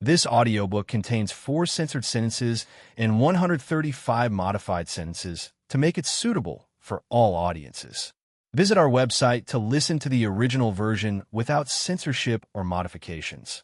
This audiobook contains 4 censored sentences and 135 modified sentences to make it suitable for all audiences. Visit our website to listen to the original version without censorship or modifications.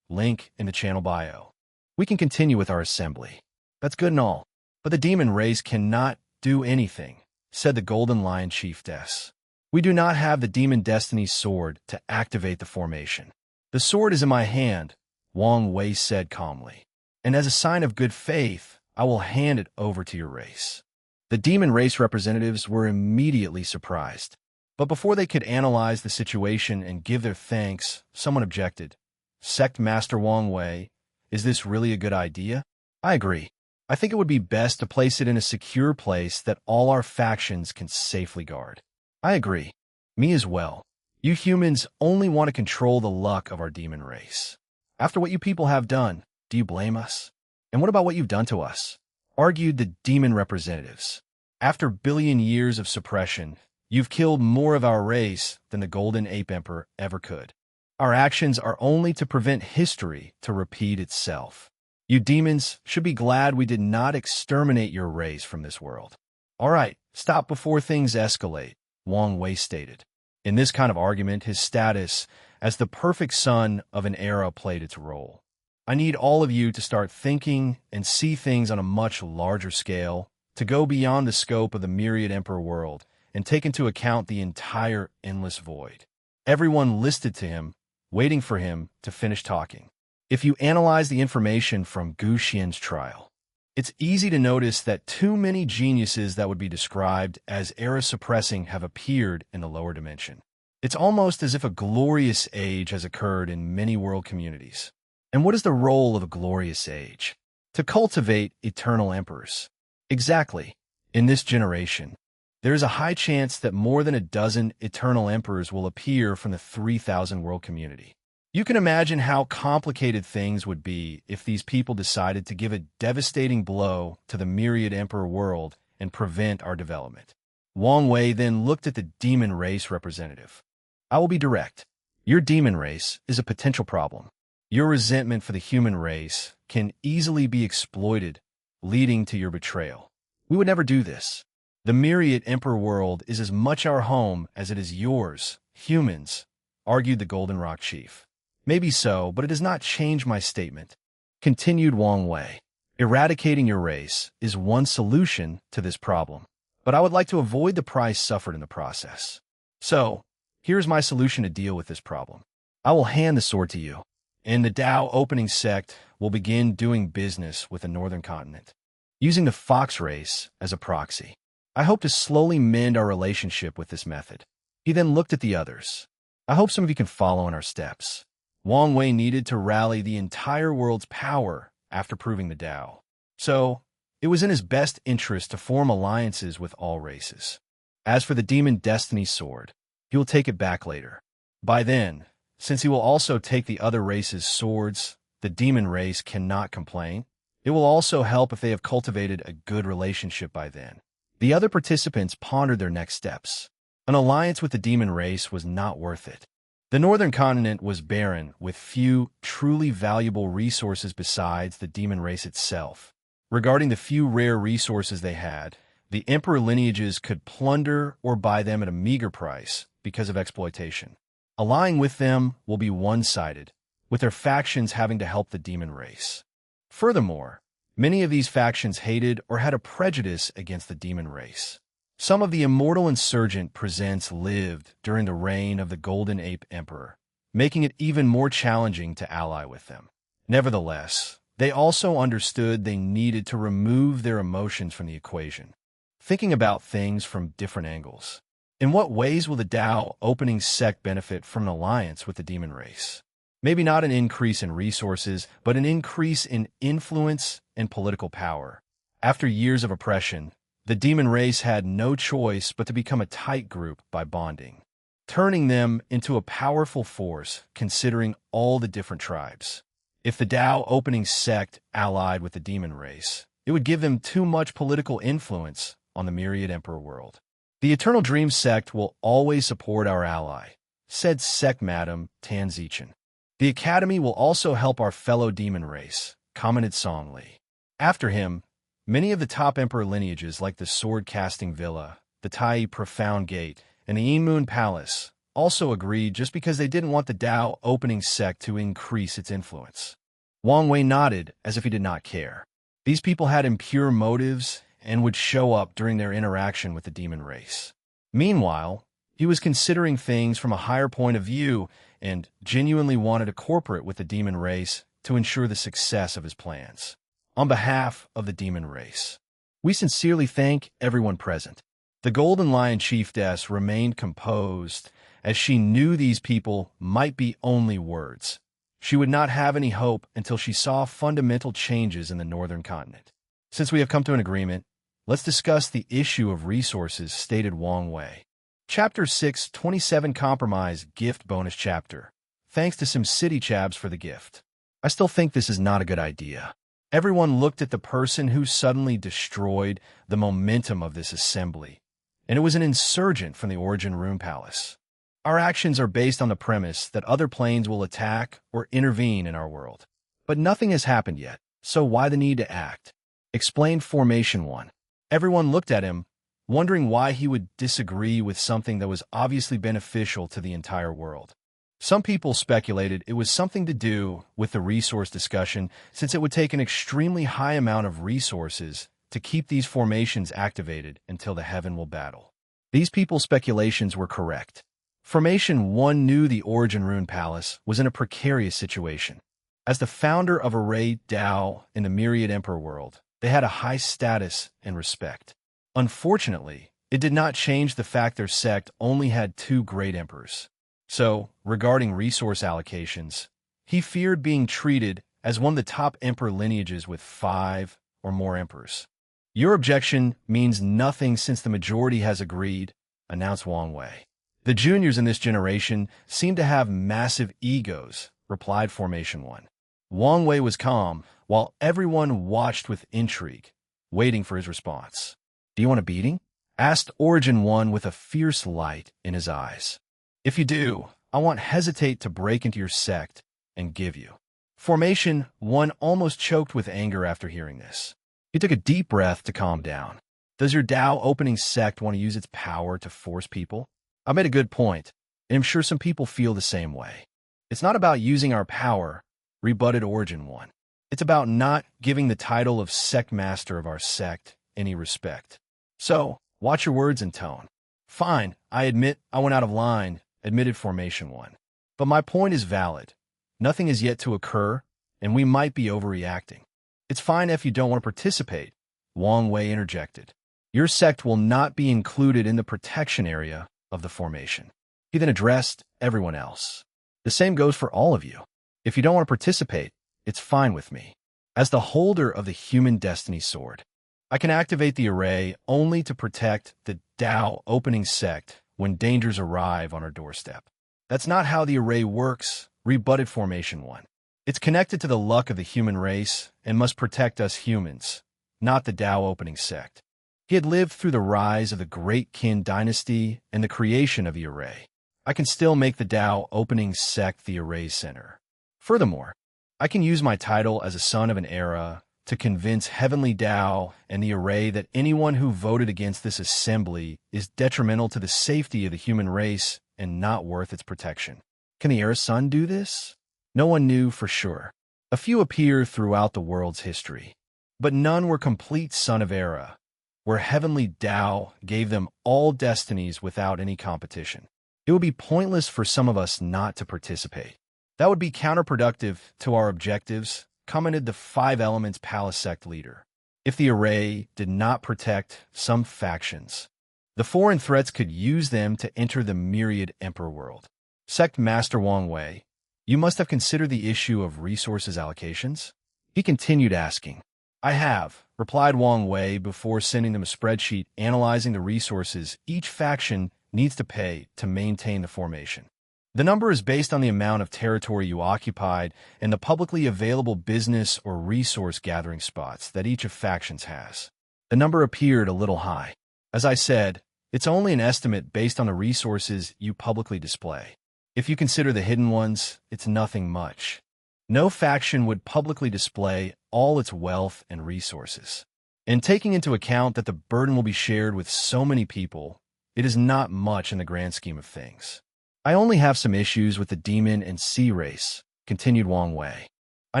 Link in the channel bio. We can continue with our assembly. That's good and all, but the demon race cannot do anything, said the Golden Lion Chiefess. We do not have the Demon Destiny's sword to activate the formation. The sword is in my hand, Wang Wei said calmly, and as a sign of good faith, I will hand it over to your race. The demon race representatives were immediately surprised. But before they could analyze the situation and give their thanks, someone objected. Sect Master Wang Wei, is this really a good idea? I agree. I think it would be best to place it in a secure place that all our factions can safely guard. I agree. Me as well. You humans only want to control the luck of our demon race. After what you people have done, do you blame us? And what about what you've done to us? Argued the demon representatives. After billion years of suppression, you've killed more of our race than the Golden Ape Emperor ever could. Our actions are only to prevent history to repeat itself. You demons should be glad we did not exterminate your race from this world. All right, stop before things escalate, Wang Wei stated. In this kind of argument, his status as the perfect son of an era played its role. I need all of you to start thinking and see things on a much larger scale, to go beyond the scope of the myriad emperor world and take into account the entire endless void. Everyone listened to him, waiting for him to finish talking. If you analyze the information from Gu Xian's trial, it's easy to notice that too many geniuses that would be described as era-suppressing have appeared in the lower dimension. It's almost as if a glorious age has occurred in many world communities. And what is the role of a glorious age? To cultivate eternal emperors. Exactly. In this generation, there is a high chance that more than a dozen eternal emperors will appear from the 3,000 world community. You can imagine how complicated things would be if these people decided to give a devastating blow to the myriad emperor world and prevent our development. Wang Wei then looked at the demon race representative. I will be direct. Your demon race is a potential problem. Your resentment for the human race can easily be exploited, leading to your betrayal. We would never do this. The myriad emperor world is as much our home as it is yours, humans, argued the Golden Rock Chief. Maybe so, but it does not change my statement, continued Wang Wei. Eradicating your race is one solution to this problem, but I would like to avoid the price suffered in the process. So, here's my solution to deal with this problem. I will hand the sword to you, and the Tao opening sect will begin doing business with the northern continent, using the fox race as a proxy. I hope to slowly mend our relationship with this method. He then looked at the others. I hope some of you can follow in our steps. Wang Wei needed to rally the entire world's power after proving the Tao. So, it was in his best interest to form alliances with all races. As for the Demon Destiny Sword, he will take it back later. By then, since he will also take the other races' swords, the demon race cannot complain. It will also help if they have cultivated a good relationship by then. The other participants pondered their next steps. An alliance with the demon race was not worth it. The northern continent was barren, with few truly valuable resources besides the demon race itself. Regarding the few rare resources they had, the emperor lineages could plunder or buy them at a meager price because of exploitation. Allying with them will be one-sided, with their factions having to help the demon race. Furthermore, many of these factions hated or had a prejudice against the demon race. Some of the immortal insurgent presents lived during the reign of the Golden Ape Emperor, making it even more challenging to ally with them. Nevertheless, they also understood they needed to remove their emotions from the equation, thinking about things from different angles. In what ways will the Tao opening sect benefit from an alliance with the demon race? Maybe not an increase in resources, but an increase in influence and political power. After years of oppression, the demon race had no choice but to become a tight group by bonding, turning them into a powerful force considering all the different tribes. If the Tao opening sect allied with the demon race, it would give them too much political influence on the myriad emperor world. The Eternal Dream sect will always support our ally, said Sect Madam Tan Zichen. The Academy will also help our fellow demon race, commented Song Li. After him, many of the top emperor lineages like the Sword-Casting Villa, the Tai Profound Gate, and the Moon Palace also agreed just because they didn't want the Tao opening sect to increase its influence. Wang Wei nodded as if he did not care. These people had impure motives and would show up during their interaction with the demon race. Meanwhile, he was considering things from a higher point of view and genuinely wanted to cooperate with the demon race to ensure the success of his plans. On behalf of the demon race, we sincerely thank everyone present. The Golden Lion Chiefess remained composed as she knew these people might be only words. She would not have any hope until she saw fundamental changes in the northern continent. Since we have come to an agreement, let's discuss the issue of resources, stated Wang Wei. Chapter 6, 27 Compromise Gift Bonus Chapter. Thanks to SimCity Chabs for the gift. I still think this is not a good idea. Everyone looked at the person who suddenly destroyed the momentum of this assembly, and it was an insurgent from the Origin Rune Palace. Our actions are based on the premise that other planes will attack or intervene in our world. But nothing has happened yet, so why the need to act? Explained Formation 1. Everyone looked at him, wondering why he would disagree with something that was obviously beneficial to the entire world. Some people speculated it was something to do with the resource discussion, since it would take an extremely high amount of resources to keep these formations activated until the heaven will battle. These people's speculations were correct. Formation 1 knew the Origin Rune Palace was in a precarious situation. As the founder of Array Dao in the Myriad Emperor world, they had a high status and respect. Unfortunately, it did not change the fact their sect only had 2 great emperors. So, regarding resource allocations, he feared being treated as one of the top emperor lineages with 5 or more emperors. Your objection means nothing since the majority has agreed, announced Wang Wei. The juniors in this generation seem to have massive egos, replied Formation 1. Wang Wei was calm, while everyone watched with intrigue, waiting for his response. Do you want a beating? Asked Origin 1 with a fierce light in his eyes. If you do, I won't hesitate to break into your sect and give you. Formation 1 almost choked with anger after hearing this. He took a deep breath to calm down. Does your Tao opening sect want to use its power to force people? I made a good point, and I'm sure some people feel the same way. It's not about using our power, rebutted Origin 1. It's about not giving the title of sect master of our sect any respect. So, watch your words and tone. Fine, I admit I went out of line, admitted Formation 1. But my point is valid. Nothing is yet to occur, and we might be overreacting. It's fine if you don't want to participate, Wang Wei interjected. Your sect will not be included in the protection area of the formation. He then addressed everyone else. The same goes for all of you. If you don't want to participate, it's fine with me. As the holder of the Human Destiny Sword, I can activate the array only to protect the Tao opening sect when dangers arrive on our doorstep. That's not how the array works, rebutted Formation 1. It's connected to the luck of the human race and must protect us humans, not the Tao opening sect. He had lived through the rise of the Great Qin dynasty and the creation of the array. I can still make the Tao opening sect the array center. Furthermore, I can use my title as a son of an era to convince Heavenly Tao and the array that anyone who voted against this assembly is detrimental to the safety of the human race and not worth its protection. Can the Era Sun do this? No one knew for sure. A few appear throughout the world's history, but none were complete Son of Era, where Heavenly Tao gave them all destinies without any competition. It would be pointless for some of us not to participate. That would be counterproductive to our objectives, commented the 5 Elements Palace Sect leader. If the array did not protect some factions, the foreign threats could use them to enter the Myriad Emperor world. Sect Master Wang Wei, you must have considered the issue of resources allocations? He continued asking. I have, replied Wang Wei before sending them a spreadsheet analyzing the resources each faction needs to pay to maintain the formation. The number is based on the amount of territory you occupied and the publicly available business or resource gathering spots that each of factions has. The number appeared a little high. As I said, it's only an estimate based on the resources you publicly display. If you consider the hidden ones, it's nothing much. No faction would publicly display all its wealth and resources. And taking into account that the burden will be shared with so many people, it is not much in the grand scheme of things. I only have some issues with the demon and sea race, continued Wang Wei. I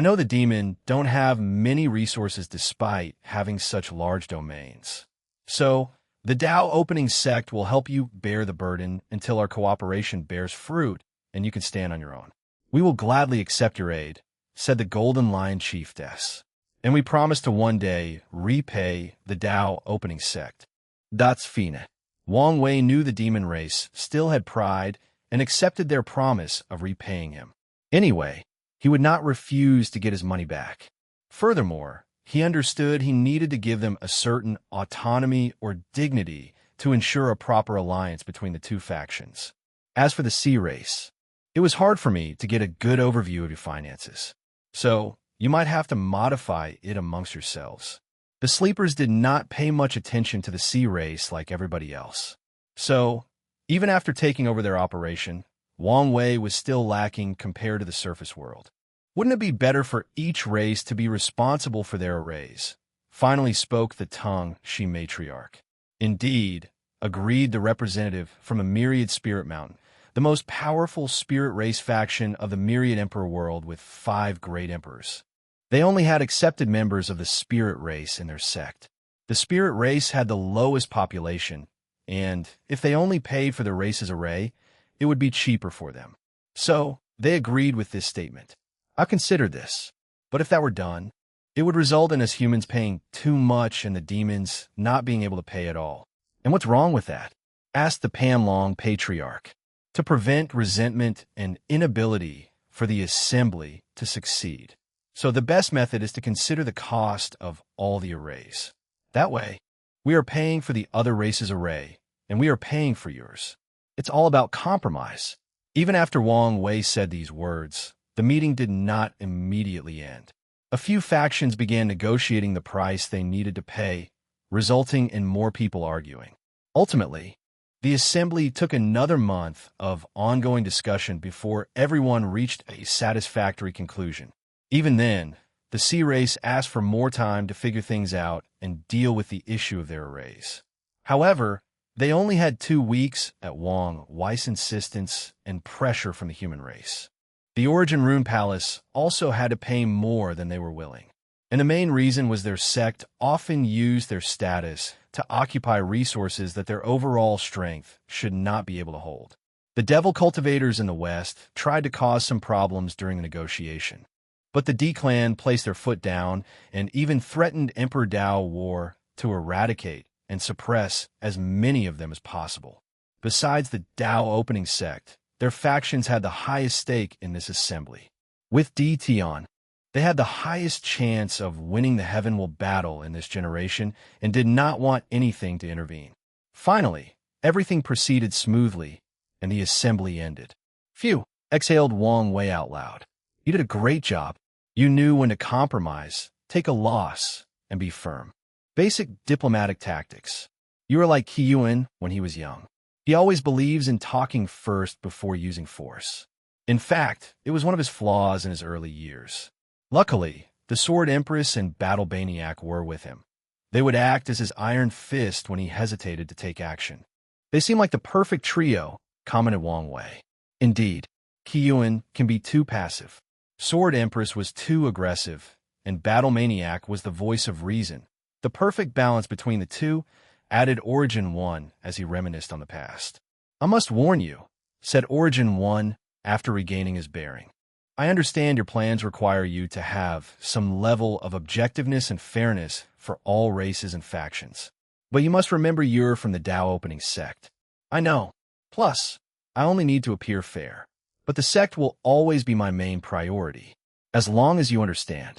know the demon don't have many resources despite having such large domains. So, the Tao opening sect will help you bear the burden until our cooperation bears fruit and you can stand on your own. We will gladly accept your aid, said the Golden Lion Chiefess, and we promise to one day repay the Tao opening sect. That's fine. Wang Wei knew the demon race still had pride and accepted their promise of repaying him. Anyway, he would not refuse to get his money back. Furthermore, he understood he needed to give them a certain autonomy or dignity to ensure a proper alliance between the two factions. As for the sea race, it was hard for me to get a good overview of your finances. So, you might have to modify it amongst yourselves. The sleepers did not pay much attention to the sea race like everybody else. So, even after taking over their operation, Wang Wei was still lacking compared to the surface world. Wouldn't it be better for each race to be responsible for their arrays? Finally spoke the tongue-she matriarch. Indeed, agreed the representative from a myriad spirit mountain, the most powerful spirit race faction of the myriad emperor world with 5 great emperors. They only had accepted members of the spirit race in their sect. The spirit race had the lowest population, and if they only paid for the race's array, it would be cheaper for them. So, they agreed with this statement. I considered this, but if that were done, it would result in us humans paying too much and the demons not being able to pay at all. And what's wrong with that? Asked the Panlong Patriarch. To prevent resentment and inability for the assembly to succeed. So the best method is to consider the cost of all the arrays. That way, we are paying for the other race's array, and we are paying for yours. It's all about compromise. Even after Wang Wei said these words, the meeting did not immediately end. A few factions began negotiating the price they needed to pay, resulting in more people arguing. Ultimately, the assembly took another month of ongoing discussion before everyone reached a satisfactory conclusion. Even then, the sea race asked for more time to figure things out and deal with the issue of their arrays. However, they only had 2 weeks at Wang Wei's insistence and pressure from the human race. The Origin Rune Palace also had to pay more than they were willing. And the main reason was their sect often used their status to occupy resources that their overall strength should not be able to hold. The devil cultivators in the West tried to cause some problems during the negotiation, but the D-Clan placed their foot down and even threatened Emperor Dao War to eradicate and suppress as many of them as possible. Besides the Dao opening sect, their factions had the highest stake in this assembly. With D Tian, they had the highest chance of winning the Heavenwell battle in this generation and did not want anything to intervene. Finally, everything proceeded smoothly, and the assembly ended. Phew, exhaled Wang Wei out loud. You did a great job. You knew when to compromise, take a loss, and be firm. Basic diplomatic tactics. You are like Qi Yuan when he was young. He always believes in talking first before using force. In fact, it was one of his flaws in his early years. Luckily, the Sword Empress and Battle Baniac were with him. They would act as his iron fist when he hesitated to take action. They seem like the perfect trio, commented Wang Wei. Indeed, Qi Yuan can be too passive. Sword Empress was too aggressive, and Battle Maniac was the voice of reason. The perfect balance between the two, added Origin 1 as he reminisced on the past. I must warn you, said Origin 1 after regaining his bearing. I understand your plans require you to have some level of objectiveness and fairness for all races and factions. But you must remember you're from the Tao opening sect. I know. Plus, I only need to appear fair. But the sect will always be my main priority, as long as you understand.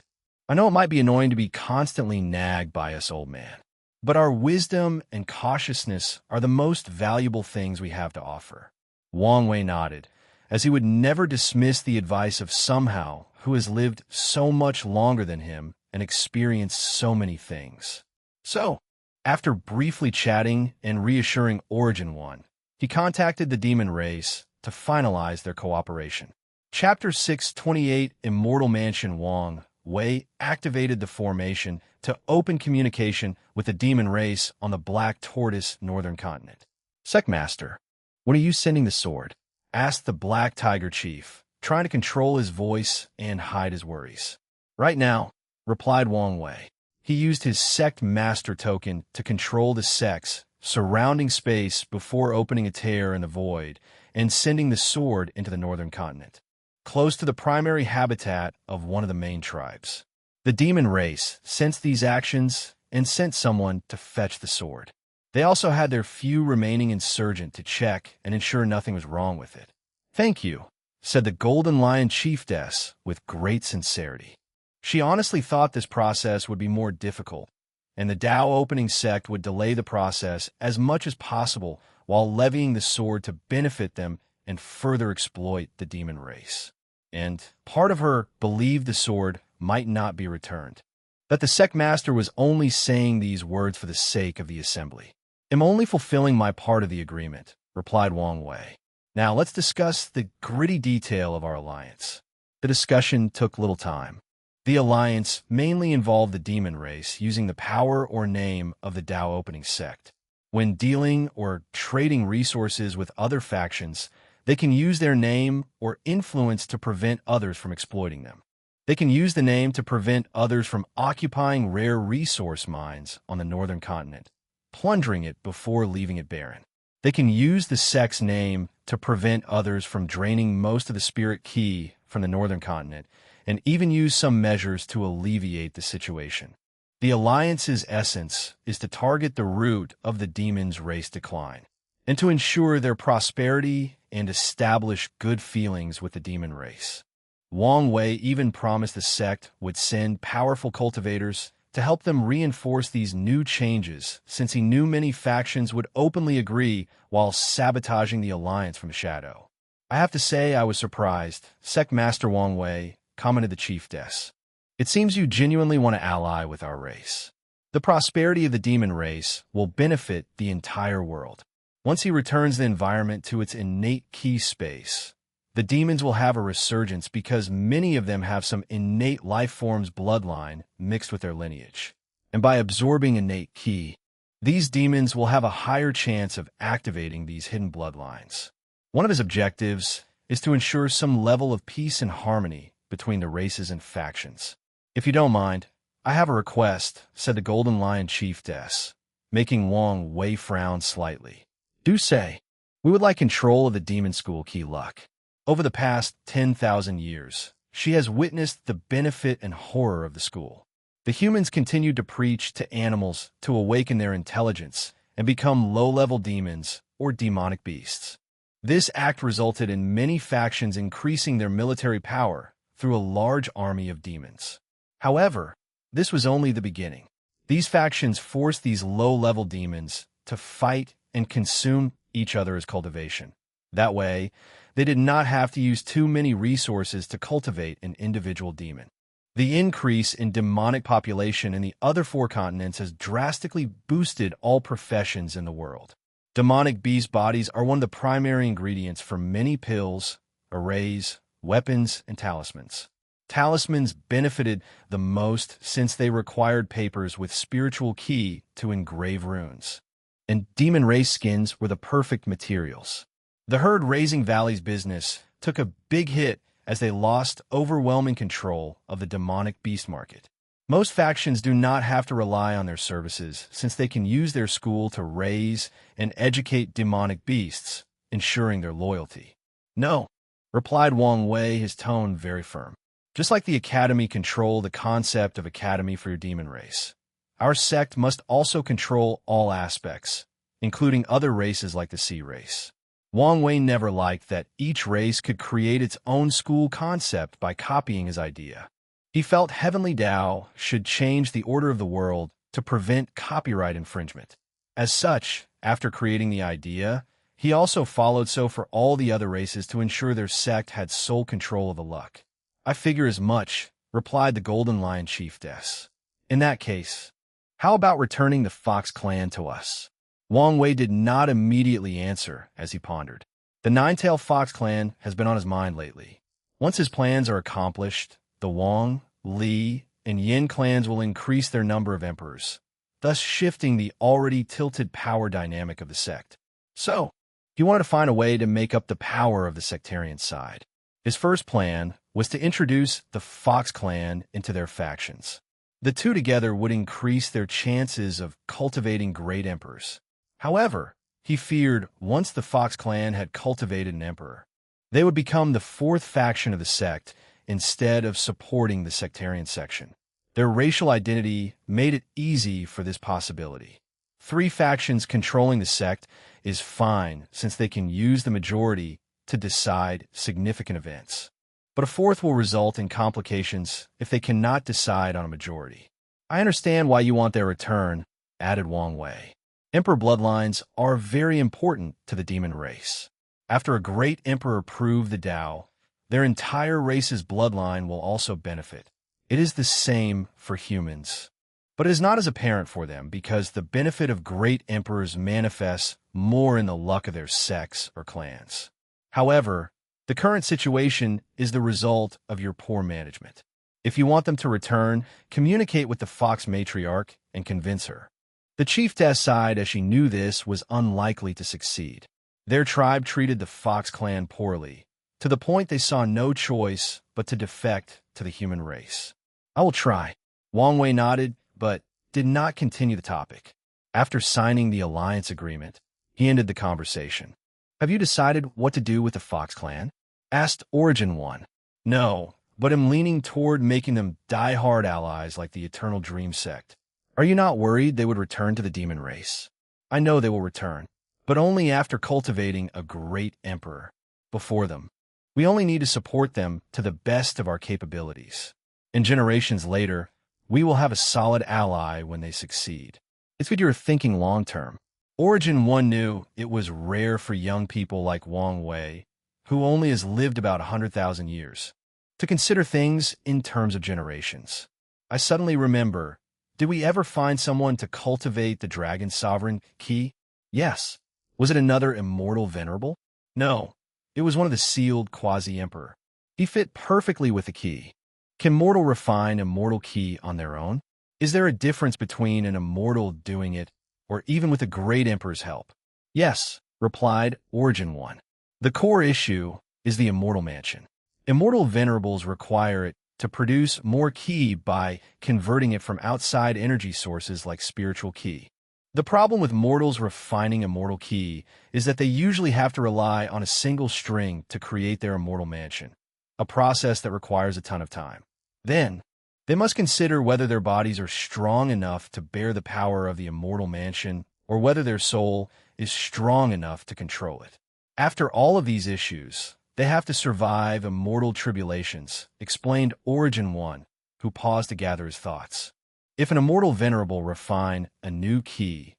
I know it might be annoying to be constantly nagged by us, old man. But our wisdom and cautiousness are the most valuable things we have to offer. Wang Wei nodded, as he would never dismiss the advice of somehow who has lived so much longer than him and experienced so many things. So, after briefly chatting and reassuring Origin 1, he contacted the demon race to finalize their cooperation. Chapter 628 Immortal Mansion Wang Wei activated the formation to open communication with the demon race on the Black Tortoise Northern Continent. Sectmaster, when are you sending the sword? Asked the Black Tiger Chief, trying to control his voice and hide his worries. Right now, replied Wang Wei. He used his Sect Master token to control the sects surrounding space before opening a tear in the void and sending the sword into the Northern Continent, close to the primary habitat of one of the main tribes. The demon race sensed these actions and sent someone to fetch the sword. They also had their few remaining insurgent to check and ensure nothing was wrong with it. Thank you, said the Golden Lion Chiefess with great sincerity. She honestly thought this process would be more difficult, and the Dao opening sect would delay the process as much as possible while levying the sword to benefit them and further exploit the demon race. And part of her believed the sword might not be returned, that the sect master was only saying these words for the sake of the assembly. I'm only fulfilling my part of the agreement, replied Wang Wei. Now let's discuss the gritty detail of our alliance. The discussion took little time. The alliance mainly involved the demon race using the power or name of the Dao opening sect. When dealing or trading resources with other factions, they can use their name or influence to prevent others from exploiting them. They can use the name to prevent others from occupying rare resource mines on the Northern Continent, plundering it before leaving it barren. They can use the sect's name to prevent others from draining most of the spirit key from the Northern Continent, and even use some measures to alleviate the situation. The Alliance's essence is to target the root of the demon's race decline, and to ensure their prosperity and establish good feelings with the demon race. Wang Wei even promised the sect would send powerful cultivators to help them reinforce these new changes, since he knew many factions would openly agree while sabotaging the Alliance from shadow. I have to say I was surprised, Sect Master Wang Wei, commented the chiefess. It seems you genuinely want to ally with our race. The prosperity of the demon race will benefit the entire world. Once he returns the environment to its innate key space, the demons will have a resurgence because many of them have some innate life form's bloodline mixed with their lineage. And by absorbing innate ki, these demons will have a higher chance of activating these hidden bloodlines. One of his objectives is to ensure some level of peace and harmony between the races and factions. If you don't mind, I have a request, said the Golden Lion Chiefess, making Wang Wei frown slightly. Do say, we would like control of the demon school Key Luck. Over the past 10,000 years, she has witnessed the benefit and horror of the school. The humans continued to preach to animals to awaken their intelligence and become low-level demons or demonic beasts. This act resulted in many factions increasing their military power through a large army of demons. However, this was only the beginning. These factions forced these low-level demons to fight and consume each other as cultivation. That way, they did not have to use too many resources to cultivate an individual demon. The increase in demonic population in the other 4 continents has drastically boosted all professions in the world. Demonic beast bodies are one of the primary ingredients for many pills, arrays, weapons, and talismans. Talismans benefited the most since they required papers with spiritual key to engrave runes. And demon race skins were the perfect materials. The herd raising Valley's business took a big hit as they lost overwhelming control of the demonic beast market. Most factions do not have to rely on their services since they can use their school to raise and educate demonic beasts, ensuring their loyalty. No, replied Wang Wei, his tone very firm. Just like the Academy control the concept of Academy for your demon race, our sect must also control all aspects, including other races like the Sea race. Wang Wei never liked that each race could create its own school concept by copying his idea. He felt Heavenly Tao should change the order of the world to prevent copyright infringement. As such, after creating the idea, he also followed so for all the other races to ensure their sect had sole control of the luck. I figure as much, replied the Golden Lion Chiefess. In that case, how about returning the Fox clan to us? Wang Wei did not immediately answer as he pondered. The Nine-Tailed Fox clan has been on his mind lately. Once his plans are accomplished, the Wang, Li, and Yin clans will increase their number of emperors, thus shifting the already tilted power dynamic of the sect. So, he wanted to find a way to make up the power of the sectarian side. His first plan was to introduce the Fox clan into their factions. The two together would increase their chances of cultivating great emperors. However, he feared once the Fox clan had cultivated an emperor, they would become the fourth faction of the sect instead of supporting the sectarian section. Their racial identity made it easy for this possibility. Three factions controlling the sect is fine since they can use the majority to decide significant events. But a fourth will result in complications if they cannot decide on a majority. I understand why you want their return, added Wang Wei. Emperor bloodlines are very important to the demon race. After a great emperor proved the Tao, their entire race's bloodline will also benefit. It is the same for humans. But it is not as apparent for them because the benefit of great emperors manifests more in the luck of their sects or clans. However, the current situation is the result of your poor management. If you want them to return, communicate with the Fox matriarch and convince her. The chiefess sighed as she knew this was unlikely to succeed. Their tribe treated the Fox clan poorly, to the point they saw no choice but to defect to the human race. I will try. Wang Wei nodded, but did not continue the topic. After signing the alliance agreement, he ended the conversation. Have you decided what to do with the Fox clan? Asked Origin One. No, but am leaning toward making them die-hard allies like the Eternal Dream sect. Are you not worried they would return to the demon race? I know they will return, but only after cultivating a great emperor. Before them, we only need to support them to the best of our capabilities. And generations later, we will have a solid ally when they succeed. It's good you're thinking long-term. Origin One knew it was rare for young people like Wang Wei, who only has lived about 100,000 years, to consider things in terms of generations. I suddenly remember, did we ever find someone to cultivate the Dragon Sovereign key? Yes. Was it another immortal venerable? No. It was one of the sealed quasi-emperor. He fit perfectly with the key. Can mortal refine immortal key on their own? Is there a difference between an immortal doing it or even with a great emperor's help? Yes, replied Origin One. The core issue is the immortal mansion. Immortal venerables require it to produce more ki by converting it from outside energy sources like spiritual ki. The problem with mortals refining immortal ki is that they usually have to rely on a single string to create their immortal mansion, a process that requires a ton of time. Then, they must consider whether their bodies are strong enough to bear the power of the immortal mansion or whether their soul is strong enough to control it. After all of these issues, they have to survive immortal tribulations, explained Origin One, who paused to gather his thoughts. If an immortal venerable refine a new key,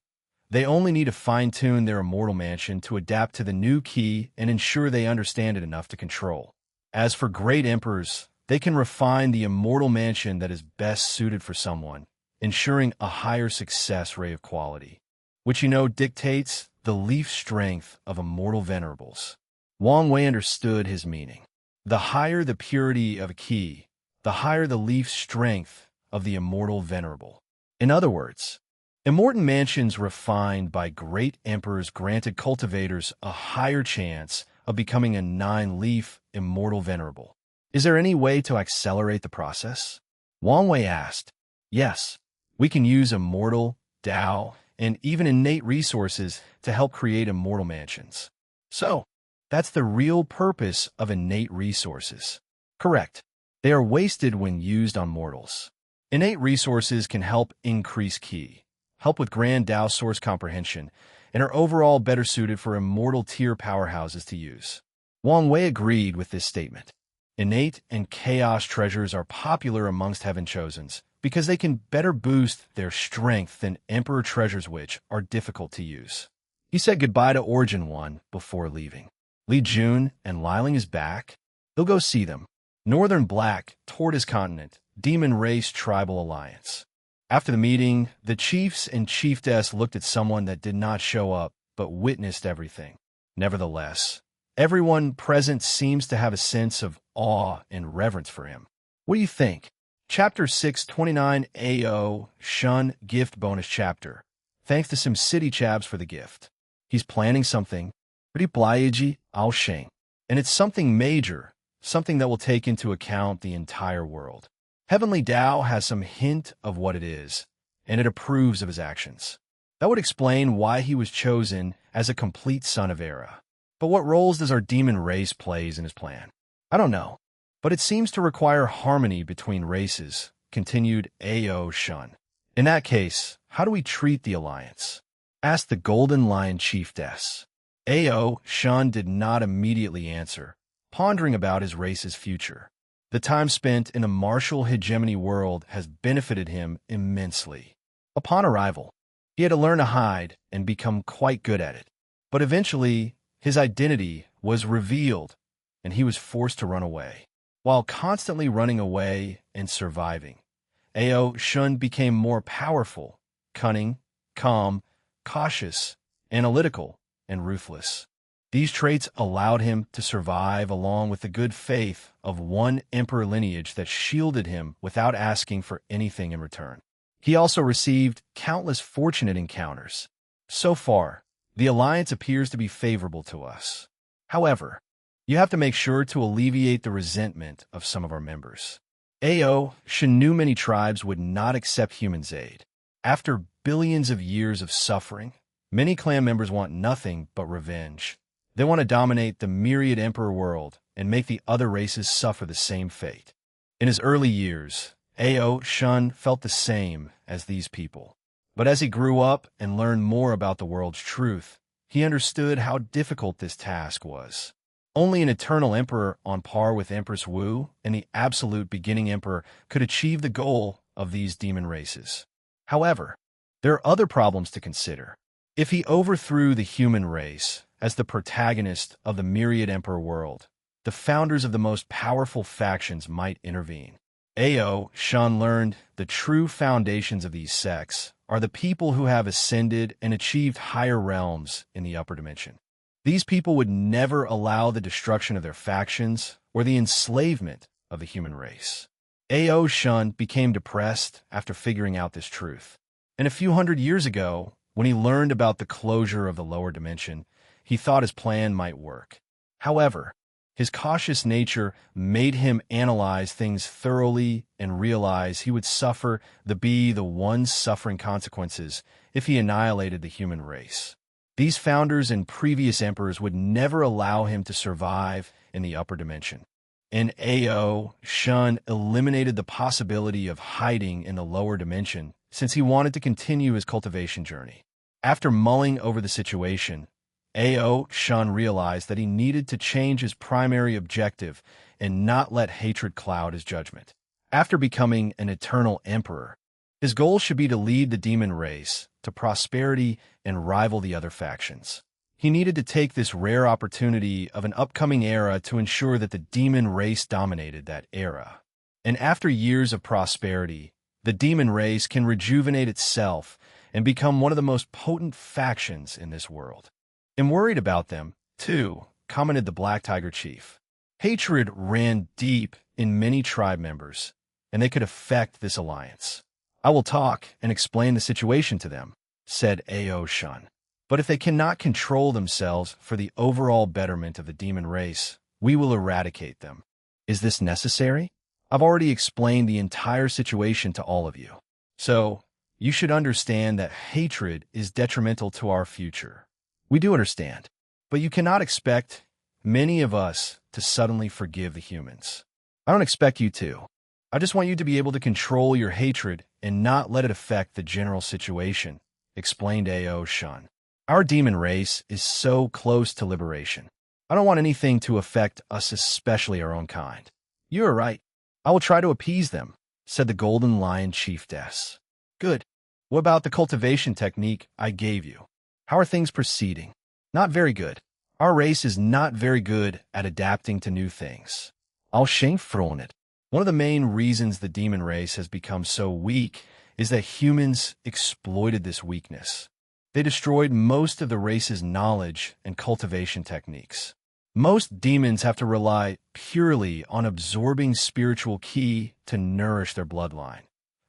they only need to fine-tune their immortal mansion to adapt to the new key and ensure they understand it enough to control. As for great emperors, they can refine the immortal mansion that is best suited for someone, ensuring a higher success rate of quality, which dictates the leaf strength of immortal venerables. Wang Wei understood his meaning. The higher the purity of a key, the higher the leaf strength of the immortal venerable. In other words, immortal mansions refined by great emperors granted cultivators a higher chance of becoming a 9-leaf immortal venerable. Is there any way to accelerate the process? Wang Wei asked. Yes, we can use immortal, Tao, and even innate resources to help create immortal mansions. So, that's the real purpose of innate resources. Correct. They are wasted when used on mortals. Innate resources can help increase ki, help with grand Tao source comprehension, and are overall better suited for immortal tier powerhouses to use. Wang Wei agreed with this statement. Innate and chaos treasures are popular amongst Heaven Chosens because they can better boost their strength than Emperor treasures, which are difficult to use. He said goodbye to Origin One before leaving. Li Jun and Liling is back. He'll go see them. Northern Black, Tortoise Continent, Demon Race Tribal Alliance. After the meeting, the chiefs and chiefess looked at someone that did not show up but witnessed everything. Nevertheless, Everyone present seems to have a sense of awe and reverence for him. What do you think? Chapter 629 AO Shun Gift Bonus Chapter. Thanks to SimCity Chabs for the gift. He's planning something pretty blaiji ao sheng. And it's something major, something that will take into account the entire world. Heavenly Tao has some hint of what it is, and it approves of his actions. That would explain why he was chosen as a complete son of Era. But what roles does our demon race plays in his plan? I don't know. But it seems to require harmony between races, continued Ao Shun. In that case, how do we treat the alliance? Asked the Golden Lion Chiefess. Ao Shun did not immediately answer, pondering about his race's future. The time spent in a martial hegemony world has benefited him immensely. Upon arrival, he had to learn to hide and become quite good at it. But eventually, his identity was revealed, and he was forced to run away. While constantly running away and surviving, Ao Shun became more powerful, cunning, calm, cautious, analytical, and ruthless. These traits allowed him to survive along with the good faith of one emperor lineage that shielded him without asking for anything in return. He also received countless fortunate encounters. So far, the alliance appears to be favorable to us. However, you have to make sure to alleviate the resentment of some of our members. Ao Shun knew many tribes would not accept humans' aid. After billions of years of suffering, many clan members want nothing but revenge. They want to dominate the myriad emperor world and make the other races suffer the same fate. In his early years, Ao Shun felt the same as these people. But as he grew up and learned more about the world's truth, he understood how difficult this task was. Only an eternal emperor on par with Empress Wu and the absolute beginning emperor could achieve the goal of these demon races. However, there are other problems to consider. If he overthrew the human race as the protagonist of the myriad emperor world, the founders of the most powerful factions might intervene. Ao Shun learned the true foundations of these sects are the people who have ascended and achieved higher realms in the upper dimension. These people would never allow the destruction of their factions or the enslavement of the human race. Ao Shun became depressed after figuring out this truth. And a few hundred years ago, when he learned about the closure of the lower dimension, he thought his plan might work. However, his cautious nature made him analyze things thoroughly and realize he would suffer the one suffering consequences if he annihilated the human race. These founders and previous emperors would never allow him to survive in the upper dimension. And Ao Shun eliminated the possibility of hiding in the lower dimension since he wanted to continue his cultivation journey. After mulling over the situation, Ao Shun realized that he needed to change his primary objective and not let hatred cloud his judgment. After becoming an eternal emperor, his goal should be to lead the demon race to prosperity and rival the other factions. He needed to take this rare opportunity of an upcoming era to ensure that the demon race dominated that era. And after years of prosperity, the demon race can rejuvenate itself and become one of the most potent factions in this world. I'm worried about them, too, commented the Black Tiger Chief. Hatred ran deep in many tribe members, and they could affect this alliance. I will talk and explain the situation to them, said Ao Shun. But if they cannot control themselves for the overall betterment of the demon race, we will eradicate them. Is this necessary? I've already explained the entire situation to all of you. So, you should understand that hatred is detrimental to our future. We do understand, but you cannot expect many of us to suddenly forgive the humans. I don't expect you to. I just want you to be able to control your hatred and not let it affect the general situation, explained Ao Shun. Our demon race is so close to liberation. I don't want anything to affect us, especially our own kind. You are right. I will try to appease them, said the Golden Lion Chiefess. Good. What about the cultivation technique I gave you? How are things proceeding? Not very good. Our race is not very good at adapting to new things. I'll shamefrown it. One of the main reasons the demon race has become so weak is that humans exploited this weakness. They destroyed most of the race's knowledge and cultivation techniques. Most demons have to rely purely on absorbing spiritual ki to nourish their bloodline.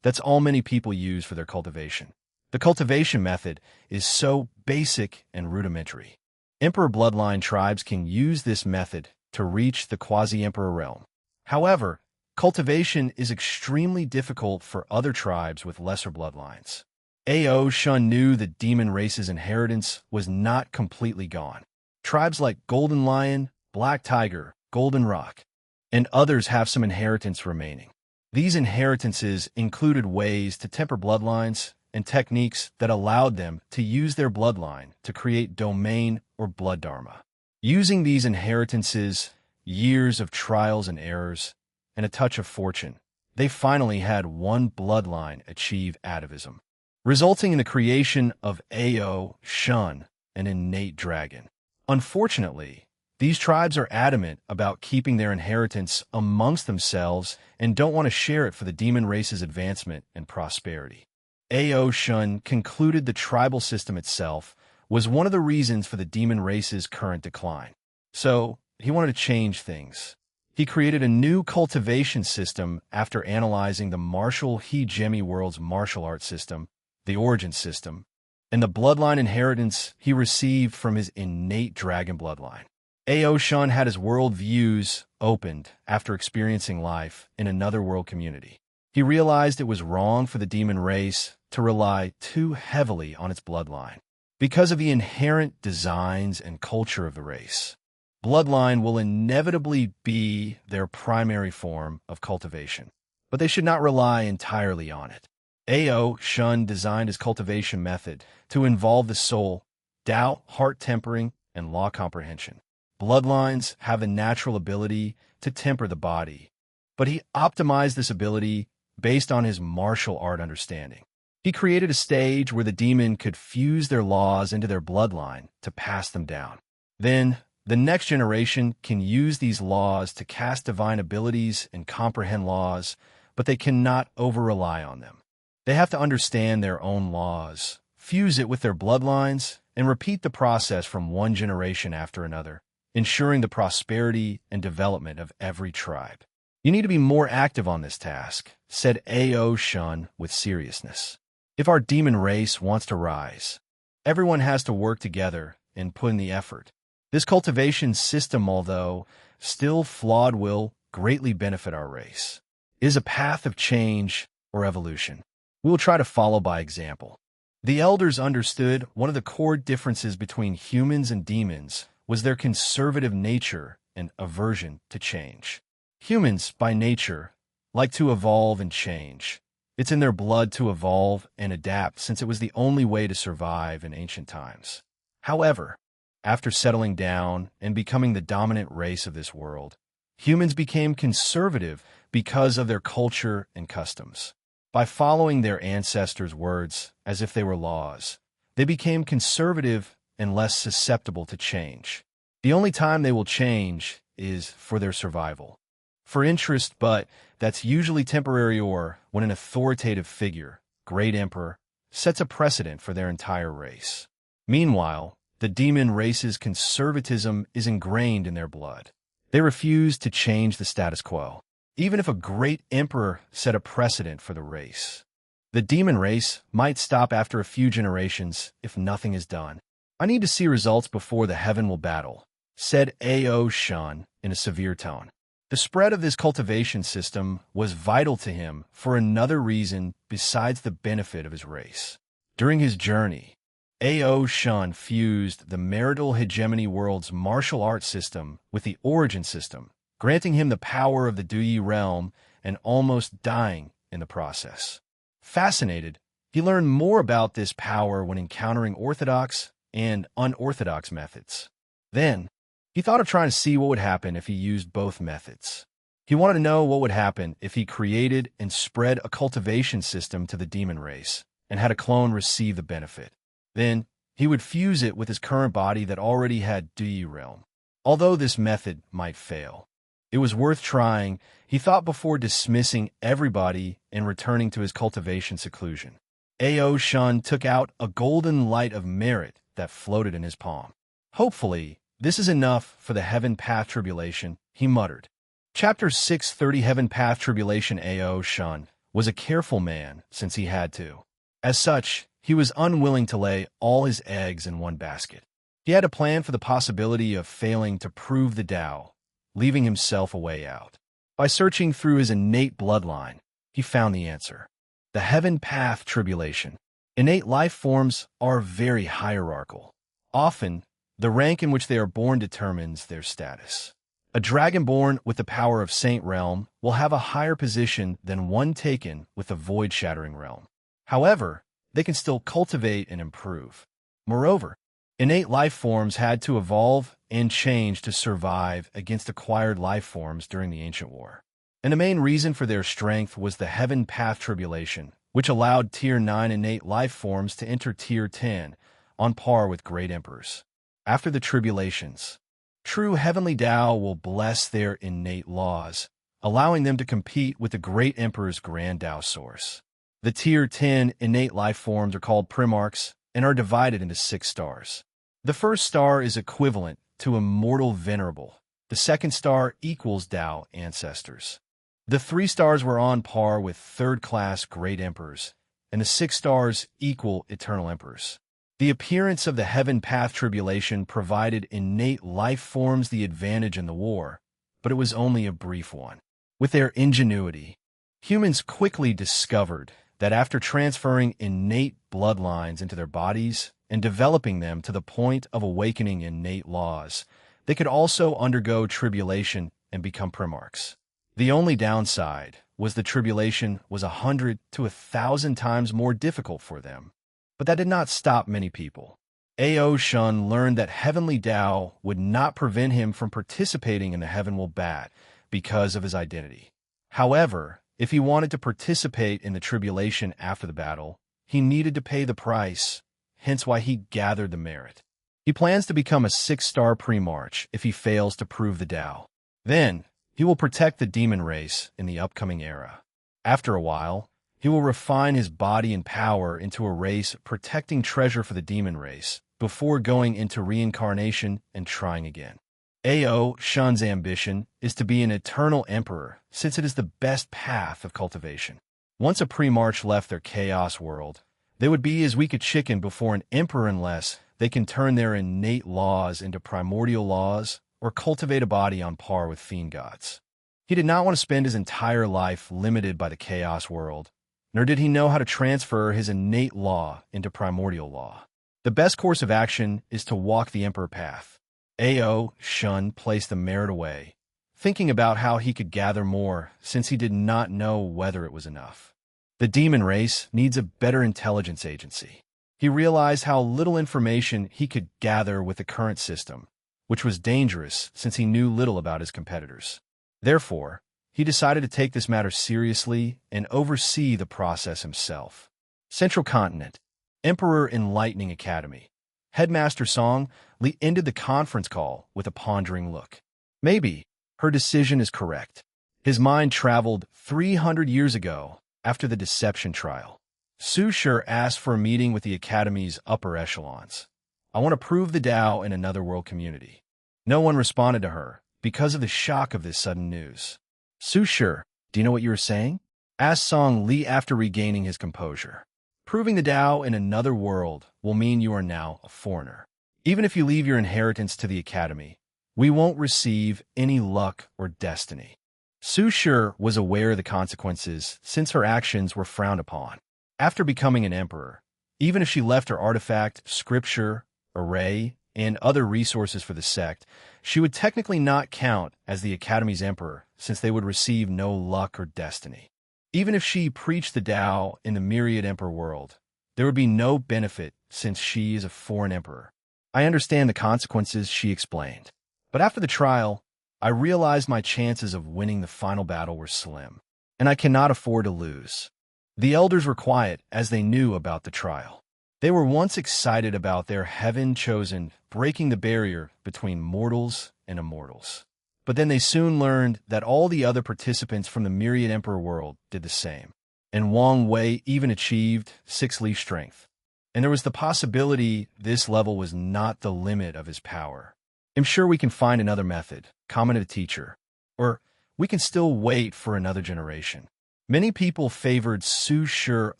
That's all many people use for their cultivation. The cultivation method is so basic and rudimentary. Emperor bloodline tribes can use this method to reach the quasi-emperor realm. However, cultivation is extremely difficult for other tribes with lesser bloodlines. Ao Shun knew the demon race's inheritance was not completely gone. Tribes like Golden Lion, Black Tiger, Golden Rock, and others have some inheritance remaining. These inheritances included ways to temper bloodlines and techniques that allowed them to use their bloodline to create domain or blood dharma. Using these inheritances, years of trials and errors, and a touch of fortune, they finally had one bloodline achieve atavism, resulting in the creation of Ao Shun, an innate dragon. Unfortunately, these tribes are adamant about keeping their inheritance amongst themselves and don't want to share it for the demon race's advancement and prosperity. Ao Shun concluded the tribal system itself was one of the reasons for the demon race's current decline. So, he wanted to change things. He created a new cultivation system after analyzing the martial He-Gemi world's martial arts system, the origin system, and the bloodline inheritance he received from his innate dragon bloodline. Ao Shun had his world views opened after experiencing life in another world community. He realized it was wrong for the demon race to rely too heavily on its bloodline because of the inherent designs and culture of the race. Bloodline will inevitably be their primary form of cultivation, but they should not rely entirely on it. Ao Shun designed his cultivation method to involve the soul, Tao, heart tempering, and law comprehension. Bloodlines have a natural ability to temper the body, but he optimized this ability based on his martial art understanding. He created a stage where the demon could fuse their laws into their bloodline to pass them down. Then, the next generation can use these laws to cast divine abilities and comprehend laws, but they cannot over-rely on them. They have to understand their own laws, fuse it with their bloodlines, and repeat the process from one generation after another, ensuring the prosperity and development of every tribe. You need to be more active on this task, said Ao Shun with seriousness. If our demon race wants to rise, everyone has to work together and put in the effort. This cultivation system, although still flawed, will greatly benefit our race. It is a path of change or evolution. We will try to follow by example. The elders understood one of the core differences between humans and demons was their conservative nature and aversion to change. Humans, by nature, like to evolve and change. It's in their blood to evolve and adapt since it was the only way to survive in ancient times. However, after settling down and becoming the dominant race of this world, humans became conservative because of their culture and customs. By following their ancestors' words as if they were laws, they became conservative and less susceptible to change. The only time they will change is for their survival, for interest, but that's usually temporary or when an authoritative figure, great emperor, sets a precedent for their entire race. Meanwhile, the demon race's conservatism is ingrained in their blood. They refuse to change the status quo, even if a great emperor set a precedent for the race. The demon race might stop after a few generations if nothing is done. I need to see results before the heaven will battle, said Ao Shun in a severe tone. The spread of this cultivation system was vital to him for another reason besides the benefit of his race. During his journey, Ao Shun fused the marital hegemony world's martial arts system with the origin system, granting him the power of the Duyi realm and almost dying in the process. Fascinated, he learned more about this power when encountering orthodox and unorthodox methods. Then, he thought of trying to see what would happen if he used both methods. He wanted to know what would happen if he created and spread a cultivation system to the demon race and had a clone receive the benefit. Then, he would fuse it with his current body that already had Duyi realm. Although this method might fail, it was worth trying, he thought before dismissing everybody and returning to his cultivation seclusion. Ao Shun took out a golden light of merit that floated in his palm. Hopefully, "This is enough for the heaven path tribulation," he muttered. Chapter 630 Heaven Path Tribulation. Ao Shun was a careful man since he had to. As such, he was unwilling to lay all his eggs in one basket. He had a plan for the possibility of failing to prove the Tao, leaving himself a way out. By searching through his innate bloodline, he found the answer. The heaven path tribulation. Innate life forms are very hierarchical. Often, the rank in which they are born determines their status. A dragon born with the power of Saint Realm will have a higher position than one taken with the void-shattering realm. However, they can still cultivate and improve. Moreover, innate life forms had to evolve and change to survive against acquired life forms during the Ancient War. And the main reason for their strength was the Heaven Path Tribulation, which allowed Tier 9 innate life forms to enter Tier 10, on par with great emperors. After the tribulations, true heavenly Tao will bless their innate laws, allowing them to compete with the great emperor's grand Tao source. The Tier 10 innate life forms are called Primarchs and are divided into 6 stars. The first star is equivalent to Immortal Venerable. The second star equals Tao Ancestors. The 3 stars were on par with third-class Great Emperors, and the 6 stars equal Eternal Emperors. The appearance of the Heaven Path Tribulation provided innate life forms the advantage in the war, but it was only a brief one. With their ingenuity, humans quickly discovered that after transferring innate bloodlines into their bodies and developing them to the point of awakening innate laws, they could also undergo tribulation and become Primarchs. The only downside was the tribulation was 100 to 1,000 times more difficult for them. But that did not stop many people. Ao Shun learned that heavenly Tao would not prevent him from participating in the Heaven Will Bat because of his identity. However, if he wanted to participate in the tribulation after the battle, he needed to pay the price, hence why he gathered the merit. He plans to become a 6-star Primarch if he fails to prove the Tao. Then, he will protect the demon race in the upcoming era. After a while, he will refine his body and power into a race protecting treasure for the demon race before going into reincarnation and trying again. Ao Shun's ambition is to be an eternal emperor since it is the best path of cultivation. Once a Primarch left their chaos world, they would be as weak a chicken before an emperor unless they can turn their innate laws into primordial laws or cultivate a body on par with fiend gods. He did not want to spend his entire life limited by the chaos world, nor did he know how to transfer his innate law into primordial law. The best course of action is to walk the emperor path. Ao Shun placed the merit away, thinking about how he could gather more since he did not know whether it was enough. The demon race needs a better intelligence agency. He realized how little information he could gather with the current system, which was dangerous since he knew little about his competitors. Therefore, he decided to take this matter seriously and oversee the process himself. Central Continent, Emperor Enlightening Academy. Headmaster Song Li ended the conference call with a pondering look. Maybe her decision is correct. His mind traveled 300 years ago after the deception trial. Su Shi asked for a meeting with the Academy's upper echelons. "I want to prove the Tao in another world community." No one responded to her because of the shock of this sudden news. "Su Shi, do you know what you were saying?" asked Song Li after regaining his composure. "Proving the Tao in another world will mean you are now a foreigner. Even if you leave your inheritance to the Academy, we won't receive any luck or destiny." Su Shi was aware of the consequences since her actions were frowned upon. After becoming an emperor, even if she left her artifact, scripture, array, and other resources for the sect, she would technically not count as the Academy's emperor since they would receive no luck or destiny. Even if she preached the Tao in the myriad emperor world, there would be no benefit since she is a foreign emperor. "I understand the consequences," she explained. "But after the trial, I realized my chances of winning the final battle were slim, and I cannot afford to lose." The elders were quiet as they knew about the trial. They were once excited about their heaven-chosen breaking the barrier between mortals and immortals. But then they soon learned that all the other participants from the Myriad Emperor world did the same. And Wang Wei even achieved 6-leaf strength. And there was the possibility this level was not the limit of his power. I'm sure we can find another method, commented a teacher. Or we can still wait for another generation. Many people favored Su Shi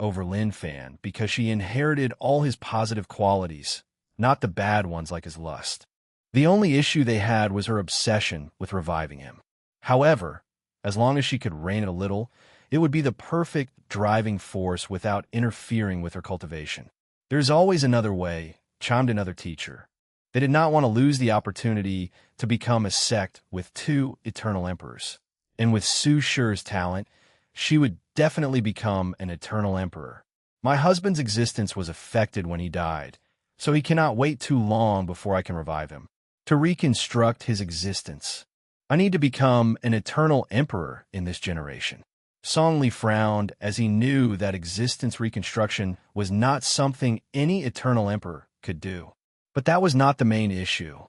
over Lin Fan because she inherited all his positive qualities, not the bad ones like his lust. The only issue they had was her obsession with reviving him. However, as long as she could rein it a little, it would be the perfect driving force without interfering with her cultivation. There's always another way, chimed another teacher. They did not want to lose the opportunity to become a sect with two eternal emperors. And with Su Shi's talent, she would definitely become an eternal emperor. My husband's existence was affected when he died, so he cannot wait too long before I can revive him. To reconstruct his existence, I need to become an eternal emperor in this generation. Song Li frowned as he knew that existence reconstruction was not something any eternal emperor could do. But that was not the main issue.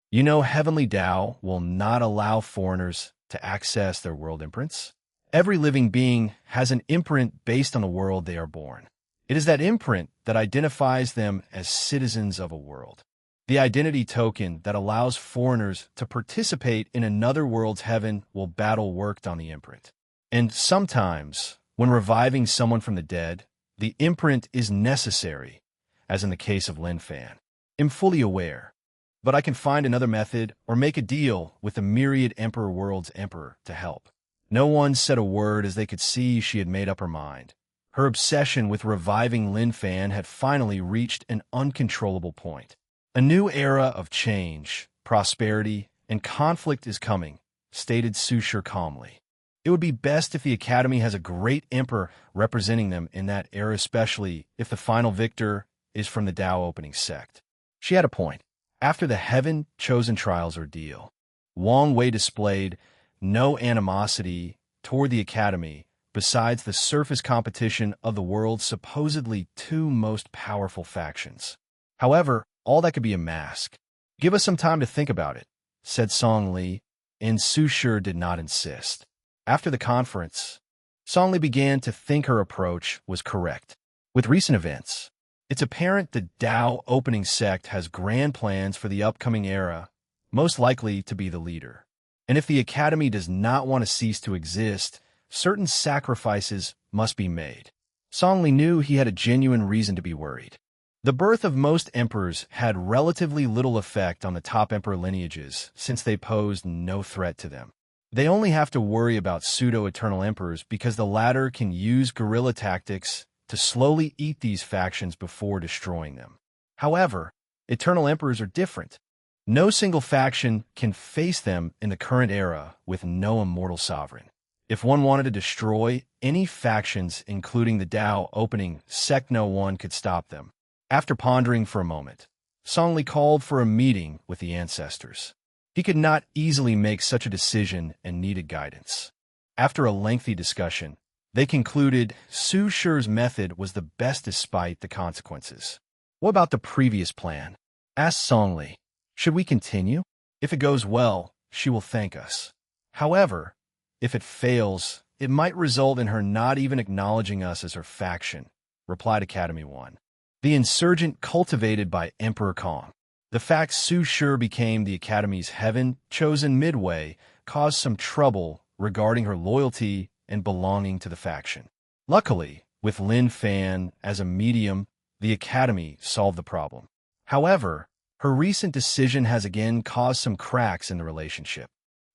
You know, Heavenly Tao will not allow foreigners to access their world imprints. Every living being has an imprint based on the world they are born. It is that imprint that identifies them as citizens of a world. The identity token that allows foreigners to participate in another world's heaven will battle worked on the imprint. And sometimes, when reviving someone from the dead, the imprint is necessary, as in the case of Lin Fan. I'm fully aware, but I can find another method or make a deal with the myriad Emperor World's Emperor to help. No one said a word as they could see she had made up her mind. Her obsession with reviving Lin Fan had finally reached an uncontrollable point. A new era of change, prosperity, and conflict is coming, stated Su Shi calmly. It would be best if the Academy has a great emperor representing them in that era, especially if the final victor is from the Tao opening sect. She had a point. After the heaven-chosen trials ordeal, Wang Wei displayed no animosity toward the Academy besides the surface competition of the world's supposedly two most powerful factions. However, all that could be a mask. Give us some time to think about it, said Song Li, and Su Shi did not insist. After the conference, Song Li began to think her approach was correct. With recent events, it's apparent the Tao opening sect has grand plans for the upcoming era, most likely to be the leader. And if the Academy does not want to cease to exist, certain sacrifices must be made. Song Li knew he had a genuine reason to be worried. The birth of most emperors had relatively little effect on the top emperor lineages since they posed no threat to them. They only have to worry about pseudo-eternal emperors because the latter can use guerrilla tactics to slowly eat these factions before destroying them. However, eternal emperors are different. No single faction can face them in the current era with no immortal sovereign. If one wanted to destroy any factions, including the Tao opening sect, no one could stop them. After pondering for a moment, Song Li called for a meeting with the ancestors. He could not easily make such a decision and needed guidance. After a lengthy discussion, they concluded Su Shi's method was the best despite the consequences. What about the previous plan? Asked Song Li. Should we continue? If it goes well, she will thank us. However, if it fails, it might result in her not even acknowledging us as her faction, replied Academy 1. The insurgent cultivated by Emperor Kong. The fact Su Shi became the Academy's heaven chosen midway caused some trouble regarding her loyalty and belonging to the faction. Luckily, with Lin Fan as a medium, the Academy solved the problem. However, her recent decision has again caused some cracks in the relationship.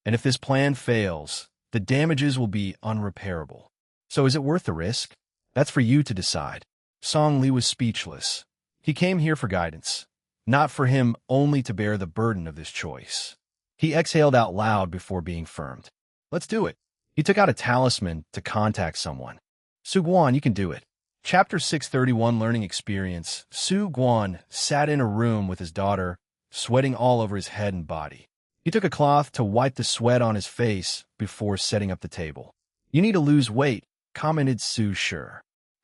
And if this plan fails, the damages will be unrepairable. So is it worth the risk? That's for you to decide. Song Li was speechless. He came here for guidance, not for him only to bear the burden of this choice. He exhaled out loud before being firmed. Let's do it. He took out a talisman to contact someone. Su Guan, you can do it. Chapter 631 Learning Experience. Su Guan sat in a room with his daughter, sweating all over his head and body. He took a cloth to wipe the sweat on his face before setting up the table. You need to lose weight, commented Su Shi.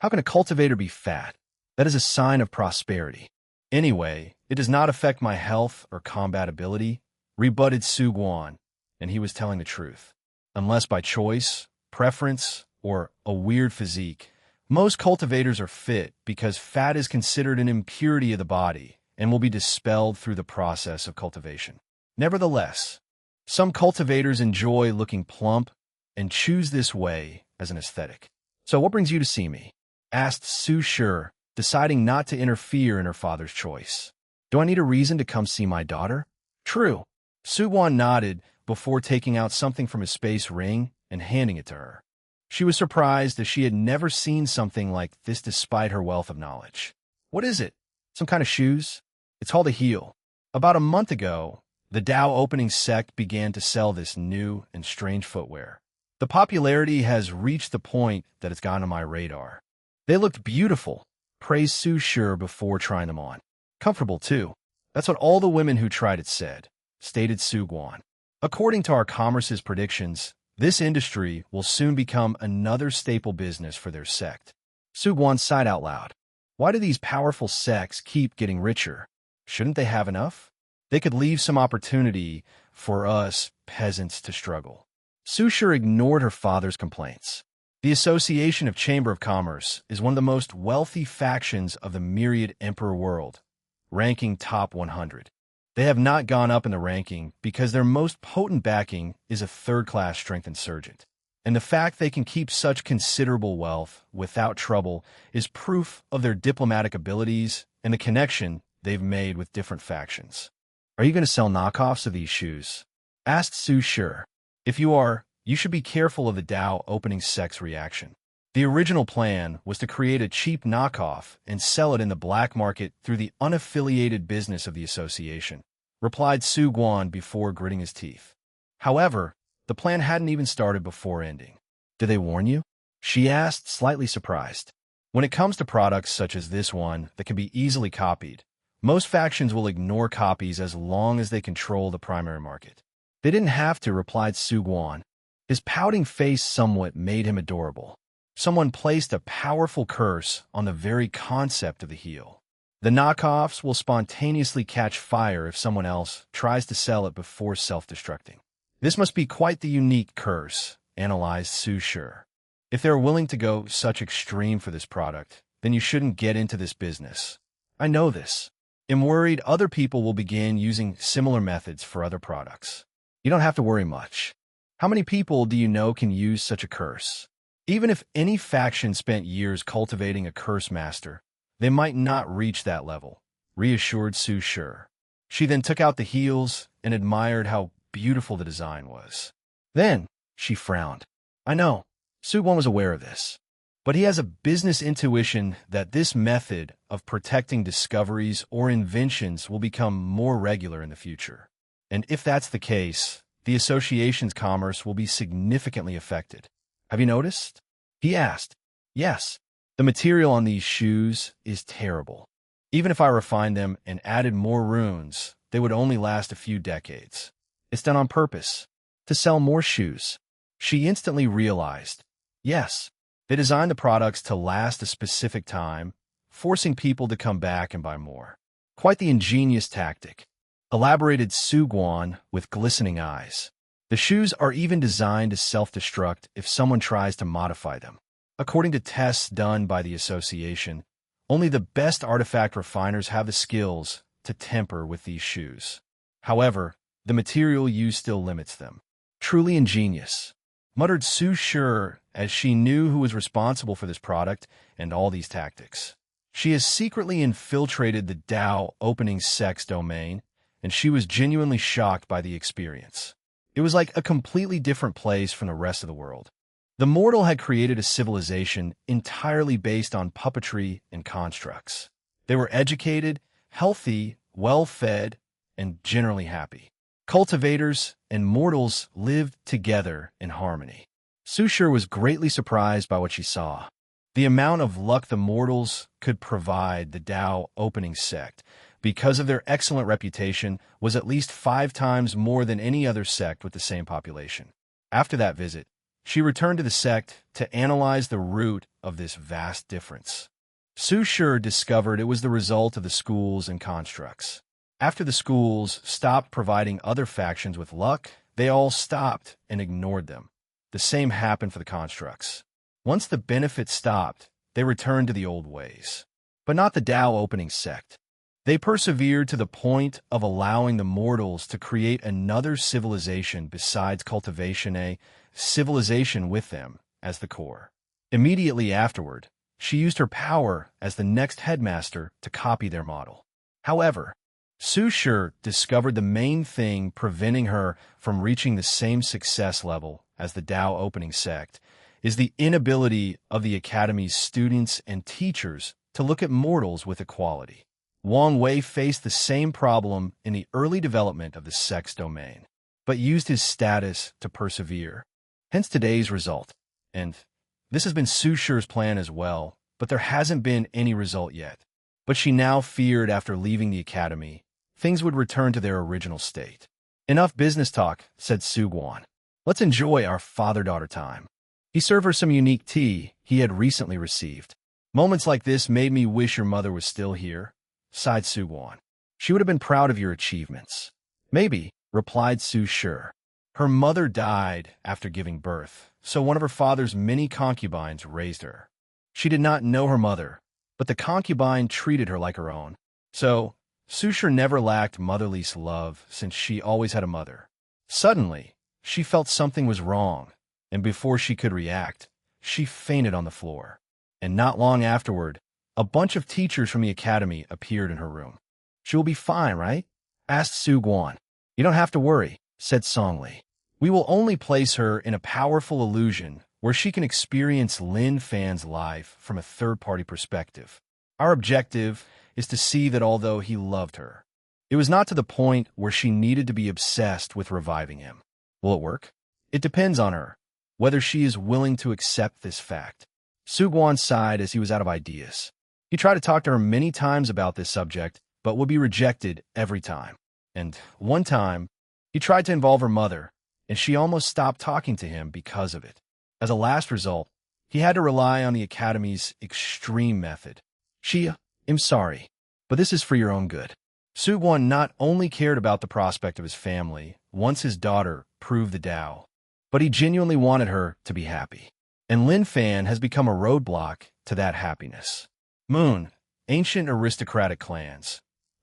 How can a cultivator be fat? That is a sign of prosperity. Anyway, it does not affect my health or combat ability, rebutted Su Guan, and he was telling the truth. Unless by choice, preference, or a weird physique, most cultivators are fit because fat is considered an impurity of the body and will be dispelled through the process of cultivation. Nevertheless, some cultivators enjoy looking plump and choose this way as an aesthetic. "So what brings you to see me?" asked Su Shi, deciding not to interfere in her father's choice. "Do I need a reason to come see my daughter?" "True." Su Guan nodded before taking out something from his space ring and handing it to her. She was surprised as she had never seen something like this despite her wealth of knowledge. "What is it? Some kind of shoes?" "It's called a heel. About a month ago, the Tao opening sect began to sell this new and strange footwear. The popularity has reached the point that it's gone on my radar. They looked beautiful," praised Su Shi before trying them on. "Comfortable, too. That's what all the women who tried it said," stated Su Guan. According to our commerce's predictions, this industry will soon become another staple business for their sect. Su Guan sighed out loud. Why do these powerful sects keep getting richer? Shouldn't they have enough? They could leave some opportunity for us peasants to struggle. Su Shi ignored her father's complaints. The Association of Chamber of Commerce is one of the most wealthy factions of the myriad emperor world, ranking top 100. They have not gone up in the ranking because their most potent backing is a third-class strength insurgent. And the fact they can keep such considerable wealth without trouble is proof of their diplomatic abilities and the connection they've made with different factions. "Are you going to sell knockoffs of these shoes?" asked Su Shi. "If you are, you should be careful of the Tao opening sect's reaction. The original plan was to create a cheap knockoff and sell it in the black market through the unaffiliated business of the association," replied Su Guan before gritting his teeth. However, the plan hadn't even started before ending. "Did they warn you?" she asked, slightly surprised. "When it comes to products such as this one that can be easily copied, most factions will ignore copies as long as they control the primary market." "They didn't have to," replied Su Guan. His pouting face somewhat made him adorable. Someone placed a powerful curse on the very concept of the heel. The knockoffs will spontaneously catch fire if someone else tries to sell it before self-destructing. "This must be quite the unique curse," analyzed Su Shi. "If they're willing to go such extreme for this product, then you shouldn't get into this business. I know this. I'm worried other people will begin using similar methods for other products. You don't have to worry much. How many people do you know can use such a curse? Even if any faction spent years cultivating a curse master, they might not reach that level," reassured Su Shi. She then took out the heels and admired how beautiful the design was. Then she frowned. "I know, Su Guan was aware of this, but he has a business intuition that this method of protecting discoveries or inventions will become more regular in the future. And if that's the case, the association's commerce will be significantly affected. Have you noticed?" he asked. "Yes. The material on these shoes is terrible. Even if I refined them and added more runes, they would only last a few decades. It's done on purpose, to sell more shoes." She instantly realized, yes, they designed the products to last a specific time, forcing people to come back and buy more. "Quite the ingenious tactic," elaborated Su Guan with glistening eyes. "The shoes are even designed to self-destruct if someone tries to modify them. According to tests done by the association, only the best artifact refiners have the skills to temper with these shoes. However, the material used still limits them." "Truly ingenious," muttered Su Shi as she knew who was responsible for this product and all these tactics. She has secretly infiltrated the Tao opening sect's domain, and she was genuinely shocked by the experience. It was like a completely different place from the rest of the world. The mortal had created a civilization entirely based on puppetry and constructs. They were educated, healthy, well-fed, and generally happy. Cultivators and mortals lived together in harmony. Su Shi was greatly surprised by what she saw. The amount of luck the mortals could provide the Tao opening sect, because of their excellent reputation, was at least 5 times more than any other sect with the same population. After that visit, she returned to the sect to analyze the root of this vast difference. Su Shi discovered it was the result of the schools and constructs. After the schools stopped providing other factions with luck, they all stopped and ignored them. The same happened for the constructs. Once the benefits stopped, they returned to the old ways. But not the Tao opening sect. They persevered to the point of allowing the mortals to create another civilization besides cultivation, a civilization with them as the core. Immediately afterward, she used her power as the next headmaster to copy their model. However, Su Shi discovered the main thing preventing her from reaching the same success level as the Tao opening sect is the inability of the Academy's students and teachers to look at mortals with equality. Wang Wei faced the same problem in the early development of the sect's domain, but used his status to persevere. Hence today's result. And this has been Su Shi's plan as well, but there hasn't been any result yet. But she now feared after leaving the academy, things would return to their original state. Enough business talk, said Su Guan. Let's enjoy our father-daughter time. He served her some unique tea he had recently received. Moments like this made me wish your mother was still here, sighed Su Guan. She would have been proud of your achievements. Maybe, replied Su Shi. Her mother died after giving birth, so one of her father's many concubines raised her. She did not know her mother, but the concubine treated her like her own. So, Su Shi never lacked motherly love since she always had a mother. Suddenly, she felt something was wrong, and before she could react, she fainted on the floor. And not long afterward, a bunch of teachers from the academy appeared in her room. She will be fine, right? Asked Su Guan. You don't have to worry, said Song Li. We will only place her in a powerful illusion where she can experience Lin Fan's life from a third-party perspective. Our objective is to see that although he loved her, it was not to the point where she needed to be obsessed with reviving him. Will it work? It depends on her, whether she is willing to accept this fact. Su Guan sighed as he was out of ideas. He tried to talk to her many times about this subject, but would be rejected every time. And one time, he tried to involve her mother, and she almost stopped talking to him because of it. As a last result, he had to rely on the Academy's extreme method. I'm sorry, but this is for your own good. Su Guan not only cared about the prospect of his family once his daughter proved the Tao, but he genuinely wanted her to be happy. And Lin Fan has become a roadblock to that happiness. Moon, ancient aristocratic clans.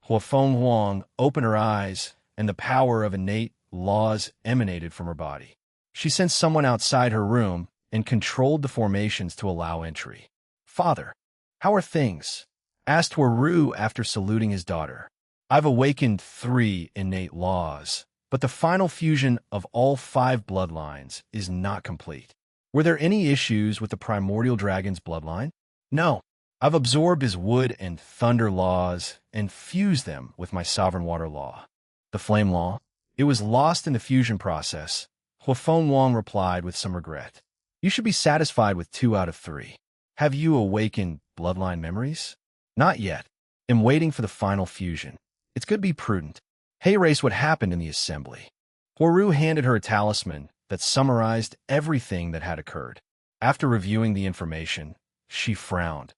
Huafeng Huang opened her eyes, and the power of innate laws emanated from her body. She sensed someone outside her room and controlled the formations to allow entry. Father, how are things? Asked Wu after saluting his daughter. I've awakened 3 innate laws, but the final fusion of all 5 bloodlines is not complete. Were there any issues with the primordial dragon's bloodline? No. I've absorbed his wood and thunder laws and fused them with my sovereign water law. The flame law? It was lost in the fusion process. Huafeng Wang replied with some regret. You should be satisfied with 2 out of 3. Have you awakened bloodline memories? Not yet. I'm waiting for the final fusion. It's good to be prudent. Hey, race what happened in the assembly. Wu handed her a talisman that summarized everything that had occurred. After reviewing the information, she frowned.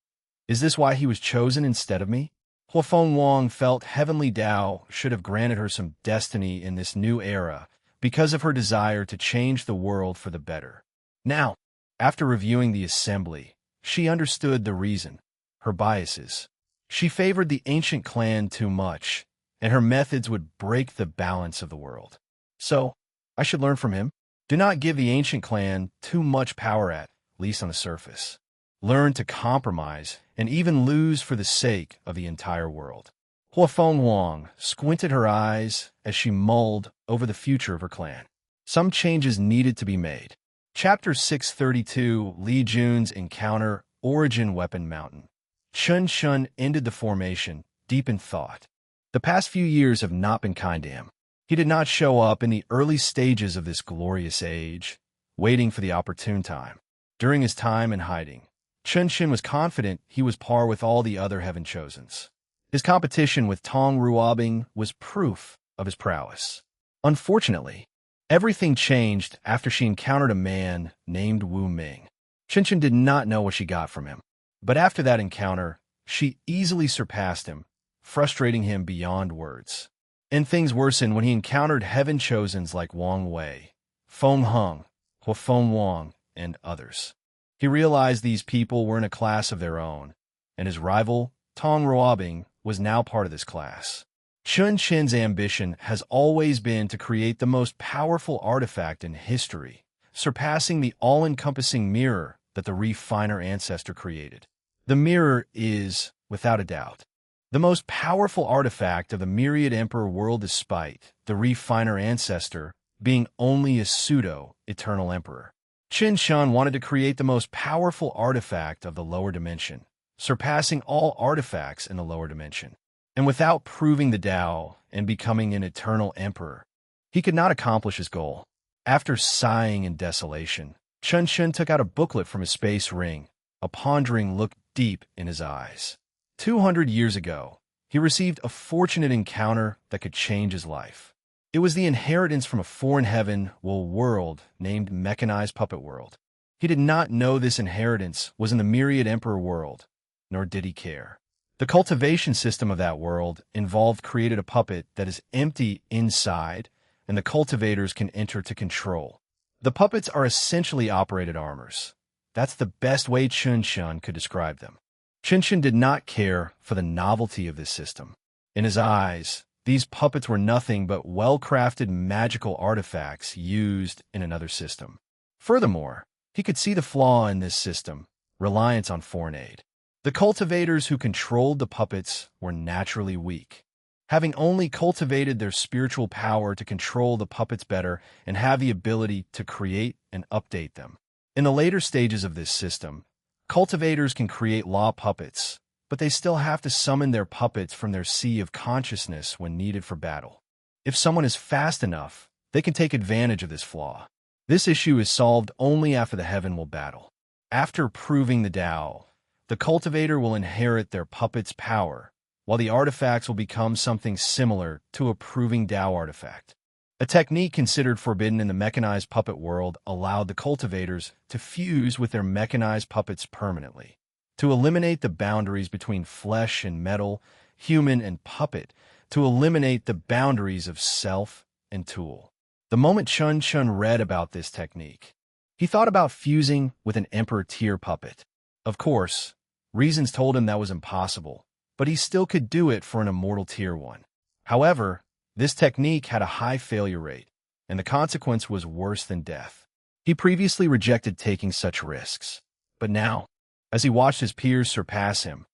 Is this why he was chosen instead of me? Huafeng Wang felt Heavenly Tao should have granted her some destiny in this new era because of her desire to change the world for the better. Now, after reviewing the assembly, she understood the reason. Her biases. She favored the ancient clan too much, and her methods would break the balance of the world. So, I should learn from him. Do not give the ancient clan too much power at least on the surface. Learn to compromise and even lose for the sake of the entire world. Huafeng Wang squinted her eyes as she mulled over the future of her clan. Some changes needed to be made. Chapter 632, Li Jun's Encounter, Origin Weapon Mountain. Chun Shun ended the formation, deep in thought. The past few years have not been kind to him. He did not show up in the early stages of this glorious age, waiting for the opportune time. During his time in hiding, Chun Shun was confident he was par with all the other Heaven Chosens. His competition with Tong Ruobing was proof of his prowess. Unfortunately, everything changed after she encountered a man named Wu Ming. Chun Shun did not know what she got from him. But after that encounter, she easily surpassed him, frustrating him beyond words. And things worsened when he encountered Heaven Chosens like Wang Wei, Feng Heng, Huafeng Wang, and others. He realized these people were in a class of their own, and his rival, Tong Ruobing, was now part of this class. Chun Chen's ambition has always been to create the most powerful artifact in history, surpassing the all-encompassing mirror that the refiner ancestor created. The mirror is, without a doubt, the most powerful artifact of the myriad emperor world, despite the refiner ancestor being only a pseudo-eternal emperor. Qin Shan wanted to create the most powerful artifact of the lower dimension, surpassing all artifacts in the lower dimension. And without proving the Tao and becoming an eternal emperor, he could not accomplish his goal. After sighing in desolation, Chun Shan took out a booklet from his space ring. A pondering look deep in his eyes. 200 years ago, he received a fortunate encounter that could change his life. It was the inheritance from a foreign heaven world named Mechanized Puppet World. He did not know this inheritance was in the Myriad Emperor world, nor did he care. The cultivation system of that world involved created a puppet that is empty inside, and the cultivators can enter to control. The puppets are essentially operated armors. That's the best way Chun Shan could describe them. Chun Shan did not care for the novelty of this system. In his eyes, these puppets were nothing but well-crafted magical artifacts used in another system. Furthermore, he could see the flaw in this system, reliance on foreign aid. The cultivators who controlled the puppets were naturally weak, having only cultivated their spiritual power to control the puppets better and have the ability to create and update them. In the later stages of this system, cultivators can create law puppets, but they still have to summon their puppets from their sea of consciousness when needed for battle. If someone is fast enough, they can take advantage of this flaw. This issue is solved only after the heaven will battle. After proving the Tao, the cultivator will inherit their puppet's power, while the artifacts will become something similar to a proving Tao artifact. A technique considered forbidden in the mechanized puppet world allowed the cultivators to fuse with their mechanized puppets permanently, to eliminate the boundaries between flesh and metal, human and puppet, to eliminate the boundaries of self and tool. The moment Chun Chun read about this technique, he thought about fusing with an Emperor tier puppet. Of course, reasons told him that was impossible, but he still could do it for an immortal tier 1. However, this technique had a high failure rate, and the consequence was worse than death. He previously rejected taking such risks, but now, as he watched his peers surpass him,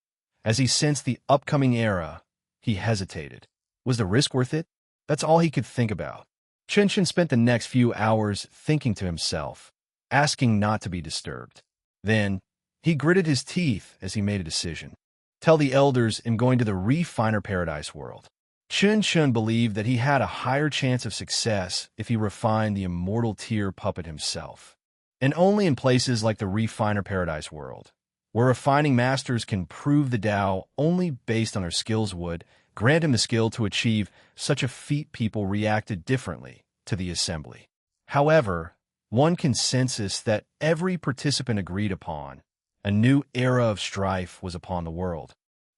as he sensed the upcoming era, he hesitated. Was the risk worth it? That's all he could think about. Chun Shan spent the next few hours thinking to himself, asking not to be disturbed. Then, he gritted his teeth as he made a decision. Tell the elders I'm going to the refiner paradise world. Chun Shan believed that he had a higher chance of success if he refined the immortal tier puppet himself. And only in places like the refiner paradise world, where refining masters can prove the Tao only based on their skills, would grant him the skill to achieve such a feat. People reacted differently to the assembly. However, one consensus that every participant agreed upon: a new era of strife was upon the world,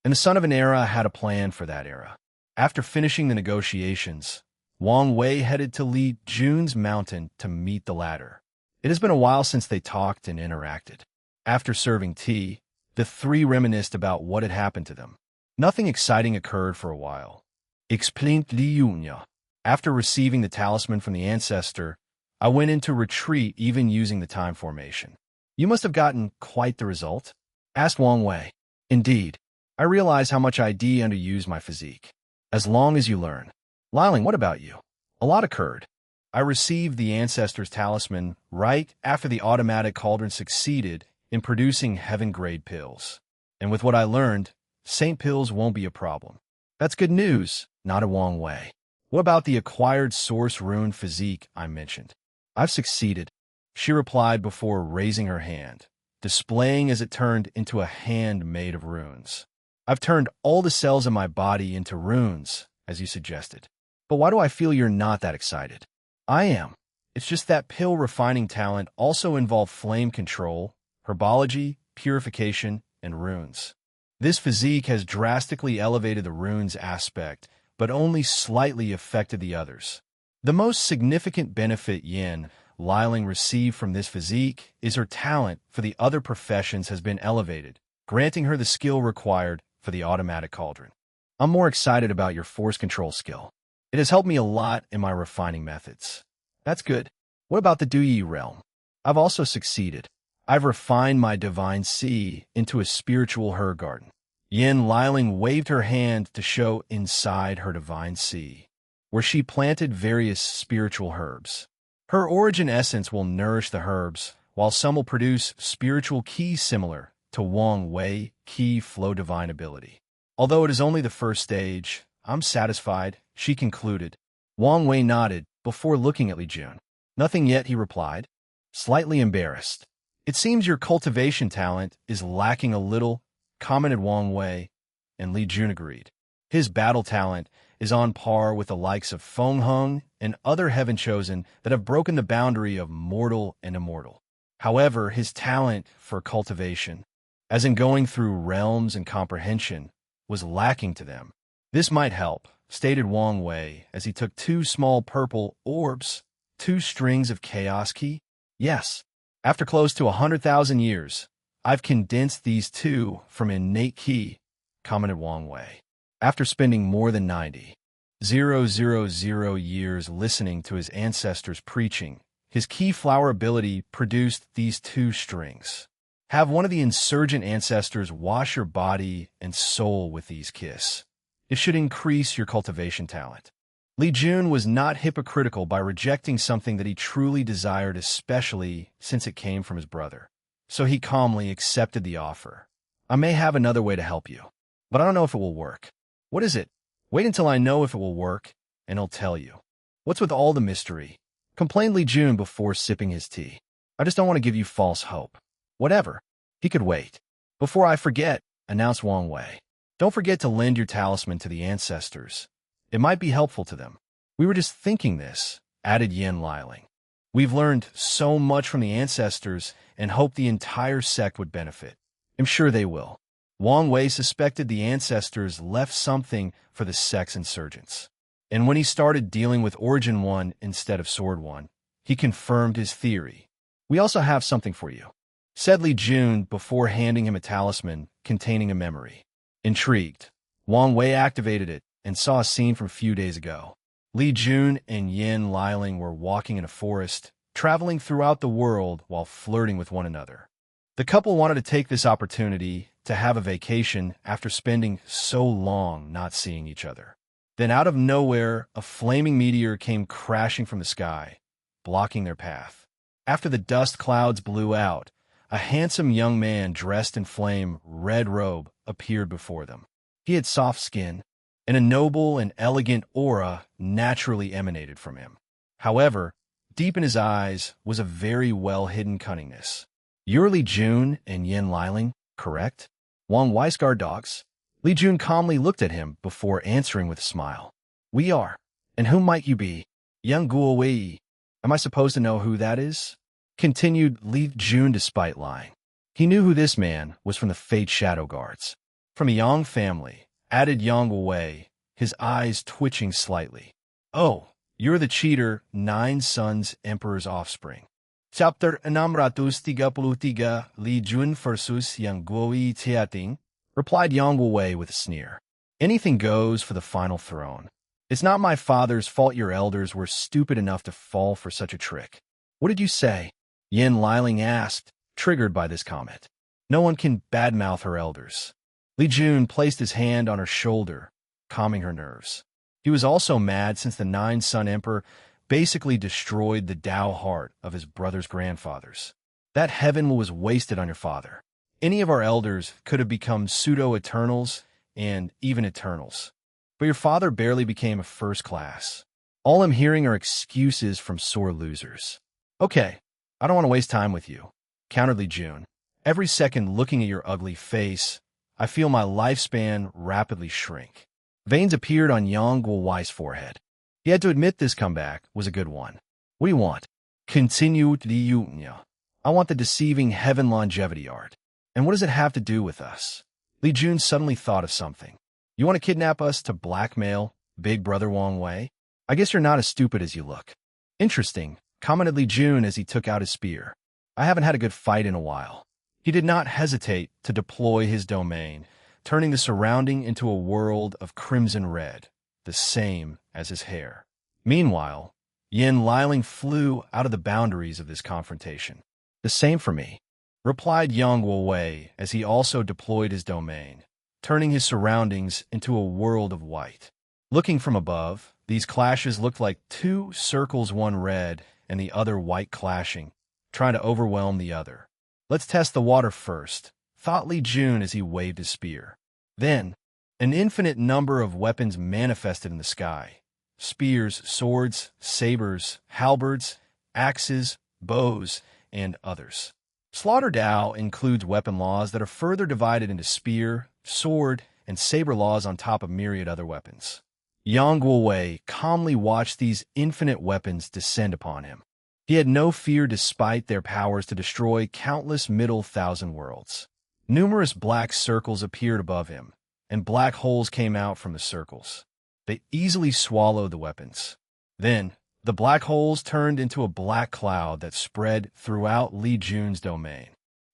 and the son of an era had a plan for that era. After finishing the negotiations, Wang Wei headed to Li Jun's mountain to meet the latter. It has been a while since they talked and interacted. After serving tea, the three reminisced about what had happened to them. Nothing exciting occurred for a while, explained Li Yunya. After receiving the talisman from the ancestor, I went into retreat, even using the time formation. You must have gotten quite the result? Asked Wang Wei. Indeed. I realize how much I underuse my physique. As long as you learn. Liling, what about you? A lot occurred. I received the ancestor's talisman right after the automatic cauldron succeeded in producing heaven-grade pills. And with what I learned, saint pills won't be a problem. That's good news, nodded Wang Wei. What about the acquired source rune physique I mentioned? I've succeeded, she replied before raising her hand, displaying as it turned into a hand made of runes. I've turned all the cells in my body into runes, as you suggested. But why do I feel you're not that excited? I am. It's just that pill refining talent also involved flame control, herbology, purification, and runes. This physique has drastically elevated the runes aspect, but only slightly affected the others. The most significant benefit Yin Liling received from this physique is her talent for the other professions has been elevated, granting her the skill required for the automatic cauldron. I'm more excited about your force control skill. It has helped me a lot in my refining methods. That's good. What about the Duyi realm? I've also succeeded. I've refined my divine sea into a spiritual herb garden. Yin Liling waved her hand to show inside her divine sea, where she planted various spiritual herbs. Her origin essence will nourish the herbs, while some will produce spiritual ki similar to Wang Wei ki flow divine ability. Although it is only the first stage, I'm satisfied, she concluded. Wang Wei nodded before looking at Li Jun. Nothing yet, he replied, slightly embarrassed. It seems your cultivation talent is lacking a little, commented Wang Wei, and Li Jun agreed. His battle talent is on par with the likes of Feng Hung and other heaven chosen that have broken the boundary of mortal and immortal. However, his talent for cultivation, as in going through realms and comprehension, was lacking to them. This might help, stated Wang Wei as he took 2 small purple orbs, 2 strings of chaos ki. Yes, after close to 100,000 years, I've condensed these 2 from innate ki, commented Wang Wei. After spending more than 90,000 years listening to his ancestors' preaching, his key flower ability produced these 2 strings. Have one of the insurgent ancestors wash your body and soul with these kiss. It should increase your cultivation talent. Li Jun was not hypocritical by rejecting something that he truly desired, especially since it came from his brother. So he calmly accepted the offer. I may have another way to help you, but I don't know if it will work. What is it? Wait until I know if it will work, and I'll tell you. What's with all the mystery? Complained Li Jun before sipping his tea. I just don't want to give you false hope. Whatever. He could wait. Before I forget, announced Wang Wei. Don't forget to lend your talisman to the ancestors. It might be helpful to them. We were just thinking this, added Yin Liling. We've learned so much from the ancestors and hoped the entire sect would benefit. I'm sure they will. Wang Wei suspected the ancestors left something for the sect's insurgents. And when he started dealing with Origin 1 instead of Sword 1, he confirmed his theory. We also have something for you, said Li Jun before handing him a talisman containing a memory. Intrigued, Wang Wei activated it and saw a scene from a few days ago. Li Jun and Yin Liling were walking in a forest, traveling throughout the world while flirting with one another. The couple wanted to take this opportunity to have a vacation after spending so long not seeing each other. Then out of nowhere, a flaming meteor came crashing from the sky, blocking their path. After the dust clouds blew out, a handsome young man dressed in flame red robe appeared before them. He had soft skin, and a noble and elegant aura naturally emanated from him. However, deep in his eyes was a very well-hidden cunningness. You're Li Jun and Yin Liling, correct? Wang Weisgard dogs. Li Jun calmly looked at him before answering with a smile. We are. And who might you be? Young Guo Wei. Am I supposed to know who that is? Continued Li Jun despite lying. He knew who this man was from the Fate Shadow Guards. From a Yang family, added Yang Wei, his eyes twitching slightly. Oh, you're the cheater, 9 Sons Emperor's offspring. Chapter 633, Li Jun versus Yang Guo Tiating, replied Yang Wei with a sneer. Anything goes for the final throne. It's not my father's fault your elders were stupid enough to fall for such a trick. What did you say? Yin Liling asked, triggered by this comment. No one can badmouth her elders. Li Jun placed his hand on her shoulder, calming her nerves. He was also mad since the 9-Son Emperor basically destroyed the Tao heart of his brother's grandfathers. That heaven was wasted on your father. Any of our elders could have become pseudo-eternals and even eternals. But your father barely became a first class. All I'm hearing are excuses from sore losers. Okay, I don't want to waste time with you, countered Li Jun. Every second looking at your ugly face, I feel my lifespan rapidly shrink. Veins appeared on Yang Guowai's forehead. He had to admit this comeback was a good one. What do you want? Continued Li Yunya. I want the deceiving heaven longevity art. And what does it have to do with us? Li Jun suddenly thought of something. You want to kidnap us to blackmail Big Brother Wang Wei? I guess you're not as stupid as you look. Interesting, commented Li Jun as he took out his spear. I haven't had a good fight in a while. He did not hesitate to deploy his domain, turning the surrounding into a world of crimson red, the same as his hair. Meanwhile, Yin Liling flew out of the boundaries of this confrontation. "The same for me," replied Yang Wei as he also deployed his domain, turning his surroundings into a world of white. Looking from above, these clashes looked like two circles, one red and the other white clashing, trying to overwhelm the other. "Let's test the water first," thought Li Jun as he waved his spear. Then, an infinite number of weapons manifested in the sky. Spears, swords, sabers, halberds, axes, bows, and others. Slaughter Dao includes weapon laws that are further divided into spear, sword, and saber laws on top of myriad other weapons. Yang Wei calmly watched these infinite weapons descend upon him. He had no fear despite their powers to destroy countless middle thousand worlds. Numerous black circles appeared above him, and black holes came out from the circles. They easily swallowed the weapons. Then, the black holes turned into a black cloud that spread throughout Li Jun's domain,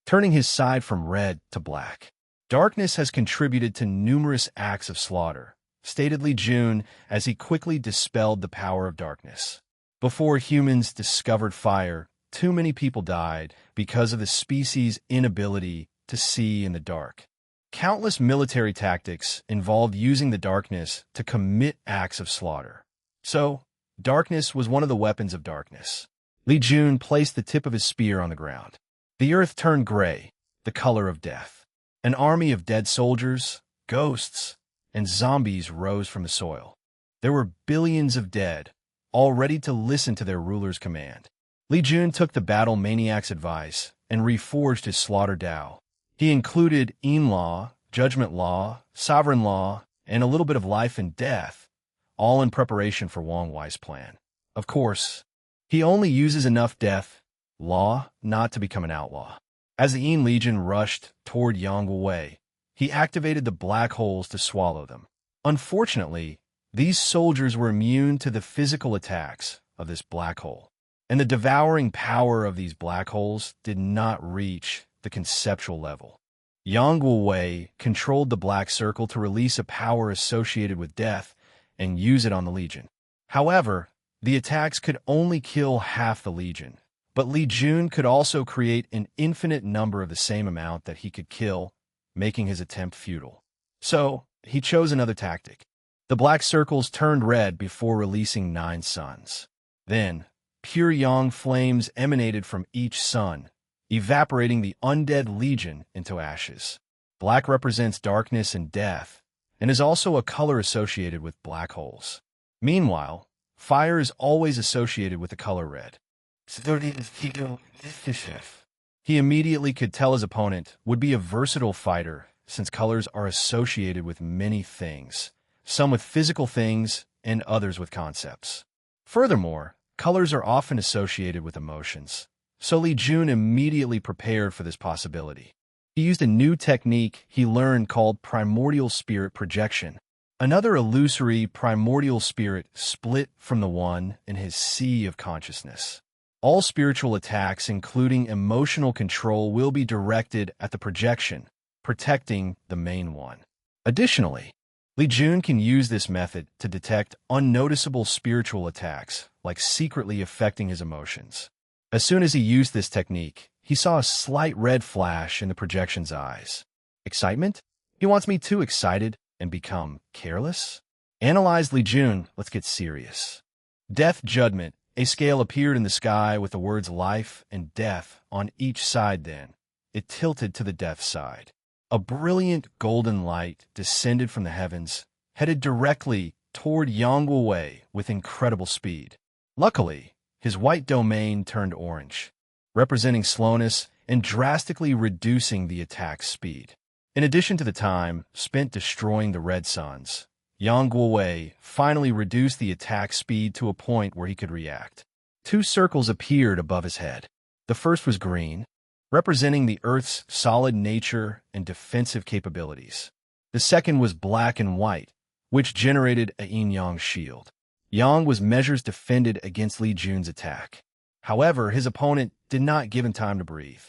turning his side from red to black. "Darkness has contributed to numerous acts of slaughter," stated Li Jun as he quickly dispelled the power of darkness. "Before humans discovered fire, too many people died because of the species' inability to see in the dark. Countless military tactics involved using the darkness to commit acts of slaughter. So, darkness was one of the weapons of darkness." Li Jun placed the tip of his spear on the ground. The earth turned gray, the color of death. An army of dead soldiers, ghosts, and zombies rose from the soil. There were billions of dead, all ready to listen to their ruler's command. Li Jun took the battle maniac's advice and reforged his slaughter Dao. He included Yin law, judgment law, sovereign law, and a little bit of life and death, all in preparation for Wang Wei's plan. Of course, he only uses enough death, law, not to become an outlaw. As the Yin Legion rushed toward Yang Wei, he activated the black holes to swallow them. Unfortunately, these soldiers were immune to the physical attacks of this black hole, and the devouring power of these black holes did not reach the conceptual level. Yang Wei controlled the black circle to release a power associated with death and use it on the Legion. However, the attacks could only kill half the Legion, but Li Jun could also create an infinite number of the same amount that he could kill, making his attempt futile. So, he chose another tactic. The black circles turned red before releasing 9 suns. Then, pure yang flames emanated from each sun, evaporating the undead Legion into ashes. Black represents darkness and death, and is also a color associated with black holes. Meanwhile, fire is always associated with the color red. He immediately could tell his opponent would be a versatile fighter, since colors are associated with many things, some with physical things and others with concepts. Furthermore, colors are often associated with emotions. So Li Jun immediately prepared for this possibility. He used a new technique he learned called primordial spirit projection. Another illusory primordial spirit split from the one in his sea of consciousness. All spiritual attacks, including emotional control, will be directed at the projection, protecting the main one. Additionally, Li Jun can use this method to detect unnoticeable spiritual attacks, like secretly affecting his emotions. As soon as he used this technique, he saw a slight red flash in the projection's eyes. Excitement? He wants me too excited and become careless? Analyze Li Jun, let's get serious. Death Judgment, a scale appeared in the sky with the words life and death on each side then. It tilted to the death side. A brilliant golden light descended from the heavens, headed directly toward Yang Wei with incredible speed. Luckily, his white domain turned orange, representing slowness and drastically reducing the attack's speed. In addition to the time spent destroying the red suns, Yang Wei finally reduced the attack speed to a point where he could react. 2 circles appeared above his head. The first was green, representing the Earth's solid nature and defensive capabilities. The second was black and white, which generated a yin-yang shield. Yang was measures defended against Li Jun's attack. However, his opponent did not give him time to breathe.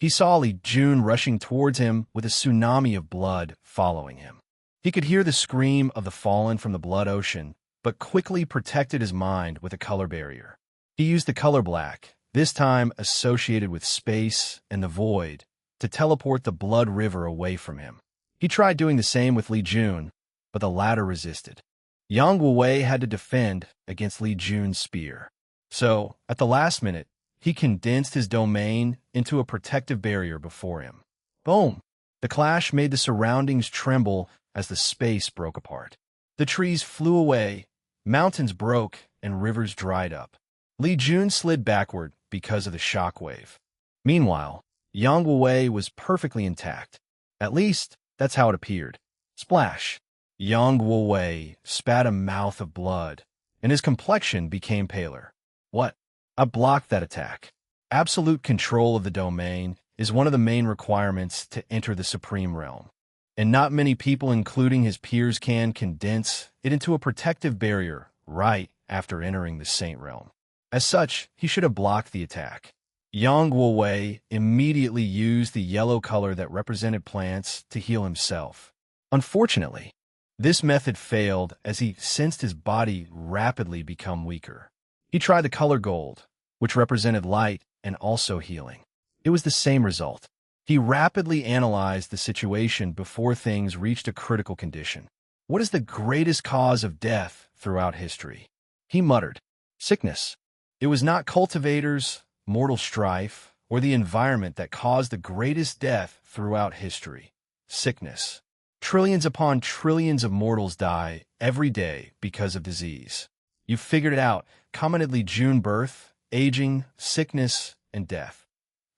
He saw Li Jun rushing towards him with a tsunami of blood following him. He could hear the scream of the fallen from the blood ocean, but quickly protected his mind with a color barrier. He used the color black, this time associated with space and the void, to teleport the blood river away from him. He tried doing the same with Li Jun, but the latter resisted. Yang Wuwei had to defend against Li Jun's spear. So, at the last minute, he condensed his domain into a protective barrier before him. Boom! The clash made the surroundings tremble as the space broke apart. The trees flew away, mountains broke, and rivers dried up. Li Jun slid backward because of the shockwave. Meanwhile, Yang Wuwei was perfectly intact. At least, that's how it appeared. Splash! Yang Wuwei spat a mouth of blood, and his complexion became paler. What? I blocked that attack. Absolute control of the domain is one of the main requirements to enter the Supreme Realm, and not many people, including his peers, can condense it into a protective barrier right after entering the Saint Realm. As such, he should have blocked the attack. Yang Wuwei immediately used the yellow color that represented plants to heal himself. Unfortunately, this method failed as he sensed his body rapidly become weaker. He tried the color gold, which represented light and also healing. It was the same result. He rapidly analyzed the situation before things reached a critical condition. What is the greatest cause of death throughout history? He muttered. Sickness. It was not cultivators, mortal strife, or the environment that caused the greatest death throughout history. Sickness. Trillions upon trillions of mortals die every day because of disease. You figured it out, commented Li Jun. Birth, aging, sickness, and death.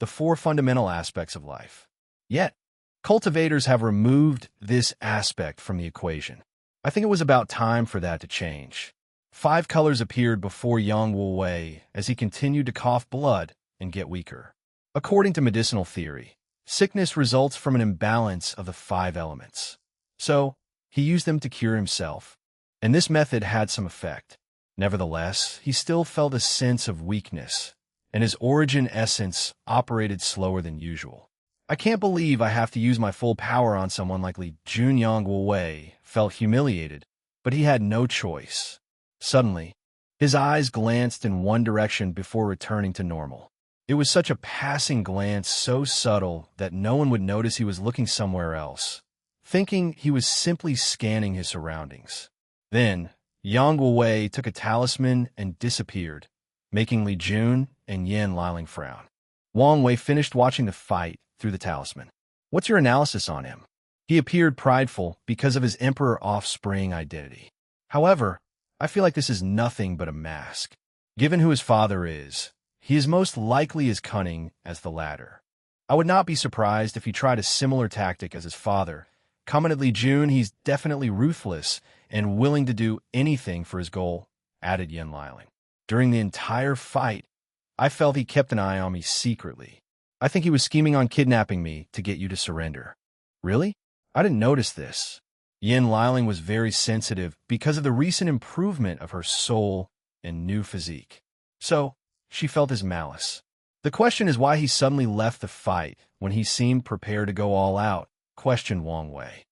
The four fundamental aspects of life. Yet, cultivators have removed this aspect from the equation. I think it was about time for that to change. 5 colors appeared before Yang Wuwei as he continued to cough blood and get weaker. According to medicinal theory, sickness results from an imbalance of the 5 elements. So, he used them to cure himself, and this method had some effect. Nevertheless, he still felt a sense of weakness, and his origin essence operated slower than usual. I can't believe I have to use my full power on someone like Li Jun. Yang Wuwei felt humiliated, but he had no choice. Suddenly, his eyes glanced in one direction before returning to normal. It was such a passing glance, so subtle that no one would notice he was looking somewhere else, thinking he was simply scanning his surroundings. Then, Yang Wuwei took a talisman and disappeared, making Li Jun and Yan Liling frown. Wang Wei finished watching the fight through the talisman. What's your analysis on him? He appeared prideful because of his emperor offspring identity. However, I feel like this is nothing but a mask. Given who his father is, he is most likely as cunning as the latter. I would not be surprised if he tried a similar tactic as his father. Commented Li Jun. He's definitely ruthless and willing to do anything for his goal, added Yan Liling. During the entire fight, I felt he kept an eye on me secretly. I think he was scheming on kidnapping me to get you to surrender. Really? I didn't notice this. Yan Liling was very sensitive because of the recent improvement of her soul and new physique. So, she felt his malice. The question is why he suddenly left the fight when he seemed prepared to go all out, questioned Wang Wei.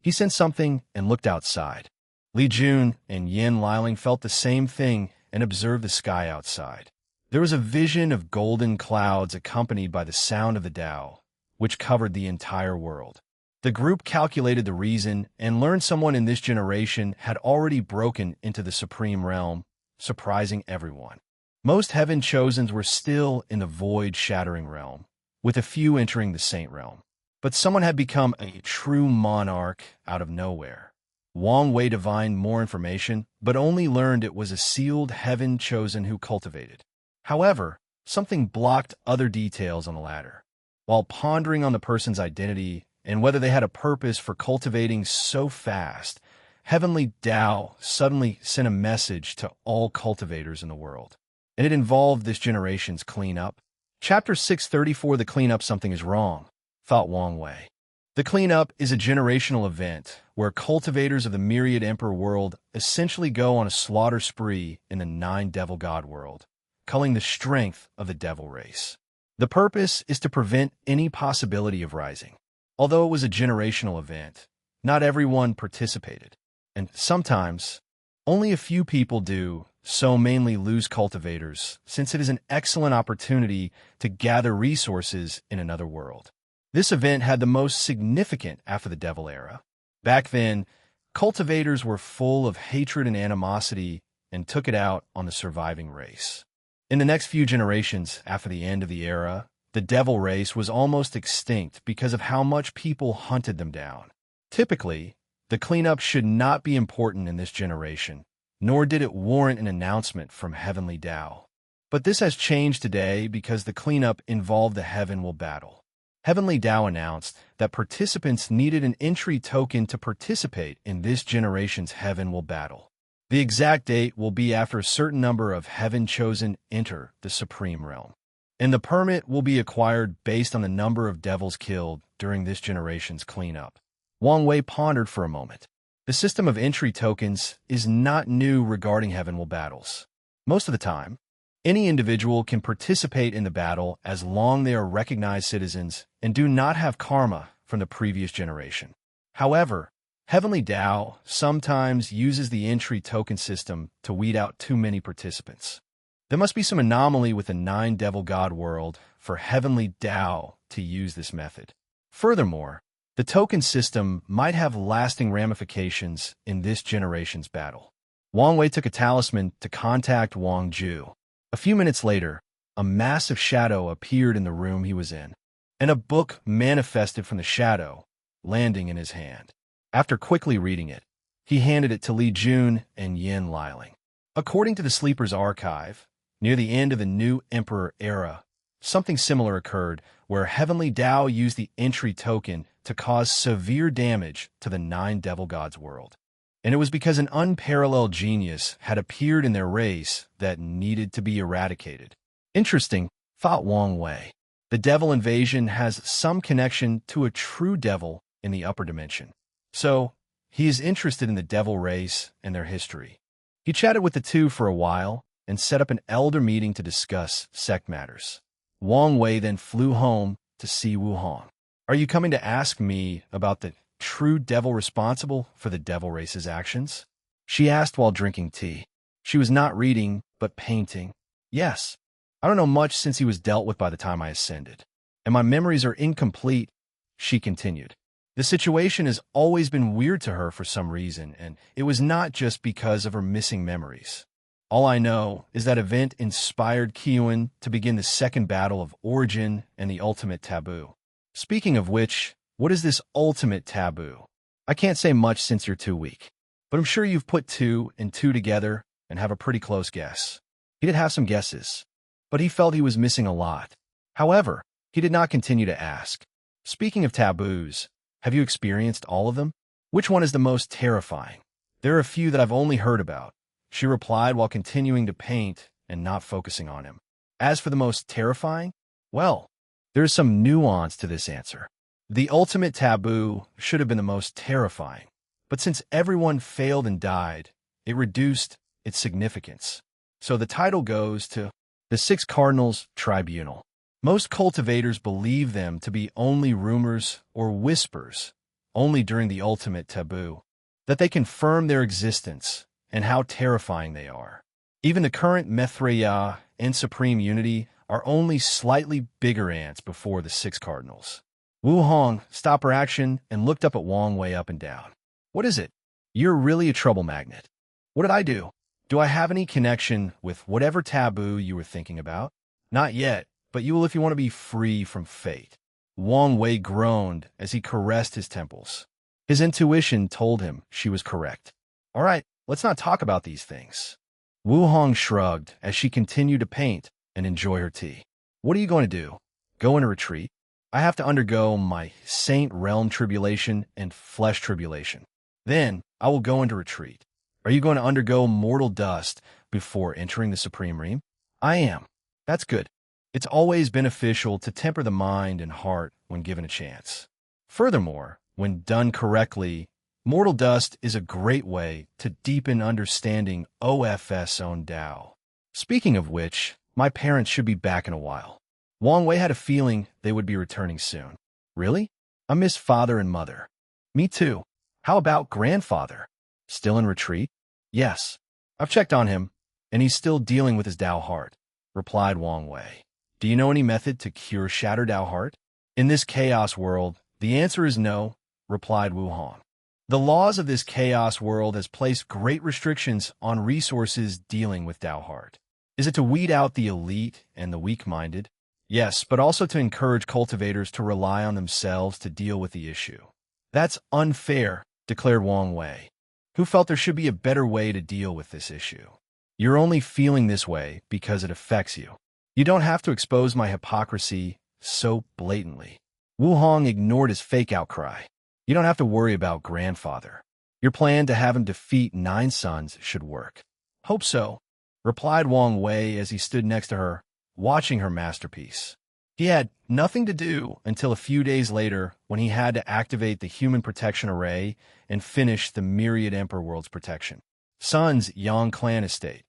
He sensed something and looked outside. Li Jun and Yan Liling felt the same thing and observed the sky outside. There was a vision of golden clouds accompanied by the sound of the Tao, which covered the entire world. The group calculated the reason and learned someone in this generation had already broken into the Supreme Realm, surprising everyone. Most Heaven-Chosens were still in the void-shattering realm, with a few entering the Saint Realm. But someone had become a true monarch out of nowhere. Wang Wei divined more information, but only learned it was a sealed Heaven-Chosen who cultivated. However, something blocked other details on the ladder. While pondering on the person's identity and whether they had a purpose for cultivating so fast, Heavenly Tao suddenly sent a message to all cultivators in the world. And it involved this generation's cleanup. Chapter 634, The Cleanup. Something is wrong, thought Wang Wei. The cleanup is a generational event where cultivators of the myriad emperor world essentially go on a slaughter spree in the 9 devil god world, culling the strength of the devil race. The purpose is to prevent any possibility of rising. Although it was a generational event, not everyone participated, and sometimes only a few people do, so mainly loose cultivators, since it is an excellent opportunity to gather resources in another world. This event had the most significant after the Devil era. Back then, cultivators were full of hatred and animosity and took it out on the surviving race. In the next few generations after the end of the era, the Devil race was almost extinct because of how much people hunted them down. Typically, the cleanup should not be important in this generation, nor did it warrant an announcement from Heavenly Tao. But this has changed today because the cleanup involved the Heavenly battle. Heavenly Tao announced that participants needed an entry token to participate in this generation's Heavenly battle. The exact date will be after a certain number of Heaven-chosen enter the Supreme Realm, and the permit will be acquired based on the number of devils killed during this generation's cleanup. Wang Wei pondered for a moment. The system of entry tokens is not new regarding Heavenly battles. Most of the time, any individual can participate in the battle as long they are recognized citizens and do not have karma from the previous generation. However, Heavenly Tao sometimes uses the entry token system to weed out too many participants. There must be some anomaly with the 9 Devil God world for Heavenly Tao to use this method. Furthermore, the token system might have lasting ramifications in this generation's battle. Wang Wei took a talisman to contact Wang Ju. A few minutes later, a massive shadow appeared in the room he was in, and a book manifested from the shadow, landing in his hand. After quickly reading it, he handed it to Li Jun and Yin Liling. According to the Sleeper's archive, near the end of the new Emperor era, something similar occurred where Heavenly Tao used the entry token to cause severe damage to the 9 Devil Gods world. And it was because an unparalleled genius had appeared in their race that needed to be eradicated. Interesting, thought Wang Wei. The devil invasion has some connection to a true devil in the upper dimension. So, he is interested in the devil race and their history. He chatted with the two for a while and set up an elder meeting to discuss sect matters. Wang Wei then flew home to see Wu Hong. Are you coming to ask me about the true devil responsible for the devil race's actions? She asked while drinking tea. She was not reading, but painting. Yes. I don't know much since he was dealt with by the time I ascended. And my memories are incomplete, she continued. The situation has always been weird to her for some reason, and it was not just because of her missing memories. All I know is that event inspired Qiyuan to begin the second battle of origin and the ultimate taboo. Speaking of which, what is this ultimate taboo? I can't say much since you're too weak, but I'm sure you've put 2 and 2 together and have a pretty close guess. He did have some guesses, but he felt he was missing a lot. However, he did not continue to ask. Speaking of taboos, have you experienced all of them? Which one is the most terrifying? There are a few that I've only heard about, she replied while continuing to paint and not focusing on him. As for the most terrifying, well, there is some nuance to this answer. The ultimate taboo should have been the most terrifying, but since everyone failed and died, it reduced its significance. So the title goes to the 6 Cardinals Tribunal. Most cultivators believe them to be only rumors or whispers, only during the ultimate taboo, that they confirm their existence and how terrifying they are. Even the current Mithriya and Supreme Unity are only slightly bigger ants before the 6 Cardinals. Wu Hong stopped her action and looked up at Wang Wei up and down. What is it? You're really a trouble magnet. What did I do? Do I have any connection with whatever taboo you were thinking about? Not yet, but you will if you want to be free from fate. Wang Wei groaned as he caressed his temples. His intuition told him she was correct. All right, let's not talk about these things. Wu Hong shrugged as she continued to paint and enjoy her tea. What are you going to do? Go in a retreat? I have to undergo my Saint Realm tribulation and flesh tribulation. Then I will go into retreat. Are you going to undergo mortal dust before entering the Supreme Realm? I am. That's good. It's always beneficial to temper the mind and heart when given a chance. Furthermore, when done correctly, mortal dust is a great way to deepen understanding OFS own Tao. Speaking of which, my parents should be back in a while. Wang Wei had a feeling they would be returning soon. Really? I miss father and mother. Me too. How about grandfather? Still in retreat? Yes. I've checked on him, and he's still dealing with his Dao heart, replied Wang Wei. Do you know any method to cure shattered Dao heart? In this chaos world, the answer is no, replied Wu Hong. The laws of this chaos world has placed great restrictions on resources dealing with Dao heart. Is it to weed out the elite and the weak-minded? Yes, but also to encourage cultivators to rely on themselves to deal with the issue. That's unfair, declared Wang Wei, who felt there should be a better way to deal with this issue. You're only feeling this way because it affects you. You don't have to expose my hypocrisy so blatantly. Wu Hong ignored his fake outcry. You don't have to worry about grandfather. Your plan to have him defeat 9 sons should work. Hope so, replied Wang Wei as he stood next to her, watching her masterpiece. He had nothing to do until a few days later when he had to activate the Human Protection Array and finish the Myriad Emperor World's protection. Sun's Yang clan estate.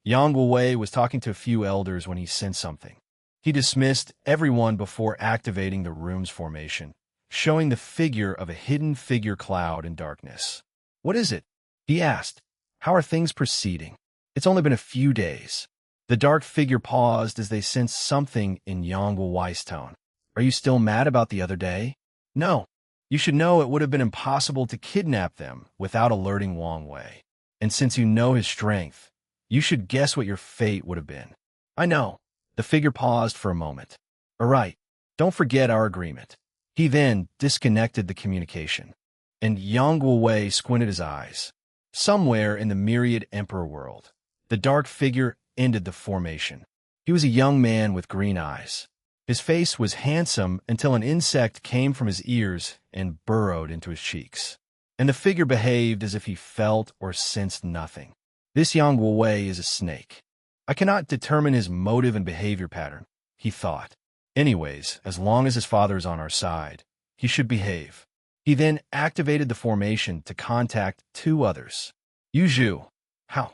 Yang Wei was talking to a few elders when he sensed something. He dismissed everyone before activating the room's formation, showing the figure of a hidden figure cloud in darkness. What is it? He asked. How are things proceeding? It's only been a few days. The dark figure paused as they sensed something in Yang Wei's tone. Are you still mad about the other day? No. You should know it would have been impossible to kidnap them without alerting Wang Wei. And since you know his strength, you should guess what your fate would have been. I know. The figure paused for a moment. All right. Don't forget our agreement. He then disconnected the communication. And Yang Wei squinted his eyes. Somewhere in the Myriad Emperor world, the dark figure ended the formation. He was a young man with green eyes. His face was handsome until an insect came from his ears and burrowed into his cheeks. And the figure behaved as if he felt or sensed nothing. This Yang Wei is a snake. I cannot determine his motive and behavior pattern, he thought. Anyways, as long as his father is on our side, he should behave. He then activated the formation to contact 2 others. Yu Zhu. How?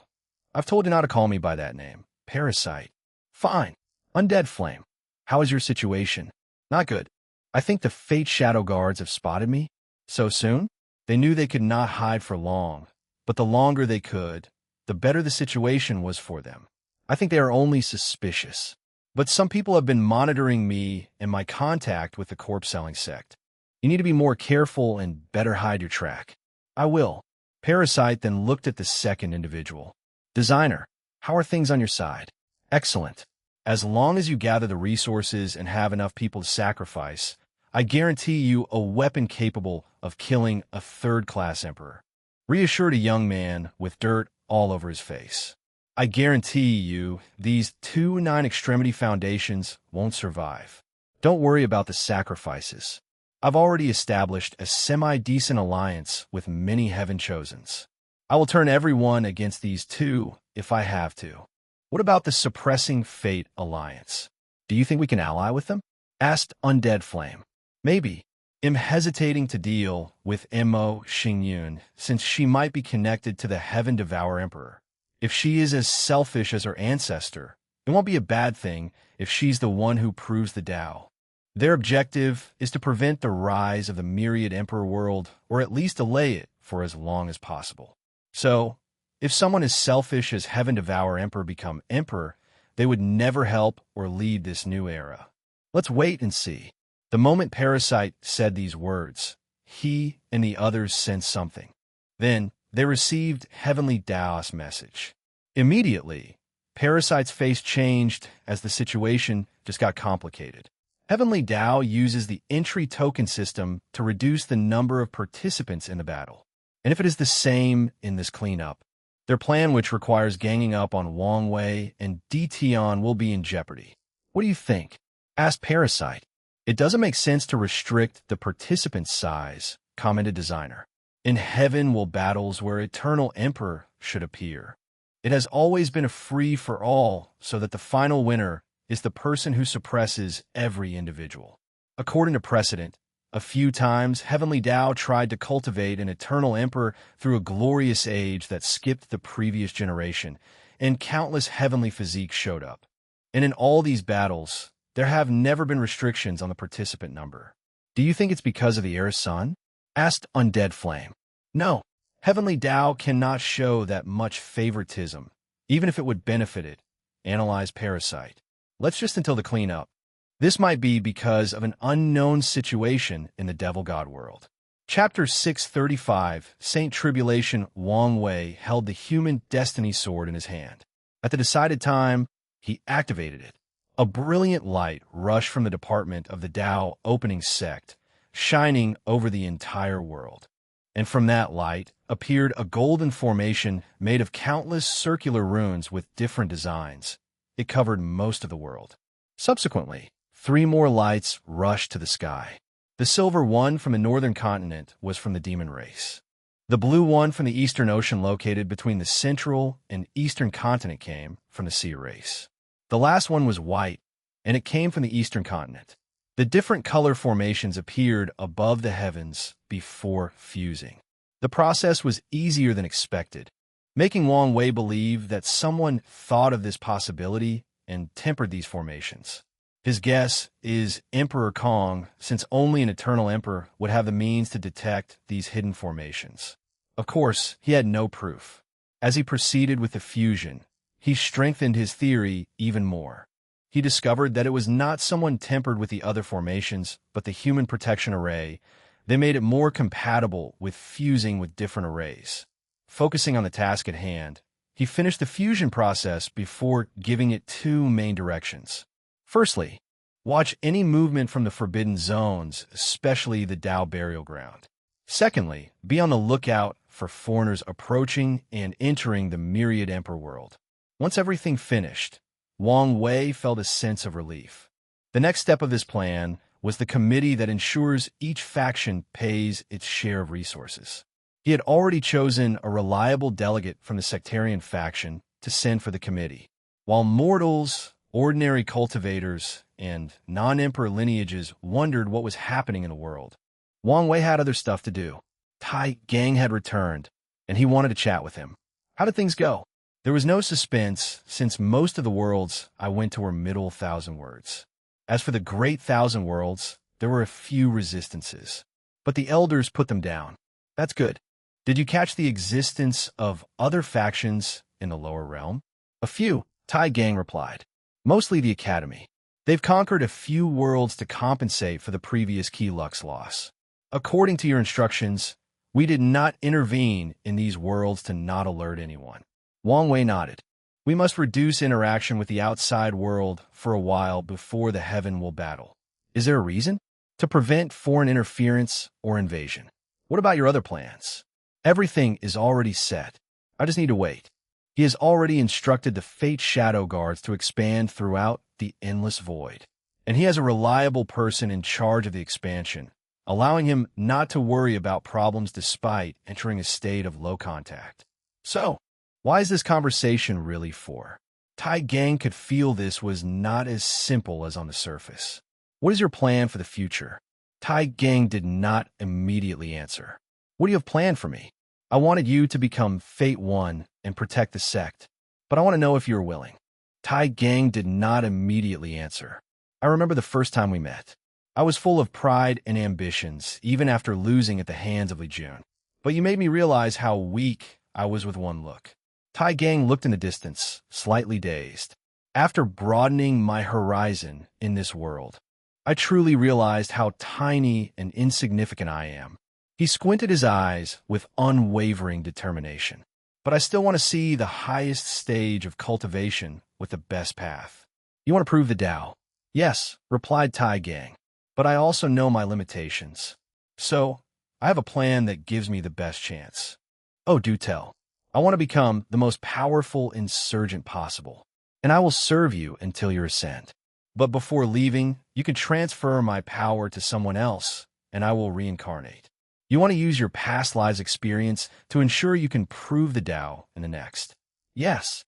I've told you not to call me by that name. Parasite. Fine. Undead Flame. How is your situation? Not good. I think the Fate Shadow Guards have spotted me. So soon? They knew they could not hide for long, but the longer they could, the better the situation was for them. I think they are only suspicious. But some people have been monitoring me and my contact with the corpse-selling sect. You need to be more careful and better hide your track. I will. Parasite then looked at the second individual. Designer, how are things on your side? Excellent. As long as you gather the resources and have enough people to sacrifice, I guarantee you a weapon capable of killing a 3rd-class emperor. Reassured a young man with dirt all over his face. I guarantee you these 2 9-extremity foundations won't survive. Don't worry about the sacrifices. I've already established a semi-decent alliance with many Heaven Chosens. I will turn everyone against these 2 if I have to. What about the Suppressing Fate Alliance? Do you think we can ally with them? Asked Undead Flame. Maybe. I'm hesitating to deal with Mo Xingyun since she might be connected to the Heaven Devourer Emperor. If she is as selfish as her ancestor, it won't be a bad thing if she's the one who proves the Tao. Their objective is to prevent the rise of the Myriad Emperor world, or at least delay it for as long as possible. So, if someone as selfish as Heaven Devourer Emperor become Emperor, they would never help or lead this new era. Let's wait and see. The moment Parasite said these words, he and the others sensed something. Then, they received Heavenly Tao's message. Immediately, Parasite's face changed as the situation just got complicated. Heavenly Tao uses the entry token system to reduce the number of participants in the battle. And if it is the same in this cleanup, their plan, which requires ganging up on Wang Wei and Dition, will be in jeopardy. What do you think? Asked Parasite. It doesn't make sense to restrict the participant size, commented Designer. In heaven will battles where Eternal Emperor should appear. It has always been a free-for-all, so that the final winner is the person who suppresses every individual. According to precedent, a few times Heavenly Tao tried to cultivate an Eternal Emperor through a glorious age that skipped the previous generation, and countless heavenly physiques showed up. And in all these battles, there have never been restrictions on the participant number. Do you think it's because of the heiress son? Asked Undead Flame. No, Heavenly Tao cannot show that much favoritism, even if it would benefit it. Analyze Parasite. Let's just until the cleanup. This might be because of an unknown situation in the Devil God world. Chapter 635, Saint Tribulation Wang Wei held the human destiny sword in his hand. At the decided time, he activated it. A brilliant light rushed from the department of the Tao opening sect, shining over the entire world. And from that light appeared a golden formation made of countless circular runes with different designs. It covered most of the world. Subsequently, 3 more lights rushed to the sky. The silver one from the northern continent was from the demon race. The blue one from the eastern ocean located between the central and eastern continent came from the sea race. The last one was white, and it came from the eastern continent. The different color formations appeared above the heavens before fusing. The process was easier than expected, making Wang Wei believe that someone thought of this possibility and tempered these formations. His guess is Emperor Kong, since only an eternal emperor would have the means to detect these hidden formations. Of course, he had no proof. As he proceeded with the fusion, he strengthened his theory even more. He discovered that it was not someone tempered with the other formations, but the human protection array. They made it more compatible with fusing with different arrays. Focusing on the task at hand, he finished the fusion process before giving it 2 main directions. Firstly, watch any movement from the forbidden zones, especially the Tao burial ground. Secondly, be on the lookout for foreigners approaching and entering the myriad emperor world. Once everything finished, Wang Wei felt a sense of relief. The next step of this plan was the committee that ensures each faction pays its share of resources. He had already chosen a reliable delegate from the sectarian faction to send for the committee. While mortals, ordinary cultivators, and non-emperor lineages wondered what was happening in the world, Wang Wei had other stuff to do. Tai Gang had returned, and he wanted to chat with him. How did things go? There was no suspense, since most of the worlds I went to were middle 1,000 words. As for the great 1,000 worlds, there were a few resistances, but the elders put them down. That's good. Did you catch the existence of other factions in the lower realm? A few, Tai Gang replied. Mostly the Academy. They've conquered a few worlds to compensate for the previous Key Lux loss. According to your instructions, we did not intervene in these worlds to not alert anyone. Wang Wei nodded. We must reduce interaction with the outside world for a while before the heaven will battle. Is there a reason? To prevent foreign interference or invasion. What about your other plans? Everything is already set. I just need to wait. He has already instructed the Fate Shadow Guards to expand throughout the endless void. And he has a reliable person in charge of the expansion, allowing him not to worry about problems despite entering a state of low contact. So, why is this conversation really for? Tai Gang could feel this was not as simple as on the surface. What is your plan for the future? Tai Gang did not immediately answer. What do you have planned for me? I wanted you to become Fate 1 and protect the sect, but I want to know if you're willing. Tai Gang did not immediately answer. I remember the first time we met. I was full of pride and ambitions, even after losing at the hands of Li Jun. But you made me realize how weak I was with one look. Tai Gang looked in the distance, slightly dazed. After broadening my horizon in this world, I truly realized how tiny and insignificant I am. He squinted his eyes with unwavering determination. But I still want to see the highest stage of cultivation with the best path. You want to prove the Tao? Yes, replied Tai Gang. But I also know my limitations. So, I have a plan that gives me the best chance. Oh, do tell. I want to become the most powerful insurgent possible, and I will serve you until you ascend. But before leaving, you can transfer my power to someone else, and I will reincarnate. You want to use your past lives experience to ensure you can prove the Tao in the next. Yes.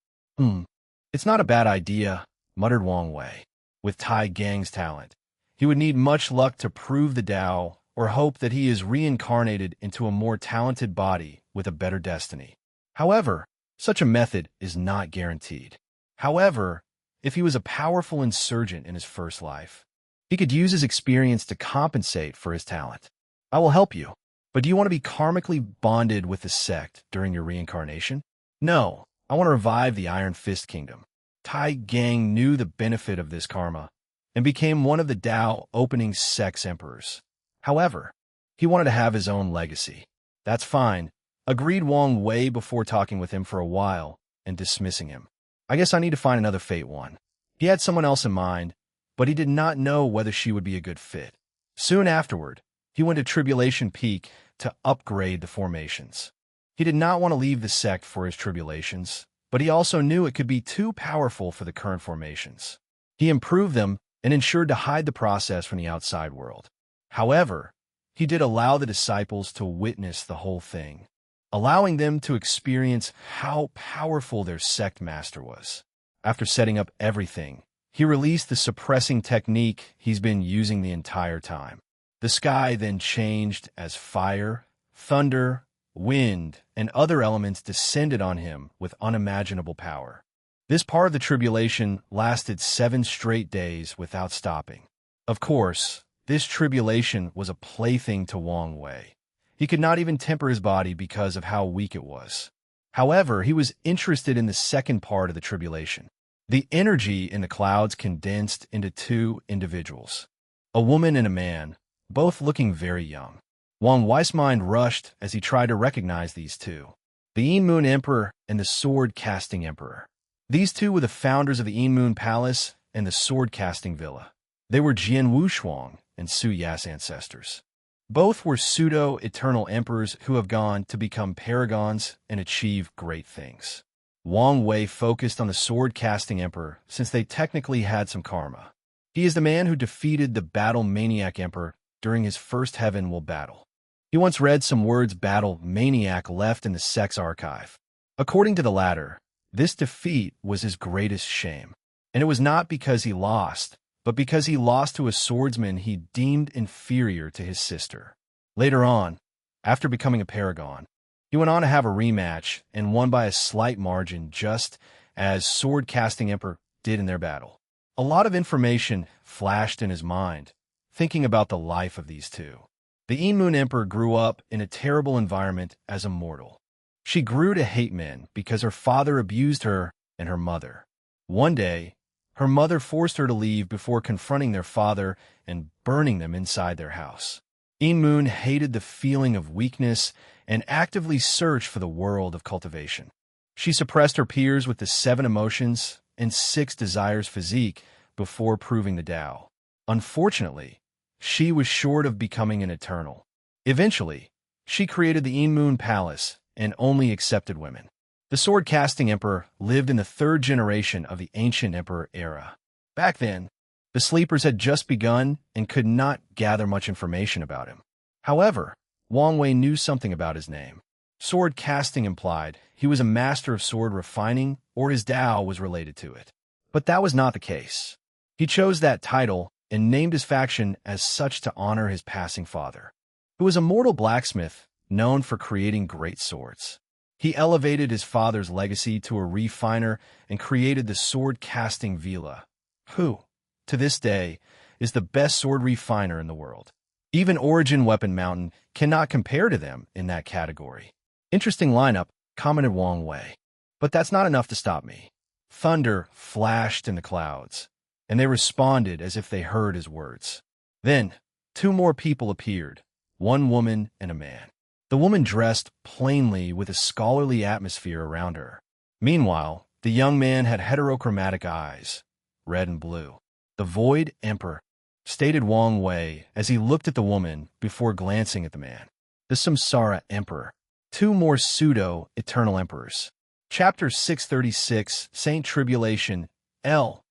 It's not a bad idea, muttered Wang Wei. With Tai Gang's talent, he would need much luck to prove the Tao or hope that he is reincarnated into a more talented body with a better destiny. However, such a method is not guaranteed. However, if he was a powerful insurgent in his first life. He could use his experience to compensate for his talent. I will help you. But do you want to be karmically bonded with the sect during your reincarnation? No, I want to revive the Iron Fist Kingdom. Tai Gang knew the benefit of this karma and became one of the Tao opening sect's emperors. However, he wanted to have his own legacy. That's fine, agreed Wang Wei before talking with him for a while and dismissing him. I guess I need to find another Fate One. He had someone else in mind, but he did not know whether she would be a good fit. Soon afterward, he went to Tribulation Peak to upgrade the formations. He did not want to leave the sect for his tribulations, but he also knew it could be too powerful for the current formations. He improved them and ensured to hide the process from the outside world. However, he did allow the disciples to witness the whole thing, allowing them to experience how powerful their sect master was. After setting up everything, he released the suppressing technique he's been using the entire time. The sky then changed as fire, thunder, wind, and other elements descended on him with unimaginable power. This part of the tribulation lasted 7 straight days without stopping. Of course, this tribulation was a plaything to Wang Wei. He could not even temper his body because of how weak it was. However, he was interested in the second part of the tribulation. The energy in the clouds condensed into 2 individuals, a woman and a man, both looking very young. Wang Wei's mind rushed as he tried to recognize these two, the Yin Moon Emperor and the Sword-Casting Emperor. These two were the founders of the Yin Moon Palace and the Sword-Casting Villa. They were Jian Wushuang and Su Ya's ancestors. Both were pseudo-eternal emperors who have gone to become paragons and achieve great things. Wang Wei focused on the Sword-Casting Emperor since they technically had some karma. He is the man who defeated the Battle Maniac Emperor during his first Heaven Will battle. He once read some words Battle Maniac left in the sect's archive. According to the latter, this defeat was his greatest shame, and it was not because he lost, but because he lost to a swordsman he deemed inferior to his sister. Later on, after becoming a paragon, he went on to have a rematch and won by a slight margin just as Sword-Casting Emperor did in their battle. A lot of information flashed in his mind, thinking about the life of these two. The Yin Moon Emperor grew up in a terrible environment as a mortal. She grew to hate men because her father abused her and her mother. One day, her mother forced her to leave before confronting their father and burning them inside their house. Yin Moon hated the feeling of weakness and actively searched for the world of cultivation. She suppressed her peers with the 7 emotions and 6 desires physique before proving the Tao. Unfortunately, she was short of becoming an eternal. Eventually, she created the Yin Moon Palace and only accepted women. The Sword-Casting Emperor lived in the 3rd generation of the Ancient Emperor era. Back then, the Sleepers had just begun and could not gather much information about him. However, Wang Wei knew something about his name. Sword casting implied he was a master of sword refining or his Tao was related to it. But that was not the case. He chose that title and named his faction as such to honor his passing father, who was a mortal blacksmith known for creating great swords. He elevated his father's legacy to a refiner and created the Sword-Casting Villa, who, to this day, is the best sword refiner in the world. Even Origin Weapon Mountain cannot compare to them in that category. Interesting lineup, commented Wang Wei. But that's not enough to stop me. Thunder flashed in the clouds, and they responded as if they heard his words. Then, 2 more people appeared, 1 woman and a man. The woman dressed plainly with a scholarly atmosphere around her. Meanwhile, the young man had heterochromatic eyes, red and blue. The Void Emperor, stated Wang Wei as he looked at the woman before glancing at the man. The Samsara Emperor. 2 more pseudo-eternal emperors. Chapter 636, Saint Tribulation, L.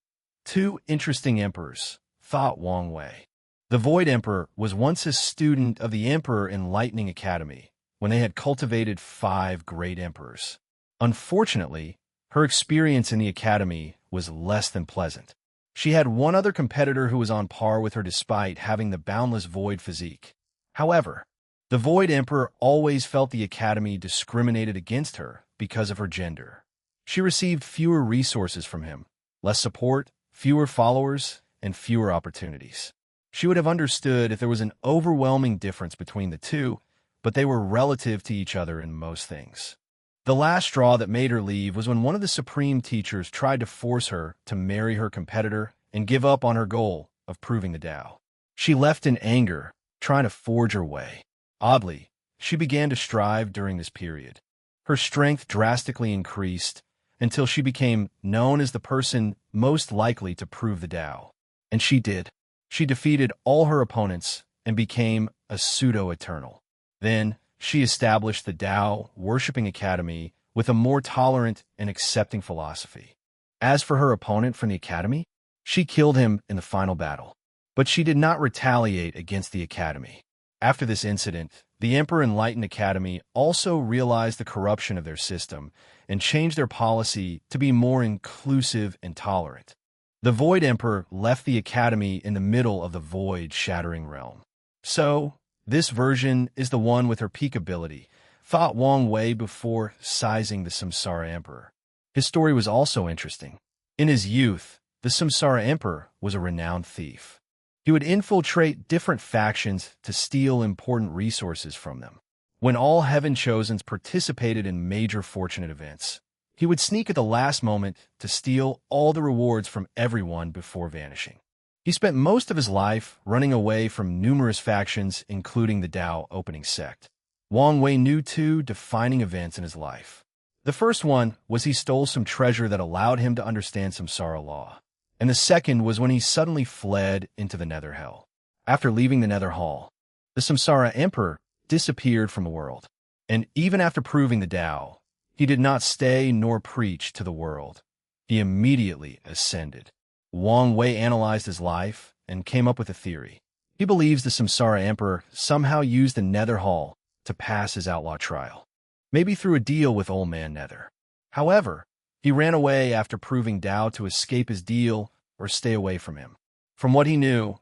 2 interesting emperors, thought Wang Wei. The Void Emperor was once a student of the Emperor Enlightening Academy, when they had cultivated 5 great emperors. Unfortunately, her experience in the academy was less than pleasant. She had one other competitor who was on par with her despite having the boundless void physique. However, the Void Emperor always felt the academy discriminated against her because of her gender. She received fewer resources from him, less support, fewer followers, and fewer opportunities. She would have understood if there was an overwhelming difference between the two, but they were relative to each other in most things. The last straw that made her leave was when one of the supreme teachers tried to force her to marry her competitor and give up on her goal of proving the Tao. She left in anger, trying to forge her way. Oddly, she began to strive during this period. Her strength drastically increased until she became known as the person most likely to prove the Tao. And she did. She defeated all her opponents and became a pseudo-eternal. Then, she established the Tao Worshipping Academy with a more tolerant and accepting philosophy. As for her opponent from the academy, she killed him in the final battle. But she did not retaliate against the academy. After this incident, the Emperor Enlightened Academy also realized the corruption of their system and changed their policy to be more inclusive and tolerant. The Void Emperor left the academy in the middle of the void-shattering realm. So, this version is the one with her peak ability, thought Wang Wei before sizing the Samsara Emperor. His story was also interesting. In his youth, the Samsara Emperor was a renowned thief. He would infiltrate different factions to steal important resources from them. When all Heaven Chosens participated in major fortunate events, he would sneak at the last moment to steal all the rewards from everyone before vanishing. He spent most of his life running away from numerous factions, including the Tao Opening Sect. Wang Wei knew two defining events in his life. The first one was he stole some treasure that allowed him to understand Samsara law. And the second was when he suddenly fled into the Nether Hell. After leaving the Nether Hall, the Samsara Emperor disappeared from the world. And even after proving the Tao, he did not stay nor preach to the world. He immediately ascended. Wang Wei analyzed his life and came up with a theory. He believes the Samsara Emperor somehow used the Nether Hall to pass his outlaw trial, maybe through a deal with Old Man Nether. However, he ran away after proving Tao to escape his deal or stay away from him. From what he knew,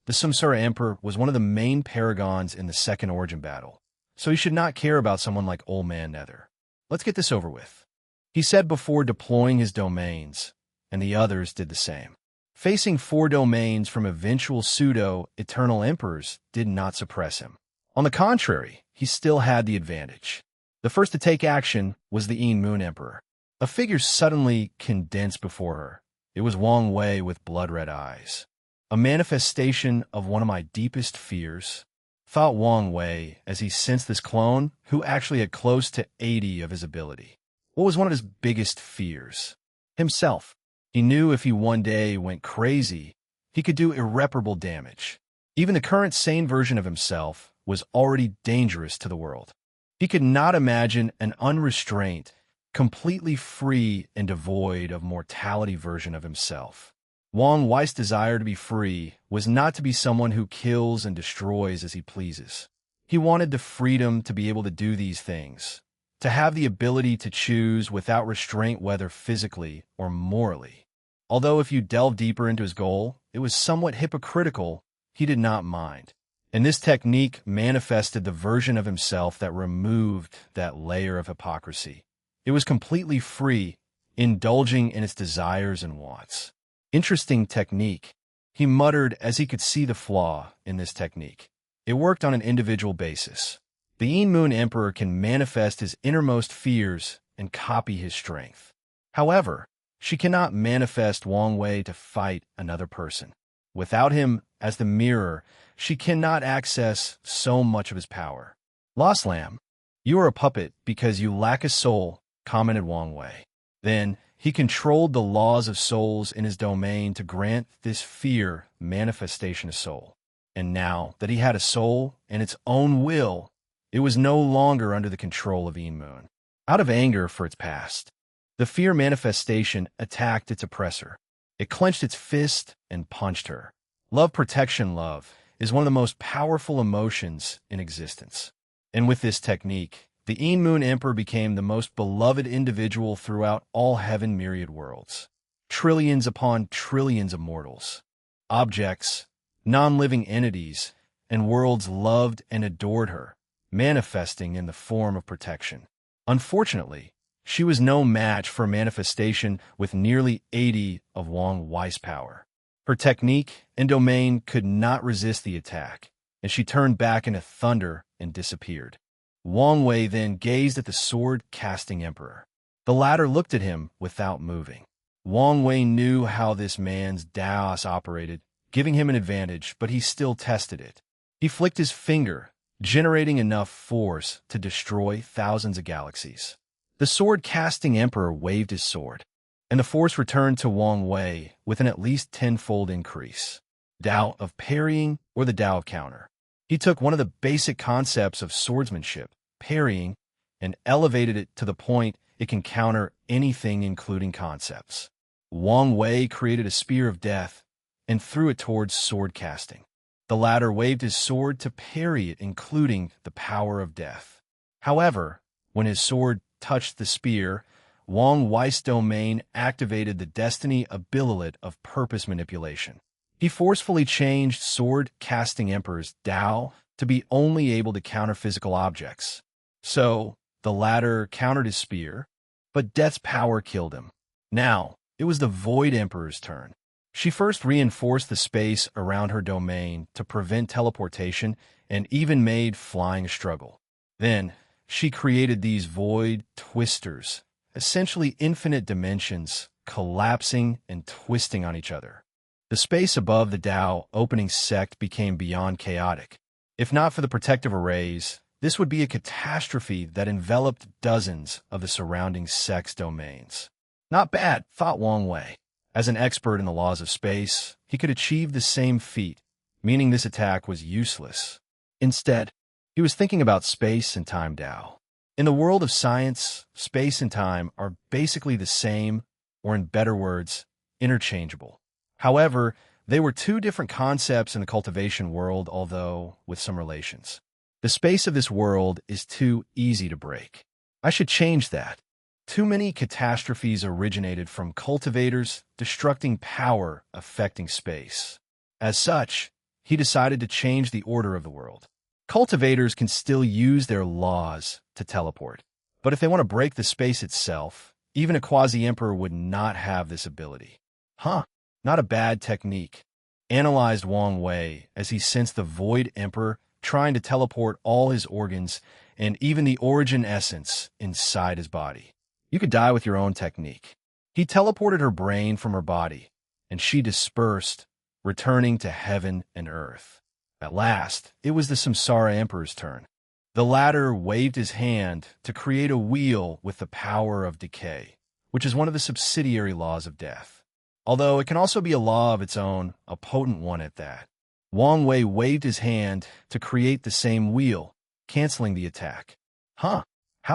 the Samsara Emperor was one of the main paragons in the Second Origin battle, so he should not care about someone like Old Man Nether. Let's get this over with. He said before deploying his domains, and the others did the same. Facing 4 domains from eventual pseudo-eternal emperors did not suppress him. On the contrary, he still had the advantage. The first to take action was the Yin Moon Emperor. A figure suddenly condensed before her. It was Wang Wei with blood-red eyes. A manifestation of one of my deepest fears, thought Wang Wei as he sensed this clone who actually had close to 80 of his ability. What was one of his biggest fears? Himself. He knew if he one day went crazy, he could do irreparable damage. Even the current sane version of himself was already dangerous to the world. He could not imagine an unrestrained, completely free and devoid of mortality version of himself. Wang Wei's desire to be free was not to be someone who kills and destroys as he pleases. He wanted the freedom to be able to do these things, to have the ability to choose without restraint whether physically or morally. Although if you delve deeper into his goal, it was somewhat hypocritical, he did not mind. And this technique manifested the version of himself that removed that layer of hypocrisy. It was completely free, indulging in its desires and wants. Interesting technique, he muttered as he could see the flaw in this technique. It worked on an individual basis. The Yin Moon Emperor can manifest his innermost fears and copy his strength. However, she cannot manifest Wang Wei to fight another person. Without him as the mirror, she cannot access so much of his power. Lost Lamb, you are a puppet because you lack a soul, commented Wang Wei. Then, he controlled the laws of souls in his domain to grant this fear manifestation of soul. And now that he had a soul and its own will, it was no longer under the control of Yin Moon. Out of anger for its past, the fear manifestation attacked its oppressor. It clenched its fist and punched her. Love protection love is one of the most powerful emotions in existence. And with this technique, the Yin Moon Emperor became the most beloved individual throughout all heaven myriad worlds. Trillions upon trillions of mortals, objects, non-living entities, and worlds loved and adored her, manifesting in the form of protection. Unfortunately, She was no match for a manifestation with nearly 80 of Wang Wei's power. Her technique and domain could not resist the attack, and she turned back into thunder and disappeared. Wang Wei then gazed at the sword-casting emperor. The latter looked at him without moving. Wang Wei knew how this man's Daos operated, giving him an advantage, but he still tested it. He flicked his finger, generating enough force to destroy thousands of galaxies. The sword-casting emperor waved his sword, and the force returned to Wang Wei with an at least tenfold increase. Tao of parrying or the Tao of counter. He took one of the basic concepts of swordsmanship, parrying, and elevated it to the point it can counter anything including concepts. Wang Wei created a spear of death and threw it towards sword casting. The latter waved his sword to parry it, including the power of death. However, when his sword touched the spear, Wang Wei's domain activated the destiny ability of purpose manipulation. He forcefully changed sword-casting Emperor's Tao to be only able to counter physical objects. So, the latter countered his spear, but death's power killed him. Now, it was the Void Emperor's turn. She first reinforced the space around her domain to prevent teleportation and even made flying a struggle. Then, she created these void twisters, essentially infinite dimensions, collapsing and twisting on each other. The space above the Tao opening sect became beyond chaotic. If not for the protective arrays, this would be a catastrophe that enveloped dozens of the surrounding sect's domains. Not bad, thought Wang Wei. As an expert in the laws of space, he could achieve the same feat, meaning this attack was useless. Instead, he was thinking about space and time Tao. In the world of science, space and time are basically the same, or in better words, interchangeable. However, they were two different concepts in the cultivation world, although with some relations. The space of this world is too easy to break. I should change that. Too many catastrophes originated from cultivators destructing power affecting space. As such, he decided to change the order of the world. Cultivators can still use their laws to teleport, but if they want to break the space itself, even a quasi-emperor would not have this ability. Not a bad technique, analyzed Wang Wei as he sensed the Void Emperor trying to teleport all his organs and even the origin essence inside his body. You could die with your own technique. He teleported her brain from her body, and she dispersed, returning to heaven and earth. At last, it was the Samsara Emperor's turn. The latter waved his hand to create a wheel with the power of decay, which is one of the subsidiary laws of death. Although it can also be a law of its own, a potent one at that. Wang Wei waved his hand to create the same wheel, canceling the attack. How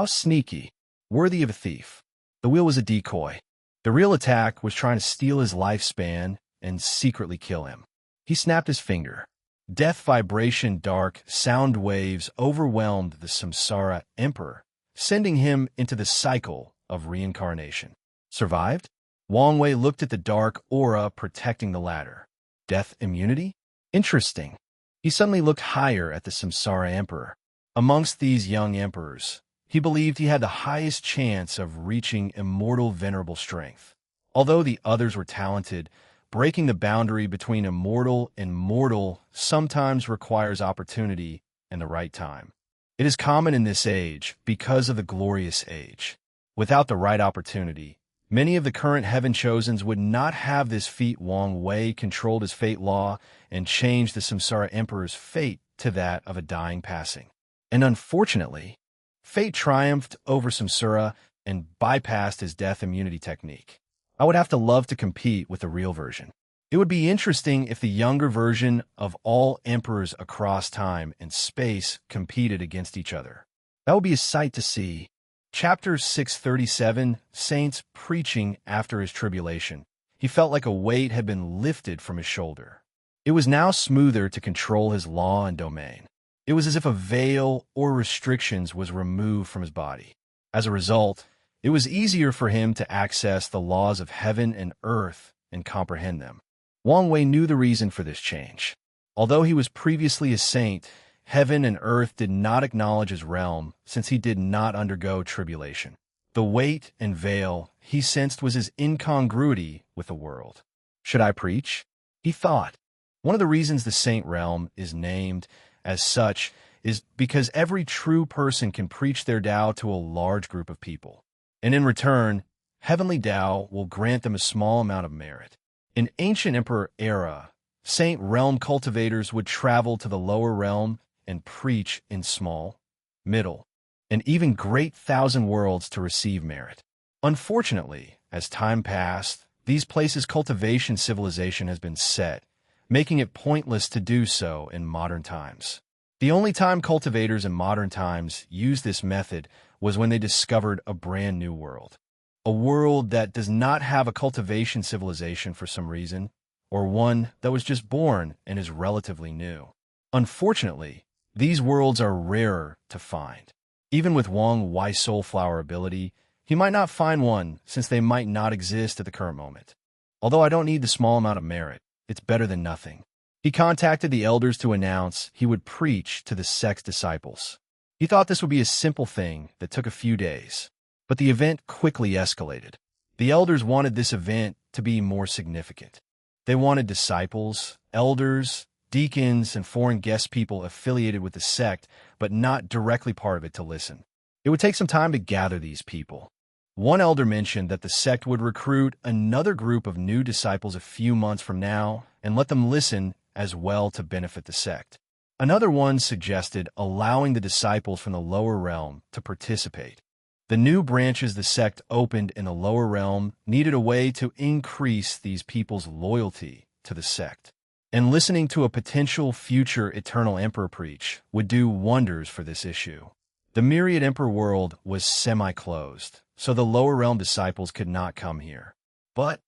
sneaky. Worthy of a thief. The wheel was a decoy. The real attack was trying to steal his lifespan and secretly kill him. He snapped his finger. Death vibration dark sound waves overwhelmed the Samsara Emperor, sending him into the cycle of reincarnation. Survived? Wang Wei looked at the dark aura protecting the latter. Death immunity? Interesting. He suddenly looked higher at the Samsara Emperor. Amongst these young emperors, he believed he had the highest chance of reaching immortal venerable strength. Although the others were talented, breaking the boundary between immortal and mortal sometimes requires opportunity and the right time. It is common in this age because of the glorious age. Without the right opportunity, many of the current heaven chosens would not have this feat. Wang Wei controlled his fate law and changed the Samsara Emperor's fate to that of a dying passing. And unfortunately, fate triumphed over Samsara and bypassed his death immunity technique. I would have to love to compete with the real version. It would be interesting if the younger version of all emperors across time and space competed against each other. That would be a sight to see. Chapter 637, Saints Preaching After His Tribulation. He felt like a weight had been lifted from his shoulder. It was now smoother to control his law and domain. It was as if a veil or restrictions was removed from his body. As a result, it was easier for him to access the laws of heaven and earth and comprehend them. Wang Wei knew the reason for this change. Although he was previously a saint, heaven and earth did not acknowledge his realm since he did not undergo tribulation. The weight and veil he sensed was his incongruity with the world. Should I preach? He thought. One of the reasons the Saint Realm is named as such is because every true person can preach their Tao to a large group of people. And in return, heavenly Tao will grant them a small amount of merit. In ancient emperor era, Saint Realm cultivators would travel to the lower realm and preach in small, middle, and even great thousand worlds to receive merit. Unfortunately, as time passed, these places' cultivation civilization has been set, making it pointless to do so in modern times. The only time cultivators in modern times used this method was when they discovered a brand new world. A world that does not have a cultivation civilization for some reason, or one that was just born and is relatively new. Unfortunately, these worlds are rarer to find. Even with Wang Wei's soulflower ability, he might not find one since they might not exist at the current moment. Although I don't need the small amount of merit, it's better than nothing. He contacted the elders to announce he would preach to the sect's disciples. He thought this would be a simple thing that took a few days, but the event quickly escalated. The elders wanted this event to be more significant. They wanted disciples, elders, deacons, and foreign guest people affiliated with the sect, but not directly part of it to listen. It would take some time to gather these people. One elder mentioned that the sect would recruit another group of new disciples a few months from now and let them listen as well to benefit the sect. Another one suggested allowing the disciples from the lower realm to participate. The new branches the sect opened in the lower realm needed a way to increase these people's loyalty to the sect. And listening to a potential future eternal emperor preach would do wonders for this issue. The myriad emperor world was semi-closed, so the lower realm disciples could not come here. But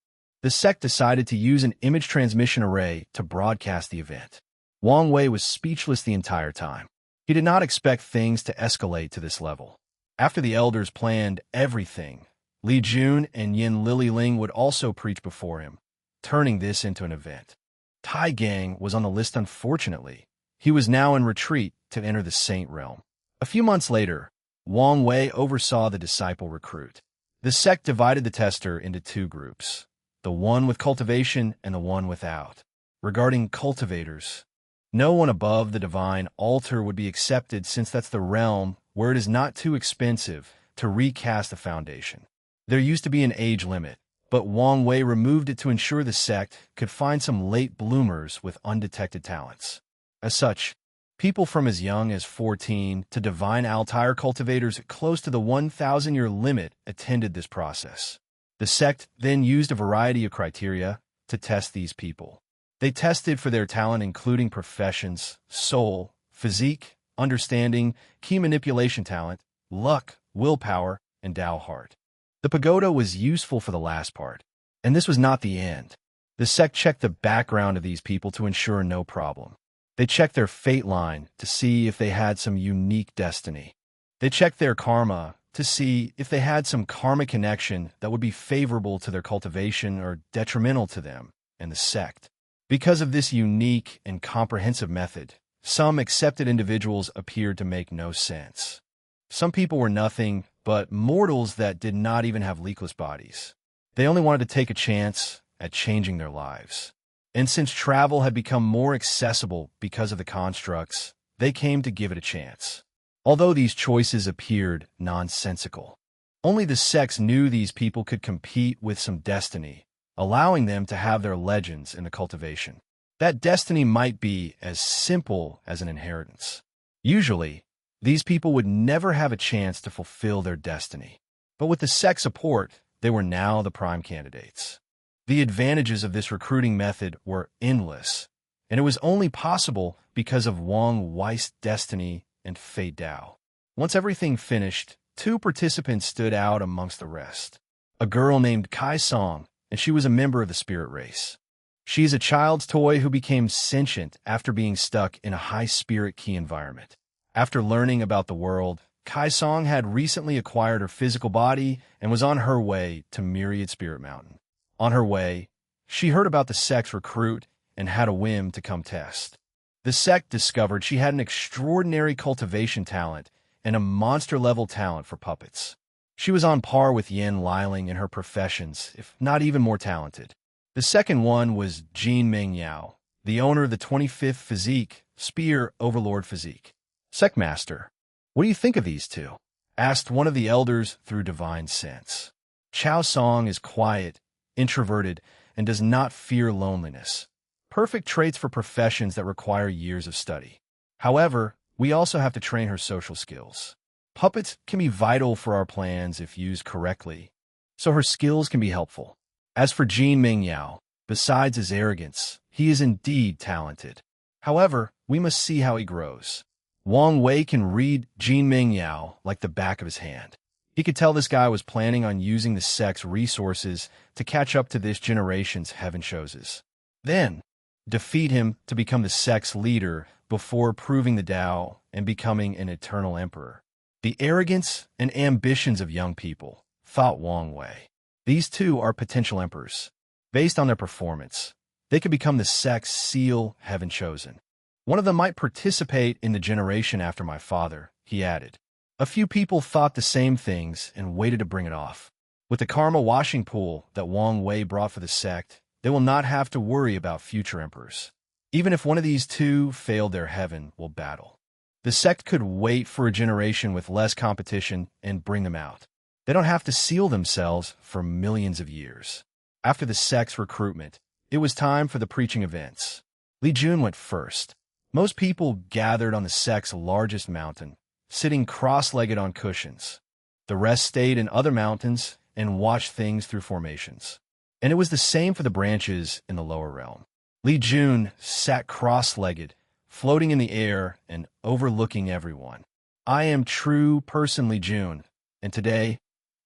the sect decided to use an image transmission array to broadcast the event. Wang Wei was speechless the entire time. He did not expect things to escalate to this level. After the elders planned everything, Li Jun and Yin Liling would also preach before him, turning this into an event. Tai Gang was on the list unfortunately. He was now in retreat to enter the Saint Realm. A few months later, Wang Wei oversaw the disciple recruit. The sect divided the tester into two groups, the one with cultivation and the one without. Regarding cultivators, no one above the divine altar would be accepted since that's the realm where it is not too expensive to recast the foundation. There used to be an age limit, but Wang Wei removed it to ensure the sect could find some late bloomers with undetected talents. As such, people from as young as 14 to divine Altair cultivators close to the 1,000-year limit attended this process. The sect then used a variety of criteria to test these people. They tested for their talent including professions, soul, physique, understanding, key manipulation talent, luck, willpower, and Tao heart. The pagoda was useful for the last part, and this was not the end. The sect checked the background of these people to ensure no problem. They checked their fate line to see if they had some unique destiny. They checked their karma to see if they had some karmic connection that would be favorable to their cultivation or detrimental to them and the sect. Because of this unique and comprehensive method, some accepted individuals appeared to make no sense. Some people were nothing but mortals that did not even have leakless bodies. They only wanted to take a chance at changing their lives. And since travel had become more accessible because of the constructs, they came to give it a chance. Although these choices appeared nonsensical, only the sects knew these people could compete with some destiny, allowing them to have their legends in the cultivation. That destiny might be as simple as an inheritance. Usually, these people would never have a chance to fulfill their destiny. But with the sect support, they were now the prime candidates. The advantages of this recruiting method were endless, and it was only possible because of Wang Wei's destiny and Fei Dao. Once everything finished, two participants stood out amongst the rest. A girl named Kai Song, and she was a member of the spirit race. She is a child's toy who became sentient after being stuck in a high-spirit key environment. After learning about the world, Kai Song had recently acquired her physical body and was on her way to Myriad Spirit Mountain. On her way, she heard about the sect's recruit and had a whim to come test. The sect discovered she had an extraordinary cultivation talent and a monster-level talent for puppets. She was on par with Yin Liling in her professions, if not even more talented. The second one was Jean Ming Yao, the owner of the 25th Physique, Spear Overlord Physique. Sectmaster, what do you think of these two? Asked one of the elders through divine sense. Chao Song is quiet, introverted, and does not fear loneliness. Perfect traits for professions that require years of study. However, we also have to train her social skills. Puppets can be vital for our plans if used correctly, so her skills can be helpful. As for Jean Ming Yao, besides his arrogance, he is indeed talented. However, we must see how he grows. Wang Wei can read Jean Ming Yao like the back of his hand. He could tell this guy was planning on using the sect's resources to catch up to this generation's heaven chooses. Then, defeat him to become the sect's leader before proving the Tao and becoming an eternal emperor. The arrogance and ambitions of young people, thought Wang Wei. These two are potential emperors. Based on their performance, they could become the sect's seal heaven chosen. One of them might participate in the generation after my father, he added. A few people thought the same things and waited to bring it off. With the karma washing pool that Wang Wei brought for the sect, they will not have to worry about future emperors. Even if one of these two failed, their heaven will battle. The sect could wait for a generation with less competition and bring them out. They don't have to seal themselves for millions of years. After the sect's recruitment, it was time for the preaching events. Li Jun went first. Most people gathered on the sect's largest mountain, sitting cross-legged on cushions. The rest stayed in other mountains and watched things through formations. And it was the same for the branches in the lower realm. Li Jun sat cross-legged, floating in the air and overlooking everyone. I am true person Li Jun, and today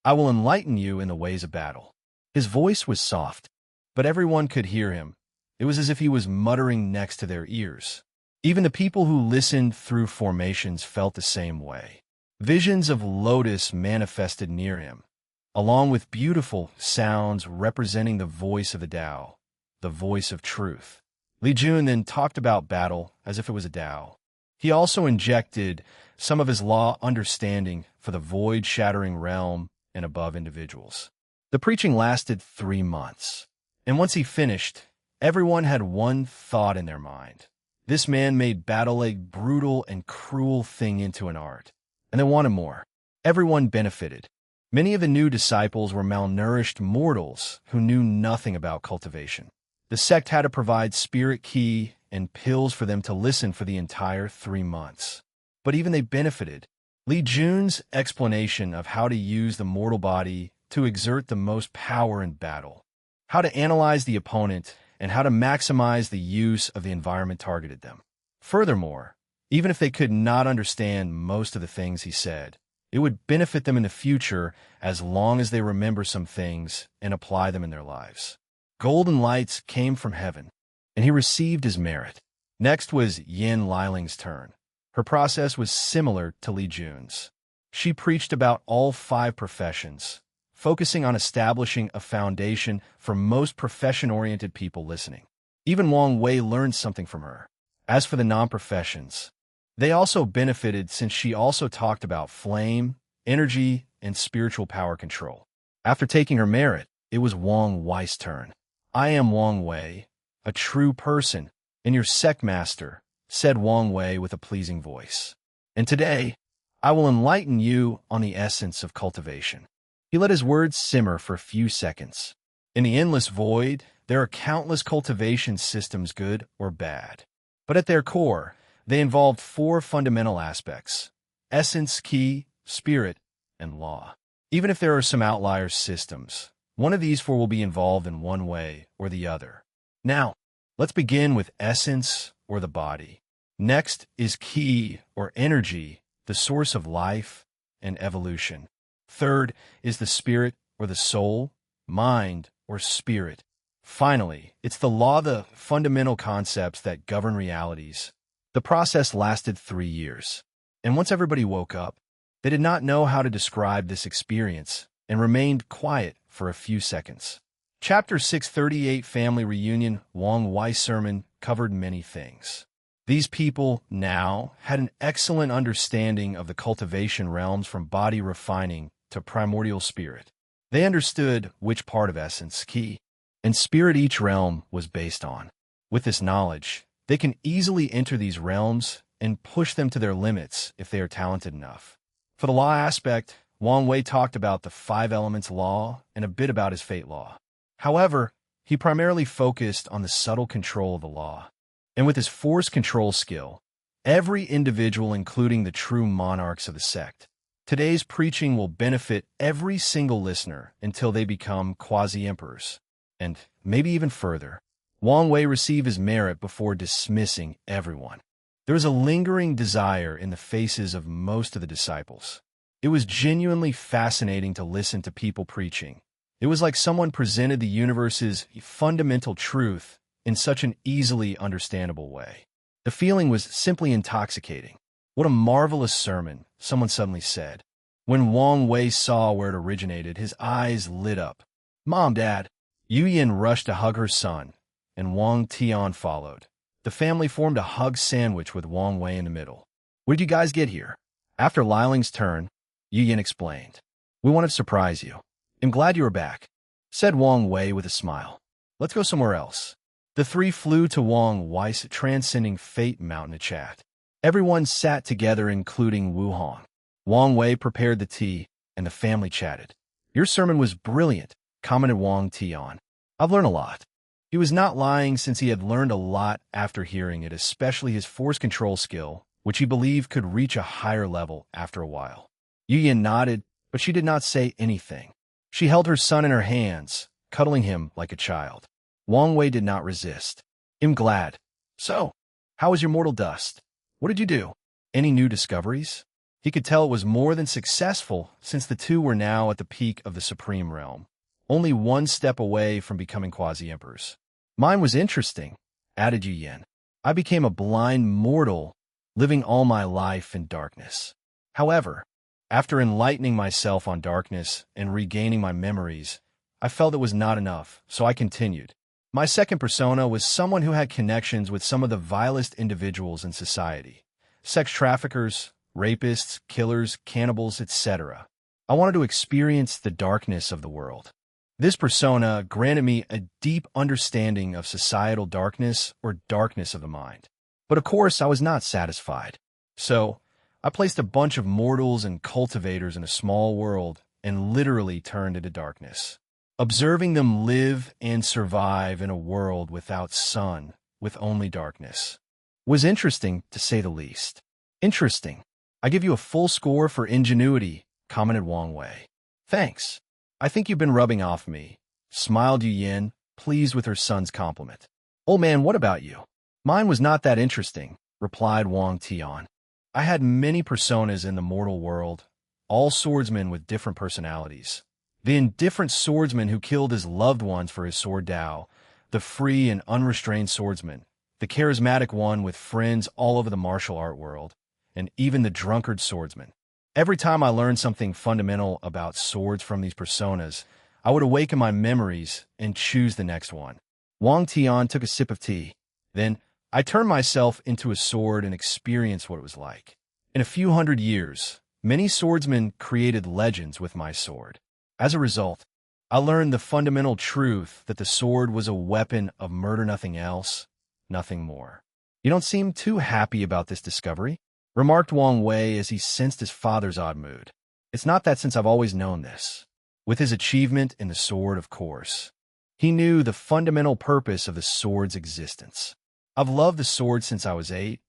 I will enlighten you in the ways of battle. His voice was soft, but everyone could hear him. It was as if he was muttering next to their ears. Even the people who listened through formations felt the same way. Visions of lotus manifested near him, along with beautiful sounds representing the voice of the Tao, the voice of truth. Li Jun then talked about battle as if it was a Tao. He also injected some of his law understanding for the void-shattering realm and above individuals. The preaching lasted 3 months, and once he finished, everyone had one thought in their mind. This man made battle a brutal and cruel thing into an art, and they wanted more. Everyone benefited. Many of the new disciples were malnourished mortals who knew nothing about cultivation. The sect had to provide spirit key and pills for them to listen for the entire 3 months. But even they benefited. Li Jun's explanation of how to use the mortal body to exert the most power in battle, how to analyze the opponent, and how to maximize the use of the environment targeted them. Furthermore, even if they could not understand most of the things he said, it would benefit them in the future as long as they remember some things and apply them in their lives. Golden lights came from heaven, and he received his merit. Next was Yin Liling's turn. Her process was similar to Li Jun's. She preached about all 5 professions, focusing on establishing a foundation for most profession-oriented people listening. Even Wang Wei learned something from her. As for the non-professions, they also benefited since she also talked about flame, energy, and spiritual power control. After taking her merit, it was Wang Wei's turn. I am Wang Wei, a true person, and your sect master, said Wang Wei with a pleasing voice. And today, I will enlighten you on the essence of cultivation. He let his words simmer for a few seconds. In the endless void, there are countless cultivation systems, good or bad. But at their core, they involved 4 fundamental aspects: essence, key, spirit, and law. Even if there are some outlier systems, one of these 4 will be involved in one way or the other. Now, let's begin with essence, or the body. Next is ki, or energy, the source of life and evolution. Third is the spirit, or the soul, mind, or spirit. Finally, it's the law, the fundamental concepts that govern realities. The process lasted 3 years, and once everybody woke up, they did not know how to describe this experience and remained quiet for a few seconds. Chapter 638, Family Reunion. Wang Wei's sermon covered many things. These people now had an excellent understanding of the cultivation realms, from body refining to primordial spirit. They understood which part of essence, key, and spirit each realm was based on. With this knowledge, they can easily enter these realms and push them to their limits if they are talented enough. For the law aspect, Wang Wei talked about the 5 elements law and a bit about his fate law. However, he primarily focused on the subtle control of the law. And with his force control skill, every individual, including the true monarchs of the sect, today's preaching will benefit every single listener until they become quasi-emperors. And maybe even further, Wang Wei received his merit before dismissing everyone. There was a lingering desire in the faces of most of the disciples. It was genuinely fascinating to listen to people preaching. It was like someone presented the universe's fundamental truth in such an easily understandable way. The feeling was simply intoxicating. What a marvelous sermon, someone suddenly said. When Wang Wei saw where it originated, his eyes lit up. Mom, Dad. Yu Yin rushed to hug her son, and Wang Tian followed. The family formed a hug sandwich with Wang Wei in the middle. Where did you guys get here? After Liling's turn, Yu Yin explained. We wanted to surprise you. I'm glad you are back, said Wang Wei with a smile. Let's go somewhere else. The 3 flew to Wang Wei's transcending fate mountain to chat. Everyone sat together, including Wu Hong. Wang Wei prepared the tea, and the family chatted. Your sermon was brilliant, commented Wang Tian. I've learned a lot. He was not lying, since he had learned a lot after hearing it, especially his force control skill, which he believed could reach a higher level after a while. Yu Yin nodded, but she did not say anything. She held her son in her hands, cuddling him like a child. Wang Wei did not resist. I'm glad. So, how was your mortal dust? What did you do? Any new discoveries? He could tell it was more than successful, since the two were now at the peak of the supreme realm, only one step away from becoming quasi-emperors. Mine was interesting, added Yu Yin. I became a blind mortal, living all my life in darkness. However, after enlightening myself on darkness and regaining my memories, I felt it was not enough, so I continued. My second persona was someone who had connections with some of the vilest individuals in society. Sex traffickers, rapists, killers, cannibals, etc. I wanted to experience the darkness of the world. This persona granted me a deep understanding of societal darkness or darkness of the mind. But of course, I was not satisfied. So, I placed a bunch of mortals and cultivators in a small world and literally turned into darkness. Observing them live and survive in a world without sun, with only darkness, was interesting, to say the least. Interesting. I give you a full score for ingenuity, commented Wang Wei. Thanks. I think you've been rubbing off me, smiled Yu Yin, pleased with her son's compliment. Old man, what about you? Mine was not that interesting, replied Wang Tian. I had many personas in the mortal world, all swordsmen with different personalities. The indifferent swordsman who killed his loved ones for his sword Dao, the free and unrestrained swordsman, the charismatic one with friends all over the martial art world, and even the drunkard swordsman. Every time I learned something fundamental about swords from these personas, I would awaken my memories and choose the next one. Wang Tian took a sip of tea. Then, I turned myself into a sword and experienced what it was like. In a few hundred years, many swordsmen created legends with my sword. As a result, I learned the fundamental truth that the sword was a weapon of murder, nothing else, nothing more. You don't seem too happy about this discovery, remarked Wang Wei as he sensed his father's odd mood. It's not that, since I've always known this. With his achievement in the sword, of course. He knew the fundamental purpose of the sword's existence. I've loved the sword since I was 8,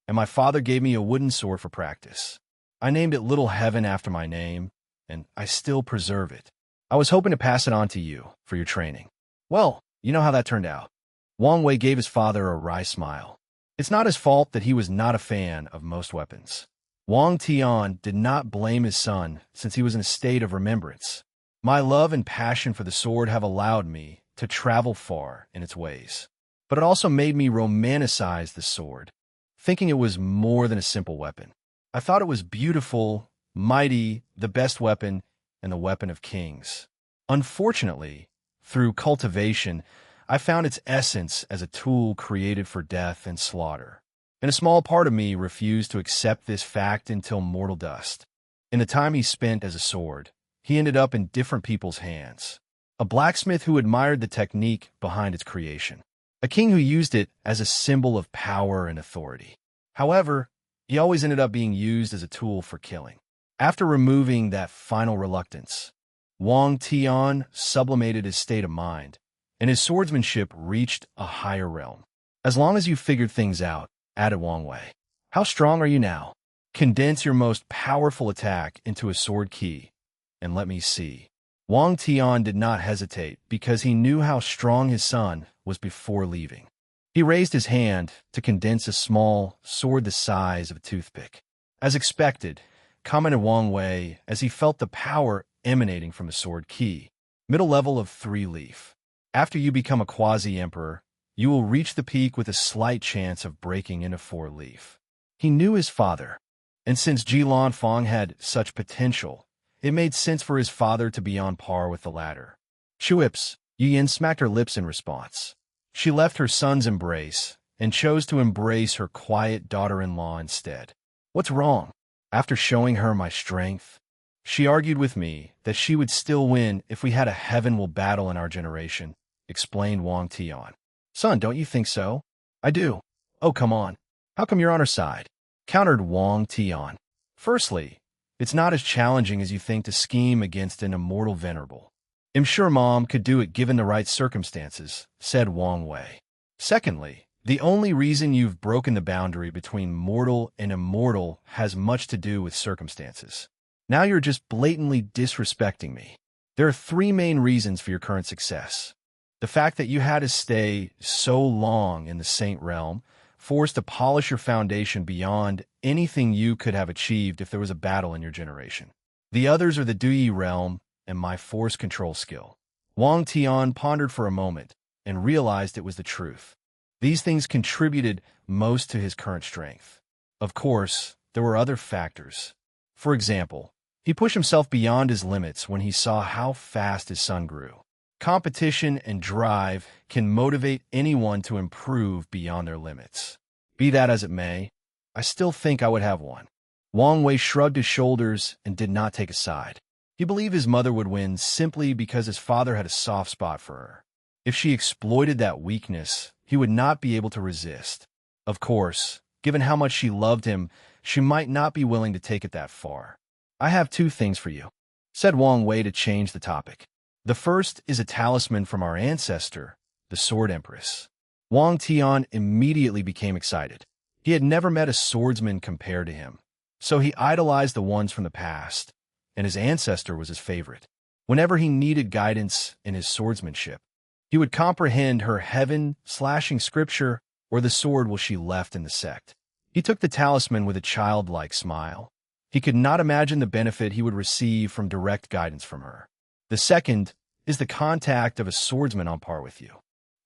and my father gave me a wooden sword for practice. I named it Little Heaven after my name, and I still preserve it. I was hoping to pass it on to you for your training. Well, you know how that turned out. Wang Wei gave his father a wry smile. It's not his fault that he was not a fan of most weapons. Wang Tian did not blame his son, since he was in a state of remembrance. My love and passion for the sword have allowed me to travel far in its ways. But it also made me romanticize the sword, thinking it was more than a simple weapon. I thought it was beautiful, mighty, the best weapon, and the weapon of kings. Unfortunately, through cultivation, I found its essence as a tool created for death and slaughter. And a small part of me refused to accept this fact until mortal dust. In the time he spent as a sword, he ended up in different people's hands. A blacksmith who admired the technique behind its creation. A king who used it as a symbol of power and authority. However, he always ended up being used as a tool for killing. After removing that final reluctance, Wang Tian sublimated his state of mind, and his swordsmanship reached a higher realm. As long as you figured things out, added Wang Wei. How strong are you now? Condense your most powerful attack into a sword key, and let me see. Wang Tian did not hesitate because he knew how strong his son was before leaving. He raised his hand to condense a small sword the size of a toothpick. As expected, commented Wang Wei as he felt the power emanating from the sword key. Middle level of 3-leaf. After you become a quasi-emperor, you will reach the peak with a slight chance of breaking into 4-leaf. He knew his father, and since Ji Lanfang had such potential, it made sense for his father to be on par with the latter. Chuips, Yu Yin smacked her lips in response. She left her son's embrace and chose to embrace her quiet daughter-in-law instead. What's wrong? After showing her my strength, she argued with me that she would still win if we had a heaven-will battle in our generation, explained Wang Tian. Son, don't you think so? I do. Oh, come on. How come you're on her side? Countered Wang Tian. Firstly, it's not as challenging as you think to scheme against an immortal venerable. I'm sure Mom could do it given the right circumstances, said Wang Wei. Secondly, the only reason you've broken the boundary between mortal and immortal has much to do with circumstances. Now you're just blatantly disrespecting me. There are 3 main reasons for your current success. The fact that you had to stay so long in the Saint realm, forced to polish your foundation beyond anything you could have achieved if there was a battle in your generation. The others are the Duyi realm and my force control skill. Wang Tian pondered for a moment and realized it was the truth. These things contributed most to his current strength. Of course, there were other factors. For example, he pushed himself beyond his limits when he saw how fast his son grew. Competition and drive can motivate anyone to improve beyond their limits. Be that as it may, I still think I would have one. Wang Wei shrugged his shoulders and did not take a side. He believed his mother would win simply because his father had a soft spot for her. If she exploited that weakness, he would not be able to resist. Of course, given how much she loved him, she might not be willing to take it that far. I have 2 things for you, said Wang Wei to change the topic. The first is a talisman from our ancestor, the Sword Empress. Wang Tian immediately became excited. He had never met a swordsman compared to him, so he idolized the ones from the past, and his ancestor was his favorite. Whenever he needed guidance in his swordsmanship, he would comprehend her heaven-slashing scripture or the sword which she left in the sect. He took the talisman with a childlike smile. He could not imagine the benefit he would receive from direct guidance from her. The second is the contact of a swordsman on par with you.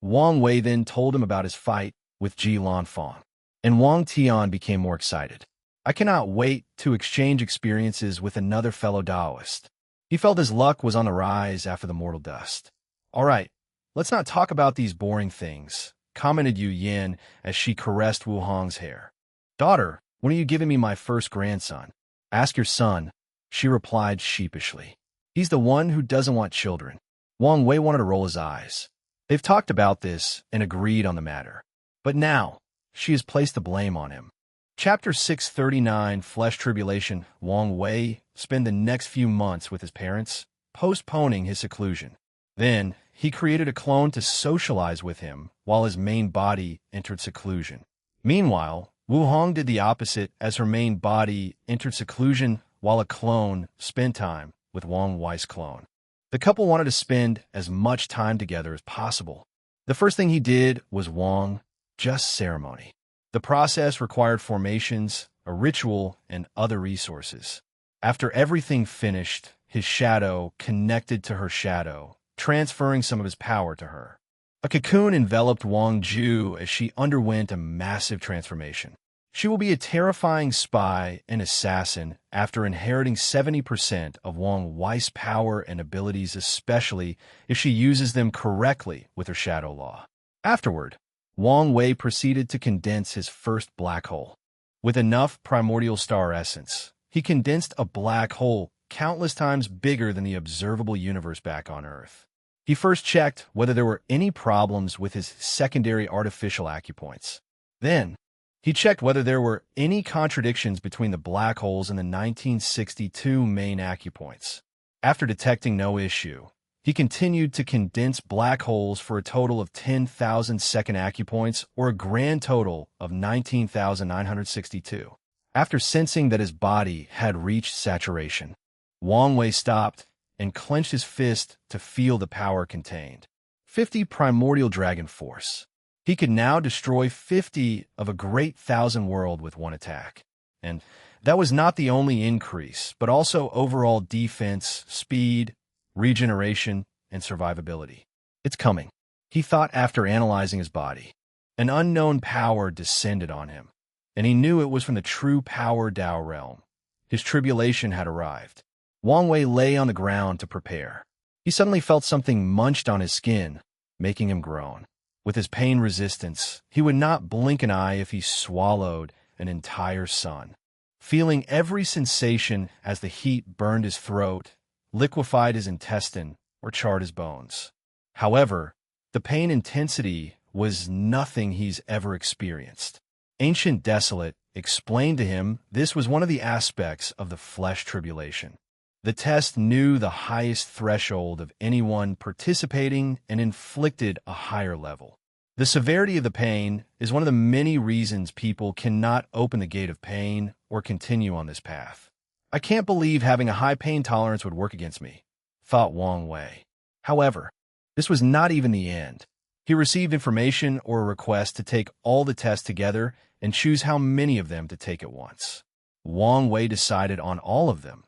Wang Wei then told him about his fight with Ji Lanfang, and Wang Tian became more excited. I cannot wait to exchange experiences with another fellow Taoist. He felt his luck was on the rise after the mortal dust. All right, let's not talk about these boring things, commented Yu Yin as she caressed Wu Hong's hair. Daughter, when are you giving me my first grandson? Ask your son, she replied sheepishly. He's the one who doesn't want children. Wang Wei wanted to roll his eyes. They've talked about this and agreed on the matter. But now, she has placed the blame on him. Chapter 639, Flesh Tribulation. Wang Wei spent the next few months with his parents, postponing his seclusion. Then, he created a clone to socialize with him while his main body entered seclusion. Meanwhile, Wu Hong did the opposite as her main body entered seclusion while a clone spent time with Wang Wei's clone. The couple wanted to spend as much time together as possible. The first thing he did was Wang, just ceremony. The process required formations, a ritual, and other resources. After everything finished, his shadow connected to her shadow, transferring some of his power to her. A cocoon enveloped Wang Ju as she underwent a massive transformation. She will be a terrifying spy and assassin after inheriting 70% of Wang Wei's power and abilities, especially if she uses them correctly with her shadow law. Afterward, Wang Wei proceeded to condense his first black hole. With enough primordial star essence, he condensed a black hole countless times bigger than the observable universe back on Earth. He first checked whether there were any problems with his secondary artificial acupoints. Then, he checked whether there were any contradictions between the black holes and the 1962 main acupoints. After detecting no issue, he continued to condense black holes for a total of 10,000 second acupoints, or a grand total of 19,962. After sensing that his body had reached saturation, Wang Wei stopped and clenched his fist to feel the power contained. 50 primordial dragon force. He could now destroy 50 of a great thousand world with one attack. And that was not the only increase, but also overall defense, speed, regeneration, and survivability. It's coming, he thought after analyzing his body. An unknown power descended on him, and he knew it was from the true power Tao realm. His tribulation had arrived. Wang Wei lay on the ground to prepare. He suddenly felt something munched on his skin, making him groan. With his pain resistance, he would not blink an eye if he swallowed an entire sun. Feeling every sensation as the heat burned his throat, liquefied his intestine, or charred his bones. However, the pain intensity was nothing he's ever experienced. Ancient Desolate explained to him this was one of the aspects of the flesh tribulation. The test knew the highest threshold of anyone participating and inflicted a higher level. The severity of the pain is one of the many reasons people cannot open the gate of pain or continue on this path. I can't believe having a high pain tolerance would work against me, thought Wang Wei. However, this was not even the end. He received information or a request to take all the tests together and choose how many of them to take at once. Wang Wei decided on all of them.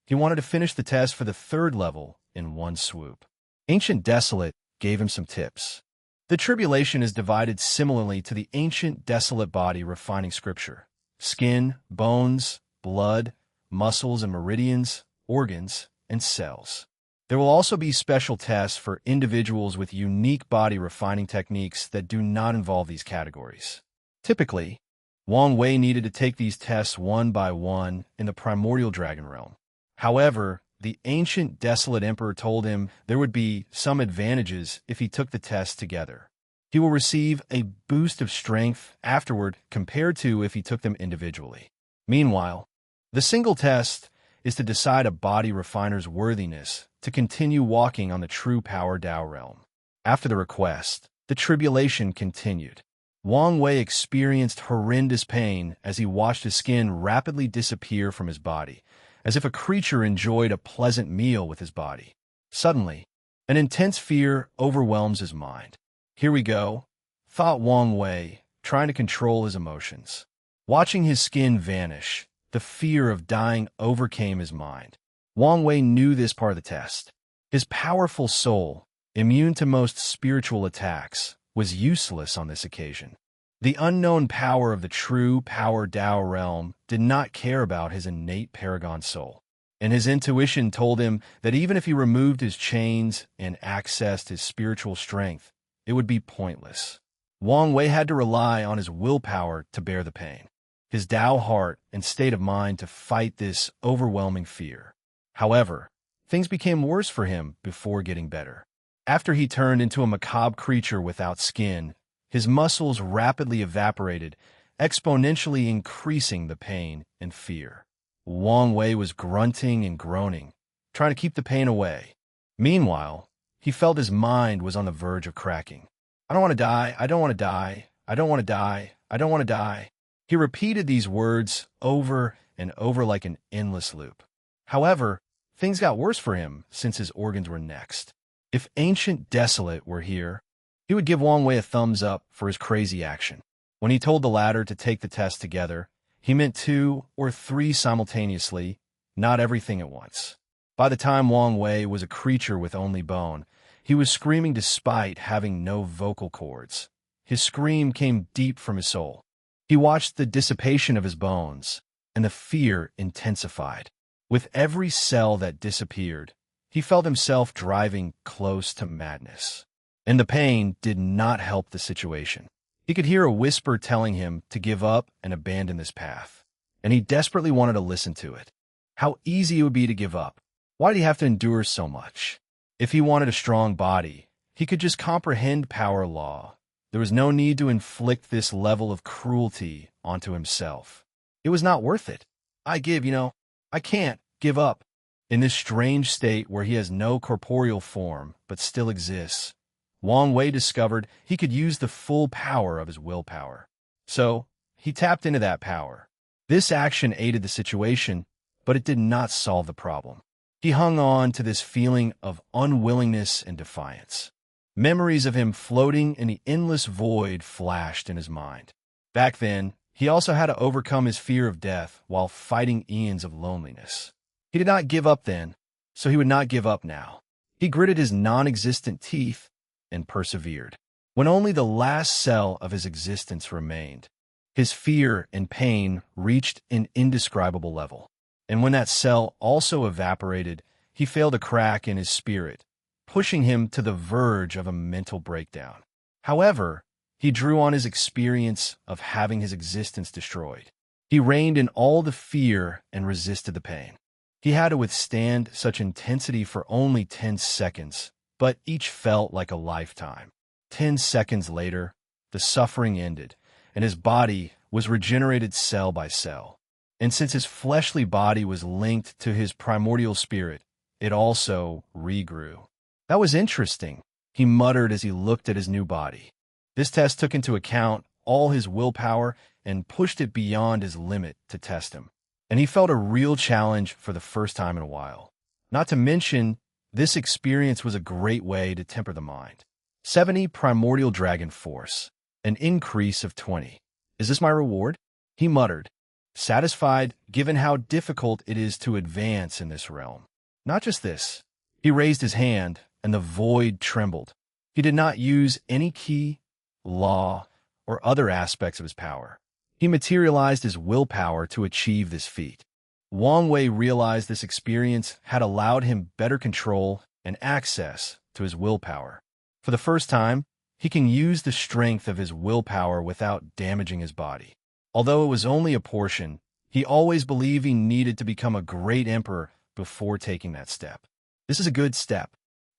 He wanted to finish the test for the third level in one swoop. Ancient Desolate gave him some tips. The tribulation is divided similarly to the Ancient Desolate body refining scripture. Skin, bones, blood, muscles and meridians, organs, and cells. There will also be special tests for individuals with unique body refining techniques that do not involve these categories. Typically, Wang Wei needed to take these tests one by one in the primordial dragon realm. However, the Ancient Desolate Emperor told him there would be some advantages if he took the tests together. He will receive a boost of strength afterward compared to if he took them individually. Meanwhile, the single test is to decide a body refiner's worthiness to continue walking on the true power Tao realm. After the request, the tribulation continued. Wang Wei experienced horrendous pain as he watched his skin rapidly disappear from his body, as if a creature enjoyed a pleasant meal with his body. Suddenly, an intense fear overwhelms his mind. Here we go, thought Wang Wei, trying to control his emotions. Watching his skin vanish, the fear of dying overcame his mind. Wang Wei knew this part of the test. His powerful soul, immune to most spiritual attacks, was useless on this occasion. The unknown power of the true power Tao realm did not care about his innate paragon soul, and his intuition told him that even if he removed his chains and accessed his spiritual strength, it would be pointless. Wang Wei had to rely on his willpower to bear the pain, his Tao heart and state of mind to fight this overwhelming fear. However, things became worse for him before getting better. After he turned into a macabre creature without skin, his muscles rapidly evaporated, exponentially increasing the pain and fear. Wang Wei was grunting and groaning, trying to keep the pain away. Meanwhile, he felt his mind was on the verge of cracking. I don't want to die, I don't want to die, I don't want to die, I don't want to die. He repeated these words over and over like an endless loop. However, things got worse for him since his organs were next. If Ancient Desolate were here, he would give Wang Wei a thumbs up for his crazy action. When he told the latter to take the test together, he meant 2 or 3 simultaneously, not everything at once. By the time Wang Wei was a creature with only bone, he was screaming despite having no vocal cords. His scream came deep from his soul. He watched the dissipation of his bones, and the fear intensified. With every cell that disappeared, he felt himself driving close to madness. And the pain did not help the situation. He could hear a whisper telling him to give up and abandon this path, and he desperately wanted to listen to it. How easy it would be to give up. Why did he have to endure so much? If he wanted a strong body, he could just comprehend power law. There was no need to inflict this level of cruelty onto himself. It was not worth it. I can't give up. In this strange state where he has no corporeal form but still exists, Wang Wei discovered he could use the full power of his willpower. So, he tapped into that power. This action aided the situation, but it did not solve the problem. He hung on to this feeling of unwillingness and defiance. Memories of him floating in the endless void flashed in his mind. Back then, he also had to overcome his fear of death while fighting eons of loneliness. He did not give up then, so he would not give up now. He gritted his non-existent teeth and persevered. When only the last cell of his existence remained, his fear and pain reached an indescribable level. And when that cell also evaporated, he failed a crack in his spirit, pushing him to the verge of a mental breakdown. However, he drew on his experience of having his existence destroyed. He reined in all the fear and resisted the pain. He had to withstand such intensity for only 10 seconds, but each felt like a lifetime. 10 seconds later, the suffering ended, and his body was regenerated cell by cell. And since his fleshly body was linked to his primordial spirit, it also regrew. That was interesting, he muttered as he looked at his new body. This test took into account all his willpower and pushed it beyond his limit to test him. And he felt a real challenge for the first time in a while. Not to mention, this experience was a great way to temper the mind. 70 primordial dragon force, an increase of 20. Is this my reward? He muttered, satisfied given how difficult it is to advance in this realm. Not just this. He raised his hand, and the void trembled. He did not use any key, law, or other aspects of his power. He materialized his willpower to achieve this feat. Wang Wei realized this experience had allowed him better control and access to his willpower. For the first time, he can use the strength of his willpower without damaging his body. Although it was only a portion, he always believed he needed to become a great emperor before taking that step. This is a good step.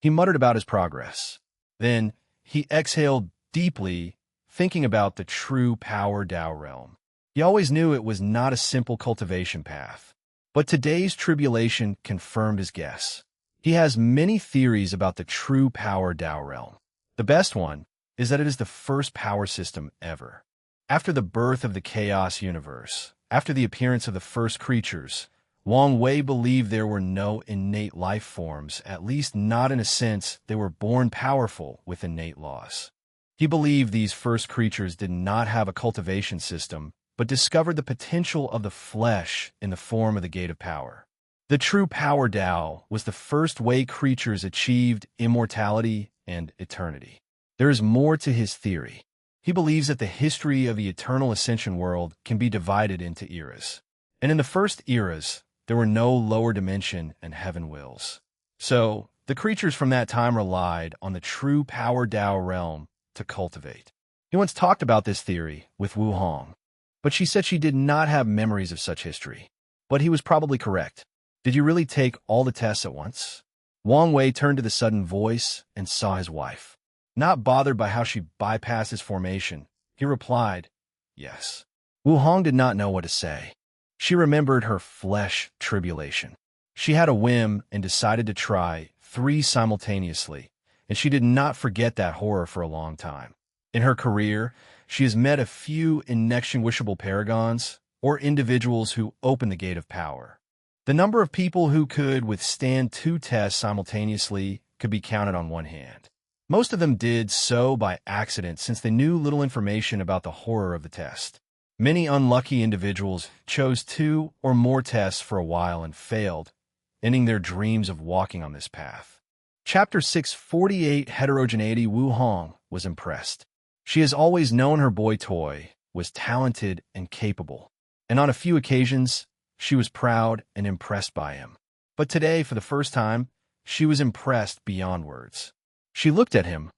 He muttered about his progress. Then, he exhaled deeply, thinking about the true power Dao realm. He always knew it was not a simple cultivation path. But today's tribulation confirmed his guess. He has many theories about the true power Dao realm. The best one is that it is the first power system ever. After the birth of the chaos universe, after the appearance of the first creatures, Wang Wei believed there were no innate life forms, at least not in a sense they were born powerful with innate laws. He believed these first creatures did not have a cultivation system, but discovered the potential of the flesh in the form of the gate of power. The true power Tao was the first way creatures achieved immortality and eternity. There is more to his theory. He believes that the history of the eternal ascension world can be divided into eras. And in the first eras, there were no lower dimension and heaven wills. So, the creatures from that time relied on the true power Tao realm to cultivate. He once talked about this theory with Wu Hong, but she said she did not have memories of such history. But he was probably correct. Did you really take all the tests at once? Wang Wei turned to the sudden voice and saw his wife. Not bothered by how she bypassed his formation, he replied, yes. Wu Hong did not know what to say. She remembered her flesh tribulation. She had a whim and decided to try 3 simultaneously, and she did not forget that horror for a long time. In her career, she has met a few inextinguishable paragons, or individuals who open the gate of power. The number of people who could withstand 2 tests simultaneously could be counted on one hand. Most of them did so by accident since they knew little information about the horror of the test. Many unlucky individuals chose 2 or more tests for a while and failed, ending their dreams of walking on this path. Chapter 648 Heterogeneity. Wu Hong was impressed. She has always known her boy toy was talented and capable, and on a few occasions, she was proud and impressed by him. But today, for the first time, she was impressed beyond words. She looked at him,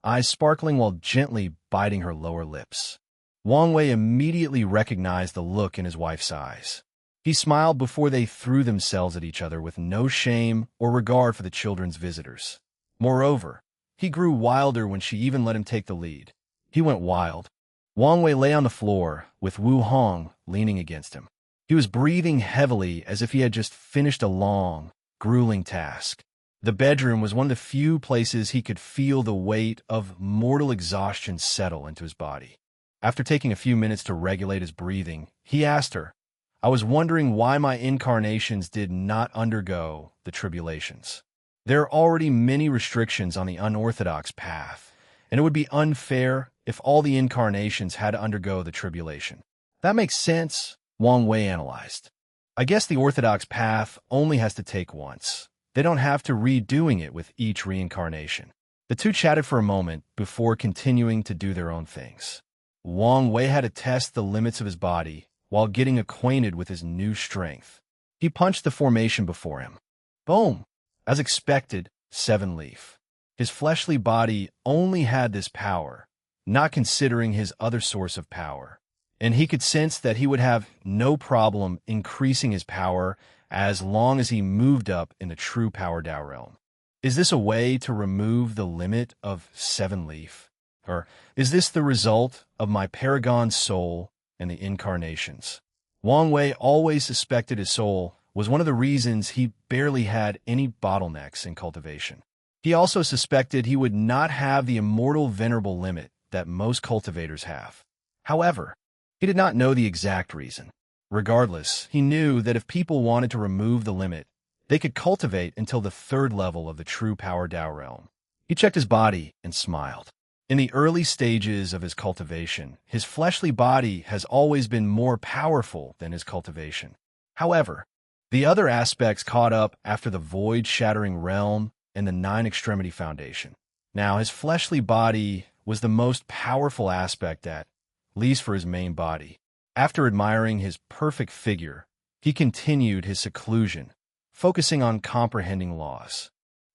eyes sparkling while gently biting her lower lips. Wang Wei immediately recognized the look in his wife's eyes. He smiled before they threw themselves at each other with no shame or regard for the children's visitors. Moreover, he grew wilder when she even let him take the lead. He went wild. Wang Wei lay on the floor, with Wu Hong leaning against him. He was breathing heavily as if he had just finished a long, grueling task. The bedroom was one of the few places he could feel the weight of mortal exhaustion settle into his body. After taking a few minutes to regulate his breathing, he asked her, "I was wondering why my incarnations did not undergo the tribulations. There are already many restrictions on the unorthodox path, and it would be unfair if all the incarnations had to undergo the tribulation." "That makes sense," Wang Wei analyzed. "I guess the orthodox path only has to take once. They don't have to redoing it with each reincarnation." The two chatted for a moment before continuing to do their own things. Wang Wei had to test the limits of his body while getting acquainted with his new strength. He punched the formation before him. Boom! As expected, 7-leaf. His fleshly body only had this power, not considering his other source of power, and he could sense that he would have no problem increasing his power as long as he moved up in the true power Tao realm. Is this a way to remove the limit of 7-leaf? Or is this the result of my paragon soul and the incarnations? Wang Wei always suspected his soul was one of the reasons he barely had any bottlenecks in cultivation. He also suspected he would not have the immortal venerable limit that most cultivators have. However, he did not know the exact reason. Regardless, he knew that if people wanted to remove the limit, they could cultivate until the 3rd level of the true power Tao realm. He checked his body and smiled. In the early stages of his cultivation, his fleshly body has always been more powerful than his cultivation. However, the other aspects caught up after the void-shattering realm and the 9-extremity foundation. Now, his fleshly body was the most powerful aspect at least for his main body. After admiring his perfect figure, he continued his seclusion, focusing on comprehending laws.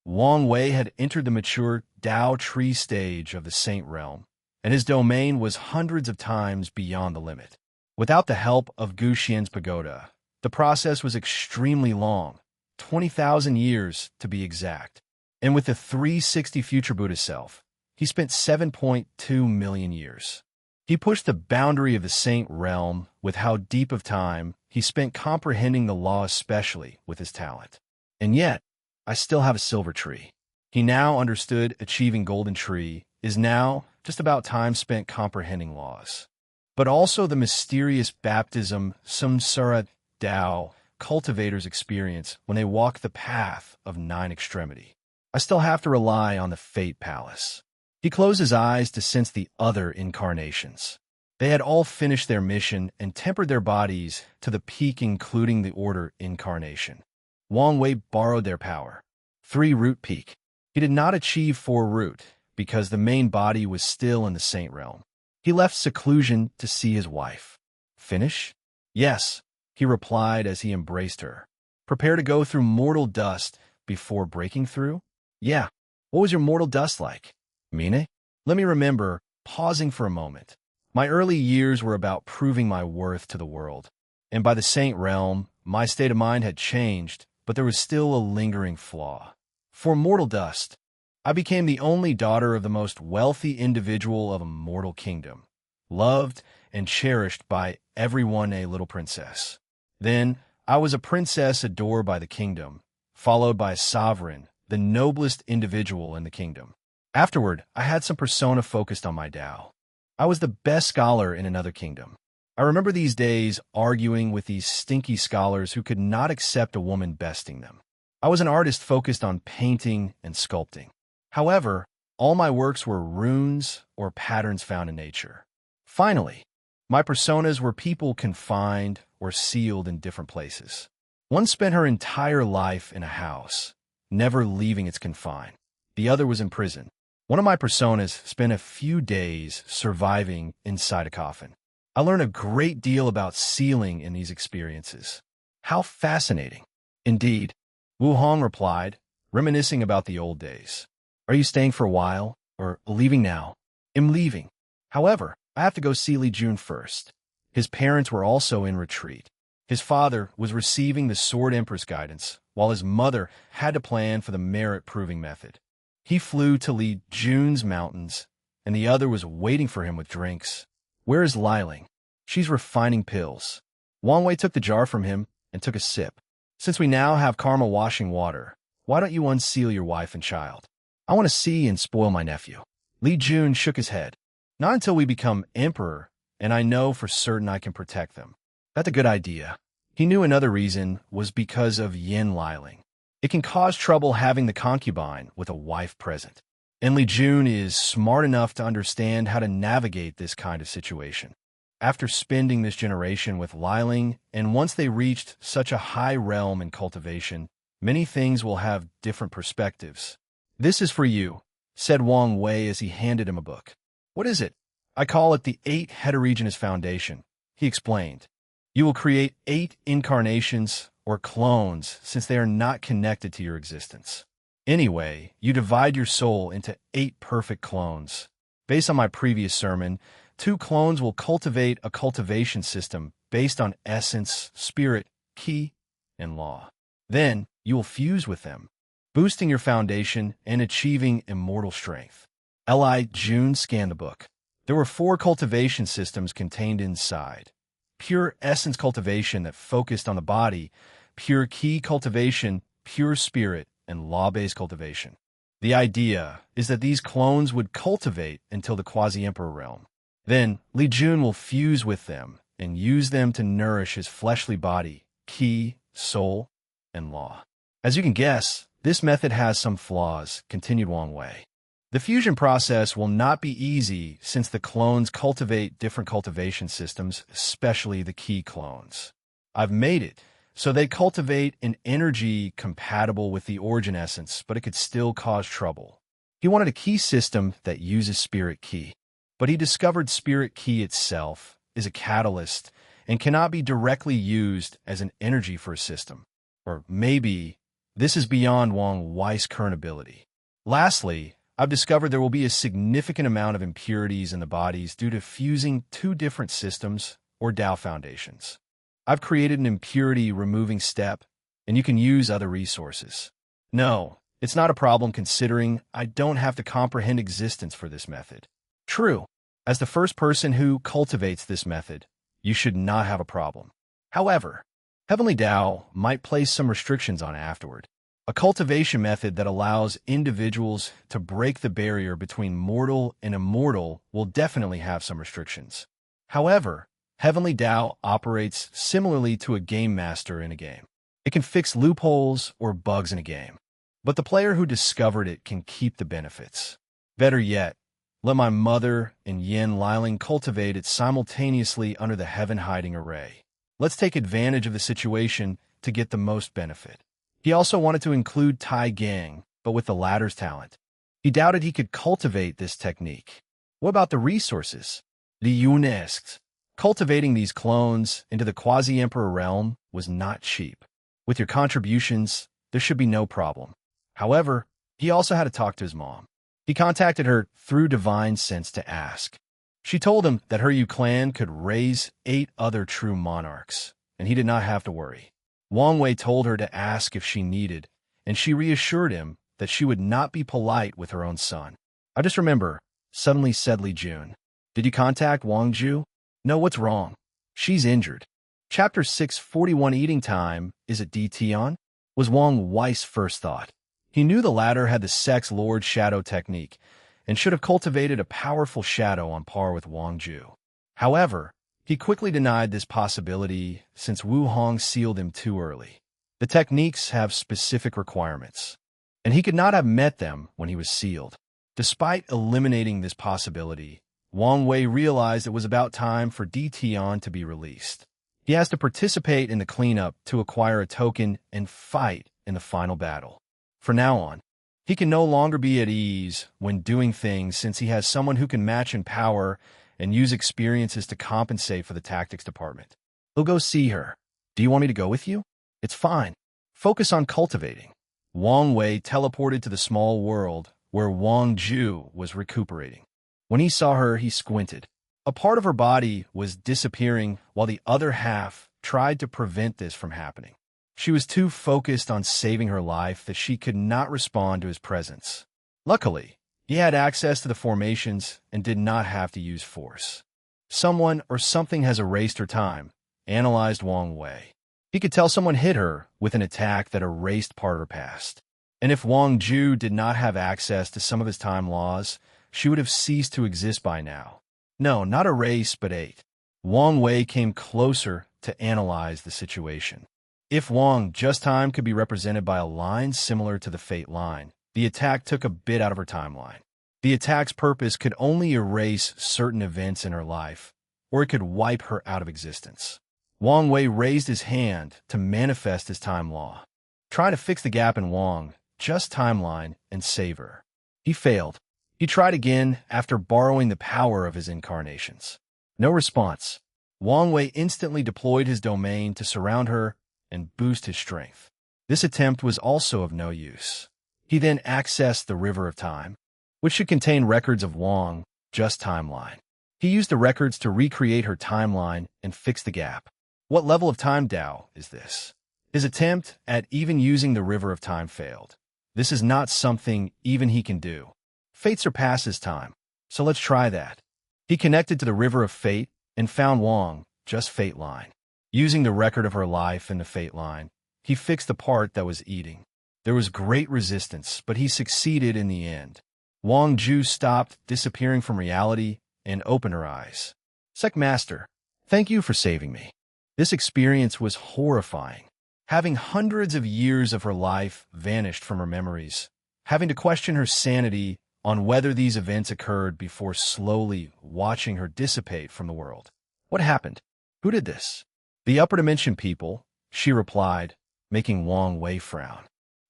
Wang Wei had entered the mature Tao tree stage of the Saint realm, and his domain was hundreds of times beyond the limit. Without the help of Gu Xian's pagoda, the process was extremely long, 20,000 years to be exact. And with the 360 future Buddha self, he spent 7.2 million years. He pushed the boundary of the Saint realm with how deep of time he spent comprehending the law, especially with his talent. And yet, I still have a silver tree. He now understood achieving golden tree is now just about time spent comprehending laws. But also the mysterious baptism samsara Tao cultivators experience when they walk the path of 9-extremity. I still have to rely on the Fate Palace. He closed his eyes to sense the other incarnations. They had all finished their mission and tempered their bodies to the peak, including the Order incarnation. Wang Wei borrowed their power. 3 root peak. He did not achieve 4 root because the main body was still in the Saint realm. He left seclusion to see his wife. Finish? Yes, he replied as he embraced her. Prepare to go through mortal dust before breaking through? Yeah. What was your mortal dust like? Mine? Let me remember, pausing for a moment. My early years were about proving my worth to the world. And by the Saint realm, my state of mind had changed, but there was still a lingering flaw. For mortal dust, I became the only daughter of the most wealthy individual of a mortal kingdom, loved and cherished by everyone, a little princess. Then, I was a princess adored by the kingdom, followed by a sovereign, the noblest individual in the kingdom. Afterward, I had some persona focused on my Tao. I was the best scholar in another kingdom. I remember these days arguing with these stinky scholars who could not accept a woman besting them. I was an artist focused on painting and sculpting. However, all my works were runes or patterns found in nature. Finally, my personas were people confined or sealed in different places. One spent her entire life in a house, never leaving its confine. The other was in prison. One of my personas spent a few days surviving inside a coffin. I learned a great deal about sealing in these experiences. How fascinating. Indeed, Wu Hong replied, reminiscing about the old days. Are you staying for a while, or leaving now? I'm leaving. However, I have to go see Li Jun first. His parents were also in retreat. His father was receiving the Sword Empress guidance, while his mother had to plan for the merit-proving method. He flew to Li Jun's mountains, and the other was waiting for him with drinks. "Where is Liling?" "She's refining pills." Wang Wei took the jar from him and took a sip. "Since we now have karma washing water, why don't you unseal your wife and child? I want to see and spoil my nephew." Li Jun shook his head. "Not until we become emperor, and I know for certain I can protect them." "That's a good idea." He knew another reason was because of Yin Liling. It can cause trouble having the concubine with a wife present. And Li Jun is smart enough to understand how to navigate this kind of situation. After spending this generation with Liling, and once they reached such a high realm in cultivation, many things will have different perspectives. "This is for you," said Wang Wei as he handed him a book. "What is it?" "I call it the 8 Heterogeneous Foundation," he explained. "You will create 8 incarnations or clones since they are not connected to your existence. Anyway, you divide your soul into 8 perfect clones. Based on my previous sermon, 2 clones will cultivate a cultivation system based on essence, spirit, ki, and law. Then you will fuse with them, boosting your foundation and achieving immortal strength." Li Jun scanned the book. There were 4 cultivation systems contained inside. Pure essence cultivation that focused on the body, pure ki cultivation, pure spirit, and law-based cultivation. The idea is that these clones would cultivate until the quasi-emperor realm. Then Li Jun will fuse with them and use them to nourish his fleshly body, ki, soul, and law. "As you can guess, this method has some flaws," continued Wang Wei. "The fusion process will not be easy since the clones cultivate different cultivation systems, especially the ki clones. I've made it so they cultivate an energy compatible with the origin essence, but it could still cause trouble." He wanted a ki system that uses spirit ki, but he discovered spirit ki itself is a catalyst and cannot be directly used as an energy for a system. Or maybe this is beyond Wang Wei's current ability. Lastly, I've discovered there will be a significant amount of impurities in the bodies due to fusing 2 different systems or Tao foundations. I've created an impurity removing step, and you can use other resources. No, it's not a problem considering I don't have to comprehend existence for this method. True, as the first person who cultivates this method, you should not have a problem. However, Heavenly Tao might place some restrictions on it afterward. A cultivation method that allows individuals to break the barrier between mortal and immortal will definitely have some restrictions. However, Heavenly Tao operates similarly to a game master in a game. It can fix loopholes or bugs in a game, but the player who discovered it can keep the benefits. Better yet, let my mother and Yin Liling cultivate it simultaneously under the heaven-hiding array. Let's take advantage of the situation to get the most benefit. He also wanted to include Tai Gang, but with the latter's talent. He doubted he could cultivate this technique. What about the resources? Li Yun asked. Cultivating these clones into the quasi-emperor realm was not cheap. With your contributions, there should be no problem. However, he also had to talk to his mom. He contacted her through Divine Sense to ask. She told him that her Yu clan could raise 8 other true monarchs, and he did not have to worry. Wang Wei told her to ask if she needed, and she reassured him that she would not be polite with her own son. "I just remember," suddenly said Li Jun. "Did you contact Wang Ju?" "No, what's wrong?" "She's injured." Chapter 641 Eating Time, is it DT on? Was Wang Wei's first thought. He knew the latter had the Sex Lord Shadow technique, and should have cultivated a powerful shadow on par with Wang Ju. However, he quickly denied this possibility since Wu Hong sealed him too early. The techniques have specific requirements, and he could not have met them when he was sealed. Despite eliminating this possibility, Wang Wei realized it was about time for DT-On to be released. He has to participate in the cleanup to acquire a token and fight in the final battle. From now on, he can no longer be at ease when doing things since he has someone who can match in power and use experiences to compensate for the tactics department. He'll go see her. "Do you want me to go with you?" "It's fine. Focus on cultivating." Wang Wei teleported to the small world where Wang Ju was recuperating. When he saw her, he squinted. A part of her body was disappearing while the other half tried to prevent this from happening. She was too focused on saving her life that she could not respond to his presence. Luckily, he had access to the formations and did not have to use force. Someone or something has erased her time, analyzed Wang Wei. He could tell someone hit her with an attack that erased part of her past. And if Wang Ju did not have access to some of his time laws, she would have ceased to exist by now. No, not erase, but ate. Wang Wei came closer to analyze the situation. If Wang Just time could be represented by a line similar to the fate line, the attack took a bit out of her timeline. The attack's purpose could only erase certain events in her life, or it could wipe her out of existence. Wang Wei raised his hand to manifest his time law, trying to fix the gap in Wang Just timeline and save her. He failed. He tried again after borrowing the power of his incarnations. No response. Wang Wei instantly deployed his domain to surround her and boost his strength. This attempt was also of no use. He then accessed the River of Time, which should contain records of Wang Just timeline. He used the records to recreate her timeline and fix the gap. What level of time Dao is this? His attempt at even using the River of Time failed. This is not something even he can do. Fate surpasses time, so let's try that. He connected to the River of Fate and found Wang Just fate line. Using the record of her life in the fate line, he fixed the part that was eating. There was great resistance, but he succeeded in the end. Wang Ju stopped disappearing from reality and opened her eyes. Sec Master, thank you for saving me. This experience was horrifying. Having hundreds of years of her life vanished from her memories, having to question her sanity on whether these events occurred before slowly watching her dissipate from the world. What happened? Who did this? The upper dimension people, she replied, making Wang Wei frown.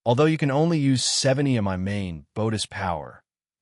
Although you can only use 70 of my main Bodhis power,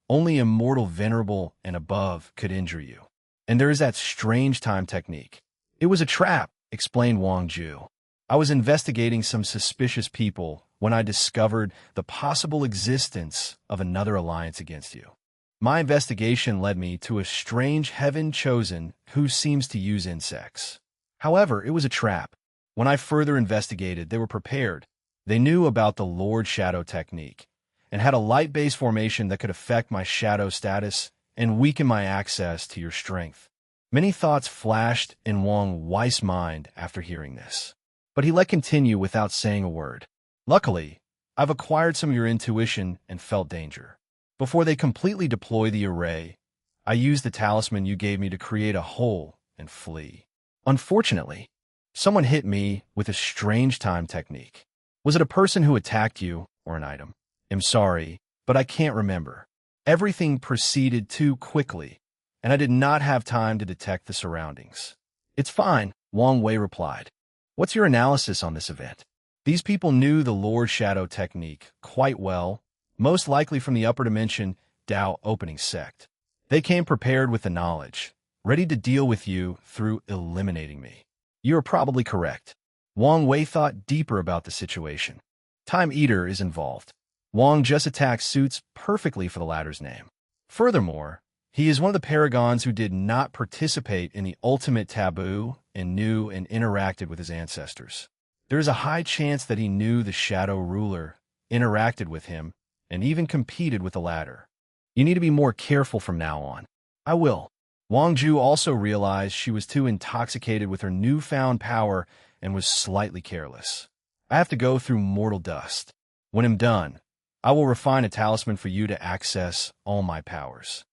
only immortal venerable and above could injure you. And there is that strange time technique. It was a trap, explained Wang Ju. I was investigating some suspicious people when I discovered the possible existence of another alliance against you. My investigation led me to a strange heaven chosen who seems to use insects. However, it was a trap. When I further investigated, they were prepared. They knew about the Lord Shadow technique and had a light-based formation that could affect my shadow status and weaken my access to your strength. Many thoughts flashed in Wang Wei's mind after hearing this, but he let continue without saying a word. Luckily, I've acquired some of your intuition and felt danger. Before they completely deploy the array, I used the talisman you gave me to create a hole and flee. Unfortunately, someone hit me with a strange time technique. Was it a person who attacked you or an item? I'm sorry, but I can't remember. Everything proceeded too quickly, and I did not have time to detect the surroundings. It's fine, Wang Wei replied. What's your analysis on this event? These people knew the Lord Shadow technique quite well, most likely from the upper dimension Dao opening sect. They came prepared with the knowledge, ready to deal with you through eliminating me. You are probably correct. Wang Wei thought deeper about the situation. Time Eater is involved. Wang Just attack suits perfectly for the latter's name. Furthermore, he is one of the paragons who did not participate in the ultimate taboo and knew and interacted with his ancestors. There is a high chance that he knew the Shadow Ruler, interacted with him, and even competed with the latter. You need to be more careful from now on. I will. Wang Ju also realized she was too intoxicated with her newfound power and was slightly careless. I have to go through mortal dust. When I'm done, I will refine a talisman for you to access all my powers.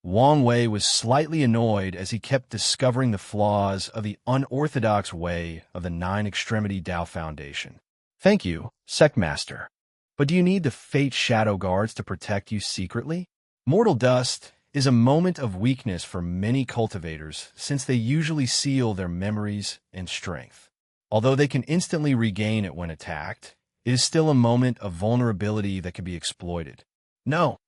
Wang Wei was slightly annoyed as he kept discovering the flaws of the unorthodox way of the Nine Extremity Dao Foundation. Thank you, Sect Master. But do you need the Fate Shadow Guards to protect you secretly? Mortal dust is a moment of weakness for many cultivators since they usually seal their memories and strength. Although they can instantly regain it when attacked, it is still a moment of vulnerability that can be exploited. No,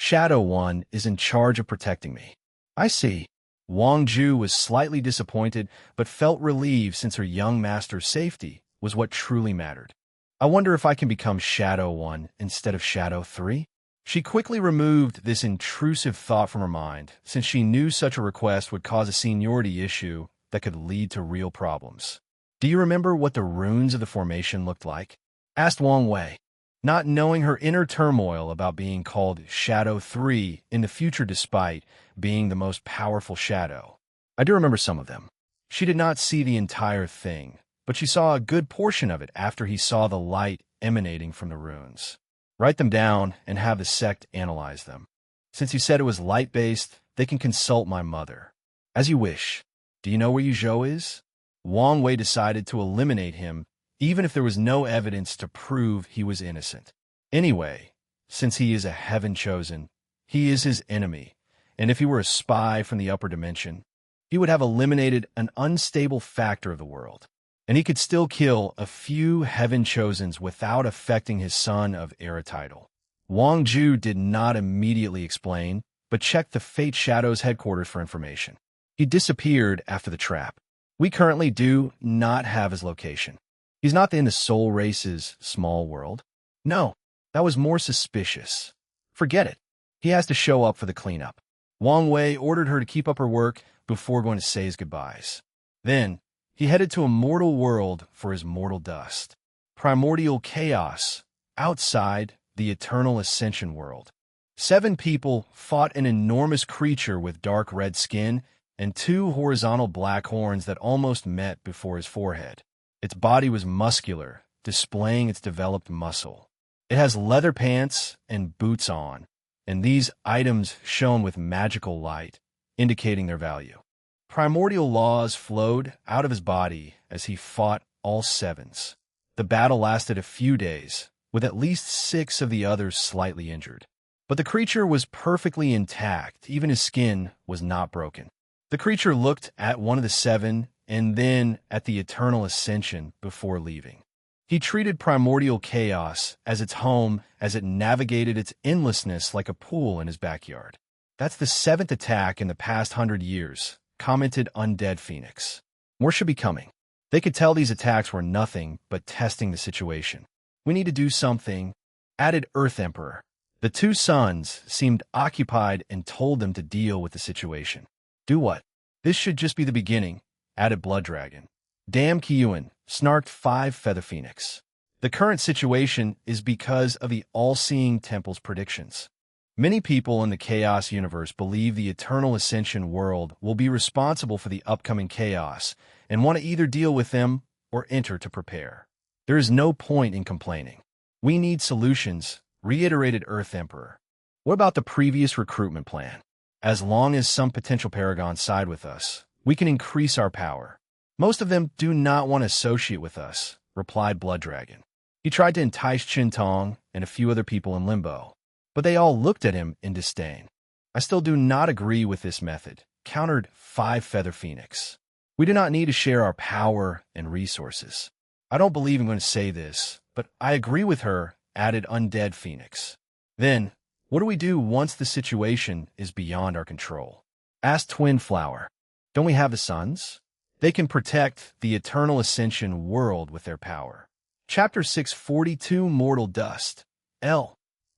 Shadow One is in charge of protecting me. I see. Wang Ju was slightly disappointed but felt relieved since her young master's safety was what truly mattered. I wonder if I can become Shadow One instead of Shadow 3? She quickly removed this intrusive thought from her mind, since she knew such a request would cause a seniority issue that could lead to real problems. Do you remember what the runes of the formation looked like? Asked Wang Wei, not knowing her inner turmoil about being called Shadow 3 in the future despite being the most powerful shadow. I do remember some of them. She did not see the entire thing, but she saw a good portion of it after he saw the light emanating from the runes. Write them down and have the sect analyze them. Since you said it was light-based, they can consult my mother. As you wish. Do you know where Yuzhou is? Wang Wei decided to eliminate him, even if there was no evidence to prove he was innocent. Anyway, since he is a heaven chosen, he is his enemy, and if he were a spy from the upper dimension, he would have eliminated an unstable factor of the world, and he could still kill a few heaven chosens without affecting his son of era title. Wang Ju did not immediately explain, but checked the Fate Shadow's headquarters for information. He disappeared after the trap. We currently do not have his location. He's not in the Soul Race's small world. No, that was more suspicious. Forget it. He has to show up for the cleanup. Wang Wei ordered her to keep up her work before going to say his goodbyes. Then, he headed to a mortal world for his mortal dust. Primordial chaos, outside the Eternal Ascension world. 7 people fought an enormous creature with dark red skin and 2 horizontal black horns that almost met before his forehead. Its body was muscular, displaying its developed muscle. It has leather pants and boots on, and these items shone with magical light, indicating their value. Primordial laws flowed out of his body as he fought all 7s. The battle lasted a few days, with at least 6 of the others slightly injured. But the creature was perfectly intact, even his skin was not broken. The creature looked at one of the 7 and then at the Eternal Ascension before leaving. He treated primordial chaos as its home as it navigated its endlessness like a pool in his backyard. That's the 7th attack in the past 100 years, commented Undead Phoenix. More should be coming. They could tell these attacks were nothing but testing the situation. We need to do something, added Earth Emperor. The 2 sons seemed occupied and told them to deal with the situation. Do what? This should just be the beginning, added Blood Dragon. Damn Kiyuan, snarked 5 Feather Phoenix. The current situation is because of the All-Seeing Temple's predictions. Many people in the Chaos universe believe the Eternal Ascension world will be responsible for the upcoming chaos and want to either deal with them or enter to prepare. There is no point in complaining. We need solutions, reiterated Earth Emperor. What about the previous recruitment plan? As long as some potential paragons side with us, we can increase our power. Most of them do not want to associate with us, replied Blood Dragon. He tried to entice Qintong and a few other people in Limbo, but they all looked at him in disdain. I still do not agree with this method, countered 5 Feather Phoenix. We do not need to share our power and resources. I don't believe I'm going to say this, but I agree with her, added Undead Phoenix. Then, what do we do once the situation is beyond our control? Asked Twin Flower. Don't we have the sons? They can protect the Eternal Ascension world with their power. Chapter 642, Mortal Dust. L.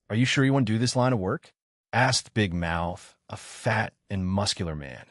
Are you sure you want to do this line of work? Asked Big Mouth, a fat and muscular man.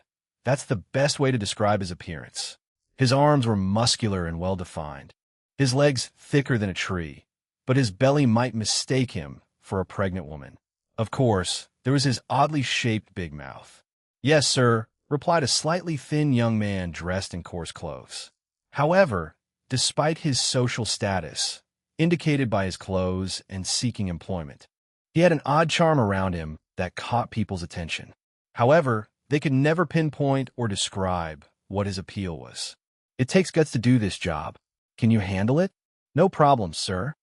That's the best way to describe his appearance. His arms were muscular and well-defined. His legs thicker than a tree, but his belly might mistake him for a pregnant woman. Of course, there was his oddly shaped big mouth. Yes, sir, replied a slightly thin young man dressed in coarse clothes. However, despite his social status, indicated by his clothes and seeking employment, he had an odd charm around him that caught people's attention. However, they could never pinpoint or describe what his appeal was. It takes guts to do this job. Can you handle it? No problem, sir.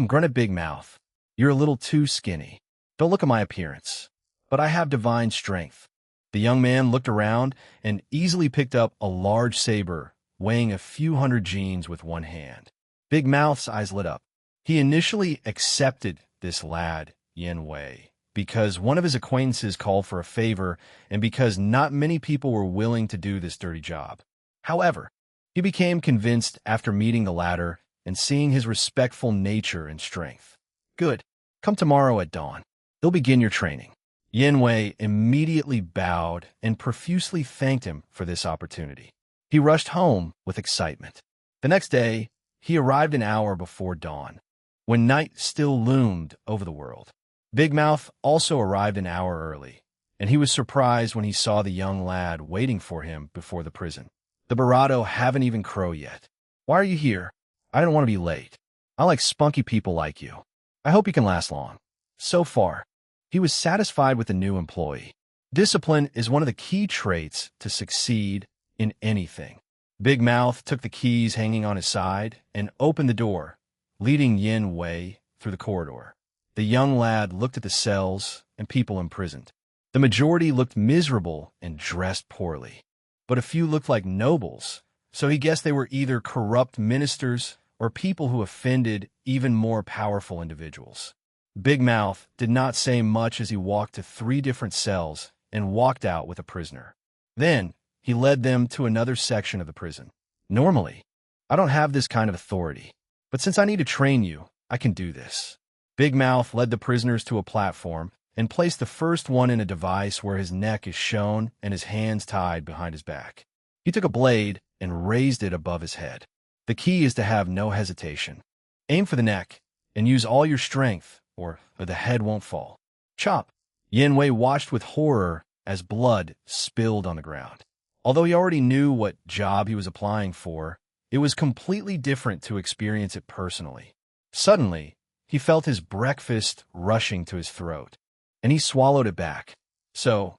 Grunted Big Mouth. You're a little too skinny. Don't look at my appearance, but I have divine strength. The young man looked around and easily picked up a large saber, weighing a few hundred genes with one hand. Big Mouth's eyes lit up. He initially accepted this lad, Yen Wei, because one of his acquaintances called for a favor and because not many people were willing to do this dirty job. However, he became convinced after meeting the latter and seeing his respectful nature and strength. Good. Come tomorrow at dawn. They'll begin your training. Yen Wei immediately bowed and profusely thanked him for this opportunity. He rushed home with excitement. The next day, he arrived an hour before dawn, when night still loomed over the world. Big Mouth also arrived an hour early, and he was surprised when he saw the young lad waiting for him before the prison. "The Barado haven't even crowed yet. Why are you here? I didn't want to be late. I like spunky people like you. I hope you can last long." So far, he was satisfied with the new employee. Discipline is one of the key traits to succeed in anything. Big Mouth took the keys hanging on his side and opened the door, leading Yin Wei through the corridor. The young lad looked at the cells and people imprisoned. The majority looked miserable and dressed poorly, but a few looked like nobles, so he guessed they were either corrupt ministers or people who offended even more powerful individuals. Big Mouth did not say much as he walked to 3 different cells and walked out with a prisoner. Then, he led them to another section of the prison. "Normally, I don't have this kind of authority, but since I need to train you, I can do this." Big Mouth led the prisoners to a platform and placed the first one in a device where his neck is shown and his hands tied behind his back. He took a blade and raised it above his head. The key is to have no hesitation. Aim for the neck and use all your strength, or the head won't fall. Chop! Yin Wei watched with horror as blood spilled on the ground. Although he already knew what job he was applying for, it was completely different to experience it personally. Suddenly, he felt his breakfast rushing to his throat, and he swallowed it back. "So,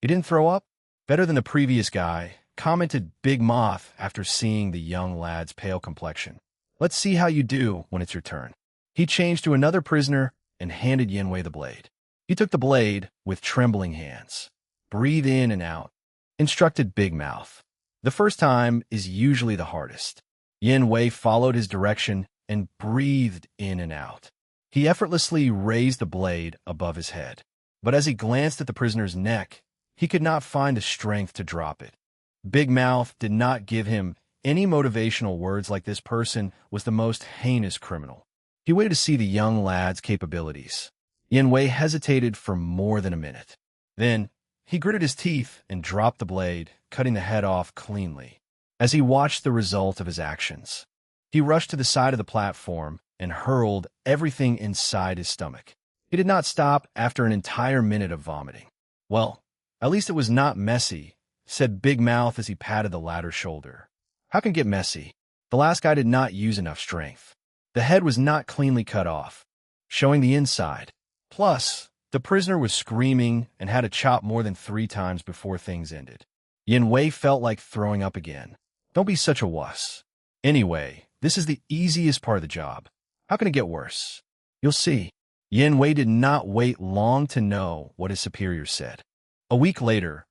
he didn't throw up? Better than the previous guy," commented Big Moth after seeing the young lad's pale complexion. "Let's see how you do when it's your turn." He changed to another prisoner and handed Yin Wei the blade. He took the blade with trembling hands. "Breathe in and out," instructed Big Mouth. "The first time is usually the hardest." Yin Wei followed his direction and breathed in and out. He effortlessly raised the blade above his head. But as he glanced at the prisoner's neck, he could not find the strength to drop it. Big Mouth did not give him any motivational words like this person was the most heinous criminal. He waited to see the young lad's capabilities. Yin Wei hesitated for more than a minute. Then, he gritted his teeth and dropped the blade, cutting the head off cleanly. As he watched the result of his actions, he rushed to the side of the platform and hurled everything inside his stomach. He did not stop after an entire minute of vomiting. "Well, at least it was not messy," said Big Mouth as he patted the latter's shoulder. "How can it get messy? The last guy did not use enough strength. The head was not cleanly cut off, showing the inside. Plus, the prisoner was screaming and had to chop more than 3 times before things ended." Yin Wei felt like throwing up again. "Don't be such a wuss. Anyway, this is the easiest part of the job. How can it get worse? You'll see." Yin Wei did not wait long to know what his superiors said. A week later,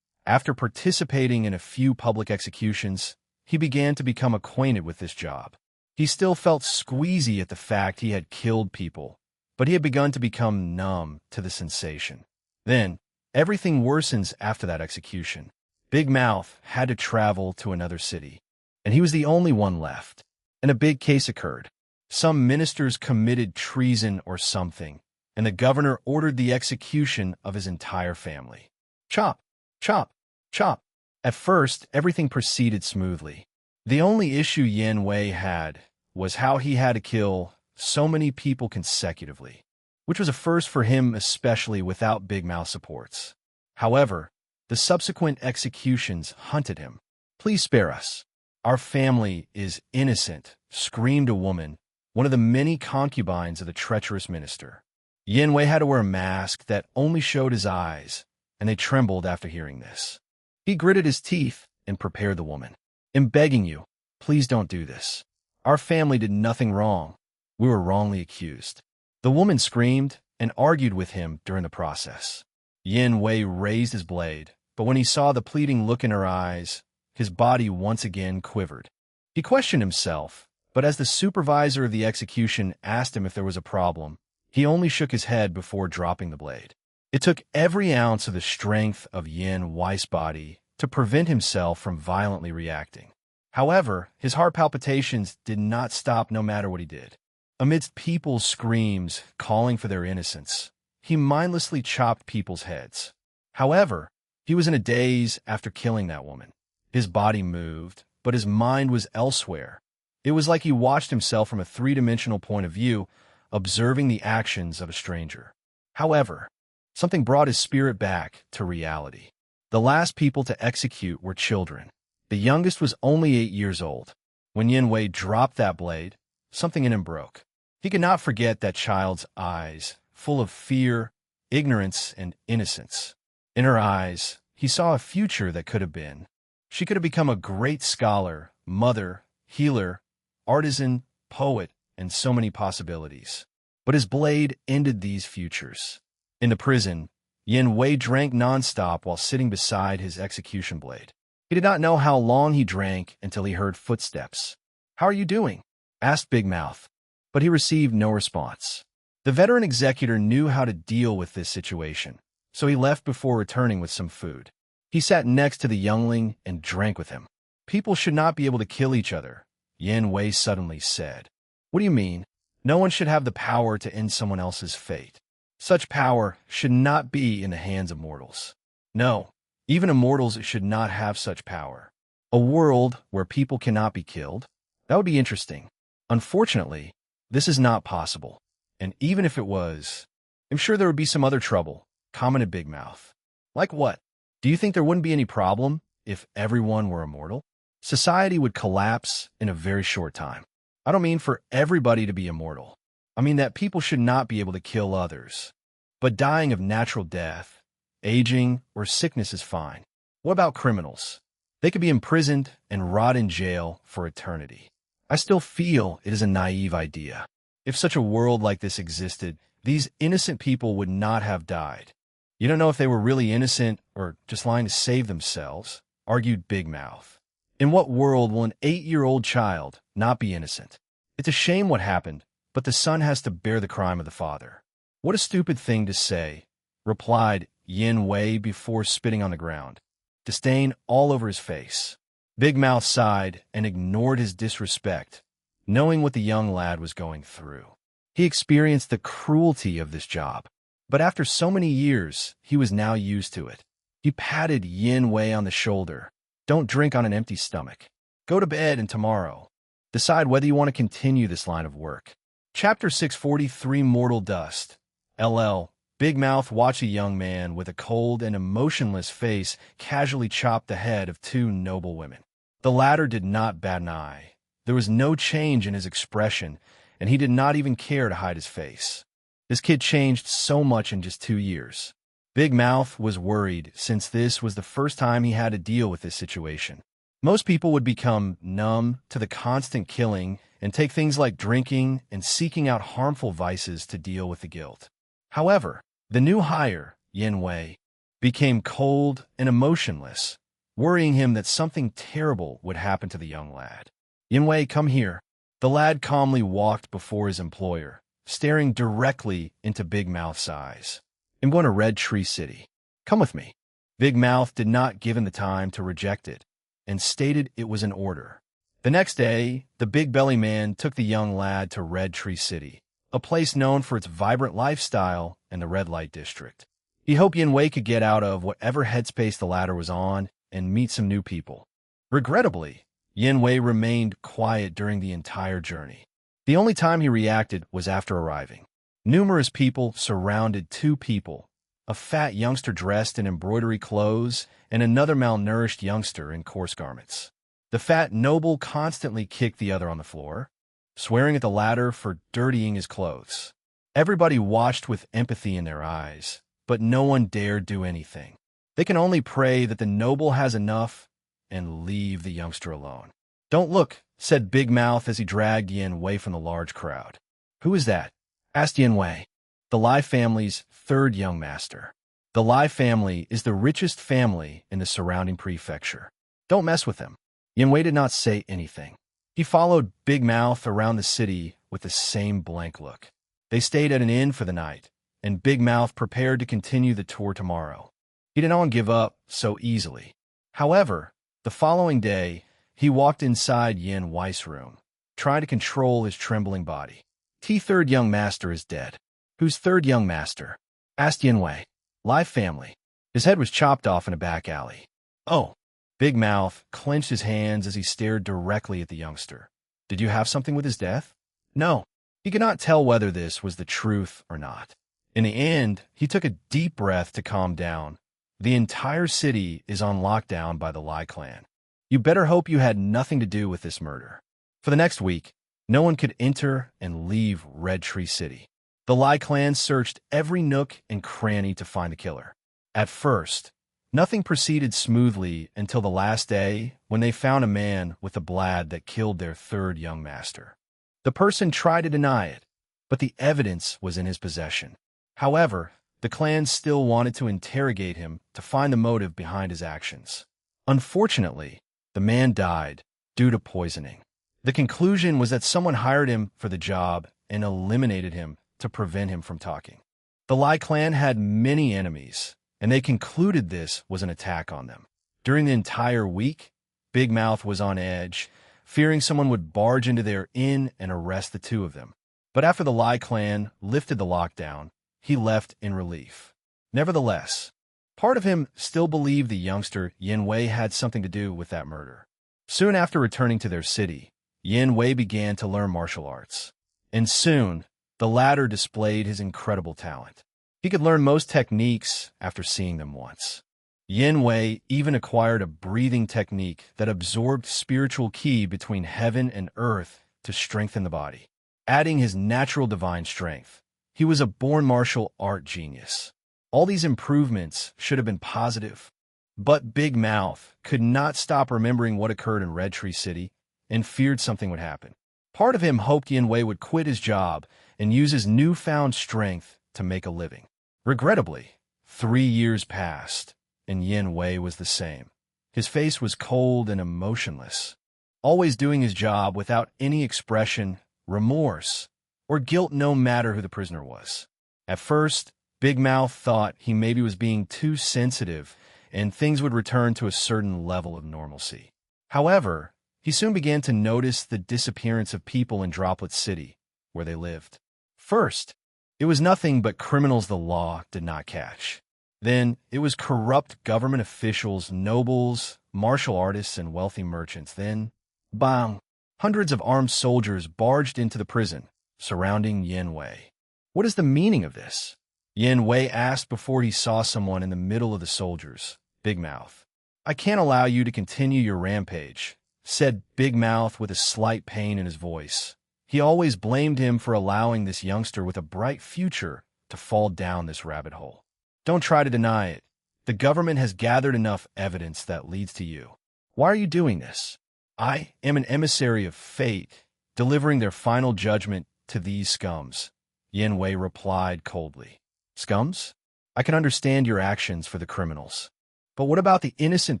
after participating in a few public executions, he began to become acquainted with this job. He still felt squeezy at the fact he had killed people, but he had begun to become numb to the sensation. Then, everything worsens after that execution. Big Mouth had to travel to another city, and he was the only one left. And a big case occurred. Some ministers committed treason or something, and the governor ordered the execution of his entire family. Chop, chop, chop. At first, everything proceeded smoothly. The only issue Yin Wei had was how he had to kill so many people consecutively, which was a first for him, especially without Big Mouth supports. However, the subsequent executions hunted him. "Please spare us. Our family is innocent," screamed a woman, one of the many concubines of the treacherous minister. Yin Wei had to wear a mask that only showed his eyes, and they trembled after hearing this. He gritted his teeth and prepared the woman. "I'm begging you, please don't do this. Our family did nothing wrong. We were wrongly accused." The woman screamed and argued with him during the process. Yin Wei raised his blade, but when he saw the pleading look in her eyes, his body once again quivered. He questioned himself, but as the supervisor of the execution asked him if there was a problem, he only shook his head before dropping the blade. It took every ounce of the strength of Yin Wei's body to prevent himself from violently reacting. However, his heart palpitations did not stop no matter what he did. Amidst people's screams calling for their innocence, he mindlessly chopped people's heads. However, he was in a daze after killing that woman. His body moved, but his mind was elsewhere. It was like he watched himself from a three-dimensional point of view, observing the actions of a stranger. However, something brought his spirit back to reality. The last people to execute were children. The youngest was only 8 years old. When Yin Wei dropped that blade, something in him broke. He could not forget that child's eyes, full of fear, ignorance, and innocence. In her eyes, he saw a future that could have been. She could have become a great scholar, mother, healer, artisan, poet, and so many possibilities. But his blade ended these futures. In the prison, Yin Wei drank nonstop while sitting beside his execution blade. He did not know how long he drank until he heard footsteps. "How are you doing?" asked Big Mouth, but he received no response. The veteran executor knew how to deal with this situation, so he left before returning with some food. He sat next to the youngling and drank with him. "People should not be able to kill each other," Yin Wei suddenly said. "What do you mean? No one should have the power to end someone else's fate. Such power should not be in the hands of mortals. No, even immortals should not have such power. A world where people cannot be killed? That would be interesting. Unfortunately, this is not possible. And even if it was, I'm sure there would be some other trouble," commented Big Mouth. "Like what? Do you think there wouldn't be any problem if everyone were immortal? Society would collapse in a very short time. I don't mean for everybody to be immortal. I mean that people should not be able to kill others. But dying of natural death, aging, or sickness is fine. What about criminals? They could be imprisoned and rot in jail for eternity. I still feel it is a naive idea. If such a world like this existed, these innocent people would not have died. You don't know if they were really innocent or just lying to save themselves," argued Big Mouth. "In what world will an 8-year-old child not be innocent? It's a shame what happened, but the son has to bear the crime of the father." "What a stupid thing to say," replied Yin Wei before spitting on the ground, disdain all over his face. Big Mouth sighed and ignored his disrespect, knowing what the young lad was going through. He experienced the cruelty of this job, but after so many years, he was now used to it. He patted Yin Wei on the shoulder. "Don't drink on an empty stomach. Go to bed and tomorrow decide whether you want to continue this line of work." Chapter 643, Mortal Dust. LL. Big Mouth watched a young man with a cold and emotionless face casually chop the head of two noble women. The latter did not bat an eye. There was no change in his expression, and he did not even care to hide his face. This kid changed so much in just 2 years. Big Mouth was worried since this was the first time he had to deal with this situation. Most people would become numb to the constant killing and take things like drinking and seeking out harmful vices to deal with the guilt. However, the new hire, Yin Wei, became cold and emotionless, worrying him that something terrible would happen to the young lad. "Yin Wei, come here." The lad calmly walked before his employer, staring directly into Big Mouth's eyes. "I'm going to Red Tree City. Come with me." Big Mouth did not give him the time to reject it, and stated it was an order. The next day, the Big Belly Man took the young lad to Red Tree City, a place known for its vibrant lifestyle and the red light district. He hoped Yin Wei could get out of whatever headspace the latter was on and meet some new people. Regrettably, Yin Wei remained quiet during the entire journey. The only time he reacted was after arriving. Numerous people surrounded two people, a fat youngster dressed in embroidery clothes and another malnourished youngster in coarse garments. The fat noble constantly kicked the other on the floor, swearing at the latter for dirtying his clothes. Everybody watched with empathy in their eyes, but no one dared do anything. They can only pray that the noble has enough and leave the youngster alone. "Don't look," said Big Mouth as he dragged Yin Wei from the large crowd. "Who is that?" asked Yin Wei. "The Lai family's third young master. The Lai family is the richest family in the surrounding prefecture. Don't mess with them." Yin Wei did not say anything. He followed Big Mouth around the city with the same blank look. They stayed at an inn for the night, and Big Mouth prepared to continue the tour tomorrow. He did not give up so easily. However, the following day, he walked inside Yin Wei's room, trying to control his trembling body. "Third young master is dead." "Who's third young master?" asked Yin Wei. "Lai family. His head was chopped off in a back alley." "Oh." Big Mouth clenched his hands as he stared directly at the youngster. Did you have something with his death? No. He could not tell whether this was the truth or not. In the end, he took a deep breath to calm down. The entire city is on lockdown by the Lai clan. You better hope you had nothing to do with this murder. For the next week, no one could enter and leave Red Tree City. The Lai clan searched every nook and cranny to find the killer. At first, nothing proceeded smoothly until the last day when they found a man with a blade that killed their third young master. The person tried to deny it, but the evidence was in his possession. However, the clan still wanted to interrogate him to find the motive behind his actions. Unfortunately, the man died due to poisoning. The conclusion was that someone hired him for the job and eliminated him to prevent him from talking. The Lai clan had many enemies, and they concluded this was an attack on them. During the entire week, Big Mouth was on edge, fearing someone would barge into their inn and arrest the two of them. But after the Lai clan lifted the lockdown, he left in relief. Nevertheless, part of him still believed the youngster Yin Wei had something to do with that murder. Soon after returning to their city, Yin Wei began to learn martial arts. And soon, the latter displayed his incredible talent. He could learn most techniques after seeing them once. Yin Wei even acquired a breathing technique that absorbed spiritual ki between heaven and earth to strengthen the body. Adding his natural divine strength, he was a born martial art genius. All these improvements should have been positive, but Big Mouth could not stop remembering what occurred in Red Tree City and feared something would happen. Part of him hoped Yin Wei would quit his job and use his newfound strength to make a living. Regrettably, 3 years passed, and Yin Wei was the same. His face was cold and emotionless, always doing his job without any expression, remorse, or guilt no matter who the prisoner was. At first, Big Mouth thought he maybe was being too sensitive and things would return to a certain level of normalcy. However, he soon began to notice the disappearance of people in Droplet City, where they lived. First, it was nothing but criminals the law did not catch. Then, it was corrupt government officials, nobles, martial artists, and wealthy merchants. Then, bang! Hundreds of armed soldiers barged into the prison, surrounding Yin Wei. What is the meaning of this? Yin Wei asked before he saw someone in the middle of the soldiers. Big Mouth. I can't allow you to continue your rampage, said Big Mouth with a slight pain in his voice. He always blamed him for allowing this youngster with a bright future to fall down this rabbit hole. Don't try to deny it. The government has gathered enough evidence that leads to you. Why are you doing this? I am an emissary of fate, delivering their final judgment to these scums. Yin Wei replied coldly. Scums? I can understand your actions for the criminals. But what about the innocent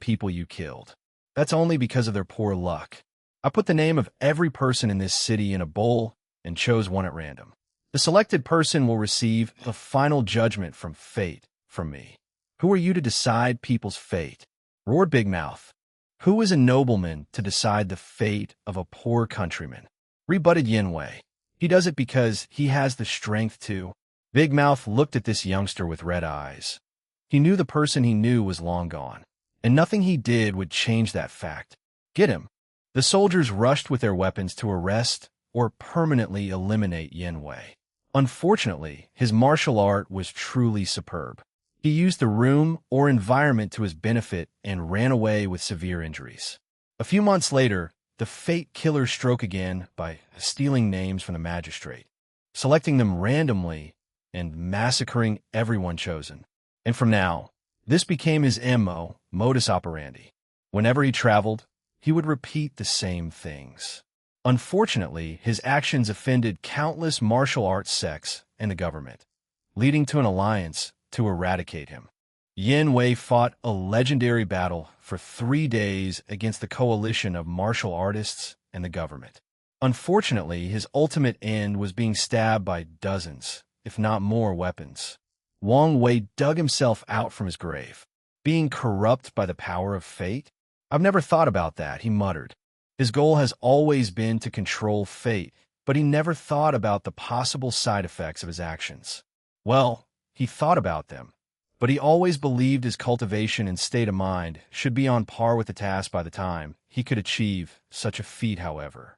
people you killed? That's only because of their poor luck. I put the name of every person in this city in a bowl and chose one at random. The selected person will receive a final judgment from fate from me. Who are you to decide people's fate? Roared Big Mouth. Who is a nobleman to decide the fate of a poor countryman? Rebutted Yin Wei. He does it because he has the strength to. Big Mouth looked at this youngster with red eyes. He knew the person he knew was long gone, and nothing he did would change that fact. Get him. The soldiers rushed with their weapons to arrest or permanently eliminate Yin Wei. Unfortunately, his martial art was truly superb. He used the room or environment to his benefit and ran away with severe injuries. A few months later, the fate killer struck again by stealing names from the magistrate, selecting them randomly, and massacring everyone chosen. And from now, this became his modus operandi. Whenever he traveled, he would repeat the same things. Unfortunately, his actions offended countless martial arts sects and the government, leading to an alliance to eradicate him. Yin Wei fought a legendary battle for 3 days against the coalition of martial artists and the government. Unfortunately, his ultimate end was being stabbed by dozens, if not more, weapons. Wang Wei dug himself out from his grave. Being corrupt by the power of fate? I've never thought about that, he muttered. His goal has always been to control fate, but he never thought about the possible side effects of his actions. Well, he thought about them, but he always believed his cultivation and state of mind should be on par with the task by the time he could achieve such a feat, however.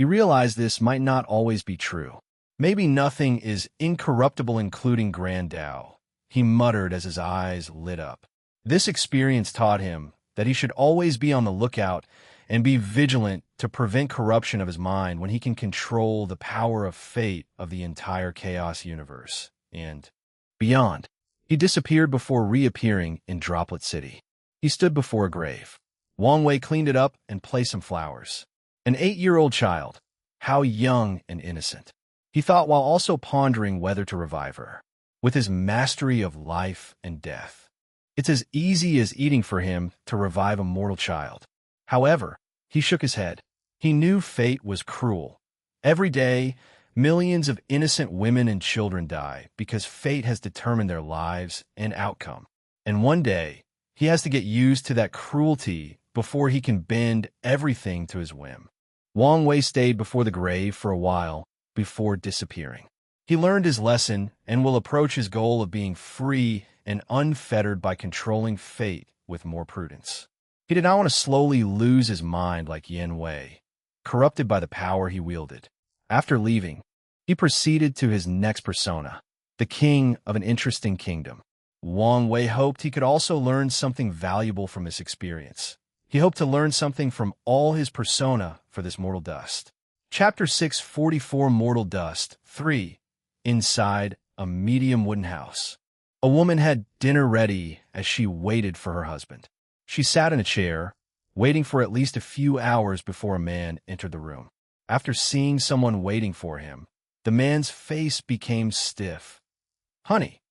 He realized this might not always be true. Maybe nothing is incorruptible, including Grand Tao, he muttered as his eyes lit up. This experience taught him that he should always be on the lookout and be vigilant to prevent corruption of his mind when he can control the power of fate of the entire chaos universe and beyond. He disappeared before reappearing in Droplet City. He stood before a grave. Wang Wei cleaned it up and placed some flowers. An 8-year-old child. How young and innocent. He thought while also pondering whether to revive her. With his mastery of life and death, it's as easy as eating for him to revive a mortal child. However, he shook his head. He knew fate was cruel. Every day, millions of innocent women and children die because fate has determined their lives and outcome. And one day, he has to get used to that cruelty before he can bend everything to his whim. Wang Wei stayed before the grave for a while before disappearing. He learned his lesson and will approach his goal of being free and unfettered by controlling fate with more prudence. He did not want to slowly lose his mind like Yan Wei, corrupted by the power he wielded. After leaving, he proceeded to his next persona, the king of an interesting kingdom. Wang Wei hoped he could also learn something valuable from this experience. He hoped to learn something from all his persona for this mortal dust. Chapter 644 Mortal Dust 3. Inside a medium wooden house. A woman had dinner ready as she waited for her husband. She sat in a chair, waiting for at least a few hours before a man entered the room. After seeing someone waiting for him, the man's face became stiff. "Honey,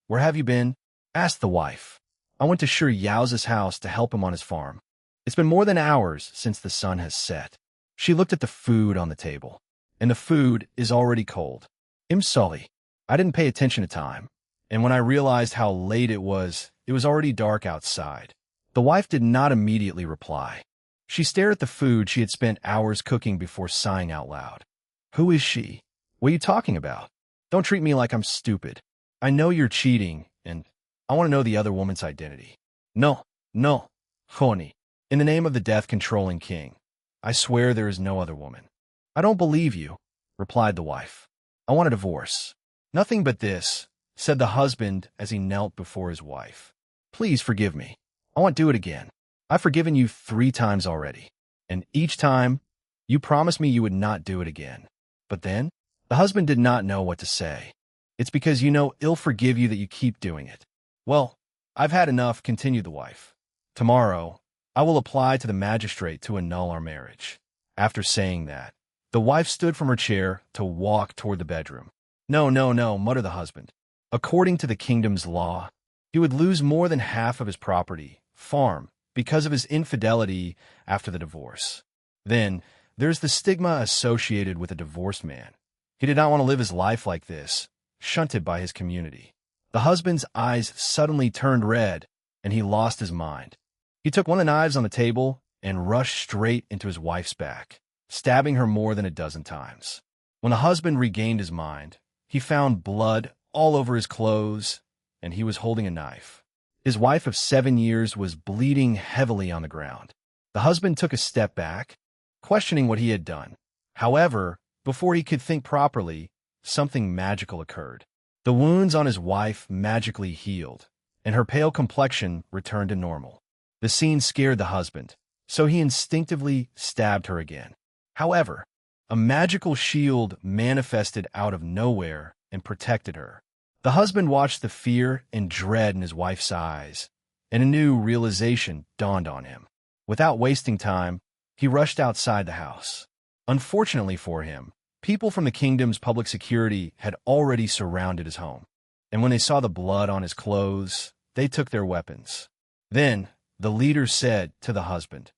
where have you been?" asked the wife. "I went to Shi Yao's house to help him on his farm. It's been more than hours since the sun has set." She looked at the food on the table, and the food is already cold. "I'm sorry. I didn't pay attention to time, and when I realized how late it was already dark outside." The wife did not immediately reply. She stared at the food she had spent hours cooking before sighing out loud. "Who is she? What are you talking about? Don't treat me like I'm stupid. I know you're cheating, and I want to know the other woman's identity." No, honey. In the name of the death-controlling king, I swear there is no other woman." "I don't believe you," replied the wife. "I want a divorce." "Nothing but this," said the husband as he knelt before his wife. "Please forgive me. I won't do it again. I've forgiven you 3 times already, and each time, you promised me you would not do it again. But then, the husband did not know what to say. "It's because you know I'll forgive you that you keep doing it." "Well, I've had enough," continued the wife. "Tomorrow, I will apply to the magistrate to annul our marriage." After saying that, the wife stood from her chair to walk toward the bedroom. No, muttered the husband. According to the kingdom's law, he would lose more than half of his property, farm, because of his infidelity after the divorce. Then, there's the stigma associated with a divorced man. He did not want to live his life like this, shunted by his community. The husband's eyes suddenly turned red, and he lost his mind. He took one of the knives on the table and rushed straight into his wife's back, stabbing her more than a dozen times. When the husband regained his mind, he found blood all over his clothes, and he was holding a knife. His wife of 7 years was bleeding heavily on the ground. The husband took a step back, questioning what he had done. However, before he could think properly, something magical occurred. The wounds on his wife magically healed, and her pale complexion returned to normal. The scene scared the husband, so he instinctively stabbed her again. However, a magical shield manifested out of nowhere and protected her. The husband watched the fear and dread in his wife's eyes, and a new realization dawned on him. Without wasting time, he rushed outside the house. Unfortunately for him, people from the kingdom's public security had already surrounded his home, and when they saw the blood on his clothes, they took their weapons. Then, the leader said to the husband,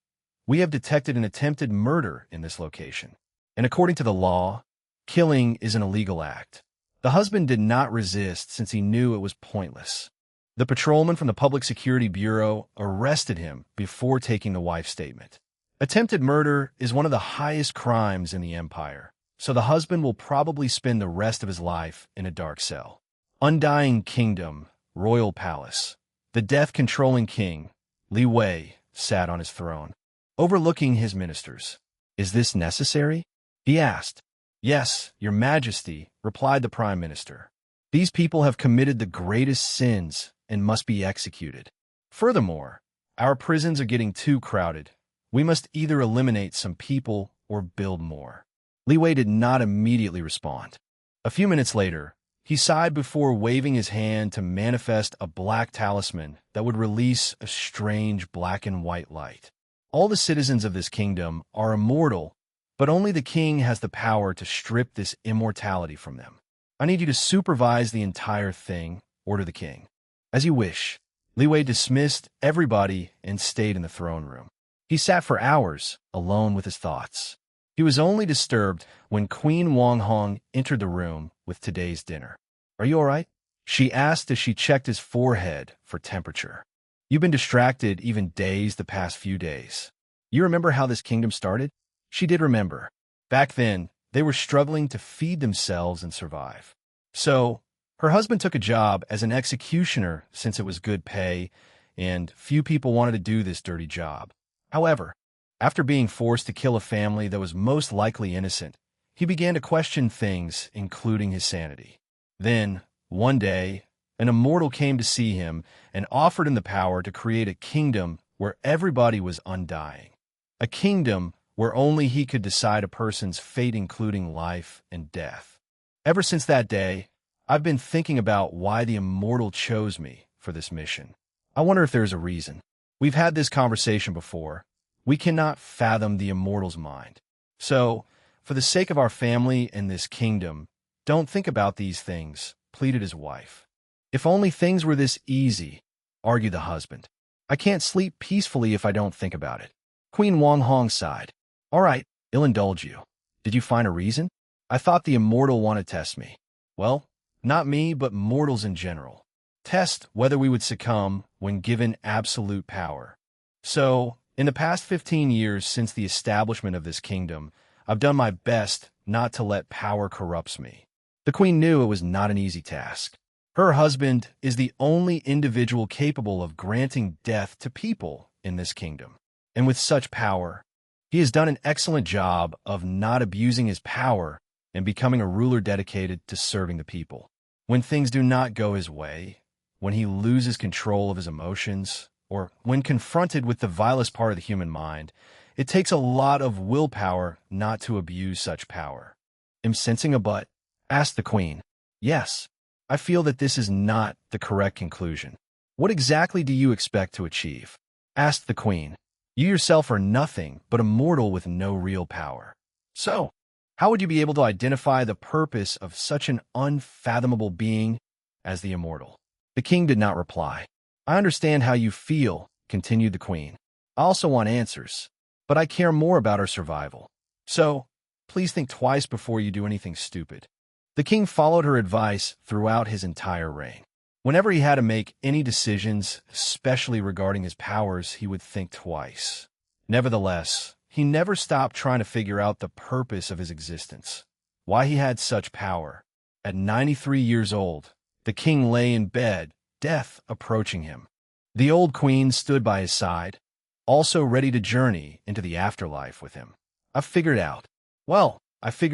"We have detected an attempted murder in this location, and according to the law, killing is an illegal act." The husband did not resist since he knew it was pointless. The patrolman from the Public Security Bureau arrested him before taking the wife's statement. Attempted murder is one of the highest crimes in the empire, so the husband will probably spend the rest of his life in a dark cell. Undying Kingdom, Royal Palace. The death-controlling king, Li Wei, sat on his throne, overlooking his ministers. "Is this necessary?" he asked. Yes, Your Majesty, replied the Prime Minister. These people have committed the greatest sins and must be executed. Furthermore, our prisons are getting too crowded. We must either eliminate some people or build more. Li Wei did not immediately respond. A few minutes later, he sighed before waving his hand to manifest a black talisman that would release a strange black and white light. All the citizens of this kingdom are immortal, but only the king has the power to strip this immortality from them. I need you to supervise the entire thing, ordered the king. As you wish. Li Wei dismissed everybody and stayed in the throne room. He sat for hours, alone with his thoughts. He was only disturbed when Queen Wang Hong entered the room with today's dinner. Are you all right? She asked as she checked his forehead for temperature. You've been distracted, even dazed the past few days. You remember how this kingdom started? She did remember. Back then, they were struggling to feed themselves and survive. So, her husband took a job as an executioner since it was good pay, and few people wanted to do this dirty job. However, after being forced to kill a family that was most likely innocent, he began to question things, including his sanity. Then, one day, an immortal came to see him and offered him the power to create a kingdom where everybody was undying. A kingdom where only he could decide a person's fate, including life and death. Ever since that day, I've been thinking about why the immortal chose me for this mission. I wonder if there's a reason. We've had this conversation before. We cannot fathom the immortal's mind. So, for the sake of our family and this kingdom, don't think about these things, pleaded his wife. If only things were this easy, argued the husband. I can't sleep peacefully if I don't think about it. Queen Wang Hong sighed. All right, I'll indulge you. Did you find a reason? I thought the immortal wanted to test me. Well, not me, but mortals in general. Test whether we would succumb when given absolute power. So, in the past 15 years since the establishment of this kingdom, I've done my best not to let power corrupt me. The queen knew it was not an easy task. Her husband is the only individual capable of granting death to people in this kingdom. And with such power, he has done an excellent job of not abusing his power and becoming a ruler dedicated to serving the people. When things do not go his way, when he loses control of his emotions, or when confronted with the vilest part of the human mind, it takes a lot of willpower not to abuse such power. Am sensing a but? Asked the queen. Yes, I feel that this is not the correct conclusion. What exactly do you expect to achieve? Asked the queen. You yourself are nothing but a mortal with no real power. So, how would you be able to identify the purpose of such an unfathomable being as the immortal? The king did not reply. I understand how you feel, continued the queen. I also want answers, but I care more about our survival. So, please think twice before you do anything stupid. The king followed her advice throughout his entire reign. Whenever he had to make any decisions, especially regarding his powers, he would think twice. Nevertheless, he never stopped trying to figure out the purpose of his existence, why he had such power. At 93 years old, the king lay in bed, death approaching him. The old queen stood by his side, also ready to journey into the afterlife with him. I figured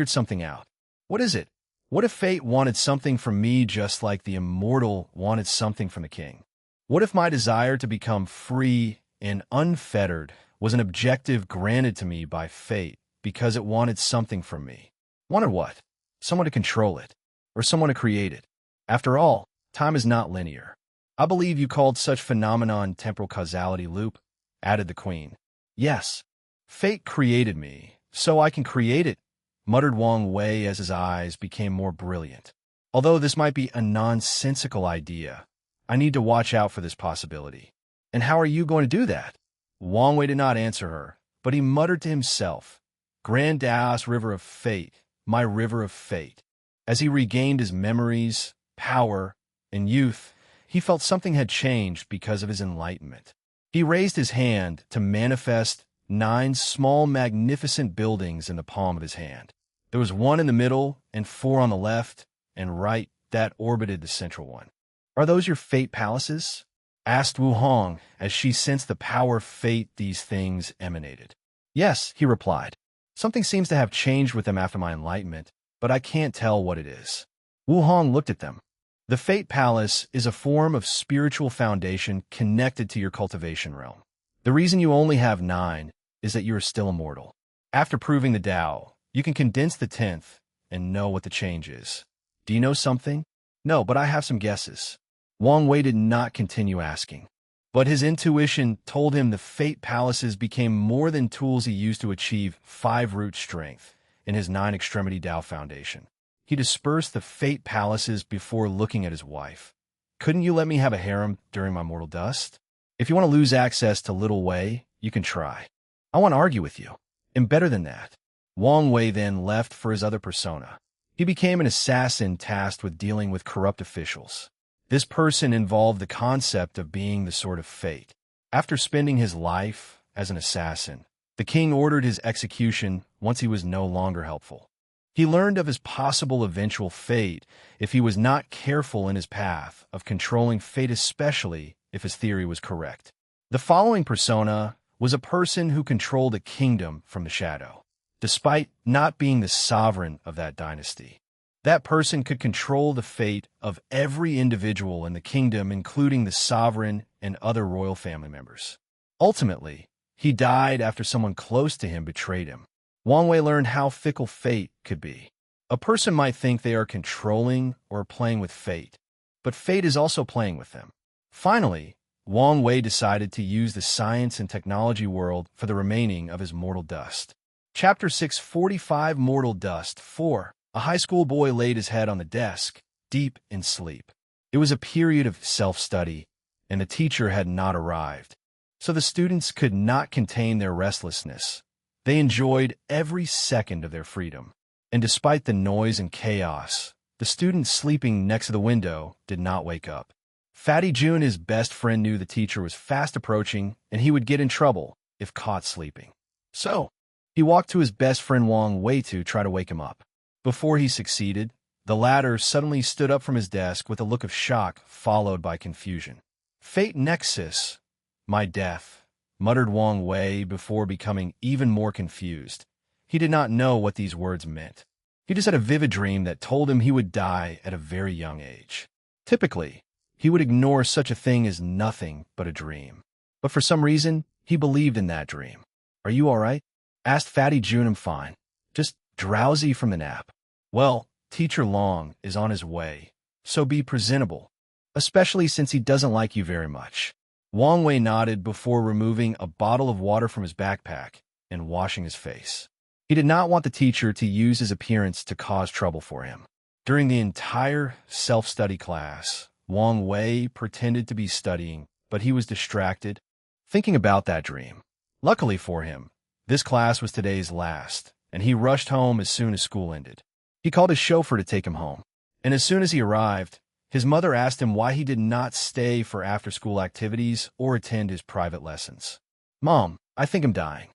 something out. What is it? What if fate wanted something from me just like the immortal wanted something from the king? What if my desire to become free and unfettered was an objective granted to me by fate because it wanted something from me? Wanted what? Someone to control it, or someone to create it. After all, time is not linear. I believe you called such phenomenon temporal causality loop, added the queen. Yes, fate created me, so I can create it, muttered Wang Wei as his eyes became more brilliant. Although this might be a nonsensical idea, I need to watch out for this possibility. And how are you going to do that? Wang Wei did not answer her, but he muttered to himself, Grandiose river of fate, my river of fate. As he regained his memories, power, and youth, he felt something had changed because of his enlightenment. He raised his hand to manifest 9 small, magnificent buildings in the palm of his hand. There was 1 in the middle and 4 on the left and right that orbited the central one. Are those your fate palaces? Asked Wu Hong as she sensed the power of fate these things emanated. Yes, he replied. Something seems to have changed with them after my enlightenment, but I can't tell what it is. Wu Hong looked at them. The Fate Palace is a form of spiritual foundation connected to your cultivation realm. The reason you only have 9 is that you are still immortal. After proving the Tao, you can condense the 10th and know what the change is. Do you know something? No, but I have some guesses. Wang Wei did not continue asking. But his intuition told him the Fate Palaces became more than tools he used to achieve 5-root strength in his 9-extremity Tao foundation. He dispersed the Fate Palaces before looking at his wife. Couldn't you let me have a harem during my mortal dust? If you want to lose access to Little Wei, you can try. I want to argue with you. And better than that. Wang Wei then left for his other persona. He became an assassin tasked with dealing with corrupt officials. This person involved the concept of being the sword of fate. After spending his life as an assassin, the king ordered his execution once he was no longer helpful. He learned of his possible eventual fate if he was not careful in his path of controlling fate, especially if his theory was correct. The following persona was a person who controlled a kingdom from the shadow, despite not being the sovereign of that dynasty. That person could control the fate of every individual in the kingdom, including the sovereign and other royal family members. Ultimately, he died after someone close to him betrayed him. Wang Wei learned how fickle fate could be. A person might think they are controlling or playing with fate, but fate is also playing with them. Finally, Wang Wei decided to use the science and technology world for the remaining of his mortal dust. Chapter 645 Mortal Dust 4. A high school boy laid his head on the desk, deep in sleep. It was a period of self-study, and the teacher had not arrived. So the students could not contain their restlessness. They enjoyed every second of their freedom. And despite the noise and chaos, the student sleeping next to the window did not wake up. Fatty June, his best friend, knew the teacher was fast approaching and he would get in trouble if caught sleeping. So, he walked to his best friend Wang Wei to try to wake him up. Before he succeeded, the latter suddenly stood up from his desk with a look of shock followed by confusion. Fate Nexus, my death, muttered Wang Wei before becoming even more confused. He did not know what these words meant. He just had a vivid dream that told him he would die at a very young age. Typically, he would ignore such a thing as nothing but a dream. But for some reason, he believed in that dream. Are you all right? Asked Fatty June. I'm fine. Just drowsy from the nap. Well, Teacher Long is on his way, so be presentable, especially since he doesn't like you very much. Wang Wei nodded before removing a bottle of water from his backpack and washing his face. He did not want the teacher to use his appearance to cause trouble for him. During the entire self-study class, Wang Wei pretended to be studying, but he was distracted, thinking about that dream. Luckily for him, this class was today's last, and he rushed home as soon as school ended. He called his chauffeur to take him home, and as soon as he arrived, his mother asked him why he did not stay for after-school activities or attend his private lessons. Mom, I think I'm dying.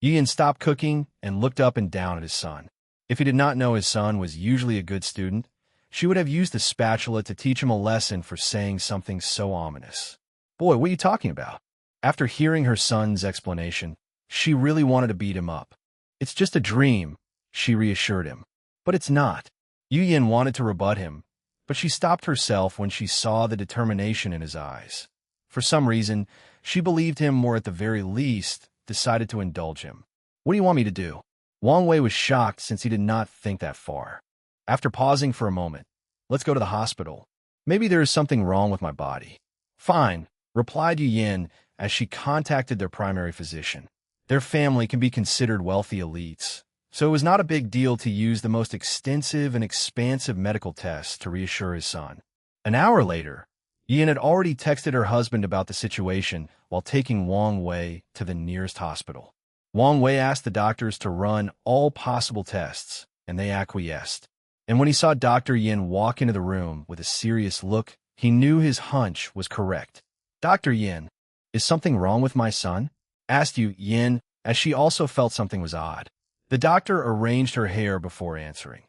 Ian stopped cooking and looked up and down at his son. If he did not know his son was usually a good student, she would have used the spatula to teach him a lesson for saying something so ominous. Boy, what are you talking about? After hearing her son's explanation, she really wanted to beat him up. It's just a dream, she reassured him. But it's not. Yu Yin wanted to rebut him, but she stopped herself when she saw the determination in his eyes. For some reason, she believed him or at the very least decided to indulge him. What do you want me to do? Wang Wei was shocked since he did not think that far. After pausing for a moment, let's go to the hospital. Maybe there is something wrong with my body. Fine, replied Yu Yin as she contacted their primary physician. Their family can be considered wealthy elites, so it was not a big deal to use the most extensive and expansive medical tests to reassure his son. An hour later, Yin had already texted her husband about the situation while taking Wang Wei to the nearest hospital. Wang Wei asked the doctors to run all possible tests, and they acquiesced. And when he saw Dr. Yin walk into the room with a serious look, he knew his hunch was correct. Dr. Yin, is something wrong with my son? Asked Yu Yin, as she also felt something was odd. The doctor arranged her hair before answering.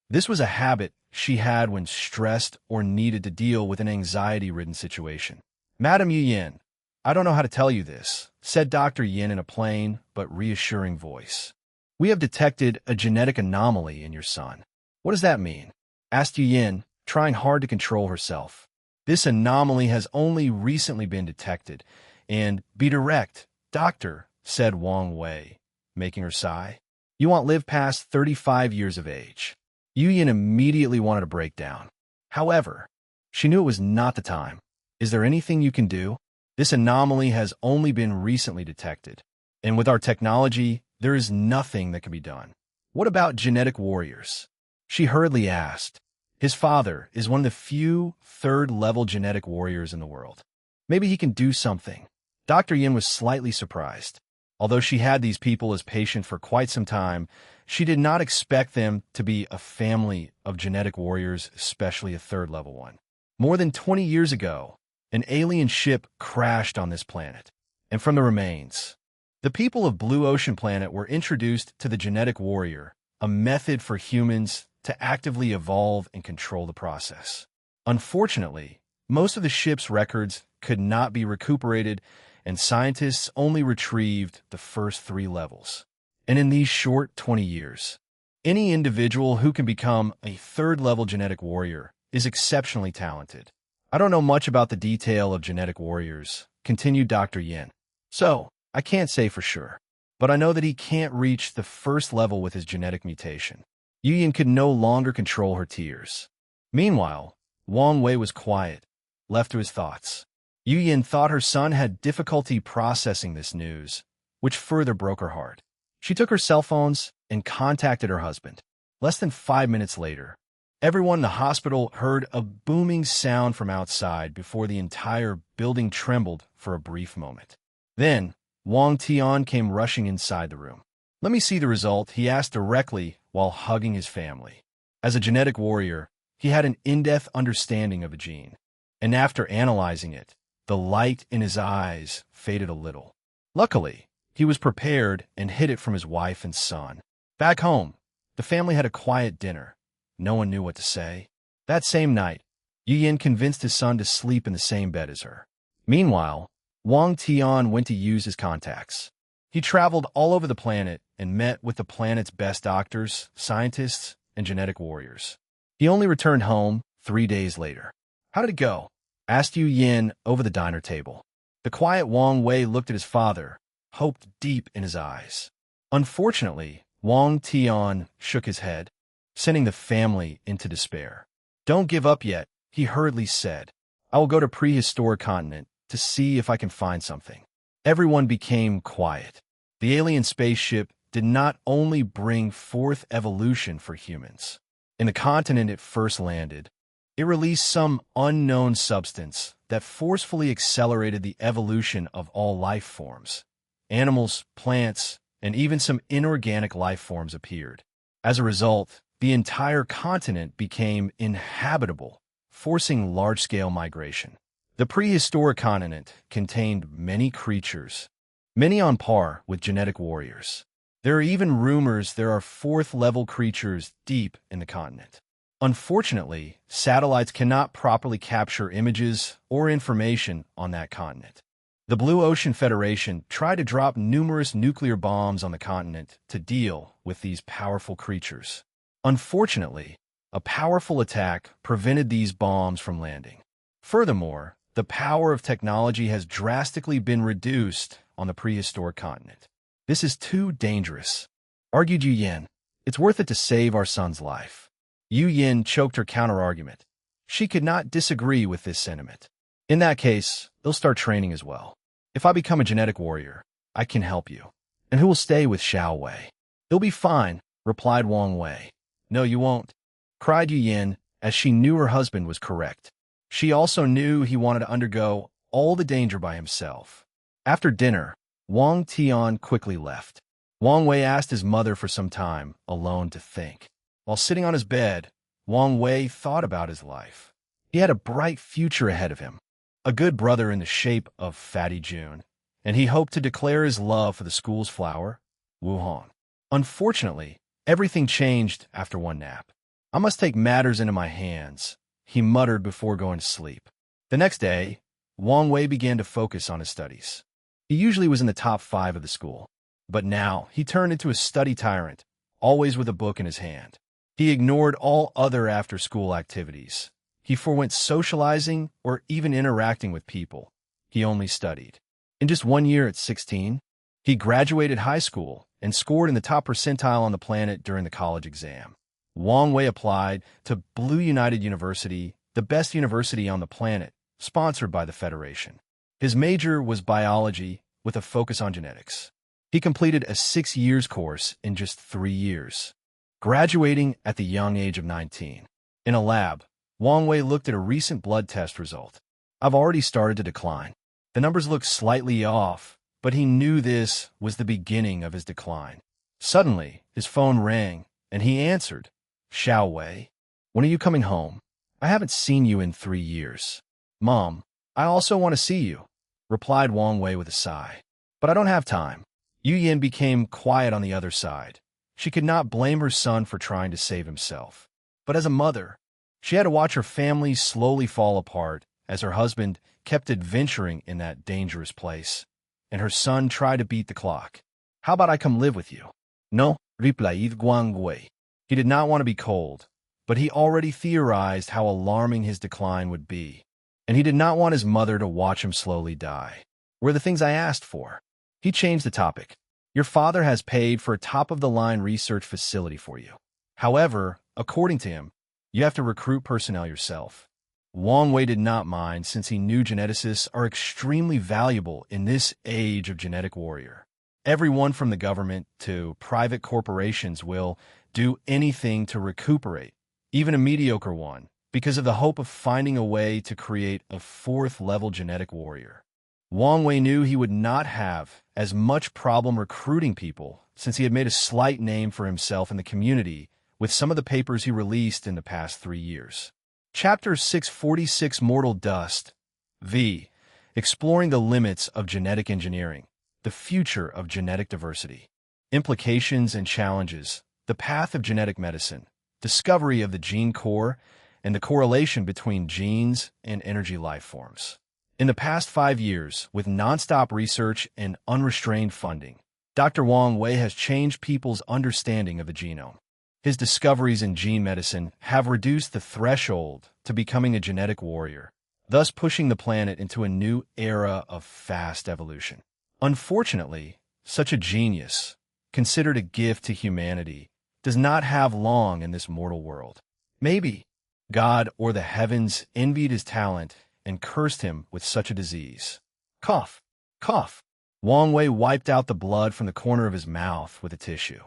This was a habit she had when stressed or needed to deal with an anxiety-ridden situation. Madam Yu Yin, I don't know how to tell you this, said Dr. Yin in a plain but reassuring voice. "We have detected a genetic anomaly in your son." "What does that mean?" asked Yu Yin, trying hard to control herself. "This anomaly has only recently been detected, and be direct, doctor," said Wang Wei, making her sigh. "You won't live past 35 years of age." Yu Yin immediately wanted to break down. However, she knew it was not the time. "Is there anything you can do? This anomaly has only been recently detected, and with our technology, there is nothing that can be done." "What about genetic warriors?" she hurriedly asked. "His father is one of the few third-level genetic warriors in the world. Maybe he can do something." Dr. Yin was slightly surprised. Although she had these people as patients for quite some time, she did not expect them to be a family of genetic warriors, especially a third-level one. More than 20 years ago, an alien ship crashed on this planet, and from the remains, the people of Blue Ocean Planet were introduced to the genetic warrior, a method for humans to actively evolve and control the process. Unfortunately, most of the ship's records could not be recuperated, and scientists only retrieved the first 3 levels. And in these short 20 years, any individual who can become a third-level genetic warrior is exceptionally talented. "I don't know much about the detail of genetic warriors," continued Dr. Yin. "So, I can't say for sure. But I know that he can't reach the first level with his genetic mutation." Yu Yin could no longer control her tears. Meanwhile, Wang Wei was quiet, left to his thoughts. Yu Yin thought her son had difficulty processing this news, which further broke her heart. She took her cell phones and contacted her husband. Less than 5 minutes later, everyone in the hospital heard a booming sound from outside before the entire building trembled for a brief moment. Then, Wang Tian came rushing inside the room. "Let me see the result," he asked directly while hugging his family. As a genetic warrior, he had an in-depth understanding of the gene, and after analyzing it, the light in his eyes faded a little. Luckily, he was prepared and hid it from his wife and son. Back home, the family had a quiet dinner. No one knew what to say. That same night, Yu Yin convinced his son to sleep in the same bed as her. Meanwhile, Wang Tian went to use his contacts. He traveled all over the planet and met with the planet's best doctors, scientists, and genetic warriors. He only returned home 3 days later. "How did it go?" asked Yu Yin over the diner table. The quiet Wang Wei looked at his father, hope deep in his eyes. Unfortunately, Wang Tian shook his head, sending the family into despair. "Don't give up yet," he hurriedly said. "I will go to prehistoric continent to see if I can find something." Everyone became quiet. The alien spaceship did not only bring forth evolution for humans. In the continent it first landed, it released some unknown substance that forcefully accelerated the evolution of all life forms. Animals, plants, and even some inorganic life forms appeared. As a result, the entire continent became inhabitable, forcing large-scale migration. The prehistoric continent contained many creatures, many on par with genetic warriors. There are even rumors there are 4th-level creatures deep in the continent. Unfortunately, satellites cannot properly capture images or information on that continent. The Blue Ocean Federation tried to drop numerous nuclear bombs on the continent to deal with these powerful creatures. Unfortunately, a powerful attack prevented these bombs from landing. Furthermore, the power of technology has drastically been reduced on the prehistoric continent. "This is too dangerous," argued Yu Yin. "It's worth it to save our son's life." Yu Yin choked her counter-argument. She could not disagree with this sentiment. "In that case, they'll start training as well. If I become a genetic warrior, I can help you. And who will stay with Xiao Wei?" "He'll be fine," replied Wang Wei. "No, you won't," cried Yu Yin, as she knew her husband was correct. She also knew he wanted to undergo all the danger by himself. After dinner, Wang Tian quickly left. Wang Wei asked his mother for some time alone to think. While sitting on his bed, Wang Wei thought about his life. He had a bright future ahead of him, a good brother in the shape of Fatty June, and he hoped to declare his love for the school's flower, Wuhan. Unfortunately, everything changed after one nap. "I must take matters into my hands," he muttered before going to sleep. The next day, Wang Wei began to focus on his studies. He usually was in the top 5 of the school. But now he turned into a study tyrant, always with a book in his hand. He ignored all other after-school activities. He forwent socializing or even interacting with people. He only studied. In just 1 year at 16, he graduated high school and scored in the top percentile on the planet during the college exam. Wang Wei applied to Blue United University, the best university on the planet, sponsored by the Federation. His major was biology with a focus on genetics. He completed a 6 years course in just 3 years, graduating at the young age of 19. In a lab, Wang Wei looked at a recent blood test result. I've already started to decline. The numbers look slightly off, but he knew this was the beginning of his decline. Suddenly, his phone rang, and he answered. Xiao Wei, when are you coming home? I haven't seen you in 3 years. Mom, I also want to see you, replied Wang Wei with a sigh. But I don't have time. Yu Yin became quiet on the other side. She could not blame her son for trying to save himself. But as a mother, she had to watch her family slowly fall apart as her husband kept adventuring in that dangerous place, and her son tried to beat the clock. How about I come live with you? No, replied Wang Wei. He did not want to be cold, but he already theorized how alarming his decline would be, and he did not want his mother to watch him slowly die. Were the things I asked for. He changed the topic. Your father has paid for a top-of-the-line research facility for you. However, according to him, you have to recruit personnel yourself. Wang Wei did not mind since he knew geneticists are extremely valuable in this age of genetic warrior. Everyone from the government to private corporations will do anything to recuperate, even a mediocre one, because of the hope of finding a way to create a fourth-level genetic warrior. Wang Wei knew he would not have as much problem recruiting people since he had made a slight name for himself in the community with some of the papers he released in the past 3 years. Chapter 646 Mortal Dust V. Exploring the Limits of Genetic Engineering, the Future of Genetic Diversity. Implications and Challenges, the Path of Genetic Medicine, Discovery of the Gene Core, and the correlation between genes and energy life forms. In the past 5 years, with nonstop research and unrestrained funding, Dr. Wang Wei has changed people's understanding of the genome. His discoveries in gene medicine have reduced the threshold to becoming a genetic warrior, thus pushing the planet into a new era of fast evolution. Unfortunately, such a genius, considered a gift to humanity, does not have long in this mortal world. Maybe God or the heavens envied his talent and cursed him with such a disease. Cough, cough. Wang Wei wiped out the blood from the corner of his mouth with a tissue.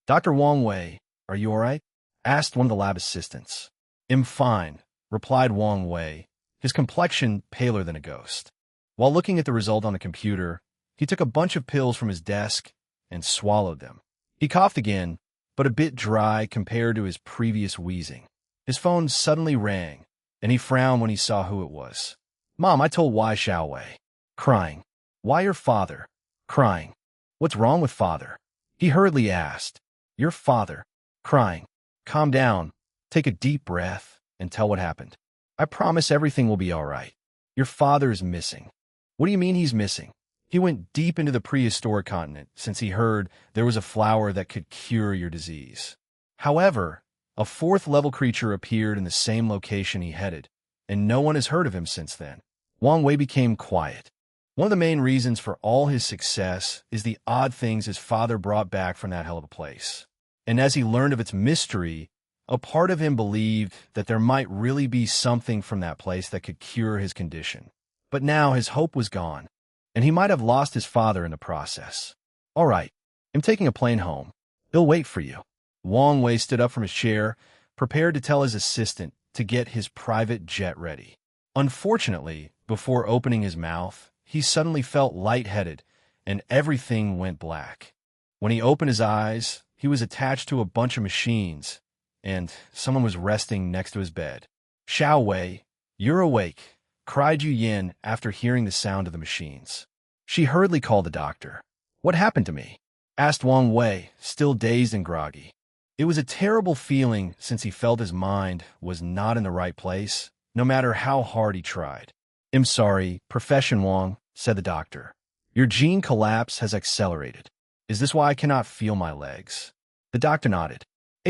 Dr. Wang Wei, are you all right? Asked one of the lab assistants. I'm fine, replied Wang Wei, his complexion paler than a ghost. While looking at the result on the computer, he took a bunch of pills from his desk and swallowed them. He coughed again, but a bit dry compared to his previous wheezing. His phone suddenly rang, and he frowned when he saw who it was. Mom, I told Wai Xiao Wei. Crying. Why your father? Crying. What's wrong with father? He hurriedly asked. Your father. Crying. Calm down, take a deep breath, and tell what happened. I promise everything will be all right. Your father is missing. What do you mean he's missing? He went deep into the prehistoric continent since he heard there was a flower that could cure your disease. However, a fourth-level creature appeared in the same location he headed, and no one has heard of him since then. Wang Wei became quiet. One of the main reasons for all his success is the odd things his father brought back from that hell of a place. And as he learned of its mystery, a part of him believed that there might really be something from that place that could cure his condition. But now his hope was gone, and he might have lost his father in the process. All right, I'm taking a plane home. He'll wait for you. Wang Wei stood up from his chair, prepared to tell his assistant to get his private jet ready. Unfortunately, before opening his mouth, he suddenly felt lightheaded, and everything went black. When he opened his eyes, he was attached to a bunch of machines, and someone was resting next to his bed. Xiao Wei, you're awake, cried Yu Yin after hearing the sound of the machines. She hurriedly called the doctor. What happened to me? Asked Wang Wei, still dazed and groggy. It was a terrible feeling since he felt his mind was not in the right place, no matter how hard he tried. I'm sorry, Profession Wang, said the doctor. Your gene collapse has accelerated. Is this why I cannot feel my legs? The doctor nodded.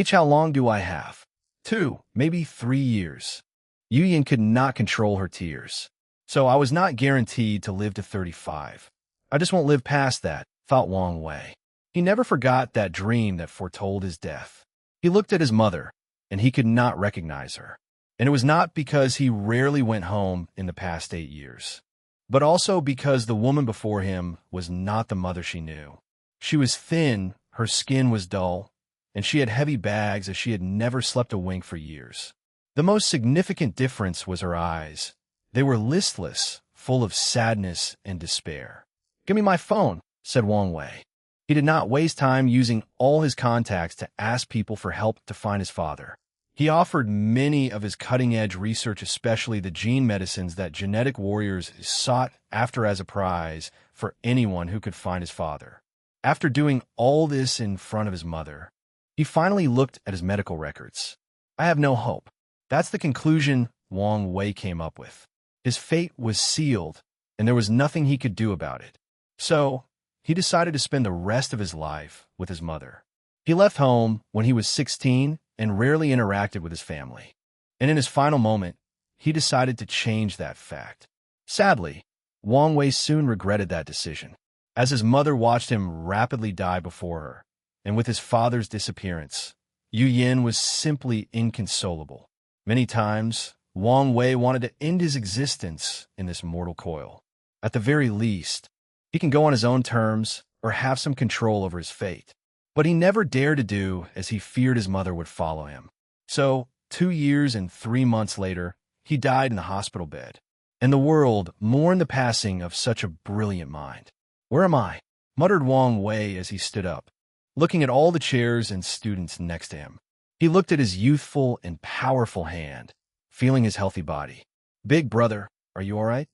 How long do I have? 2, maybe 3 years. Yin could not control her tears. So I was not guaranteed to live to 35. I just won't live past that, thought Wang Wei. He never forgot that dream that foretold his death. He looked at his mother, and he could not recognize her. And it was not because he rarely went home in the past 8 years, but also because the woman before him was not the mother she knew. She was thin, her skin was dull, and she had heavy bags as she had never slept a wink for years. The most significant difference was her eyes. They were listless, full of sadness and despair. Give me my phone, said Wang Wei. He did not waste time using all his contacts to ask people for help to find his father. He offered many of his cutting-edge research, especially the gene medicines that genetic warriors sought after as a prize for anyone who could find his father. After doing all this in front of his mother, he finally looked at his medical records. I have no hope. That's the conclusion Wang Wei came up with. His fate was sealed, and there was nothing he could do about it. So, he decided to spend the rest of his life with his mother. He left home when he was 16 and rarely interacted with his family. And in his final moment, he decided to change that fact. Sadly, Wang Wei soon regretted that decision, as his mother watched him rapidly die before her, and with his father's disappearance, Yin was simply inconsolable. Many times, Wang Wei wanted to end his existence in this mortal coil. At the very least, he can go on his own terms or have some control over his fate. But he never dared to do as he feared his mother would follow him. So, 2 years and 3 months later, he died in the hospital bed. And the world mourned the passing of such a brilliant mind. Where am I? Muttered Wang Wei as he stood up, looking at all the chairs and students next to him. He looked at his youthful and powerful hand, feeling his healthy body. Big brother, are you all right?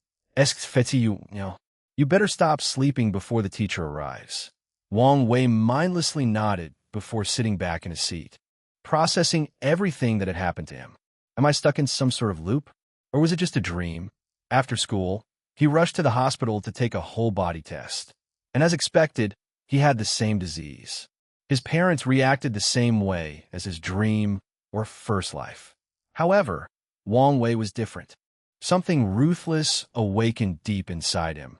You better stop sleeping before the teacher arrives. Wang Wei mindlessly nodded before sitting back in his seat, processing everything that had happened to him. Am I stuck in some sort of loop? Or was it just a dream? After school, he rushed to the hospital to take a whole-body test. And as expected, he had the same disease. His parents reacted the same way as his dream or first life. However, Wang Wei was different. Something ruthless awakened deep inside him,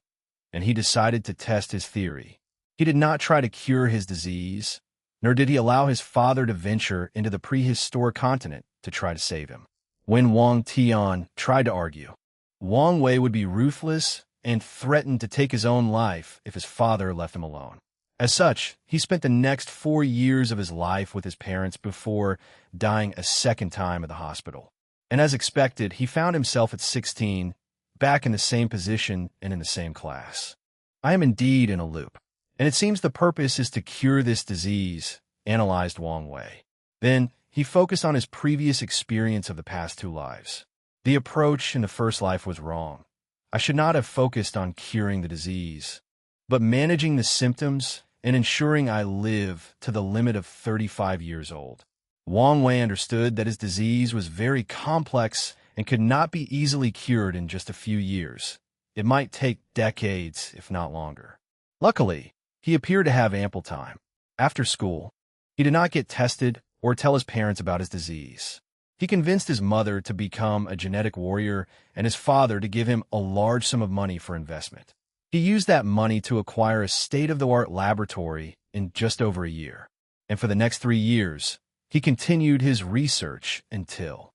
and he decided to test his theory. He did not try to cure his disease, nor did he allow his father to venture into the prehistoric continent to try to save him. When Wang Tian tried to argue, Wang Wei would be ruthless and threatened to take his own life if his father left him alone. As such, he spent the next 4 years of his life with his parents before dying a second time at the hospital. And as expected, he found himself at 16, back in the same position and in the same class. I am indeed in a loop. And it seems the purpose is to cure this disease, analyzed Wang Wei. Then, he focused on his previous experience of the past 2 lives. The approach in the first life was wrong. I should not have focused on curing the disease, but managing the symptoms and ensuring I live to the limit of 35 years old. Wang Wei understood that his disease was very complex and could not be easily cured in just a few years. It might take decades, if not longer. Luckily, he appeared to have ample time. After school, he did not get tested or tell his parents about his disease. He convinced his mother to become a genetic warrior and his father to give him a large sum of money for investment. He used that money to acquire a state-of-the-art laboratory in just over a year. And for the next 3 years, he continued his research until...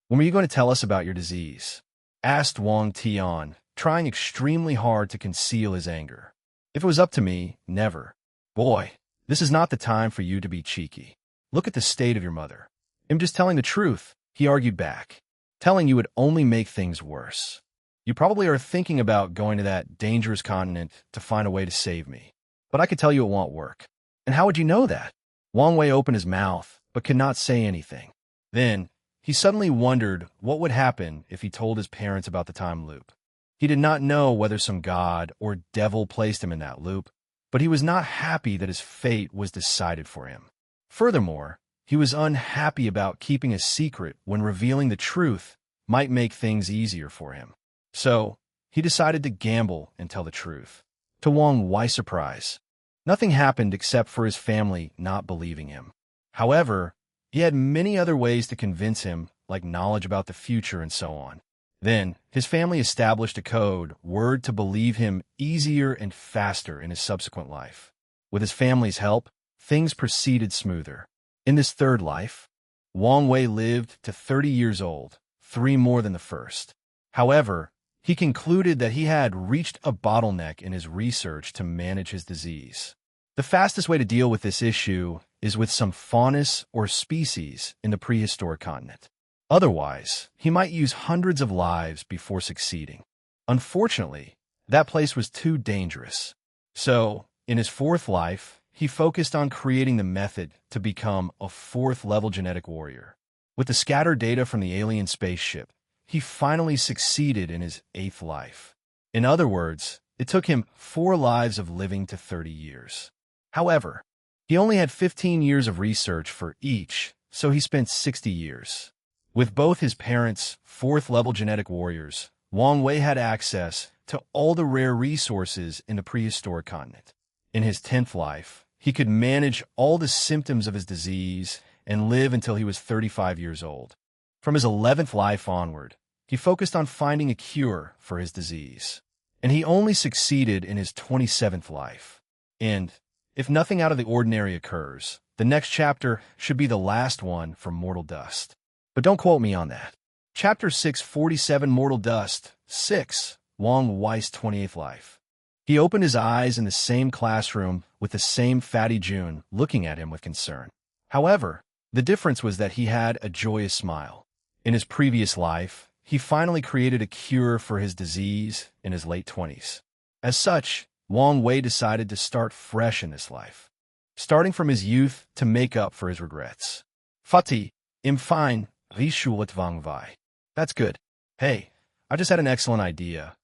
When were you going to tell us about your disease? Asked Wang Tian, trying extremely hard to conceal his anger. If it was up to me, never. Boy, this is not the time for you to be cheeky. Look at the state of your mother. I'm just telling the truth, he argued back. Telling you would only make things worse. You probably are thinking about going to that dangerous continent to find a way to save me. But I could tell you it won't work. And how would you know that? Wang Wei opened his mouth, but could not say anything. Then, he suddenly wondered what would happen if he told his parents about the time loop. He did not know whether some god or devil placed him in that loop, but he was not happy that his fate was decided for him. Furthermore, he was unhappy about keeping a secret when revealing the truth might make things easier for him. So, he decided to gamble and tell the truth. To Wang Wei's surprise, Nothing happened except for his family not believing him. However, he had many other ways to convince him, like knowledge about the future and so on. Then, his family established a code word to believe him easier and faster in his subsequent life. With his family's help, things proceeded smoother. In this third life, Wang Wei lived to 30 years old, 3 more than the first. However, he concluded that he had reached a bottleneck in his research to manage his disease. The fastest way to deal with this issue is with some faunus or species in the prehistoric continent. Otherwise, he might use hundreds of lives before succeeding. Unfortunately, that place was too dangerous. So, in his fourth life, he focused on creating the method to become a fourth-level genetic warrior. With the scattered data from the alien spaceship, he finally succeeded in his 8th life. In other words, it took him 4 lives of living to 30 years. However, he only had 15 years of research for each, so he spent 60 years. With both his parents, 4th-level genetic warriors, Wang Wei had access to all the rare resources in the prehistoric continent. In his 10th life, he could manage all the symptoms of his disease and live until he was 35 years old. From his 11th life onward, he focused on finding a cure for his disease. And he only succeeded in his 27th life. And, if nothing out of the ordinary occurs, the next chapter should be the last one for Mortal Dust. But don't quote me on that. Chapter 647 Mortal Dust 6 Wang Wei's 28th life. He opened his eyes in the same classroom with the same fatty June looking at him with concern. However, the difference was that he had a joyous smile. In his previous life, he finally created a cure for his disease in his late 20s. As such, Wang Wei decided to start fresh in this life, starting from his youth to make up for his regrets. Fati, im fine, rishulet Wang Wei. That's good. Hey, I just had an excellent idea.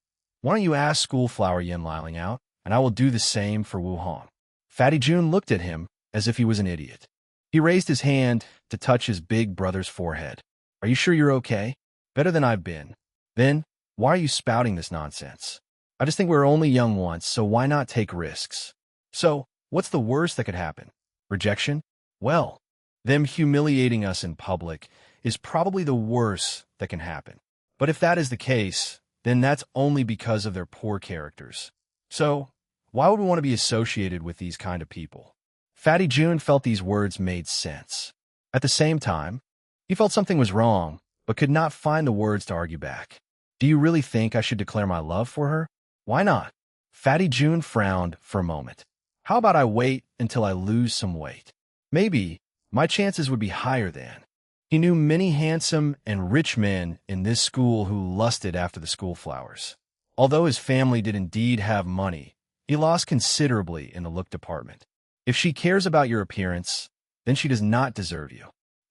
Why don't you ask Schoolflower Yin Liling out, and I will do the same for Wu Hong. Fatty June looked at him as if he was an idiot. He raised his hand to touch his big brother's forehead. Are you sure you're okay? Better than I've been. Then, why are you spouting this nonsense? I just think we're only young once, so why not take risks? So, what's the worst that could happen? Rejection? Well, them humiliating us in public is probably the worst that can happen. But if that is the case, then that's only because of their poor characters. So, why would we want to be associated with these kind of people? Fatty June felt these words made sense. At the same time, he felt something was wrong, but could not find the words to argue back. Do you really think I should declare my love for her? Why not? Fatty June frowned for a moment. How about I wait until I lose some weight? Maybe my chances would be higher then. He knew many handsome and rich men in this school who lusted after the schoolflowers. Although his family did indeed have money, he lost considerably in the look department. If she cares about your appearance, then she does not deserve you.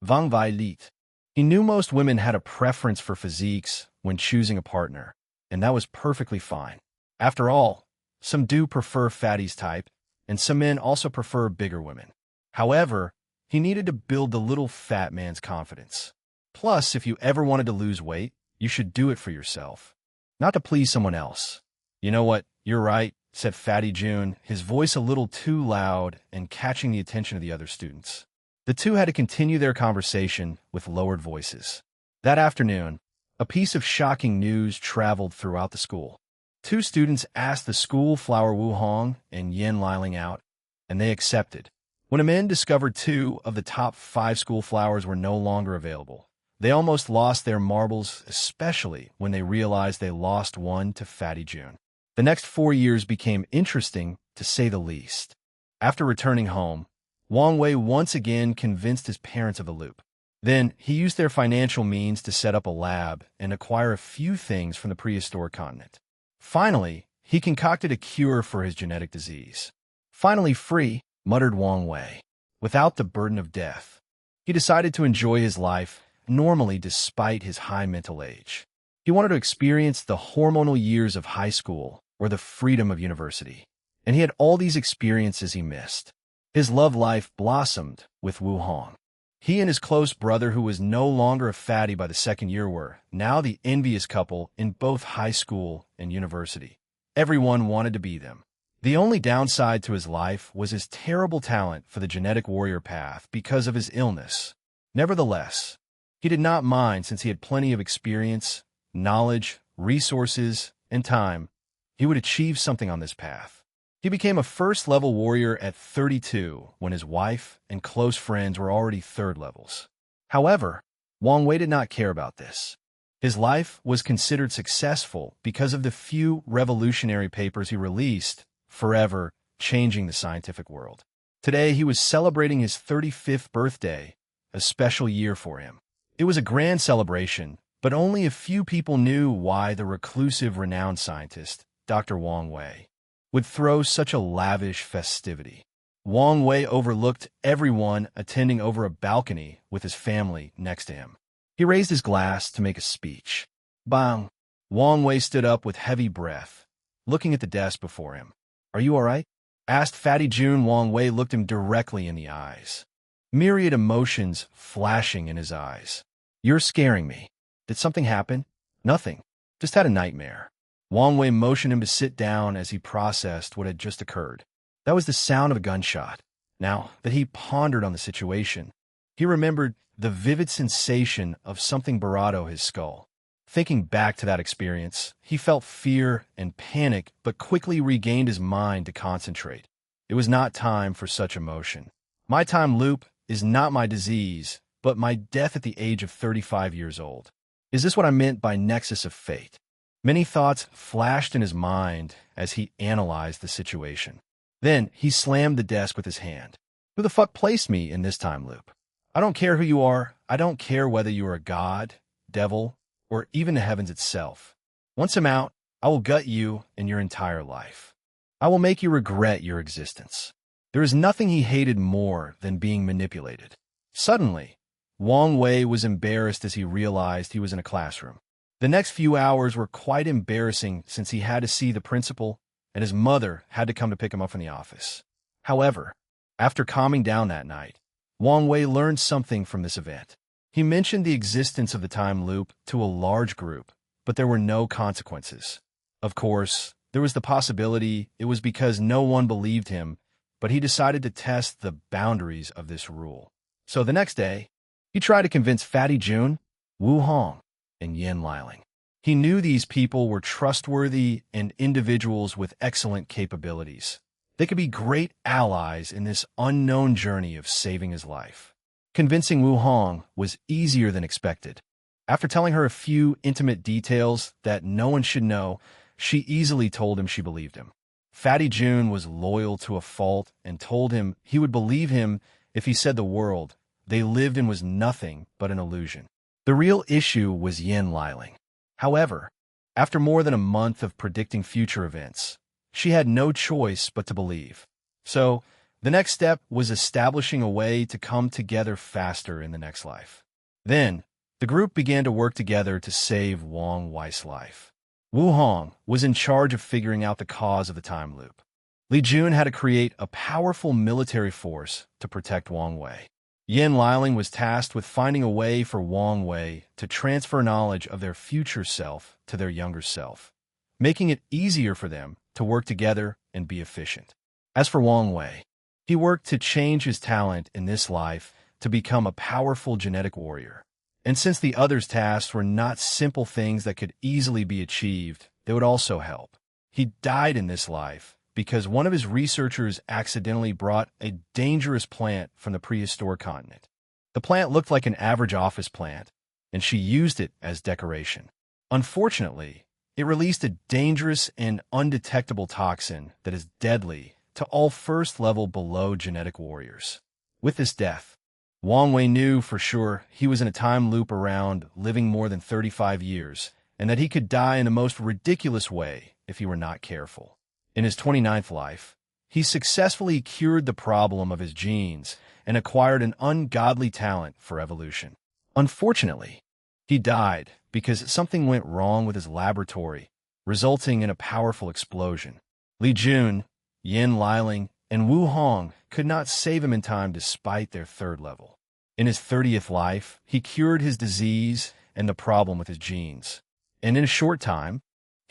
Wang Wei Lit. He knew most women had a preference for physiques when choosing a partner, and that was perfectly fine. After all, some do prefer Fatty's type, and some men also prefer bigger women. However, he needed to build the little fat man's confidence. Plus, if you ever wanted to lose weight, you should do it for yourself, not to please someone else. You know what? You're right, said Fatty June, his voice a little too loud and catching the attention of the other students. The two had to continue their conversation with lowered voices. That afternoon, a piece of shocking news traveled throughout the school. 2 students asked the school flower Wu Hong and Yin Liling out, and they accepted. When the men discovered 2 of the top 5 school flowers were no longer available, they almost lost their marbles, especially when they realized they lost one to Fatty June. The next 4 years became interesting, to say the least. After returning home, Wang Wei once again convinced his parents of the loop. Then, he used their financial means to set up a lab and acquire a few things from the prehistoric continent. Finally, he concocted a cure for his genetic disease. Finally free, muttered Wang Wei, without the burden of death. He decided to enjoy his life normally despite his high mental age. He wanted to experience the hormonal years of high school or the freedom of university. And he had all these experiences he missed. His love life blossomed with Wu Hong. He and his close brother, who was no longer a fatty by the second year, were now the envious couple in both high school and university. Everyone wanted to be them. The only downside to his life was his terrible talent for the genetic warrior path because of his illness. Nevertheless, he did not mind since he had plenty of experience, knowledge, resources, and time. He would achieve something on this path. He became a first-level warrior at 32 when his wife and close friends were already third levels. However, Wang Wei did not care about this. His life was considered successful because of the few revolutionary papers he released, forever changing the scientific world. Today, he was celebrating his 35th birthday, a special year for him. It was a grand celebration, but only a few people knew why the reclusive renowned scientist, Dr. Wang Wei, would throw such a lavish festivity. Wang Wei overlooked everyone attending over a balcony with his family next to him. He raised his glass to make a speech. Bang! Wang Wei stood up with heavy breath, looking at the desk before him. "Are you all right?" asked Fatty Jun. Wang Wei looked him directly in the eyes, myriad emotions flashing in his eyes. "You're scaring me. Did something happen?" "Nothing. Just had a nightmare." Wang Wei motioned him to sit down as he processed what had just occurred. That was the sound of a gunshot. Now that he pondered on the situation, he remembered the vivid sensation of something barado his skull. Thinking back to that experience, he felt fear and panic but quickly regained his mind to concentrate. It was not time for such emotion. My time loop is not my disease, but my death at the age of 35 years old. Is this what I meant by nexus of fate? Many thoughts flashed in his mind as he analyzed the situation. Then he slammed the desk with his hand. Who the fuck placed me in this time loop? I don't care who you are. I don't care whether you are a god, devil, or even the heavens itself. Once I'm out, I will gut you and your entire life. I will make you regret your existence. There is nothing he hated more than being manipulated. Suddenly, Wang Wei was embarrassed as he realized he was in a classroom. The next few hours were quite embarrassing since he had to see the principal and his mother had to come to pick him up from the office. However, after calming down that night, Wang Wei learned something from this event. He mentioned the existence of the time loop to a large group, but there were no consequences. Of course, there was the possibility it was because no one believed him, but he decided to test the boundaries of this rule. So the next day, he tried to convince Fatty Jun, Wu Hong, and Yin Liling. He knew these people were trustworthy and individuals with excellent capabilities. They could be great allies in this unknown journey of saving his life. Convincing Wu Hong was easier than expected. After telling her a few intimate details that no one should know, she easily told him she believed him. Fatty Jun was loyal to a fault and told him he would believe him if he said the world they lived in was nothing but an illusion. The real issue was Yin Liling. However, after more than a month of predicting future events, she had no choice but to believe. So, the next step was establishing a way to come together faster in the next life. Then, the group began to work together to save Wang Wei's life. Wu Hong was in charge of figuring out the cause of the time loop. Li Jun had to create a powerful military force to protect Wang Wei. Yin Liling was tasked with finding a way for Wang Wei to transfer knowledge of their future self to their younger self, making it easier for them to work together and be efficient. As for Wang Wei, he worked to change his talent in this life to become a powerful genetic warrior. And since the others' tasks were not simple things that could easily be achieved, they would also help. He died in this life because one of his researchers accidentally brought a dangerous plant from the prehistoric continent. The plant looked like an average office plant, and she used it as decoration. Unfortunately, it released a dangerous and undetectable toxin that is deadly to all first-level below genetic warriors. With this death, Wang Wei knew for sure he was in a time loop around living more than 35 years, and that he could die in the most ridiculous way if he were not careful. In his 29th life, he successfully cured the problem of his genes and acquired an ungodly talent for evolution. Unfortunately, he died because something went wrong with his laboratory, resulting in a powerful explosion. Li Jun, Yin Liling, and Wu Hong could not save him in time despite their third level. In his 30th life, he cured his disease and the problem with his genes. And in a short time,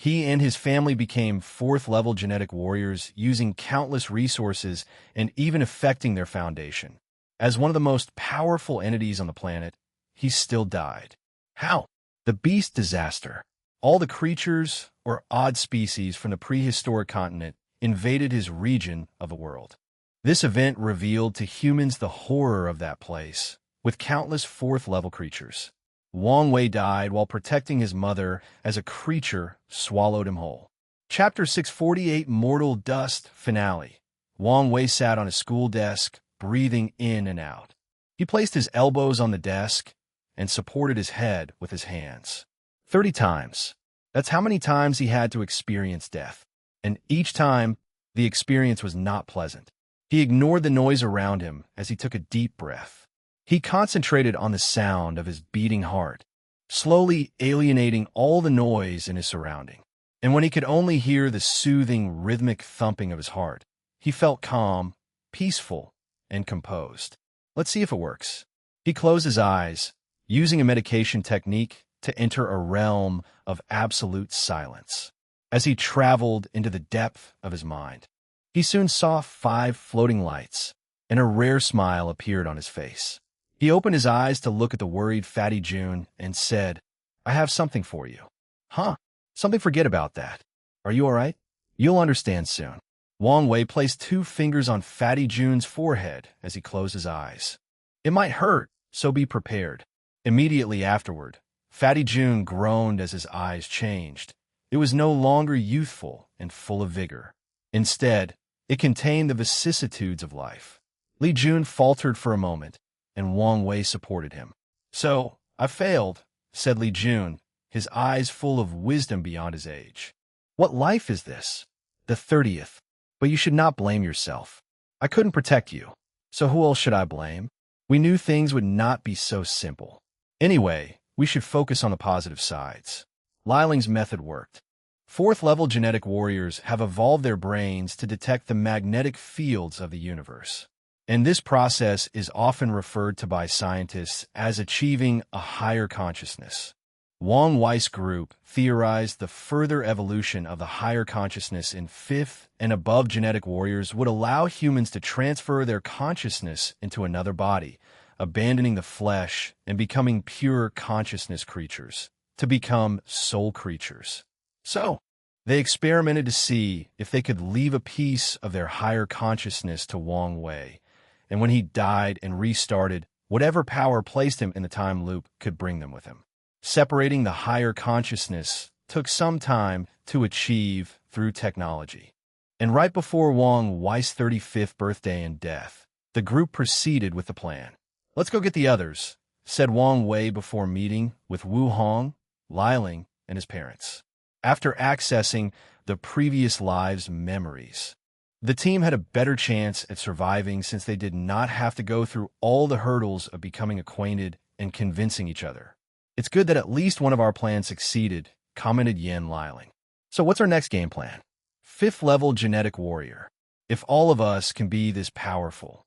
He and his family became fourth-level genetic warriors, using countless resources and even affecting their foundation. As one of the most powerful entities on the planet, he still died. How? The beast disaster. All the creatures or odd species from the prehistoric continent invaded his region of the world. This event revealed to humans the horror of that place, with countless fourth-level creatures. Wang Wei died while protecting his mother as a creature swallowed him whole. Chapter 648, Mortal Dust Finale. Wang Wei sat on his school desk, breathing in and out. He placed his elbows on the desk and supported his head with his hands. 30 times. That's how many times he had to experience death. And each time, the experience was not pleasant. He ignored the noise around him as he took a deep breath. He concentrated on the sound of his beating heart, slowly alienating all the noise in his surrounding. And when he could only hear the soothing, rhythmic thumping of his heart, he felt calm, peaceful, and composed. Let's see if it works. He closed his eyes, using a meditation technique to enter a realm of absolute silence. As he traveled into the depth of his mind, he soon saw 5 floating lights, and a rare smile appeared on his face. He opened his eyes to look at the worried Fatty June and said, "I have something for you." "Huh? Something? Forget about that. Are you all right?" "You'll understand soon." Wang Wei placed 2 fingers on Fatty June's forehead as he closed his eyes. "It might hurt, so be prepared." Immediately afterward, Fatty June groaned as his eyes changed. It was no longer youthful and full of vigor. Instead, it contained the vicissitudes of life. Li Jun faltered for a moment, and Wang Wei supported him. "So, I failed," said Li Jun, his eyes full of wisdom beyond his age. "What life is this?" "The 30th. But you should not blame yourself. I couldn't protect you. So who else should I blame? We knew things would not be so simple. Anyway, we should focus on the positive sides." Liling's method worked. Fourth-level genetic warriors have evolved their brains to detect the magnetic fields of the universe. And this process is often referred to by scientists as achieving a higher consciousness. Wang Wei's group theorized the further evolution of the higher consciousness in 5th and above genetic warriors would allow humans to transfer their consciousness into another body, abandoning the flesh and becoming pure consciousness creatures, to become soul creatures. So, they experimented to see if they could leave a piece of their higher consciousness to Wang Wei, and when he died and restarted, whatever power placed him in the time loop could bring them with him. Separating the higher consciousness took some time to achieve through technology. And right before Wang Wei's 35th birthday and death, the group proceeded with the plan. "Let's go get the others," said Wang Wei before meeting with Wu Hong, Liling, and his parents. After accessing the previous lives' memories, the team had a better chance at surviving since they did not have to go through all the hurdles of becoming acquainted and convincing each other. "It's good that at least one of our plans succeeded," commented Yen Liling. "So what's our next game plan?" 5th-level genetic warrior. "If all of us can be this powerful,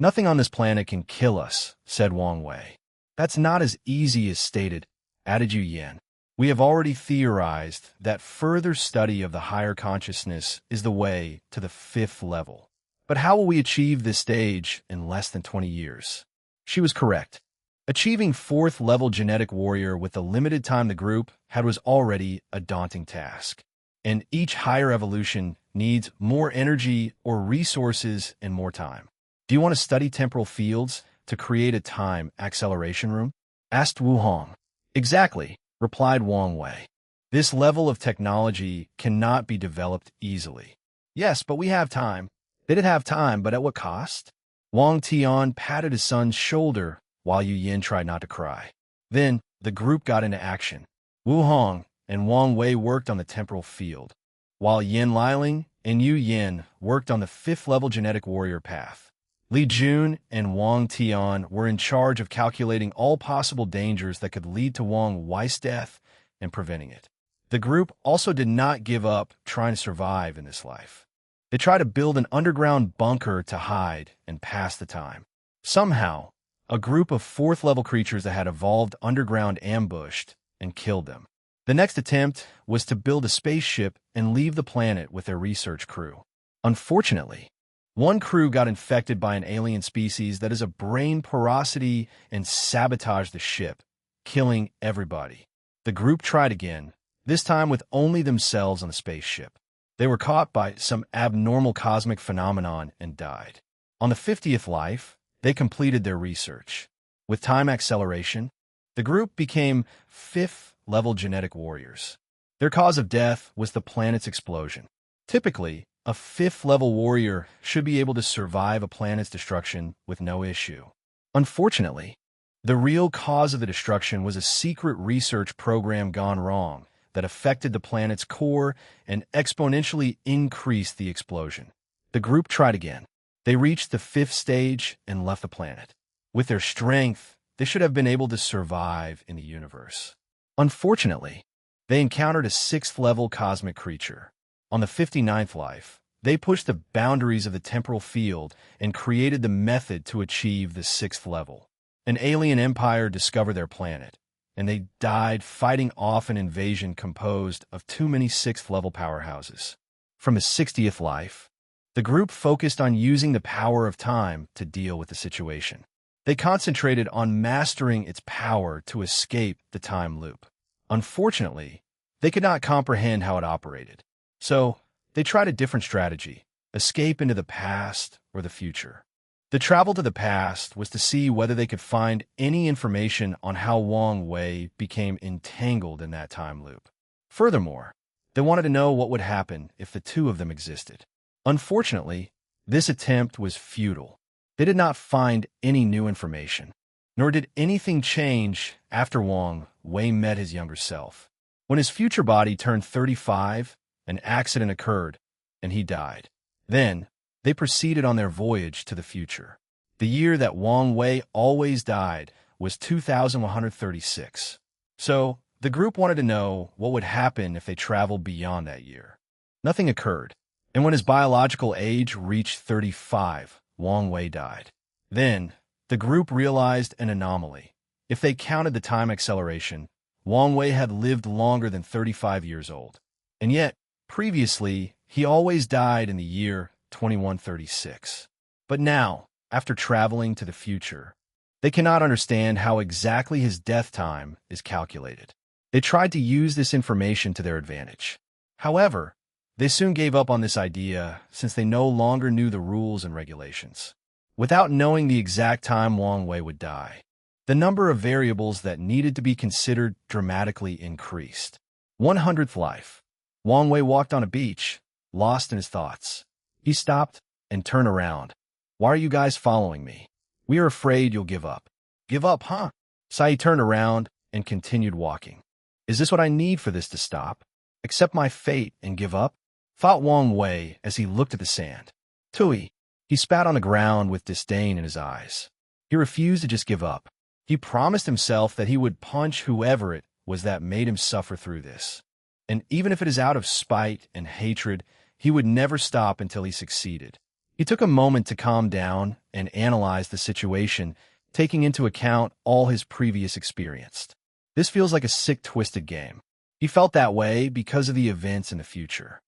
nothing on this planet can kill us," said Wang Wei. "That's not as easy as stated," added Yu Yen. "We have already theorized that further study of the higher consciousness is the way to the 5th level. But how will we achieve this stage in less than 20 years? She was correct. Achieving 4th-level genetic warrior with the limited time the group had was already a daunting task. And each higher evolution needs more energy or resources and more time. "Do you want to study temporal fields to create a time acceleration room?" asked Wu Hong. "Exactly," replied Wang Wei. "This level of technology cannot be developed easily." "Yes, but we have time." They did have time, but at what cost? Wang Tian patted his son's shoulder while Yu Yin tried not to cry. Then, the group got into action. Wu Hong and Wang Wei worked on the temporal field, while Yen Liling and Yu Yin worked on the 5th-level genetic warrior path. Li Jun and Wang Tian were in charge of calculating all possible dangers that could lead to Wang Wei's death and preventing it. The group also did not give up trying to survive in this life. They tried to build an underground bunker to hide and pass the time. Somehow, a group of 4th-level creatures that had evolved underground ambushed and killed them. The next attempt was to build a spaceship and leave the planet with their research crew. Unfortunately, one crew got infected by an alien species that has a brain porosity and sabotaged the ship, killing everybody. The group tried again, this time with only themselves on the spaceship. They were caught by some abnormal cosmic phenomenon and died. On the 50th life, they completed their research. With time acceleration, the group became fifth-level genetic warriors. Their cause of death was the planet's explosion. Typically, a fifth-level warrior should be able to survive a planet's destruction with no issue. Unfortunately, the real cause of the destruction was a secret research program gone wrong that affected the planet's core and exponentially increased the explosion. The group tried again. They reached the 5th stage and left the planet. With their strength, they should have been able to survive in the universe. Unfortunately, they encountered a 6th-level cosmic creature. On the 59th life, they pushed the boundaries of the temporal field and created the method to achieve the 6th level. An alien empire discovered their planet, and they died fighting off an invasion composed of too many 6th-level powerhouses. From the 60th life, the group focused on using the power of time to deal with the situation. They concentrated on mastering its power to escape the time loop. Unfortunately, they could not comprehend how it operated. So, they tried a different strategy, escape into the past or the future. The travel to the past was to see whether they could find any information on how Wang Wei became entangled in that time loop. Furthermore, they wanted to know what would happen if the two of them existed. Unfortunately, this attempt was futile. They did not find any new information, nor did anything change after Wang Wei met his younger self. When his future body turned 35, an accident occurred, and he died. Then, they proceeded on their voyage to the future. The year that Wang Wei always died was 2136. So, the group wanted to know what would happen if they traveled beyond that year. Nothing occurred, and when his biological age reached 35, Wang Wei died. Then, the group realized an anomaly. If they counted the time acceleration, Wang Wei had lived longer than 35 years old. And yet, previously, he always died in the year 2136. But now, after traveling to the future, they cannot understand how exactly his death time is calculated. They tried to use this information to their advantage. However, they soon gave up on this idea since they no longer knew the rules and regulations. Without knowing the exact time Wang Wei would die, the number of variables that needed to be considered dramatically increased. 100th life. Wang Wei walked on a beach, lost in his thoughts. He stopped and turned around. "Why are you guys following me? We are afraid you'll give up." "Give up, huh?" Sai turned around and continued walking. "Is this what I need for this to stop? Accept my fate and give up?" thought Wang Wei as he looked at the sand. Tui. He spat on the ground with disdain in his eyes. He refused to just give up. He promised himself that he would punch whoever it was that made him suffer through this. And even if it is out of spite and hatred, he would never stop until he succeeded. He took a moment to calm down and analyze the situation, taking into account all his previous experience. This feels like a sick, twisted game. He felt that way because of the events in the future.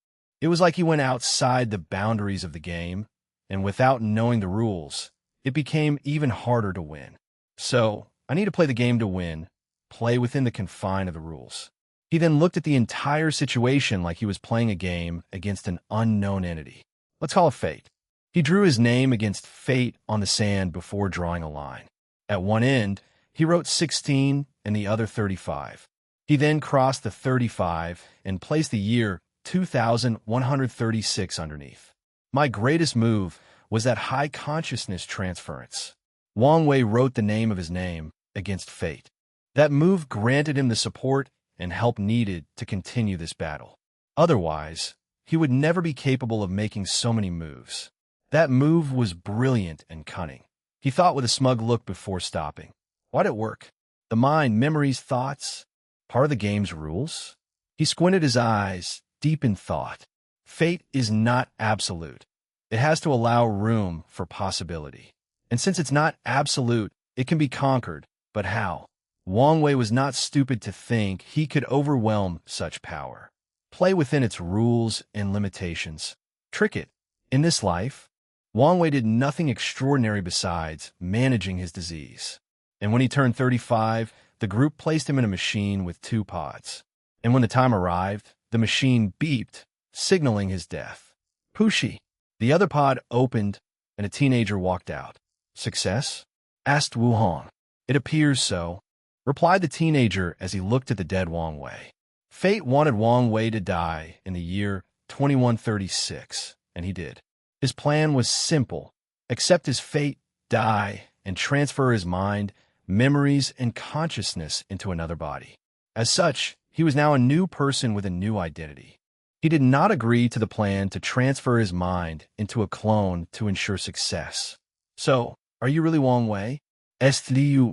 It was like he went outside the boundaries of the game, and without knowing the rules, it became even harder to win. So, I need to play the game to win, play within the confine of the rules. He then looked at the entire situation like he was playing a game against an unknown entity. Let's call it fate. He drew his name against fate on the sand before drawing a line. At one end, he wrote 16 and the other 35. He then crossed the 35 and placed the year 2136 underneath. My greatest move was that high consciousness transference. Wang Wei wrote the name of his name against fate. That move granted him the support and help needed to continue this battle. Otherwise, he would never be capable of making so many moves. That move was brilliant and cunning. He thought with a smug look before stopping. Why'd it work? The mind, memories, thoughts, part of the game's rules? He squinted his eyes, deep in thought. Fate is not absolute. It has to allow room for possibility. And since it's not absolute, it can be conquered. But how? Wang Wei was not stupid to think he could overwhelm such power, play within its rules and limitations, trick it. In this life, Wang Wei did nothing extraordinary besides managing his disease. And when he turned 35, the group placed him in a machine with 2 pods. And when the time arrived, the machine beeped, signaling his death. Pushi. The other pod opened, and a teenager walked out. Success? Asked Wu Hong. It appears so, replied the teenager as he looked at the dead Wang Wei. Fate wanted Wang Wei to die in the year 2136, and he did. His plan was simple: accept his fate, die, and transfer his mind, memories, and consciousness into another body. As such, he was now a new person with a new identity. He did not agree to the plan to transfer his mind into a clone to ensure success. So, are you really Wang Wei? Est liu?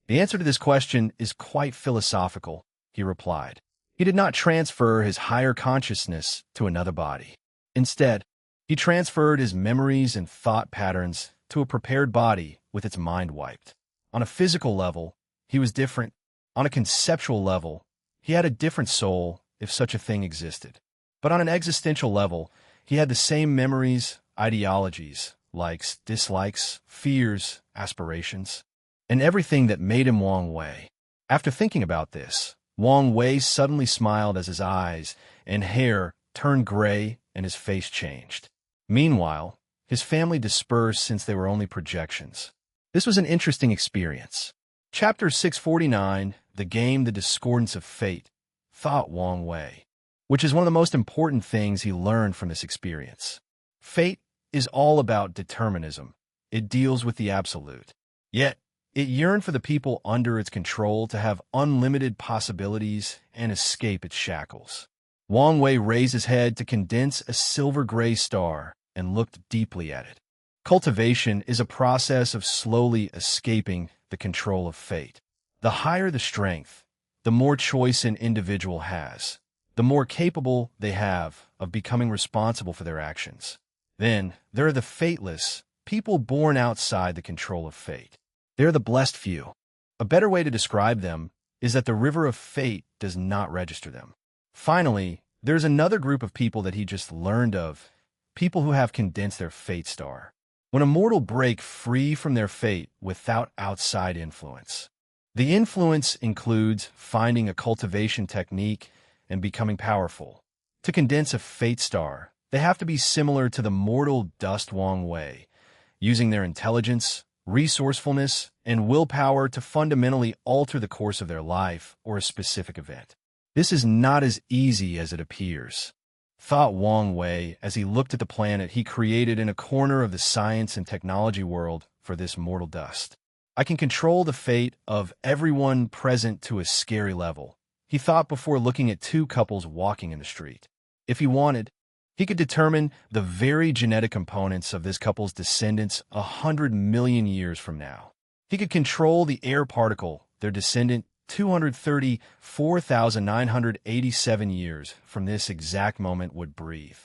The answer to this question is quite philosophical, he replied. He did not transfer his higher consciousness to another body. Instead, he transferred his memories and thought patterns to a prepared body with its mind wiped. On a physical level, he was different. On a conceptual level, he had a different soul, if such a thing existed. But on an existential level, he had the same memories, ideologies, likes, dislikes, fears, aspirations, and everything that made him Wang Wei. After thinking about this, Wang Wei suddenly smiled as his eyes and hair turned gray and his face changed. Meanwhile, his family dispersed since they were only projections. This was an interesting experience. Chapter 649, The Game, The Discordance of Fate, thought Wang Wei, which is one of the most important things he learned from this experience. Fate is all about determinism. It deals with the absolute. Yet, it yearned for the people under its control to have unlimited possibilities and escape its shackles. Wang Wei raised his head to condense a silver-gray star and looked deeply at it. Cultivation is a process of slowly escaping the control of fate. The higher the strength, the more choice an individual has, the more capable they have of becoming responsible for their actions. Then, there are the fateless, people born outside the control of fate. They're the blessed few. A better way to describe them is that the river of fate does not register them. Finally, there's another group of people that he just learned of, people who have condensed their fate star. When a mortal break free from their fate without outside influence. The influence includes finding a cultivation technique and becoming powerful. To condense a fate star, they have to be similar to the mortal dust Wang Wei, using their intelligence, resourcefulness, and willpower to fundamentally alter the course of their life or a specific event. This is not as easy as it appears, thought Wang Wei as he looked at the planet he created in a corner of the science and technology world for this mortal dust. I can control the fate of everyone present to a scary level, he thought before looking at 2 couples walking in the street. If he wanted, he could determine the very genetic components of this couple's descendants 100 million years from now. He could control the air particle their descendant 234,987 years from this exact moment would breathe.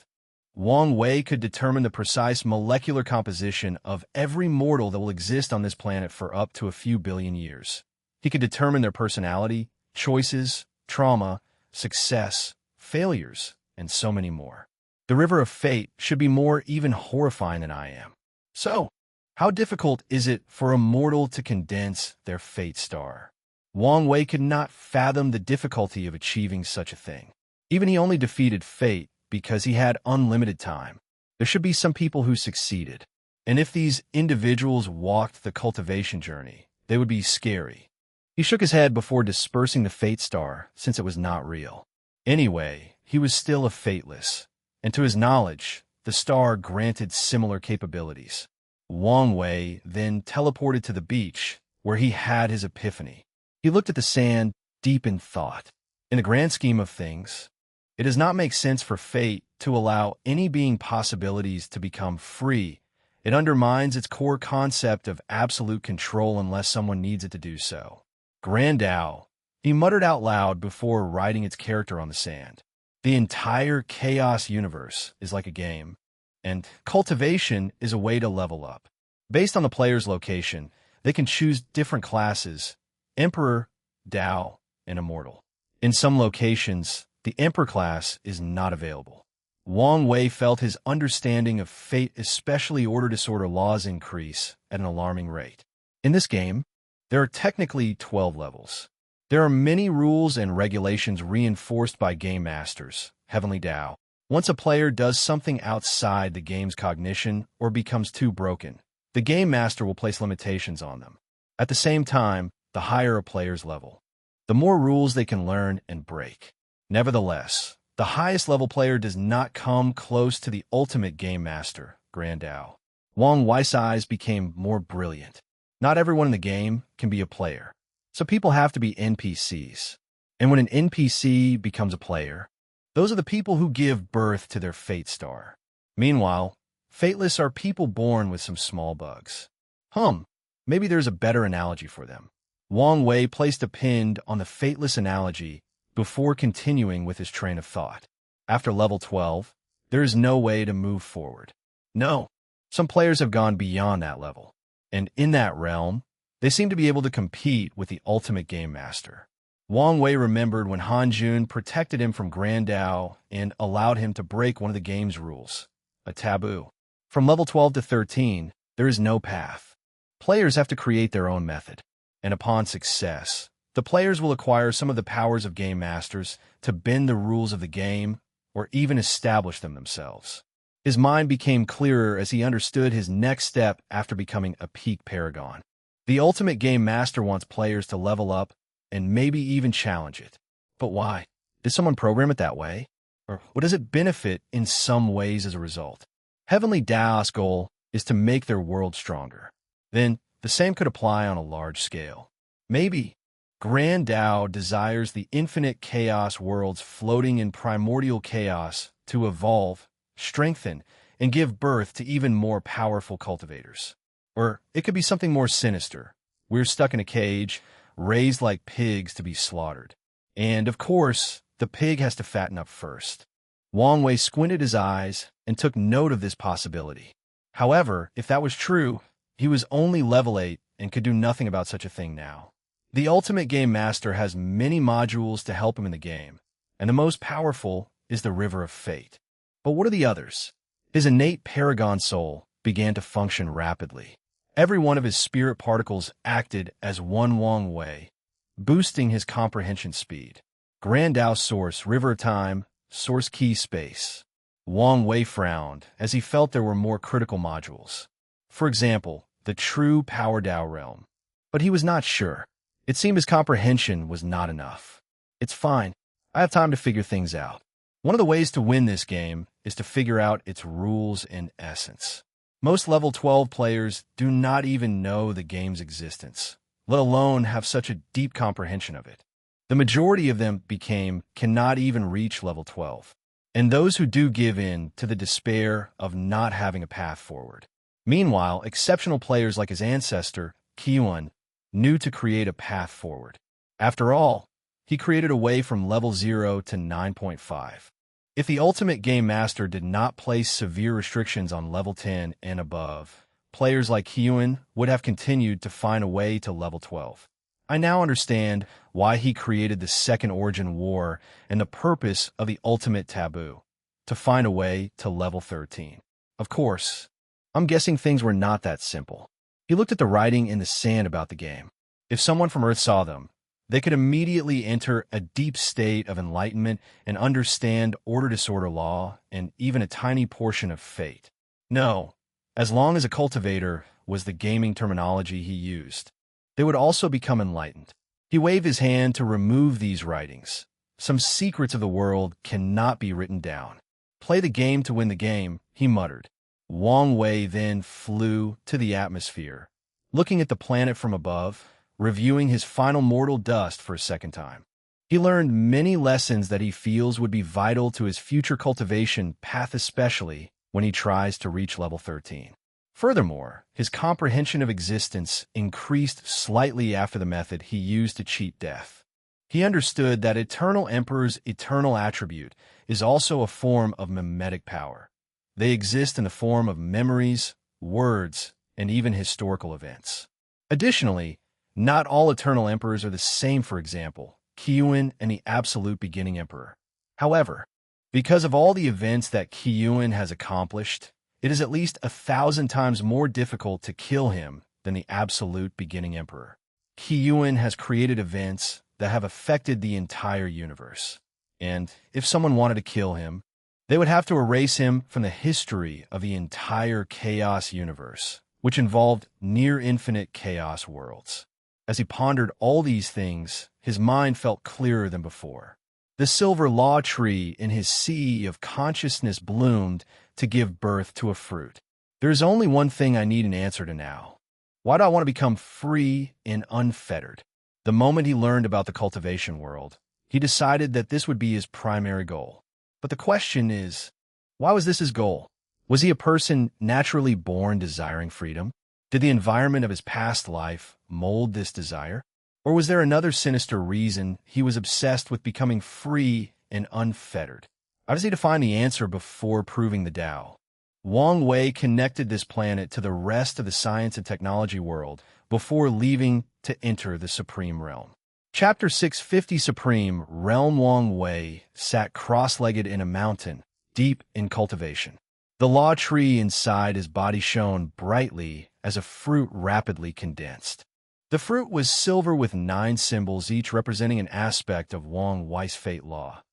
Wang Wei could determine the precise molecular composition of every mortal that will exist on this planet for up to a few billion years. He could determine their personality, choices, trauma, success, failures, and so many more. The river of fate should be more even horrifying than I am. So, how difficult is it for a mortal to condense their fate star? Wang Wei could not fathom the difficulty of achieving such a thing. Even he only defeated fate because he had unlimited time. There should be some people who succeeded. And if these individuals walked the cultivation journey, they would be scary. He shook his head before dispersing the fate star, since it was not real. Anyway, he was still a fateless, and to his knowledge, the star granted similar capabilities. Wang Wei then teleported to the beach, where he had his epiphany. He looked at the sand, deep in thought. In the grand scheme of things, it does not make sense for fate to allow any being possibilities to become free. It undermines its core concept of absolute control unless someone needs it to do so. Grandau, he muttered out loud before writing its character on the sand. The entire chaos universe is like a game, and cultivation is a way to level up. Based on the player's location, they can choose different classes, Emperor, Dao, and Immortal. In some locations, the Emperor class is not available. Wang Wei felt his understanding of fate, especially order disorder laws, increase at an alarming rate. In this game, there are technically 12 levels. There are many rules and regulations reinforced by game masters, Heavenly Dao. Once a player does something outside the game's cognition or becomes too broken, the game master will place limitations on them. At the same time, the higher a player's level, the more rules they can learn and break. Nevertheless, the highest level player does not come close to the ultimate game master, Grand Dao. Wang Wei's eyes became more brilliant. Not everyone in the game can be a player, so people have to be NPCs. And when an NPC becomes a player, those are the people who give birth to their fate star. Meanwhile, fateless are people born with some small bugs. Maybe there's a better analogy for them. Wang Wei placed a pin on the fateless analogy before continuing with his train of thought. After level 12, there is no way to move forward. No, some players have gone beyond that level, and in that realm, they seem to be able to compete with the ultimate game master. Wang Wei remembered when Han Jun protected him from Grand Dao and allowed him to break one of the game's rules, a taboo. From level 12 to 13, there is no path. Players have to create their own method, and upon success, the players will acquire some of the powers of game masters to bend the rules of the game or even establish them themselves. His mind became clearer as he understood his next step after becoming a peak paragon. The ultimate game master wants players to level up and maybe even challenge it. But why? Did someone program it that way? Or what does it benefit in some ways as a result? Heavenly Dao's goal is to make their world stronger. Then, the same could apply on a large scale. Maybe Grand Dao desires the infinite chaos worlds floating in primordial chaos to evolve, strengthen, and give birth to even more powerful cultivators. Or it could be something more sinister. We're stuck in a cage, raised like pigs to be slaughtered. And, of course, the pig has to fatten up first. Wang Wei squinted his eyes and took note of this possibility. However, if that was true, he was only level 8 and could do nothing about such a thing now. The ultimate game master has many modules to help him in the game, and the most powerful is the River of Fate. But what are the others? His innate paragon soul began to function rapidly. Every one of his spirit particles acted as one Wang Wei, boosting his comprehension speed. Grand Dao Source, River of Time, Source Key Space. Wang Wei frowned as he felt there were more critical modules. For example, the True Power Dao Realm. But he was not sure. It seemed his comprehension was not enough. It's fine. I have time to figure things out. One of the ways to win this game is to figure out its rules in essence. Most level 12 players do not even know the game's existence, let alone have such a deep comprehension of it. The majority of them cannot even reach level 12, and those who do give in to the despair of not having a path forward. Meanwhile, exceptional players like his ancestor, Qiyuan, knew to create a path forward. After all, he created a way from level 0 to 9.5. If the ultimate game master did not place severe restrictions on level 10 and above, players like Qiyuan would have continued to find a way to level 12. I now understand why he created the Second Origin War and the purpose of the ultimate taboo, to find a way to level 13. Of course, I'm guessing things were not that simple. He looked at the writing in the sand about the game. If someone from Earth saw them, they could immediately enter a deep state of enlightenment and understand order disorder law and even a tiny portion of fate. No, as long as a cultivator was the gaming terminology he used, they would also become enlightened. He waved his hand to remove these writings. Some secrets of the world cannot be written down. Play the game to win the game, he muttered. Wang Wei then flew to the atmosphere, looking at the planet from above, reviewing his final mortal dust for a second time. He learned many lessons that he feels would be vital to his future cultivation path, especially when he tries to reach level 13. Furthermore, his comprehension of existence increased slightly after the method he used to cheat death. He understood that Eternal Emperor's eternal attribute is also a form of mimetic power. They exist in the form of memories, words, and even historical events. Additionally, Not all eternal emperors are the same, for example, Qiyuan and the absolute beginning emperor. However, because of all the events that Qiyuan has accomplished, it is at least 1,000 times more difficult to kill him than the absolute beginning emperor. Qiyuan has created events that have affected the entire universe. And if someone wanted to kill him, they would have to erase him from the history of the entire chaos universe, which involved near-infinite chaos worlds. As he pondered all these things, his mind felt clearer than before. The silver law tree in his sea of consciousness bloomed to give birth to a fruit. There is only one thing I need an answer to now. Why do I want to become free and unfettered? The moment he learned about the cultivation world, he decided that this would be his primary goal. But the question is, why was this his goal? Was he a person naturally born desiring freedom? Did the environment of his past life mold this desire? Or was there another sinister reason he was obsessed with becoming free and unfettered? How does he define the answer before proving the Tao? Wang Wei connected this planet to the rest of the science and technology world before leaving to enter the Supreme Realm. Chapter 650 Supreme Realm. Wang Wei sat cross-legged in a mountain, deep in cultivation. The law tree inside his body shone brightly as a fruit rapidly condensed. The fruit was silver with 9 symbols, each representing an aspect of Wang Wei's fate law.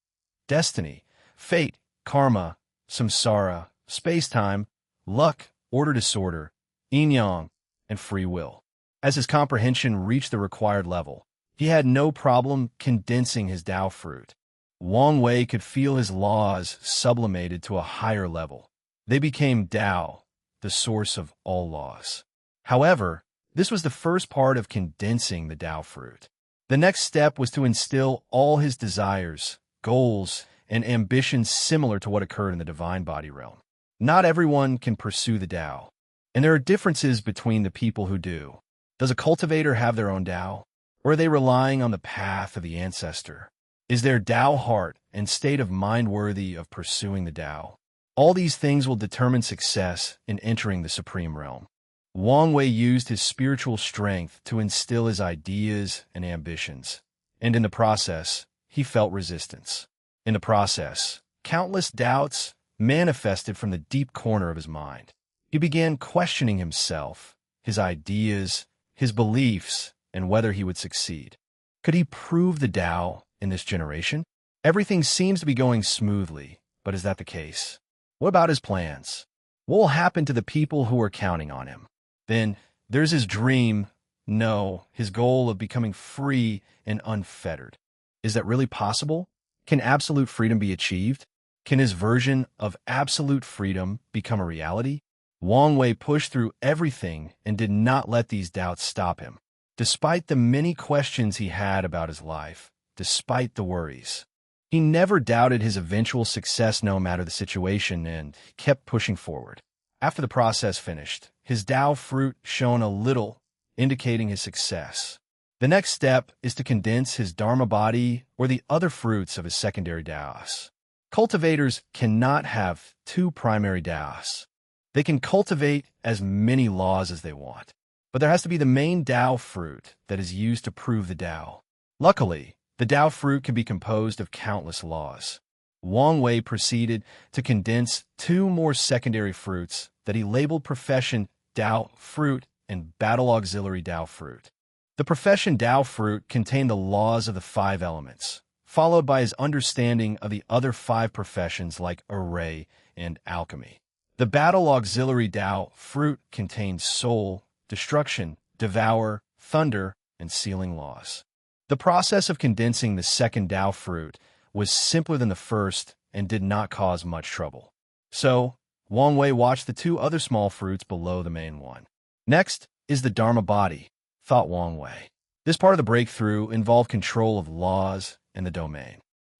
Destiny, fate, karma, samsara, space-time, luck, order-disorder, yin-yang, and free will. As his comprehension reached the required level, he had no problem condensing his Tao fruit. Wang Wei could feel his laws sublimated to a higher level. They became Tao, the source of all laws. However, this was the first part of condensing the Tao fruit. The next step was to instill all his desires, goals, and ambitions similar to what occurred in the divine body realm. Not everyone can pursue the Tao, and there are differences between the people who do. Does a cultivator have their own Tao, or are they relying on the path of the ancestor? Is their Tao heart and state of mind worthy of pursuing the Tao? All these things will determine success in entering the Supreme Realm. Wang Wei used his spiritual strength to instill his ideas and ambitions, and in the process, he felt resistance. In the process, countless doubts manifested from the deep corner of his mind. He began questioning himself, his ideas, his beliefs, and whether he would succeed. Could he prove the Tao in this generation? Everything seems to be going smoothly, but is that the case? What about his plans? What will happen to the people who are counting on him? Then there's his dream, no, his goal of becoming free and unfettered. Is that really possible? Can absolute freedom be achieved? Can his version of absolute freedom become a reality? Wang Wei pushed through everything and did not let these doubts stop him. Despite the many questions he had about his life, despite the worries, he never doubted his eventual success no matter the situation and kept pushing forward. After the process finished, his Tao fruit shone a little, indicating his success. The next step is to condense his Dharma body or the other fruits of his secondary Taos. Cultivators cannot have 2 primary Taos. They can cultivate as many laws as they want, but there has to be the main Tao fruit that is used to prove the Tao. Luckily, the Tao fruit can be composed of countless laws. Wang Wei proceeded to condense 2 more secondary fruits that he labeled Profession Tao Fruit and Battle Auxiliary Tao Fruit. The Profession Tao Fruit contained the laws of the 5 elements, followed by his understanding of the other 5 professions like array and alchemy. The Battle Auxiliary Tao Fruit contained soul, destruction, devour, thunder, and sealing laws. The process of condensing the second Tao fruit was simpler than the first and did not cause much trouble. So, Wang Wei watched the 2 other small fruits below the main one. Next is the Dharma body, thought Wang Wei. This part of the breakthrough involved control of laws and the domain.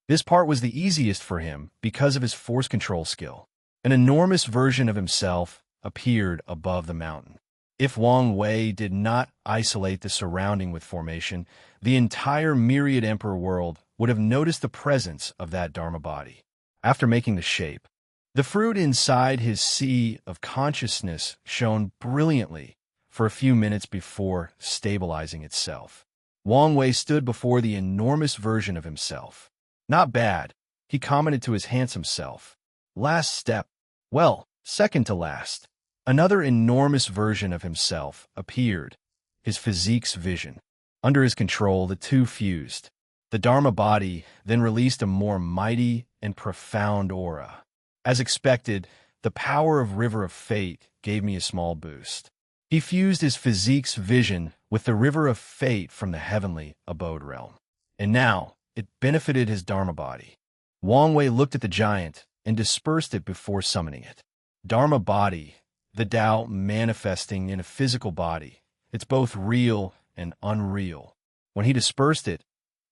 This part was the easiest for him because of his force control skill. An enormous version of himself appeared above the mountain. If Wang Wei did not isolate the surrounding with formation, the entire myriad emperor world would have noticed the presence of that Dharma body. After making the shape, the fruit inside his sea of consciousness shone brilliantly, for a few minutes before stabilizing itself. Wang Wei stood before the enormous version of himself. "Not bad," he commented to his handsome self. "Last step. Well, second to last." Another enormous version of himself appeared, his physique's vision. Under his control, the two fused. The Dharma body then released a more mighty and profound aura. As expected, the power of River of Fate gave me a small boost. He fused his physique's vision with the River of Fate from the heavenly abode realm. And now, it benefited his Dharma body. Wang Wei looked at the giant and dispersed it before summoning it. Dharma body, the Tao manifesting in a physical body. It's both real and unreal. When he dispersed it,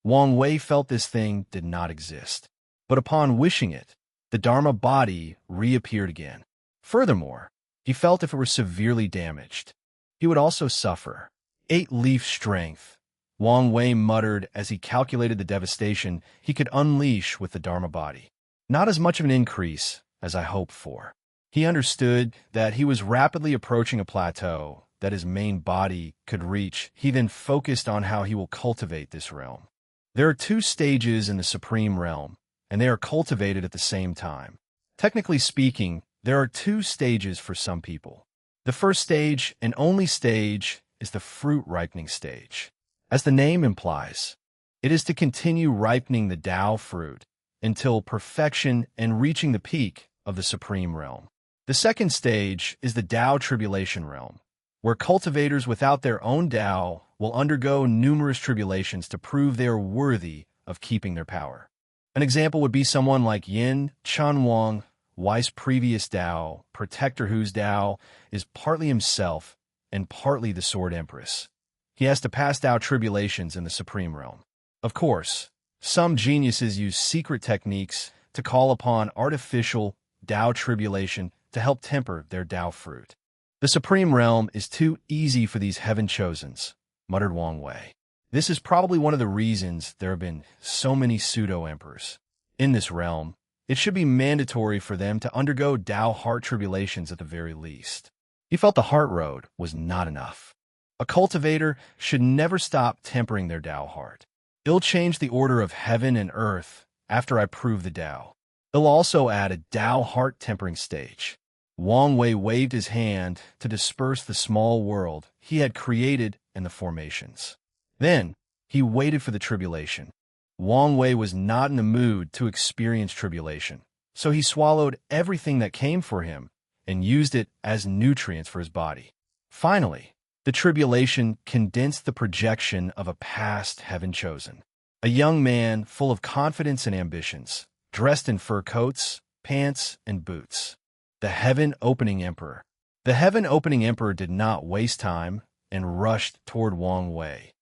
Wang Wei felt this thing did not exist. But upon wishing it, the Dharma body reappeared again. Furthermore, he felt if it were severely damaged, he would also suffer. 8-leaf strength, Wang Wei muttered as he calculated the devastation he could unleash with the Dharma body. Not as much of an increase as I hoped for. He understood that he was rapidly approaching a plateau that his main body could reach. He then focused on how he will cultivate this realm. There are 2 stages in the Supreme Realm, and they are cultivated at the same time. Technically speaking, there are 2 stages for some people. The first stage, and only stage, is the fruit ripening stage. As the name implies, it is to continue ripening the Tao fruit until perfection and reaching the peak of the Supreme Realm. The second stage is the Tao Tribulation Realm, where cultivators without their own Tao will undergo numerous tribulations to prove they are worthy of keeping their power. An example would be someone like Yin Chanwang, Weiss' previous Tao, protector whose Tao is partly himself and partly the Sword Empress. He has to pass Tao tribulations in the Supreme Realm. Of course, some geniuses use secret techniques to call upon artificial Tao tribulation to help temper their Tao fruit. "The Supreme Realm is too easy for these heaven chosens," muttered Wang Wei. This is probably one of the reasons there have been so many pseudo-emperors. In this realm, it should be mandatory for them to undergo Tao heart tribulations at the very least. He felt the heart road was not enough. A cultivator should never stop tempering their Tao heart. It'll change the order of heaven and earth after I prove the Tao. They'll also add a Tao heart tempering stage. Wang Wei waved his hand to disperse the small world he had created in the formations. Then, he waited for the tribulation. Wang Wei was not in the mood to experience tribulation, so he swallowed everything that came for him and used it as nutrients for his body. Finally, the tribulation condensed the projection of a past heaven chosen. A young man full of confidence and ambitions, dressed in fur coats, pants, and boots. The heaven-opening emperor. The heaven-opening emperor did not waste time and rushed toward Wang Wei,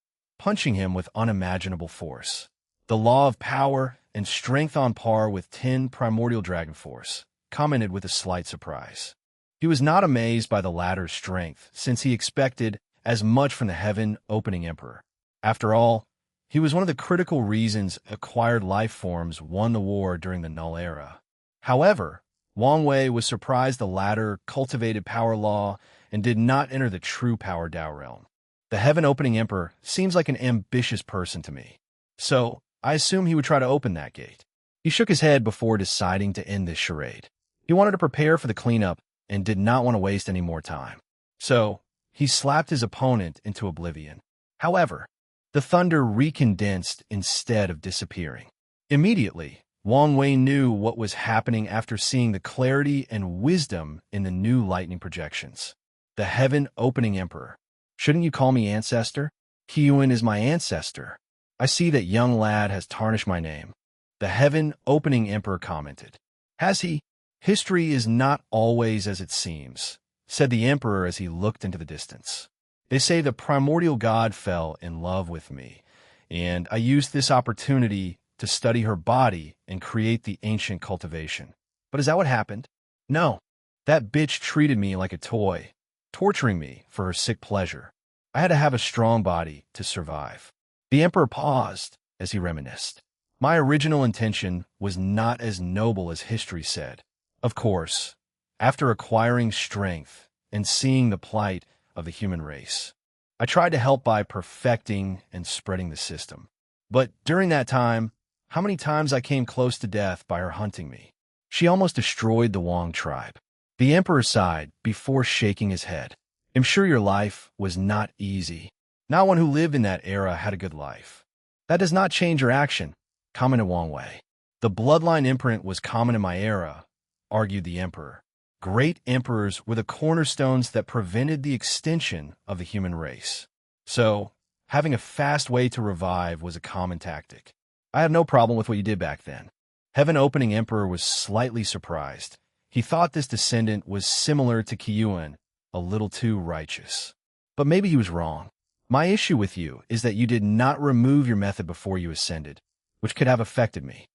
punching him with unimaginable force. The law of power and strength on par with 10 primordial dragon force, commented with a slight surprise. He was not amazed by the latter's strength, since he expected as much from the heaven-opening emperor. After all, he was one of the critical reasons acquired life forms won the war during the Null Era. However, Wang Wei was surprised the latter cultivated power law and did not enter the true power Tao realm. The heaven-opening emperor seems like an ambitious person to me, so I assume he would try to open that gate. He shook his head before deciding to end this charade. He wanted to prepare for the cleanup and did not want to waste any more time. So, he slapped his opponent into oblivion. However, the thunder recondensed instead of disappearing. Immediately, Wang Wei knew what was happening after seeing the clarity and wisdom in the new lightning projections. The heaven-opening emperor. "Shouldn't you call me ancestor? Qiyuan is my ancestor. I see that young lad has tarnished my name." The heaven-opening emperor commented. "Has he? History is not always as it seems," said the emperor as he looked into the distance. "They say the primordial god fell in love with me, and I used this opportunity to study her body and create the ancient cultivation. But is that what happened? No. That bitch treated me like a toy, torturing me for her sick pleasure. I had to have a strong body to survive." The emperor paused as he reminisced. "My original intention was not as noble as history said. Of course, after acquiring strength and seeing the plight of the human race. I tried to help by perfecting and spreading the system. But during that time, how many times I came close to death by her hunting me. She almost destroyed the Wong tribe. The emperor sighed before shaking his head. I'm sure your life was not easy. Not one who lived in that era had a good life. That does not change your action, commented Wang Wei. The bloodline imprint was common in my era, argued the emperor. Great emperors were the cornerstones that prevented the extinction of the human race. So, having a fast way to revive was a common tactic. I have no problem with what you did back then. Heaven-opening emperor was slightly surprised. He thought this descendant was similar to Qiyuan, a little too righteous. But maybe he was wrong. My issue with you is that you did not remove your method before you ascended, which could have affected me.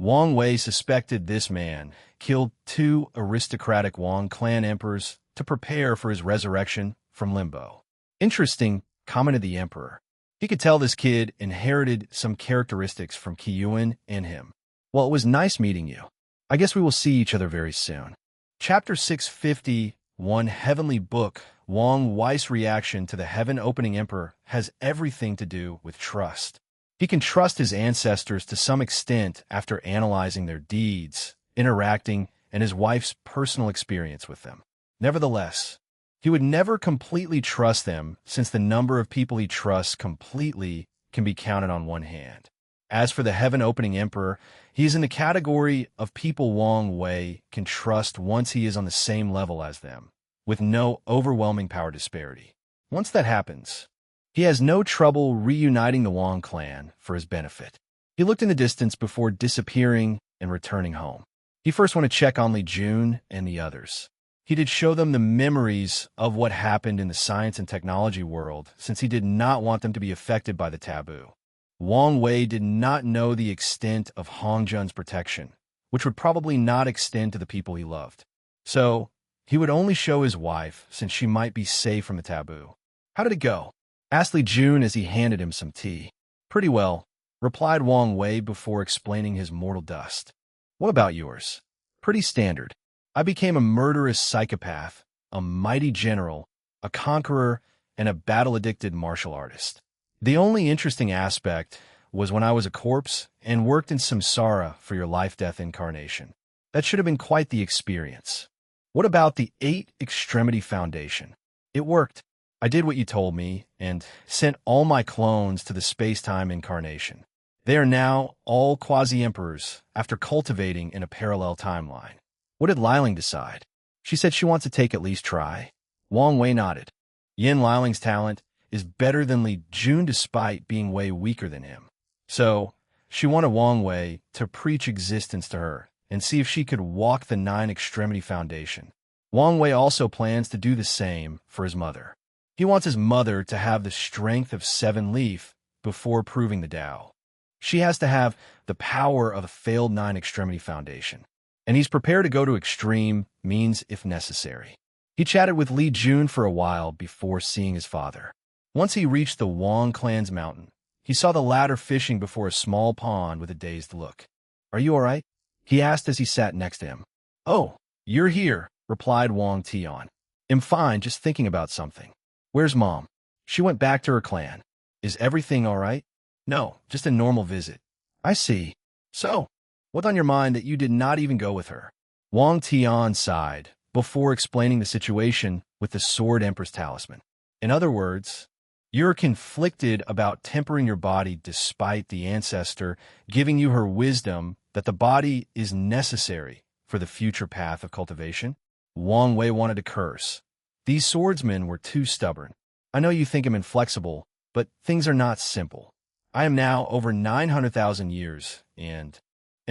Wang Wei suspected this man killed 2 aristocratic Wang clan emperors to prepare for his resurrection from limbo. Interesting, commented the emperor. He could tell this kid inherited some characteristics from Qiyuan in him. Well, it was nice meeting you. I guess we will see each other very soon. Chapter 651, Heavenly Book. Wang Wei's reaction to the heaven-opening emperor has everything to do with trust. He can trust his ancestors to some extent after analyzing their deeds, interacting, and his wife's personal experience with them. Nevertheless, he would never completely trust them since the number of people he trusts completely can be counted on one hand. As for the heaven-opening emperor, he is in the category of people Wang Wei can trust once he is on the same level as them, with no overwhelming power disparity. Once that happens, he has no trouble reuniting the Wang clan for his benefit. He looked in the distance before disappearing and returning home. He first went to check on Li Jun and the others. He did show them the memories of what happened in the science and technology world, since he did not want them to be affected by the taboo. Wang Wei did not know the extent of Hong Jun's protection, which would probably not extend to the people he loved. So, he would only show his wife, since she might be safe from the taboo. How did it go? Asked Li Jun as he handed him some tea. Pretty well, replied Wang Wei before explaining his mortal dust. What about yours? Pretty standard. I became a murderous psychopath, a mighty general, a conqueror, and a battle-addicted martial artist. The only interesting aspect was when I was a corpse and worked in samsara for your life-death incarnation. That should have been quite the experience. What about the 8 Extremity Foundation? It worked. I did what you told me and sent all my clones to the space-time incarnation. They are now all quasi-emperors after cultivating in a parallel timeline. What did Liling decide? She said she wants to take at least try. Wang Wei nodded. Yin Liling's talent is better than Li Jun despite being way weaker than him. So, she wanted Wang Wei to preach existence to her and see if she could walk the 9 Extremity Foundation. Wang Wei also plans to do the same for his mother. He wants his mother to have the strength of 7 Leaf before proving the Tao. She has to have the power of a failed 9 Extremity Foundation. And he's prepared to go to extreme means if necessary. He chatted with Li Jun for a while before seeing his father. Once he reached the Wang clan's mountain, he saw the latter fishing before a small pond with a dazed look. Are you all right? He asked as he sat next to him. Oh, you're here, replied Wang Tian. I'm fine, just thinking about something. Where's Mom? She went back to her clan. Is everything all right? No, just a normal visit. I see. So, what's on your mind that you did not even go with her? Wang Tian sighed before explaining the situation with the Sword Emperor's talisman. In other words, you're conflicted about tempering your body despite the ancestor giving you her wisdom that the body is necessary for the future path of cultivation. Wang Wei wanted to curse. These swordsmen were too stubborn. I know you think I'm inflexible, but things are not simple. I am now over 900,000 years, and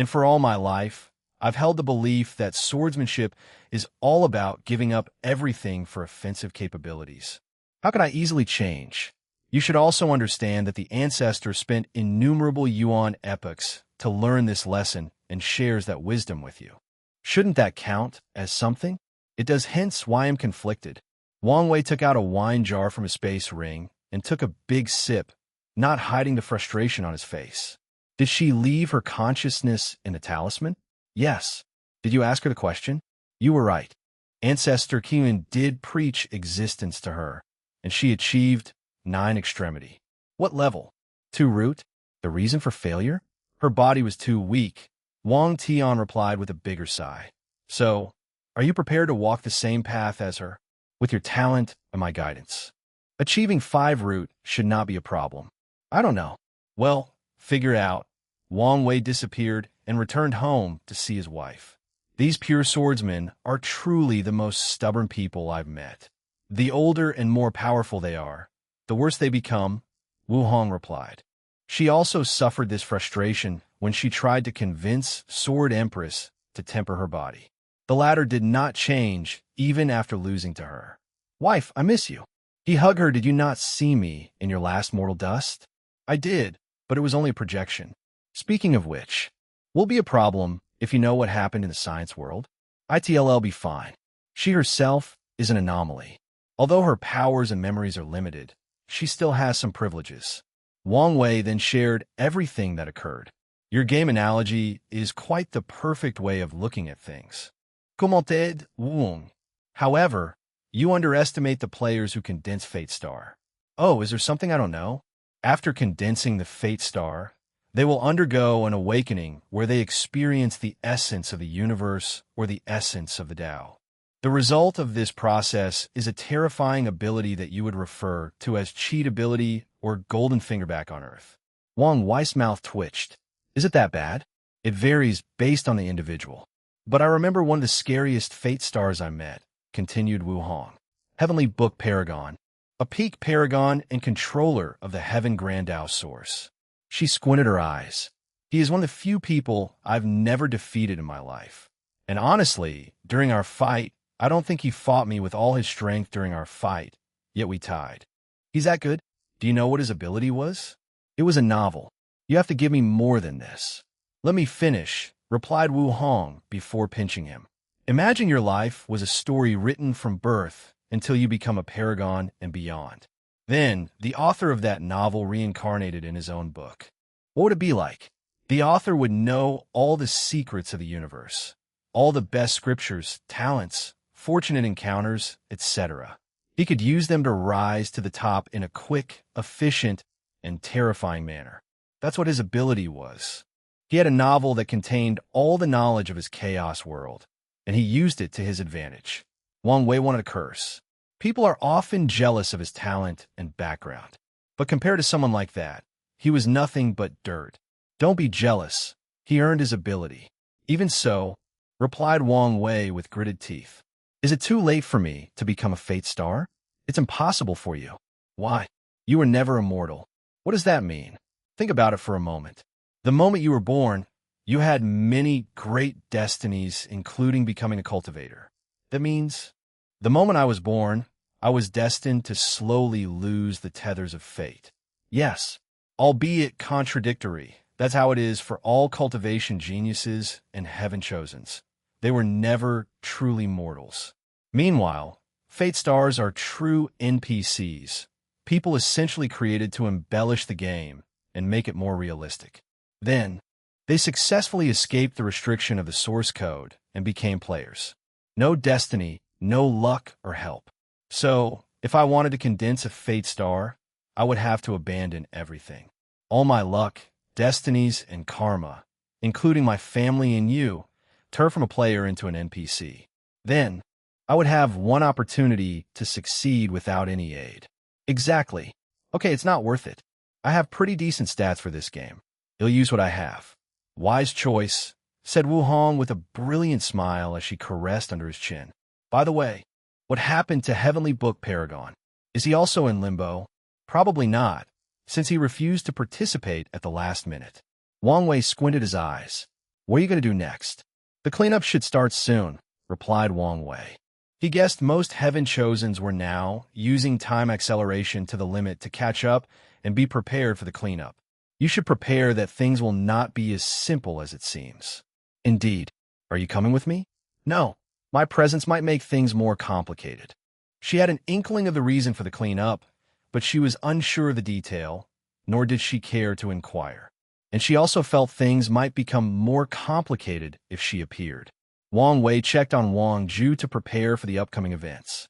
for all my life, I've held the belief that swordsmanship is all about giving up everything for offensive capabilities. How can I easily change? You should also understand that the ancestor spent innumerable Yuan epochs to learn this lesson and shares that wisdom with you. Shouldn't that count as something? It does, hence why I'm conflicted. Wang Wei took out a wine jar from a space ring and took a big sip, not hiding the frustration on his face. Did she leave her consciousness in the talisman? Yes. Did you ask her the question? You were right. Ancestor Qiyuan did preach existence to her, and she achieved 9 extremity. What level? 2 root? The reason for failure? Her body was too weak. Wang Tian replied with a bigger sigh. So, are you prepared to walk the same path as her? With your talent and my guidance. Achieving 5 root should not be a problem. I don't know. Well, figure it out. Wang Wei disappeared and returned home to see his wife. These pure swordsmen are truly the most stubborn people I've met. The older and more powerful they are, the worse they become, Wu Hong replied. She also suffered this frustration when she tried to convince Sword Empress to temper her body. The latter did not change even after losing to her. Wife, I miss you. He hugged her. Did you not see me in your last mortal dust? I did, but it was only a projection. Speaking of which, will be a problem if you know what happened in the science world. ITLL be fine. She herself is an anomaly. Although her powers and memories are limited, she still has some privileges. Wang Wei then shared everything that occurred. Your game analogy is quite the perfect way of looking at things. Commented Wong. However, you underestimate the players who condense Fate Star. Oh, is there something I don't know? After condensing the Fate Star, they will undergo an awakening where they experience the essence of the universe or the essence of the Tao. The result of this process is a terrifying ability that you would refer to as cheat ability or golden fingerback on Earth. Wang Wei's mouth twitched. Is it that bad? It varies based on the individual. But I remember one of the scariest Fate Stars I met, continued Wu Hong. Heavenly Book Paragon, a peak paragon and controller of the Heaven Grand Tao Source. She squinted her eyes. He is one of the few people I've never defeated in my life. And honestly, during our fight, I don't think he fought me with all his strength during our fight, yet we tied. He's that good? Do you know what his ability was? It was a novel. You have to give me more than this. Let me finish, replied Wu Hong before pinching him. Imagine your life was a story written from birth until you become a paragon and beyond. Then, the author of that novel reincarnated in his own book. What would it be like? The author would know all the secrets of the universe, all the best scriptures, talents, fortunate encounters, etc. He could use them to rise to the top in a quick, efficient, and terrifying manner. That's what his ability was. He had a novel that contained all the knowledge of his chaos world, and he used it to his advantage. Wang Wei wanted to curse. People are often jealous of his talent and background. But compared to someone like that, he was nothing but dirt. Don't be jealous. He earned his ability. Even so, replied Wang Wei with gritted teeth. Is it too late for me to become a Fate Star? It's impossible for you. Why? You were never immortal. What does that mean? Think about it for a moment. The moment you were born, you had many great destinies, including becoming a cultivator. That means, the moment I was born, I was destined to slowly lose the tethers of fate. Yes, albeit contradictory. That's how it is for all cultivation geniuses and heaven chosens. They were never truly mortals. Meanwhile, Fate Stars are true NPCs, people essentially created to embellish the game and make it more realistic. Then, they successfully escaped the restriction of the source code and became players. No destiny, no luck or help. So, if I wanted to condense a Fate Star, I would have to abandon everything. All my luck, destinies, and karma, including my family and you, turn from a player into an NPC. Then, I would have one opportunity to succeed without any aid. Exactly. Okay, it's not worth it. I have pretty decent stats for this game. You'll use what I have. Wise choice, said Wu Hong with a brilliant smile as she caressed under his chin. By the way, what happened to Heavenly Book Paragon? Is he also in limbo? Probably not, since he refused to participate at the last minute. Wang Wei squinted his eyes. What are you going to do next? The cleanup should start soon, replied Wang Wei. He guessed most Heaven Chosens were now using time acceleration to the limit to catch up and be prepared for the cleanup. You should prepare that things will not be as simple as it seems. Indeed. Are you coming with me? No. My presence might make things more complicated. She had an inkling of the reason for the cleanup, but she was unsure of the detail, nor did she care to inquire. And she also felt things might become more complicated if she appeared. Wang Wei checked on Wang Zhu to prepare for the upcoming events.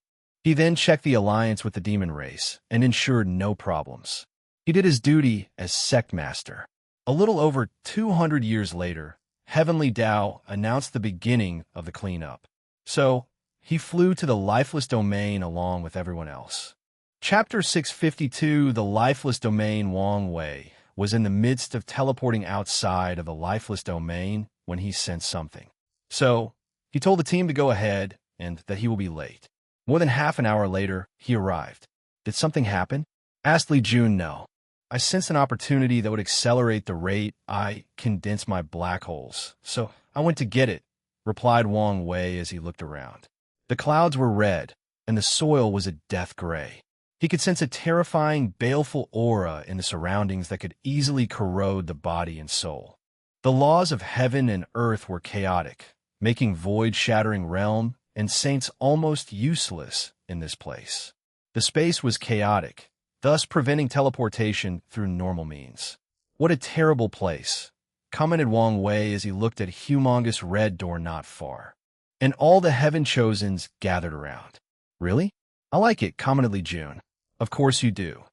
He then checked the alliance with the demon race and ensured no problems. He did his duty as sect master. A little over 200 years later, Heavenly Tao announced the beginning of the cleanup. So, he flew to the lifeless domain along with everyone else. Chapter 652, The Lifeless Domain. Wang Wei was in the midst of teleporting outside of the lifeless domain when he sensed something. So, he told the team to go ahead and that he will be late. More than half an hour later, he arrived. Did something happen? Asked Li Jun. No. I sensed an opportunity that would accelerate the rate I condense my black holes, so I went to get it, replied Wang Wei as he looked around. The clouds were red, and the soil was a death gray. He could sense a terrifying, baleful aura in the surroundings that could easily corrode the body and soul. The laws of heaven and earth were chaotic, making void-shattering realm and saints almost useless in this place. The space was chaotic, thus preventing teleportation through normal means. What a terrible place, commented Wang Wei as he looked at a humongous red door not far. And all the Heaven Chosens gathered around. Really? I like it, commented Li Jun. Of course you do.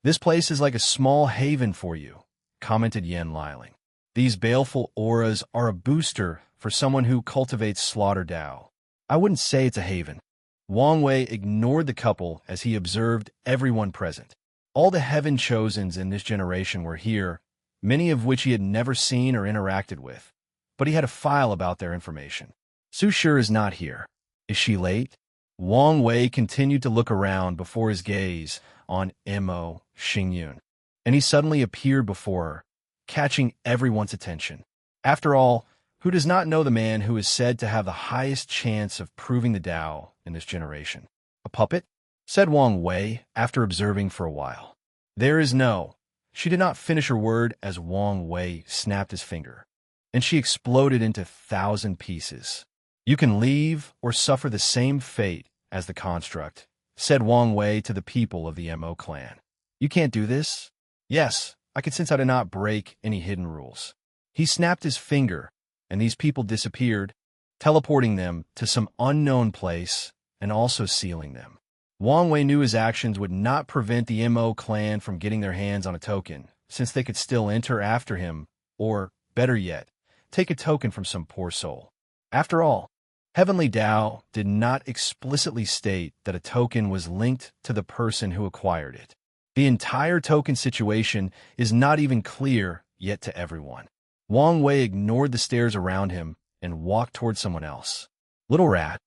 This place is like a small haven for you, commented Yan Liling. These baleful auras are a booster for someone who cultivates Slaughter Dao. I wouldn't say it's a haven. Wang Wei ignored the couple as he observed everyone present. All the Heaven Chosens in this generation were here, many of which he had never seen or interacted with, but he had a file about their information. Su Shi is not here. Is she late? Wang Wei continued to look around before his gaze on Mo Xingyun, and he suddenly appeared before her, catching everyone's attention. After all, who does not know the man who is said to have the highest chance of proving the Tao in this generation? A puppet? Said Wang Wei after observing for a while. There is no. She did not finish her word as Wang Wei snapped his finger, and she exploded into 1,000 pieces. You can leave or suffer the same fate as the construct, said Wang Wei to the people of the Mo clan. You can't do this? Yes, I could sense I did not break any hidden rules. He snapped his finger, and these people disappeared, teleporting them to some unknown place and also sealing them. Wang Wei knew his actions would not prevent the Mo clan from getting their hands on a token, since they could still enter after him, or, better yet, take a token from some poor soul. After all, Heavenly Tao did not explicitly state that a token was linked to the person who acquired it. The entire token situation is not even clear yet to everyone. Wang Wei ignored the stares around him and walked toward someone else. Little rat,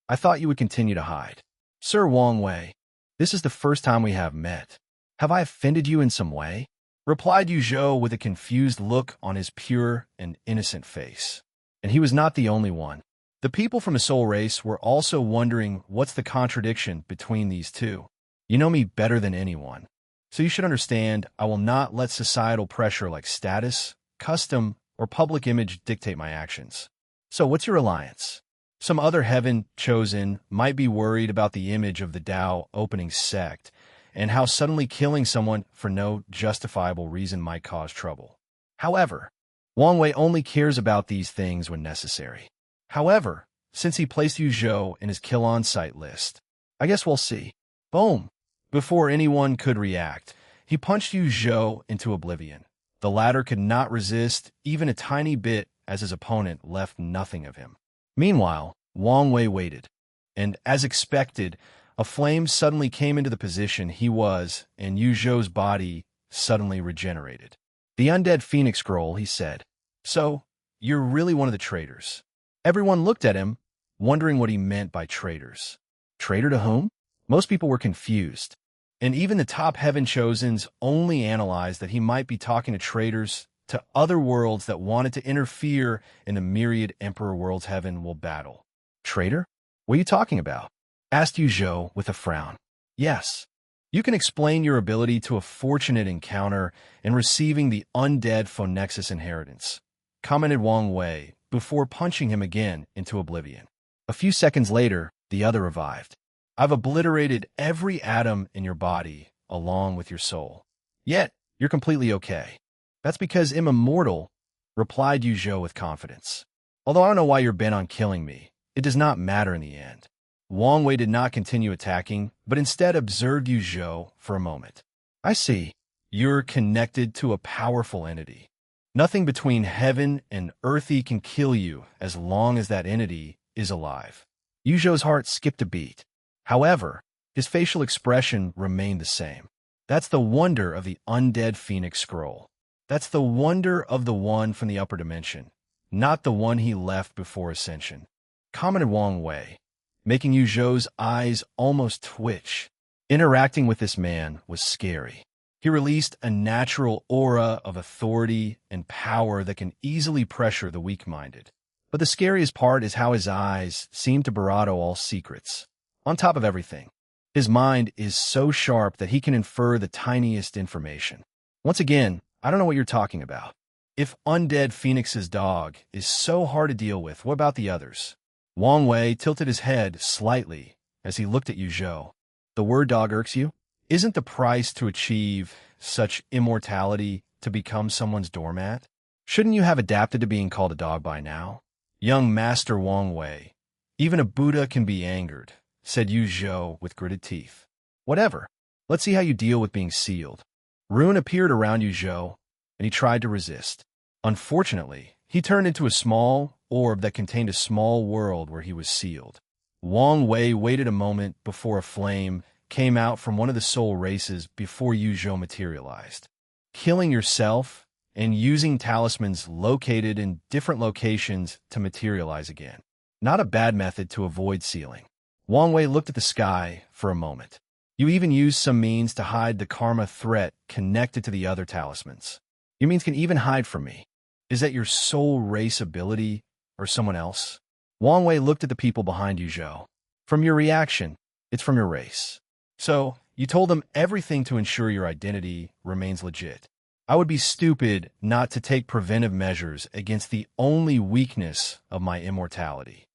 I thought you would continue to hide. Sir Wang Wei, this is the first time we have met. Have I offended you in some way? Replied Yu Zhou with a confused look on his pure and innocent face. And he was not the only one. The people from the soul race were also wondering what's the contradiction between these two. You know me better than anyone, so you should understand I will not let societal pressure like status, custom, or public image dictate my actions. So what's your alliance? Some other Heaven Chosen might be worried about the image of the Tao opening sect and how suddenly killing someone for no justifiable reason might cause trouble. However, Wang Wei only cares about these things when necessary. However, since he placed Yu Zhou in his kill-on-sight list, I guess we'll see. Boom! Before anyone could react, he punched Yu Zhou into oblivion. The latter could not resist even a tiny bit as his opponent left nothing of him. Meanwhile, Wang Wei waited, and as expected, a flame suddenly came into the position he was, and Yu Zhou's body suddenly regenerated. The undead phoenix scroll, he said. So, you're really one of the traitors. Everyone looked at him, wondering what he meant by traitors. Traitor to whom? Most people were confused, and even the top Heaven Chosens only analyzed that he might be talking to traitors to other worlds that wanted to interfere in the myriad Emperor worlds Heaven will battle. Traitor? What are you talking about? Asked Yu Zhou with a frown. Yes. You can explain your ability to a fortunate encounter in receiving the undead Phonexus inheritance, commented Wang Wei before punching him again into oblivion. A few seconds later, the other revived. I've obliterated every atom in your body along with your soul. Yet, you're completely okay. That's because I'm immortal, replied Yu Zhou with confidence. Although I don't know why you're bent on killing me, it does not matter in the end. Wang Wei did not continue attacking, but instead observed Yu Zhou for a moment. I see. You're connected to a powerful entity. Nothing between heaven and earthy can kill you as long as that entity is alive. Yu Zhou's heart skipped a beat. However, his facial expression remained the same. That's the wonder of the undead phoenix scroll. That's the wonder of the one from the upper dimension, not the one he left before ascension, commented Wang Wei, making Yu Zhou's eyes almost twitch. Interacting with this man was scary. He released a natural aura of authority and power that can easily pressure the weak-minded. But the scariest part is how his eyes seem to bravado all secrets. On top of everything, his mind is so sharp that he can infer the tiniest information. Once again, I don't know what you're talking about. If Undead Phoenix's dog is so hard to deal with, what about the others? Wang Wei tilted his head slightly as he looked at Yu Zhou. The word dog irks you? Isn't the price to achieve such immortality to become someone's doormat? Shouldn't you have adapted to being called a dog by now? Young Master Wang Wei, even a Buddha can be angered, said Yu Zhou with gritted teeth. Whatever. Let's see how you deal with being sealed. Ruin appeared around Yu Zhou, and he tried to resist. Unfortunately, he turned into a small orb that contained a small world where he was sealed. Wang Wei waited a moment before a flame came out from one of the soul races before Yu Zhou materialized. Killing yourself and using talismans located in different locations to materialize again. Not a bad method to avoid sealing. Wang Wei looked at the sky for a moment. You even used some means to hide the karma threat connected to the other talismans. Your means can even hide from me. Is that your soul race ability or someone else? Wang Wei looked at the people behind Yu Zhou. From your reaction, it's from your race. So, you told them everything to ensure your identity remains legit. I would be stupid not to take preventive measures against the only weakness of my immortality.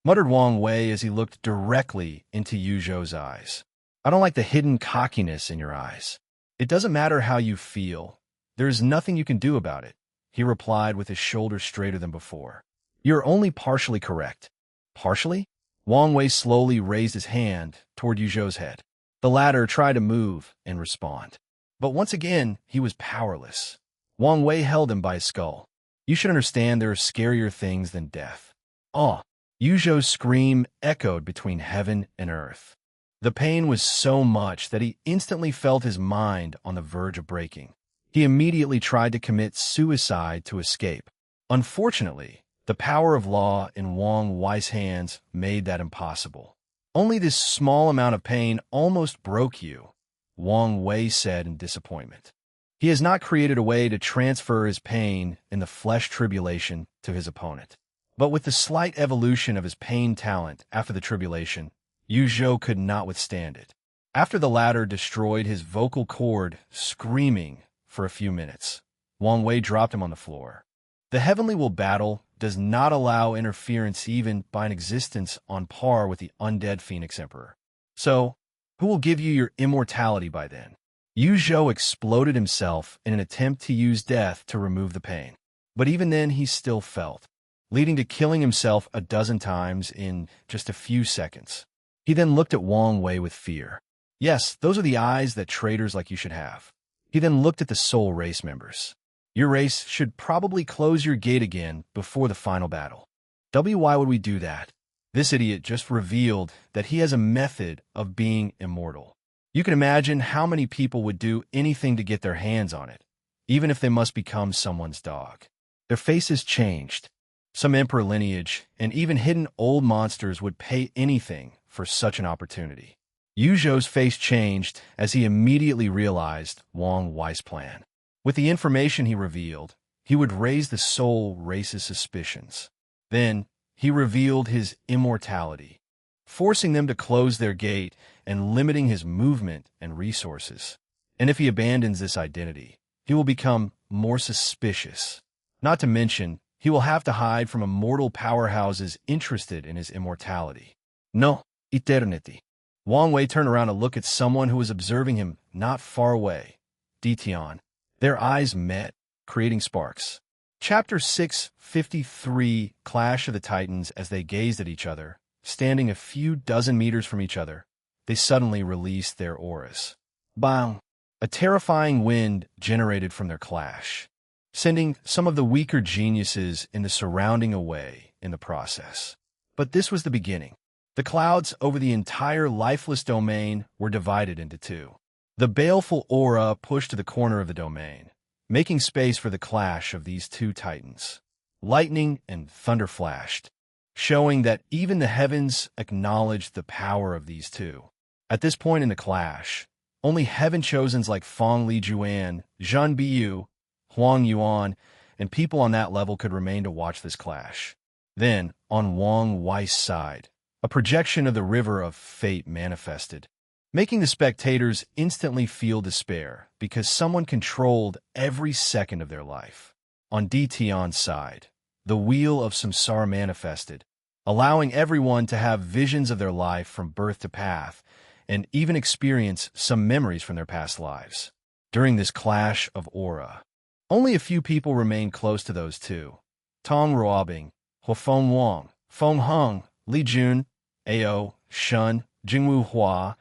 Muttered Wang Wei as he looked directly into Yu Zhou's eyes. I don't like the hidden cockiness in your eyes. It doesn't matter how you feel. There is nothing you can do about it, he replied with his shoulders straighter than before. You're only partially correct. Partially? Wang Wei slowly raised his hand toward Yu Zhou's head. The latter tried to move and respond. But once again, he was powerless. Wang Wei held him by his skull. You should understand there are scarier things than death. Oh! Yu Zhou's scream echoed between heaven and earth. The pain was so much that he instantly felt his mind on the verge of breaking. He immediately tried to commit suicide to escape. Unfortunately, the power of law in Wang Wei's hands made that impossible. Only this small amount of pain almost broke you, Wang Wei said in disappointment. He has not created a way to transfer his pain in the flesh tribulation to his opponent. But with the slight evolution of his pain talent after the tribulation, Yu Zhou could not withstand it. After the latter destroyed his vocal cord, screaming for a few minutes, Wang Wei dropped him on the floor. The heavenly will battle does not allow interference even by an existence on par with the undead Phoenix Emperor. So, who will give you your immortality by then? Yu Zhou exploded himself in an attempt to use death to remove the pain. But even then he still felt, leading to killing himself a dozen times in just a few seconds. He then looked at Wang Wei with fear. Yes, those are the eyes that traitors like you should have. He then looked at the soul race members. Your race should probably close your gate again before the final battle. Why would we do that? This idiot just revealed that he has a method of being immortal. You can imagine how many people would do anything to get their hands on it, even if they must become someone's dog. Their faces changed. Some emperor lineage and even hidden old monsters would pay anything for such an opportunity. Yu Zhou's face changed as he immediately realized Wang Wei's plan. With the information he revealed, he would raise the soul race's suspicions. Then, he revealed his immortality, forcing them to close their gate and limiting his movement and resources. And if he abandons this identity, he will become more suspicious. Not to mention, he will have to hide from immortal powerhouses interested in his immortality. No, eternity. Wang Wei turned around to look at someone who was observing him not far away. Ditian. Their eyes met, creating sparks. Chapter 653, Clash of the Titans. As they gazed at each other, standing a few dozen meters from each other, they suddenly released their auras. Bang! A terrifying wind generated from their clash, sending some of the weaker geniuses into surrounding away in the process. But this was the beginning. The clouds over the entire lifeless domain were divided into two. The baleful aura pushed to the corner of the domain, making space for the clash of these two titans. Lightning and thunder flashed, showing that even the heavens acknowledged the power of these two. At this point in the clash, only heaven-chosens like Feng Lijuan, Zhan Biyu, Huang Yuan, and people on that level could remain to watch this clash. Then, on Wang Wei's side, a projection of the river of fate manifested, making the spectators instantly feel despair because someone controlled every second of their life. On Di Tian's side, the wheel of samsara manifested, allowing everyone to have visions of their life from birth to path, and even experience some memories from their past lives. During this clash of aura, only a few people remained close to those two. Tong Ruobing, Huofeng Wang, Feng Heng, Li Jun, Ao, Shun, Jingwu Hua,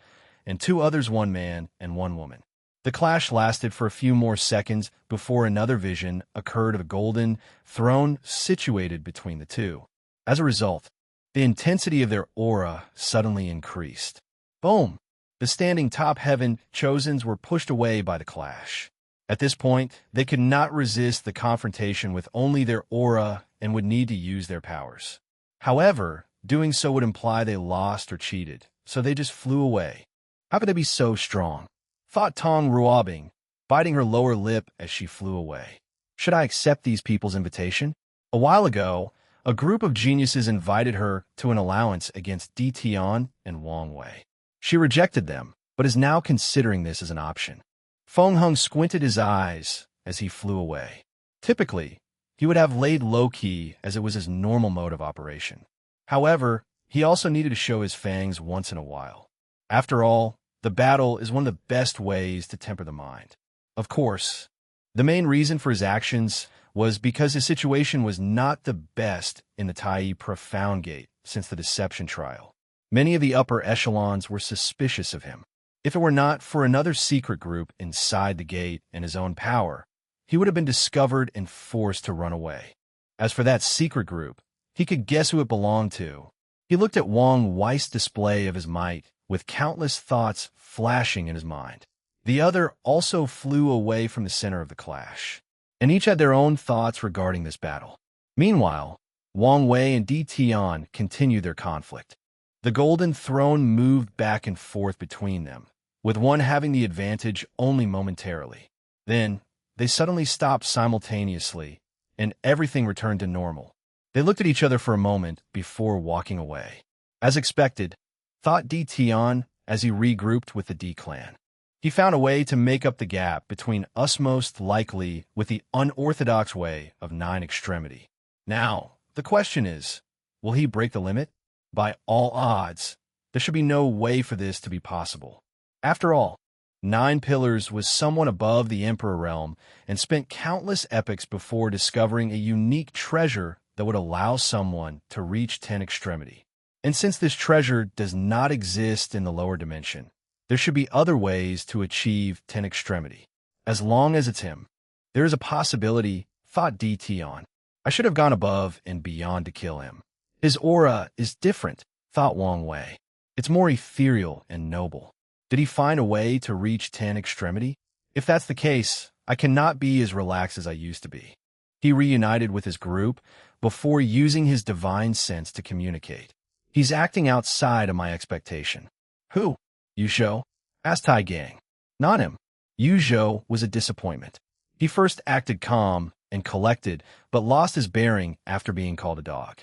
and two others, one man and one woman. The clash lasted for a few more seconds before another vision occurred of a golden throne situated between the two. As a result, the intensity of their aura suddenly increased. Boom! The standing top heaven chosens were pushed away by the clash. At this point, they could not resist the confrontation with only their aura and would need to use their powers. However, doing so would imply they lost or cheated, so they just flew away. How could they be so strong? Thought Tong Ruobing, biting her lower lip as she flew away. Should I accept these people's invitation? A while ago, a group of geniuses invited her to an allowance against Di Tian and Wang Wei. She rejected them, but is now considering this as an option. Feng Heng squinted his eyes as he flew away. Typically, he would have laid low-key as it was his normal mode of operation. However, he also needed to show his fangs once in a while. After all, the battle is one of the best ways to temper the mind. Of course, the main reason for his actions was because his situation was not the best in the Tai Profound Gate since the deception trial. Many of the upper echelons were suspicious of him. If it were not for another secret group inside the gate and his own power, he would have been discovered and forced to run away. As for that secret group, he could guess who it belonged to. He looked at Wang Wei's display of his might, with countless thoughts flashing in his mind. The other also flew away from the center of the clash, and each had their own thoughts regarding this battle. Meanwhile, Wang Wei and Di Tian continued their conflict. The Golden Throne moved back and forth between them, with one having the advantage only momentarily. Then, they suddenly stopped simultaneously, and everything returned to normal. They looked at each other for a moment before walking away. As expected, thought Di Tian as he regrouped with the D clan. He found a way to make up the gap between us most likely with the unorthodox way of nine extremity. Now, the question is, will he break the limit? By all odds, there should be no way for this to be possible. After all, Nine Pillars was someone above the Emperor realm and spent countless epochs before discovering a unique treasure that would allow someone to reach 10 extremity. And since this treasure does not exist in the lower dimension, there should be other ways to achieve 10 extremity. As long as it's him, there is a possibility, thought Di Tian. I should have gone above and beyond to kill him. His aura is different, thought Wang Wei. It's more ethereal and noble. Did he find a way to reach 10 extremity? If that's the case, I cannot be as relaxed as I used to be. He reunited with his group before using his divine sense to communicate. He's acting outside of my expectation. Who? Yuzhou? Asked Tai Gang. Not him. Yuzhou was a disappointment. He first acted calm and collected, but lost his bearing after being called a dog.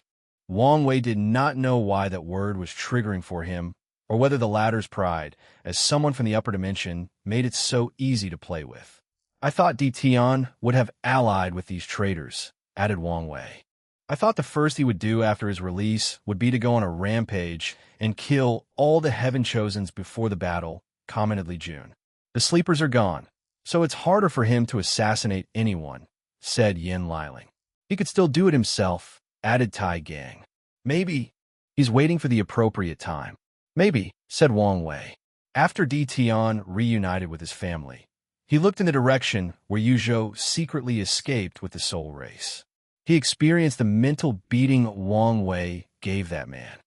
Wang Wei did not know why that word was triggering for him, or whether the latter's pride, as someone from the upper dimension, made it so easy to play with. I thought Di Tian would have allied with these traitors, added Wang Wei. I thought the first he would do after his release would be to go on a rampage and kill all the Heaven Chosens before the battle, commented Li Jun. The sleepers are gone, so it's harder for him to assassinate anyone, said Yin Liling. He could still do it himself, added Tai Gang. Maybe He's waiting for the appropriate time. Maybe, said Wang Wei. After Di Tian reunited with his family, he looked in the direction where Yuzhou secretly escaped with the soul race. He experienced the mental beating Wang Wei gave that man.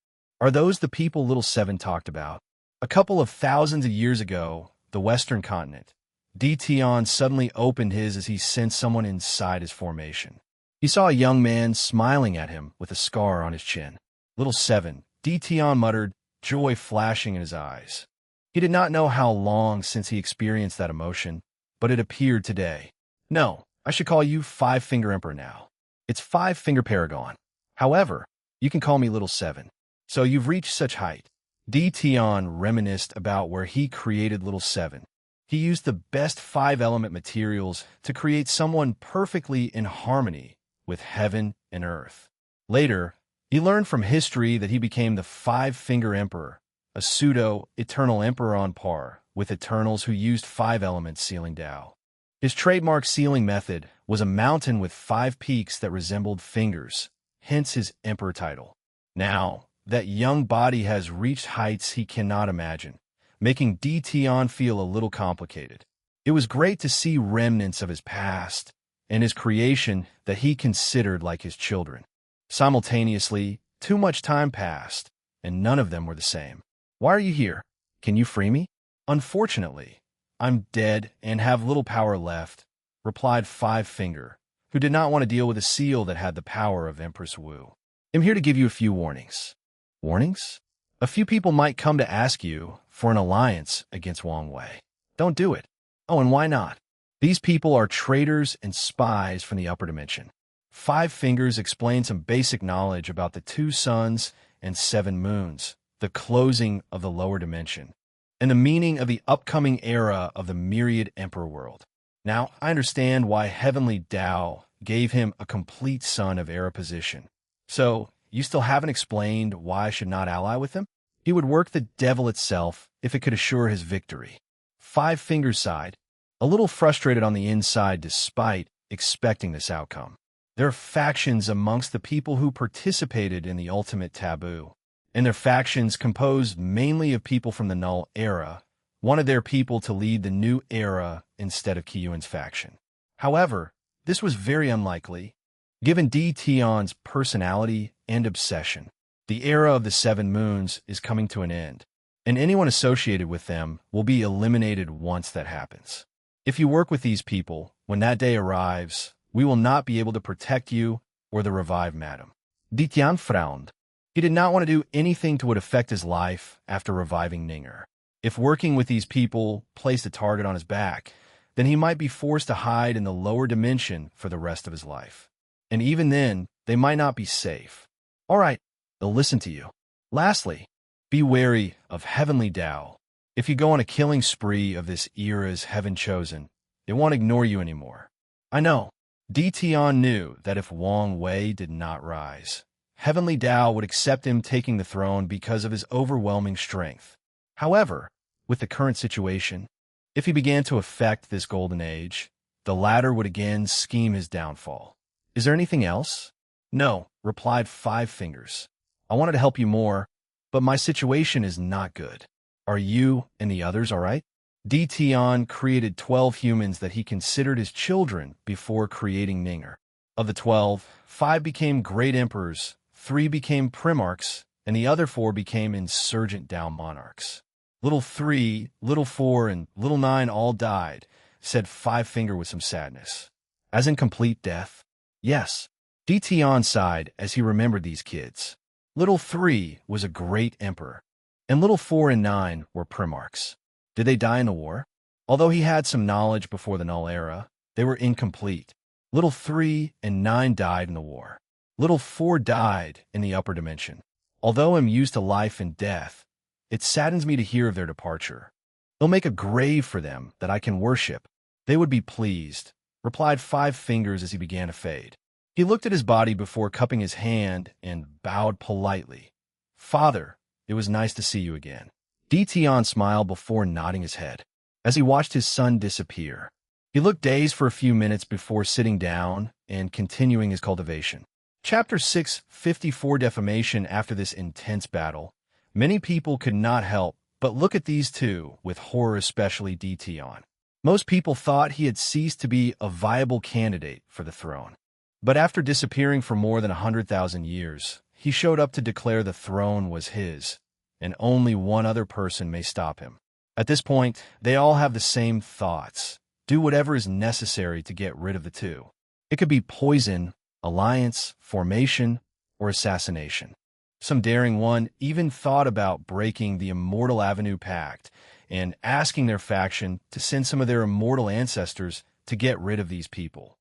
Are those the people Little Seven talked about? A couple of thousands of years ago, the Western continent, Di Tian suddenly opened his as he sensed someone inside his formation. He saw a young man smiling at him with a scar on his chin. Little Seven, Di Tian muttered, joy flashing in his eyes. He did not know how long since he experienced that emotion, but it appeared today. No, I should call you Five-Finger Emperor now. It's Five-Finger Paragon. However, you can call me Little Seven. So you've reached such height. Di Tian reminisced about where he created Little Seven. He used the best five-element materials to create someone perfectly in harmony with heaven and earth. Later, he learned from history that he became the Five-Finger Emperor, a pseudo-eternal emperor on par with Eternals who used five-element sealing Tao. His trademark sealing method was a mountain with 5 peaks that resembled fingers, hence his emperor title. Now, that young body has reached heights he cannot imagine, making Di Tian feel a little complicated. It was great to see remnants of his past and his creation that he considered like his children. Simultaneously, too much time passed, and none of them were the same. Why are you here? Can you free me? Unfortunately, I'm dead and have little power left, replied Five-Finger, who did not want to deal with a seal that had the power of Empress Wu. I'm here to give you a few warnings. Warnings? A few people might come to ask you for an alliance against Wang Wei. Don't do it. Oh, and why not? These people are traitors and spies from the upper dimension. Five Fingers explained some basic knowledge about the 2 suns and 7 moons, the closing of the lower dimension, and the meaning of the upcoming era of the myriad emperor world. Now, I understand why Heavenly Tao gave him a complete sun of era position. So, you still haven't explained why I should not ally with him? He would work the devil itself if it could assure his victory. Five Fingers sighed, a little frustrated on the inside despite expecting this outcome. There are factions amongst the people who participated in the ultimate taboo, and their factions composed mainly of people from the Null era, wanted their people to lead the new era instead of Qiyuan's faction. However, this was very unlikely, given Di Tian's personality and obsession. The era of the 7 moons is coming to an end, and anyone associated with them will be eliminated once that happens. If you work with these people, when that day arrives, we will not be able to protect you or the revived madam. Di Tian frowned. He did not want to do anything to would affect his life after reviving Ninger. If working with these people placed a target on his back, then he might be forced to hide in the lower dimension for the rest of his life. And even then, they might not be safe. All right, they'll listen to you. Lastly, be wary of Heavenly Tao. If you go on a killing spree of this era's heaven chosen, they won't ignore you anymore. I know. Di Tian knew that if Wang Wei did not rise, Heavenly Tao would accept him taking the throne because of his overwhelming strength. However, with the current situation, if he began to affect this golden age, the latter would again scheme his downfall. Is there anything else? No, replied Five Fingers. I wanted to help you more, but my situation is not good. Are you and the others all right? Di Tian created 12 humans that he considered his children before creating Ninger. Of the 12, 5 became great emperors, 3 became primarchs, and the other 4 became insurgent Tao monarchs. Little 3, Little 4, and Little 9 all died, said Five Finger with some sadness. As in complete death? Yes. Di Tian sighed as he remembered these kids. Little 3 was a great emperor, and Little 4 and 9 were primarchs. Did they die in the war? Although he had some knowledge before the Null era, they were incomplete. Little 3 and 9 died in the war. Little 4 died in the upper dimension. Although I'm used to life and death, it saddens me to hear of their departure. They'll make a grave for them that I can worship. They would be pleased, replied Five Fingers as he began to fade. He looked at his body before cupping his hand and bowed politely. Father, it was nice to see you again. Di Tian smiled before nodding his head. As he watched his son disappear, he looked dazed for a few minutes before sitting down and continuing his cultivation. Chapter 654 Defamation. After this intense battle, many people could not help but look at these two with horror, especially Tion. Most people thought he had ceased to be a viable candidate for the throne. But after disappearing for more than 100,000 years, he showed up to declare the throne was his, and only one other person may stop him. At this point, they all have the same thoughts. Do whatever is necessary to get rid of the two. It could be poison, alliance, formation, or assassination. Some daring one even thought about breaking the Immortal Avenue Pact and asking their faction to send some of their immortal ancestors to get rid of these people.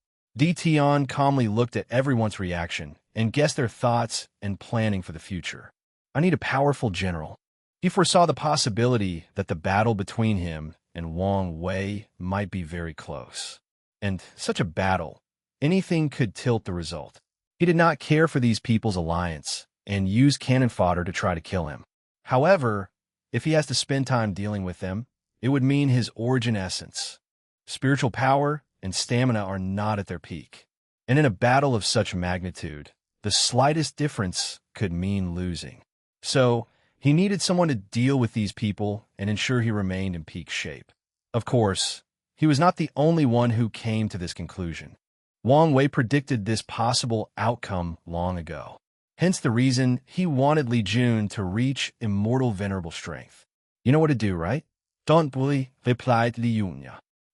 Tion calmly looked at everyone's reaction and guessed their thoughts and planning for the future. I need a powerful general. He foresaw the possibility that the battle between him and Wang Wei might be very close. And such a battle, anything could tilt the result. He did not care for these people's alliance and used cannon fodder to try to kill him. However, if he has to spend time dealing with them, it would mean his origin essence. Spiritual power and stamina are not at their peak. And in a battle of such magnitude, the slightest difference could mean losing. So, he needed someone to deal with these people and ensure he remained in peak shape. Of course, he was not the only one who came to this conclusion. Wang Wei predicted this possible outcome long ago. Hence the reason he wanted Li Jun to reach immortal venerable strength. You know what to do, right? Don't bully, replied Li Jun.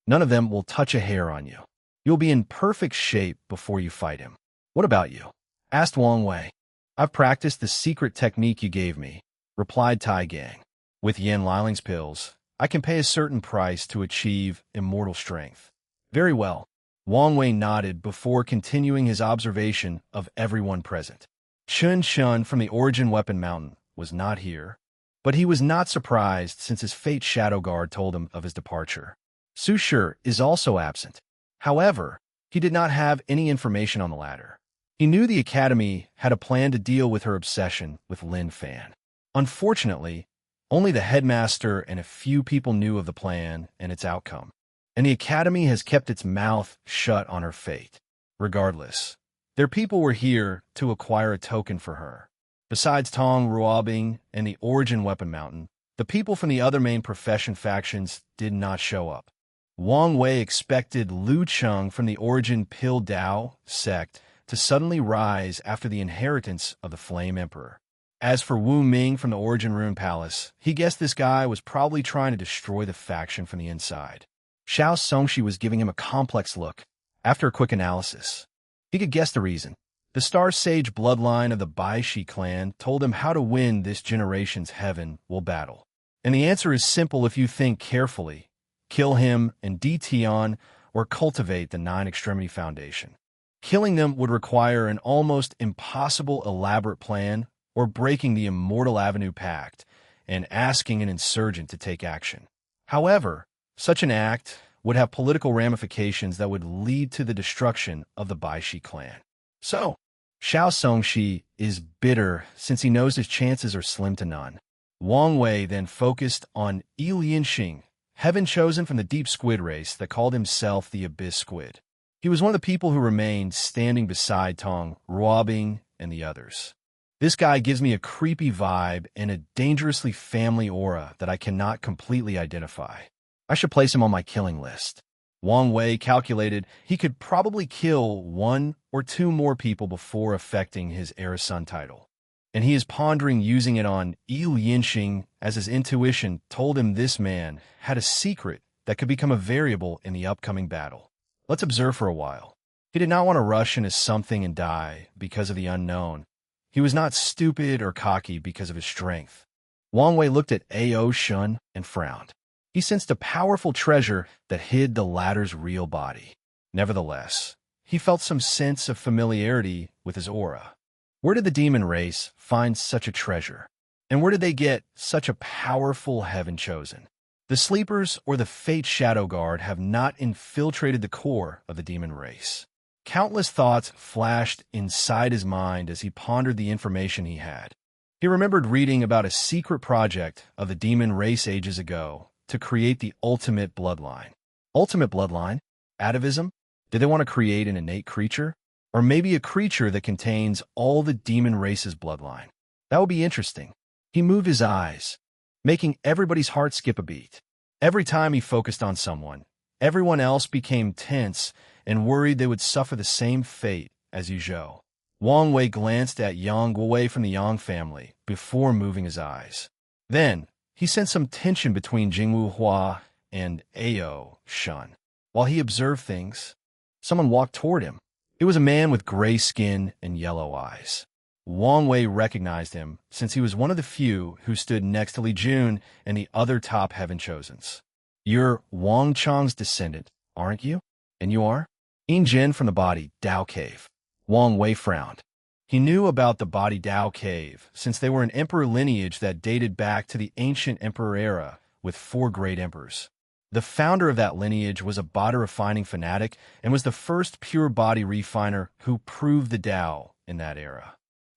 None of them will touch a hair on you. You'll be in perfect shape before you fight him. What about you? Asked Wang Wei. I've practiced the secret technique you gave me, replied Tai Gang. With Yan Liling's pills, I can pay a certain price to achieve immortal strength. Very well. Wang Wei nodded before continuing his observation of everyone present. Chun Shun from the Origin Weapon Mountain was not here, but he was not surprised since his Fate Shadow Guard told him of his departure. Su Shi is also absent. However, he did not have any information on the latter. He knew the Academy had a plan to deal with her obsession with Lin Fan. Unfortunately, only the headmaster and a few people knew of the plan and its outcome, and the Academy has kept its mouth shut on her fate. Regardless, their people were here to acquire a token for her. Besides Tong Ruobing and the Origin Weapon Mountain, the people from the other main profession factions did not show up. Wang Wei expected Lu Cheng from the Origin Pil Dao sect to suddenly rise after the inheritance of the Flame Emperor. As for Wu Ming from the Origin Rune Palace, he guessed this guy was probably trying to destroy the faction from the inside. Xiao Songshi was giving him a complex look. After a quick analysis, he could guess the reason. The Star Sage bloodline of the Baishi clan told him how to win this generation's heaven will battle. And the answer is simple if you think carefully. Kill him and Tion, or cultivate the Nine Extremity Foundation. Killing them would require an almost impossible elaborate plan, or breaking the Immortal Avenue Pact and asking an insurgent to take action. However, such an act would have political ramifications that would lead to the destruction of the Baishi clan. So, Xiao Songshi is bitter since he knows his chances are slim to none. Wang Wei then focused on Yi Lianxing, heaven chosen from the deep squid race that called himself the Abyss Squid. He was one of the people who remained standing beside Tong Ruobing and the others. This guy gives me a creepy vibe and a dangerously family aura that I cannot completely identify. I should place him on my killing list. Wang Wei calculated he could probably kill 1 or 2 more people before affecting his heir son title. And he is pondering using it on Yi Lianxing, as his intuition told him this man had a secret that could become a variable in the upcoming battle. Let's observe for a while. He did not want to rush into something and die because of the unknown. He was not stupid or cocky because of his strength. Wang Wei looked at Ao Shun and frowned. He sensed a powerful treasure that hid the latter's real body. Nevertheless, he felt some sense of familiarity with his aura. Where did the demon race find such a treasure? And where did they get such a powerful heaven chosen? The Sleepers or the Fate Shadow Guard have not infiltrated the core of the demon race. Countless thoughts flashed inside his mind as he pondered the information he had. He remembered reading about a secret project of the demon race ages ago to create the ultimate bloodline. Ultimate bloodline? Atavism? Did they want to create an innate creature? Or maybe a creature that contains all the demon race's bloodline. That would be interesting. He moved his eyes, making everybody's heart skip a beat. Every time he focused on someone, everyone else became tense and worried they would suffer the same fate as Yuzhou. Wang Wei glanced at Yang Wei from the Yang family before moving his eyes. Then, he sensed some tension between Jingwu Hua and Ao Shun. While he observed things, someone walked toward him. It was a man with gray skin and yellow eyes. Wang Wei recognized him since he was one of the few who stood next to Li Jun and the other top heaven chosens. You're Wang Chang's descendant, aren't you? And you are? Yin Jin from the Body Dao Cave. Wang Wei frowned. He knew about the Body Dao Cave since they were an emperor lineage that dated back to the ancient emperor era with 4 great emperors. The founder of that lineage was a body refining fanatic and was the first pure body refiner who proved the Dao in that era.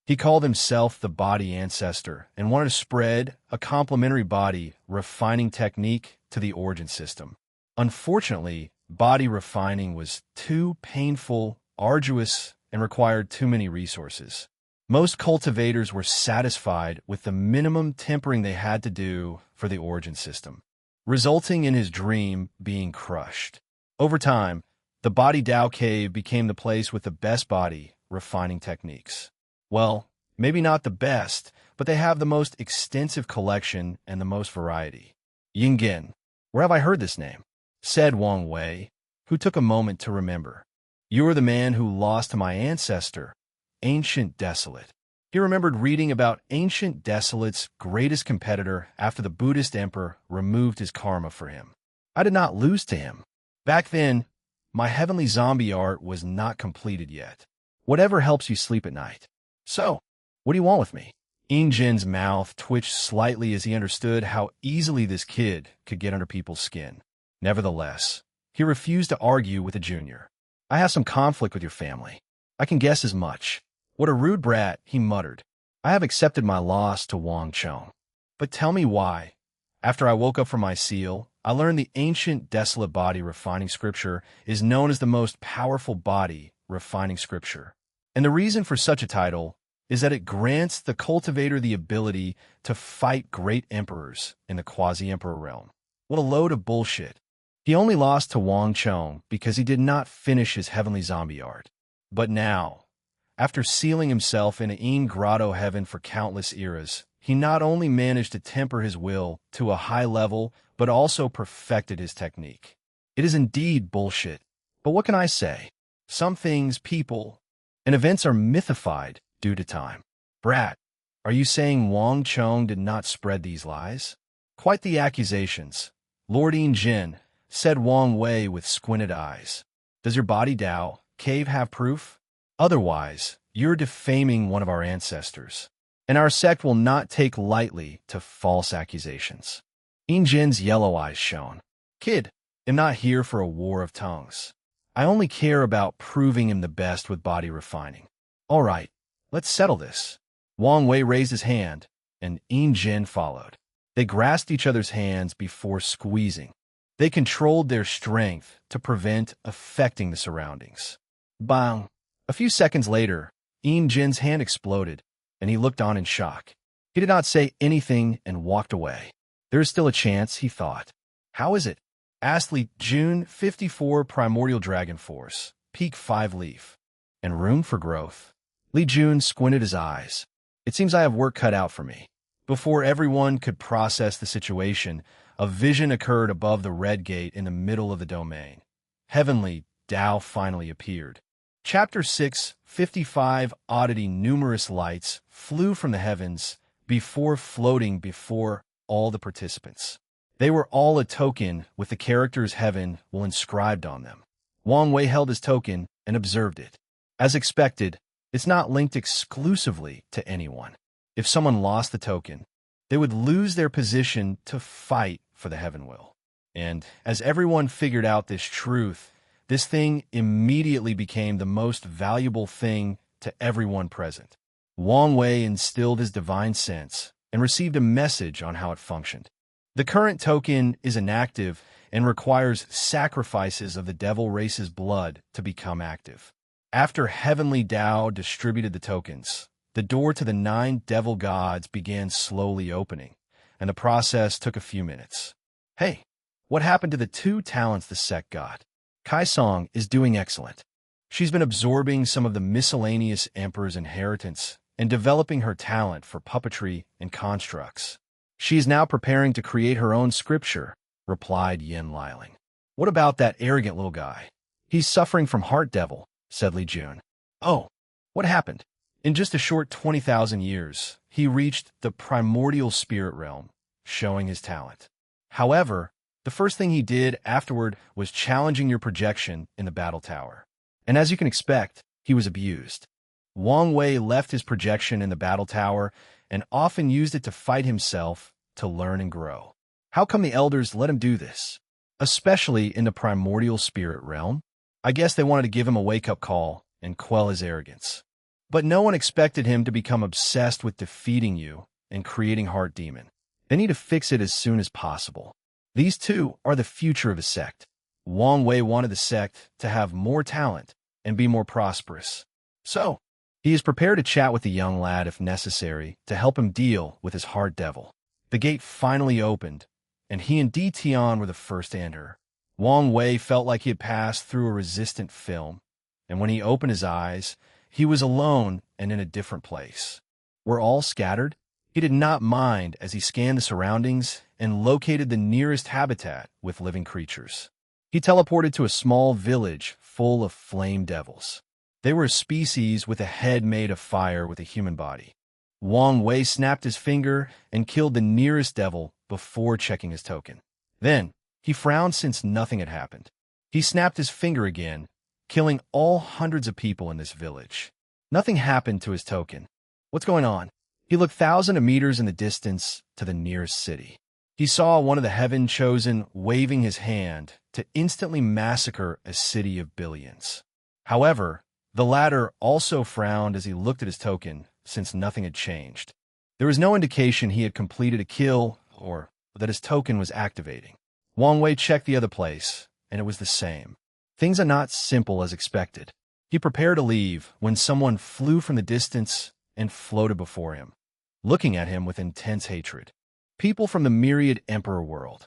He called himself the body ancestor and wanted to spread a complementary body refining technique to the origin system. Unfortunately, body refining was too painful, arduous, and required too many resources. Most cultivators were satisfied with the minimum tempering they had to do for the origin system, resulting in his dream being crushed. Over time, the Body Dao Cave became the place with the best body refining techniques. Well, maybe not the best, but they have the most extensive collection and the most variety. Yingen, where have I heard this name? Said Wang Wei, who took a moment to remember. You are the man who lost to my ancestor, Ancient Desolate. He remembered reading about Ancient Desolate's greatest competitor after the Buddhist emperor removed his karma for him. I did not lose to him. Back then, my heavenly zombie art was not completed yet. Whatever helps you sleep at night. So, what do you want with me? Yin Jin's mouth twitched slightly as he understood how easily this kid could get under people's skin. Nevertheless, he refused to argue with the junior. I have some conflict with your family. I can guess as much. What a rude brat, he muttered. I have accepted my loss to Wang Chong. But tell me why. After I woke up from my seal, I learned the ancient desolate body refining scripture is known as the most powerful body refining scripture. And the reason for such a title is that it grants the cultivator the ability to fight great emperors in the quasi-emperor realm. What a load of bullshit. He only lost to Wang Chong because he did not finish his heavenly zombie art. But now, after sealing himself in Yin Grotto heaven for countless eras, he not only managed to temper his will to a high level, but also perfected his technique. It is indeed bullshit. But what can I say? Some things, people, and events are mythified due to time. Brat, are you saying Wang Chong did not spread these lies? Quite the accusations. Lord Yin Jin, said Wang Wei with squinted eyes. Does your Body Dao Cave have proof? Otherwise, you're defaming one of our ancestors, and our sect will not take lightly to false accusations. Yin Jin's yellow eyes shone. Kid, I'm not here for a war of tongues. I only care about proving him the best with body refining. All right, let's settle this. Wang Wei raised his hand, and Yin Jin followed. They grasped each other's hands before squeezing. They controlled their strength to prevent affecting the surroundings. Bang! A few seconds later, Yin Jin's hand exploded, and he looked on in shock. He did not say anything and walked away. There is still a chance, he thought. How is it? Asked Li Jun, 54 Primordial Dragon Force, Peak 5 Leaf. And room for growth. Li Jun squinted his eyes. It seems I have work cut out for me. Before everyone could process the situation, a vision occurred above the red gate in the middle of the domain. Heavenly Dao finally appeared. Chapter 6, 55 Oddity. Numerous lights flew from the heavens before floating before all the participants. They were all a token with the characters heaven will inscribed on them. Wang Wei held his token and observed it. As expected, it's not linked exclusively to anyone. If someone lost the token, they would lose their position to fight for the heaven will. And as everyone figured out this truth, this thing immediately became the most valuable thing to everyone present. Wang Wei instilled his divine sense and received a message on how it functioned. The current token is inactive and requires sacrifices of the devil race's blood to become active. After Heavenly Tao distributed the tokens, the door to the 9 devil gods began slowly opening, and the process took a few minutes. Hey, what happened to the 2 talents the sect got? Kaisong is doing excellent. She's been absorbing some of the miscellaneous emperor's inheritance and developing her talent for puppetry and constructs. She is now preparing to create her own scripture, replied Yin Liling. What about that arrogant little guy? He's suffering from heart devil, said Li Jun. Oh, what happened? In just a short 20,000 years, he reached the primordial spirit realm, showing his talent. However, the first thing he did afterward was challenging your projection in the battle tower. And as you can expect, he was abused. Wang Wei left his projection in the battle tower and often used it to fight himself to learn and grow. How come the elders let him do this? Especially in the primordial spirit realm? I guess they wanted to give him a wake-up call and quell his arrogance. But no one expected him to become obsessed with defeating you and creating Heart Demon. They need to fix it as soon as possible. These 2 are the future of a sect. Wang Wei wanted the sect to have more talent and be more prosperous. So, he is prepared to chat with the young lad if necessary to help him deal with his heart devil. The gate finally opened, and he and Di Tian were the first to enter. Wang Wei felt like he had passed through a resistant film, and when he opened his eyes, he was alone and in a different place. We're all scattered. He did not mind as he scanned the surroundings and located the nearest habitat with living creatures. He teleported to a small village full of flame devils. They were a species with a head made of fire with a human body. Wang Wei snapped his finger and killed the nearest devil before checking his token. Then, he frowned since nothing had happened. He snapped his finger again, killing all hundreds of people in this village. Nothing happened to his token. What's going on? He looked thousands of meters in the distance to the nearest city. He saw one of the Heaven Chosen waving his hand to instantly massacre a city of billions. However, the latter also frowned as he looked at his token, since nothing had changed. There was no indication he had completed a kill or that his token was activating. Wang Wei checked the other place, and it was the same. Things are not simple as expected. He prepared to leave when someone flew from the distance and floated before him, looking at him with intense hatred. People from the myriad emperor world.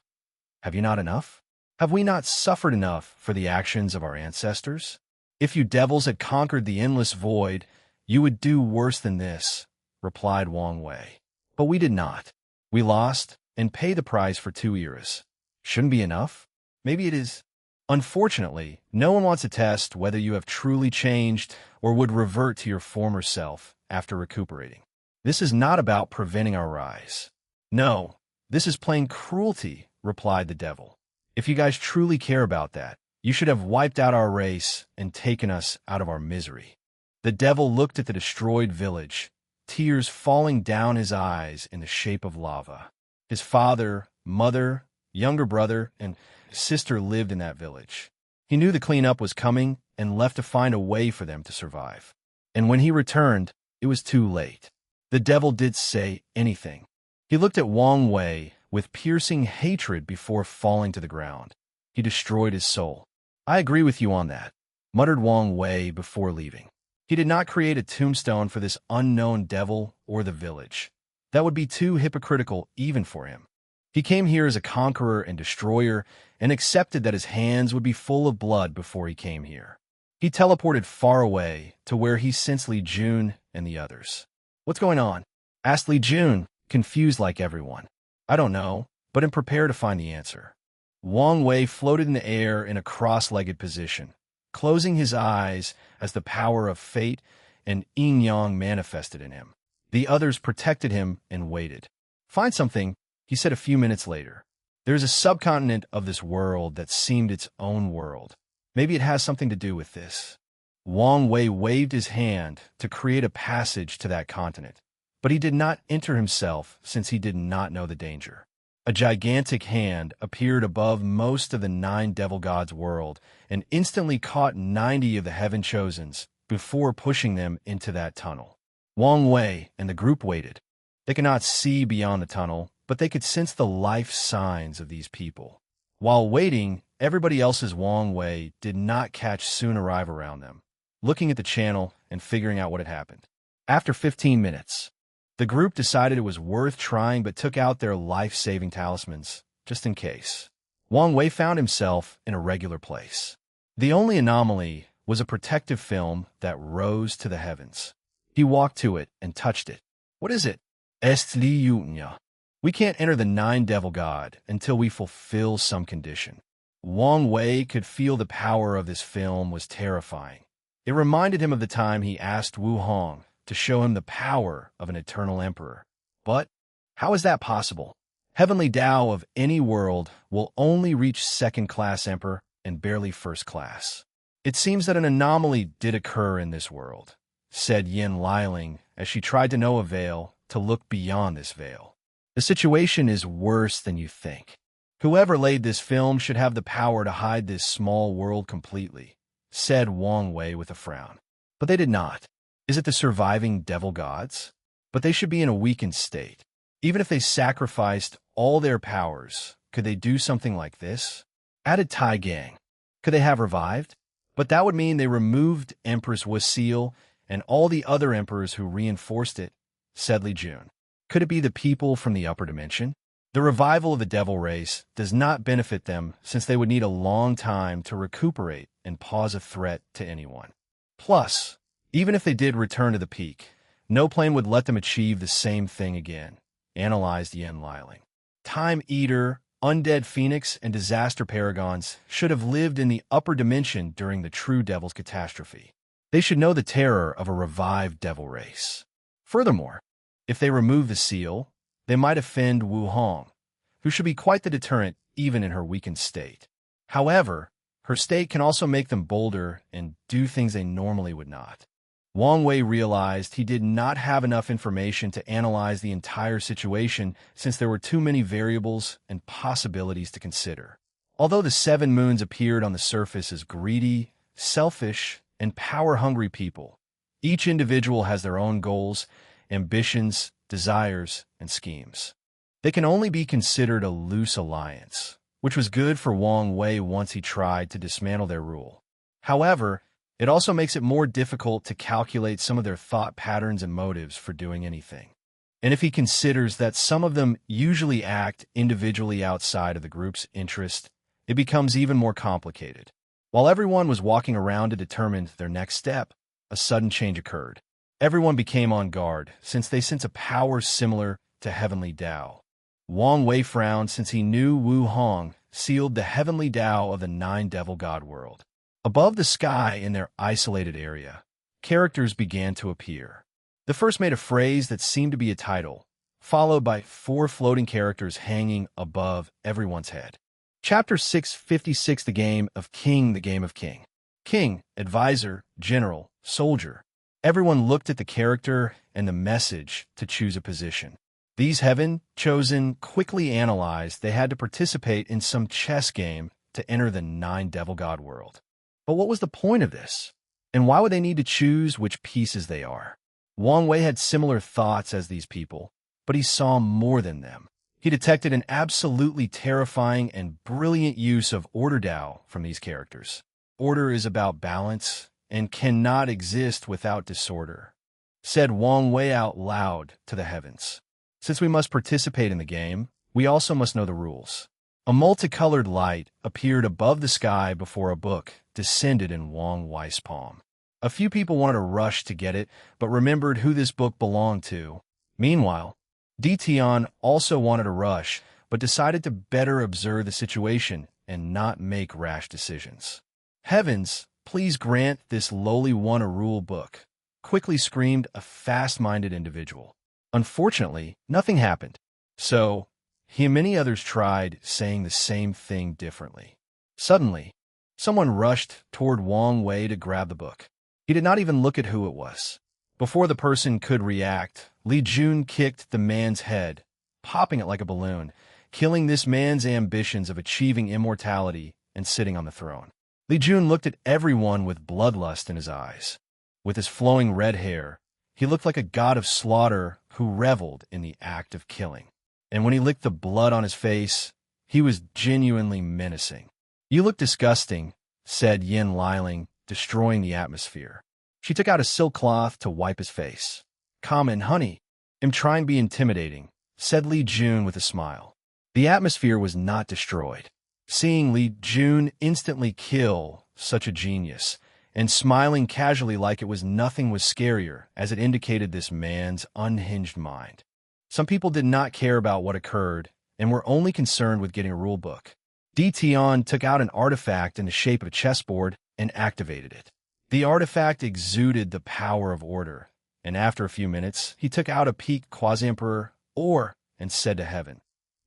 Have you not enough? Have we not suffered enough for the actions of our ancestors? If you devils had conquered the endless void, you would do worse than this, replied Wang Wei. But we did not. We lost and paid the price for 2 eras. Shouldn't be enough? Maybe it is. Unfortunately, no one wants to test whether you have truly changed or would revert to your former self after recuperating. This is not about preventing our rise. No, this is plain cruelty, replied the devil. If you guys truly care about that, you should have wiped out our race and taken us out of our misery. The devil looked at the destroyed village, tears falling down his eyes in the shape of lava. His father, mother, younger brother, and sister lived in that village. He knew the cleanup was coming and left to find a way for them to survive. And when he returned, it was too late. The devil did say anything. He looked at Wang Wei with piercing hatred before falling to the ground. He destroyed his soul. I agree with you on that, muttered Wang Wei before leaving. He did not create a tombstone for this unknown devil or the village. That would be too hypocritical even for him. He came here as a conqueror and destroyer and accepted that his hands would be full of blood before he came here. He teleported far away to where he sensed Li Jun and the others. What's going on? Asked Li Jun, confused like everyone. I don't know, but am prepared to find the answer. Wang Wei floated in the air in a cross-legged position, closing his eyes as the power of fate and yin-yang manifested in him. The others protected him and waited. Find something, he said a few minutes later. There is a subcontinent of this world that seemed its own world. Maybe it has something to do with this. Wang Wei waved his hand to create a passage to that continent, but he did not enter himself since he did not know the danger. A gigantic hand appeared above most of the 9 devil gods' world and instantly caught 90 of the Heaven Chosens before pushing them into that tunnel. Wang Wei and the group waited. They could not see beyond the tunnel, but they could sense the life signs of these people. While waiting, everybody else's Wang Wei did not catch soon arrive around them. looking at the channel and figuring out what had happened. After 15 minutes, the group decided it was worth trying but took out their life-saving talismans, just in case. Wang Wei found himself in a regular place. The only anomaly was a protective film that rose to the heavens. He walked to it and touched it. What is it? Est li yunya. We can't enter the Nine Devil God until we fulfill some condition. Wang Wei could feel the power of this film was terrifying. It reminded him of the time he asked Wu Hong to show him the power of an eternal emperor. But how is that possible? Heavenly Tao of any world will only reach second-class emperor and barely first class. It seems that an anomaly did occur in this world, said Yin Liling as she tried to know a veil to look beyond this veil. The situation is worse than you think. Whoever laid this film should have the power to hide this small world completely, said Wang Wei with a frown. But they did not. Is it the surviving devil gods? But they should be in a weakened state. Even if they sacrificed all their powers, could they do something like this? Added Tai Gang. Could they have revived? But that would mean they removed Empress Wasil and all the other emperors who reinforced it, said Li Jun. Could it be the people from the upper dimension? The revival of the devil race does not benefit them since they would need a long time to recuperate and pose a threat to anyone. Plus, even if they did return to the peak, no plane would let them achieve the same thing again, analyzed Yin Liling. Time Eater, Undead Phoenix, and Disaster Paragons should have lived in the upper dimension during the true devil's catastrophe. They should know the terror of a revived devil race. Furthermore, if they remove the seal, they might offend Wu Hong, who should be quite the deterrent even in her weakened state. However, her state can also make them bolder and do things they normally would not. Wang Wei realized he did not have enough information to analyze the entire situation since there were too many variables and possibilities to consider. Although the 7 moons appeared on the surface as greedy, selfish, and power-hungry people, each individual has their own goals, ambitions, desires, and schemes. They can only be considered a loose alliance, which was good for Wang Wei once he tried to dismantle their rule. However, it also makes it more difficult to calculate some of their thought patterns and motives for doing anything. And if he considers that some of them usually act individually outside of the group's interest, it becomes even more complicated. While everyone was walking around to determine their next step, a sudden change occurred. Everyone became on guard, since they sense a power similar to Heavenly Tao. Wang Wei frowned since he knew Wu Hong sealed the Heavenly Tao of the 9 Devil God world. Above the sky in their isolated area, characters began to appear. The first made a phrase that seemed to be a title, followed by 4 floating characters hanging above everyone's head. Chapter 656, The Game of King, The Game of King. King, advisor, general, soldier. Everyone looked at the character and the message to choose a position. These heaven-chosen quickly analyzed they had to participate in some chess game to enter the 9 Devil God world. But what was the point of this? And why would they need to choose which pieces they are? Wang Wei had similar thoughts as these people, but he saw more than them. He detected an absolutely terrifying and brilliant use of order Tao from these characters. Order is about balance and cannot exist without disorder, said Wang Wei out loud to the heavens. Since we must participate in the game, we also must know the rules. A multicolored light appeared above the sky before a book descended in Wang Wei's palm. A few people wanted to rush to get it, but remembered who this book belonged to. Meanwhile, Tian also wanted to rush, but decided to better observe the situation and not make rash decisions. Heavens, please grant this lowly one a rule book, quickly screamed a fast-minded individual. Unfortunately, nothing happened. So, he and many others tried saying the same thing differently. Suddenly, someone rushed toward Wang Wei to grab the book. He did not even look at who it was. Before the person could react, Li Jun kicked the man's head, popping it like a balloon, killing this man's ambitions of achieving immortality and sitting on the throne. Li Jun looked at everyone with bloodlust in his eyes. With his flowing red hair, he looked like a god of slaughter who reveled in the act of killing. And when he licked the blood on his face, he was genuinely menacing. "You look disgusting," said Yin Liling, destroying the atmosphere. She took out a silk cloth to wipe his face. "Come in, honey. I'm trying to be intimidating," said Li Jun with a smile. The atmosphere was not destroyed. Seeing Li Jun instantly kill such a genius, and smiling casually like it was nothing was scarier, as it indicated this man's unhinged mind. Some people did not care about what occurred, and were only concerned with getting a rulebook. Di Tian took out an artifact in the shape of a chessboard and activated it. The artifact exuded the power of order, and after a few minutes, he took out a peaked quasi-emperor ore and said to heaven,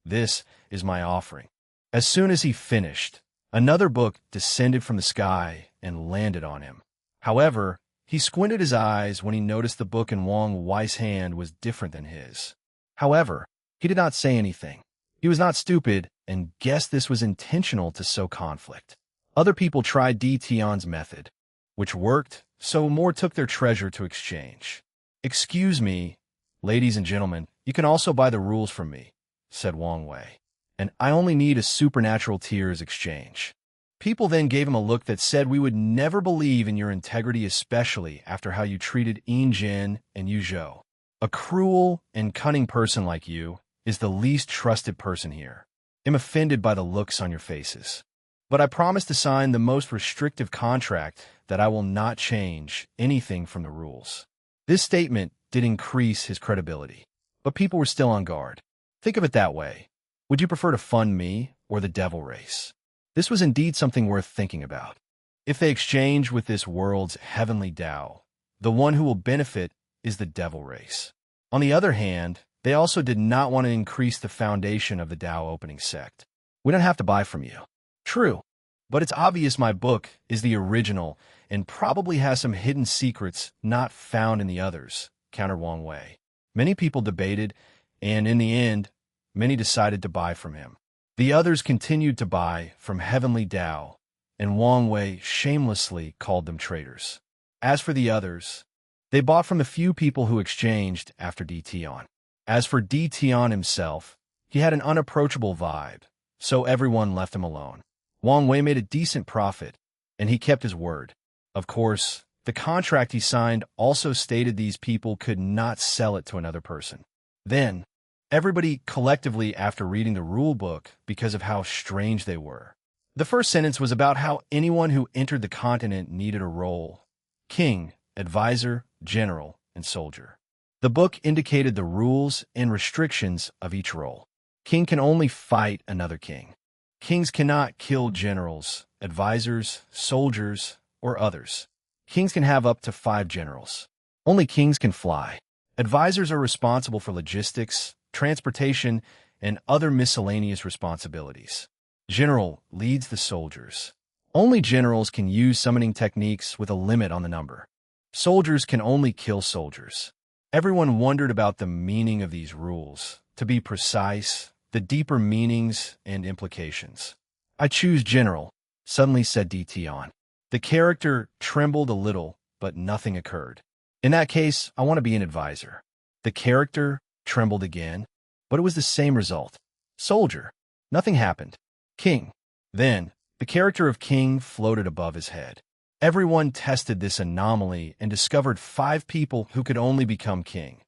"This is my offering." As soon as he finished, another book descended from the sky and landed on him. However, he squinted his eyes when he noticed the book in Wang Wei's hand was different than his. However, he did not say anything. He was not stupid and guessed this was intentional to sow conflict. Other people tried Di Tian's method, which worked, so more took their treasure to exchange. "Excuse me, ladies and gentlemen, you can also buy the rules from me," said Wang Wei, "and I only need a supernatural tears exchange." People then gave him a look that said, "We would never believe in your integrity, especially after how you treated Yin Jin and Yu Zhou. A cruel and cunning person like you is the least trusted person here. I'm offended by the looks on your faces. But I promise to sign the most restrictive contract that I will not change anything from the rules." This statement did increase his credibility, but people were still on guard. Think of it that way. Would you prefer to fund me or the devil race? This was indeed something worth thinking about. If they exchange with this world's heavenly Tao, the one who will benefit is the devil race. On the other hand, they also did not want to increase the foundation of the Tao opening sect. "We don't have to buy from you." "True, but it's obvious my book is the original and probably has some hidden secrets not found in the others," countered Wang Wei. Many people debated, and in the end, many decided to buy from him. The others continued to buy from Heavenly Tao, and Wang Wei shamelessly called them traitors. As for the others, they bought from the few people who exchanged after Di Tian. As for Di Tian himself, he had an unapproachable vibe, so everyone left him alone. Wang Wei made a decent profit, and he kept his word. Of course, the contract he signed also stated these people could not sell it to another person. Then, everybody collectively after reading the rule book because of how strange they were. The first sentence was about how anyone who entered the continent needed a role: king, advisor, general, and soldier. The book indicated the rules and restrictions of each role. King can only fight another king. Kings cannot kill generals, advisors, soldiers, or others. Kings can have up to 5 generals. Only kings can fly. Advisors are responsible for logistics, transportation, and other miscellaneous responsibilities. General leads the soldiers. Only generals can use summoning techniques with a limit on the number. Soldiers can only kill soldiers. Everyone wondered about the meaning of these rules. To be precise, the deeper meanings and implications. "I choose general," suddenly said Di Tian. The character trembled a little, but nothing occurred. "In that case, I want to be an advisor." The character trembled again, but it was the same result. "Soldier." Nothing happened. "King." Then, the character of king floated above his head. Everyone tested this anomaly and discovered 5 people who could only become king: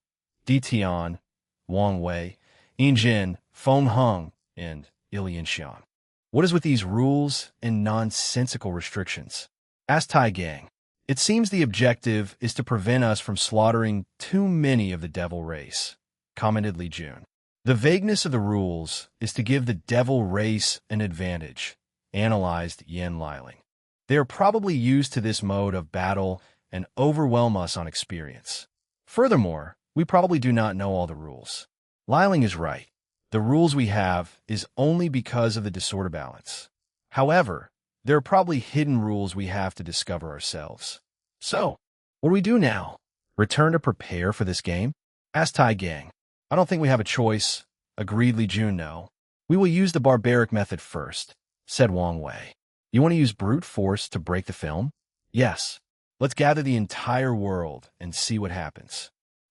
Di Tian, Wang Wei, Yin Jin, Feng Heng, and Ilian Xian. "What is with these rules and nonsensical restrictions?" asked Tai Gang. "It seems the objective is to prevent us from slaughtering too many of the devil race," commented Li Jun. "The vagueness of the rules is to give the devil race an advantage," analyzed Yan Liling. "They are probably used to this mode of battle and overwhelm us on experience. Furthermore, we probably do not know all the rules." Liling is right. The rules we have is only because of the disorder balance. However, there are probably hidden rules we have to discover ourselves. "So, what do we do now? Return to prepare for this game?" asked Tai Gang. "I don't think we have a choice," agreed Li Jun. "No. We will use the barbaric method first," said Wang Wei. "You want to use brute force to break the film?" "Yes. Let's gather the entire world and see what happens."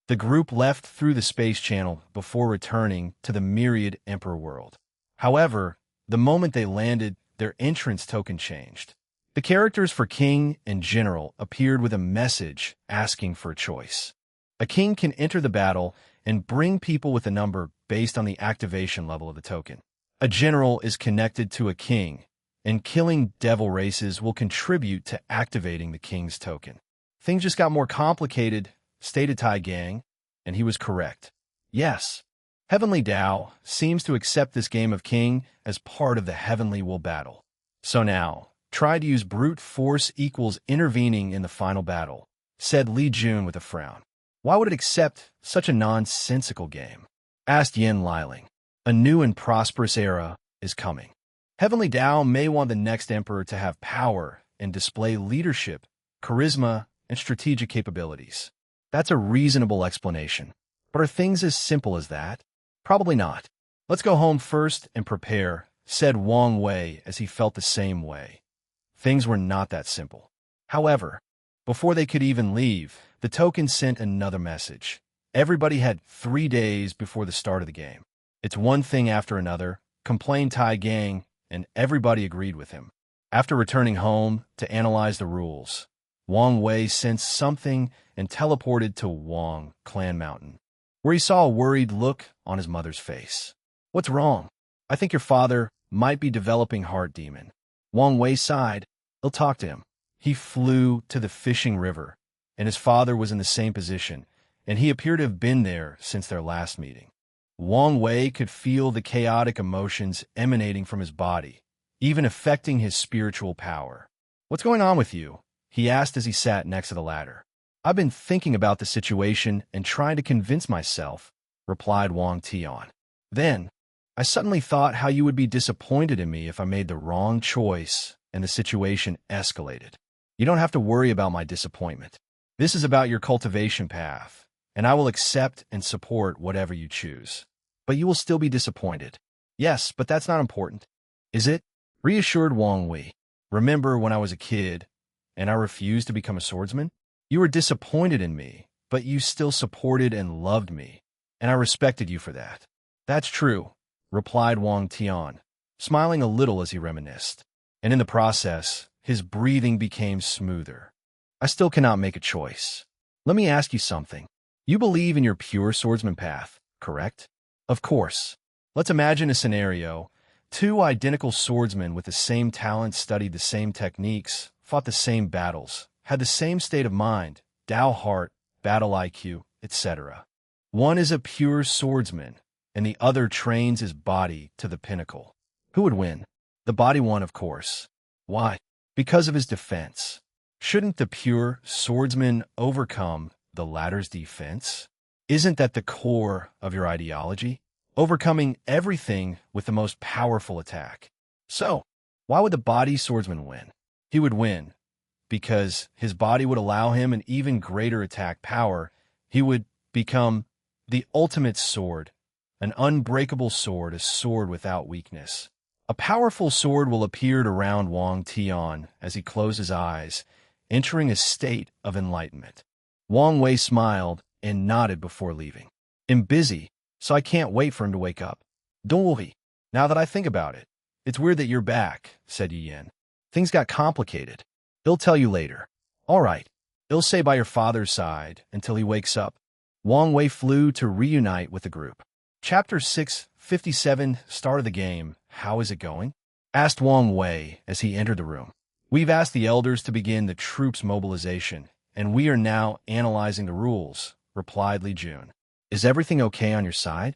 The group left through the space channel before returning to the myriad Emperor world. However, the moment they landed, their entrance token changed. The characters for king and general appeared with a message asking for a choice. A king can enter the battle and bring people with a number based on the activation level of the token. A general is connected to a king, and killing devil races will contribute to activating the king's token. Things just got more complicated, stated Tai Gang, and he was correct. Yes, Heavenly Tao seems to accept this game of king as part of the Heavenly Will battle. So now, try to use brute force equals intervening in the final battle, said Li Jun with a frown. Why would it accept such a nonsensical game? Asked Yin Liling. A new and prosperous era is coming. Heavenly Tao may want the next emperor to have power and display leadership, charisma, and strategic capabilities. That's a reasonable explanation. But are things as simple as that? Probably not. Let's go home first and prepare, said Wang Wei as he felt the same way. Things were not that simple. However, before they could even leave, the token sent another message. Everybody had 3 days before the start of the game. It's one thing after another, complained Tai Gang, and everybody agreed with him. After returning home to analyze the rules, Wang Wei sensed something and teleported to Wang Clan Mountain, where he saw a worried look on his mother's face. What's wrong? I think your father might be developing heart demon. Wang Wei sighed. He'll talk to him. He flew to the fishing river, and his father was in the same position, and he appeared to have been there since their last meeting. Wang Wei could feel the chaotic emotions emanating from his body, even affecting his spiritual power. What's going on with you? He asked as he sat next to the ladder. I've been thinking about the situation and trying to convince myself, replied Wang Tian. Then, I suddenly thought how you would be disappointed in me if I made the wrong choice and the situation escalated. You don't have to worry about my disappointment. This is about your cultivation path, and I will accept and support whatever you choose. But you will still be disappointed. Yes, but that's not important. Is it? Reassured Wang Wei. Remember when I was a kid, and I refused to become a swordsman? You were disappointed in me, but you still supported and loved me, and I respected you for that. That's true, replied Wang Tian, smiling a little as he reminisced. And in the process, his breathing became smoother. I still cannot make a choice. Let me ask you something. You believe in your pure swordsman path, correct? Of course. Let's imagine a scenario. 2 identical swordsmen with the same talents studied the same techniques, fought the same battles, had the same state of mind, Tao heart, battle IQ, etc. One is a pure swordsman, and the other trains his body to the pinnacle. Who would win? The body one, of course. Why? Because of his defense. Shouldn't the pure swordsman overcome the latter's defense? Isn't that the core of your ideology? Overcoming everything with the most powerful attack. So, why would the body swordsman win? He would win because his body would allow him an even greater attack power. He would become the ultimate sword, an unbreakable sword, a sword without weakness. A powerful sword will appear around Wang Tian as he closed his eyes, entering a state of enlightenment. Wang Wei smiled and nodded before leaving. I'm busy, so I can't wait for him to wake up. Don't worry. Now that I think about it, it's weird that you're back, said Yi Yin. Things got complicated. He'll tell you later. All right. He'll stay by your father's side until he wakes up. Wang Wei flew to reunite with the group. Chapter 657, Start of the Game. How is it going? Asked Wang Wei as he entered the room. We've asked the elders to begin the troops' mobilization, and we are now analyzing the rules, replied Li Jun. Is everything okay on your side?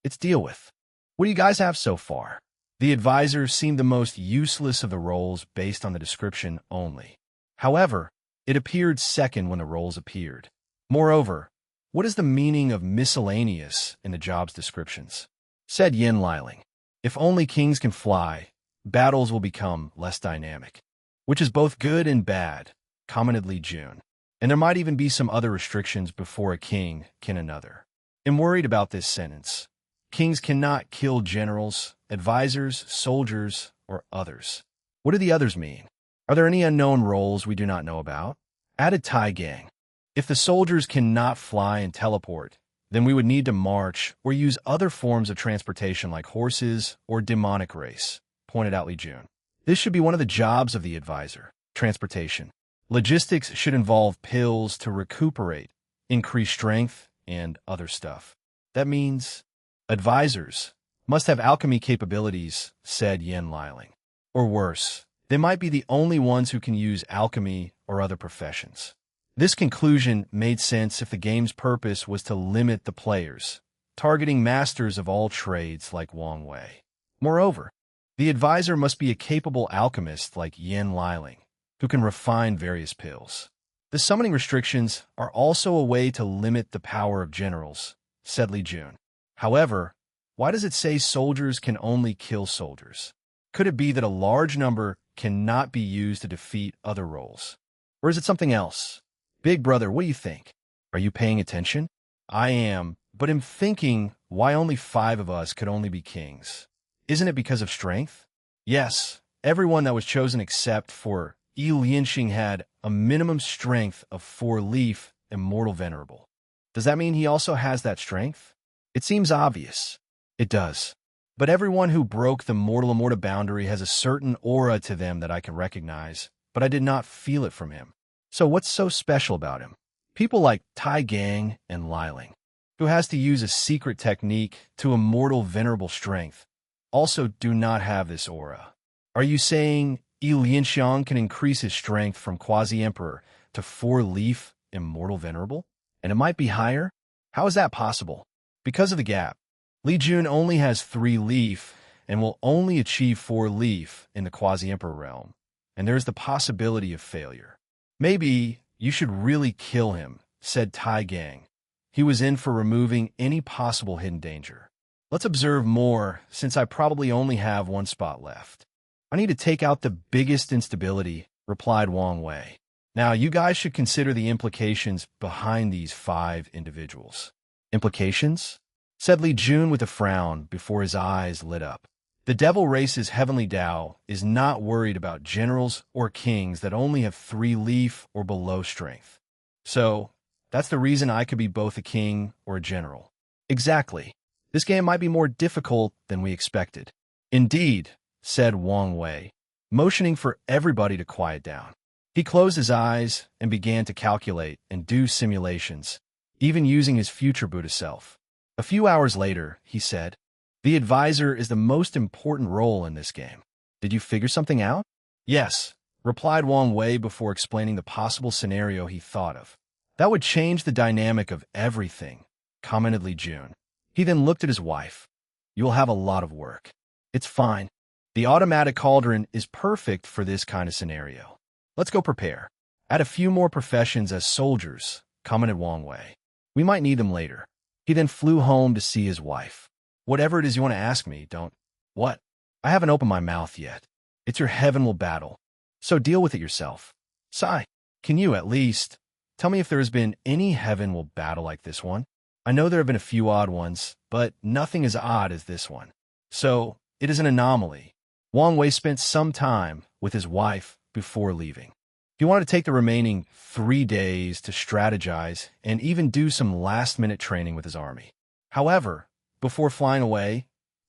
It's deal with. What do you guys have so far? The advisors seemed the most useless of the roles based on the description only. However, it appeared second when the roles appeared. Moreover, what is the meaning of miscellaneous in the job's descriptions? Said Yin Liling. If only kings can fly, battles will become less dynamic. Which is both good and bad, commented Li Jun. And there might even be some other restrictions before a king can another. I'm worried about this sentence. Kings cannot kill generals, advisors, soldiers, or others. What do the others mean? Are there any unknown roles we do not know about? Added Tai Gang. If the soldiers cannot fly and teleport, then we would need to march or use other forms of transportation like horses or demonic race, pointed out Li Jun. This should be one of the jobs of the advisor. Transportation. Logistics should involve pills to recuperate, increase strength, and other stuff. That means advisors must have alchemy capabilities, said Yen Liling. Or worse, they might be the only ones who can use alchemy or other professions. This conclusion made sense if the game's purpose was to limit the players, targeting masters of all trades like Wang Wei. Moreover, the advisor must be a capable alchemist like Yen Liling, who can refine various pills. The summoning restrictions are also a way to limit the power of generals, said Li Jun. However, why does it say soldiers can only kill soldiers? Could it be that a large number cannot be used to defeat other roles? Or is it something else? Big brother, what do you think? Are you paying attention? I am, but am thinking why only 5 of us could only be kings. Isn't it because of strength? Yes, everyone that was chosen except for Yi Lianxing had a minimum strength of 4 leaf immortal venerable. Does that mean he also has that strength? It seems obvious. It does. But everyone who broke the mortal immortal boundary has a certain aura to them that I can recognize, but I did not feel it from him. So what's so special about him? People like Tai Gang and Liling, who has to use a secret technique to immortal venerable strength, also do not have this aura. Are you saying Yi Lianxiang can increase his strength from Quasi-Emperor to 4 leaf immortal venerable? And it might be higher? How is that possible? Because of the gap. Li Jun only has 3 leaf and will only achieve 4 leaf in the Quasi-Emperor realm, and there is the possibility of failure. Maybe you should really kill him, said Tai Gang. He was in for removing any possible hidden danger. Let's observe more, since I probably only have 1 spot left. I need to take out the biggest instability, replied Wang Wei. Now, you guys should consider the implications behind these 5 individuals. Implications? Said Li Jun with a frown before his eyes lit up. The devil race's heavenly Tao is not worried about generals or kings that only have 3 leaf or below strength. So, that's the reason I could be both a king or a general. Exactly. This game might be more difficult than we expected. Indeed, said Wang Wei, motioning for everybody to quiet down. He closed his eyes and began to calculate and do simulations, even using his future Buddha self. A few hours later, he said, "The advisor is the most important role in this game. Did you figure something out?" "Yes," replied Wang Wei before explaining the possible scenario he thought of. "That would change the dynamic of everything," commented Li Jun. He then looked at his wife. "You'll have a lot of work." "It's fine. The automatic cauldron is perfect for this kind of scenario. Let's go prepare. Add a few more professions as soldiers," commented Wang Wei. "We might need them later." He then flew home to see his wife. "Whatever it is you want to ask me, don't..." "What?" "I haven't opened my mouth yet. It's your heaven will battle. So deal with it yourself." "Sigh. Can you, at least, tell me if there has been any heaven will battle like this one? I know there have been a few odd ones, but nothing as odd as this one. So, it is an anomaly." Wang Wei spent some time with his wife before leaving. He wanted to take the remaining 3 days to strategize and even do some last-minute training with his army. However, before flying away,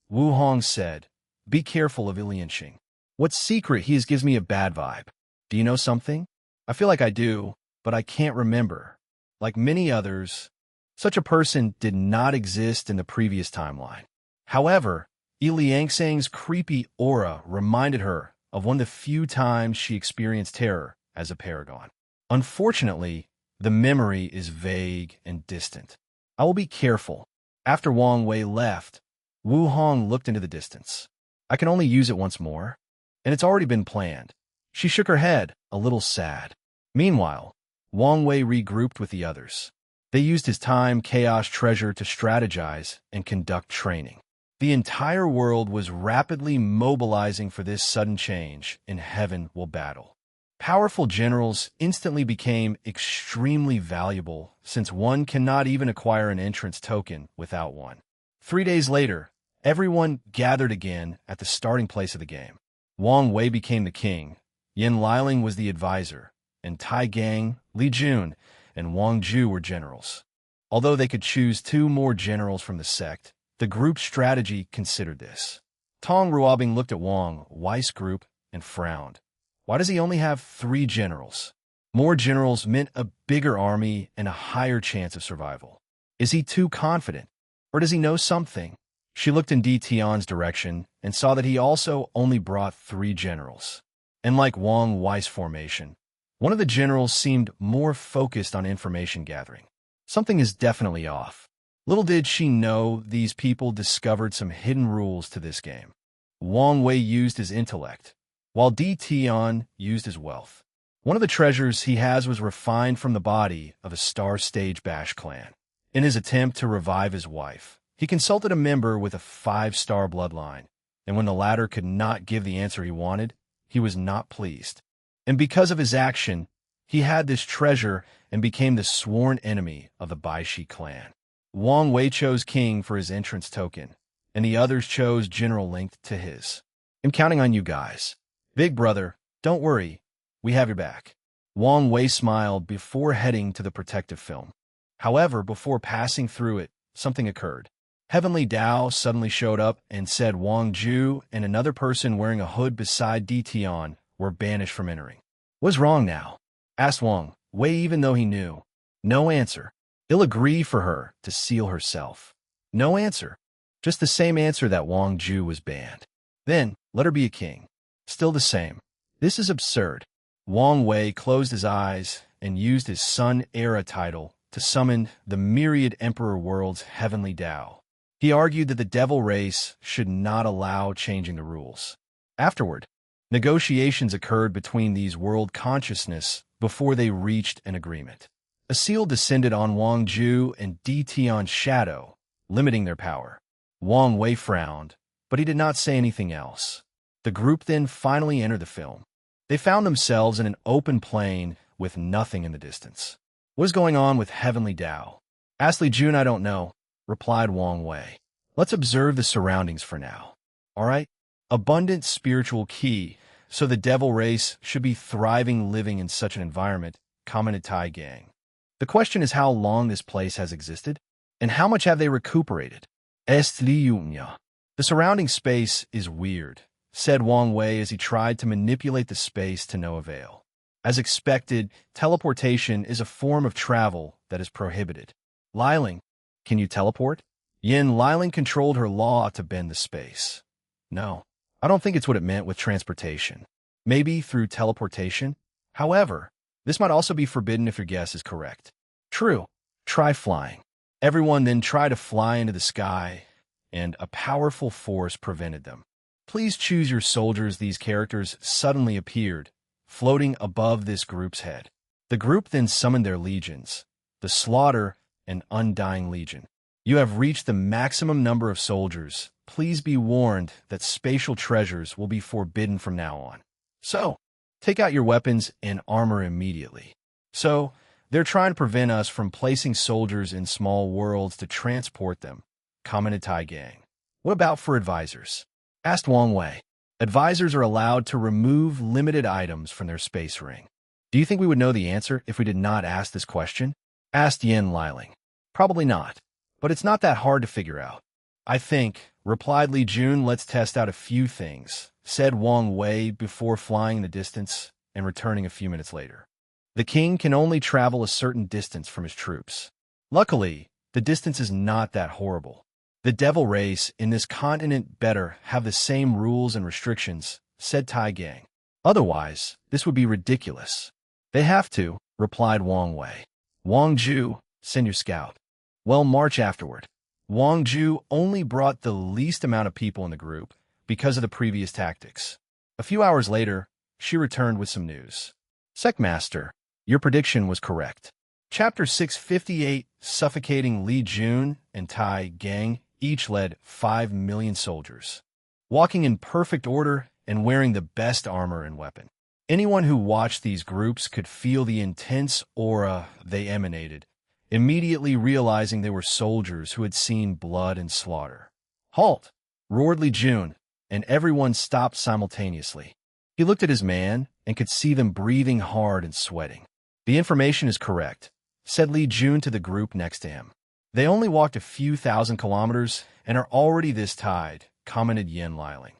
Wu Hong said, "Be careful of Ilianxing. What's secret he gives me a bad vibe. Do you know something? I feel like I do, but I can't remember. Like many others, such a person did not exist in the previous timeline." However, Ilianxing's creepy aura reminded her of one of the few times she experienced terror as a paragon. Unfortunately, the memory is vague and distant. I will be careful. After Wang Wei left, Wu Hong looked into the distance. "I can only use it once more, and it's already been planned." She shook her head, a little sad. Meanwhile, Wang Wei regrouped with the others. They used his time chaos treasure to strategize and conduct training. The entire world was rapidly mobilizing for this sudden change in heaven will battle. Powerful generals instantly became extremely valuable, since one cannot even acquire an entrance token without one. 3 days later, everyone gathered again at the starting place of the game. Wang Wei became the king, Yen Liling was the advisor, and Tai Gang, Li Jun, and Wang Ju were generals. Although they could choose 2 more generals from the sect, the group strategy considered this. Tong Ruobing looked at Wang Wei's group and frowned. Why does he only have 3 generals? More generals meant a bigger army and a higher chance of survival. Is he too confident? Or does he know something? She looked in Di Tian's direction and saw that he also only brought 3 generals. And like Wang Wei's formation, one of the generals seemed more focused on information gathering. Something is definitely off. Little did she know these people discovered some hidden rules to this game. Wang Wei used his intellect, while Di Tian used his wealth. One of the treasures he has was refined from the body of a Star Stage Bash clan. In his attempt to revive his wife, he consulted a member with a 5-star bloodline, and when the latter could not give the answer he wanted, he was not pleased. And because of his action, he had this treasure and became the sworn enemy of the Baishi clan. Wang Wei chose King for his entrance token, and the others chose General linked to his. I'm counting on you guys. Big brother, don't worry, we have your back. Wang Wei smiled before heading to the protective film. However, before passing through it, something occurred. Heavenly Dao suddenly showed up and said Wang Ju and another person wearing a hood beside Di Tian were banished from entering. What's wrong now? Asked Wang Wei even though he knew. No answer. He'll agree for her to seal herself. No answer. Just the same answer that Wang Ju was banned. Then, let her be a king. Still the same. This is absurd. Wang Wei closed his eyes and used his Sun Era title to summon the myriad Emperor World's Heavenly Dao. He argued that the devil race should not allow changing the rules. Afterward, negotiations occurred between these world consciousness before they reached an agreement. A seal descended on Wang Ju and Di Tian's shadow, limiting their power. Wang Wei frowned, but he did not say anything else. The group then finally entered the film. They found themselves in an open plain with nothing in the distance. What is going on with Heavenly Dao? Asked Li Jun, I don't know, replied Wang Wei. Let's observe the surroundings for now. All right? Abundant spiritual key, so the devil race should be thriving living in such an environment, commented Tai Gang. The question is how long this place has existed, and how much have they recuperated? The surrounding space is weird, said Wang Wei as he tried to manipulate the space to no avail. As expected, teleportation is a form of travel that is prohibited. Liling, can you teleport? Yin Liling controlled her law to bend the space. No, I don't think it's what it meant with transportation. Maybe through teleportation? However, this might also be forbidden if your guess is correct. True. Try flying. Everyone then tried to fly into the sky, and a powerful force prevented them. Please choose your soldiers. These characters suddenly appeared, floating above this group's head. The group then summoned their legions, the Slaughter and Undying Legion. You have reached the maximum number of soldiers. Please be warned that spatial treasures will be forbidden from now on. So, take out your weapons and armor immediately. So, they're trying to prevent us from placing soldiers in small worlds to transport them, commented Tai Gang. What about for advisors? Asked Wang Wei. Advisors are allowed to remove limited items from their space ring. Do you think we would know the answer if we did not ask this question? Asked Yin Liling. Probably not, but it's not that hard to figure out. I think, replied Li Jun, let's test out a few things, said Wang Wei before flying the distance and returning a few minutes later. The king can only travel a certain distance from his troops. Luckily, the distance is not that horrible. The devil race in this continent better have the same rules and restrictions, said Tai Gang. Otherwise, this would be ridiculous. They have to, replied Wang Wei. Wang Ju, send your scout. Well, march afterward. Wang Ju only brought the least amount of people in the group because of the previous tactics. A few hours later, she returned with some news. Secmaster, your prediction was correct. Chapter 658, suffocating Li Jun and Tai Gang each led 5 million soldiers, walking in perfect order and wearing the best armor and weapon. Anyone who watched these groups could feel the intense aura they emanated, immediately realizing they were soldiers who had seen blood and slaughter. Halt! Roared Li Jun, and everyone stopped simultaneously. He looked at his man and could see them breathing hard and sweating. The information is correct, said Li Jun to the group next to him. They only walked a few thousand kilometers and are already this tired, commented Yin Liling.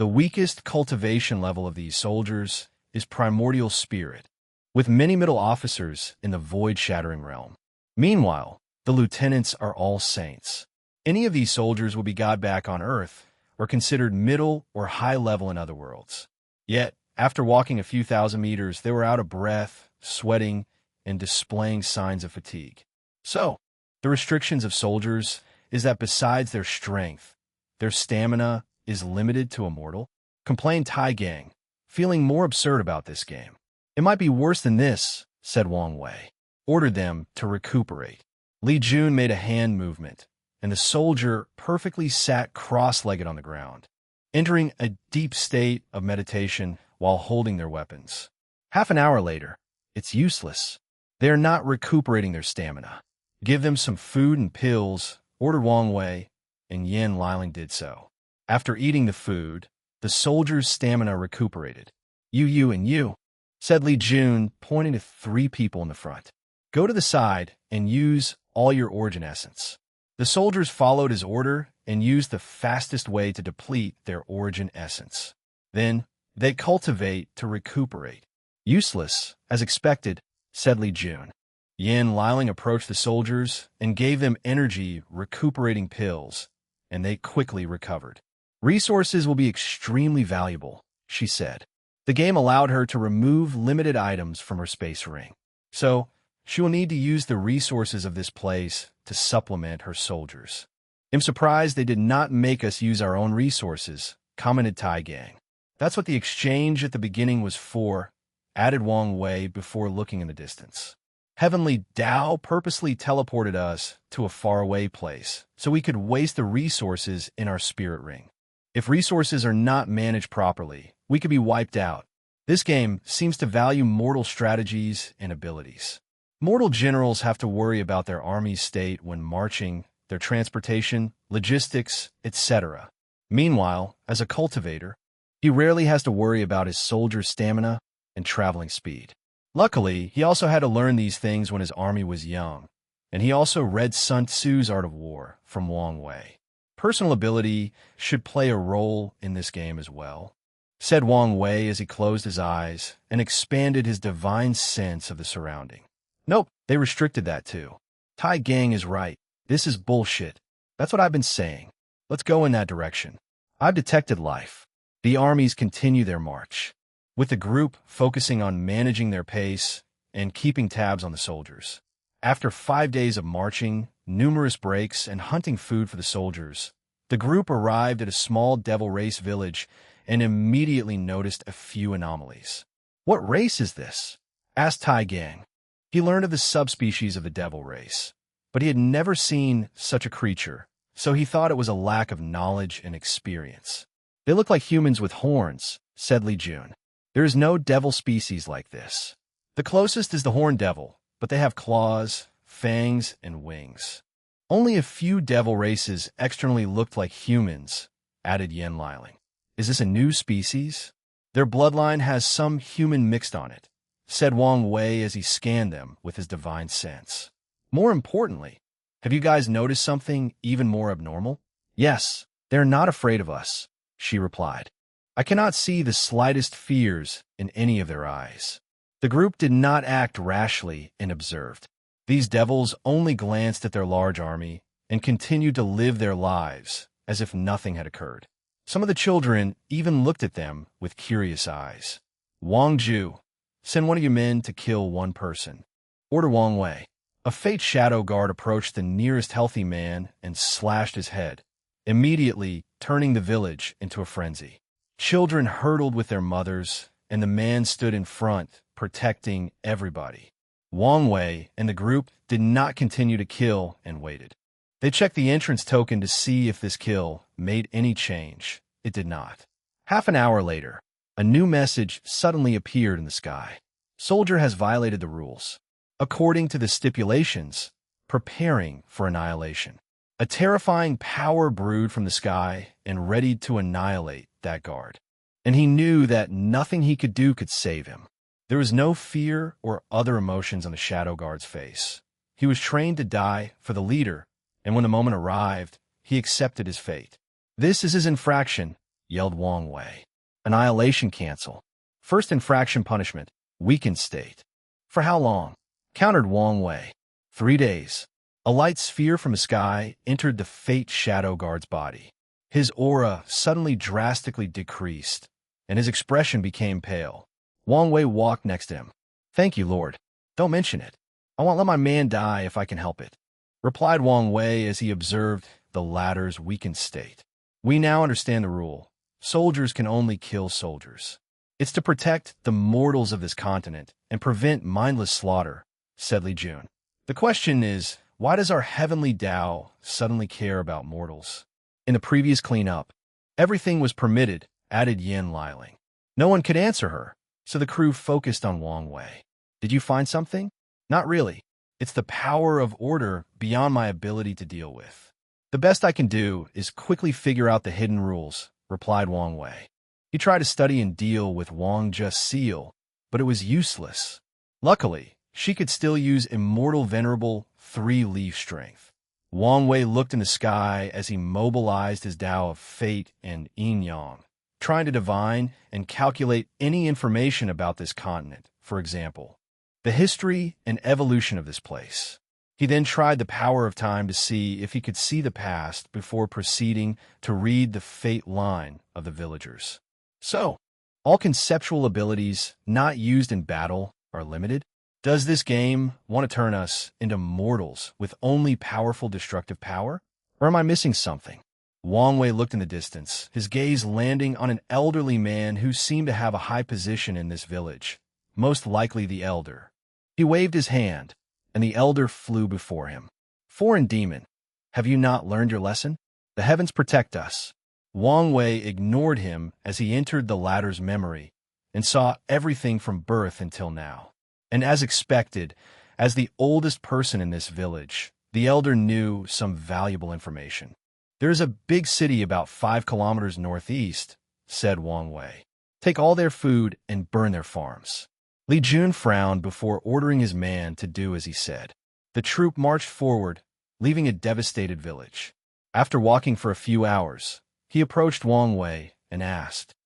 The weakest cultivation level of these soldiers is primordial spirit, with many middle officers in the void-shattering realm. Meanwhile, the lieutenants are all saints. Any of these soldiers will be God back on Earth, or considered middle or high level in other worlds. Yet, after walking a few thousand meters, they were out of breath, sweating, and displaying signs of fatigue. So, the restrictions of soldiers is that besides their strength, their stamina is limited to immortal, complained Tai Gang, feeling more absurd about this game. It might be worse than this, said Wang Wei. Ordered them to recuperate. Li Jun made a hand movement, and the soldier perfectly sat cross-legged on the ground, entering a deep state of meditation while holding their weapons. Half an hour later, it's useless. They are not recuperating their stamina. Give them some food and pills, ordered Wang Wei, and Yan Liling did so. After eating the food, the soldier's stamina recuperated. You, and you, said Li Jun, pointing to 3 people in the front. Go to the side and use all your origin essence. The soldiers followed his order and used the fastest way to deplete their origin essence. Then, they cultivate to recuperate. Useless, as expected, said Li Jun. Yan Liling approached the soldiers and gave them energy recuperating pills, and they quickly recovered. Resources will be extremely valuable, she said. The game allowed her to remove limited items from her space ring. So, she will need to use the resources of this place to supplement her soldiers. I'm surprised they did not make us use our own resources, commented Tai Gang. That's what the exchange at the beginning was for, added Wang Wei before looking in the distance. Heavenly Dao purposely teleported us to a faraway place so we could waste the resources in our spirit ring. If resources are not managed properly, we could be wiped out. This game seems to value mortal strategies and abilities. Mortal generals have to worry about their army's state when marching, their transportation, logistics, etc. Meanwhile, as a cultivator, he rarely has to worry about his soldiers' stamina and traveling speed. Luckily, he also had to learn these things when his army was young, and he also read Sun Tzu's Art of War from Wang Wei. Personal ability should play a role in this game as well, said Wang Wei as he closed his eyes and expanded his divine sense of the surrounding. Nope, they restricted that too. Tai Gang is right. This is bullshit. That's what I've been saying. Let's go in that direction. I've detected life. The armies continue their march, with the group focusing on managing their pace and keeping tabs on the soldiers. After 5 days of marching, numerous breaks, and hunting food for the soldiers, the group arrived at a small devil race village and immediately noticed a few anomalies. What race is this? Asked Tai Gang. He learned of the subspecies of the devil race, but he had never seen such a creature, so he thought it was a lack of knowledge and experience. They look like humans with horns, said Li Jun. There is no devil species like this. The closest is the horned devil, but they have claws, fangs, and wings. Only a few devil races externally looked like humans, added Yan Liling. Is this a new species? Their bloodline has some human mixed on it, said Wang Wei as he scanned them with his divine sense. More importantly, have you guys noticed something even more abnormal? Yes, they're not afraid of us, she replied. I cannot see the slightest fears in any of their eyes. The group did not act rashly and observed. These devils only glanced at their large army and continued to live their lives as if nothing had occurred. Some of the children even looked at them with curious eyes. Wang Ju, send one of your men to kill one person. Order Wang Wei. A fate shadow guard approached the nearest healthy man and slashed his head, immediately turning the village into a frenzy. Children hurtled with their mothers, and the man stood in front, protecting everybody. Wang Wei and the group did not continue to kill and waited. They checked the entrance token to see if this kill made any change. It did not. Half an hour later, a new message suddenly appeared in the sky. Soldier has violated the rules. According to the stipulations, preparing for annihilation. A terrifying power brewed from the sky and readied to annihilate that guard. And he knew that nothing he could do could save him. There was no fear or other emotions on the shadow guard's face. He was trained to die for the leader, and when the moment arrived, he accepted his fate. This is his infraction. yelled Wang Wei. Annihilation cancel. First infraction punishment, weakened state. For how long? Countered Wang Wei. 3 days. A light sphere from the sky entered the Fate Shadow Guard's body. His aura suddenly drastically decreased, and his expression became pale. Wang Wei walked next to him. "Thank you, Lord. Don't mention it. I won't let my man die if I can help it," replied Wang Wei as he observed the latter's weakened state. "We now understand the rule. Soldiers can only kill soldiers. It's to protect the mortals of this continent and prevent mindless slaughter," said Li Jun. "The question is, why does our heavenly Tao suddenly care about mortals? In the previous cleanup, everything was permitted," added Yin Liling. No one could answer her, so the crew focused on Wang Wei. "Did you find something?" "Not really. It's the power of order beyond my ability to deal with. The best I can do is quickly figure out the hidden rules," replied Wang Wei. He tried to study and deal with Wang Zhe's seal, but it was useless. Luckily, she could still use immortal venerable 3-leaf strength. Wang Wei looked in the sky as he mobilized his Tao of Fate and Yin Yang, trying to divine and calculate any information about this continent, for example, the history and evolution of this place. He then tried the power of time to see if he could see the past before proceeding to read the fate line of the villagers. So, all conceptual abilities not used in battle are limited? Does this game want to turn us into mortals with only powerful destructive power? Or am I missing something? Wang Wei looked in the distance, his gaze landing on an elderly man who seemed to have a high position in this village, most likely the elder. He waved his hand, and the elder flew before him. "Foreign demon, have you not learned your lesson? The heavens protect us." Wang Wei ignored him as he entered the latter's memory and saw everything from birth until now. And as expected, as the oldest person in this village, the elder knew some valuable information. "There is a big city about 5 kilometers northeast," said Wang Wei. "Take all their food and burn their farms." Li Jun frowned before ordering his man to do as he said. The troop marched forward, leaving a devastated village. After walking for a few hours, he approached Wang Wei and asked,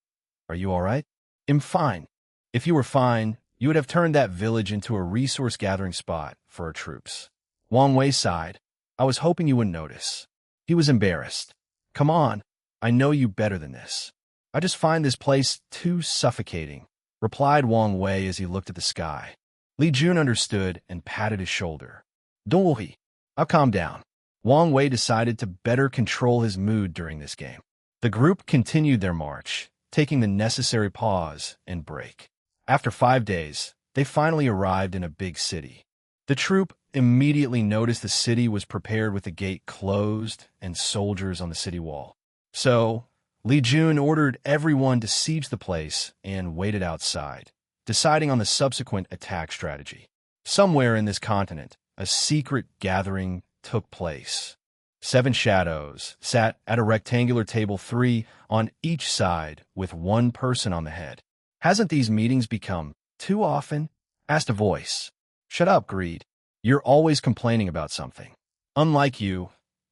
"Are you all right?" "I'm fine. If you were fine, you would have turned that village into a resource-gathering spot for our troops." Wang Wei sighed. "I was hoping you wouldn't notice." He was embarrassed. "Come on, I know you better than this. I just find this place too suffocating," replied Wang Wei as he looked at the sky. Li Jun understood and patted his shoulder. "Don't worry, I'll calm down." Wang Wei decided to better control his mood during this game. The group continued their march, taking the necessary pause and break. After 5 days, they finally arrived in a big city. The troop immediately noticed the city was prepared with the gate closed and soldiers on the city wall. So, Li Jun ordered everyone to siege the place and waited outside, deciding on the subsequent attack strategy. Somewhere in this continent, a secret gathering took place. 7 shadows sat at a rectangular table, 3 on each side, with 1 person on the head. "Hasn't these meetings become too often?" asked a voice. "Shut up, Greed. You're always complaining about something. Unlike you,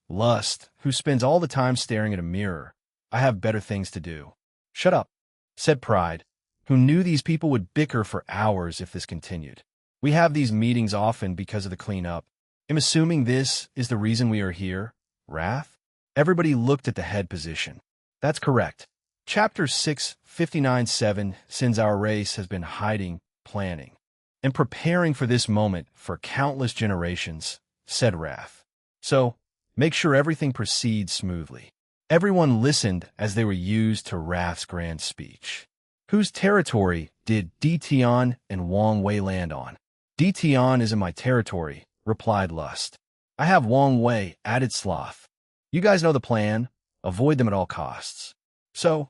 Lust, who spends all the time staring at a mirror, I have better things to do." "Shut up," said Pride, who knew these people would bicker for hours if this continued. "We have these meetings often because of the cleanup. I'm assuming this is the reason we are here, Wrath?" Everybody looked at the head position. "That's correct. Chapter 659-7, since our race has been hiding, planning, and preparing for this moment for countless generations," said Wrath. "So, make sure everything proceeds smoothly." Everyone listened as they were used to Wrath's grand speech. "Whose territory did Ditian and Wang Wei land on?" "Ditian is in my territory," replied Lust. "I have Wang Wei," added Sloth. "You guys know the plan. Avoid them at all costs." "So,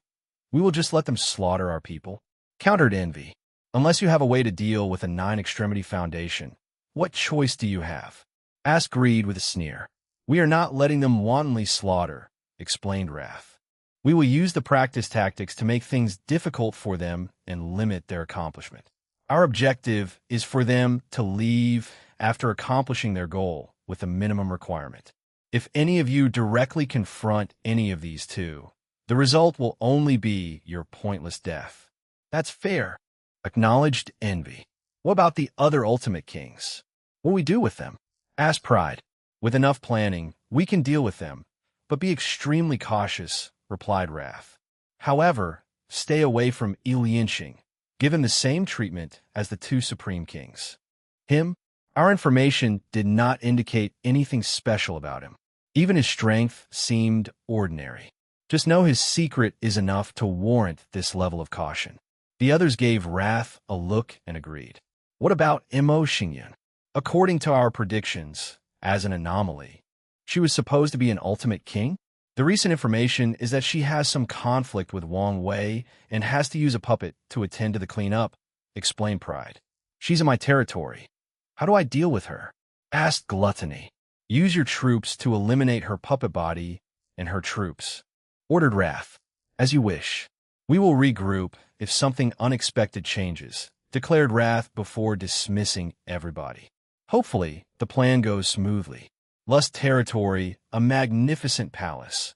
we will just let them slaughter our people?" countered Envy. "Unless you have a way to deal with a 9-extremity foundation, what choice do you have?" asked Greed with a sneer. "We are not letting them wantonly slaughter," explained Wrath. "We will use the practice tactics to make things difficult for them and limit their accomplishment. Our objective is for them to leave after accomplishing their goal with a minimum requirement. If any of you directly confront any of these two, The result will only be your pointless death. That's fair. Acknowledged envy. What about the other ultimate kings? What do we do with them? Asked Pride. With enough planning, we can deal with them, but be extremely cautious, replied Wrath. However, stay away from Ilianshing. Give him the same treatment as the two supreme kings. Him? Our information did not indicate anything special about him. Even his strength seemed ordinary. Just know his secret is enough to warrant this level of caution. The others gave Wrath a look and agreed. What about Imo Xingyan? According to our predictions, as an anomaly, she was supposed to be an ultimate king? The recent information is that she has some conflict with Wang Wei and has to use a puppet to attend to the cleanup, explained Pride. She's in my territory. How do I deal with her? Asked Gluttony. Use your troops to eliminate her puppet body and her troops. Ordered Wrath. As you wish. We will regroup if something unexpected changes, declared Wrath before dismissing everybody. Hopefully, the plan goes smoothly. Lust Territory, a magnificent palace.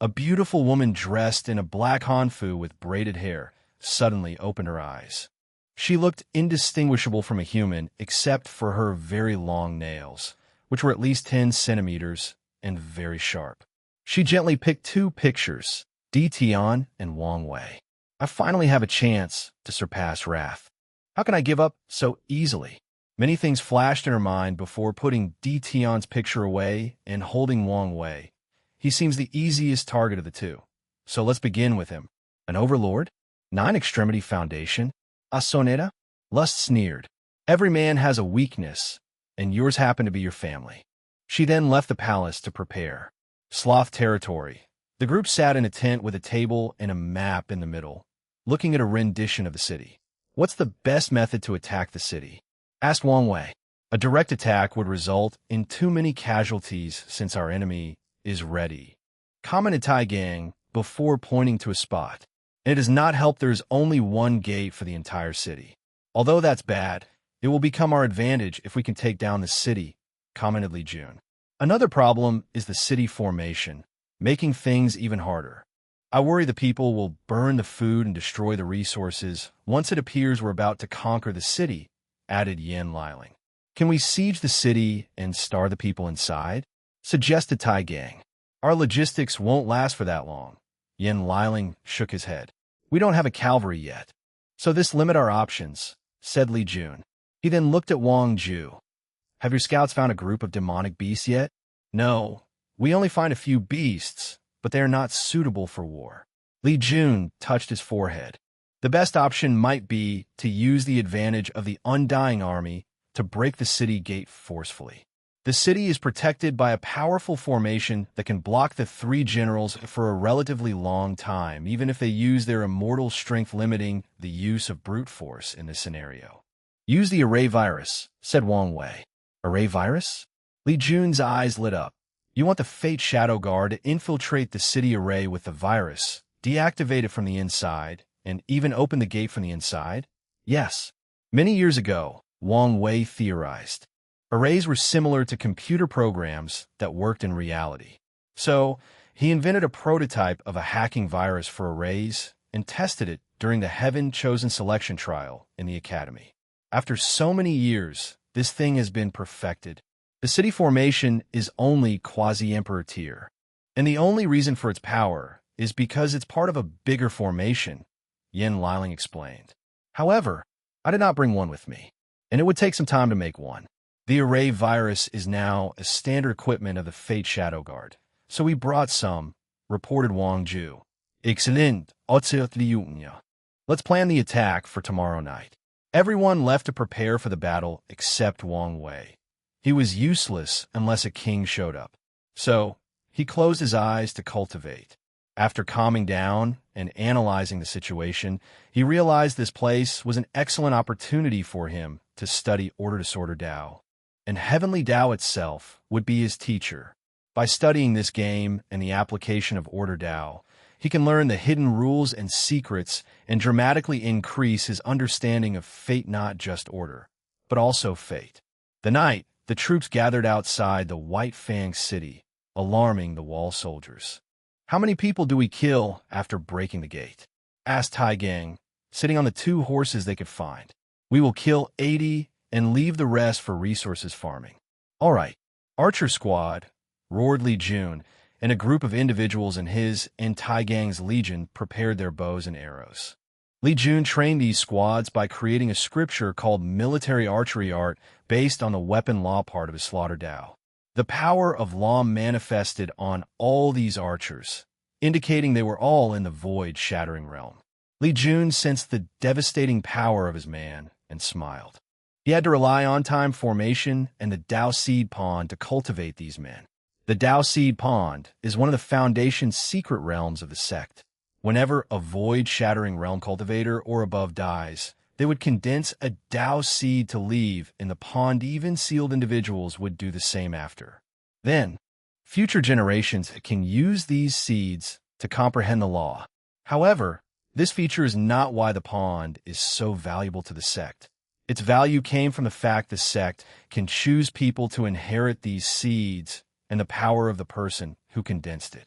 A beautiful woman dressed in a black hanfu with braided hair suddenly opened her eyes. She looked indistinguishable from a human except for her very long nails, which were at least 10 centimeters and very sharp. She gently picked 2 pictures, Di Tian and Wang Wei. I finally have a chance to surpass Wrath. How can I give up so easily? Many things flashed in her mind before putting Di Tian's picture away and holding Wang Wei. He seems the easiest target of the two. So let's begin with him. An overlord? 9-extremity foundation? A soneta? Lust sneered. Every man has a weakness, and yours happen to be your family. She then left the palace to prepare. Sloth Territory. The group sat in a tent with a table and a map in the middle, looking at a rendition of the city. What's the best method to attack the city? Asked Wang Wei. A direct attack would result in too many casualties since our enemy is ready, commented Tai Gang before pointing to a spot. It does not help there is only one gate for the entire city. Although that's bad, it will become our advantage if we can take down the city, commented Li Jun. Another problem is the city formation, making things even harder. I worry the people will burn the food and destroy the resources once it appears we're about to conquer the city, added Yen Liling. Can we siege the city and starve the people inside? Suggested Tai Gang. Our logistics won't last for that long. Yen Liling shook his head. We don't have a cavalry yet. So this limit our options, said Li Jun. He then looked at Wang Ju. Have your scouts found a group of demonic beasts yet? No. We only find a few beasts, but they are not suitable for war. Li Jun touched his forehead. The best option might be to use the advantage of the Undying Army to break the city gate forcefully. The city is protected by a powerful formation that can block the 3 generals for a relatively long time, even if they use their immortal strength, limiting the use of brute force in this scenario. Use the array virus, said Wang Wei. Array virus? Li Jun's eyes lit up. You want the Fate Shadow Guard to infiltrate the city array with the virus, deactivate it from the inside, and even open the gate from the inside? Yes. Many years ago, Wang Wei theorized. Arrays were similar to computer programs that worked in reality. So, he invented a prototype of a hacking virus for arrays and tested it during the Heaven-Chosen Selection Trial in the Academy. After so many years, this thing has been perfected. The city formation is only quasi-emperor tier, and the only reason for its power is because it's part of a bigger formation, Yen Liling explained. However, I did not bring one with me, and it would take some time to make one. The array virus is now a standard equipment of the Fate Shadow Guard, so we brought some, reported Wang Ju. Excellent, let's plan the attack for tomorrow night. Everyone left to prepare for the battle except Wang Wei. He was useless unless a king showed up. So, he closed his eyes to cultivate. After calming down and analyzing the situation, he realized this place was an excellent opportunity for him to study Order-Disorder Tao. And Heavenly Tao itself would be his teacher. By studying this game and the application of Order Tao, he can learn the hidden rules and secrets and dramatically increase his understanding of fate, not just order, but also fate. The night, the troops gathered outside the White Fang city, alarming the wall soldiers. How many people do we kill after breaking the gate? Asked Tai Gang, sitting on the 2 horses they could find. We will kill 80 and leave the rest for resources farming. All right, Archer Squad, roared Li Jun, and a group of individuals in his and Tai Gang's legion prepared their bows and arrows. Li Jun trained these squads by creating a scripture called military archery art based on the weapon law part of his slaughter Dao. The power of law manifested on all these archers, indicating they were all in the void-shattering realm. Li Jun sensed the devastating power of his man and smiled. He had to rely on time formation and the Dao Seed Pond to cultivate these men. The Dao Seed Pond is one of the Foundation's secret realms of the sect. Whenever a void-shattering realm cultivator or above dies, they would condense a Dao seed to leave in the pond. Even sealed individuals would do the same after. Then, future generations can use these seeds to comprehend the law. However, this feature is not why the pond is so valuable to the sect. Its value came from the fact the sect can choose people to inherit these seeds and the power of the person who condensed it.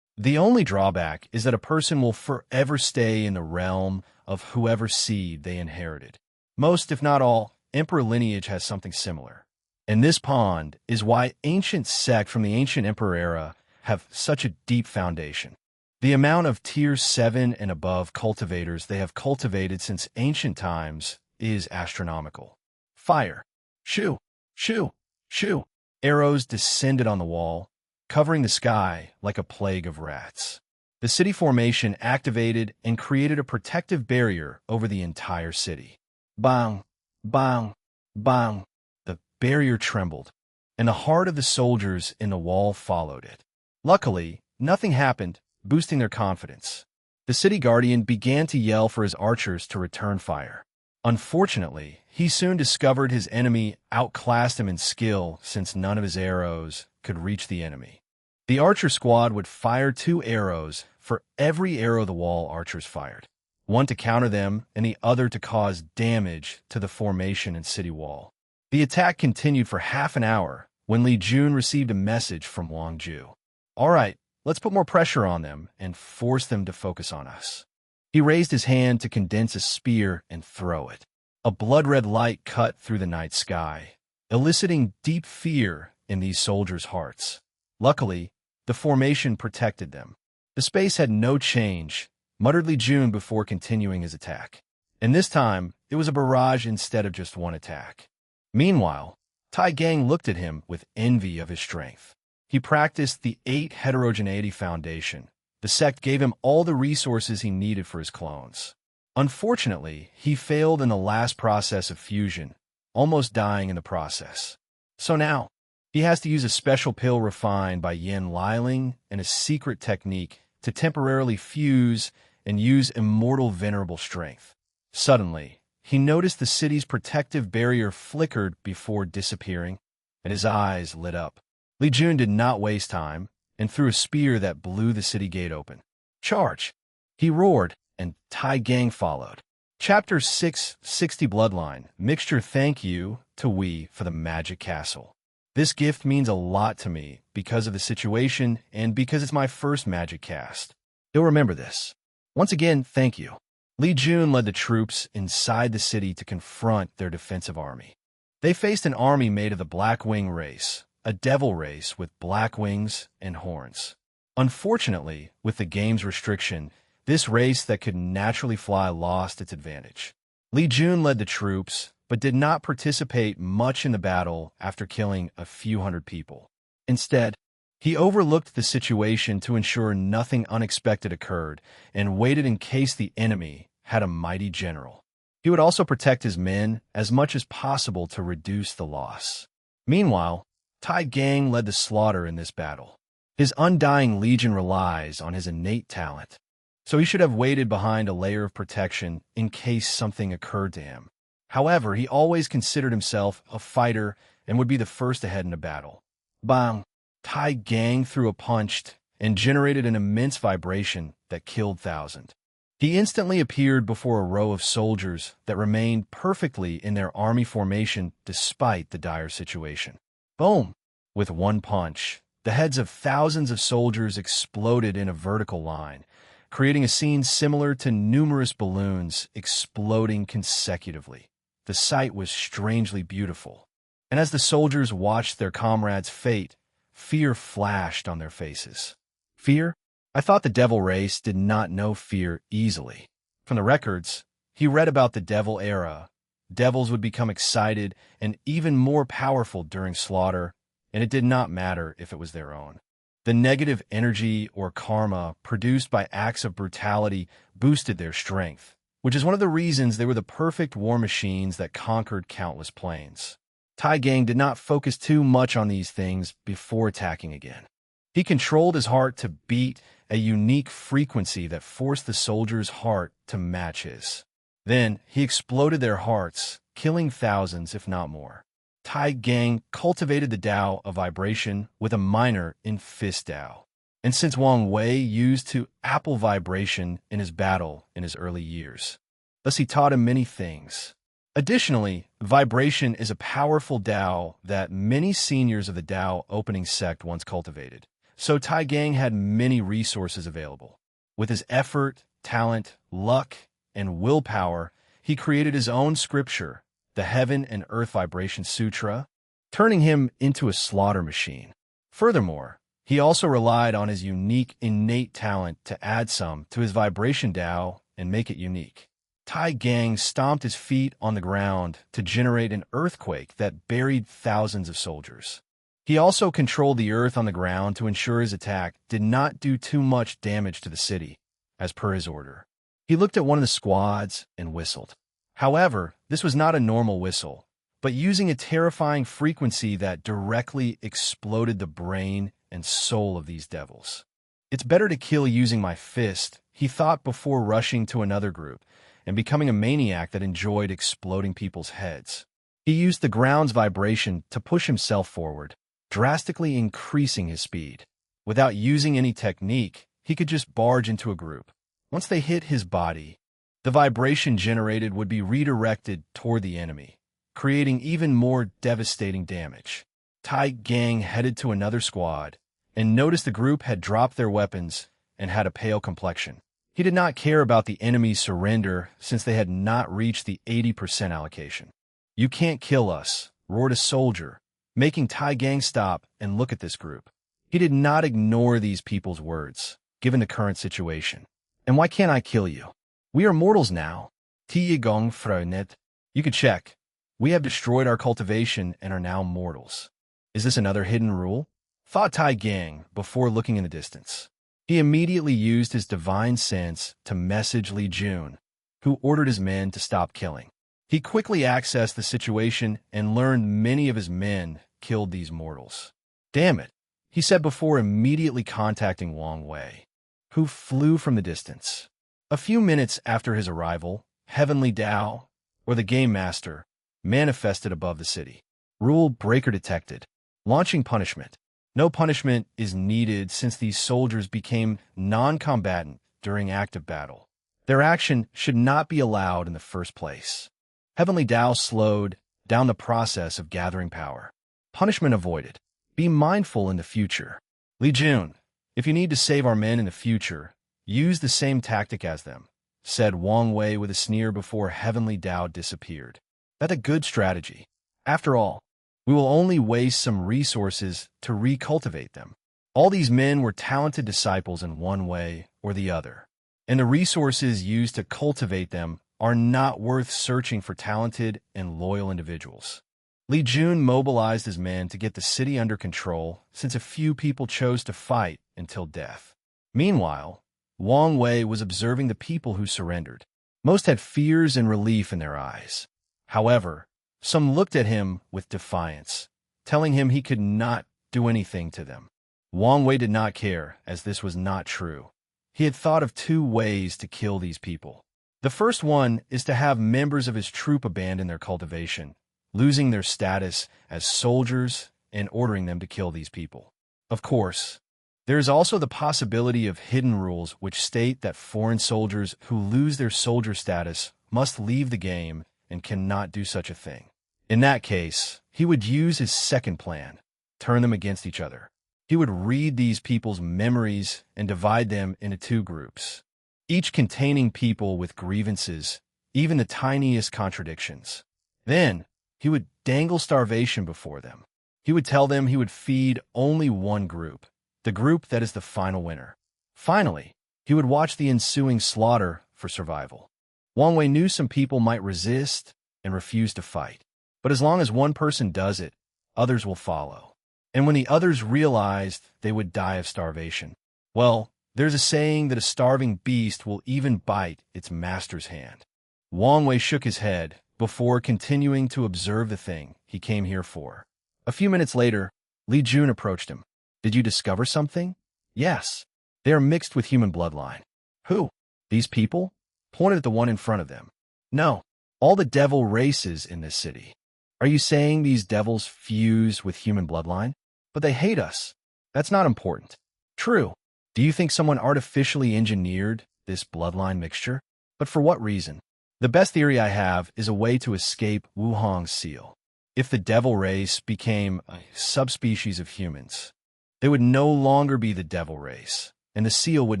The only drawback is that a person will forever stay in the realm of whoever seed they inherited. Most, if not all, Emperor lineage has something similar. And this pond is why ancient sect from the ancient Emperor era have such a deep foundation. The amount of Tier 7 and above cultivators they have cultivated since ancient times is astronomical. Fire. Shoo, shoo, shoo. Arrows descended on the wall, covering the sky like a plague of rats. The city formation activated and created a protective barrier over the entire city. Bang, bang, bang. The barrier trembled, and the heart of the soldiers in the wall followed it. Luckily, nothing happened, boosting their confidence. The city guardian began to yell for his archers to return fire. Unfortunately, he soon discovered his enemy outclassed him in skill since none of his arrows could reach the enemy. The archer squad would fire 2 arrows for every arrow the wall archers fired, one to counter them and the other to cause damage to the formation and city wall. The attack continued for half an hour when Li Jun received a message from Wang Ju. All right, let's put more pressure on them and force them to focus on us. He raised his hand to condense a spear and throw it. A blood-red light cut through the night sky, eliciting deep fear in these soldiers' hearts. Luckily, the formation protected them. The space had no change, muttered Li Jun before continuing his attack. And this time, it was a barrage instead of just one attack. Meanwhile, Tai Gang looked at him with envy of his strength. He practiced the 8 Heterogeneity Foundation. The sect gave him all the resources he needed for his clones. Unfortunately, he failed in the last process of fusion, almost dying in the process. So now, he has to use a special pill refined by Yin Liling and a secret technique to temporarily fuse and use immortal venerable strength. Suddenly, he noticed the city's protective barrier flickered before disappearing, and his eyes lit up. Li Jun did not waste time and threw a spear that blew the city gate open. Charge! He roared, and Tai Gang followed. Chapter 660 Bloodline Mixture. Thank you to Wii for the Magic Castle. This gift means a lot to me because of the situation and because it's my first Magic cast. You'll remember this. Once again, thank you. Li Jun led the troops inside the city to confront their defensive army. They faced an army made of the Black Wing race, a devil race with black wings and horns. Unfortunately, with the game's restriction, this race that could naturally fly lost its advantage. Li Jun led the troops, but did not participate much in the battle after killing a few hundred people. Instead, he overlooked the situation to ensure nothing unexpected occurred and waited in case the enemy had a mighty general. He would also protect his men as much as possible to reduce the loss. Meanwhile, Tai Gang led the slaughter in this battle. His undying legion relies on his innate talent, so he should have waited behind a layer of protection in case something occurred to him. However, he always considered himself a fighter and would be the first ahead in a battle. Bang! Tai Gang threw a punch and generated an immense vibration that killed thousands. He instantly appeared before a row of soldiers that remained perfectly in their army formation despite the dire situation. Boom! With one punch, The heads of thousands of soldiers exploded in a vertical line, creating a scene similar to numerous balloons exploding consecutively. The sight was strangely beautiful, and as the soldiers watched their comrades' fate, fear flashed on their faces. Fear? I thought the devil race did not know fear easily. From the records, he read about the devil era. Devils would become excited and even more powerful during slaughter, and it did not matter if it was their own. The negative energy or karma produced by acts of brutality boosted their strength, which is one of the reasons they were the perfect war machines that conquered countless planes. Tai Gang did not focus too much on these things before attacking again. He controlled his heart to beat a unique frequency that forced the soldier's heart to match his. Then he exploded their hearts, killing thousands, if not more. Tai Gang cultivated the Tao of vibration with a minor in Fist Tao. And since Wang Wei used to apple vibration in his battle in his early years, thus he taught him many things. Additionally, vibration is a powerful Tao that many seniors of the Tao opening sect once cultivated. So Tai Gang had many resources available. With his effort, talent, luck, and willpower, he created his own scripture, the Heaven and Earth Vibration Sutra, turning him into a slaughter machine. Furthermore, he also relied on his unique innate talent to add some to his vibration Tao and make it unique. Tai Gang stomped his feet on the ground to generate an earthquake that buried thousands of soldiers. He also controlled the earth on the ground to ensure his attack did not do too much damage to the city, as per his order. He looked at one of the squads and whistled. However, this was not a normal whistle, but using a terrifying frequency that directly exploded the brain and soul of these devils. It's better to kill using my fist, he thought before rushing to another group and becoming a maniac that enjoyed exploding people's heads. He used the ground's vibration to push himself forward, drastically increasing his speed. Without using any technique, he could just barge into a group. Once they hit his body, the vibration generated would be redirected toward the enemy, creating even more devastating damage. Tai Gang headed to another squad and noticed the group had dropped their weapons and had a pale complexion. He did not care about the enemy's surrender since they had not reached the 80% allocation. "You can't kill us," roared a soldier, making Tai Gang stop and look at this group. He did not ignore these people's words, given the current situation. "And why can't I kill you? We are mortals now. Tie Gong Fronet. You could check. We have destroyed our cultivation and are now mortals. Is this another hidden rule?" thought Tai Gang before looking in the distance. He immediately used his divine sense to message Li Jun, who ordered his men to stop killing. He quickly accessed the situation and learned many of his men killed these mortals. "Damn it," he said before immediately contacting Wang Wei, who flew from the distance. A few minutes after his arrival, Heavenly Tao, or the Game Master, manifested above the city. Rule breaker detected. Launching punishment. No punishment is needed since these soldiers became non-combatant during active battle. Their action should not be allowed in the first place. Heavenly Tao slowed down the process of gathering power. Punishment avoided. Be mindful in the future. Li Jun, if you need to save our men in the future, use the same tactic as them, said Wang Wei with a sneer before Heavenly Tao disappeared. That's a good strategy. After all, we will only waste some resources to recultivate them. All these men were talented disciples in one way or the other, and the resources used to cultivate them are not worth searching for talented and loyal individuals. Li Jun mobilized his men to get the city under control since a few people chose to fight until death. Meanwhile, Wang Wei was observing the people who surrendered. Most had fears and relief in their eyes. However, some looked at him with defiance, telling him he could not do anything to them. Wang Wei did not care, as this was not true. He had thought of two ways to kill these people. The first one is to have members of his troop abandon their cultivation, losing their status as soldiers and ordering them to kill these people. Of course, there is also the possibility of hidden rules which state that foreign soldiers who lose their soldier status must leave the game and cannot do such a thing. In that case, he would use his second plan, turn them against each other. He would read these people's memories and divide them into two groups, each containing people with grievances, even the tiniest contradictions. Then, he would dangle starvation before them. He would tell them he would feed only one group, the group that is the final winner. Finally, he would watch the ensuing slaughter for survival. Wang Wei knew some people might resist and refuse to fight, but as long as one person does it, others will follow. And when the others realized they would die of starvation, well, there's a saying that a starving beast will even bite its master's hand. Wang Wei shook his head before continuing to observe the thing he came here for. A few minutes later, Li Jun approached him. Did you discover something? Yes. They are mixed with human bloodline. Who? These people? Pointed at the one in front of them. No. All the devil races in this city. Are you saying these devils fuse with human bloodline? But they hate us. That's not important. True. Do you think someone artificially engineered this bloodline mixture? But for what reason? The best theory I have is a way to escape Wuhong's seal. If the devil race became a subspecies of humans, they would no longer be the devil race, and the seal would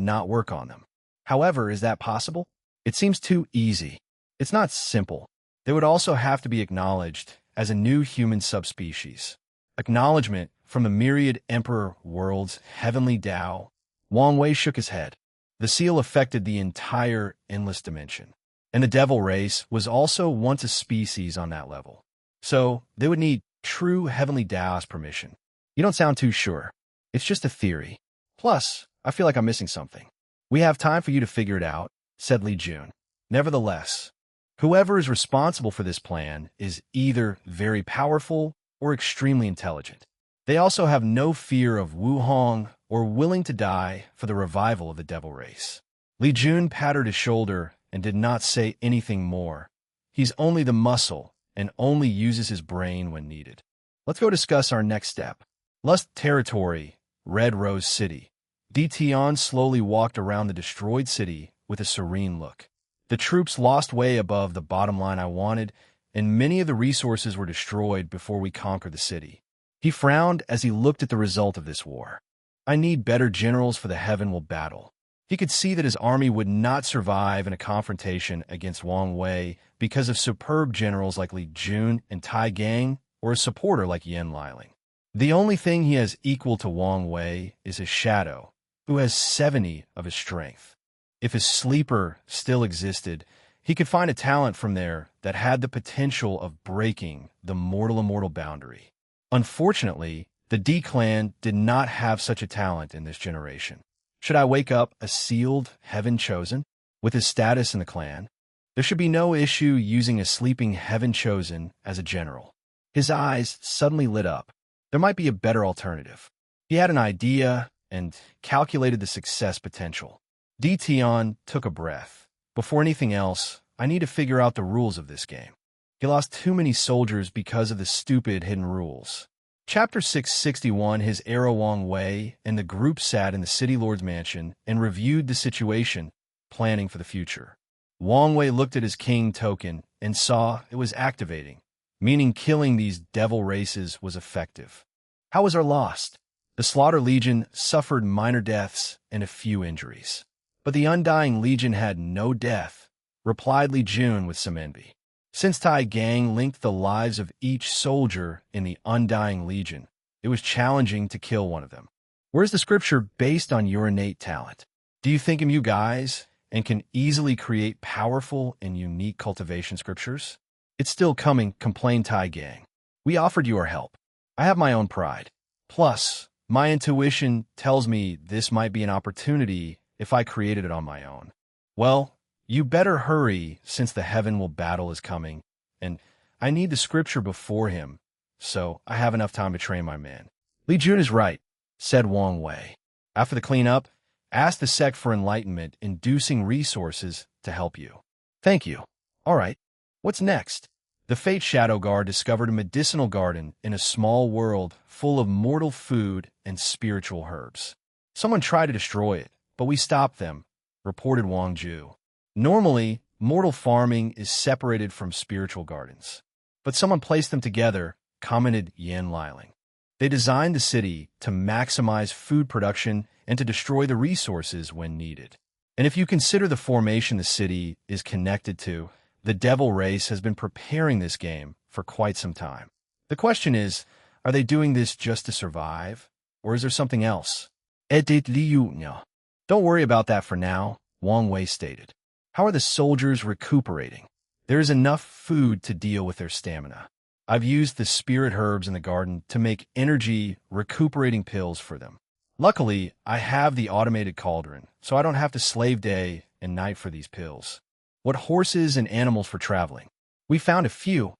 not work on them. However, is that possible? It seems too easy. It's not simple. They would also have to be acknowledged as a new human subspecies. Acknowledgement from the myriad emperor world's heavenly Tao. Wang Wei shook his head. The seal affected the entire endless dimension, and the devil race was also once a species on that level. So they would need true heavenly Tao's permission. You don't sound too sure. It's just a theory. Plus, I feel like I'm missing something. We have time for you to figure it out, said Li Jun. Nevertheless, whoever is responsible for this plan is either very powerful or extremely intelligent. They also have no fear of Wuhong or willing to die for the revival of the devil race. Li Jun patted his shoulder and did not say anything more. He's only the muscle and only uses his brain when needed. Let's go discuss our next step. Lust Territory, Red Rose City. Dition slowly walked around the destroyed city with a serene look. The troops lost way above the bottom line I wanted, and many of the resources were destroyed before we conquered the city. He frowned as he looked at the result of this war. I need better generals for the heavenly battle. He could see that his army would not survive in a confrontation against Wang Wei because of superb generals like Li Jun and Tai Gang or a supporter like Yan Liling. The only thing he has equal to Wang Wei is his shadow, who has 70 of his strength. If his sleeper still existed, he could find a talent from there that had the potential of breaking the mortal-immortal boundary. Unfortunately, the D clan did not have such a talent in this generation. Should I wake up a sealed heaven chosen with his status in the clan? There should be no issue using a sleeping heaven chosen as a general. His eyes suddenly lit up. There might be a better alternative. He had an idea and calculated the success potential. Dition took a breath. Before anything else, I need to figure out the rules of this game. He lost too many soldiers because of the stupid hidden rules. Chapter 661, his arrow Wang Wei and the group sat in the city lord's mansion and reviewed the situation, planning for the future. Wang Wei looked at his king token and saw it was activating, meaning killing these devil races was effective. How was our loss? The Slaughter Legion suffered minor deaths and a few injuries. But the Undying Legion had no death, replied Li Jun with some envy. Since Tai Gang linked the lives of each soldier in the Undying Legion, it was challenging to kill one of them. Where's the scripture based on your innate talent? Do you think of you guys and can easily create powerful and unique cultivation scriptures? It's still coming, complained Tai Gang. We offered you our help. I have my own pride. Plus, my intuition tells me this might be an opportunity if I created it on my own. Well, you better hurry since the heavenly battle is coming, and I need the scripture before him, so I have enough time to train my men. Li Jun is right, said Wang Wei. After the cleanup, ask the sect for enlightenment, inducing resources to help you. Thank you. All right, what's next? The Fate Shadow Guard discovered a medicinal garden in a small world full of mortal food and spiritual herbs. Someone tried to destroy it, but we stopped them, reported Wang Ju. Normally, mortal farming is separated from spiritual gardens, but someone placed them together, commented Yan Liling. They designed the city to maximize food production and to destroy the resources when needed. And if you consider the formation the city is connected to, the devil race has been preparing this game for quite some time. The question is, are they doing this just to survive? Or is there something else? Don't worry about that for now, Wang Wei stated. How are the soldiers recuperating? There is enough food to deal with their stamina. I've used the spirit herbs in the garden to make energy recuperating pills for them. Luckily, I have the automated cauldron, so I don't have to slave day and night for these pills. What horses and animals for traveling? We found a few,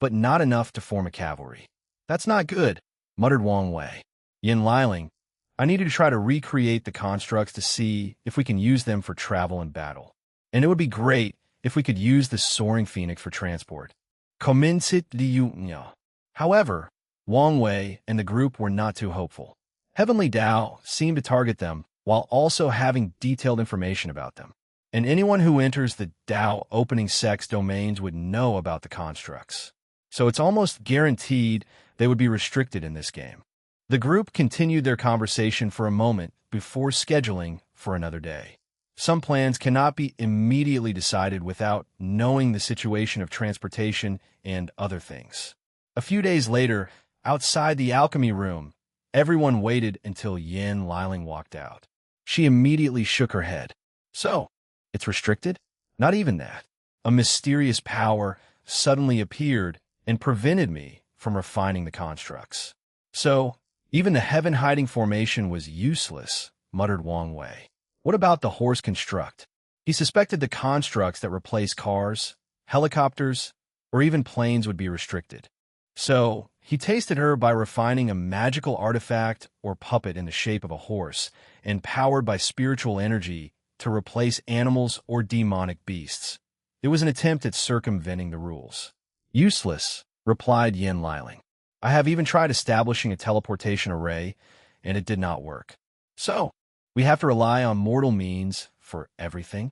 but not enough to form a cavalry. That's not good, muttered Wang Wei. Yin Liling, I need to try to recreate the constructs to see if we can use them for travel and battle. And it would be great if we could use the soaring phoenix for transport. However, Wang Wei and the group were not too hopeful. Heavenly Tao seemed to target them while also having detailed information about them. And anyone who enters the Tao opening sex domains would know about the constructs. So it's almost guaranteed they would be restricted in this game. The group continued their conversation for a moment before scheduling for another day. Some plans cannot be immediately decided without knowing the situation of transportation and other things. A few days later, outside the alchemy room, everyone waited until Yin Liling walked out. She immediately shook her head. So, it's restricted? Not even that. A mysterious power suddenly appeared and prevented me from refining the constructs. So, even the heaven-hiding formation was useless, muttered Wang Wei. What about the horse construct? He suspected the constructs that replace cars, helicopters, or even planes would be restricted. So, he tasted her by refining a magical artifact or puppet in the shape of a horse and powered by spiritual energy to replace animals or demonic beasts. It was an attempt at circumventing the rules. Useless, replied Yin Liling. I have even tried establishing a teleportation array, and it did not work. So, we have to rely on mortal means for everything?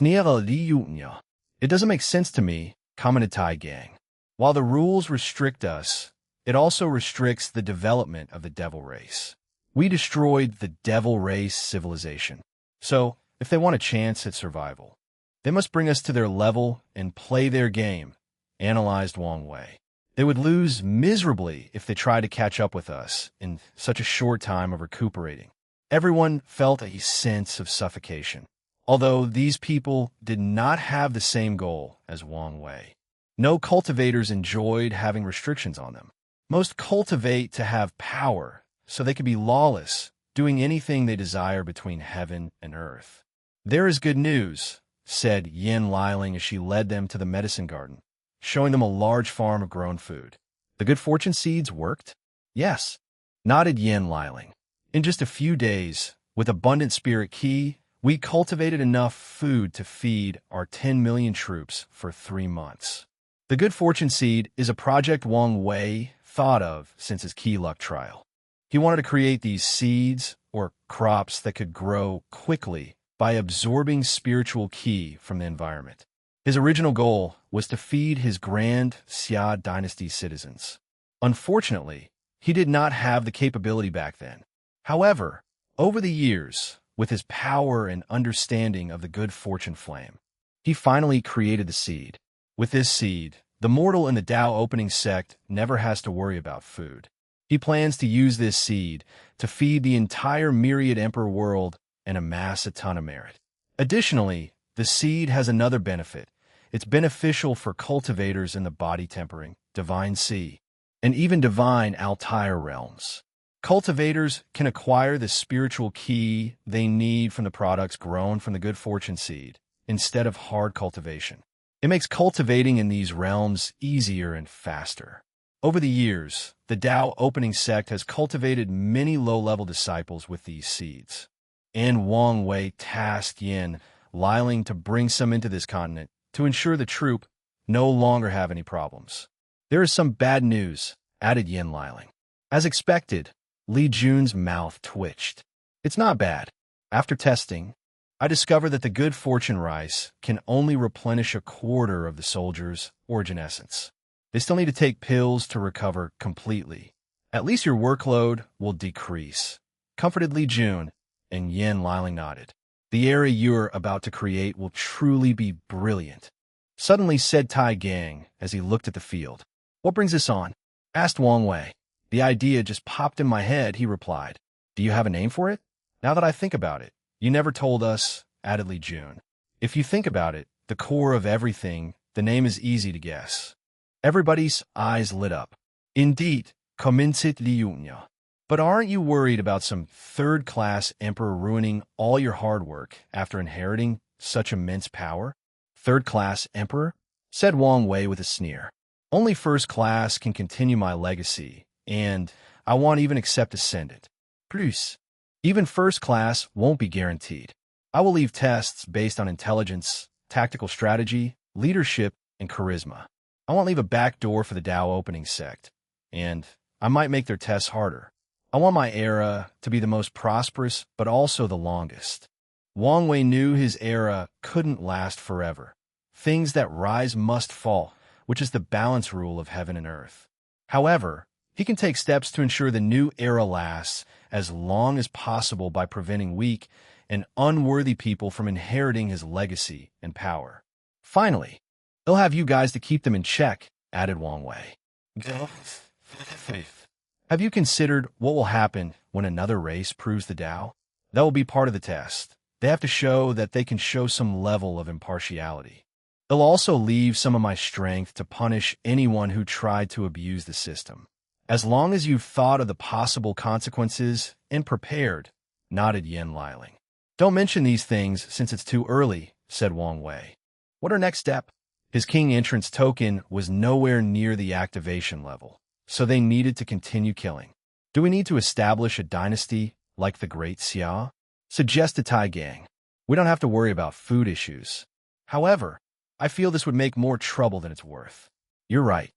It doesn't make sense to me, commented Tai Gang. While the rules restrict us, it also restricts the development of the devil race. We destroyed the devil race civilization. So, if they want a chance at survival, they must bring us to their level and play their game, analyzed Wang Wei. They would lose miserably if they tried to catch up with us in such a short time of recuperating. Everyone felt a sense of suffocation, although these people did not have the same goal as Wang Wei. No cultivators enjoyed having restrictions on them. Most cultivate to have power, so they could be lawless, doing anything they desire between heaven and earth. There is good news, said Yin Liling as she led them to the medicine garden, showing them a large farm of grown food. The good fortune seeds worked? Yes, nodded Yin Liling. In just a few days, with abundant spirit ki, we cultivated enough food to feed our 10 million troops for 3 months. The good fortune seed is a project Wang Wei thought of since his key luck trial. He wanted to create these seeds or crops that could grow quickly by absorbing spiritual ki from the environment. His original goal was to feed his Grand Xia dynasty citizens. Unfortunately, he did not have the capability back then. However, over the years, with his power and understanding of the good fortune flame, he finally created the seed. With this seed, the mortal in the Tao opening sect never has to worry about food. He plans to use this seed to feed the entire myriad emperor world and amass a ton of merit. Additionally, the seed has another benefit. It's beneficial for cultivators in the body tempering, divine sea, and even divine Altair realms. Cultivators can acquire the spiritual ki they need from the products grown from the good fortune seed, instead of hard cultivation. It makes cultivating in these realms easier and faster. Over the years, the Tao opening sect has cultivated many low-level disciples with these seeds. And Wang Wei tasked Yin Liling to bring some into this continent to ensure the troop no longer have any problems. There is some bad news, added Yin Liling. As expected, Li Jun's mouth twitched. It's not bad. After testing, I discovered that the good fortune rice can only replenish a quarter of the soldier's origin essence. They still need to take pills to recover completely, At least your workload will decrease. Comforted Li Jun, and Yin Liling nodded. The area you're about to create will truly be brilliant. Suddenly said Tai Gang as he looked at the field. What brings this on? Asked Wang Wei. The idea just popped in my head, he replied. Do you have a name for it? Now that I think about it, you never told us, added Li Jun. If you think about it, the core of everything, the name is easy to guess. Everybody's eyes lit up. Indeed, commenced Li Yunya. But aren't you worried about some third-class emperor ruining all your hard work after inheriting such immense power? Third-class emperor? Said Wang Wei with a sneer. Only first class can continue my legacy, and I won't even accept ascendant. Plus, even first class won't be guaranteed. I will leave tests based on intelligence, tactical strategy, leadership, and charisma. I won't leave a back door for the Dao opening sect, and I might make their tests harder. I want my era to be the most prosperous, but also the longest. Wang Wei knew his era couldn't last forever. Things that rise must fall, which is the balance rule of heaven and earth. However, he can take steps to ensure the new era lasts as long as possible by preventing weak and unworthy people from inheriting his legacy and power. Finally, he'll have you guys to keep them in check, added Wang Wei. Have you considered what will happen when another race proves the Tao? That will be part of the test. They have to show that they can show some level of impartiality. It'll also leave some of my strength to punish anyone who tried to abuse the system. As long as you've thought of the possible consequences and prepared, nodded Yin Liling. Don't mention these things since it's too early, said Wang Wei. What our next step? His king entrance token was nowhere near the activation level, so they needed to continue killing. Do we need to establish a dynasty like the Great Xia? Suggested Tai Gang. We don't have to worry about food issues. However, I feel this would make more trouble than it's worth. You're right.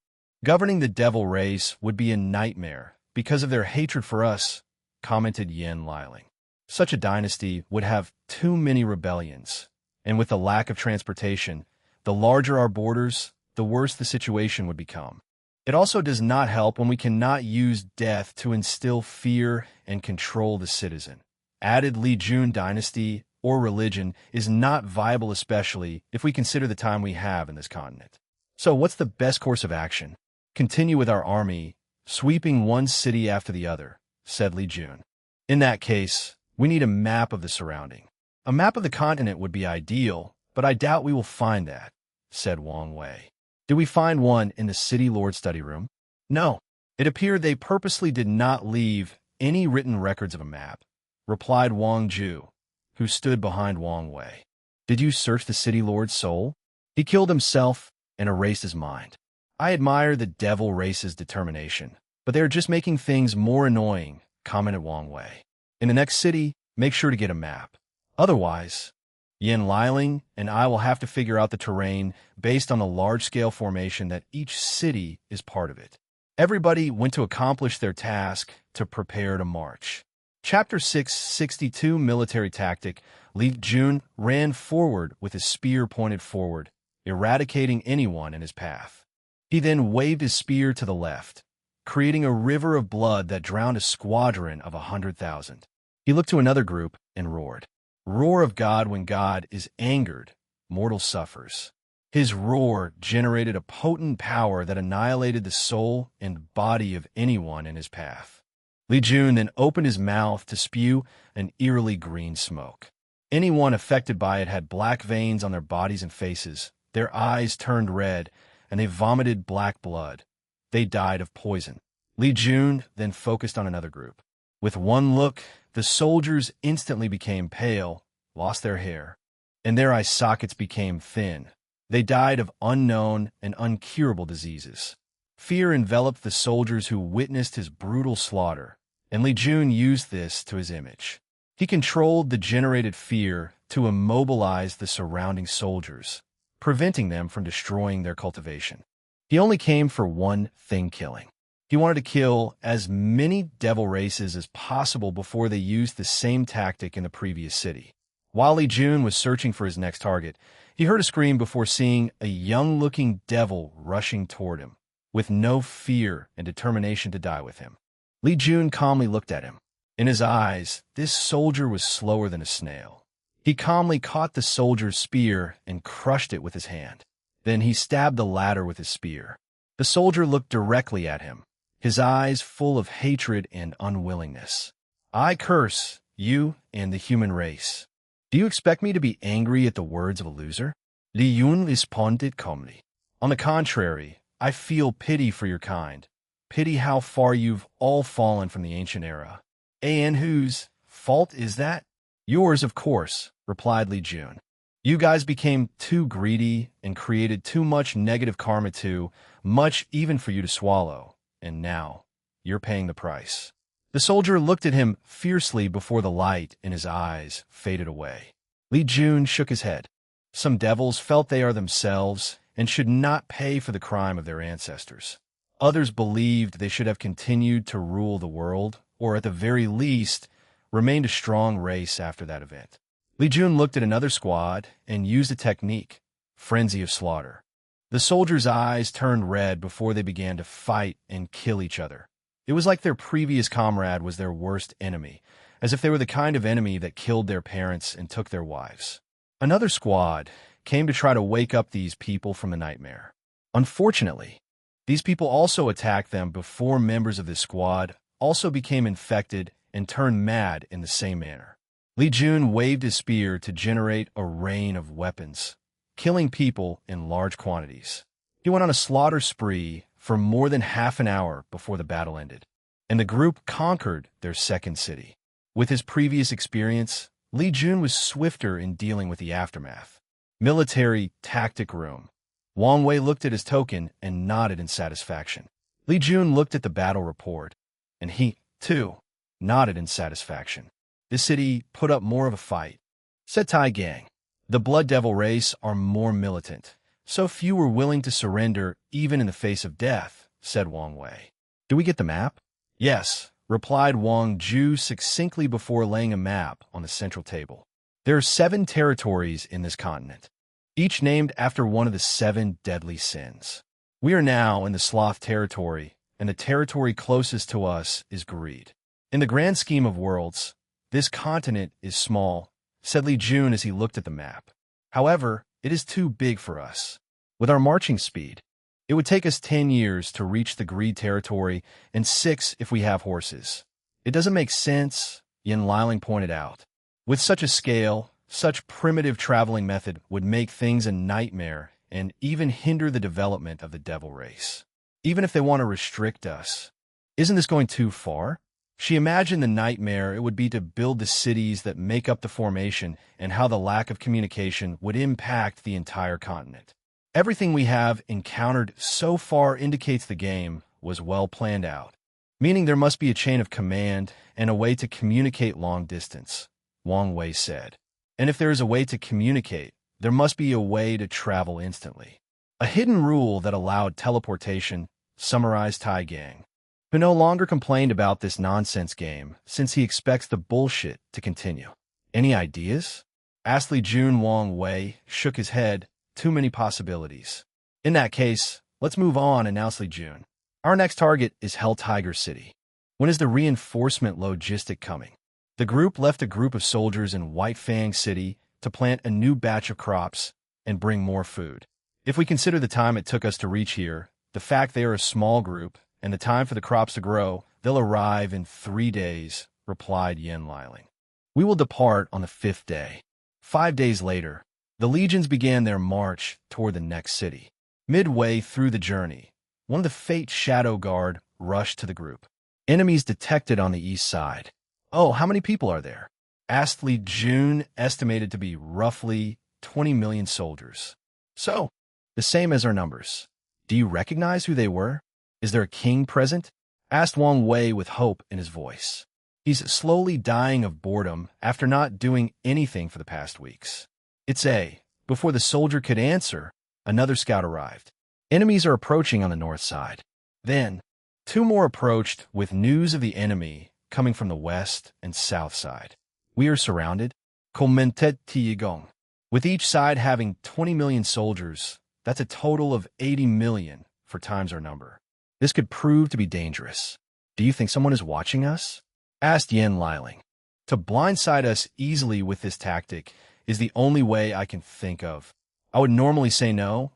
Governing the devil race would be a nightmare because of their hatred for us, commented Yin Liling. Such a dynasty would have too many rebellions, and with the lack of transportation, the larger our borders, the worse the situation would become. It also does not help when we cannot use death to instill fear and control the citizen. Added Li Jun dynasty or religion is not viable, especially if we consider the time we have in this continent. So what's the best course of action? Continue with our army, sweeping one city after the other, said Li Jun. In that case, we need a map of the surrounding. A map of the continent would be ideal, but I doubt we will find that, said Wang Wei. Did we find one in the City Lord study room? No. It appeared they purposely did not leave any written records of a map, replied Wang Ju, who stood behind Wang Wei. Did you search the City Lord's soul? He killed himself and erased his mind. I admire the devil race's determination, but they are just making things more annoying, commented Wang Wei. In the next city, make sure to get a map. Otherwise, Yin Liling and I will have to figure out the terrain based on the large-scale formation that each city is part of it. Everybody went to accomplish their task to prepare to march. Chapter 662 Military Tactic. Li Jun ran forward with his spear pointed forward, eradicating anyone in his path. He then waved his spear to the left, creating a river of blood that drowned a squadron of 100,000. He looked to another group and roared. Roar of God. When God is angered, mortal suffers. His roar generated a potent power that annihilated the soul and body of anyone in his path. Li Jun then opened his mouth to spew an eerily green smoke. Anyone affected by it had black veins on their bodies and faces. Their eyes turned red, and they vomited black blood. They died of poison. Li Jun then focused on another group. With one look, the soldiers instantly became pale, lost their hair, and their eye sockets became thin. They died of unknown and incurable diseases. Fear enveloped the soldiers who witnessed his brutal slaughter, and Li Jun used this to his image. He controlled the generated fear to immobilize the surrounding soldiers, preventing them from destroying their cultivation. He only came for one thing: killing. He wanted to kill as many devil races as possible before they used the same tactic in the previous city. While Li Jun was searching for his next target, he heard a scream before seeing a young-looking devil rushing toward him, with no fear and determination to die with him. Li Jun calmly looked at him. In his eyes, this soldier was slower than a snail. He calmly caught the soldier's spear and crushed it with his hand. Then he stabbed the latter with his spear. The soldier looked directly at him, his eyes full of hatred and unwillingness. I curse you and the human race. Do you expect me to be angry at the words of a loser? Li Yun responded calmly. On the contrary, I feel pity for your kind. Pity how far you've all fallen from the ancient era. And whose fault is that? Yours, of course, replied Li Jun. You guys became too greedy and created too much negative karma, too much even for you to swallow. And now, you're paying the price. The soldier looked at him fiercely before the light in his eyes faded away. Li Jun shook his head. Some devils felt they are themselves and should not pay for the crime of their ancestors. Others believed they should have continued to rule the world, or at the very least, remained a strong race after that event. Li Jun looked at another squad and used a technique, frenzy of slaughter. The soldiers' eyes turned red before they began to fight and kill each other. It was like their previous comrade was their worst enemy, as if they were the kind of enemy that killed their parents and took their wives. Another squad came to try to wake up these people from the nightmare. Unfortunately, these people also attacked them before members of this squad also became infected and turned mad in the same manner. Li Jun waved his spear to generate a rain of weapons, killing people in large quantities. He went on a slaughter spree for more than half an hour before the battle ended, and the group conquered their second city. With his previous experience, Li Jun was swifter in dealing with the aftermath. Military tactic room. Wang Wei looked at his token and nodded in satisfaction. Li Jun looked at the battle report, and he, too, nodded in satisfaction. This city put up more of a fight, said Tai Gang. The Blood Devil race are more militant, so few were willing to surrender even in the face of death, said Wang Wei. Do we get the map? Yes, replied Wang Ju succinctly before laying a map on the central table. There are 7 territories in this continent, each named after one of the 7 deadly sins. We are now in the Sloth territory, and the territory closest to us is greed. In the grand scheme of worlds, this continent is small, said Li Jun as he looked at the map. However, it is too big for us. With our marching speed, it would take us 10 years to reach the greed territory and 6 if we have horses. It doesn't make sense, Yin Liling pointed out. With such a scale, such primitive traveling method would make things a nightmare and even hinder the development of the devil race. Even if they want to restrict us, isn't this going too far? She imagined the nightmare it would be to build the cities that make up the formation and how the lack of communication would impact the entire continent. Everything we have encountered so far indicates the game was well planned out, meaning there must be a chain of command and a way to communicate long distance, Wang Wei said. And if there is a way to communicate, there must be a way to travel instantly. A hidden rule that allowed teleportation, summarized Tai Gang, who no longer complained about this nonsense game since he expects the bullshit to continue. Any ideas? Asked Li Jun. Wang Wei shook his head. Too many possibilities. In that case, let's move on, announced Li Jun. Our next target is Hell Tiger City. When is the reinforcement logistic coming? The group left a group of soldiers in White Fang City to plant a new batch of crops and bring more food. If we consider the time it took us to reach here, the fact they are a small group, and the time for the crops to grow, they'll arrive in 3 days, replied Yin Liling. We will depart on the 5th day. 5 days later, the legions began their march toward the next city. Midway through the journey, one of the Fate Shadow Guard rushed to the group. Enemies detected on the east side. Oh, how many people are there? Asked Li Jun, estimated to be roughly 20 million soldiers. So, the same as our numbers. Do you recognize who they were? Is there a king present? Asked Wang Wei with hope in his voice. He's slowly dying of boredom after not doing anything for the past weeks. It's A. Before the soldier could answer, another scout arrived. Enemies are approaching on the north side. Then, 2 more approached with news of the enemy coming from the west and south side. We are surrounded, commented Tiyigong. With each side having 20 million soldiers, that's a total of 80 million for times our number. This could prove to be dangerous. "Do you think someone is watching us?" asked Yen Liling. "To blindside us easily with this tactic is the only way I can think of. I would normally say no,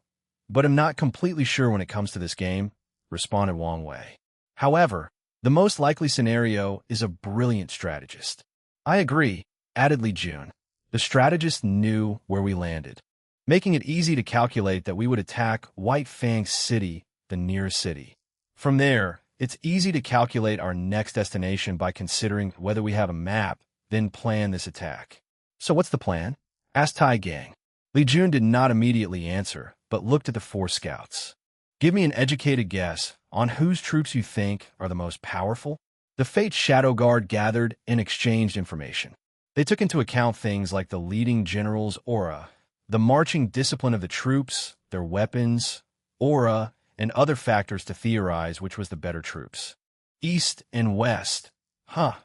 but am not completely sure when it comes to this game," responded Wang Wei. "However, the most likely scenario is a brilliant strategist." "I agree," added Li Jun. "The strategist knew where we landed, making it easy to calculate that we would attack White Fang's city, the nearest city. From there, it's easy to calculate our next destination by considering whether we have a map, then plan this attack." "So what's the plan?" asked Tai Gang. Li Jun did not immediately answer, but looked at the 4 scouts. "Give me an educated guess on whose troops you think are the most powerful." The Fate Shadow Guard gathered and exchanged information. They took into account things like the leading general's aura, the marching discipline of the troops, their weapons, aura, and other factors to theorize which was the better troops. "East and west. Huh,"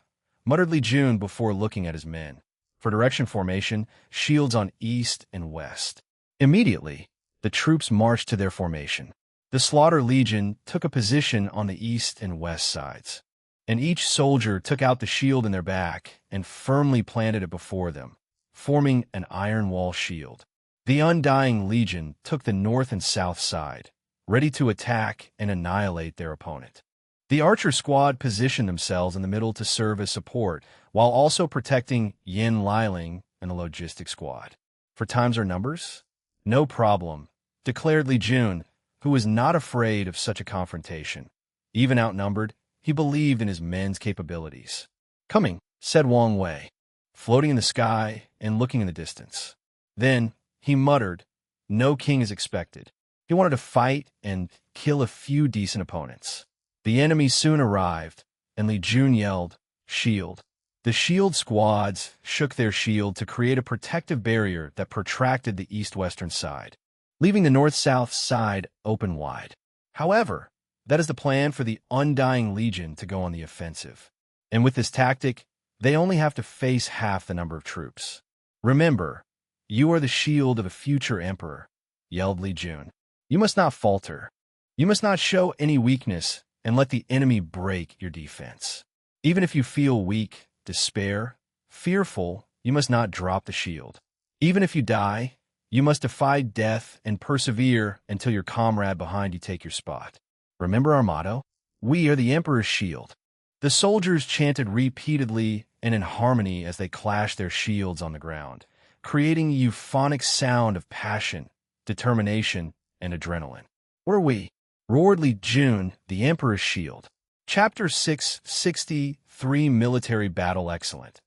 muttered Li Jun before looking at his men. For direction formation, shields on east and west. Immediately, the troops marched to their formation. The Slaughter Legion took a position on the east and west sides, and each soldier took out the shield in their back and firmly planted it before them, forming an iron wall shield. The Undying Legion took the north and south side, ready to attack and annihilate their opponent. The Archer Squad positioned themselves in the middle to serve as support, while also protecting Yin Liling and the Logistics Squad. "For times or numbers? No problem," declared Li Jun, who was not afraid of such a confrontation. Even outnumbered, he believed in his men's capabilities. "Coming," said Wang Wei, floating in the sky and looking in the distance. Then he muttered, "No king is expected." He wanted to fight and kill a few decent opponents. The enemy soon arrived, and Li Jun yelled, "Shield." The shield squads shook their shield to create a protective barrier that protracted the east-western side, leaving the north-south side open wide. However, that is the plan for the Undying Legion to go on the offensive. And with this tactic, they only have to face half the number of troops. "Remember, you are the shield of a future emperor," yelled Li Jun. "You must not falter. You must not show any weakness and let the enemy break your defense. Even if you feel weak, despair, fearful, you must not drop the shield. Even if you die, you must defy death and persevere until your comrade behind you take your spot. Remember our motto? We are the Emperor's shield." The soldiers chanted repeatedly and in harmony as they clashed their shields on the ground, creating a euphonic sound of passion, determination, and adrenaline. "What are we?" roared Li Jun, the Emperor's shield. Chapter 663 Military Battle Excellent,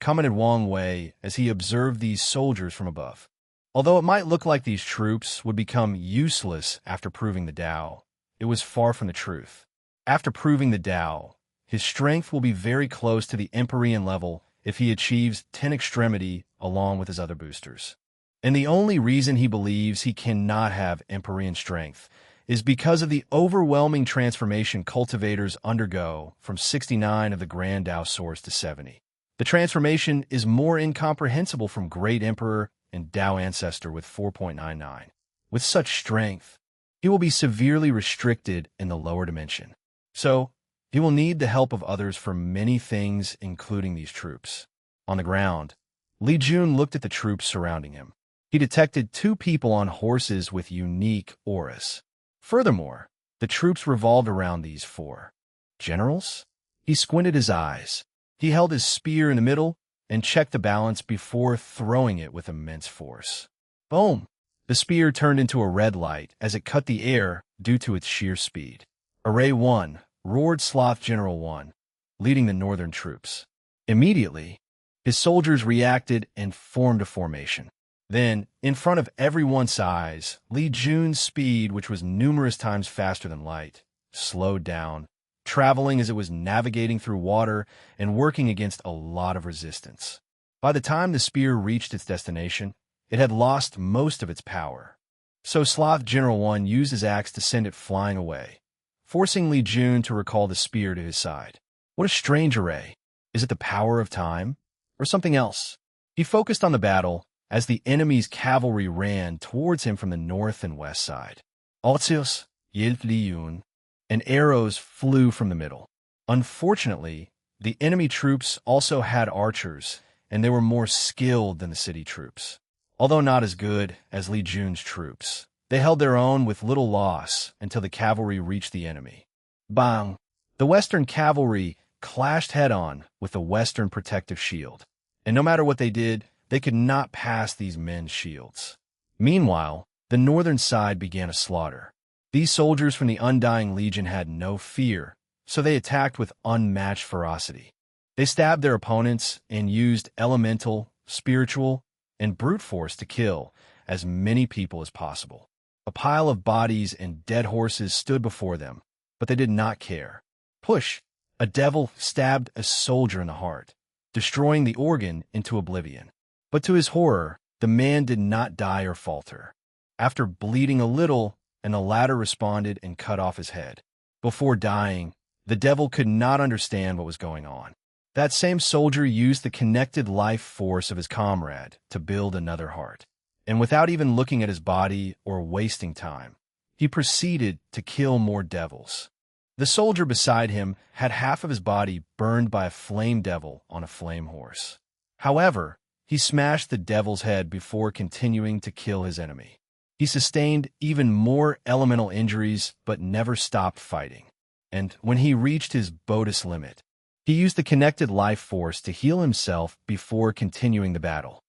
commented Wang Wei as he observed these soldiers from above. Although it might look like these troops would become useless after proving the Tao, it was far from the truth. After proving the Tao, his strength will be very close to the Empyrean level if he achieves 10 Extremity along with his other boosters. And the only reason he believes he cannot have Empyrean strength is because of the overwhelming transformation cultivators undergo from 69 of the Grand Tao Source to 70. The transformation is more incomprehensible from Great Emperor and Tao Ancestor with 4.99. With such strength, he will be severely restricted in the lower dimension. So, he will need the help of others for many things, including these troops. On the ground, Li Jun looked at the troops surrounding him. He detected 2 people on horses with unique auras. Furthermore, the troops revolved around these 4 generals. He squinted his eyes. He held his spear in the middle and checked the balance before throwing it with immense force. Boom! The spear turned into a red light as it cut the air due to its sheer speed. "Array 1, roared Sloth General 1, leading the northern troops. Immediately, his soldiers reacted and formed a formation. Then, in front of everyone's eyes, Li Jun's speed, which was numerous times faster than light, slowed down, traveling as it was navigating through water and working against a lot of resistance. By the time the spear reached its destination, it had lost most of its power. So Sloth General 1 used his axe to send it flying away, forcing Li Jun to recall the spear to his side. What a strange array. Is it the power of time? Or something else? He focused on the battle as the enemy's cavalry ran towards him from the north and west side. "Altius, yelled Li Yun," and arrows flew from the middle. Unfortunately, the enemy troops also had archers, and they were more skilled than the city troops. Although not as good as Li Jun's troops, they held their own with little loss until the cavalry reached the enemy. Bang! The Western cavalry clashed head-on with the Western protective shield, and no matter what they did, they could not pass these men's shields. Meanwhile, the northern side began a slaughter. These soldiers from the Undying Legion had no fear, so they attacked with unmatched ferocity. They stabbed their opponents and used elemental, spiritual, and brute force to kill as many people as possible. A pile of bodies and dead horses stood before them, but they did not care. Push! A devil stabbed a soldier in the heart, destroying the organ into oblivion. But to his horror, the man did not die or falter. After bleeding a little, the latter responded and cut off his head. Before dying, the devil could not understand what was going on. That same soldier used the connected life force of his comrade to build another heart. And without even looking at his body or wasting time, he proceeded to kill more devils. The soldier beside him had half of his body burned by a flame devil on a flame horse. However, he smashed the devil's head before continuing to kill his enemy. He sustained even more elemental injuries but never stopped fighting. And when he reached his bonus limit, he used the connected life force to heal himself before continuing the battle.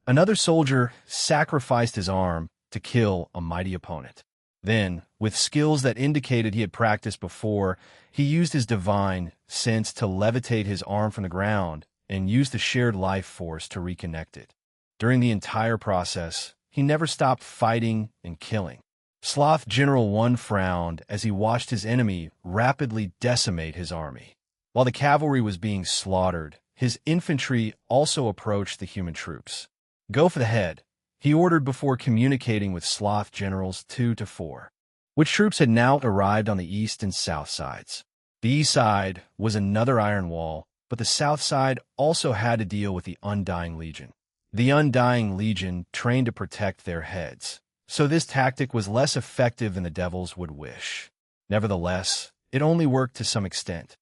Another soldier sacrificed his arm to kill a mighty opponent. Then, with skills that indicated he had practiced before, he used his divine sense to levitate his arm from the ground and used the shared life force to reconnect it. During the entire process, he never stopped fighting and killing. Sloth General 1 frowned as he watched his enemy rapidly decimate his army. While the cavalry was being slaughtered, his infantry also approached the human troops. Go for the head, he ordered before communicating with Sloth Generals 2 to 4, which troops had now arrived on the east and south sides. The east side was another iron wall, but the south side also had to deal with the Undying Legion. The Undying Legion trained to protect their heads, so this tactic was less effective than the devils would wish. Nevertheless, it only worked to some extent.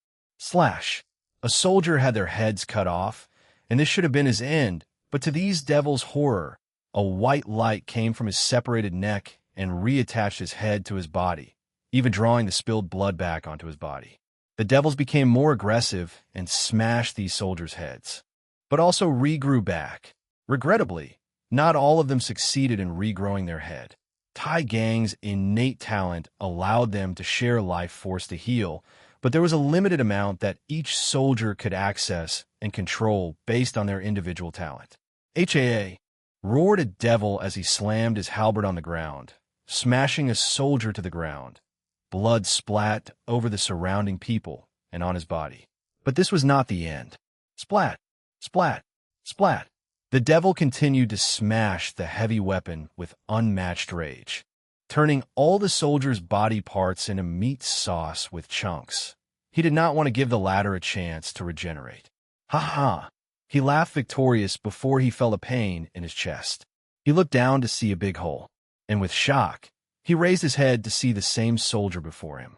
A soldier had their heads cut off, and this should have been his end, but to these devils' horror, a white light came from his separated neck and reattached his head to his body, even drawing the spilled blood back onto his body. The devils became more aggressive and smashed these soldiers' heads, but also regrew back. Regrettably, not all of them succeeded in regrowing their head. Tai Gang's innate talent allowed them to share life force to heal, but there was a limited amount that each soldier could access and control based on their individual talent. HAA roared a devil as he slammed his halberd on the ground, smashing a soldier to the ground. Blood splat over the surrounding people and on his body. But this was not the end. Splat, splat, splat. The devil continued to smash the heavy weapon with unmatched rage, turning all the soldiers' body parts into meat sauce with chunks. He did not want to give the latter a chance to regenerate. Ha ha! He laughed victorious before he felt a pain in his chest. He looked down to see a big hole, and with shock, he raised his head to see the same soldier before him.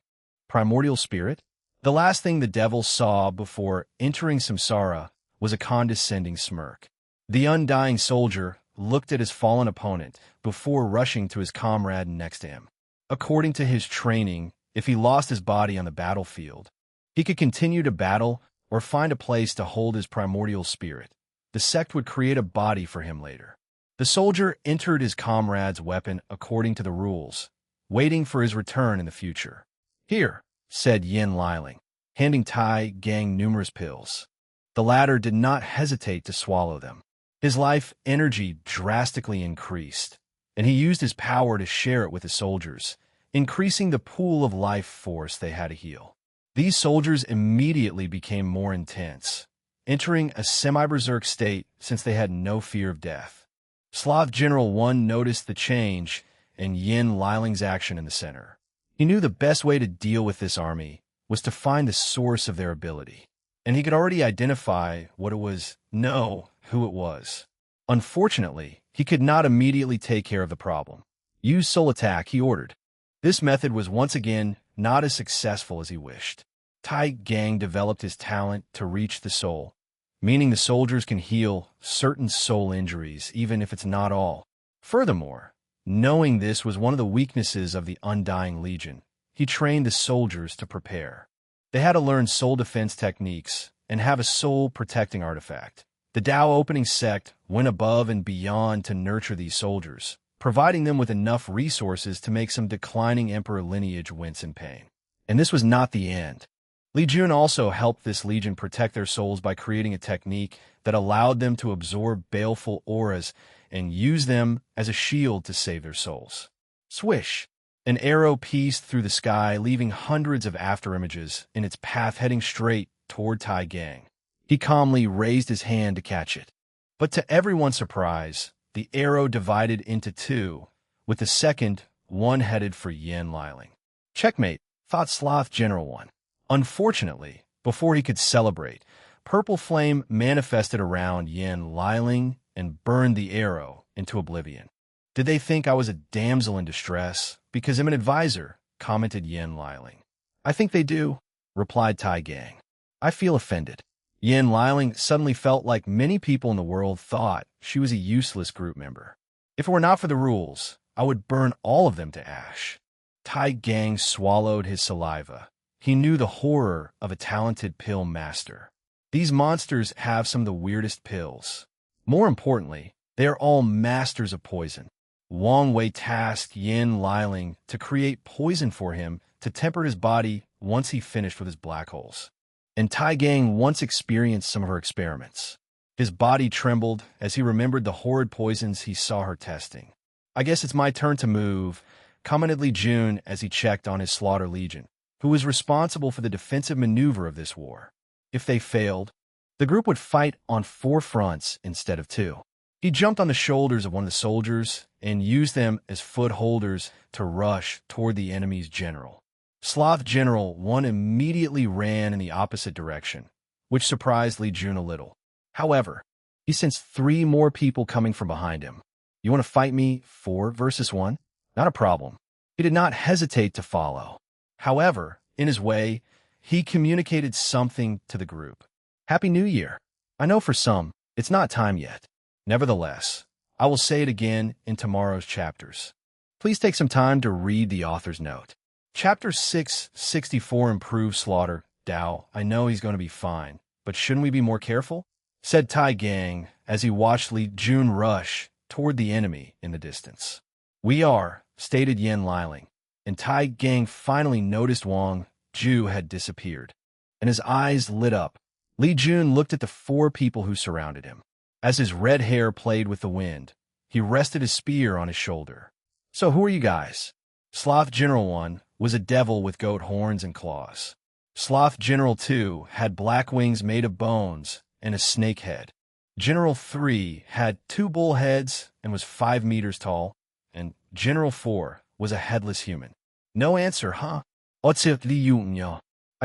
Primordial spirit? The last thing the devil saw before entering samsara was a condescending smirk. The undying soldier looked at his fallen opponent before rushing to his comrade next to him. According to his training, if he lost his body on the battlefield, he could continue to battle or find a place to hold his primordial spirit. The sect would create a body for him later. The soldier entered his comrade's weapon according to the rules, waiting for his return in the future. Here, said Yin Liling, handing Tai Gang numerous pills. The latter did not hesitate to swallow them. His life energy drastically increased, and he used his power to share it with his soldiers, increasing the pool of life force they had to heal. These soldiers immediately became more intense, entering a semi-berserk state since they had no fear of death. Sloth General 1 noticed the change in Yin Liling's action in the center. He knew the best way to deal with this army was to find the source of their ability, and he could already identify what it was, who it was. Unfortunately, he could not immediately take care of the problem. Use soul attack, he ordered. This method was once again not as successful as he wished. Tai Gang developed his talent to reach the soul, meaning the soldiers can heal certain soul injuries, even if it's not all. Furthermore, knowing this was one of the weaknesses of the Undying Legion, he trained the soldiers to prepare. They had to learn soul defense techniques and have a soul-protecting artifact. The Tao opening sect went above and beyond to nurture these soldiers, providing them with enough resources to make some declining emperor lineage wince in pain. And this was not the end. Li Jun also helped this legion protect their souls by creating a technique that allowed them to absorb baleful auras and use them as a shield to save their souls. Swish! An arrow pieced through the sky, leaving hundreds of afterimages in its path heading straight toward Tai Gang. He calmly raised his hand to catch it. But to everyone's surprise, the arrow divided into two, with the second one headed for Yin Liling. Checkmate, thought Sloth General 1. Unfortunately, before he could celebrate, purple flame manifested around Yin Liling and burned the arrow into oblivion. Did they think I was a damsel in distress because I'm an advisor? Commented Yin Liling. I think they do, replied Tai Gang. I feel offended. Yin Liling suddenly felt like many people in the world thought she was a useless group member. If it were not for the rules, I would burn all of them to ash. Tai Gang swallowed his saliva. He knew the horror of a talented pill master. These monsters have some of the weirdest pills. More importantly, they are all masters of poison. Wang Wei tasked Yin Liling to create poison for him to temper his body once he finished with his black holes. And Tai Gang once experienced some of her experiments. His body trembled as he remembered the horrid poisons he saw her testing. I guess it's my turn to move, commented Li Jun as he checked on his Slaughter Legion, who was responsible for the defensive maneuver of this war. If they failed, the group would fight on 4 fronts instead of 2. He jumped on the shoulders of one of the soldiers and used them as footholders to rush toward the enemy's general. Sloth General 1 immediately ran in the opposite direction, which surprised Li Jun a little. However, he sensed 3 more people coming from behind him. You want to fight me 4 versus 1? Not a problem. He did not hesitate to follow. However, in his way, he communicated something to the group. Happy New Year. I know for some, it's not time yet. Nevertheless, I will say it again in tomorrow's chapters. Please take some time to read the author's note. Chapter 664 improves Slaughter. Dao, I know he's going to be fine, but shouldn't we be more careful? Said Tai Gang as he watched Li Jun rush toward the enemy in the distance. We are, stated Yin Liling, and Tai Gang finally noticed Wang Ju had disappeared, and his eyes lit up. Li Jun looked at the 4 people who surrounded him. As his red hair played with the wind, he rested his spear on his shoulder. So who are you guys? Sloth General 1 was a devil with goat horns and claws. Sloth General 2 had black wings made of bones and a snake head. General 3 had 2 bull heads and was 5 meters tall, and General 4 was a headless human. No answer, huh? I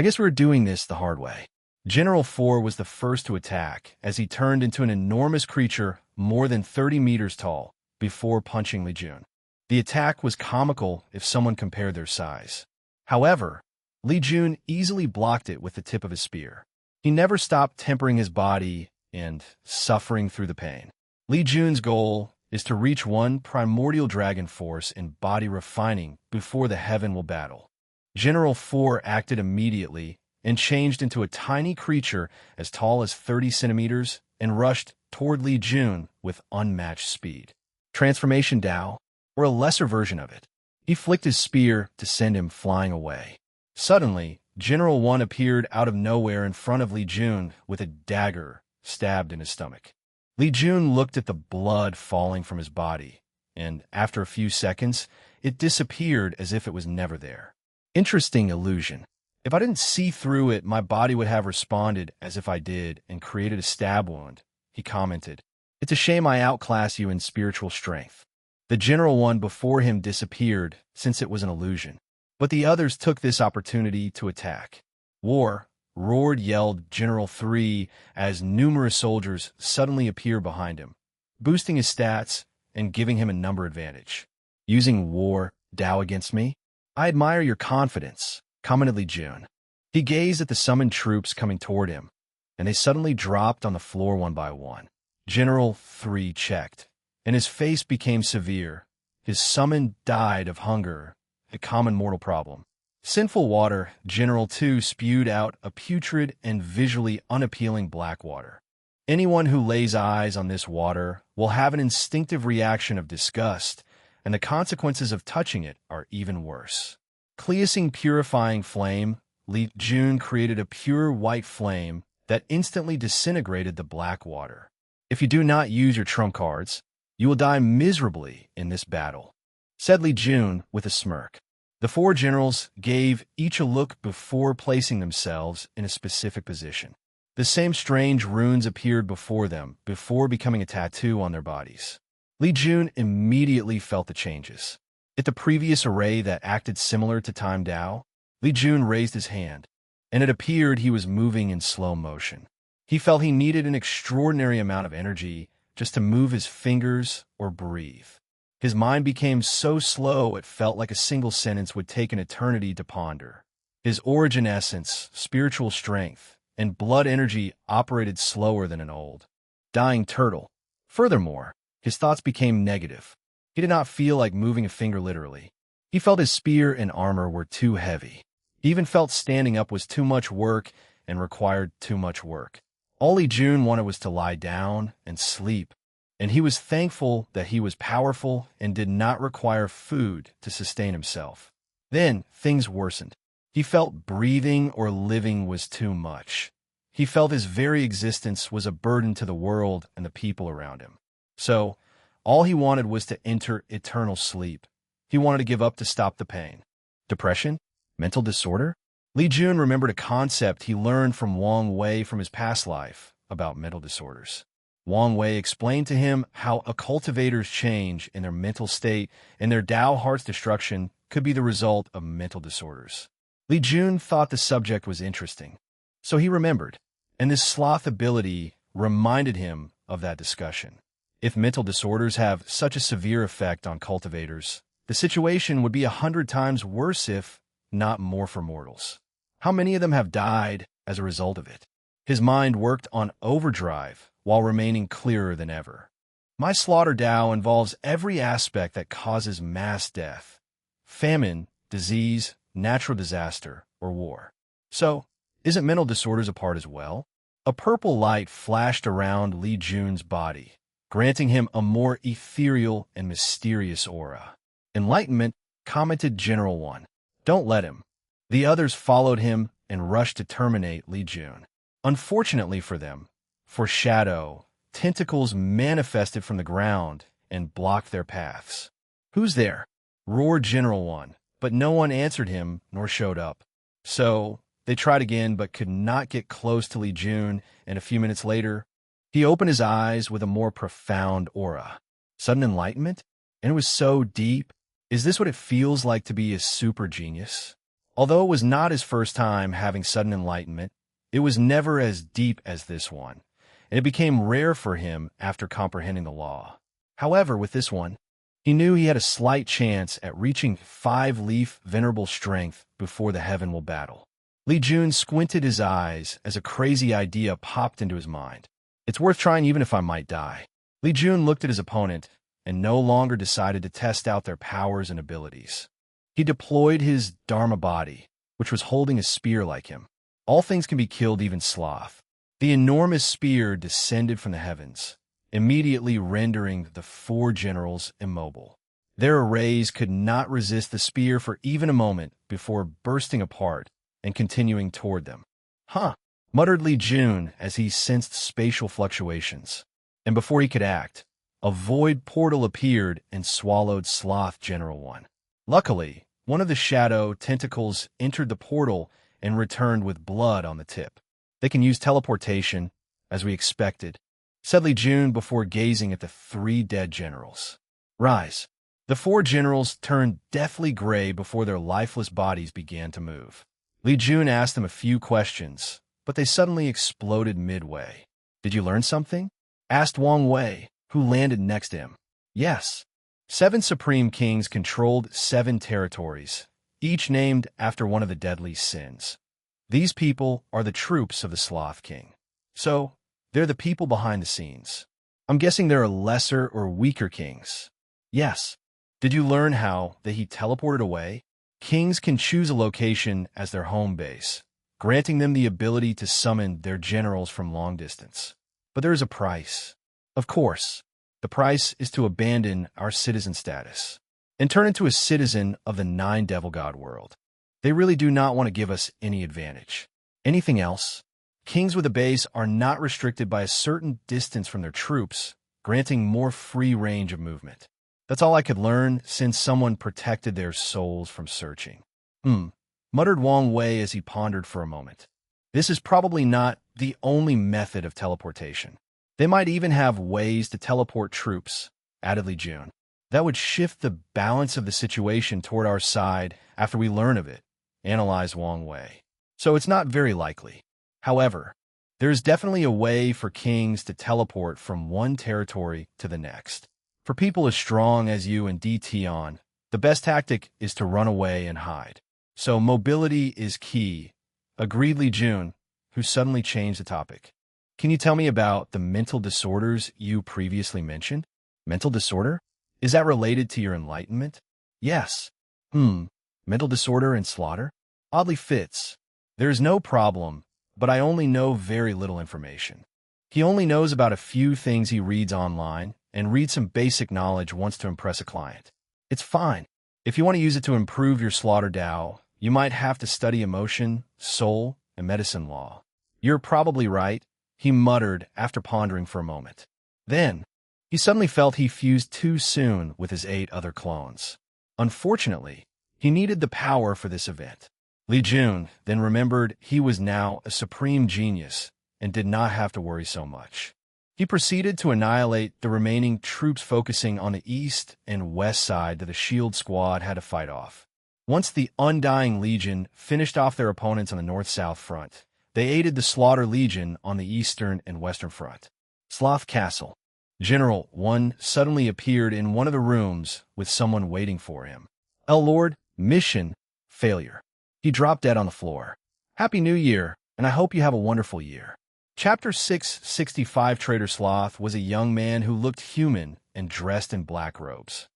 guess we're doing this the hard way. General 4 was the first to attack as he turned into an enormous creature more than 30 meters tall before punching Li Jun. The attack was comical if someone compared their size. However, Li Jun easily blocked it with the tip of his spear. He never stopped tempering his body and suffering through the pain. Li Jun's goal is to reach 1 primordial dragon force in body refining before the heaven will battle. General 4 acted immediately and changed into a tiny creature as tall as 30 centimeters and rushed toward Li Jun with unmatched speed. Transformation Dao, or a lesser version of it. He flicked his spear to send him flying away. Suddenly, General 1 appeared out of nowhere in front of Li Jun with a dagger stabbed in his stomach. Li Jun looked at the blood falling from his body, and after a few seconds, it disappeared as if it was never there. Interesting illusion. If I didn't see through it, my body would have responded as if I did and created a stab wound, he commented. It's a shame I outclass you in spiritual strength. The General 1 before him disappeared since it was an illusion, but the others took this opportunity to attack. War, roared, yelled General 3 as numerous soldiers suddenly appear behind him, boosting his stats and giving him a number advantage. Using war, Dao against me? I admire your confidence, commented Li Jun. He gazed at the summoned troops coming toward him, and they suddenly dropped on the floor one by one. General 3 checked, and his face became severe. His summon died of hunger, a common mortal problem. Sinful water, General 2 spewed out a putrid and visually unappealing black water. Anyone who lays eyes on this water will have an instinctive reaction of disgust, and the consequences of touching it are even worse. Cleansing purifying flame, Li Jun created a pure white flame that instantly disintegrated the black water. If you do not use your trump cards, you will die miserably in this battle, said Li Jun with a smirk. The 4 generals gave each a look before placing themselves in a specific position. The same strange runes appeared before them, before becoming a tattoo on their bodies. Li Jun immediately felt the changes. At the previous array that acted similar to Time Dao, Li Jun raised his hand, and it appeared he was moving in slow motion. He felt he needed an extraordinary amount of energy just to move his fingers or breathe. His mind became so slow it felt like a single sentence would take an eternity to ponder. His origin essence, spiritual strength, and blood energy operated slower than an old, dying turtle. Furthermore, his thoughts became negative. He did not feel like moving a finger literally. He felt his spear and armor were too heavy. He even felt standing up was too much work and required too much work. All Li Jun wanted was to lie down and sleep, and he was thankful that he was powerful and did not require food to sustain himself. Then things worsened. He felt breathing or living was too much. He felt his very existence was a burden to the world and the people around him. So, all he wanted was to enter eternal sleep. He wanted to give up to stop the pain. Depression? Mental disorder? Li Jun remembered a concept he learned from Wang Wei from his past life about mental disorders. Wang Wei explained to him how a cultivator's change in their mental state and their Dao heart's destruction could be the result of mental disorders. Li Jun thought the subject was interesting, so he remembered, and this sloth ability reminded him of that discussion. If mental disorders have such a severe effect on cultivators, the situation would be 100 times worse if not more for mortals. How many of them have died as a result of it? His mind worked on overdrive while remaining clearer than ever. My slaughter Dao involves every aspect that causes mass death: famine, disease, natural disaster, or war. So, isn't mental disorders a part as well? A purple light flashed around Li Jun's body, granting him a more ethereal and mysterious aura. Enlightenment, commented General 1. Don't let him. The others followed him and rushed to terminate Li Jun. Unfortunately for them, for Shadow, tentacles manifested from the ground and blocked their paths. Who's there? Roared General 1, but no one answered him nor showed up. So, they tried again but could not get close to Li Jun, and a few minutes later, he opened his eyes with a more profound aura. Sudden enlightenment? And it was so deep. Is this what it feels like to be a super genius? Although it was not his first time having sudden enlightenment, it was never as deep as this one, and it became rare for him after comprehending the law. However, with this one, he knew he had a slight chance at reaching 5-leaf venerable strength before the heavenly battle. Li Jun squinted his eyes as a crazy idea popped into his mind. It's worth trying even if I might die. Li Jun looked at his opponent and no longer decided to test out their powers and abilities. He deployed his Dharma body, which was holding a spear like him. All things can be killed, even sloth. The enormous spear descended from the heavens, immediately rendering the 4 generals immobile. Their arrays could not resist the spear for even a moment before bursting apart and continuing toward them. Huh, muttered Li Jun as he sensed spatial fluctuations. And before he could act, a void portal appeared and swallowed Sloth General 1. Luckily, one of the shadow tentacles entered the portal and returned with blood on the tip. They can use teleportation, as we expected, said Li Jun before gazing at the 3 dead generals. Rise. The 4 generals turned deathly gray before their lifeless bodies began to move. Li Jun asked them a few questions, but they suddenly exploded midway. Did you learn something? Asked Wang Wei, who landed next to him. Yes. 7 supreme kings controlled 7 territories, each named after one of the deadly sins. These people are the troops of the Sloth King. So, they're the people behind the scenes. I'm guessing there are lesser or weaker kings. Yes. Did you learn how that he teleported away? Kings can choose a location as their home base, granting them the ability to summon their generals from long distance. But there is a price. Of course, the price is to abandon our citizen status and turn into a citizen of the Nine Devil God world. They really do not want to give us any advantage. Anything else? Kings with a base are not restricted by a certain distance from their troops, granting more free range of movement. That's all I could learn since someone protected their souls from searching. Muttered Wang Wei as he pondered for a moment. This is probably not the only method of teleportation. They might even have ways to teleport troops, added Li Jun. That would shift the balance of the situation toward our side after we learn of it, analyzed Wang Wei. So it's not very likely. However, there is definitely a way for kings to teleport from one territory to the next. For people as strong as you and DT, the best tactic is to run away and hide. So mobility is key, agreed Li Jun, who suddenly changed the topic. Can you tell me about the mental disorders you previously mentioned? Mental disorder? Is that related to your enlightenment? Yes. Mental disorder and slaughter? Oddly fits. There is no problem, but I only know very little information. He only knows about a few things he reads online and reads some basic knowledge once to impress a client. It's fine. If you want to use it to improve your slaughter Dao, you might have to study emotion, soul, and medicine law. You're probably right, he muttered after pondering for a moment. Then, he suddenly felt he fused too soon with his 8 other clones. Unfortunately, he needed the power for this event. Li Jun then remembered he was now a supreme genius and did not have to worry so much. He proceeded to annihilate the remaining troops focusing on the east and west side that the Shield Squad had to fight off. Once the Undying Legion finished off their opponents on the north-south front, they aided the Slaughter Legion on the eastern and western front. Sloth Castle. General 1 suddenly appeared in one of the rooms with someone waiting for him. Lord, mission failure. He dropped dead on the floor. Happy New Year, and I hope you have a wonderful year. Chapter 665 Trader Sloth was a young man who looked human and dressed in black robes.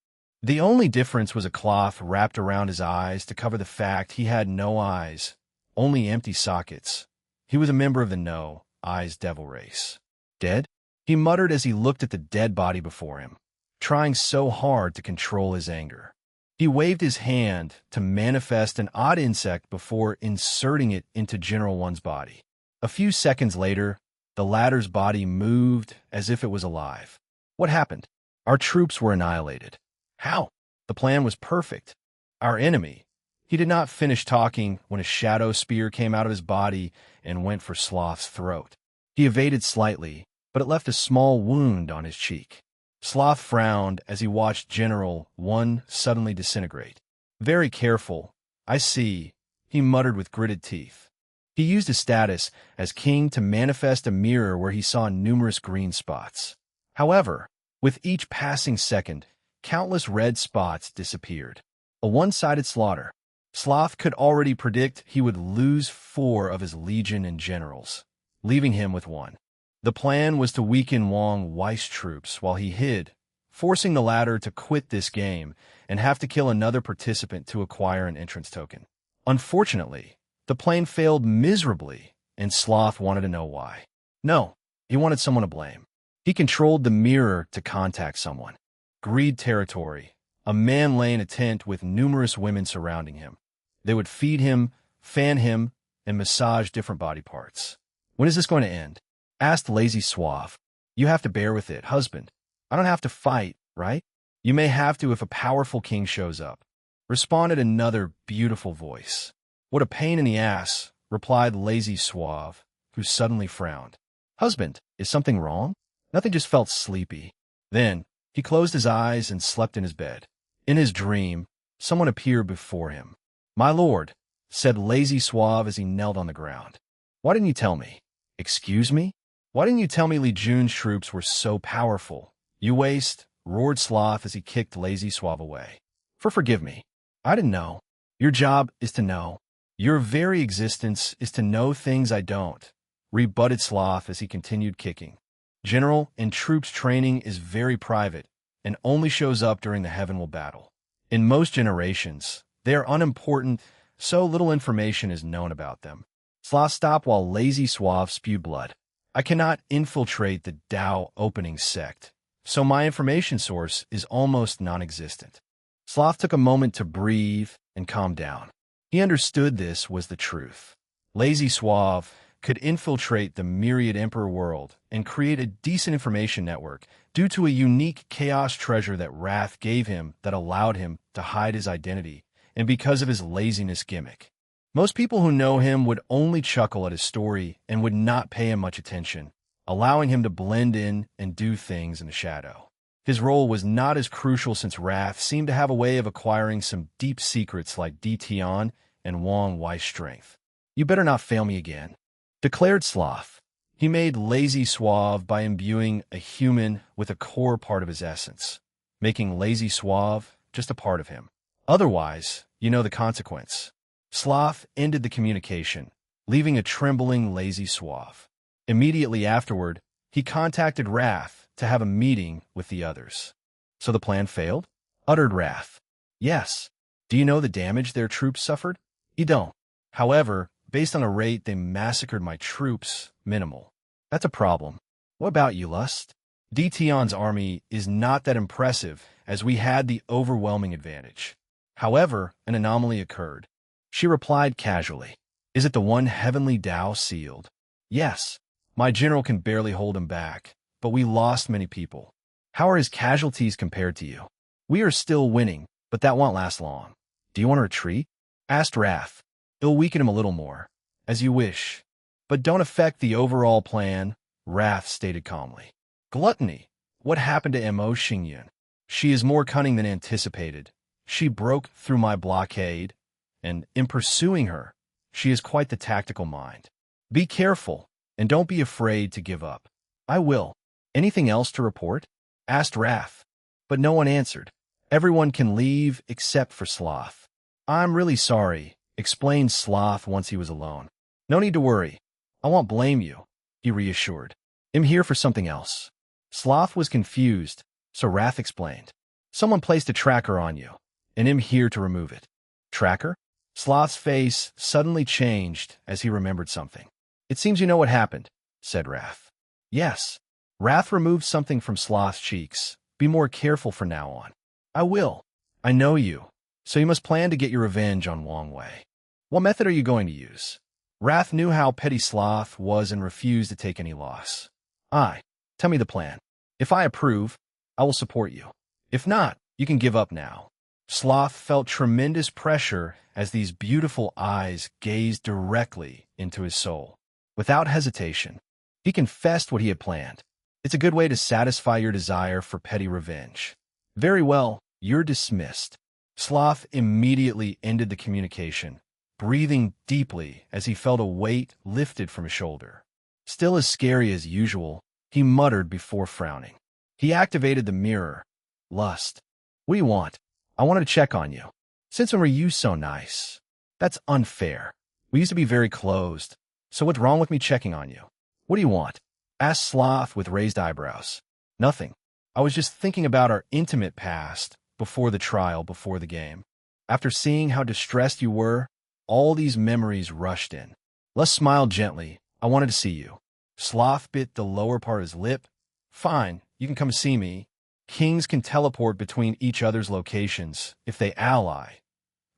The only difference was a cloth wrapped around his eyes to cover the fact he had no eyes, only empty sockets. He was a member of the No Eyes Devil race. Dead? He muttered as he looked at the dead body before him, trying so hard to control his anger. He waved his hand to manifest an odd insect before inserting it into General One's body. A few seconds later, the latter's body moved as if it was alive. What happened? Our troops were annihilated. How? The plan was perfect. Our enemy. He did not finish talking when a shadow spear came out of his body and went for Sloth's throat. He evaded slightly, but it left a small wound on his cheek. Sloth frowned as he watched General 1 suddenly disintegrate. Very careful. I see, he muttered with gritted teeth. He used his status as king to manifest a mirror where he saw numerous green spots. However, with each passing second, countless red spots disappeared. A one-sided slaughter. Sloth could already predict he would lose 4 of his legion and generals, leaving him with 1. The plan was to weaken Wang Wei's troops while he hid, forcing the latter to quit this game and have to kill another participant to acquire an entrance token. Unfortunately, the plan failed miserably, and Sloth wanted to know why. No, he wanted someone to blame. He controlled the mirror to contact someone. Greed territory. A man lay in a tent with numerous women surrounding him. They would feed him, fan him, and massage different body parts. When is this going to end? Asked Lazy Suave. You have to bear with it, husband. I don't have to fight, right? You may have to if a powerful king shows up. Responded another beautiful voice. What a pain in the ass, replied Lazy Suave, who suddenly frowned. Husband, is something wrong? Nothing, just felt sleepy. Then, he closed his eyes and slept in his bed. In his dream, someone appeared before him. My lord, said Lazy Suave as he knelt on the ground. Why didn't you tell me? Excuse me? Why didn't you tell me Li Jun's troops were so powerful? You waste, roared Sloth as he kicked Lazy Suave away. Forgive me. I didn't know. Your job is to know. Your very existence is to know things I don't, rebutted Sloth as he continued kicking. General and troops training is very private and only shows up during the Heavenwell battle. In most generations, they are unimportant, so little information is known about them. Sloth stopped while Lazy Suave spewed blood. I cannot infiltrate the Tao opening sect, so my information source is almost non-existent. Sloth took a moment to breathe and calm down. He understood this was the truth. Lazy Suave could infiltrate the myriad Emperor world and create a decent information network due to a unique chaos treasure that Wrath gave him that allowed him to hide his identity, and because of his laziness gimmick. Most people who know him would only chuckle at his story and would not pay him much attention, allowing him to blend in and do things in the shadow. His role was not as crucial since Wrath seemed to have a way of acquiring some deep secrets like Tion and Wong Wei's strength. You better not fail me again, declared Sloth. He made Lazy Suave by imbuing a human with a core part of his essence, making Lazy Suave just a part of him. Otherwise, you know the consequence. Sloth ended the communication, leaving a trembling Lazy Suave. Immediately afterward, he contacted Wrath to have a meeting with the others. So the plan failed? Uttered Wrath. Yes. Do you know the damage their troops suffered? You don't. However, based on the rate they massacred my troops, minimal. That's a problem. What about you, Lust? Tion's army is not that impressive, as we had the overwhelming advantage. However, an anomaly occurred. She replied casually. Is it the one heavenly Tao sealed? Yes. My general can barely hold him back, but we lost many people. How are his casualties compared to you? We are still winning, but that won't last long. Do you want to retreat? Asked Wrath. It'll weaken him a little more. As you wish. But don't affect the overall plan, Wrath stated calmly. Gluttony. What happened to Mo Xingyun? She is more cunning than anticipated. She broke through my blockade, and in pursuing her, she is quite the tactical mind. Be careful, and don't be afraid to give up. I will. Anything else to report? Asked Wrath. But no one answered. Everyone can leave except for Sloth. I'm really sorry, explained Sloth once he was alone. No need to worry. I won't blame you, he reassured. I'm here for something else. Sloth was confused, so Wrath explained. Someone placed a tracker on you, and I'm here to remove it. Tracker? Sloth's face suddenly changed as he remembered something. It seems you know what happened, said Wrath. Yes. Wrath removed something from Sloth's cheeks. Be more careful from now on. I will. I know you, so you must plan to get your revenge on Wong Wei. What method are you going to use? Wrath knew how petty Sloth was and refused to take any loss. Tell me the plan. If I approve, I will support you. If not, you can give up now. Sloth felt tremendous pressure as these beautiful eyes gazed directly into his soul. Without hesitation, he confessed what he had planned. It's a good way to satisfy your desire for petty revenge. Very well, you're dismissed. Sloth immediately ended the communication, breathing deeply as he felt a weight lifted from his shoulder. Still as scary as usual, he muttered before frowning. He activated the mirror. Lust. What do you want? I wanted to check on you. Since when were you so nice? That's unfair. We used to be very closed. So what's wrong with me checking on you? What do you want? Asked Sloth with raised eyebrows. Nothing. I was just thinking about our intimate past before the trial, before the game. After seeing how distressed you were, all these memories rushed in. Les smiled gently. I wanted to see you. Sloth bit the lower part of his lip. Fine, you can come see me. Kings can teleport between each other's locations if they ally.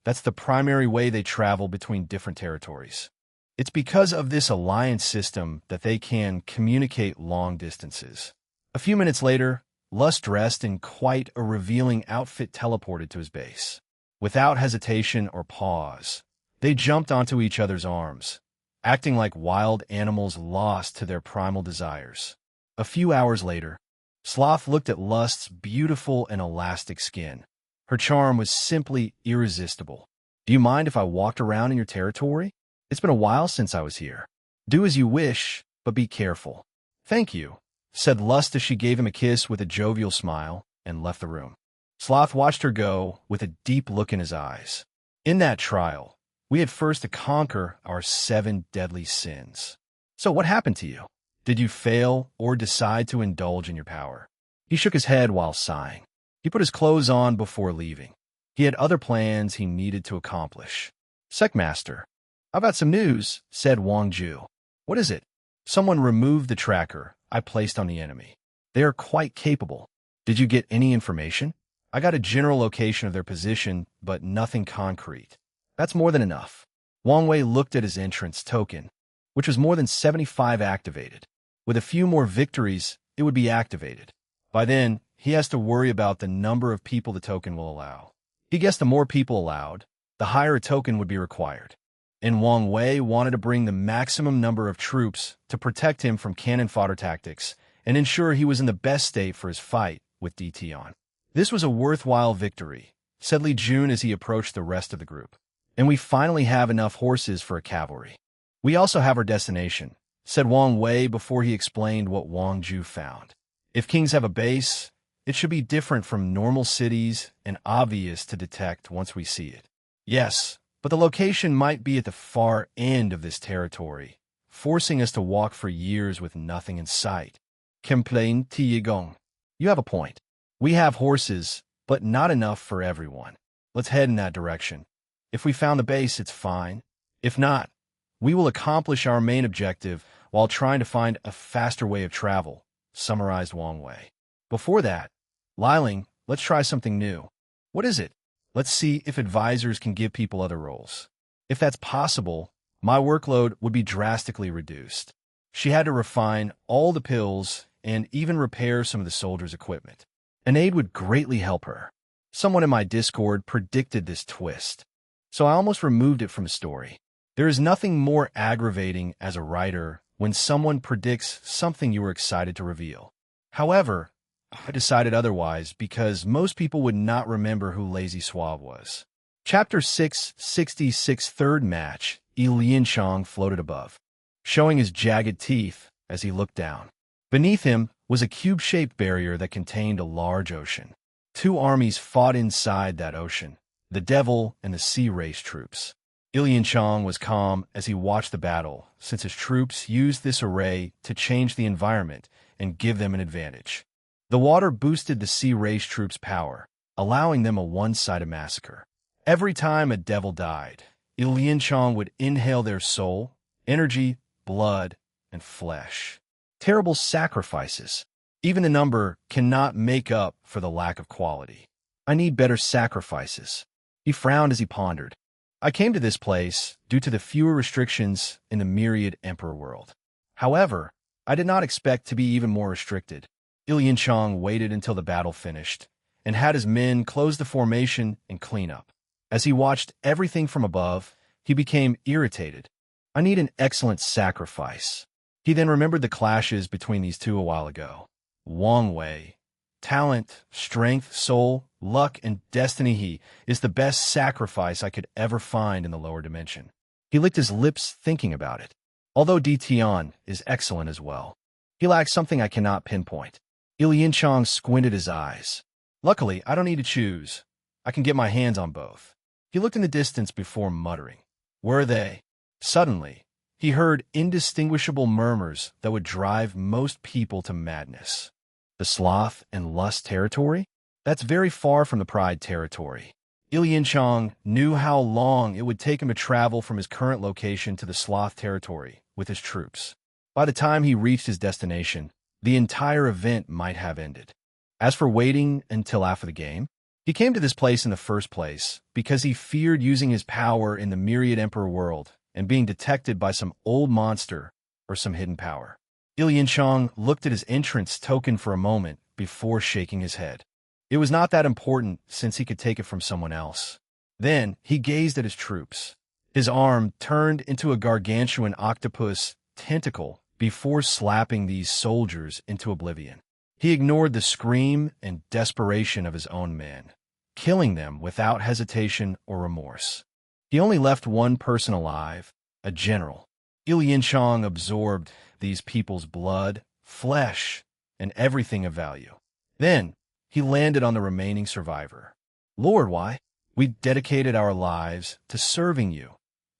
That's the primary way they travel between different territories. It's because of this alliance system that they can communicate long distances. A few minutes later, Lust, dressed in quite a revealing outfit, teleported to his base. Without hesitation or pause, they jumped onto each other's arms, acting like wild animals lost to their primal desires. A few hours later, Sloth looked at Lust's beautiful and elastic skin. Her charm was simply irresistible. Do you mind if I walked around in your territory? It's been a while since I was here. Do as you wish, but be careful. Thank you, said Lust as she gave him a kiss with a jovial smile and left the room. Sloth watched her go with a deep look in his eyes. In that trial, We had first to conquer our 7 deadly sins. So what happened to you? Did you fail or decide to indulge in your power? He shook his head while sighing. He put his clothes on before leaving. He had other plans he needed to accomplish. Secmaster, I've got some news, said Wang Ju. What is it? Someone removed the tracker I placed on the enemy. They are quite capable. Did you get any information? I got a general location of their position, but nothing concrete. That's more than enough. Wang Wei looked at his entrance token, which was more than 75 activated. With a few more victories, it would be activated. By then, he has to worry about the number of people the token will allow. He guessed the more people allowed, the higher a token would be required. And Wang Wei wanted to bring the maximum number of troops to protect him from cannon fodder tactics and ensure he was in the best state for his fight with DTon. This was a worthwhile victory, said Li Jun as he approached the rest of the group. And we finally have enough horses for a cavalry. We also have our destination, said Wang Wei before he explained what Wang Ju found. If kings have a base, it should be different from normal cities and obvious to detect once we see it. Yes, but the location might be at the far end of this territory, forcing us to walk for years with nothing in sight. Complained Tiyigong. You have a point. We have horses, but not enough for everyone. Let's head in that direction. If we found the base, it's fine. If not, we will accomplish our main objective while trying to find a faster way of travel, summarized Wang Wei. Before that, Liling, let's try something new. What is it? Let's see if advisors can give people other roles. If that's possible, my workload would be drastically reduced. She had to refine all the pills and even repair some of the soldiers' equipment. An aide would greatly help her. Someone in my Discord predicted this twist, so I almost removed it from the story. There is nothing more aggravating as a writer when someone predicts something you were excited to reveal. However, I decided otherwise because most people would not remember who Lazy Suave was. Chapter 666 Third Match, Lianchong floated above, showing his jagged teeth as he looked down. Beneath him was a cube-shaped barrier that contained a large ocean. 2 armies fought inside that ocean, the Devil and the Sea Race troops. Lianchong was calm as he watched the battle, since his troops used this array to change the environment and give them an advantage. The water boosted the Sea Race troops' power, allowing them a one-sided massacre. Every time a devil died, Lianchong would inhale their soul, energy, blood, and flesh. Terrible sacrifices. Even the number cannot make up for the lack of quality. I need better sacrifices. He frowned as he pondered. I came to this place due to the fewer restrictions in the myriad Emperor world. However, I did not expect to be even more restricted. Lianchong waited until the battle finished and had his men close the formation and clean up. As he watched everything from above, he became irritated. I need an excellent sacrifice. He then remembered the clashes between these two a while ago. Wang Wei. Talent, strength, soul, luck, and destiny. He is the best sacrifice I could ever find in the lower dimension. He licked his lips thinking about it. Although Tian is excellent as well, he lacks something I cannot pinpoint. Lianchong squinted his eyes. Luckily, I don't need to choose. I can get my hands on both. He looked in the distance before muttering. Where are they? Suddenly, he heard indistinguishable murmurs that would drive most people to madness. The sloth and lust territory? That's very far from the pride territory. Lianchong knew how long it would take him to travel from his current location to the sloth territory with his troops. By the time he reached his destination, the entire event might have ended. As for waiting until after the game, he came to this place in the first place because he feared using his power in the myriad Emperor world and being detected by some old monster or some hidden power. Lianchong looked at his entrance token for a moment before shaking his head. It was not that important since he could take it from someone else. Then he gazed at his troops. His arm turned into a gargantuan octopus tentacle before slapping these soldiers into oblivion. He ignored the scream and desperation of his own men, killing them without hesitation or remorse. He only left one person alive, a general. Lianchong absorbed these people's blood, flesh, and everything of value. Then, he landed on the remaining survivor. Lord, why? We dedicated our lives to serving you.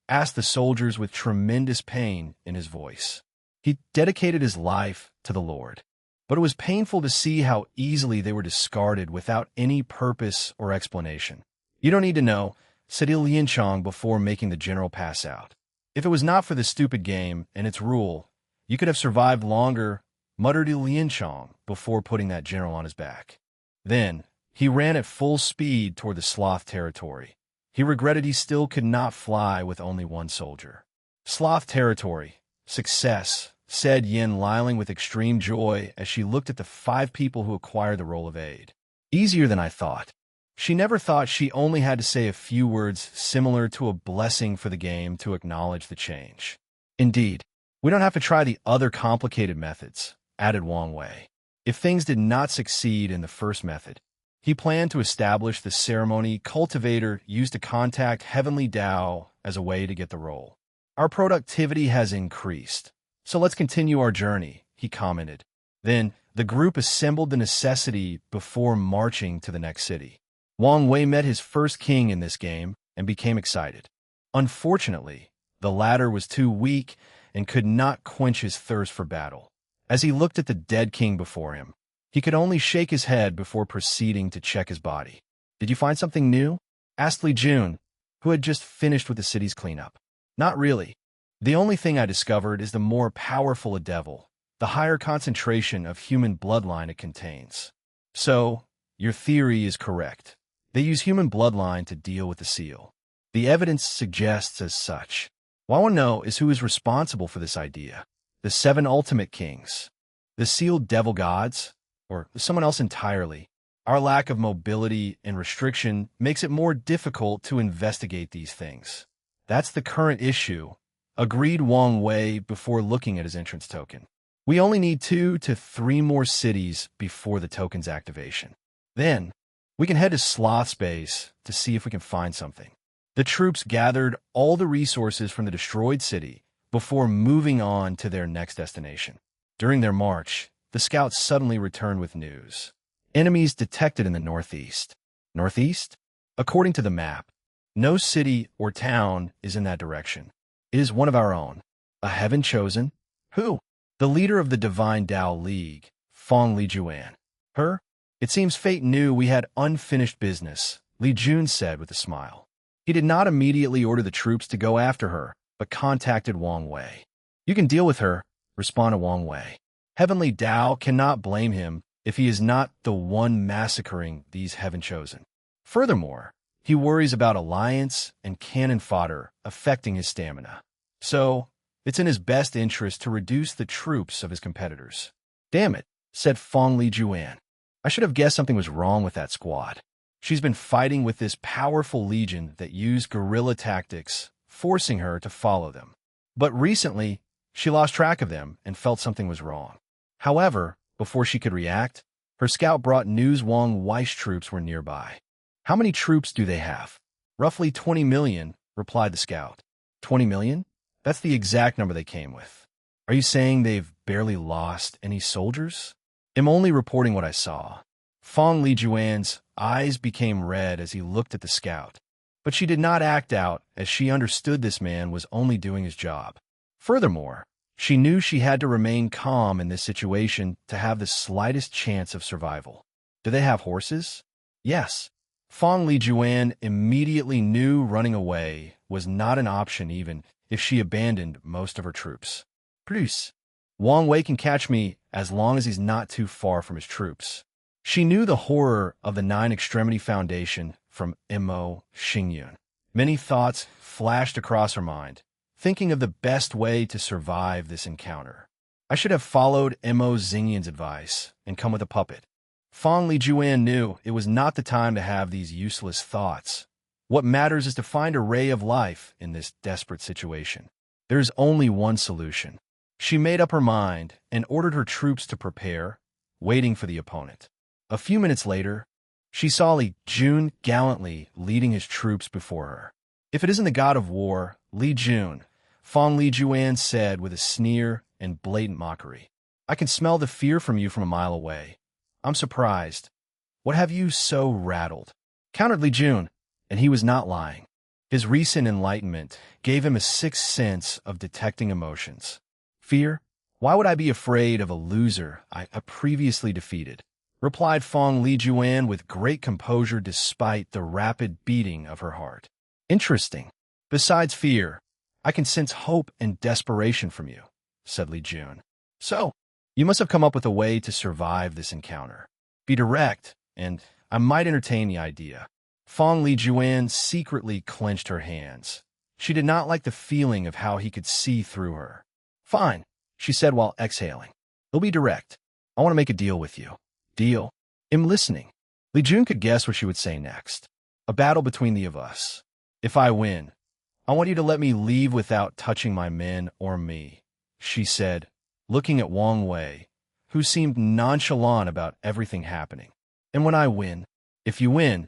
asked the soldiers with tremendous pain in his voice. He dedicated his life to the Lord. But it was painful to see how easily they were discarded without any purpose or explanation. "You don't need to know," said Lianchong before making the general pass out. "If it was not for this stupid game and its rule, you could have survived longer," muttered Lianchong before putting that general on his back. Then, he ran at full speed toward the sloth territory. He regretted he still could not fly with only one soldier. "Sloth territory. Success," said Yin Liling with extreme joy as she looked at the 5 people who acquired the role of aide. "Easier than I thought." She never thought she only had to say a few words similar to a blessing for the game to acknowledge the change. "Indeed, we don't have to try the other complicated methods," added Wang Wei. If things did not succeed in the first method, he planned to establish the ceremony cultivator used to contact Heavenly Tao as a way to get the role. "Our productivity has increased, so let's continue our journey," he commented. Then, the group assembled the necessity before marching to the next city. Wang Wei met his first king in this game and became excited. Unfortunately, the latter was too weak and could not quench his thirst for battle. As he looked at the dead king before him, he could only shake his head before proceeding to check his body. "Did you find something new?" asked Li Jun, who had just finished with the city's cleanup. "Not really. The only thing I discovered is the more powerful a devil, the higher concentration of human bloodline it contains." "So, your theory is correct. They use human bloodline to deal with the seal. The evidence suggests as such. What I want to know is who is responsible for this idea. The 7 ultimate kings, the sealed devil gods, or someone else entirely. Our lack of mobility and restriction makes it more difficult to investigate these things. That's the current issue," agreed Wang Wei before looking at his entrance token. "We only need 2 to 3 more cities before the token's activation. Then, we can head to Sloth Space to see if we can find something." The troops gathered all the resources from the destroyed city before moving on to their next destination. During their march, the scouts suddenly returned with news. "Enemies detected in the northeast." Northeast? According to the map, no city or town is in that direction. It is one of our own. A heaven chosen? Who? The leader of the Divine Tao League, Fong Lijuan. Her? "It seems fate knew we had unfinished business," Li Jun said with a smile. He did not immediately order the troops to go after her, but contacted Wang Wei. "You can deal with her," responded Wang Wei. Heavenly Tao cannot blame him if he is not the one massacring these heaven chosen. Furthermore, he worries about alliance and cannon fodder affecting his stamina. So, it's in his best interest to reduce the troops of his competitors. "Damn it," said Fong Lijuan. "I should have guessed something was wrong with that squad. She's been fighting with this powerful legion that used guerrilla tactics, forcing her to follow them. But recently, she lost track of them and felt something was wrong. However, before she could react, her scout brought news Wang Wei's troops were nearby. "How many troops do they have?" "Roughly 20 million, replied the scout. 20 million? That's the exact number they came with. Are you saying they've barely lost any soldiers?" "I'm only reporting what I saw." Fong Lijuan's eyes became red as he looked at the scout, but she did not act out as she understood this man was only doing his job. Furthermore, she knew she had to remain calm in this situation to have the slightest chance of survival. "Do they have horses?" "Yes." Fong Lijuan immediately knew running away was not an option even if she abandoned most of her troops. "Plus, Wang Wei can catch me as long as he's not too far from his troops." She knew the horror of the Nine Extremity Foundation from Mo Xingyun. Many thoughts flashed across her mind, thinking of the best way to survive this encounter. "I should have followed Mo Xingyun's advice and come with a puppet." Fong Lijuan knew it was not the time to have these useless thoughts. What matters is to find a ray of life in this desperate situation. There is only one solution. She made up her mind and ordered her troops to prepare, waiting for the opponent. A few minutes later, she saw Li Jun gallantly leading his troops before her. "If it isn't the god of war, Li Jun," Fong Lijuan said with a sneer and blatant mockery. "I can smell the fear from you from a mile away. I'm surprised. What have you so rattled?" Countered Li Jun, and he was not lying. His recent enlightenment gave him a sixth sense of detecting emotions. Fear? Why would I be afraid of a loser I previously defeated? Replied Fong Lijuan with great composure despite the rapid beating of her heart. Interesting. Besides fear, I can sense hope and desperation from you, said Li Jun. So, you must have come up with a way to survive this encounter. Be direct, and I might entertain the idea. Fong Lijuan secretly clenched her hands. She did not like the feeling of how he could see through her. Fine, she said while exhaling. It'll be direct. I want to make a deal with you. Deal? I'm listening. Li Jun could guess what she would say next. A battle between the of us. If I win, I want you to let me leave without touching my men or me, she said, looking at Wang Wei, who seemed nonchalant about everything happening. And when I win, if you win,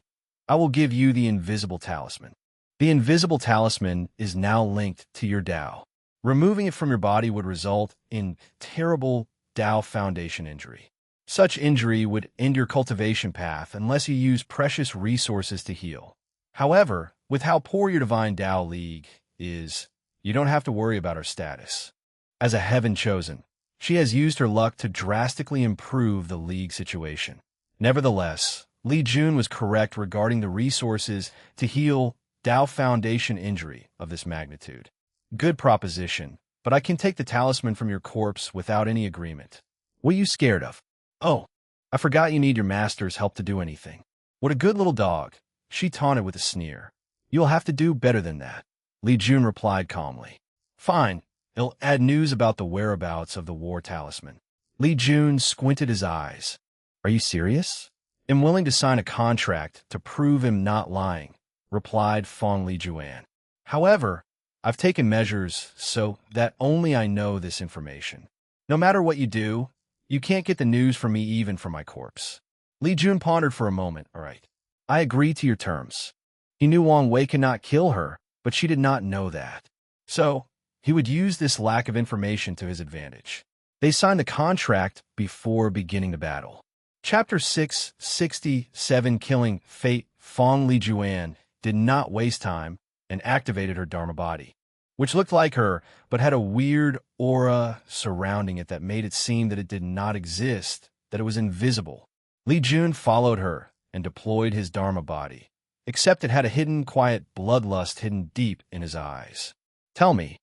I will give you the invisible talisman. The invisible talisman is now linked to your Tao. Removing it from your body would result in terrible Tao Foundation injury. Such injury would end your cultivation path unless you use precious resources to heal. However, with how poor your Divine Tao League is, you don't have to worry about her status. As a heaven chosen, she has used her luck to drastically improve the League situation. Nevertheless, Li Jun was correct regarding the resources to heal Tao Foundation injury of this magnitude. Good proposition, but I can take the talisman from your corpse without any agreement. What are you scared of? Oh, I forgot you need your master's help to do anything. What a good little dog, she taunted with a sneer. You'll have to do better than that, Li Jun replied calmly. Fine, it'll add news about the whereabouts of the war talisman. Li Jun squinted his eyes. Are you serious? I'm willing to sign a contract to prove him not lying, replied Fong Lijuan. However, I've taken measures so that only I know this information. No matter what you do, you can't get the news from me even from my corpse. Li Jun pondered for a moment. All right, I agree to your terms. He knew Wang Wei could not kill her, but she did not know that. So, he would use this lack of information to his advantage. They signed the contract before beginning the battle. Chapter 667 Killing Fate. Fong Lijuan did not waste time and activated her Dharma body, which looked like her but had a weird aura surrounding it that made it seem that it did not exist, that it was invisible. Li Jun followed her and deployed his Dharma body, except it had a hidden, quiet bloodlust hidden deep in his eyes. Tell me,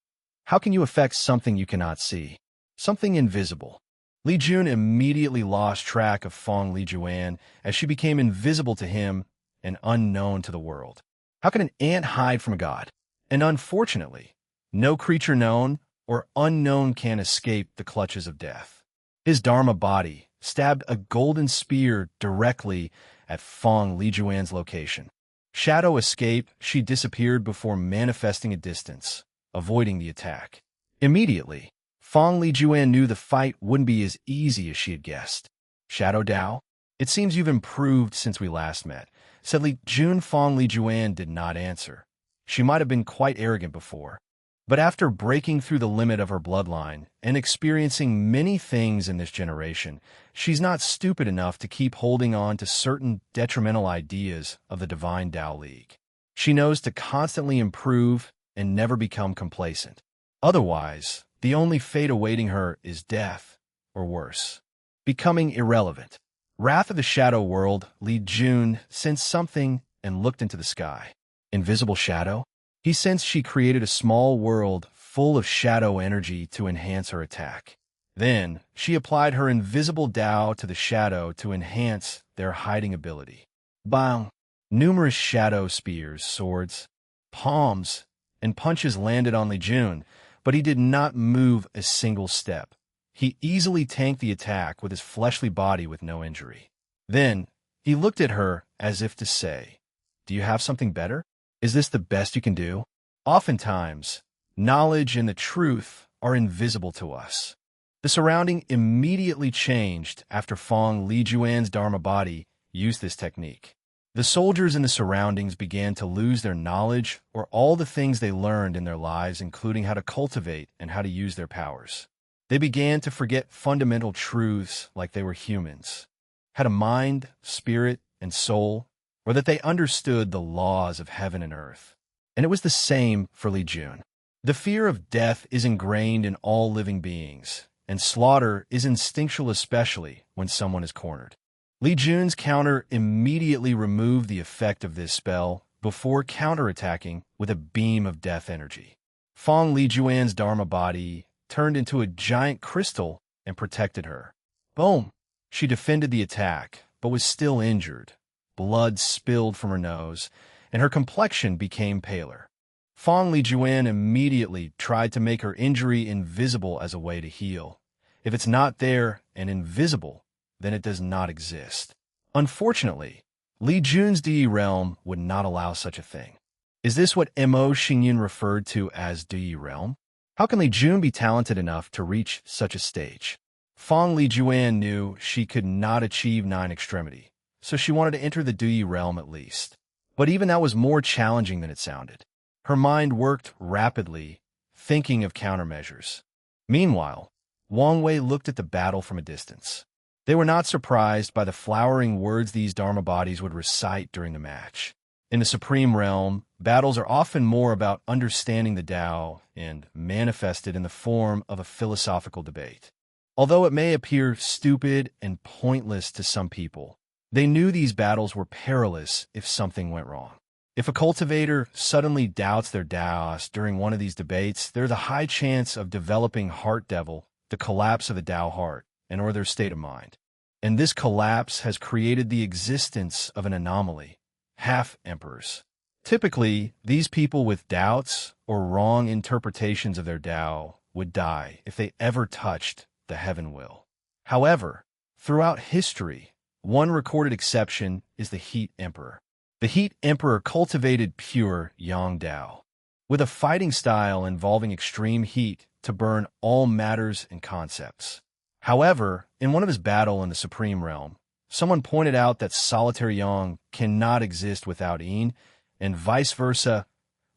how can you affect something you cannot see? Something invisible. Li Jun immediately lost track of Fong Lijuan as she became invisible to him and unknown to the world. How can an ant hide from a god? And unfortunately, no creature known or unknown can escape the clutches of death. His Dharma body stabbed a golden spear directly at Fong Lijuan's location. Shadow escaped, she disappeared before manifesting a distance, avoiding the attack. Immediately, Fong Lijuan knew the fight wouldn't be as easy as she had guessed. Shadow Dao, it seems you've improved since we last met, said Li Jun. Fong Lijuan did not answer. She might have been quite arrogant before, but after breaking through the limit of her bloodline and experiencing many things in this generation, she's not stupid enough to keep holding on to certain detrimental ideas of the Divine Tao League. She knows to constantly improve and never become complacent. Otherwise, the only fate awaiting her is death, or worse, becoming irrelevant. Wrath of the Shadow World, Li Jun sensed something and looked into the sky. Invisible shadow? He sensed she created a small world full of shadow energy to enhance her attack. Then, she applied her invisible Tao to the shadow to enhance their hiding ability. Bang! Numerous shadow spears, swords, palms, and punches landed on Li Jun, but he did not move a single step. He easily tanked the attack with his fleshly body with no injury. Then, he looked at her as if to say, "Do you have something better? Is this the best you can do?" Oftentimes, knowledge and the truth are invisible to us. The surrounding immediately changed after Fong Lijuan's Dharma body used this technique. The soldiers in the surroundings began to lose their knowledge or all the things they learned in their lives, including how to cultivate and how to use their powers. They began to forget fundamental truths like they were humans, had a mind, spirit, and soul, or that they understood the laws of heaven and earth. And it was the same for Li Jun. The fear of death is ingrained in all living beings, and slaughter is instinctual, especially when someone is cornered. Li Jun's counter immediately removed the effect of this spell before counterattacking with a beam of death energy. Fong Lijuan's Dharma body turned into a giant crystal and protected her. Boom! She defended the attack, but was still injured. Blood spilled from her nose, and her complexion became paler. Fong Lijuan immediately tried to make her injury invisible as a way to heal. If it's not there and invisible, then it does not exist. Unfortunately, Li Jun's DE realm would not allow such a thing. Is this what Mo Xingyin referred to as DE realm? How can Li Jun be talented enough to reach such a stage? Fong Lijuan knew she could not achieve 9 extremity, so she wanted to enter the DE realm at least. But even that was more challenging than it sounded. Her mind worked rapidly, thinking of countermeasures. Meanwhile, Wang Wei looked at the battle from a distance. They were not surprised by the flowering words these Dharma bodies would recite during the match. In the Supreme Realm, battles are often more about understanding the Tao and manifested in the form of a philosophical debate. Although it may appear stupid and pointless to some people, they knew these battles were perilous if something went wrong. If a cultivator suddenly doubts their Taoist during one of these debates, there's a high chance of developing heart devil, the collapse of the Tao heart, and or their state of mind. And this collapse has created the existence of an anomaly, half-emperors. Typically, these people with doubts or wrong interpretations of their Tao would die if they ever touched the heaven will. However, throughout history, one recorded exception is the Heat Emperor. The Heat Emperor cultivated pure Yang Tao, with a fighting style involving extreme heat to burn all matters and concepts. However, in one of his battles in the Supreme Realm, someone pointed out that solitary Yang cannot exist without Yin, and vice versa,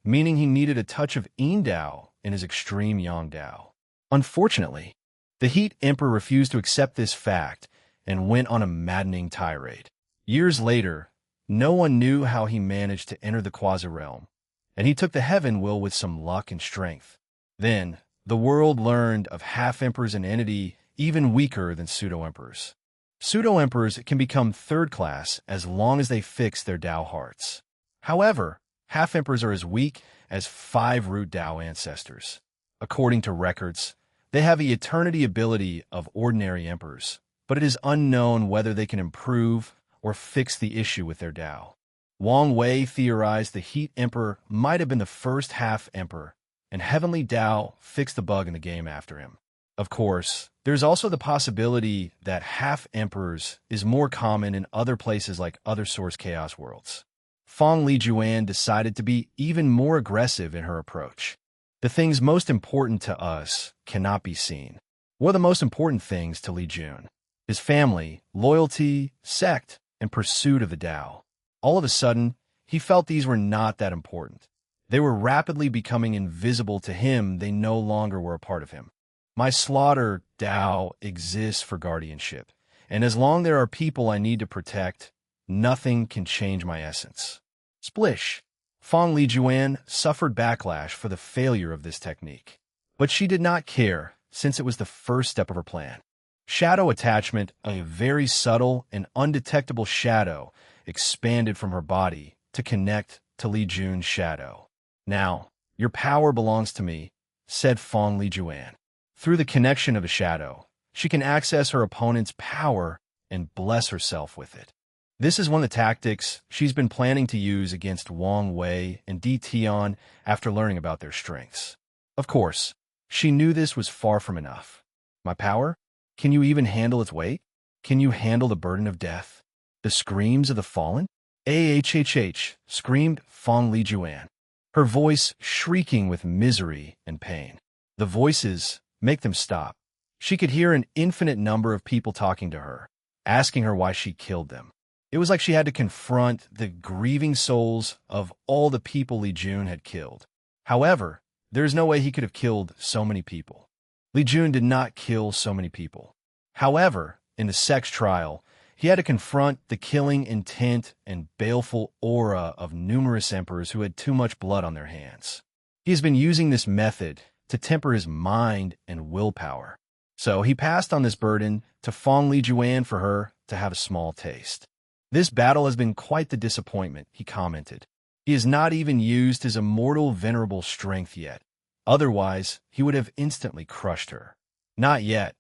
meaning he needed a touch of Yin Tao in his extreme Yang Tao. Unfortunately, the Heat Emperor refused to accept this fact and went on a maddening tirade. Years later, no one knew how he managed to enter the Quasi Realm, and he took the Heaven Will with some luck and strength. Then, the world learned of half-emperors, an entity even weaker than pseudo-emperors. Pseudo-emperors can become third class as long as they fix their Tao hearts. However, half-emperors are as weak as 5 root Tao ancestors. According to records, they have the eternity ability of ordinary emperors, but it is unknown whether they can improve or fix the issue with their Tao. Wang Wei theorized the Heat Emperor might have been the first half-emperor, and Heavenly Tao fixed the bug in the game after him. Of course, there's also the possibility that half-emperors is more common in other places like other Source Chaos worlds. Fong Lijuan decided to be even more aggressive in her approach. The things most important to us cannot be seen. What are the most important things to Li Jun? His family, loyalty, sect, and pursuit of the Tao. All of a sudden, he felt these were not that important. They were rapidly becoming invisible to him. They no longer were a part of him. My slaughter Tao exists for guardianship, and as long as there are people I need to protect, nothing can change my essence. Splish! Fong Lijuan suffered backlash for the failure of this technique. But she did not care, since it was the first step of her plan. Shadow attachment, a very subtle and undetectable shadow, expanded from her body to connect to Li Jun's shadow. Now, your power belongs to me, said Fong Lijuan. Through the connection of a shadow, she can access her opponent's power and bless herself with it. This is one of the tactics she's been planning to use against Wang Wei and Di Tian after learning about their strengths. Of course, she knew this was far from enough. My power? Can you even handle its weight? Can you handle the burden of death? The screams of the fallen? Ahhh, screamed Fong Lijuan, her voice shrieking with misery and pain. The voices, make them stop. She could hear an infinite number of people talking to her, asking her why she killed them. It was like she had to confront the grieving souls of all the people Li Jun had killed. However, there is no way he could have killed so many people. Li Jun did not kill so many people. However, in the sex trial, He had to confront the killing intent and baleful aura of numerous emperors who had too much blood on their hands. He has been using this method to temper his mind and willpower. So he passed on this burden to Fong Li Juan for her to have a small taste. This battle has been quite the disappointment, he commented. He has not even used his immortal venerable strength yet. Otherwise, he would have instantly crushed her. Not yet.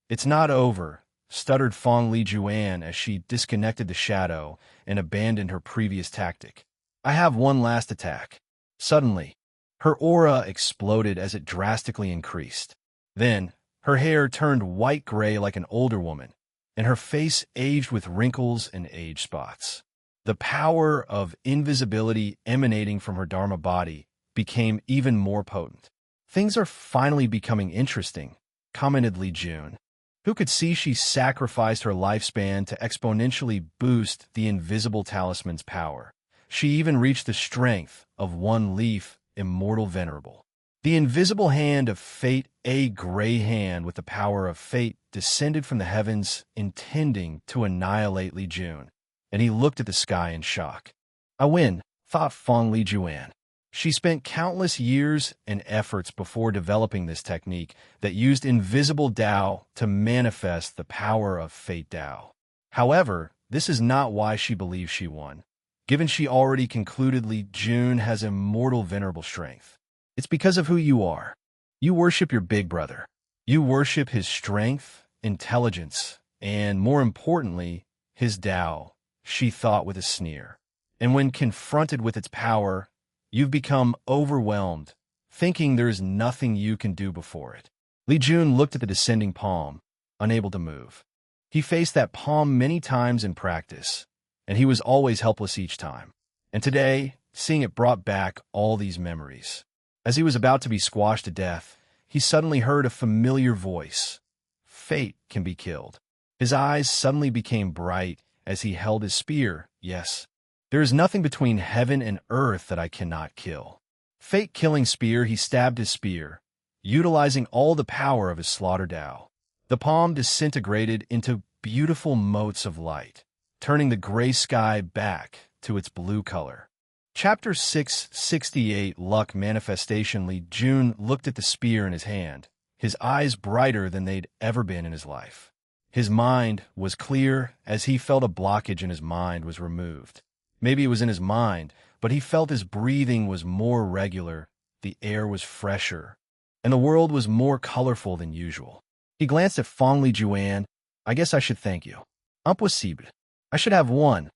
It's not over, stuttered Fong Li Juan as she disconnected the shadow and abandoned her previous tactic. I have one last attack. Suddenly, her aura exploded as it drastically increased. Then, her hair turned white-gray like an older woman, and her face aged with wrinkles and age spots. The power of invisibility emanating from her Dharma body became even more potent. Things are finally becoming interesting, commented Li Jun. Who could see she sacrificed her lifespan to exponentially boost the invisible talisman's power? She even reached the strength of one leaf, immortal venerable. The invisible hand of fate, a gray hand with the power of fate, descended from the heavens, intending to annihilate Li Jun, and he looked at the sky in shock. I win, thought Fong Li Juan. She spent countless years and efforts before developing this technique that used invisible Tao to manifest the power of fate Tao. However, this is not why she believes she won. Given she already concluded Li Jun has immortal venerable strength. It's because of who you are. You worship your big brother. You worship his strength, intelligence, and, more importantly, his Tao, she thought with a sneer. And when confronted with its power, you've become overwhelmed, thinking there is nothing you can do before it. Li Jun looked at the descending palm, unable to move. He faced that palm many times in practice, and he was always helpless each time. And today, seeing it brought back all these memories. As he was about to be squashed to death, he suddenly heard a familiar voice. Fate can be killed. His eyes suddenly became bright as he held his spear. Yes, there is nothing between heaven and earth that I cannot kill. Fate-killing spear, he stabbed his spear, utilizing all the power of his slaughtered Tao. The palm disintegrated into beautiful motes of light, turning the gray sky back to its blue color. Chapter 668, Luck Manifestation. Li Jun looked at the spear in his hand, his eyes brighter than they'd ever been in his life. His mind was clear as he felt a blockage in his mind was removed. Maybe it was in his mind, but he felt his breathing was more regular, the air was fresher, and the world was more colorful than usual. He glanced at Fong Li Juan. I guess I should thank you. Impossible. I should have won,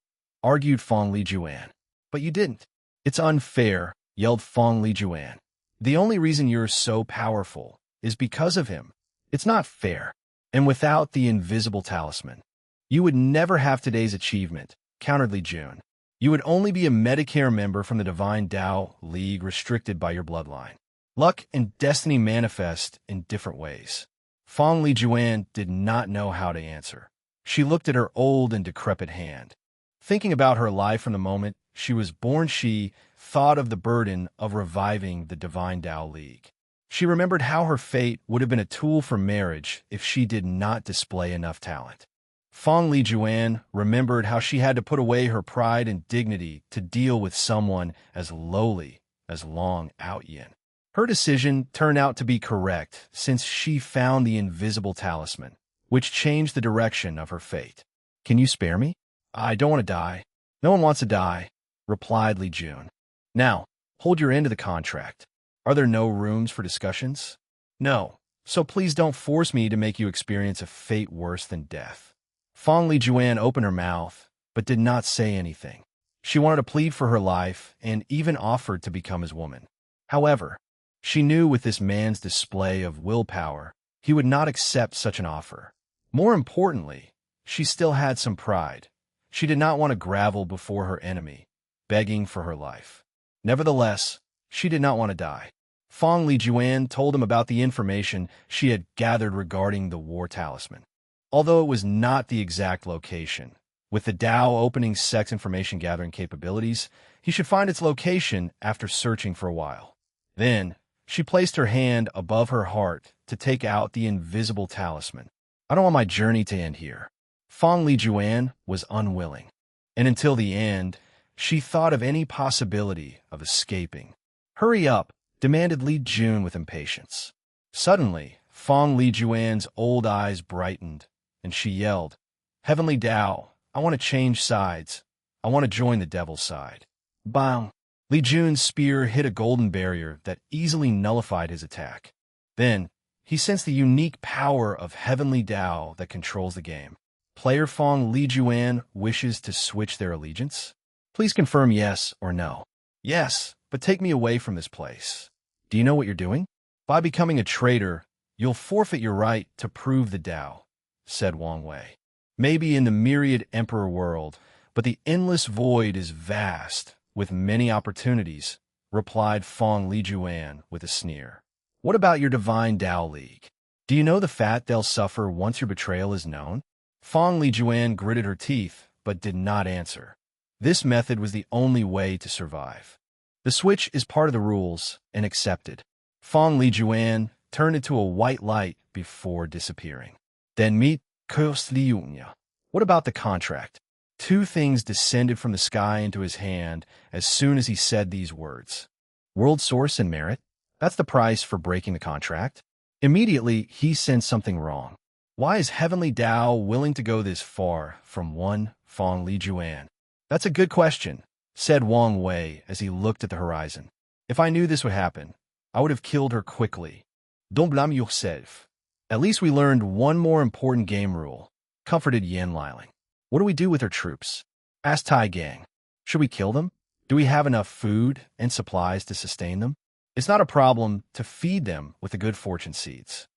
argued Fong Li Juan. But you didn't. It's unfair, yelled Fong Li Juan. The only reason you're so powerful is because of him. It's not fair. And without the invisible talisman, you would never have today's achievement, countered Li Jun. You would only be a Medicare member from the Divine Tao League restricted by your bloodline. Luck and destiny manifest in different ways. Fong Li Juan did not know how to answer. She looked at her old and decrepit hand. Thinking about her life from the moment she was born, she thought of the burden of reviving the Divine Tao League. She remembered how her fate would have been a tool for marriage if she did not display enough talent. Fong Li Juan remembered how she had to put away her pride and dignity to deal with someone as lowly as Long Outyin. Her decision turned out to be correct since she found the invisible talisman, which changed the direction of her fate. Can you spare me? I don't want to die. No one wants to die, replied Li Jun. Now, hold your end of the contract. Are there no rooms for discussions? No, so please don't force me to make you experience a fate worse than death. Fong Li Juan opened her mouth, but did not say anything. She wanted to plead for her life and even offered to become his woman. However, she knew with this man's display of willpower, he would not accept such an offer. More importantly, she still had some pride. She did not want to grovel before her enemy, begging for her life. Nevertheless, she did not want to die. Fong Li Juan told him about the information she had gathered regarding the war talisman. Although it was not the exact location, with the Tao opening sex information gathering capabilities, he should find its location after searching for a while. Then, she placed her hand above her heart to take out the invisible talisman. I don't want my journey to end here. Fong Lijuan was unwilling, and until the end, she thought of any possibility of escaping. "Hurry up," demanded Li Jun with impatience. Suddenly, Fong Lijuan's old eyes brightened, and she yelled, "Heavenly Tao, I want to change sides. I want to join the devil's side." Bang! Li Jun's spear hit a golden barrier that easily nullified his attack. Then, he sensed the unique power of Heavenly Tao that controls the game. Player Fong Lijuan wishes to switch their allegiance? Please confirm yes or no. Yes, but take me away from this place. Do you know what you're doing? By becoming a traitor, you'll forfeit your right to prove the Tao, said Wang Wei. Maybe in the myriad emperor world, but the endless void is vast, with many opportunities, replied Fong Lijuan with a sneer. What about your divine Tao League? Do you know the fate they'll suffer once your betrayal is known? Fong Lijuan gritted her teeth, but did not answer. This method was the only way to survive. The switch is part of the rules, and accepted. Fong Lijuan turned into a white light before disappearing. Then meet Kos Liunya. What about the contract? Two things descended from the sky into his hand as soon as he said these words. World source and merit? That's the price for breaking the contract. Immediately, he sensed something wrong. Why is Heavenly Tao willing to go this far from one Fong Lijuan? That's a good question, said Wang Wei as he looked at the horizon. If I knew this would happen, I would have killed her quickly. Don't blame yourself. At least we learned one more important game rule, comforted Yan Liling. What do we do with our troops? Asked Tai Gang. Should we kill them? Do we have enough food and supplies to sustain them? It's not a problem to feed them with the good fortune seeds.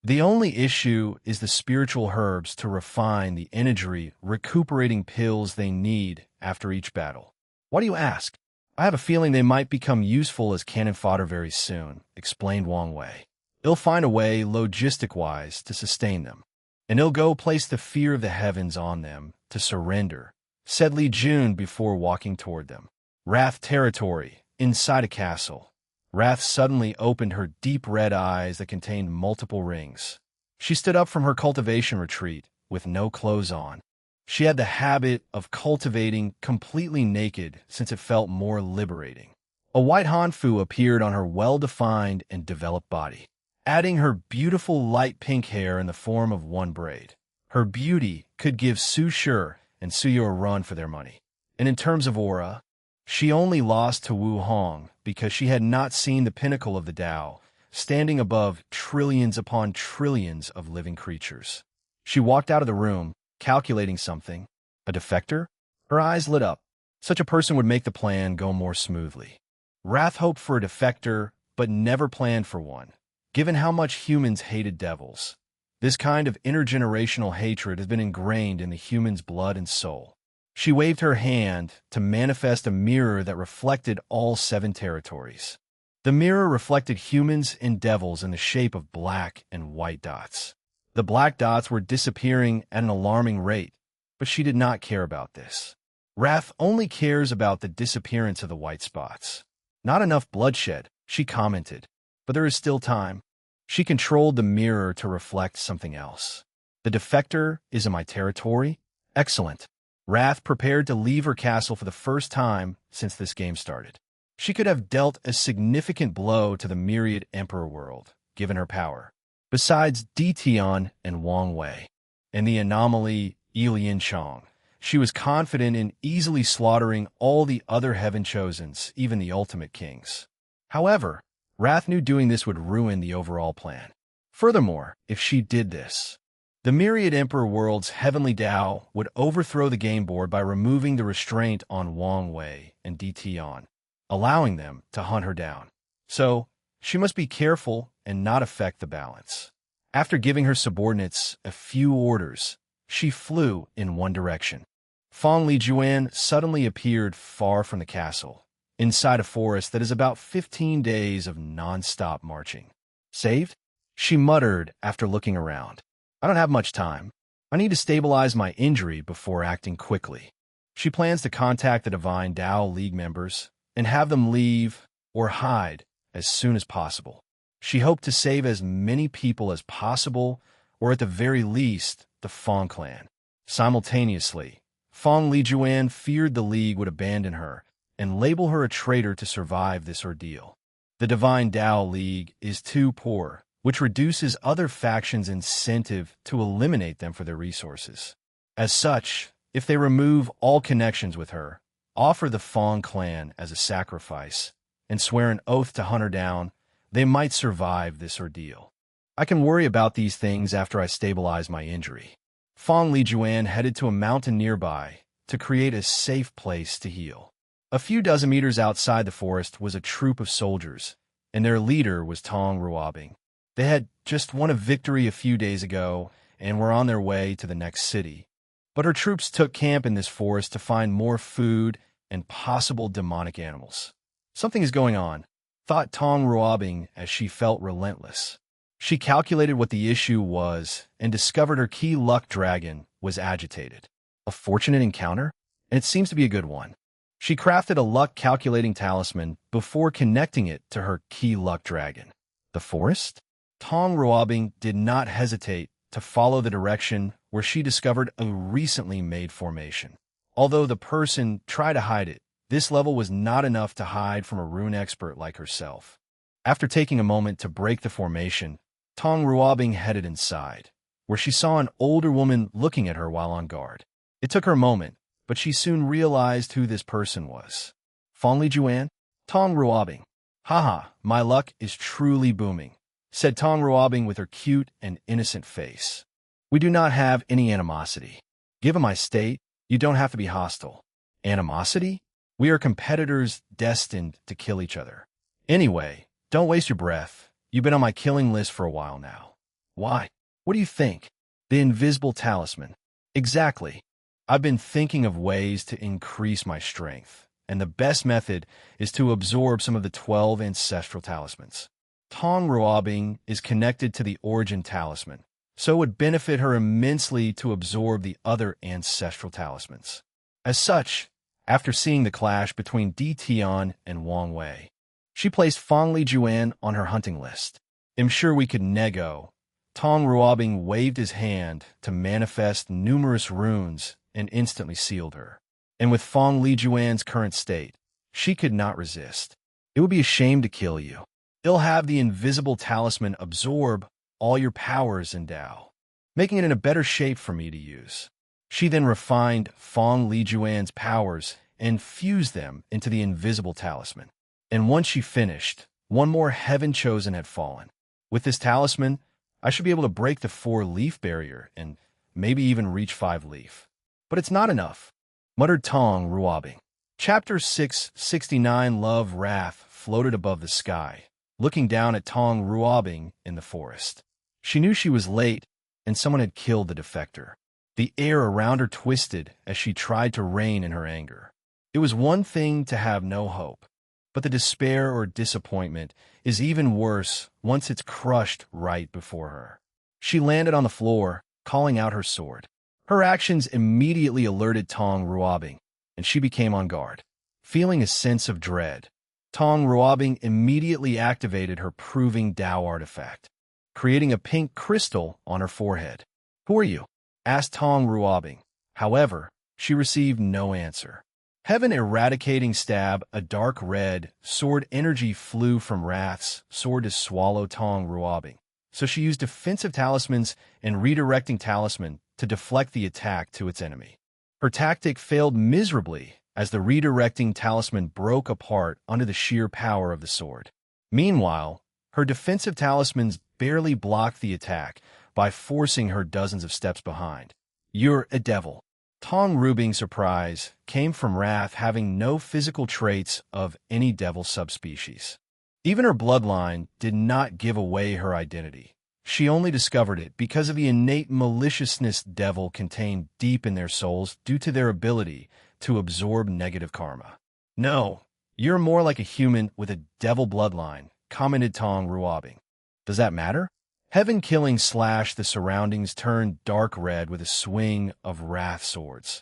The only issue is the spiritual herbs to refine the energy recuperating pills they need after each battle. Why do you ask? I have a feeling they might become useful as cannon fodder very soon, explained Wang Wei. They'll find a way, logistic-wise, to sustain them. And he'll go place the fear of the heavens on them to surrender, said Li Jun before walking toward them. Wrath territory, inside a castle. Wrath suddenly opened her deep red eyes that contained multiple rings. She stood up from her cultivation retreat with no clothes on. She had the habit of cultivating completely naked since it felt more liberating. A white hanfu appeared on her well-defined and developed body, adding her beautiful light pink hair in the form of one braid. Her beauty could give Su Shi and Su Yu a run for their money. And in terms of aura, she only lost to Wu Hong because she had not seen the pinnacle of the Tao, standing above trillions upon trillions of living creatures. She walked out of the room, calculating something. A defector? Her eyes lit up. Such a person would make the plan go more smoothly. Wrath hoped for a defector, but never planned for one, given how much humans hated devils. This kind of intergenerational hatred has been ingrained in the human's blood and soul. She waved her hand to manifest a mirror that reflected all 7 territories. The mirror reflected humans and devils in the shape of black and white dots. The black dots were disappearing at an alarming rate, but she did not care about this. Wrath only cares about the disappearance of the white spots. Not enough bloodshed, she commented, but there is still time. She controlled the mirror to reflect something else. The defector is in my territory? Excellent. Wrath prepared to leave her castle for the first time since this game started. She could have dealt a significant blow to the myriad emperor world, given her power. Besides Di Tian and Wang Wei, and the anomaly Yilian Chong, she was confident in easily slaughtering all the other heaven chosens, even the ultimate kings. However, Wrath knew doing this would ruin the overall plan. Furthermore, if she did this, the myriad emperor world's heavenly Tao would overthrow the game board by removing the restraint on Wang Wei and Di Tian, allowing them to hunt her down. So, she must be careful and not affect the balance. After giving her subordinates a few orders, she flew in one direction. Fong Lijuan suddenly appeared far from the castle, inside a forest that is about 15 days of non-stop marching. Saved? She muttered after looking around. I don't have much time. I need to stabilize my injury before acting quickly. She plans to contact the Divine Tao League members and have them leave or hide as soon as possible. She hoped to save as many people as possible, or at the very least, the Fong clan. Simultaneously, Fong Lijuan feared the League would abandon her and label her a traitor to survive this ordeal. The Divine Tao League is too poor, which reduces other factions' incentive to eliminate them for their resources. As such, if they remove all connections with her, offer the Fong clan as a sacrifice, and swear an oath to hunt her down, they might survive this ordeal. I can worry about these things after I stabilize my injury. Fong Lijuan headed to a mountain nearby to create a safe place to heal. A few dozen meters outside the forest was a troop of soldiers, and their leader was Tong Ruobing. They had just won a victory a few days ago and were on their way to the next city. But her troops took camp in this forest to find more food and possible demonic animals. Something is going on, thought Tong Ruobing as she felt relentless. She calculated what the issue was and discovered her key luck dragon was agitated. A fortunate encounter? And it seems to be a good one. She crafted a luck-calculating talisman before connecting it to her key luck dragon. The forest? Tong Ruobing did not hesitate to follow the direction where she discovered a recently made formation. Although the person tried to hide it, this level was not enough to hide from a rune expert like herself. After taking a moment to break the formation, Tong Ruobing headed inside, where she saw an older woman looking at her while on guard. It took her a moment, but she soon realized who this person was. Fong Lijuan? Tong Ruobing. Haha, my luck is truly booming, said Tong Ruobing with her cute and innocent face. We do not have any animosity. Given my state, you don't have to be hostile. Animosity? We are competitors destined to kill each other. Anyway, don't waste your breath. You've been on my killing list for a while now. Why? What do you think? The invisible talisman. Exactly. I've been thinking of ways to increase my strength, and the best method is to absorb some of the 12 ancestral talismans. Tong Ruobing is connected to the origin talisman, so it would benefit her immensely to absorb the other ancestral talismans. As such, after seeing the clash between Di Tian and Wang Wei, she placed Fong Lijuan on her hunting list. I'm sure we could nego. Tong Ruobing waved his hand to manifest numerous runes and instantly sealed her. And with Fong Lijuan's current state, she could not resist. It would be a shame to kill you. It'll have the invisible talisman absorb all your powers and Tao, making it in a better shape for me to use. She then refined Fong Lijuan's powers and fused them into the invisible talisman. And once she finished, one more heaven chosen had fallen. With this talisman, I should be able to break the 4-leaf barrier and maybe even reach 5-leaf. But it's not enough, muttered Tong Ruobing. Chapter 669 Love Wrath floated above the sky, looking down at Tong Ruobing in the forest. She knew she was late, and someone had killed the defector. The air around her twisted as she tried to rein in her anger. It was one thing to have no hope, but the despair or disappointment is even worse once it's crushed right before her. She landed on the floor, calling out her sword. Her actions immediately alerted Tong Ruobing, and she became on guard. Feeling a sense of dread, Tong Ruobing immediately activated her Proving Tao artifact, creating a pink crystal on her forehead. "Who are you?" asked Tong Ruobing. However, she received no answer. Heaven Eradicating Stab, a dark red sword energy flew from Wrath's sword to swallow Tong Ruobing, so she used defensive talismans and redirecting talisman to deflect the attack to its enemy. Her tactic failed miserably as the redirecting talisman broke apart under the sheer power of the sword. Meanwhile, her defensive talismans barely blocked the attack by forcing her dozens of steps behind. "You're a devil." Tong Ruobing's surprise came from Wrath having no physical traits of any devil subspecies. Even her bloodline did not give away her identity. She only discovered it because of the innate maliciousness devil contained deep in their souls due to their ability to absorb negative karma. "No, you're more like a human with a devil bloodline," commented Tong Ruobing. "Does that matter?" Heaven Killing Slash the surroundings turned dark red with a swing of Wrath swords.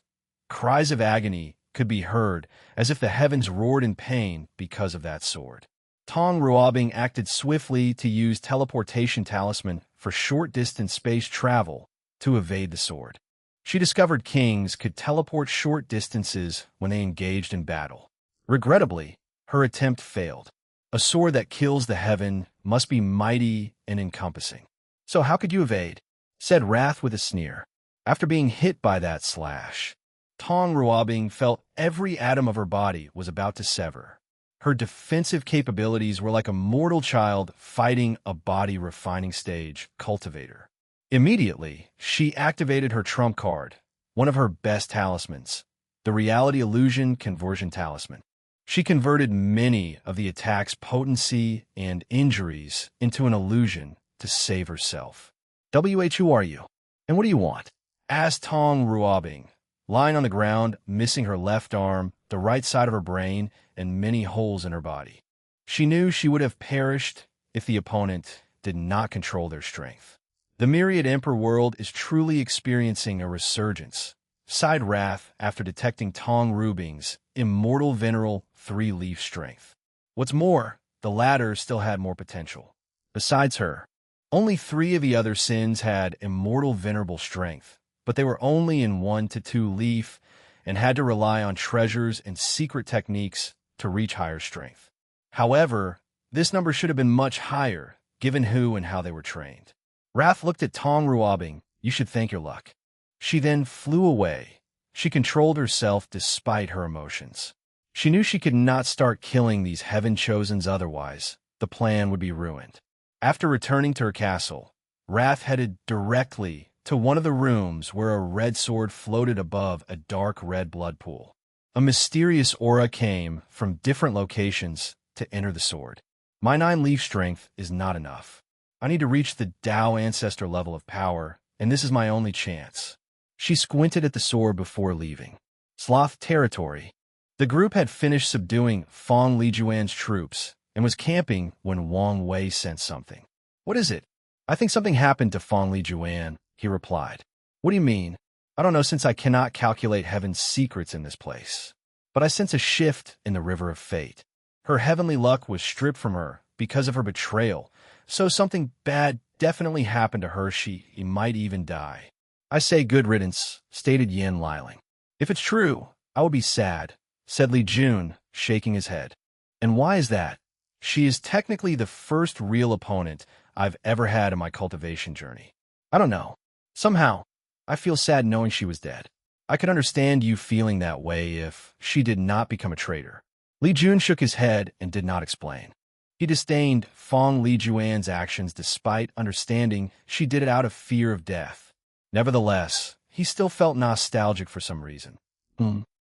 Cries of agony could be heard as if the heavens roared in pain because of that sword. Tong Ruobing acted swiftly to use teleportation talisman for short-distance space travel to evade the sword. She discovered kings could teleport short distances when they engaged in battle. Regrettably, her attempt failed. A sword that kills the heaven must be mighty and encompassing. So how could you evade? Said Wrath with a sneer. After being hit by that slash, Tong Ruobing felt every atom of her body was about to sever. Her defensive capabilities were like a mortal child fighting a body refining stage cultivator. Immediately, she activated her trump card, one of her best talismans, the Reality Illusion Conversion Talisman. She converted many of the attack's potency and injuries into an illusion to save herself. Who are you? And what do you want? Asked Tong Ruobing, lying on the ground, missing her left arm, the right side of her brain, and many holes in her body. She knew she would have perished if the opponent did not control their strength. The Myriad Emperor world is truly experiencing a resurgence, sighed Wrath after detecting Tong Ruobing's immortal veneral 3-leaf strength. What's more, the latter still had more potential. Besides her, only 3 of the other sins had immortal venerable strength, but they were only in 1 to 2 leaf and had to rely on treasures and secret techniques to reach higher strength. However, this number should have been much higher, given who and how they were trained. Wrath looked at Tong Ruobing. You should thank your luck. She then flew away. She controlled herself despite her emotions. She knew she could not start killing these heaven-chosens otherwise. The plan would be ruined. After returning to her castle, Wrath headed directly to one of the rooms where a red sword floated above a dark red blood pool. A mysterious aura came from different locations to enter the sword. My 9-leaf strength is not enough. I need to reach the Tao ancestor level of power, and this is my only chance. She squinted at the sword before leaving. Sloth territory. The group had finished subduing Fong Lijuan's troops and was camping when Wang Wei sensed something. What is it? I think something happened to Fong Lijuan, he replied. What do you mean? I don't know since I cannot calculate heaven's secrets in this place. But I sense a shift in the river of fate. Her heavenly luck was stripped from her because of her betrayal, so something bad definitely happened to her. She might even die. I say good riddance, stated Yin Liling. If it's true, I will be sad, said Li Jun, shaking his head. And why is that? She is technically the first real opponent I've ever had in my cultivation journey. I don't know. Somehow, I feel sad knowing she was dead. I could understand you feeling that way if she did not become a traitor. Li Jun shook his head and did not explain. He disdained Fong Lijuan's actions despite understanding she did it out of fear of death. Nevertheless, he still felt nostalgic for some reason.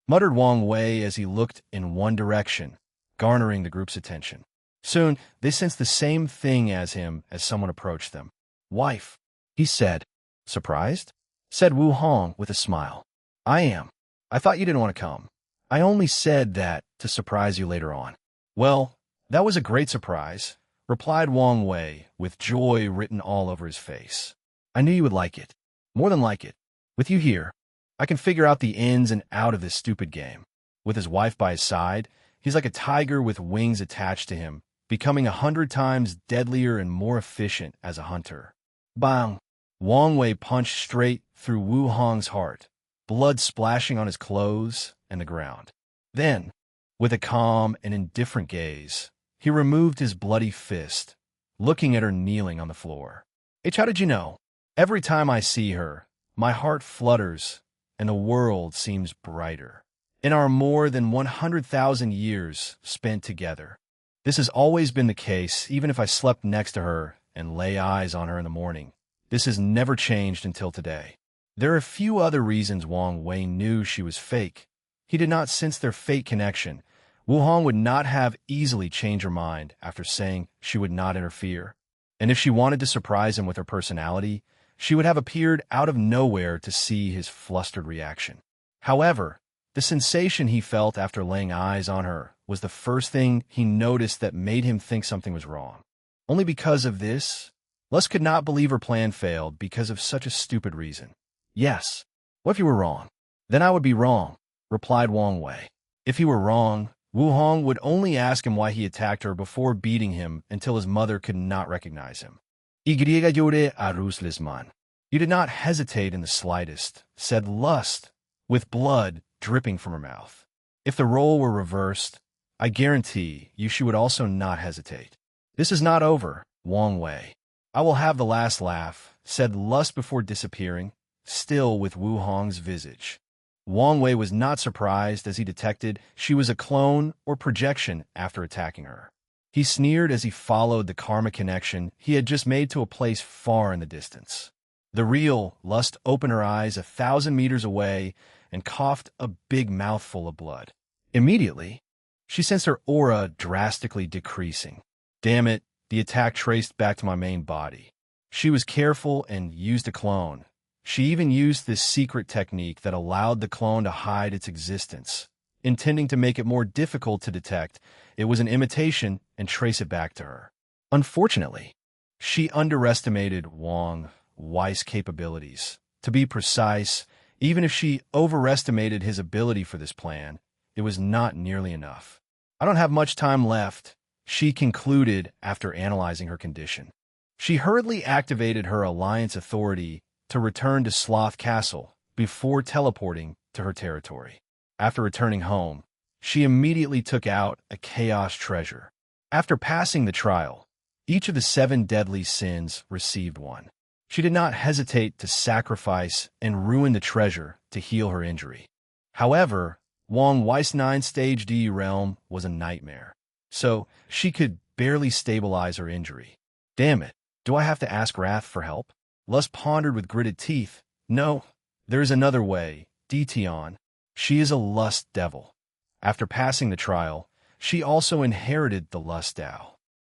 Muttered Wang Wei as he looked in one direction, garnering the group's attention. Soon, they sensed the same thing as him as someone approached them. Wife, he said. Surprised? Said Wu Hong with a smile. I am. I thought you didn't want to come. I only said that to surprise you later on. Well, that was a great surprise, replied Wang Wei with joy written all over his face. I knew you would like it. More than like it. With you here, I can figure out the ins and out of this stupid game. With his wife by his side, he's like a tiger with wings attached to him, becoming 100 times deadlier and more efficient as a hunter. Bang! Wang Wei punched straight through Wu Hong's heart, blood splashing on his clothes and the ground. Then, with a calm and indifferent gaze, he removed his bloody fist, looking at her kneeling on the floor. H, how did you know? Every time I see her, my heart flutters and the world seems brighter. In our more than 100,000 years spent together, this has always been the case, even if I slept next to her and lay eyes on her in the morning. This has never changed until today. There are a few other reasons Wang Wei knew she was fake. He did not sense their fate connection. Wu Hong would not have easily changed her mind after saying she would not interfere. And if she wanted to surprise him with her personality, she would have appeared out of nowhere to see his flustered reaction. However, the sensation he felt after laying eyes on her was the first thing he noticed that made him think something was wrong. Only because of this, Lus could not believe her plan failed because of such a stupid reason. Yes. What if you were wrong? Then I would be wrong, replied Wang Wei. If he were wrong, Wu Hong would only ask him why he attacked her before beating him until his mother could not recognize him. Y llore a Ruslisman. You did not hesitate in the slightest, said Lust, with blood dripping from her mouth. If the role were reversed, I guarantee you she would also not hesitate. This is not over, Wang Wei. I will have the last laugh, said Lust before disappearing, still with Wu Hong's visage. Wang Wei was not surprised as he detected she was a clone or projection after attacking her. He sneered as he followed the karma connection he had just made to a place far in the distance. The real Lust opened her eyes 1,000 meters away and coughed a big mouthful of blood. Immediately, she sensed her aura drastically decreasing. Damn it, the attack traced back to my main body. She was careful and used a clone. She even used this secret technique that allowed the clone to hide its existence, intending to make it more difficult to detect. It was an imitation and trace it back to her. Unfortunately, she underestimated Wang Wei's capabilities. To be precise, even if she overestimated his ability for this plan, it was not nearly enough. I don't have much time left, she concluded after analyzing her condition. She hurriedly activated her alliance authority to return to Sloth Castle before teleporting to her territory. After returning home, she immediately took out a chaos treasure. After passing the trial, each of the 7 deadly sins received one. She did not hesitate to sacrifice and ruin the treasure to heal her injury. However, Wang Wei's 9-stage D realm was a nightmare, so she could barely stabilize her injury. Damn it, do I have to ask Wrath for help? Lust pondered with gritted teeth. No, there is another way, Dition. She is a lust devil. After passing the trial, she also inherited the lust Dao.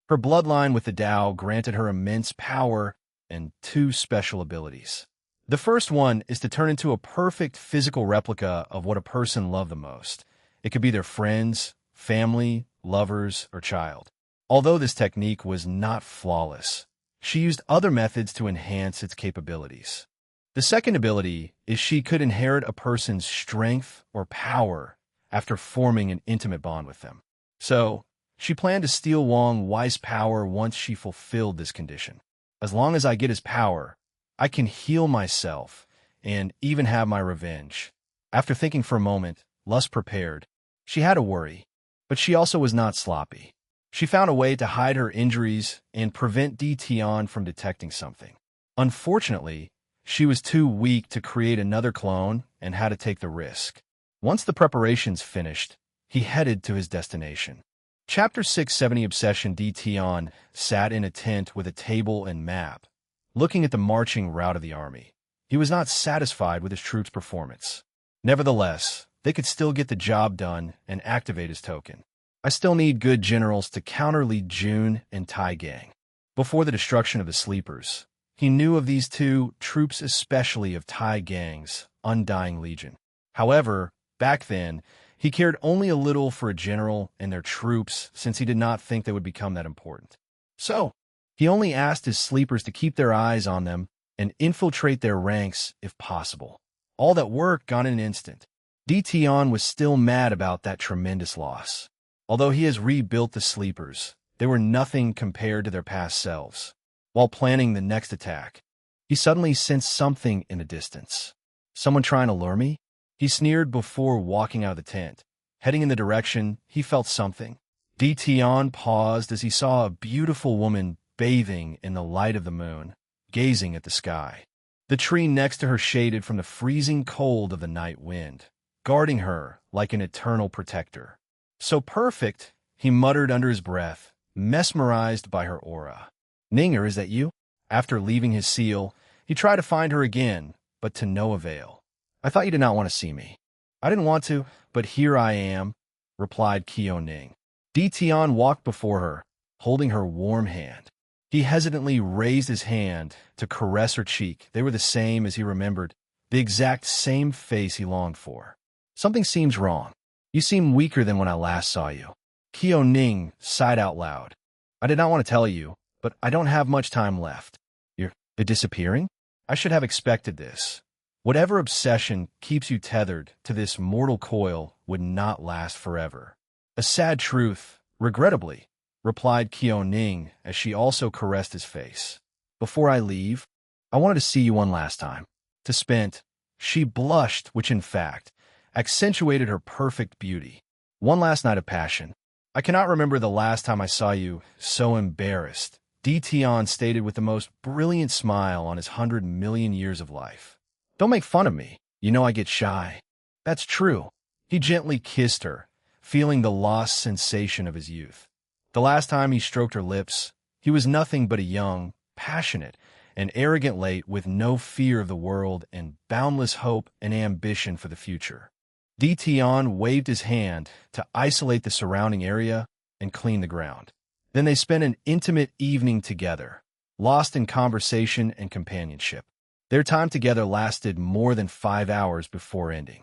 Her bloodline with the Dao granted her immense power and 2 special abilities. The first one is to turn into a perfect physical replica of what a person loved the most. It could be their friends, family, lovers, or child. Although this technique was not flawless, she used other methods to enhance its capabilities. The second ability is she could inherit a person's strength or power after forming an intimate bond with them. So, she planned to steal Wang Wei's power once she fulfilled this condition. As long as I get his power, I can heal myself and even have my revenge. After thinking for a moment, Lust prepared. She had a worry, but she also was not sloppy. She found a way to hide her injuries and prevent Dition from detecting something. Unfortunately, she was too weak to create another clone and had to take the risk. Once the preparations finished, he headed to his destination. Chapter 670 Obsession. Dition sat in a tent with a table and map, looking at the marching route of the army. He was not satisfied with his troops' performance. Nevertheless, they could still get the job done and activate his token. I still need good generals to counter Li Jun and Tai Gang. Before the destruction of the Sleepers, he knew of these 2 troops, especially of Tai Gang's Undying Legion. However, back then, he cared only a little for a general and their troops since he did not think they would become that important. So, he only asked his Sleepers to keep their eyes on them and infiltrate their ranks if possible. All that work gone in an instant. Dition was still mad about that tremendous loss. Although he has rebuilt the Sleepers, they were nothing compared to their past selves. While planning the next attack, he suddenly sensed something in the distance. Someone trying to lure me? He sneered before walking out of the tent. Heading in the direction, he felt something. Dition paused as he saw a beautiful woman bathing in the light of the moon, gazing at the sky. The tree next to her shaded from the freezing cold of the night wind, guarding her like an eternal protector. So perfect, he muttered under his breath, mesmerized by her aura. Ninger, is that you? After leaving his seal, he tried to find her again, but to no avail. I thought you did not want to see me. I didn't want to, but here I am, replied Kio Ning. Dition walked before her, holding her warm hand. He hesitantly raised his hand to caress her cheek. They were the same as he remembered, the exact same face he longed for. Something seems wrong. You seem weaker than when I last saw you. Kio Ning sighed out loud. I did not want to tell you, but I don't have much time left. You're disappearing? I should have expected this. Whatever obsession keeps you tethered to this mortal coil would not last forever. A sad truth, regrettably, replied Kio Ning as she also caressed his face. Before I leave, I wanted to see you one last time. To spent, she blushed, which in fact accentuated her perfect beauty. One last night of passion. I cannot remember the last time I saw you so embarrassed, Tion stated with the most brilliant smile on his 100 million years of life. Don't make fun of me. You know I get shy. That's true. He gently kissed her, feeling the lost sensation of his youth. The last time he stroked her lips, he was nothing but a young, passionate, and arrogant late with no fear of the world and boundless hope and ambition for the future. Tion waved his hand to isolate the surrounding area and clean the ground. Then they spent an intimate evening together, lost in conversation and companionship. Their time together lasted more than 5 hours before ending.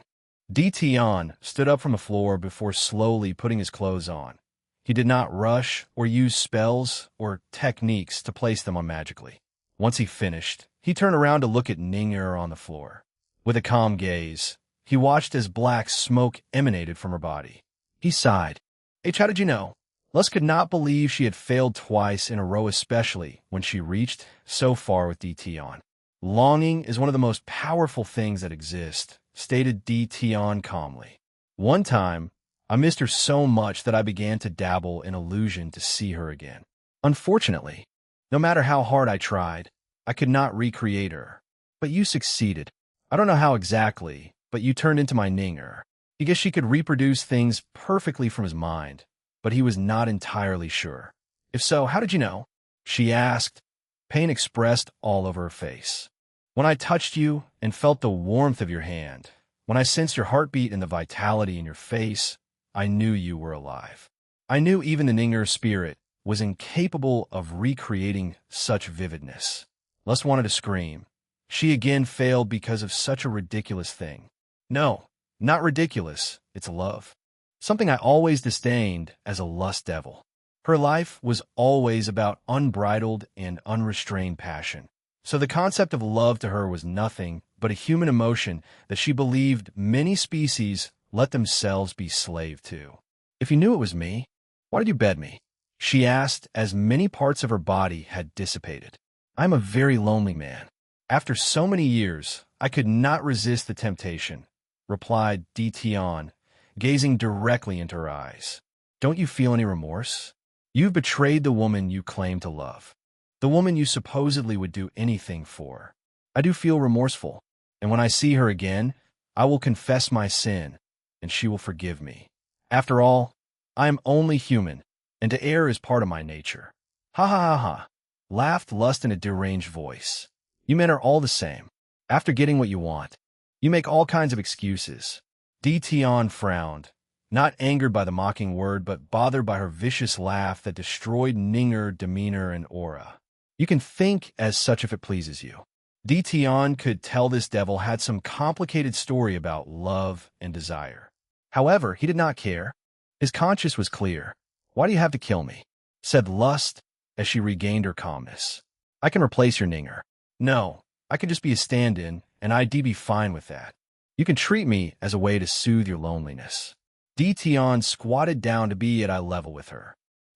Tion stood up from the floor before slowly putting his clothes on. He did not rush or use spells or techniques to place them on magically. Once he finished, he turned around to look at Ninger on the floor. With a calm gaze, he watched as black smoke emanated from her body. He sighed. H, how did you know? Lust could not believe she had failed twice in a row, especially when she reached so far with Tion. Longing is one of the most powerful things that exist, stated Tion calmly. One time, I missed her so much that I began to dabble in illusion to see her again. Unfortunately, no matter how hard I tried, I could not recreate her. But you succeeded. I don't know how exactly, but you turned into my Ninger. He guessed she could reproduce things perfectly from his mind, but he was not entirely sure. If so, how did you know? She asked, pain expressed all over her face. When I touched you and felt the warmth of your hand, when I sensed your heartbeat and the vitality in your face, I knew you were alive. I knew even the Ninger spirit was incapable of recreating such vividness. Lust wanted to scream. She again failed because of such a ridiculous thing. No, not ridiculous, it's love. Something I always disdained as a lust devil. Her life was always about unbridled and unrestrained passion. So the concept of love to her was nothing but a human emotion that she believed many species let themselves be slave to. If you knew it was me, why did you bed me? She asked as many parts of her body had dissipated. I'm a very lonely man. After so many years, I could not resist the temptation, replied Tion, gazing directly into her eyes. Don't you feel any remorse? You've betrayed the woman you claim to love, the woman you supposedly would do anything for. I do feel remorseful, and when I see her again, I will confess my sin, and she will forgive me. After all, I am only human, and to err is part of my nature. Ha ha ha ha, laughed Lust in a deranged voice. You men are all the same. After getting what you want, you make all kinds of excuses. Tion frowned, not angered by the mocking word, but bothered by her vicious laugh that destroyed Ninger demeanor and aura. You can think as such if it pleases you. Tion could tell this devil had some complicated story about love and desire. However, he did not care. His conscience was clear. Why do you have to kill me? Said Lust as she regained her calmness. I can replace your Ninger. No, I could just be a stand-in, and I'd be fine with that. You can treat me as a way to soothe your loneliness. Tion squatted down to be at eye level with her.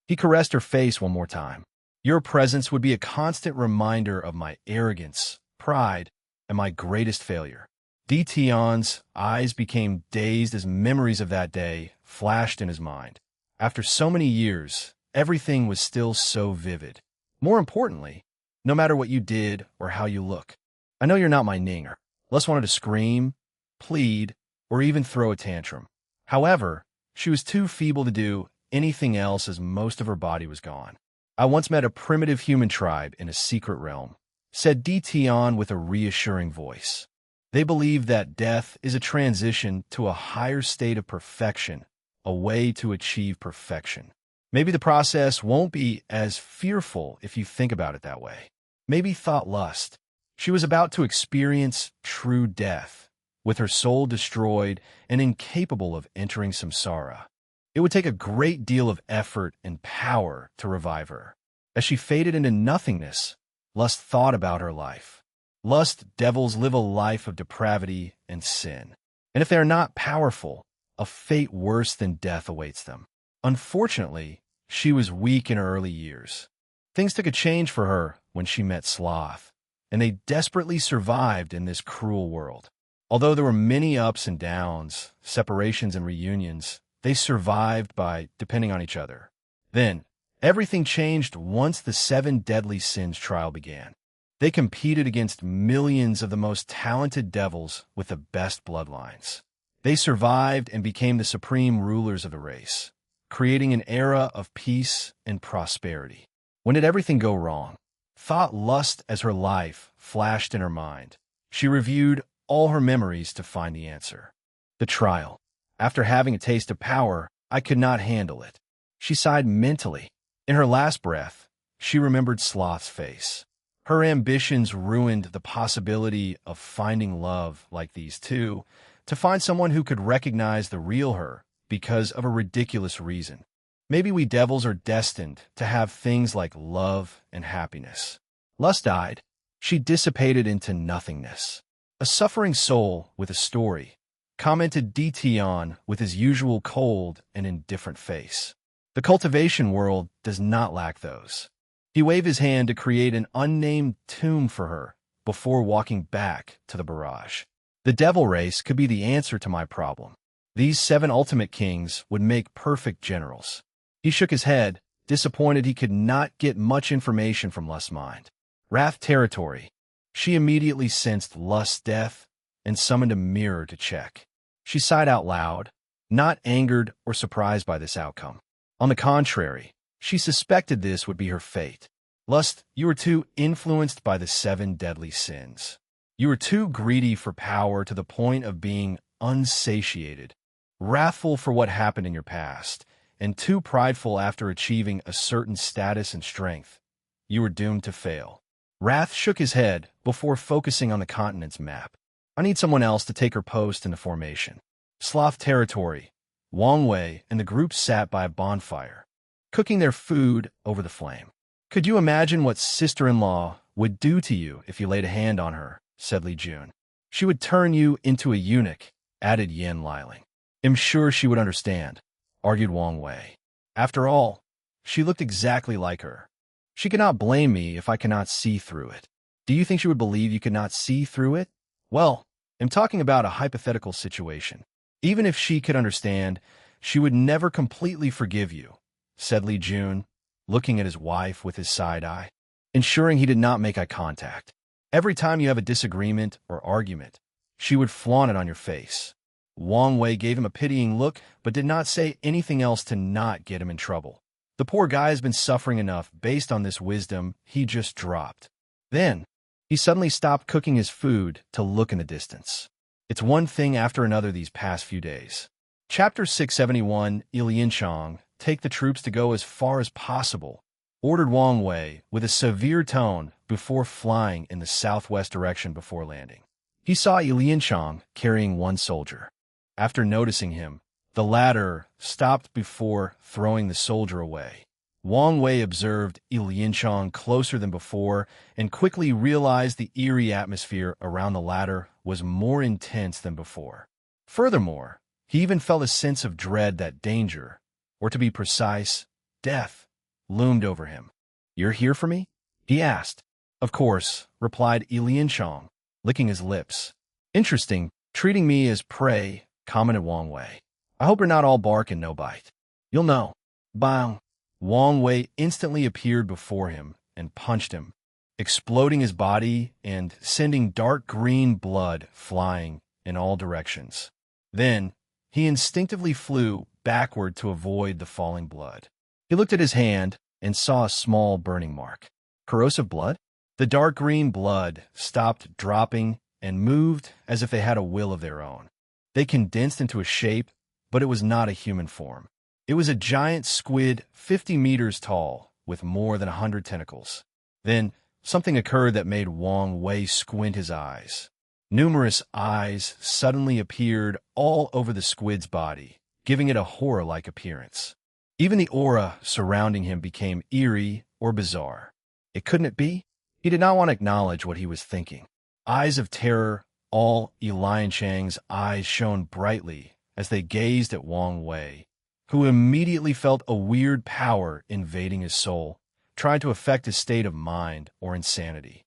He caressed her face one more time. Your presence would be a constant reminder of my arrogance, pride, and my greatest failure. Tion's eyes became dazed as memories of that day flashed in his mind. After so many years, everything was still so vivid. More importantly, no matter what you did or how you look, I know you're not my Ninger. Lust wanted to scream, plead, or even throw a tantrum. However, she was too feeble to do anything else as most of her body was gone. I once met a primitive human tribe in a secret realm, said Tion with a reassuring voice. They believe that death is a transition to a higher state of perfection, a way to achieve perfection. Maybe the process won't be as fearful if you think about it that way. Maybe thought Lust. She was about to experience true death, with her soul destroyed and incapable of entering samsara. It would take a great deal of effort and power to revive her. As she faded into nothingness, Lust thought about her life. Lust devils live a life of depravity and sin. And if they are not powerful, a fate worse than death awaits them. Unfortunately, she was weak in her early years. Things took a change for her when she met Sloth, and they desperately survived in this cruel world. Although there were many ups and downs, separations and reunions, they survived by depending on each other. Then, everything changed once the 7 deadly sins trial began. They competed against millions of the most talented devils with the best bloodlines. They survived and became the supreme rulers of the race, creating an era of peace and prosperity. When did everything go wrong? Thought lust as her life flashed in her mind. She reviewed all her memories to find the answer. The trial. After having a taste of power, I could not handle it. She sighed mentally. In her last breath, she remembered Sloth's face. Her ambitions ruined the possibility of finding love like these two, to find someone who could recognize the real her because of a ridiculous reason. Maybe we devils are destined to have things like love and happiness. Lust died. She dissipated into nothingness. A suffering soul with a story, commented Tion with his usual cold and indifferent face. The cultivation world does not lack those. He waved his hand to create an unnamed tomb for her before walking back to the barrage. The devil race could be the answer to my problem. These 7 ultimate kings would make perfect generals. He shook his head, disappointed he could not get much information from Lust's mind. Wrath territory. She immediately sensed Lust's death and summoned a mirror to check. She sighed out loud, not angered or surprised by this outcome. On the contrary, she suspected this would be her fate. Lust, you were too influenced by the 7 deadly sins. You were too greedy for power to the point of being unsatiated, wrathful for what happened in your past, and too prideful after achieving a certain status and strength. You were doomed to fail. Wrath shook his head before focusing on the continent's map. I need someone else to take her post in the formation. Sloth territory. Wang Wei and the group sat by a bonfire, cooking their food over the flame. Could you imagine what sister-in-law would do to you if you laid a hand on her? Said Li Jun. She would turn you into a eunuch, added Yan Liling. I'm sure she would understand, argued Wang Wei. After all, she looked exactly like her. She cannot blame me if I cannot see through it. Do you think she would believe you could not see through it? Well, I'm talking about a hypothetical situation. Even if she could understand, she would never completely forgive you, said Li Jun, looking at his wife with his side eye, ensuring he did not make eye contact. Every time you have a disagreement or argument, she would flaunt it on your face. Wang Wei gave him a pitying look, but did not say anything else to not get him in trouble. The poor guy has been suffering enough based on this wisdom he just dropped. Then, he suddenly stopped cooking his food to look in the distance. It's one thing after another these past few days. Chapter 671, Ilianchang, take the troops to go as far as possible, ordered Wang Wei with a severe tone before flying in the southwest direction before landing. He saw Ilianchang carrying one soldier. After noticing him, the latter stopped before throwing the soldier away. Wang Wei observed Ilianchang closer than before and quickly realized the eerie atmosphere around the latter was more intense than before. Furthermore, he even felt a sense of dread that danger, or to be precise, death, loomed over him. "You're here for me?" he asked. "Of course," replied Ilianchang, licking his lips. "Interesting, treating me as prey," commented Wang Wei. "I hope you're not all bark and no bite. You'll know." Bang! Wang Wei instantly appeared before him and punched him, exploding his body and sending dark green blood flying in all directions. Then, he instinctively flew backward to avoid the falling blood. He looked at his hand and saw a small burning mark. Corrosive blood? The dark green blood stopped dropping and moved as if they had a will of their own. They condensed into a shape, but it was not a human form. It was a giant squid 50 meters tall with more than 100 tentacles. Then, something occurred that made Wang Wei squint his eyes. Numerous eyes suddenly appeared all over the squid's body, giving it a horror-like appearance. Even the aura surrounding him became eerie or bizarre. Couldn't it be? He did not want to acknowledge what he was thinking. Eyes of terror, all Ilianchang's eyes shone brightly as they gazed at Wang Wei, who immediately felt a weird power invading his soul, trying to affect his state of mind or insanity.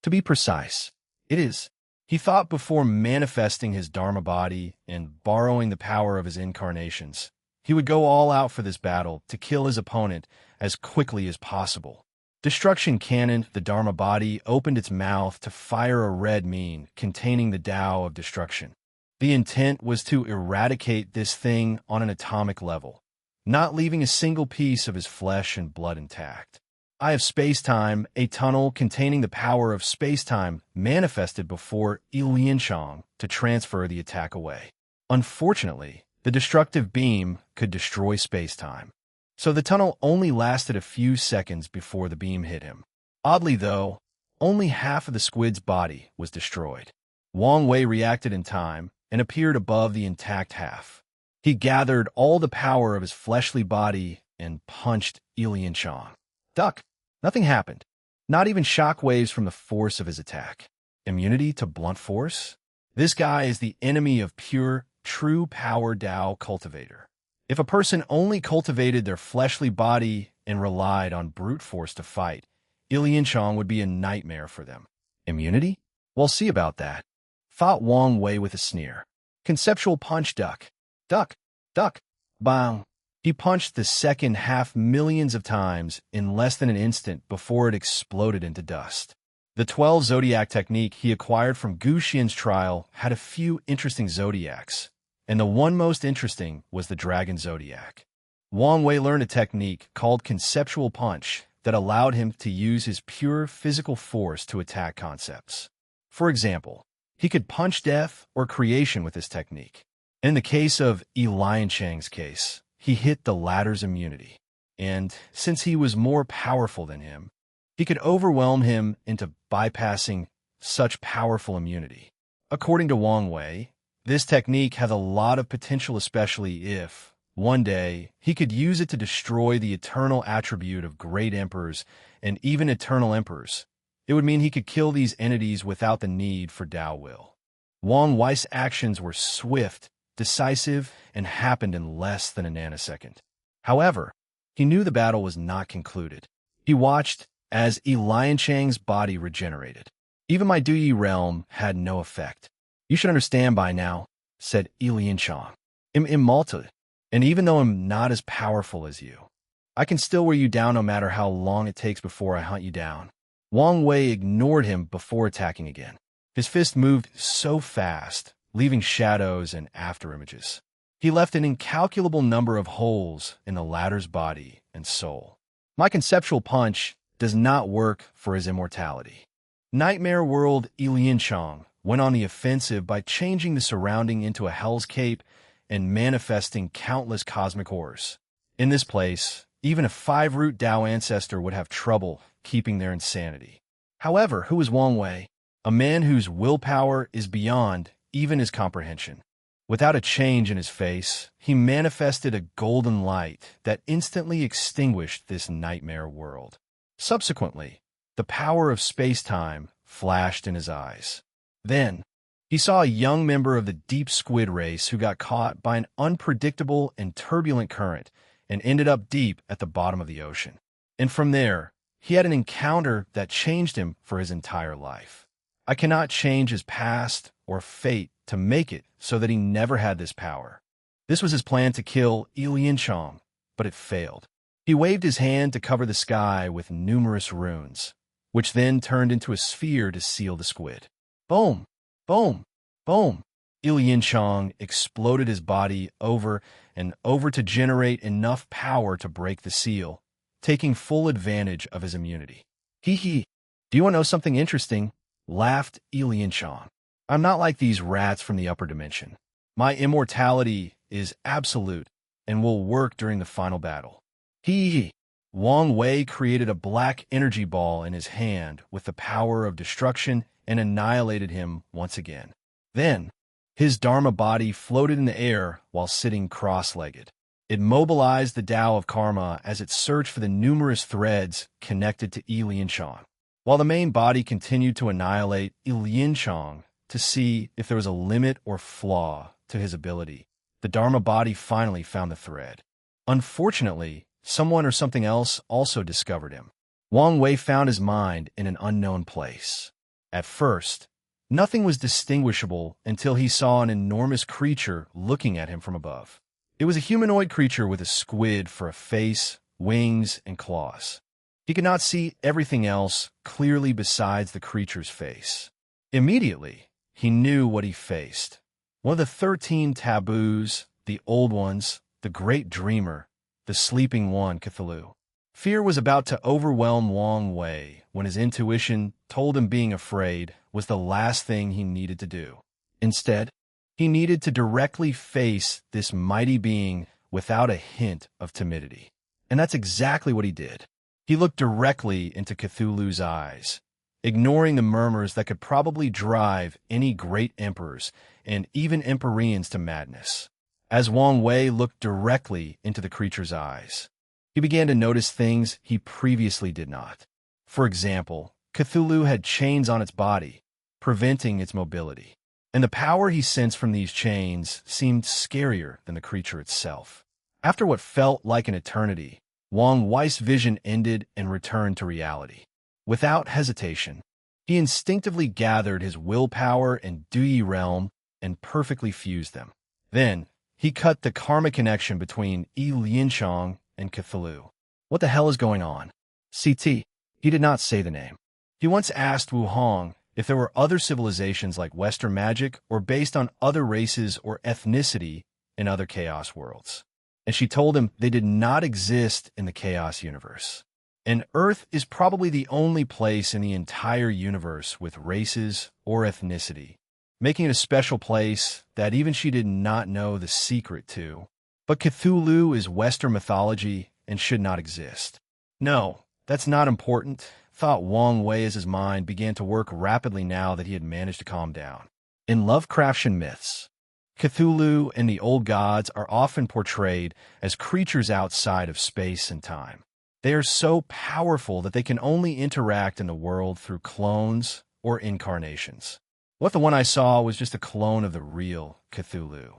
To be precise, it is. He thought before manifesting his Dharma body and borrowing the power of his incarnations. He would go all out for this battle to kill his opponent as quickly as possible. Destruction Cannon, the Dharma body, opened its mouth to fire a red mine containing the Tao of destruction. The intent was to eradicate this thing on an atomic level, not leaving a single piece of his flesh and blood intact. Eye of Space-Time, a tunnel containing the power of space-time, manifested before Lianchong to transfer the attack away. Unfortunately, the destructive beam could destroy space-time, so the tunnel only lasted a few seconds before the beam hit him. Oddly, though, only half of the squid's body was destroyed. Wang Wei reacted in time and appeared above the intact half. He gathered all the power of his fleshly body and punched Lianchong. Duck. Nothing happened. Not even shock waves from the force of his attack. Immunity to blunt force? This guy is the enemy of pure, true power Tao cultivator. If a person only cultivated their fleshly body and relied on brute force to fight, Lianchong would be a nightmare for them. Immunity? We'll see about that, thought Wang Wei with a sneer. Conceptual punch duck. Duck. Duck. Bang. He punched the second half millions of times in less than an instant before it exploded into dust. The 12 zodiac technique he acquired from Gu Xian's trial had a few interesting zodiacs, and the one most interesting was the dragon zodiac. Wang Wei learned a technique called conceptual punch that allowed him to use his pure physical force to attack concepts. For example, he could punch death or creation with this technique. In the case of Lianchang's case, he hit the latter's immunity, and since he was more powerful than him, he could overwhelm him into bypassing such powerful immunity. According to Wang Wei, this technique had a lot of potential, especially if, one day, he could use it to destroy the eternal attribute of great emperors and even eternal emperors. It would mean he could kill these entities without the need for Tao will. Wang Wei's actions were swift, decisive, and happened in less than a nanosecond. However, he knew the battle was not concluded. He watched as Lianchang's body regenerated. Even my Duyi realm had no effect. You should understand by now, said Lianchang. I'm immortal, and even though I'm not as powerful as you, I can still wear you down no matter how long it takes before I hunt you down. Wang Wei ignored him before attacking again. His fist moved so fast, leaving shadows and afterimages. He left an incalculable number of holes in the latter's body and soul. My conceptual punch does not work for his immortality. Nightmare World Lianchang went on the offensive by changing the surrounding into a Hell's Cape and manifesting countless cosmic horrors. In this place, even a 5-root Tao ancestor would have trouble keeping their insanity. However, who is Wang Wei? A man whose willpower is beyond even his comprehension. Without a change in his face, he manifested a golden light that instantly extinguished this nightmare world. Subsequently, the power of space-time flashed in his eyes. Then, he saw a young member of the deep squid race who got caught by an unpredictable and turbulent current and ended up deep at the bottom of the ocean. And from there, he had an encounter that changed him for his entire life. I cannot change his past or fate to make it so that he never had this power. This was his plan to kill Lianchang, but it failed. He waved his hand to cover the sky with numerous runes, which then turned into a sphere to seal the squid. Boom! Boom! Boom! Lianchang exploded his body over and over to generate enough power to break the seal, taking full advantage of his immunity. Hee. Do you want to know something interesting? Laughed Lianchang. I'm not like these rats from the upper dimension. My immortality is absolute and will work during the final battle. Hee. Wang Wei created a black energy ball in his hand with the power of destruction and annihilated him once again. Then, his Dharma body floated in the air while sitting cross-legged. It mobilized the Tao of Karma as it searched for the numerous threads connected to Lianchang, while the main body continued to annihilate Lianchang to see if there was a limit or flaw to his ability. The Dharma body finally found the thread. Unfortunately, someone or something else also discovered him. Wang Wei found his mind in an unknown place. At first, nothing was distinguishable until he saw an enormous creature looking at him from above. It was a humanoid creature with a squid for a face, wings, and claws. He could not see everything else clearly besides the creature's face. Immediately, he knew what he faced. One of the 13 taboos, the old ones, the great dreamer, the sleeping one, Cthulhu. Fear was about to overwhelm Wang Wei when his intuition told him being afraid was the last thing he needed to do. Instead, he needed to directly face this mighty being without a hint of timidity. And that's exactly what he did. He looked directly into Cthulhu's eyes, ignoring the murmurs that could probably drive any great emperors and even empyreans to madness. As Wang Wei looked directly into the creature's eyes, he began to notice things he previously did not. For example, Cthulhu had chains on its body, preventing its mobility. And the power he sensed from these chains seemed scarier than the creature itself. After what felt like an eternity, Wang Wei's vision ended and returned to reality. Without hesitation, he instinctively gathered his willpower and Dui realm and perfectly fused them. Then, he cut the karma connection between Yi Lianchang and Cthulhu. What the hell is going on? CT. He did not say the name. He once asked Wu Hong if there were other civilizations like Western magic or based on other races or ethnicity in other chaos worlds. And she told him they did not exist in the chaos universe. And Earth is probably the only place in the entire universe with races or ethnicity, making it a special place that even she did not know the secret to. But Cthulhu is Western mythology and should not exist. No, that's not important, thought Wang Wei as his mind began to work rapidly now that he had managed to calm down. In Lovecraftian myths, Cthulhu and the old gods are often portrayed as creatures outside of space and time. They are so powerful that they can only interact in the world through clones or incarnations. What the one I saw was just a clone of the real Cthulhu.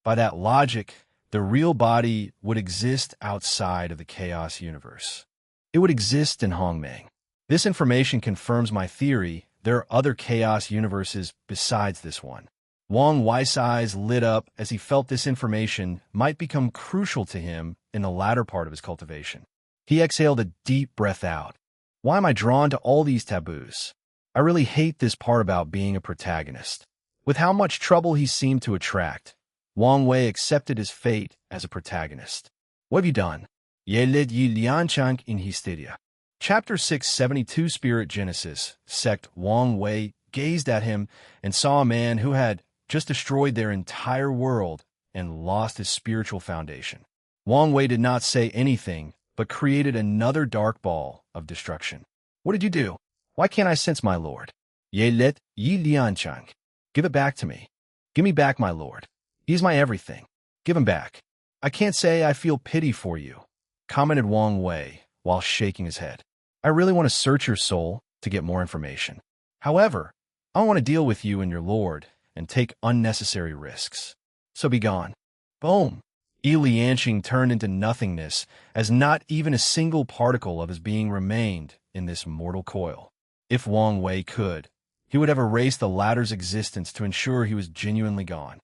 By that logic, the real body would exist outside of the chaos universe. It would exist in Hongmeng. This information confirms my theory there are other chaos universes besides this one. Wang Wei's eyes lit up as he felt this information might become crucial to him in the latter part of his cultivation. He exhaled a deep breath out. Why am I drawn to all these taboos? I really hate this part about being a protagonist. With how much trouble he seemed to attract, Wang Wei accepted his fate as a protagonist. What have you done? Ye led Yi Lianchang in hysteria. Chapter 672 Spirit Genesis, Sect Wang Wei gazed at him and saw a man who had just destroyed their entire world and lost his spiritual foundation. Wang Wei did not say anything, but created another dark ball of destruction. What did you do? Why can't I sense my lord? Ye let Yi Lianchang. Give it back to me. Give me back my lord. He's my everything. Give him back. I can't say I feel pity for you, commented Wang Wei while shaking his head. I really want to search your soul to get more information. However, I don't want to deal with you and your lord and take unnecessary risks. So be gone. Boom. Yi Lianchang turned into nothingness as not even a single particle of his being remained in this mortal coil. If Wang Wei could, he would have erased the latter's existence to ensure he was genuinely gone.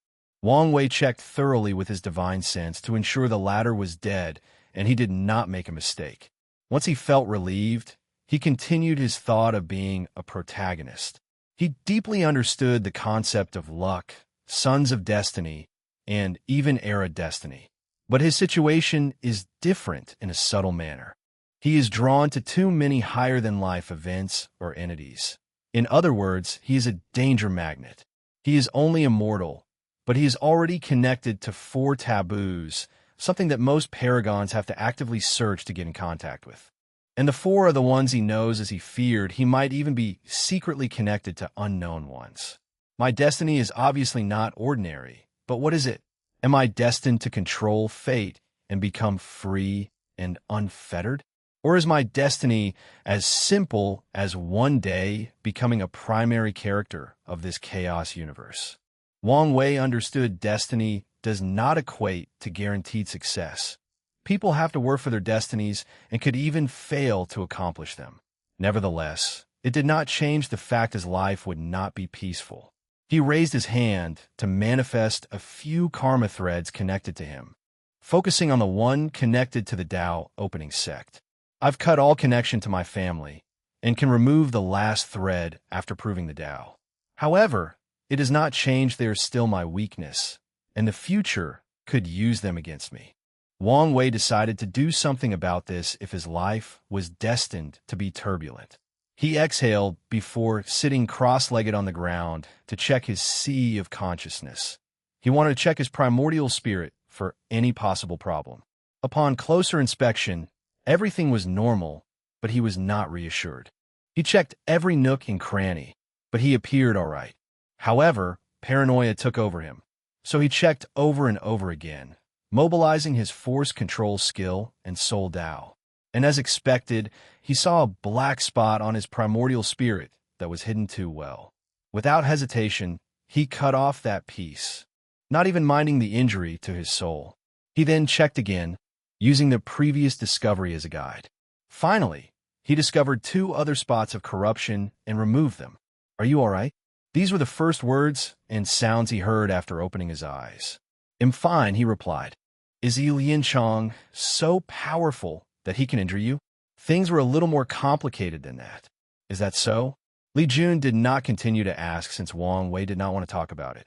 Wang Wei checked thoroughly with his divine sense to ensure the latter was dead, and he did not make a mistake. Once he felt relieved, he continued his thought of being a protagonist. He deeply understood the concept of luck, sons of destiny, and even era destiny. But his situation is different in a subtle manner. He is drawn to too many higher-than-life events or entities. In other words, he is a danger magnet. He is only immortal, but he is already connected to 4 taboos, something that most paragons have to actively search to get in contact with. And the 4 are the ones he knows as he feared he might even be secretly connected to unknown ones. My destiny is obviously not ordinary, but what is it? Am I destined to control fate and become free and unfettered? Or is my destiny as simple as one day becoming a primary character of this chaos universe? Wang Wei understood destiny does not equate to guaranteed success. People have to work for their destinies and could even fail to accomplish them. Nevertheless, it did not change the fact his life would not be peaceful. He raised his hand to manifest a few karma threads connected to him, focusing on the one connected to the Tao opening sect. I've cut all connection to my family and can remove the last thread after proving the Tao. However, it does not change they are still my weakness, and the future could use them against me. Wang Wei decided to do something about this if his life was destined to be turbulent. He exhaled before sitting cross-legged on the ground to check his sea of consciousness. He wanted to check his primordial spirit for any possible problem. Upon closer inspection, everything was normal, but he was not reassured. He checked every nook and cranny, but he appeared all right. However, paranoia took over him, so he checked over and over again, mobilizing his force control skill and soul Tao. And as expected, he saw a black spot on his primordial spirit that was hidden too well. Without hesitation, he cut off that piece, not even minding the injury to his soul. He then checked again, using the previous discovery as a guide. Finally, he discovered 2 other spots of corruption and removed them. "Are you all right?" These were the first words and sounds he heard after opening his eyes. "I'm fine," he replied. "Is Yi Lianchang so powerful that he can injure you?" Things were a little more complicated than that. "Is that so?" Li Jun did not continue to ask since Wang Wei did not want to talk about it.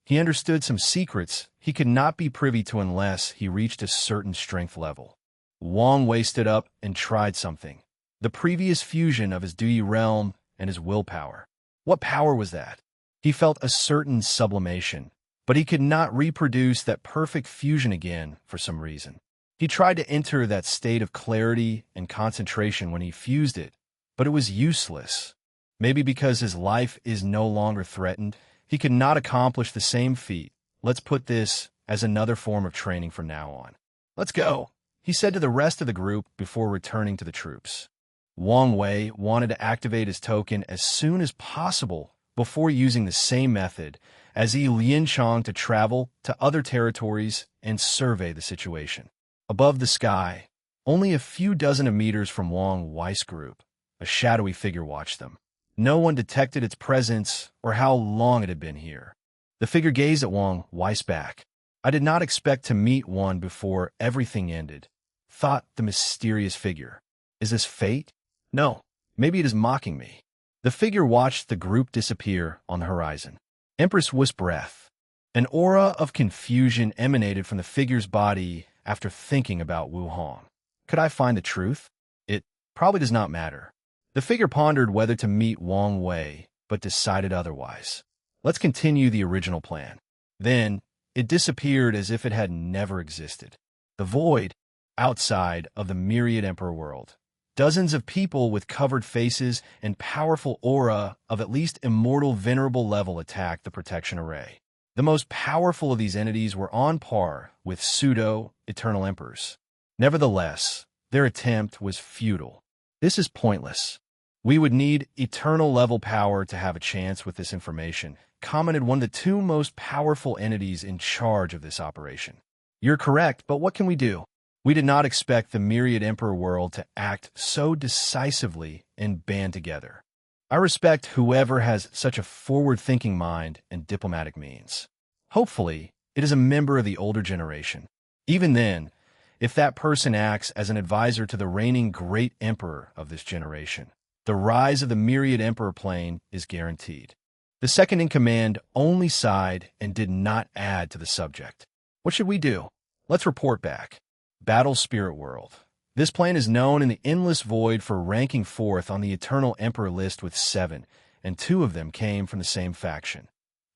He understood some secrets he could not be privy to unless he reached a certain strength level. Wang Wei stood up and tried something. The previous fusion of his Duyi realm and his willpower. What power was that? He felt a certain sublimation, but he could not reproduce that perfect fusion again for some reason. He tried to enter that state of clarity and concentration when he fused it, but it was useless. Maybe because his life is no longer threatened, he could not accomplish the same feat. Let's put this as another form of training from now on. "Let's go," he said to the rest of the group before returning to the troops. Wang Wei wanted to activate his token as soon as possible before using the same method as Yi Lianchang to travel to other territories and survey the situation. Above the sky, only a few dozen of meters from Wang Wei's group, a shadowy figure watched them. No one detected its presence or how long it had been here. The figure gazed at Wang Wei's back. "I did not expect to meet one before everything ended," thought the mysterious figure. "Is this fate? No, maybe it is mocking me." The figure watched the group disappear on the horizon. Empress wisp breath. An aura of confusion emanated from the figure's body after thinking about Wu Hong. Could I find the truth? It probably does not matter. The figure pondered whether to meet Wang Wei, but decided otherwise. Let's continue the original plan. Then, it disappeared as if it had never existed. The void, outside of the myriad emperor world. Dozens of people with covered faces and powerful aura of at least immortal venerable level attacked the protection array. The most powerful of these entities were on par with pseudo-eternal emperors. Nevertheless, their attempt was futile. "This is pointless. We would need eternal level power to have a chance with this information," commented one of the 2 most powerful entities in charge of this operation. "You're correct, but what can we do? We did not expect the myriad emperor world to act so decisively and band together. I respect whoever has such a forward-thinking mind and diplomatic means. Hopefully, it is a member of the older generation. Even then, if that person acts as an advisor to the reigning great emperor of this generation, the rise of the myriad emperor plane is guaranteed." The second-in-command only sighed and did not add to the subject. "What should we do? Let's report back." Battle Spirit World. This plane is known in the endless void for ranking 4th on the Eternal Emperor list with 7, and 2 of them came from the same faction,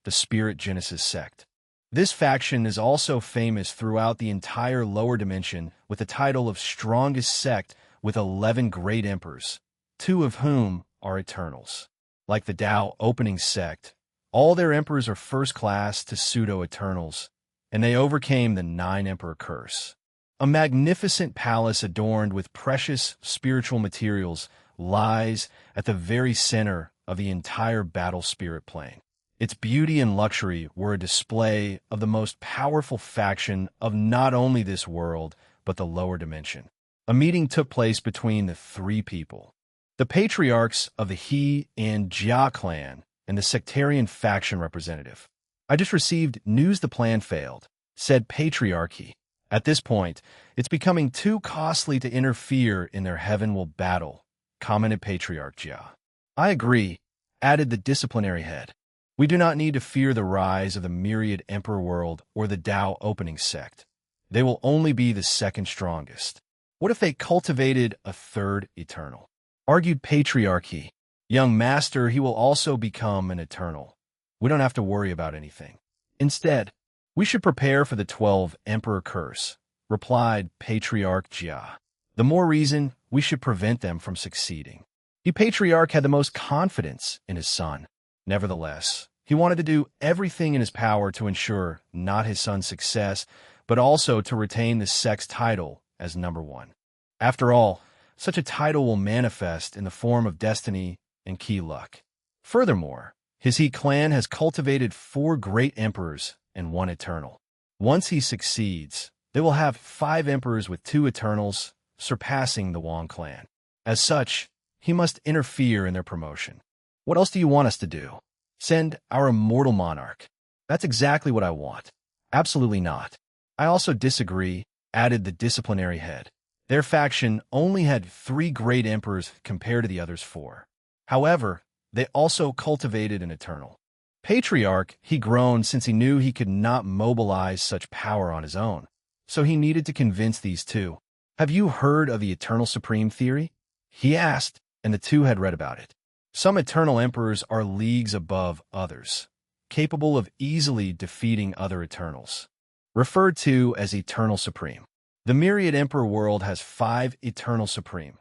the Spirit Genesis sect. This faction is also famous throughout the entire lower dimension with the title of strongest sect with 11 great emperors, 2 of whom are Eternals. Like the Tao opening sect, all their emperors are first class to pseudo-Eternals, and they overcame the 9 Emperor curse. A magnificent palace adorned with precious spiritual materials lies at the very center of the entire battle spirit plane. Its beauty and luxury were a display of the most powerful faction of not only this world, but the lower dimension. A meeting took place between the 3 people. The patriarchs of the He and Jia clan and the sectarian faction representative. I just received news the plan failed, said Patriarch He. At this point, it's becoming too costly to interfere in their heavenward battle, commented Patriarch Jia. I agree, added the disciplinary head. We do not need to fear the rise of the myriad emperor world or the Tao opening sect. They will only be the second strongest. What if they cultivated a third eternal? Argued Patriarch He. Young master, he will also become an eternal. We don't have to worry about anything. Instead, we should prepare for the 12 emperor curse, replied Patriarch Jia. The more reason we should prevent them from succeeding. The patriarch had the most confidence in his son. Nevertheless, he wanted to do everything in his power to ensure not his son's success, but also to retain the sect's title as number one. After all, such a title will manifest in the form of destiny and key luck. Furthermore, his He clan has cultivated 4 great emperors and 1 eternal. Once he succeeds, they will have 5 emperors with 2 eternals, surpassing the Wang clan. As such, he must interfere in their promotion. What else do you want us to do? Send our immortal monarch. That's exactly what I want. Absolutely not. I also disagree, added the disciplinary head. Their faction only had 3 great emperors compared to the others 4. However, they also cultivated an eternal. Patriarch, he groaned since he knew he could not mobilize such power on his own. So he needed to convince these 2. Have you heard of the Eternal Supreme theory? He asked, and the 2 had read about it. Some eternal emperors are leagues above others, capable of easily defeating other eternals. Referred to as Eternal Supreme. The myriad emperor world has 5 Eternal Supreme.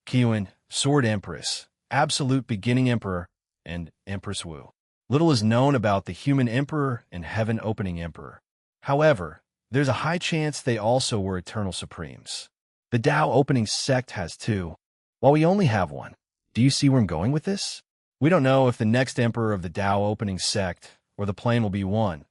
Qiwen, Sword Empress, Absolute Beginning Emperor, and Empress Wu. Little is known about the Human Emperor and Heaven Opening Emperor. However, there's a high chance they also were Eternal Supremes. The Tao Opening Sect has 2, while we only have 1. Do you see where I'm going with this? We don't know if the next emperor of the Tao Opening Sect or the plan will be 1,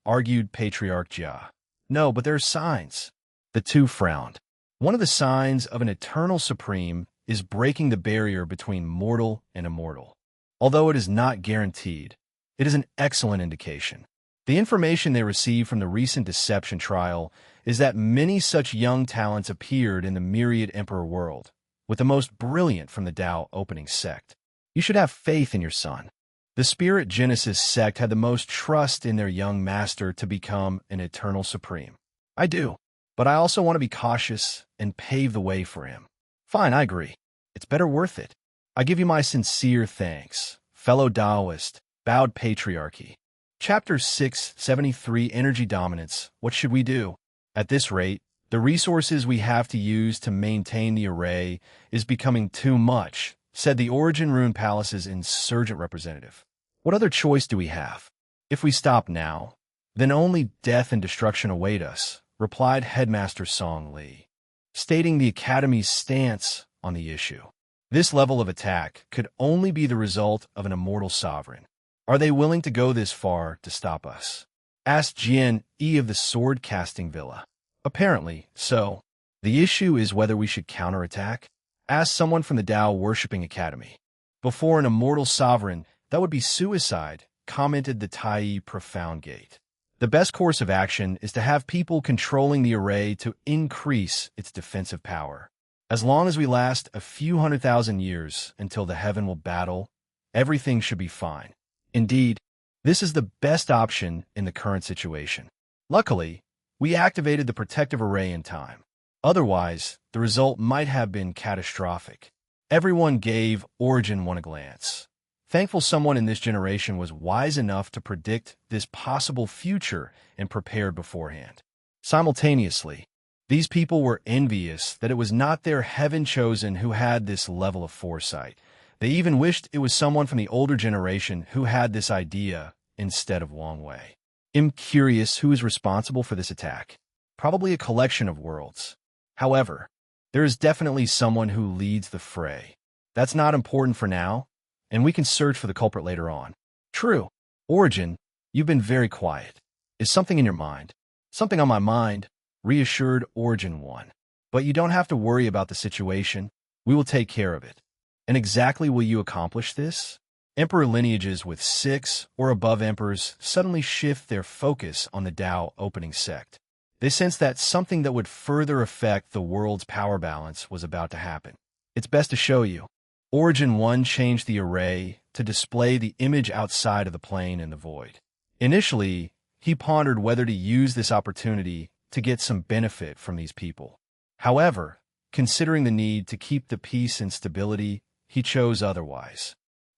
argued Patriarch Jia. No, but there are signs. The 2 frowned. One of the signs of an Eternal Supreme is breaking the barrier between mortal and immortal. Although it is not guaranteed, it is an excellent indication. The information they received from the recent deception trial is that many such young talents appeared in the myriad emperor world, with the most brilliant from the Tao Opening Sect. You should have faith in your son. The Spirit Genesis sect had the most trust in their young master to become an Eternal Supreme. I do, but I also want to be cautious and pave the way for him. Fine, I agree. It's better worth it. I give you my sincere thanks, fellow Taoist, bowed Patriarchy. Chapter 673 Energy Dominance. What should we do? At this rate, the resources we have to use to maintain the array is becoming too much, said the Origin Rune Palace's insurgent representative. What other choice do we have? If we stop now, then only death and destruction await us, replied Headmaster Song Li, stating the Academy's stance on the issue. This level of attack could only be the result of an immortal sovereign. Are they willing to go this far to stop us? Asked Jian E of the sword-casting villa. Apparently, so. The issue is whether we should counterattack? Asked someone from the Tao Worshipping Academy. Before an immortal sovereign, that would be suicide, commented the Tai Profound Gate. The best course of action is to have people controlling the array to increase its defensive power. As long as we last a few 100,000 years until the heaven will battle, everything should be fine. Indeed, this is the best option in the current situation. Luckily, we activated the protective array in time. Otherwise, the result might have been catastrophic. Everyone gave Origin one a glance. Thankful someone in this generation was wise enough to predict this possible future and prepared beforehand. Simultaneously, these people were envious that it was not their heaven-chosen who had this level of foresight. They even wished it was someone from the older generation who had this idea instead of Wang Wei. I'm curious who is responsible for this attack. Probably a collection of worlds. However, there is definitely someone who leads the fray. That's not important for now, and we can search for the culprit later on. True. Origin, you've been very quiet. Is something in your mind? Something on my mind, reassured Origin 1. But you don't have to worry about the situation. We will take care of it. And exactly will you accomplish this? Emperor lineages with 6 or above emperors suddenly shift their focus on the Tao opening sect. They sense that something that would further affect the world's power balance was about to happen. It's best to show you. Origin 1 changed the array to display the image outside of the plane in the void. Initially, he pondered whether to use this opportunity to get some benefit from these people. However, considering the need to keep the peace and stability, he chose otherwise.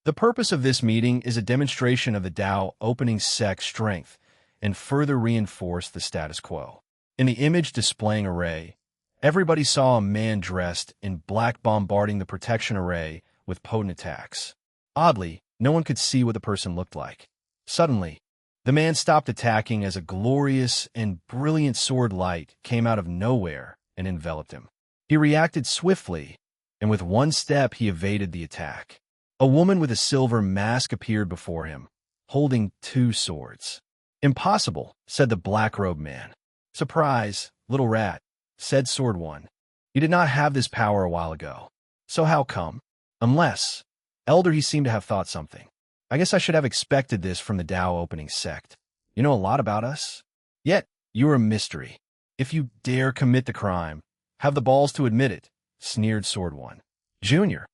The purpose of this meeting is a demonstration of the Tao opening sect's strength and further reinforce the status quo. In the image displaying array, everybody saw a man dressed in black bombarding the protection array with potent attacks. Oddly, no one could see what the person looked like. Suddenly, the man stopped attacking as a glorious and brilliant sword light came out of nowhere and enveloped him. He reacted swiftly, and with one step he evaded the attack. A woman with a silver mask appeared before him, holding 2 swords. "Impossible," said the black-robed man. "Surprise, little rat," said Sword 1. "You did not have this power a while ago. So how come? Unless..." Elder, he seemed to have thought something. "I guess I should have expected this from the Tao opening sect. You know a lot about us. Yet, you are a mystery. If you dare commit the crime, have the balls to admit it," sneered Sword 1. "Junior,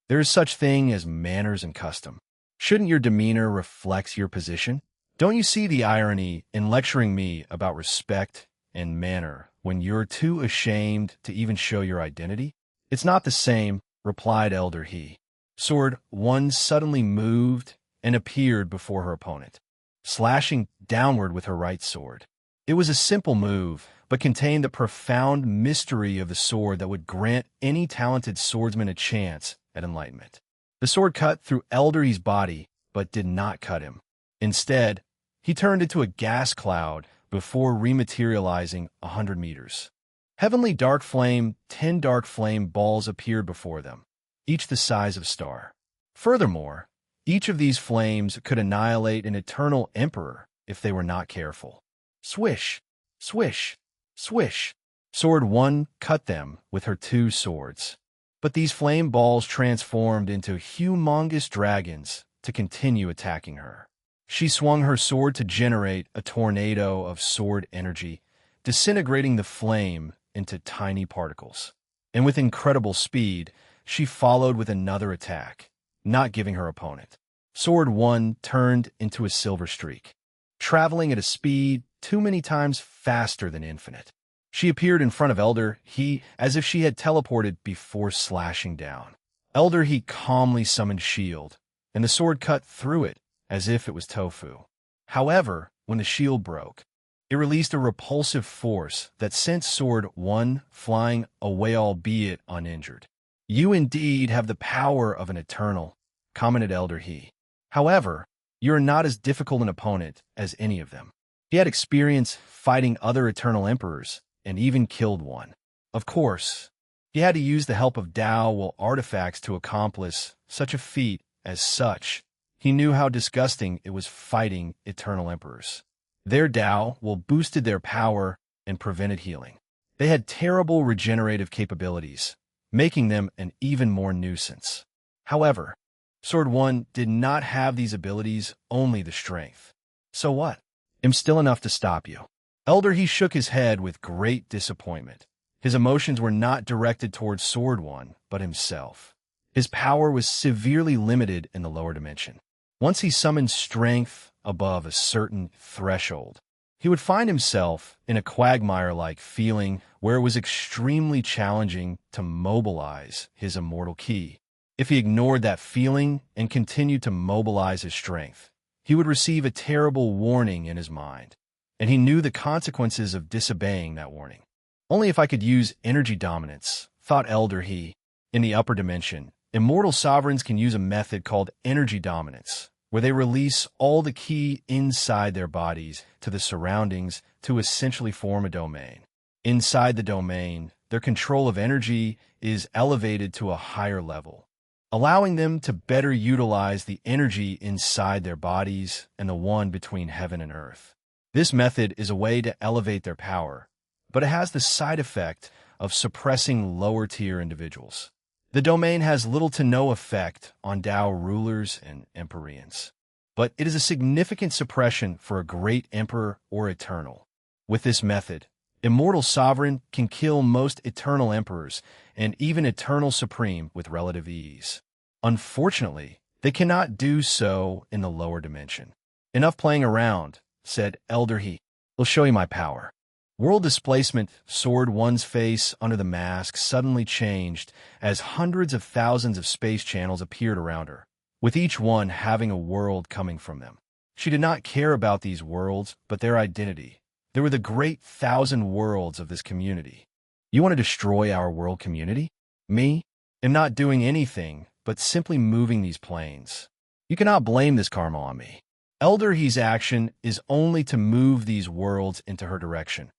there is such thing as manners and custom. Shouldn't your demeanor reflect your position? Don't you see the irony in lecturing me about respect and manner when you're too ashamed to even show your identity?" "It's not the same," replied Elder He. Sword 1 suddenly moved and appeared before her opponent, slashing downward with her right sword. It was a simple move, but contained the profound mystery of the sword that would grant any talented swordsman a chance at enlightenment. The sword cut through Elder He's body, but did not cut him. Instead, he turned into a gas cloud before rematerializing 100 meters. Heavenly dark flame, 10 dark flame balls appeared before them, each the size of a star. Furthermore, each of these flames could annihilate an eternal emperor if they were not careful. Swish, swish, swish. Sword 1 cut them with her 2 swords. But these flame balls transformed into humongous dragons to continue attacking her. She swung her sword to generate a tornado of sword energy, disintegrating the flame into tiny particles. And with incredible speed, she followed with another attack, not giving her opponent. Sword 1 turned into a silver streak, traveling at a speed too many times faster than infinite. She appeared in front of Elder He as if she had teleported before slashing down. Elder He calmly summoned shield, and the sword cut through it as if it was tofu. However, when the shield broke, it released a repulsive force that sent Sword 1 flying away, albeit uninjured. "You indeed have the power of an eternal," commented Elder He. "However, you are not as difficult an opponent as any of them." He had experience fighting other eternal emperors, and even killed one. Of course, he had to use the help of Tao will artifacts to accomplish such a feat. As such, he knew how disgusting it was fighting eternal emperors. Their Tao will boosted their power and prevented healing. They had terrible regenerative capabilities, making them an even more nuisance. However, Sword 1 did not have these abilities, only the strength. "So what? I'm still enough to stop you." Elder He shook his head with great disappointment. His emotions were not directed towards Sword 1, but himself. His power was severely limited in the lower dimension. Once he summoned strength above a certain threshold, he would find himself in a quagmire-like feeling where it was extremely challenging to mobilize his immortal ki. If he ignored that feeling and continued to mobilize his strength, he would receive a terrible warning in his mind, and he knew the consequences of disobeying that warning. Only if I could use energy dominance, thought Elder He. In the upper dimension, immortal sovereigns can use a method called energy dominance, where they release all the ki inside their bodies to the surroundings to essentially form a domain. Inside the domain, their control of energy is elevated to a higher level, allowing them to better utilize the energy inside their bodies and the one between heaven and earth. This method is a way to elevate their power, but it has the side effect of suppressing lower-tier individuals. The domain has little to no effect on Tao rulers and Empyreans, but it is a significant suppression for a great emperor or eternal. With this method, Immortal Sovereign can kill most eternal emperors and even eternal supreme with relative ease. Unfortunately, they cannot do so in the lower dimension. Enough playing around, said Elder He. I'll show you my power. World displacement, Sword One's face under the mask suddenly changed as hundreds of thousands of space channels appeared around her, with each one having a world coming from them. She did not care about these worlds, but their identity. They were the great 1,000 worlds of this community. You want to destroy our world community? Me? I'm not doing anything, but simply moving these planes. You cannot blame this karma on me. Elder He's action is only to move these worlds into her direction,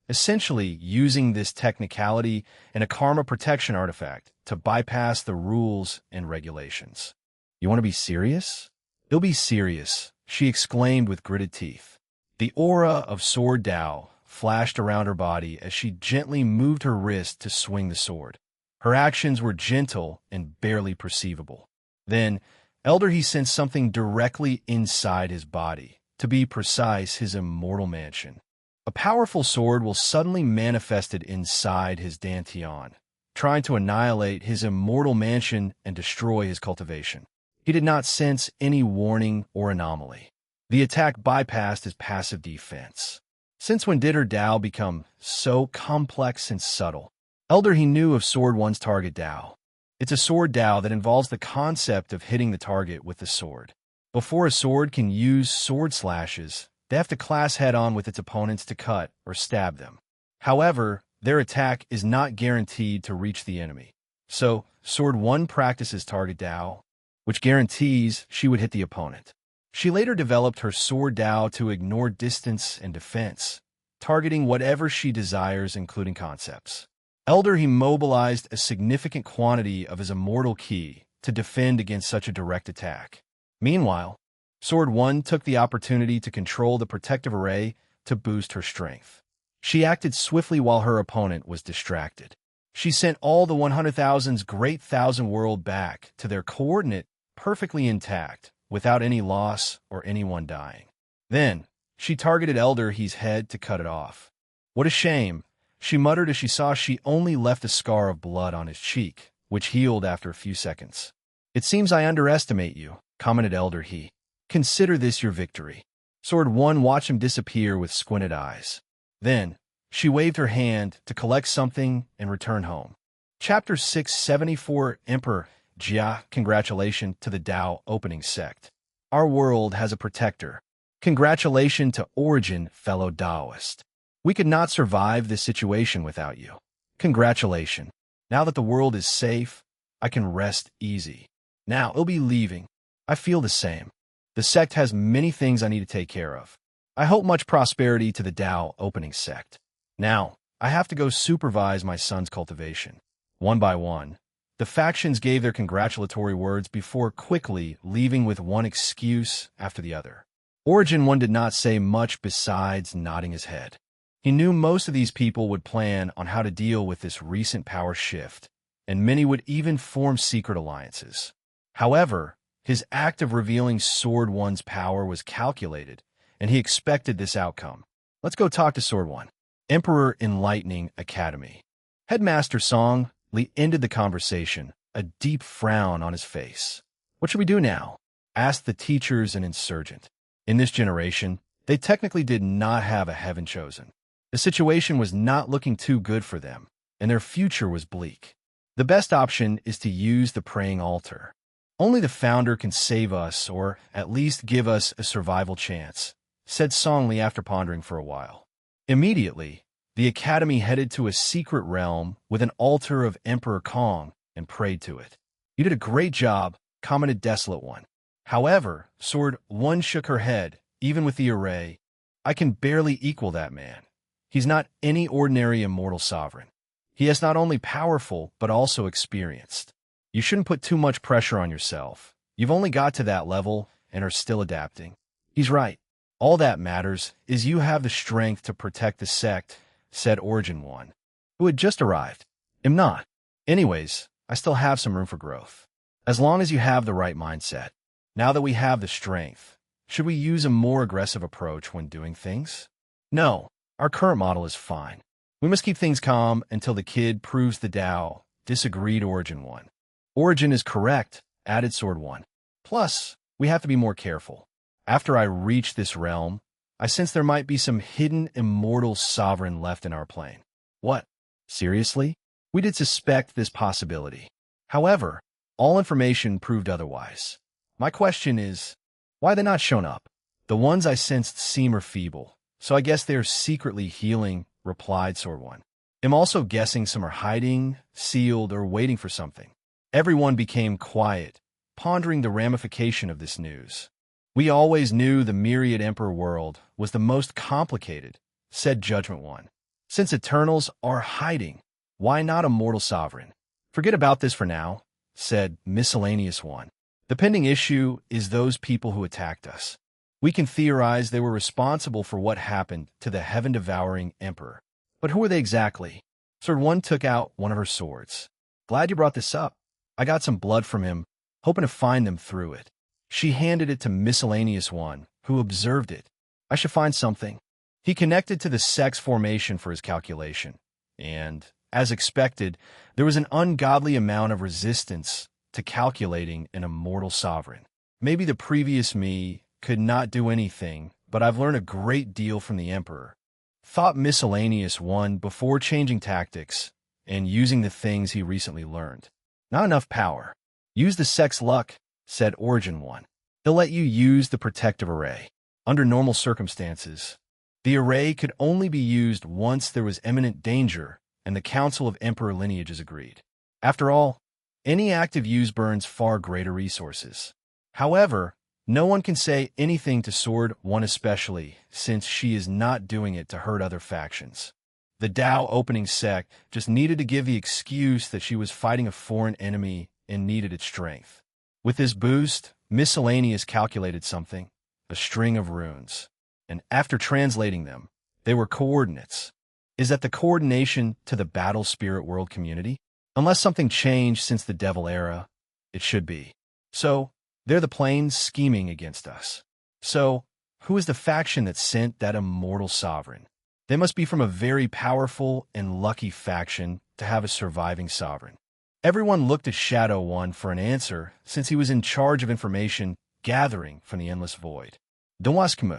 essentially using this technicality and a karma protection artifact to bypass the rules and regulations. You want to be serious? You'll be serious, she exclaimed with gritted teeth. The aura of Sword Tao flashed around her body as she gently moved her wrist to swing the sword. Her actions were gentle and barely perceivable. Then, Elder He sensed something directly inside his body, to be precise, his immortal mansion. A powerful sword will suddenly manifested inside his dantian, trying to annihilate his immortal mansion and destroy his cultivation. He did not sense any warning or anomaly. The attack bypassed his passive defense. Since when did her Tao become so complex and subtle? Elder He knew of Sword One's target Tao. It's a sword Tao that involves the concept of hitting the target with the sword. Before a sword can use sword slashes, they have to clash head-on with its opponents to cut or stab them. However, their attack is not guaranteed to reach the enemy. So, Sword 1 practices target Tao, which guarantees she would hit the opponent. She later developed her Sword Tao to ignore distance and defense, targeting whatever she desires, including concepts. Elder He mobilized a significant quantity of his immortal ki to defend against such a direct attack. Meanwhile, Sword 1 took the opportunity to control the protective array to boost her strength. She acted swiftly while her opponent was distracted. She sent all the 100,000's great 1,000 world back to their coordinate perfectly intact, without any loss or anyone dying. Then, she targeted Elder He's head to cut it off. What a shame, she muttered as she saw she only left a scar of blood on his cheek, which healed after a few seconds. It seems I underestimate you, commented Elder He. Consider this your victory. Sword 1 watched him disappear with squinted eyes. Then, she waved her hand to collect something and return home. Chapter 674 Emperor Jia, congratulations to the Tao opening sect. Our world has a protector. Congratulations to Origin, fellow Taoist. We could not survive this situation without you. Congratulations. Now that the world is safe, I can rest easy. Now I'll be leaving. I feel the same. The sect has many things I need to take care of. I hope much prosperity to the Tao opening sect. Now, I have to go supervise my son's cultivation. One by one, the factions gave their congratulatory words before quickly leaving with one excuse after the other. Origin 1 did not say much besides nodding his head. He knew most of these people would plan on how to deal with this recent power shift, and many would even form secret alliances. However, his act of revealing Sword 1's power was calculated, and he expected this outcome. Let's go talk to Sword 1. Emperor Enlightening Academy. Headmaster Song Li ended the conversation, a deep frown on his face. What should we do now? Asked the teachers and insurgent. In this generation, they technically did not have a heaven chosen. The situation was not looking too good for them, and their future was bleak. The best option is to use the praying altar. Only the founder can save us, or at least give us a survival chance, said Song Li after pondering for a while. Immediately, the academy headed to a secret realm with an altar of Emperor Kong and prayed to it. You did a great job, commented Desolate One. However, Sword 1 shook her head, even with the array. I can barely equal that man. He's not any ordinary immortal sovereign. He is not only powerful, but also experienced. You shouldn't put too much pressure on yourself. You've only got to that level and are still adapting. He's right. All that matters is you have the strength to protect the sect, said Origin 1, who had just arrived. I'm not. Anyways, I still have some room for growth. As long as you have the right mindset. Now that we have the strength, should we use a more aggressive approach when doing things? No, our current model is fine. We must keep things calm until the kid proves the Tao disagreed Origin 1. Origin is correct, added Sword 1. Plus, we have to be more careful. After I reach this realm, I sense there might be some hidden immortal sovereign left in our plane. What? Seriously? We did suspect this possibility. However, all information proved otherwise. My question is, why they not shown up? The ones I sensed seem feeble, so I guess they're secretly healing, replied Sword 1. I'm also guessing some are hiding, sealed, or waiting for something. Everyone became quiet, pondering the ramification of this news. We always knew the myriad Emperor world was the most complicated, said Judgment 1. Since Eternals are hiding, why not a mortal sovereign? Forget about this for now, said Miscellaneous 1. The pending issue is those people who attacked us. We can theorize they were responsible for what happened to the heaven-devouring Emperor. But who are they exactly? Sword 1 took out one of her swords. Glad you brought this up. I got some blood from him, hoping to find them through it. She handed it to Miscellaneous 1, who observed it. I should find something. He connected to the sex formation for his calculation. And, as expected, there was an ungodly amount of resistance to calculating an immortal sovereign. Maybe the previous me could not do anything, but I've learned a great deal from the Emperor. Thought Miscellaneous 1 before changing tactics and using the things he recently learned. Not enough power. Use the sex luck, said Origin 1. They'll let you use the protective array. Under normal circumstances, the array could only be used once there was imminent danger and the Council of Emperor Lineages agreed. After all, any active use burns far greater resources. However, no one can say anything to Sword 1 especially, since she is not doing it to hurt other factions. The Tao opening sect just needed to give the excuse that she was fighting a foreign enemy and needed its strength. With this boost, Miscellaneous calculated something, a string of runes, and after translating them, they were coordinates. Is that the coordination to the Battle Spirit World community? Unless something changed since the Devil era, it should be. So, they're the planes scheming against us. So, who is the faction that sent that immortal sovereign? They must be from a very powerful and lucky faction to have a surviving sovereign. Everyone looked to Shadow 1 for an answer since he was in charge of information gathering from the Endless Void. Don't ask me.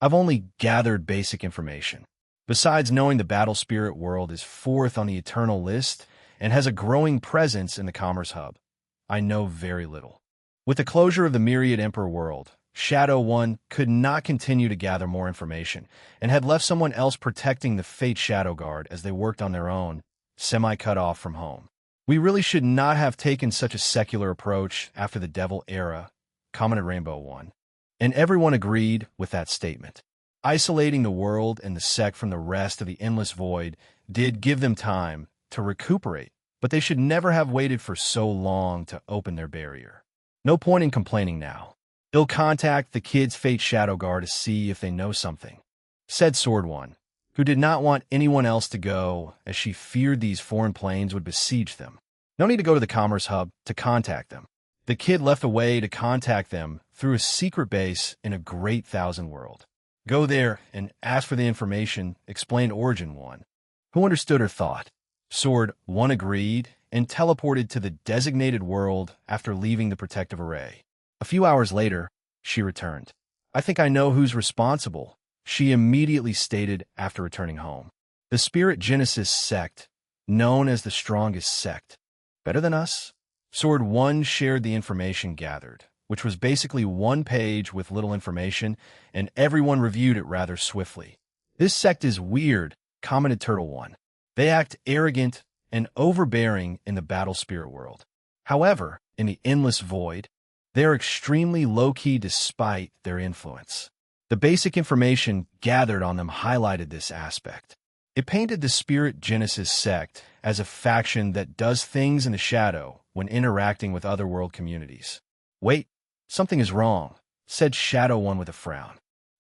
I've only gathered basic information. Besides knowing the Battle Spirit World is 4th on the Eternal list and has a growing presence in the Commerce Hub, I know very little. With the closure of the Myriad Emperor world, Shadow 1 could not continue to gather more information and had left someone else protecting the Fate Shadow Guard as they worked on their own, semi-cut off from home. We really should not have taken such a secular approach after the Devil era, commented Rainbow 1. And everyone agreed with that statement. Isolating the world and the sect from the rest of the Endless Void did give them time to recuperate, but they should never have waited for so long to open their barrier. No point in complaining now. They'll contact the kids' Fate Shadow Guard to see if they know something, said Sword 1, who did not want anyone else to go as she feared these foreign planes would besiege them. No need to go to the Commerce Hub to contact them. The kid left a way to contact them through a secret base in a great thousand world. Go there and ask for the information, explained Origin 1, who understood her thought. Sword 1 agreed and teleported to the designated world after leaving the protective array. A few hours later, she returned. I think I know who's responsible, she immediately stated after returning home. The Spirit Genesis sect, known as the strongest sect. Better than us? Sword 1 shared the information gathered, which was basically one page with little information, and everyone reviewed it rather swiftly. This sect is weird, commented Turtle 1. They act arrogant and overbearing in the Battle Spirit world. However, in the Endless Void, they are extremely low-key despite their influence. The basic information gathered on them highlighted this aspect. It painted the Spirit Genesis sect as a faction that does things in the shadow when interacting with other world communities. Wait, something is wrong, said Shadow 1 with a frown.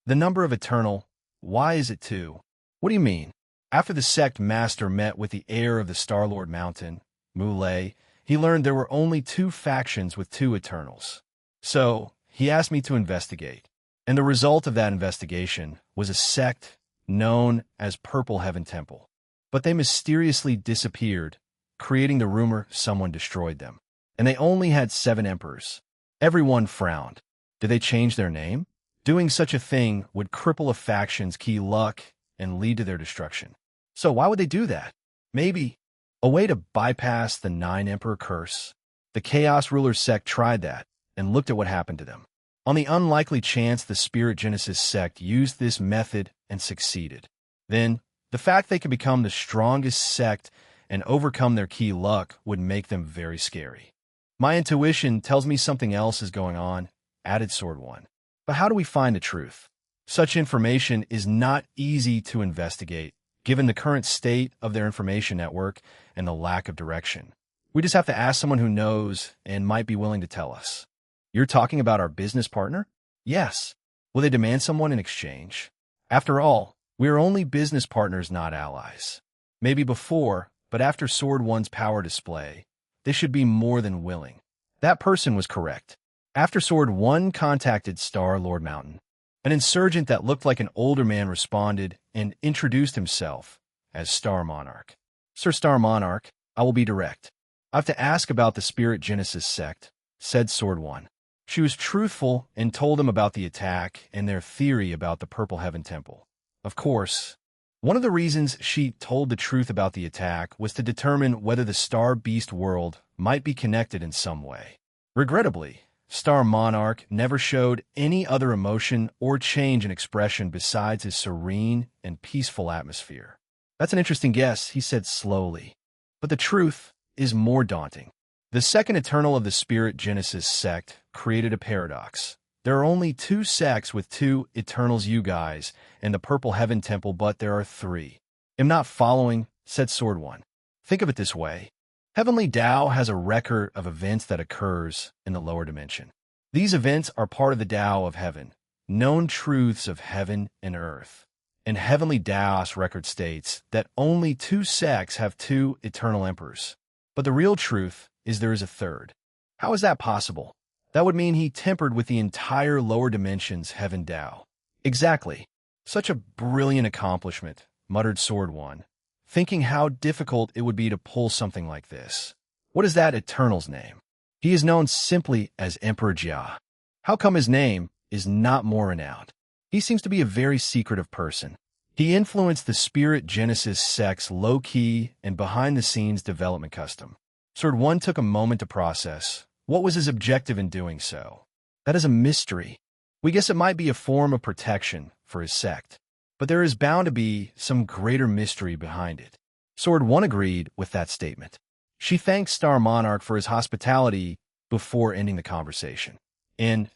The number of Eternal, why is it 2? What do you mean? After the sect master met with the heir of the Star-Lord Mountain, Muley, he learned there were only two factions with two Eternals. So, he asked me to investigate. And the result of that investigation was a sect known as Purple Heaven Temple. But they mysteriously disappeared, creating the rumor someone destroyed them. And they only had 7 emperors. Everyone frowned. Did they change their name? Doing such a thing would cripple a faction's key luck and lead to their destruction. So why would they do that? Maybe a way to bypass the 9 Emperor curse. The Chaos Ruler sect tried that and looked at what happened to them. On the unlikely chance the Spirit Genesis sect used this method and succeeded, then the fact they could become the strongest sect and overcome their key luck would make them very scary. My intuition tells me something else is going on, added Sword One. But how do we find the truth? Such information is not easy to investigate, given the current state of their information network and the lack of direction. We just have to ask someone who knows and might be willing to tell us. You're talking about our business partner? Yes. Will they demand someone in exchange? After all, we are only business partners, not allies. Maybe before, but after Sword One's power display, they should be more than willing. That person was correct. After Sword One contacted Star-Lord Mountain, an insurgent that looked like an older man responded and introduced himself as Star Monarch. Sir Star Monarch, I will be direct. I have to ask about the Spirit Genesis sect, said Sword One. She was truthful and told him about the attack and their theory about the Purple Heaven Temple. Of course, one of the reasons she told the truth about the attack was to determine whether the Star Beast world might be connected in some way. Regrettably, Star Monarch never showed any other emotion or change in expression besides his serene and peaceful atmosphere. That's an interesting guess, he said slowly. But the truth is more daunting. The second Eternal of the Spirit Genesis sect created a paradox. There are only 2 sects with 2 Eternals, you guys, and the Purple Heaven Temple, but there are 3. I'm not following, said Sword One. Think of it this way. Heavenly Tao has a record of events that occurs in the lower dimension. These events are part of the Tao of heaven, known truths of heaven and earth. And Heavenly Tao's record states that only 2 sects have 2 eternal emperors. But the real truth is there is a third. How is that possible? That would mean he tempered with the entire lower dimension's heaven Tao. Exactly. Such a brilliant accomplishment, muttered Sword One, thinking how difficult it would be to pull something like this. What is that Eternal's name? He is known simply as Emperor Jia. How come his name is not more renowned? He seems to be a very secretive person. He influenced the Spirit Genesis sect's low-key and behind-the-scenes development custom. Sword One took a moment to process. What was his objective in doing so? That is a mystery. We guess it might be a form of protection for his sect. But there is bound to be some greater mystery behind it. Sword One agreed with that statement. She thanked Star Monarch for his hospitality before ending the conversation. And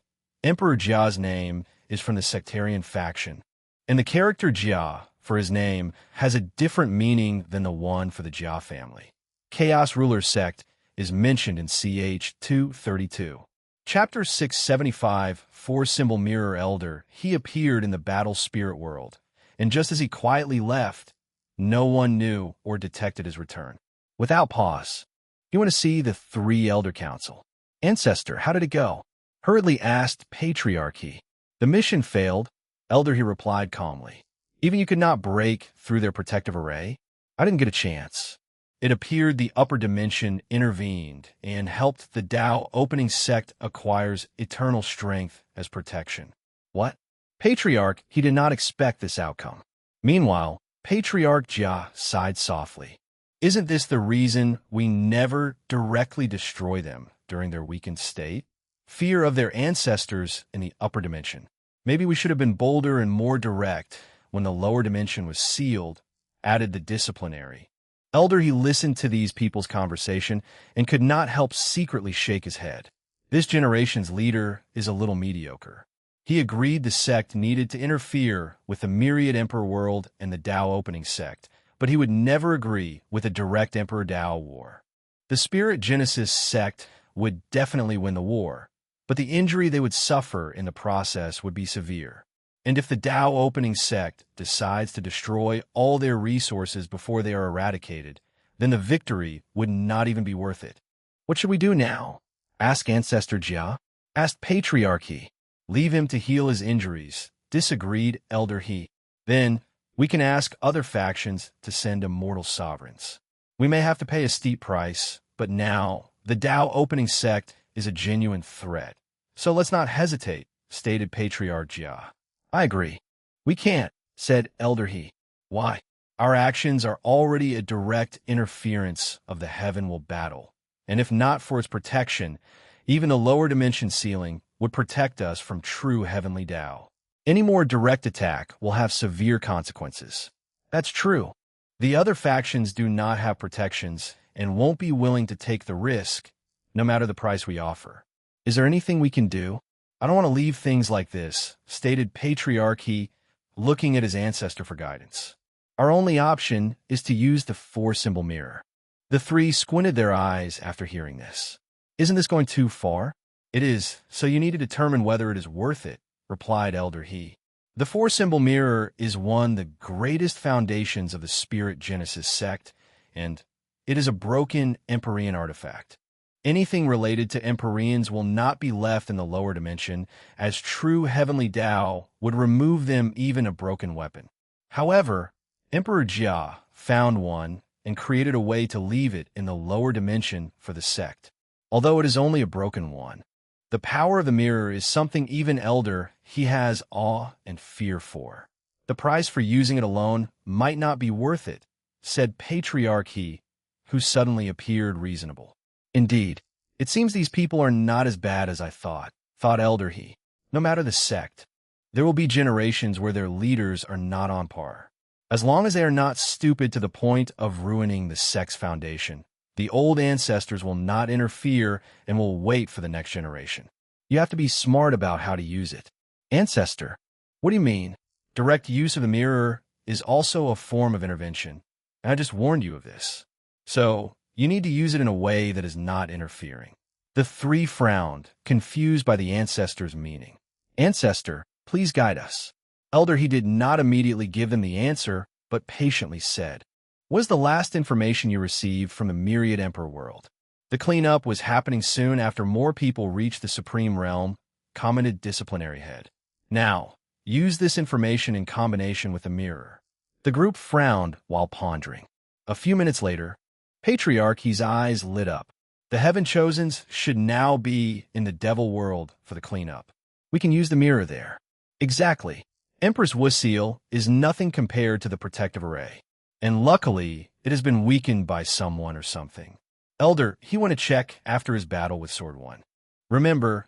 Emperor Jia's name is from the sectarian faction. And the character Jia, for his name, has a different meaning than the one for the Jia family. Chaos Ruler sect is mentioned in CH 232. Chapter 675, 4-symbol mirror elder, he appeared in the battle spirit world, and just as he quietly left, no one knew or detected his return. Without pause, you want to see the 3 elder council. Ancestor, how did it go? Hurriedly asked Patriarchy. The mission failed, elder, he replied calmly. Even you could not break through their protective array? I didn't get a chance. It appeared the upper dimension intervened and helped the Tao opening sect acquires eternal strength as protection. What? Patriarch, he did not expect this outcome. Meanwhile, Patriarch Jia sighed softly. Isn't this the reason we never directly destroy them during their weakened state? Fear of their ancestors in the upper dimension. Maybe we should have been bolder and more direct when the lower dimension was sealed, added the disciplinary. Elder, he listened to these people's conversation and could not help secretly shake his head. This generation's leader is a little mediocre. He agreed the sect needed to interfere with the myriad emperor world and the Tao opening sect, but he would never agree with a direct Emperor Tao war. The Spirit Genesis sect would definitely win the war, but the injury they would suffer in the process would be severe. And if the Tao opening sect decides to destroy all their resources before they are eradicated, then the victory would not even be worth it. What should we do now? Ask Ancestor Jia. Asked Patriarch He. Leave him to heal his injuries, disagreed Elder He. Then, we can ask other factions to send immortal sovereigns. We may have to pay a steep price, but now, the Tao opening sect is a genuine threat. So let's not hesitate, stated Patriarch Jia. I agree. We can't, said Elder He. Why? Our actions are already a direct interference of the heavenly battle, and if not for its protection, even the lower dimension ceiling would protect us from true heavenly Tao. Any more direct attack will have severe consequences. That's true. The other factions do not have protections and won't be willing to take the risk, no matter the price we offer. Is there anything we can do? I don't want to leave things like this, stated Patriarch He, looking at his ancestor for guidance. Our only option is to use the four-symbol mirror. The three squinted their eyes after hearing this. Isn't this going too far? It is, so you need to determine whether it is worth it, replied Elder He. The four-symbol mirror is one of the greatest foundations of the Spirit Genesis sect, and it is a broken Empyrean artifact. Anything related to Empyreans will not be left in the lower dimension, as true heavenly Tao would remove them even a broken weapon. However, Emperor Jia found one and created a way to leave it in the lower dimension for the sect. Although it is only a broken one, the power of the mirror is something even Elder He has awe and fear for. The price for using it alone might not be worth it, said Patriarch He, who suddenly appeared reasonable. Indeed, it seems these people are not as bad as I thought Elder He. No matter the sect, there will be generations where their leaders are not on par. As long as they are not stupid to the point of ruining the sect's foundation, the old ancestors will not interfere and will wait for the next generation. You have to be smart about how to use it. Ancestor, what do you mean? Direct use of the mirror is also a form of intervention, and I just warned you of this. So, you need to use it in a way that is not interfering. The three frowned, confused by the ancestor's meaning. Ancestor, please guide us. Elder He did not immediately give them the answer, but patiently said, "What is the last information you received from the Myriad Emperor world?" The cleanup was happening soon after more people reached the Supreme Realm, commented Disciplinary Head. Now, use this information in combination with the mirror. The group frowned while pondering. A few minutes later, Patriarch He's eyes lit up. The Heaven Chosens should now be in the Devil world for the cleanup. We can use the mirror there. Exactly. Empress Wusil is nothing compared to the protective array. And luckily, it has been weakened by someone or something. Elder, he went to check after his battle with Sword One. Remember,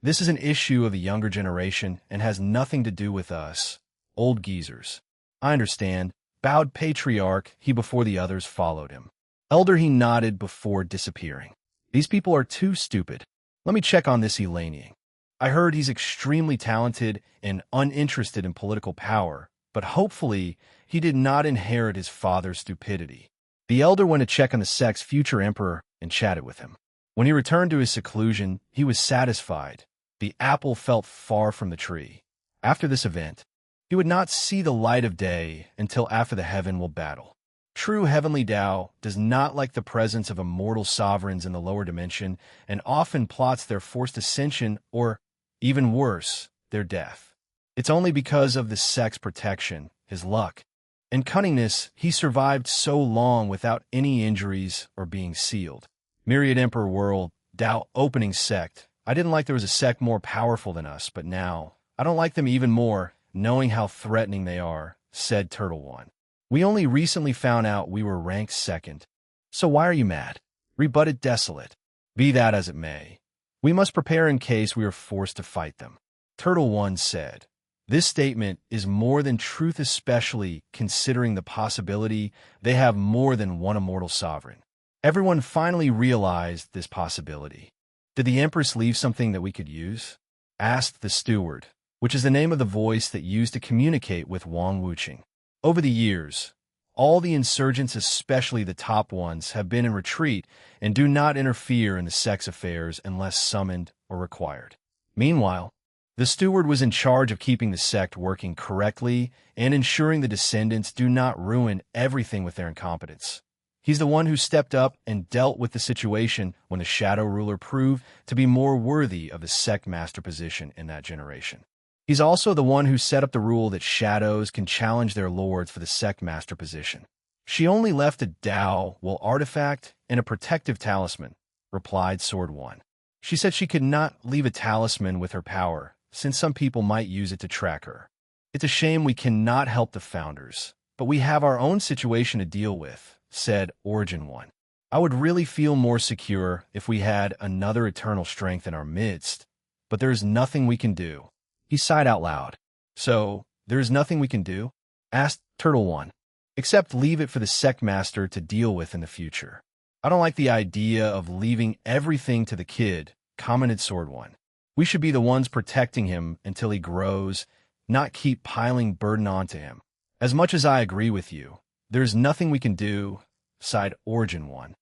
this is an issue of the younger generation and has nothing to do with us, old geezers. I understand, bowed Patriarch He before the others followed him. Elder He nodded before disappearing. These people are too stupid. Let me check on this Elanian. I heard he's extremely talented and uninterested in political power, but hopefully he did not inherit his father's stupidity. The elder went to check on the sect's future emperor and chatted with him. When he returned to his seclusion, he was satisfied. The apple felt far from the tree. After this event, he would not see the light of day until after the heavenly battle. True heavenly Tao does not like the presence of immortal sovereigns in the lower dimension and often plots their forced ascension or, even worse, their death. It's only because of the sect's protection, his luck, and cunningness he survived so long without any injuries or being sealed. Myriad Emperor World, Tao opening sect. I didn't like there was a sect more powerful than us, but now I don't like them even more, knowing how threatening they are, said Turtle One. We only recently found out we were ranked second. So why are you mad? Rebutted Desolate. Be that as it may, we must prepare in case we are forced to fight them. Turtle One said. This statement is more than truth, especially considering the possibility they have more than one immortal sovereign. Everyone finally realized this possibility. Did the Empress leave something that we could use? Asked the steward, which is the name of the voice that used to communicate with Wang Wuqing. Over the years, all the insurgents, especially the top ones, have been in retreat and do not interfere in the sect's affairs unless summoned or required. Meanwhile, the steward was in charge of keeping the sect working correctly and ensuring the descendants do not ruin everything with their incompetence. He's the one who stepped up and dealt with the situation when the Shadow Ruler proved to be more worthy of the Sect Master position in that generation. He's also the one who set up the rule that shadows can challenge their lords for the Sect Master position. She only left a Dao Will artifact and a protective talisman, replied Sword One. She said she could not leave a talisman with her power, since some people might use it to track her. It's a shame we cannot help the founders, but we have our own situation to deal with, said Origin One. I would really feel more secure if we had another eternal strength in our midst, but there is nothing we can do. He sighed out loud. So, there is nothing we can do? Asked Turtle One. Except leave it for the Sect Master to deal with in the future. I don't like the idea of leaving everything to the kid, commented Sword One. We should be the ones protecting him until he grows, not keep piling burden onto him. As much as I agree with you, there's nothing we can do, sighed Origin One,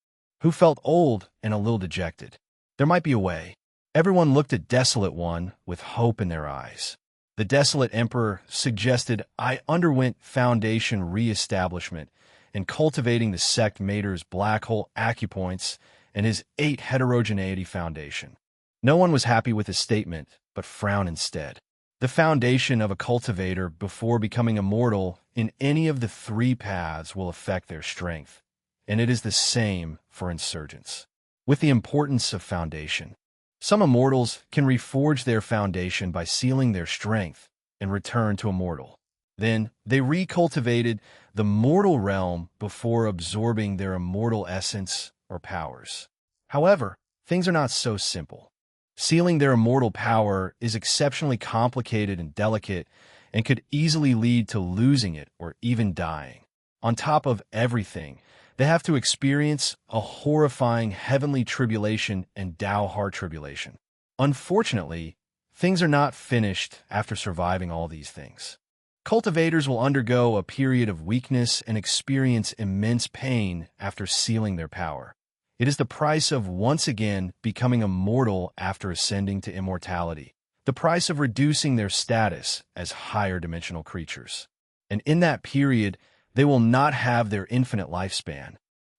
who felt old and a little dejected. There might be a way. Everyone looked at Desolate One with hope in their eyes. The Desolate Emperor suggested I underwent Foundation re-establishment in cultivating the Sect Mater's Black Hole Acupoints and his 8 Heterogeneity Foundation. No one was happy with his statement, but frowned instead. The foundation of a cultivator before becoming immortal in any of the 3 paths will affect their strength, and it is the same for insurgents. With the importance of foundation, some immortals can reforge their foundation by sealing their strength and return to immortal. Then they recultivated the mortal realm before absorbing their immortal essence or powers. However, things are not so simple. Sealing their immortal power is exceptionally complicated and delicate and could easily lead to losing it or even dying. On top of everything, they have to experience a horrifying heavenly tribulation and Dao heart tribulation. Unfortunately, things are not finished after surviving all these things. Cultivators will undergo a period of weakness and experience immense pain after sealing their power. It is the price of once again becoming immortal after ascending to immortality, the price of reducing their status as higher dimensional creatures. And in that period, they will not have their infinite lifespan,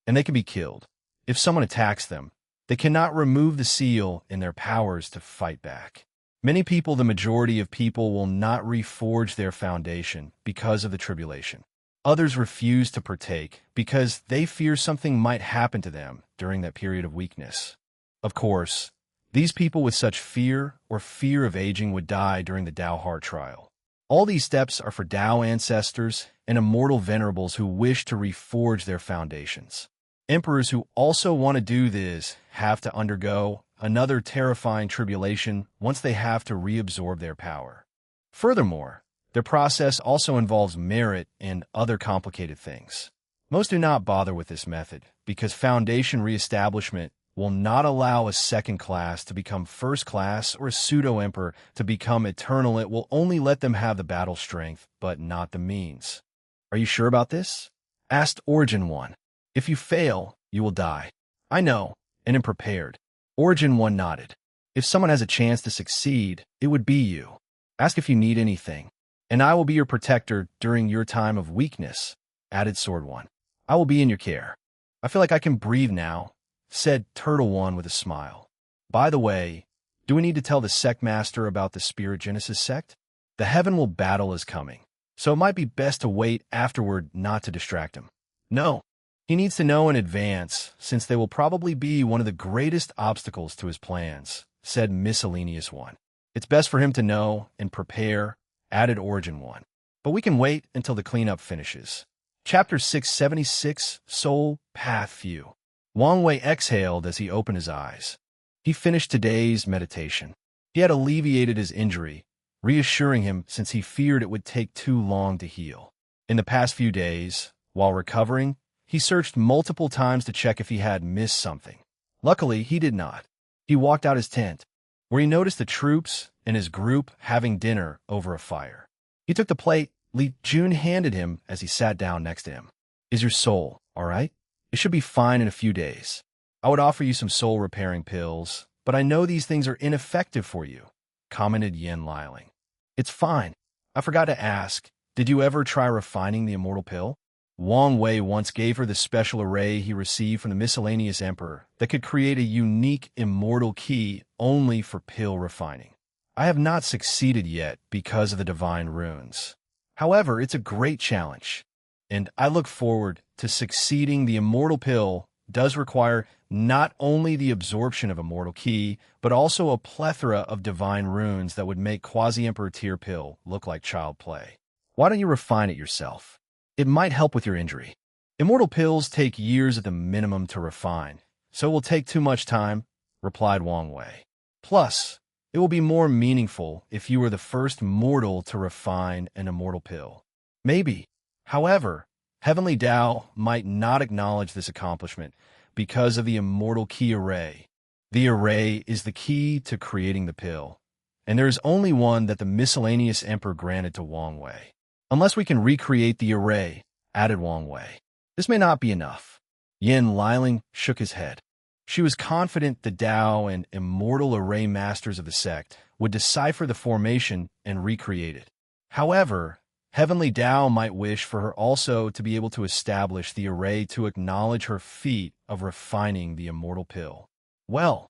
and they can be killed. If someone attacks them, they cannot remove the seal in their powers to fight back. Many people, the majority of people, will not reforge their foundation because of the tribulation. Others refuse to partake because they fear something might happen to them during that period of weakness. Of course, these people with such fear or fear of aging would die during the Dao Heart trial. All these steps are for Dao ancestors and immortal venerables who wish to reforge their foundations. Emperors who also want to do this have to undergo another terrifying tribulation once they have to reabsorb their power. Furthermore, their process also involves merit and other complicated things. Most do not bother with this method because foundation reestablishment will not allow a second class to become first class or a pseudo-emperor to become eternal. It will only let them have the battle strength, but not the means. Are you sure about this? Asked Origin One. If you fail, you will die. I know, and am prepared. Origin One nodded. If someone has a chance to succeed, it would be you. Ask if you need anything, and I will be your protector during your time of weakness, added Sword One. I will be in your care. I feel like I can breathe now, said Turtle One with a smile. By the way, do we need to tell the Sect Master about the Spirit Genesis sect? The Heavenly battle is coming, so it might be best to wait afterward not to distract him. No, he needs to know in advance, since they will probably be one of the greatest obstacles to his plans, said Miscellaneous One. It's best for him to know and prepare, added Origin One. But we can wait until the cleanup finishes. Chapter 676, Soul Path View. Wang Wei exhaled as he opened his eyes. He finished today's meditation. He had alleviated his injury, reassuring him since he feared it would take too long to heal. In the past few days, while recovering, he searched multiple times to check if he had missed something. Luckily, he did not. He walked out his tent, where he noticed the troops and his group having dinner over a fire. He took the plate Li Jun handed him as he sat down next to him. Is your soul all right? It should be fine in a few days. I would offer you some soul-repairing pills, but I know these things are ineffective for you, commented Yin Liling. It's fine. I forgot to ask, did you ever try refining the immortal pill? Wang Wei once gave her the special array he received from the miscellaneous emperor that could create a unique immortal key only for pill refining. I have not succeeded yet because of the divine runes. However, it's a great challenge, and I look forward to succeeding. The immortal pill does require not only the absorption of immortal key, but also a plethora of divine runes that would make Quasi-Emperor tier pill look like child play. Why don't you refine it yourself? It might help with your injury. Immortal pills take years at the minimum to refine, so it will take too much time, replied Wang Wei. Plus, it will be more meaningful if you were the first mortal to refine an immortal pill. Maybe. However, Heavenly Tao might not acknowledge this accomplishment because of the immortal key array. The array is the key to creating the pill, and there is only one that the miscellaneous emperor granted to Wang Wei. Unless we can recreate the array, added Wang Wei. This may not be enough. Yin Liling shook his head. She was confident the Tao and immortal array masters of the sect would decipher the formation and recreate it. However, Heavenly Tao might wish for her also to be able to establish the array to acknowledge her feat of refining the immortal pill. Well,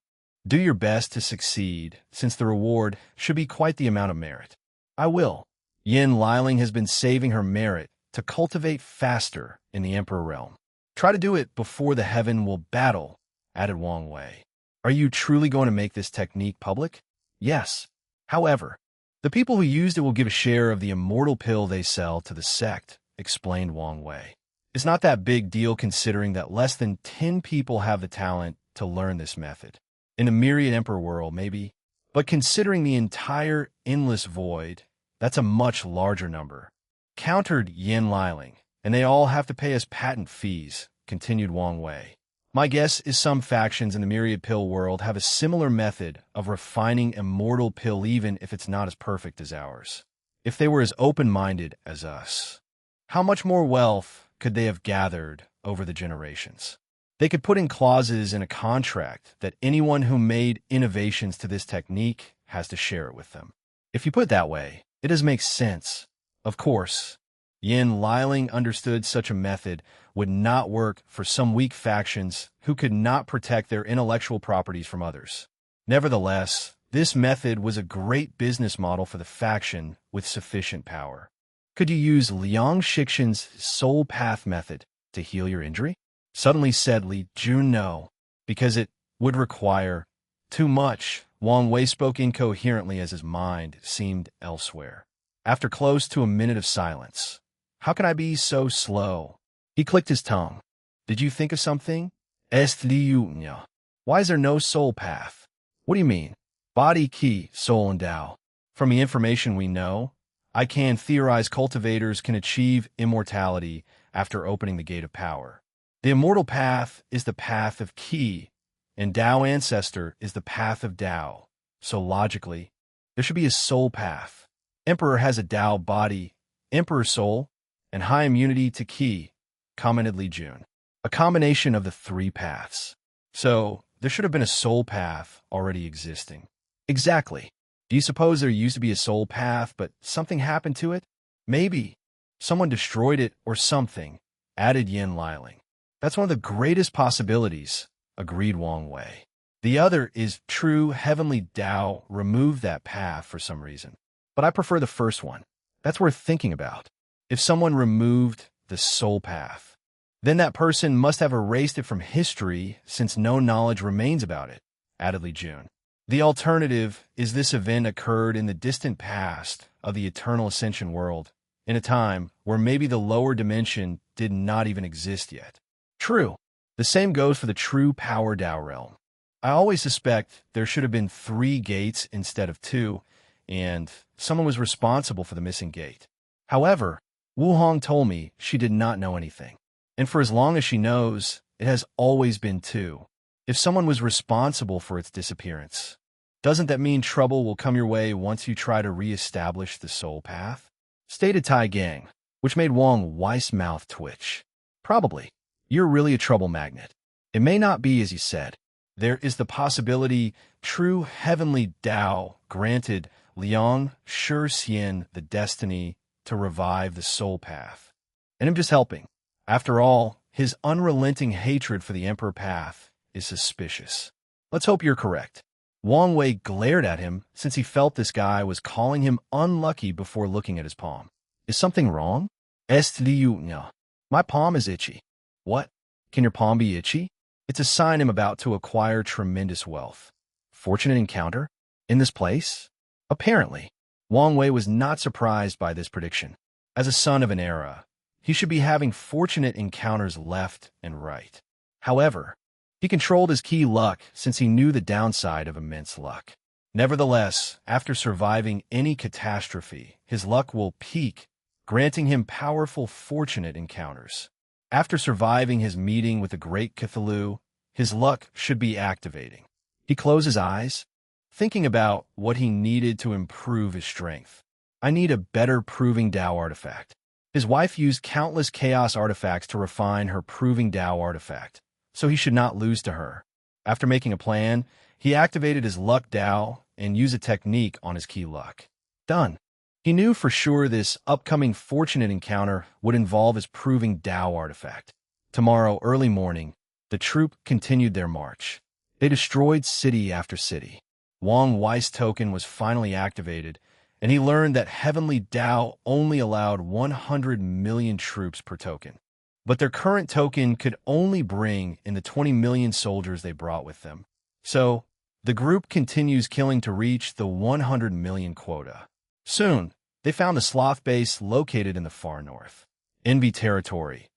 do your best to succeed, since the reward should be quite the amount of merit. I will. Yin Liling has been saving her merit to cultivate faster in the Emperor realm. Try to do it before the heaven will battle, added Wang Wei. Are you truly going to make this technique public? Yes. However, the people who used it will give a share of the immortal pill they sell to the sect, explained Wang Wei. It's not that big deal considering that less than 10 people have the talent to learn this method. In a myriad Emperor world, maybe. But considering the entire endless void, that's a much larger number. Countered Yin Liling, and they all have to pay us patent fees, continued Wang Wei. My guess is some factions in the myriad pill world have a similar method of refining immortal pill even if it's not as perfect as ours. If they were as open-minded as us, how much more wealth could they have gathered over the generations? They could put in clauses in a contract that anyone who made innovations to this technique has to share it with them. If you put it that way, it does make sense. Of course, Yin Liling understood such a method would not work for some weak factions who could not protect their intellectual properties from others. Nevertheless, this method was a great business model for the faction with sufficient power. Could you use Liang Shixin's soul path method to heal your injury? Suddenly said Li Jun no, because it would require too much. Wang Wei spoke incoherently as his mind seemed elsewhere. After close to a minute of silence, how can I be so slow? He clicked his tongue. Did you think of something? Why is there no soul path? What do you mean? Body, key, soul, and Tao. From the information we know, I can theorize cultivators can achieve immortality after opening the gate of power. The immortal path is the path of Qi, and Tao Ancestor is the path of Tao. So logically, there should be a soul path. Emperor has a Tao body, Emperor soul, and high immunity to Qi, commented Li Jun. A combination of the three paths. So, there should have been a soul path already existing. Exactly. Do you suppose there used to be a soul path, but something happened to it? Maybe. Someone destroyed it or something, added Yin Liling. That's one of the greatest possibilities, agreed Wang Wei. The other is true heavenly Tao removed that path for some reason. But I prefer the first one. That's worth thinking about. If someone removed the soul path, then that person must have erased it from history since no knowledge remains about it, added Li Jun. The alternative is this event occurred in the distant past of the eternal ascension world, in a time where maybe the lower dimension did not even exist yet. True. The same goes for the true power Tao realm. I always suspect there should have been 3 gates instead of 2, and someone was responsible for the missing gate. However, Wu Hong told me she did not know anything, and for as long as she knows, it has always been 2. If someone was responsible for its disappearance, doesn't that mean trouble will come your way once you try to re-establish the soul path? Stated Tai Gang, which made Wang Wei's mouth twitch. Probably. You're really a trouble magnet. It may not be as you said. There is the possibility true heavenly Tao granted Liang Shixian the destiny to revive the soul path. And I'm just helping. After all, his unrelenting hatred for the Emperor Path is suspicious. Let's hope you're correct. Wang Wei glared at him since he felt this guy was calling him unlucky before looking at his palm. Is something wrong? Est-liu-nya. My palm is itchy. What? Can your palm be itchy? It's a sign I'm about to acquire tremendous wealth. Fortunate encounter? In this place? Apparently. Wang Wei was not surprised by this prediction. As a son of an era, he should be having fortunate encounters left and right. However, he controlled his key luck since he knew the downside of immense luck. Nevertheless, after surviving any catastrophe, his luck will peak, granting him powerful fortunate encounters. After surviving his meeting with the great Cthulhu, his luck should be activating. He closed his eyes, thinking about what he needed to improve his strength. I need a better Proving Tao artifact. His wife used countless chaos artifacts to refine her Proving Tao artifact, so he should not lose to her. After making a plan, he activated his Luck Tao and used a technique on his key luck. Done. He knew for sure this upcoming fortunate encounter would involve his Proving Tao artifact. Tomorrow, early morning, the troop continued their march. They destroyed city after city. Wang Wei's token was finally activated, and he learned that Heavenly Tao only allowed 100 million troops per token. But their current token could only bring in the 20 million soldiers they brought with them. So, the group continues killing to reach the 100 million quota. Soon, they found the sloth base located in the far north. Envy territory.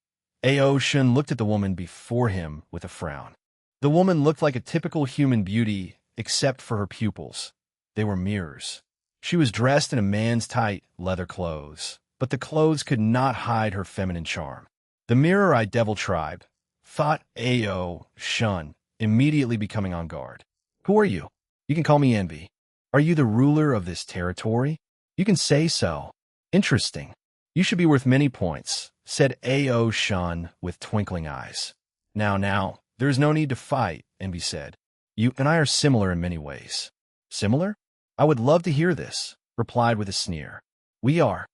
Ao Shun looked at the woman before him with a frown. The woman looked like a typical human beauty, except for her pupils. They were mirrors. She was dressed in a man's tight leather clothes, but the clothes could not hide her feminine charm. The mirror-eyed devil tribe, thought Ao Shun, immediately becoming on guard. Who are you? You can call me Envy. Are you the ruler of this territory? You can say so. Interesting. You should be worth many points, said Ao Shun with twinkling eyes. Now, there's no need to fight, Envy said. You and I are similar in many ways. Similar? I would love to hear this, replied with a sneer. We are.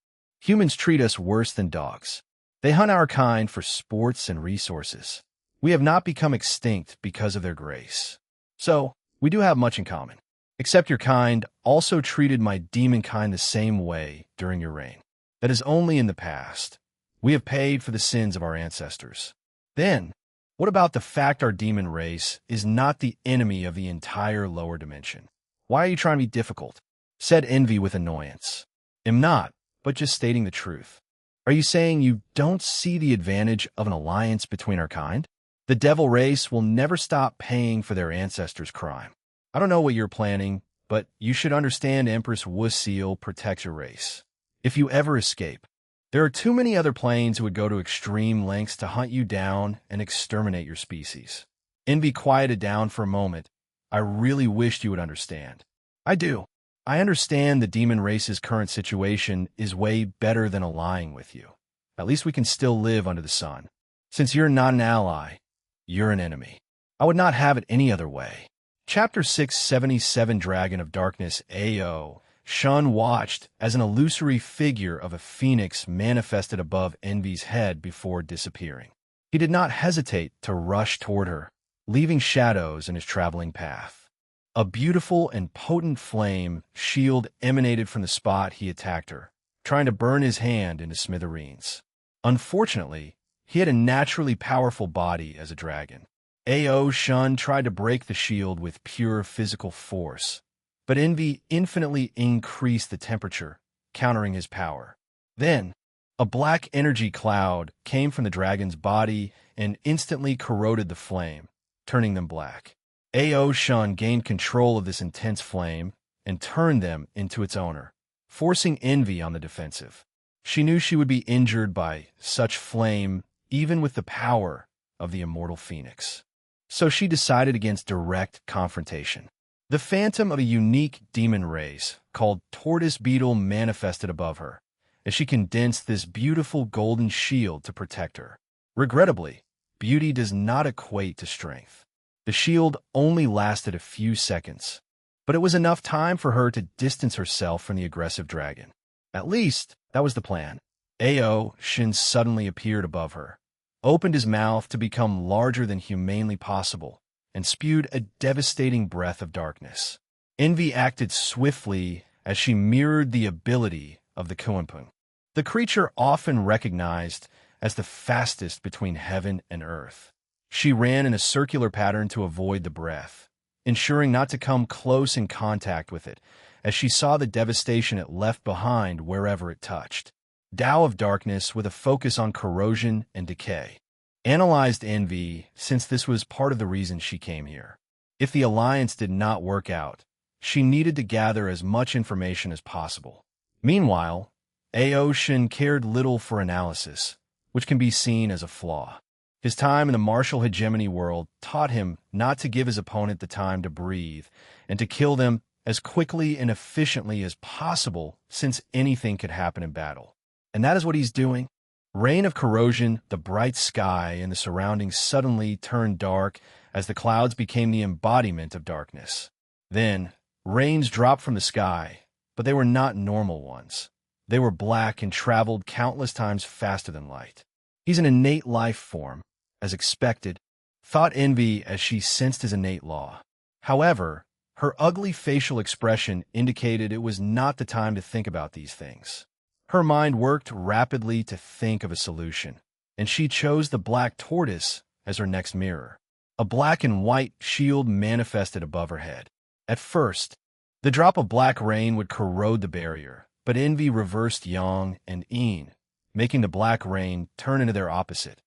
Humans treat us worse than dogs. They hunt our kind for sports and resources. We have not become extinct because of their grace. So, we do have much in common. Except your kind also treated my demon kind the same way during your reign. That is only in the past. We have paid for the sins of our ancestors. Then, what about the fact our demon race is not the enemy of the entire lower dimension? Why are you trying to be difficult? Said Envy with annoyance. Am not, but just stating the truth. Are you saying you don't see the advantage of an alliance between our kind? The devil race will never stop paying for their ancestors' crime. I don't know what you're planning, but you should understand Empress Wuseal protects your race. If you ever escape, there are too many other planes who would go to extreme lengths to hunt you down and exterminate your species. Envy quieted down for a moment. I really wished you would understand. I do. I understand the demon race's current situation is way better than allying with you. At least we can still live under the sun. Since you're not an ally, you're an enemy. I would not have it any other way. Chapter 677 Dragon of Darkness. Ao Shun watched as an illusory figure of a phoenix manifested above Envy's head before disappearing. He did not hesitate to rush toward her, leaving shadows in his traveling path. A beautiful and potent flame shield emanated from the spot he attacked her, trying to burn his hand into smithereens. Unfortunately, he had a naturally powerful body as a dragon. Ao Shun tried to break the shield with pure physical force, but Envy infinitely increased the temperature, countering his power. Then, a black energy cloud came from the dragon's body and instantly corroded the flame, turning them black. Ao Shun gained control of this intense flame and turned them into its owner, forcing Envy on the defensive. She knew she would be injured by such flame, even with the power of the immortal phoenix. So she decided against direct confrontation. The phantom of a unique demon race called Tortoise Beetle manifested above her, as she condensed this beautiful golden shield to protect her. Regrettably, beauty does not equate to strength. The shield only lasted a few seconds, but it was enough time for her to distance herself from the aggressive dragon. At least, that was the plan. Ao Shun suddenly appeared above her, opened his mouth to become larger than humanly possible, and spewed a devastating breath of darkness. Envy acted swiftly as she mirrored the ability of the Kuanpung, the creature often recognized as the fastest between heaven and earth. She ran in a circular pattern to avoid the breath, ensuring not to come close in contact with it, as she saw the devastation it left behind wherever it touched. Tao of darkness with a focus on corrosion and decay. Analyzed envy, since this was part of the reason she came here. If the alliance did not work out, she needed to gather as much information as possible. Meanwhile, Ao Shen cared little for analysis, which can be seen as a flaw. His time in the martial hegemony world taught him not to give his opponent the time to breathe and to kill them as quickly and efficiently as possible, since anything could happen in battle. And that is what he's doing. Rain of corrosion, the bright sky and the surroundings suddenly turned dark as the clouds became the embodiment of darkness. Then, rains dropped from the sky, but they were not normal ones. They were black and traveled countless times faster than light. He's an innate life form, as expected, thought Envy as she sensed his innate law. However, her ugly facial expression indicated it was not the time to think about these things. Her mind worked rapidly to think of a solution, and she chose the black tortoise as her next mirror. A black and white shield manifested above her head. At first, the drop of black rain would corrode the barrier, but Envy reversed Yang and Yin, making the black rain turn into their opposite,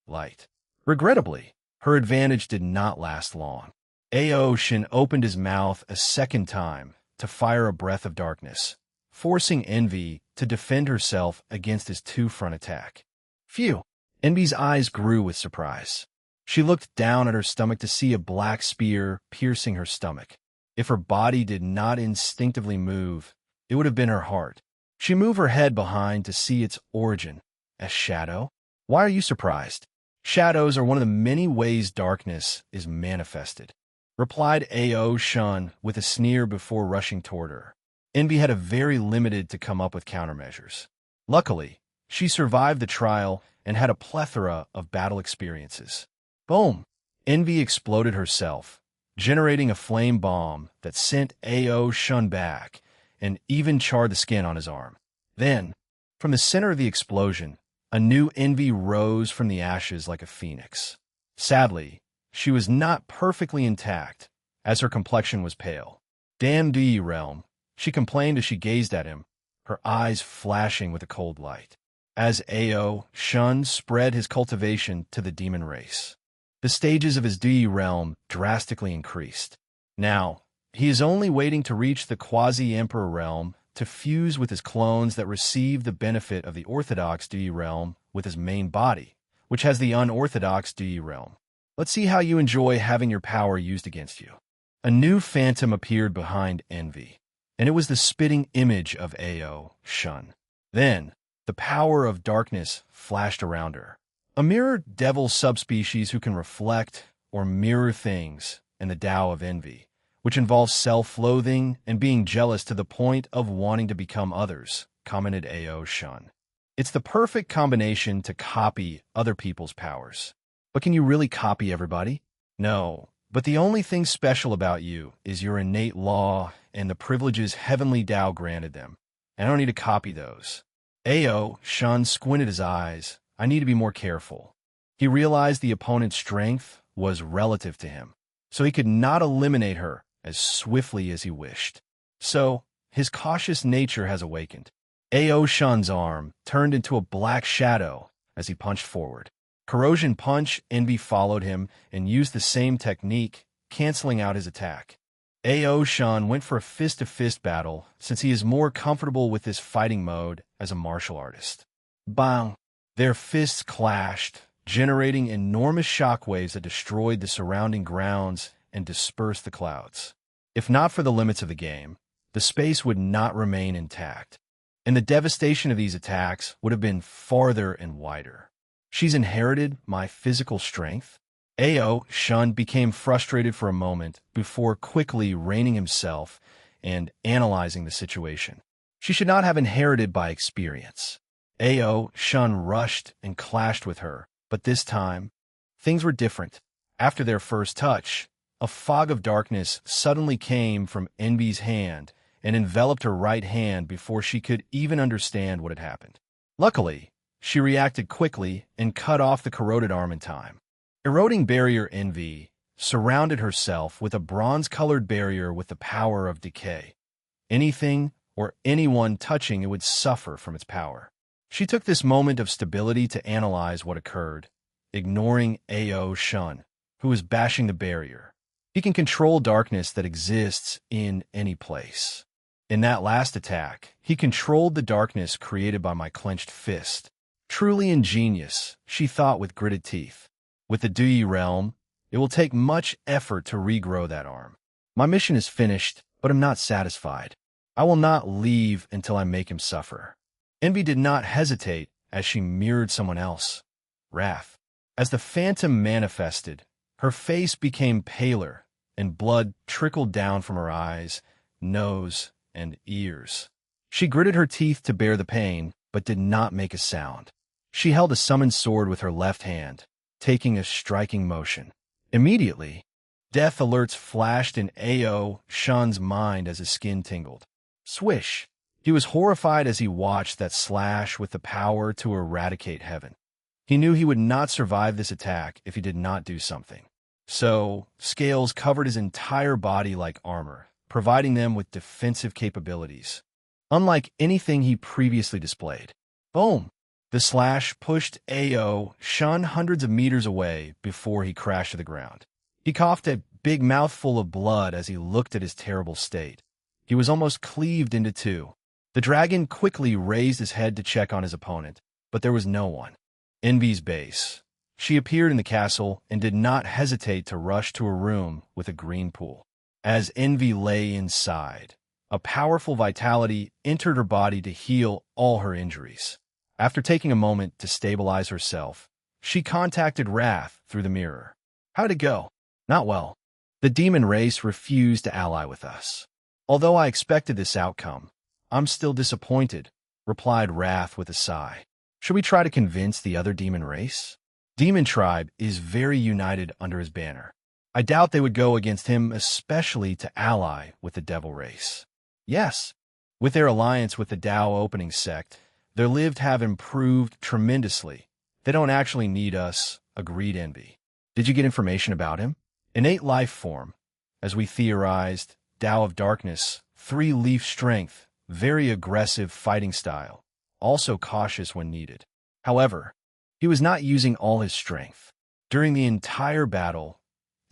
light. Regrettably, her advantage did not last long. Ao Shen opened his mouth a second time to fire a breath of darkness, forcing Envy to defend herself against his two-front attack. Phew! Envy's eyes grew with surprise. She looked down at her stomach to see a black spear piercing her stomach. If her body did not instinctively move, it would have been her heart. She moved her head behind to see its origin. A shadow? Why are you surprised? Shadows are one of the many ways darkness is manifested, replied Ao Shen with a sneer before rushing toward her. Envy had a very limited to come up with countermeasures. Luckily, she survived the trial and had a plethora of battle experiences. Boom! Envy exploded herself, generating a flame bomb that sent Ao Shen back and even charred the skin on his arm. Then, from the center of the explosion, a new Envy rose from the ashes like a phoenix. Sadly, she was not perfectly intact, as her complexion was pale. Damn Dui realm, she complained as she gazed at him, her eyes flashing with a cold light. As Ao Shen spread his cultivation to the demon race, the stages of his Dui realm drastically increased. Now, he is only waiting to reach the quasi-emperor realm to fuse with his clones that receive the benefit of the orthodox Dui realm with his main body, which has the unorthodox Dui realm. Let's see how you enjoy having your power used against you. A new phantom appeared behind Envy, and it was the spitting image of Ao Shen. Then, the power of darkness flashed around her. A mirror devil subspecies who can reflect or mirror things in the Tao of Envy, which involves self-loathing and being jealous to the point of wanting to become others, commented Ao Shen. It's the perfect combination to copy other people's powers. But can you really copy everybody? No, but the only thing special about you is your innate law and the privileges heavenly Tao granted them. And I don't need to copy those. Ao Shen squinted his eyes. I need to be more careful. He realized the opponent's strength was relative to him, so he could not eliminate her as swiftly as he wished. So, his cautious nature has awakened. Ao Shen's arm turned into a black shadow as he punched forward. Corrosion Punch, Envy followed him and used the same technique, canceling out his attack. Ao Shen went for a fist-to-fist battle since he is more comfortable with this fighting mode as a martial artist. Bang! Their fists clashed, generating enormous shockwaves that destroyed the surrounding grounds and dispersed the clouds. If not for the limits of the game, the space would not remain intact, and the devastation of these attacks would have been farther and wider. She's inherited my physical strength? Ao Shen became frustrated for a moment before quickly reining himself and analyzing the situation. She should not have inherited by experience. Ao Shen rushed and clashed with her, But this time, things were different. After their first touch, a fog of darkness suddenly came from Envy's hand and enveloped her right hand before she could even understand what had happened. Luckily, she reacted quickly and cut off the corroded arm in time. Eroding barrier Envy surrounded herself with a bronze-colored barrier with the power of decay. Anything or anyone touching it would suffer from its power. She took this moment of stability to analyze what occurred, ignoring Ao Shun, who was bashing the barrier. He can control darkness that exists in any place. In that last attack, he controlled the darkness created by my clenched fist. Truly ingenious, she thought with gritted teeth. With the Dui realm, it will take much effort to regrow that arm. My mission is finished, but I'm not satisfied. I will not leave until I make him suffer. Envy did not hesitate as she mirrored someone else. Wrath. As the phantom manifested, her face became paler, and blood trickled down from her eyes, nose, and ears. She gritted her teeth to bear the pain, but did not make a sound. She held a summoned sword with her left hand, taking a striking motion. Immediately, death alerts flashed in Ao Shun's mind as his skin tingled. Swish! He was horrified as he watched that slash with the power to eradicate heaven. He knew he would not survive this attack if he did not do something. So, scales covered his entire body like armor, providing them with defensive capabilities, unlike anything he previously displayed. Boom! The slash pushed Ao Shun hundreds of meters away before he crashed to the ground. He coughed a big mouthful of blood as he looked at his terrible state. He was almost cleaved into two. The dragon quickly raised his head to check on his opponent, but there was no one. Envy's base. She appeared in the castle and did not hesitate to rush to a room with a green pool. As Envy lay inside, a powerful vitality entered her body to heal all her injuries. After taking a moment to stabilize herself, she contacted Wrath through the mirror. How'd it go? Not well. The demon race refused to ally with us. Although I expected this outcome, I'm still disappointed, replied Wrath with a sigh. Should we try to convince the other demon race? Demon Tribe is very united under his banner. I doubt they would go against him, especially to ally with the devil race. Yes, with their alliance with the Tao opening sect, their lived have improved tremendously. They don't actually need us, agreed Envy. Did you get information about him? Innate life form. As we theorized, Tao of Darkness, 3-leaf strength, very aggressive fighting style, also cautious when needed. However, he was not using all his strength. During the entire battle,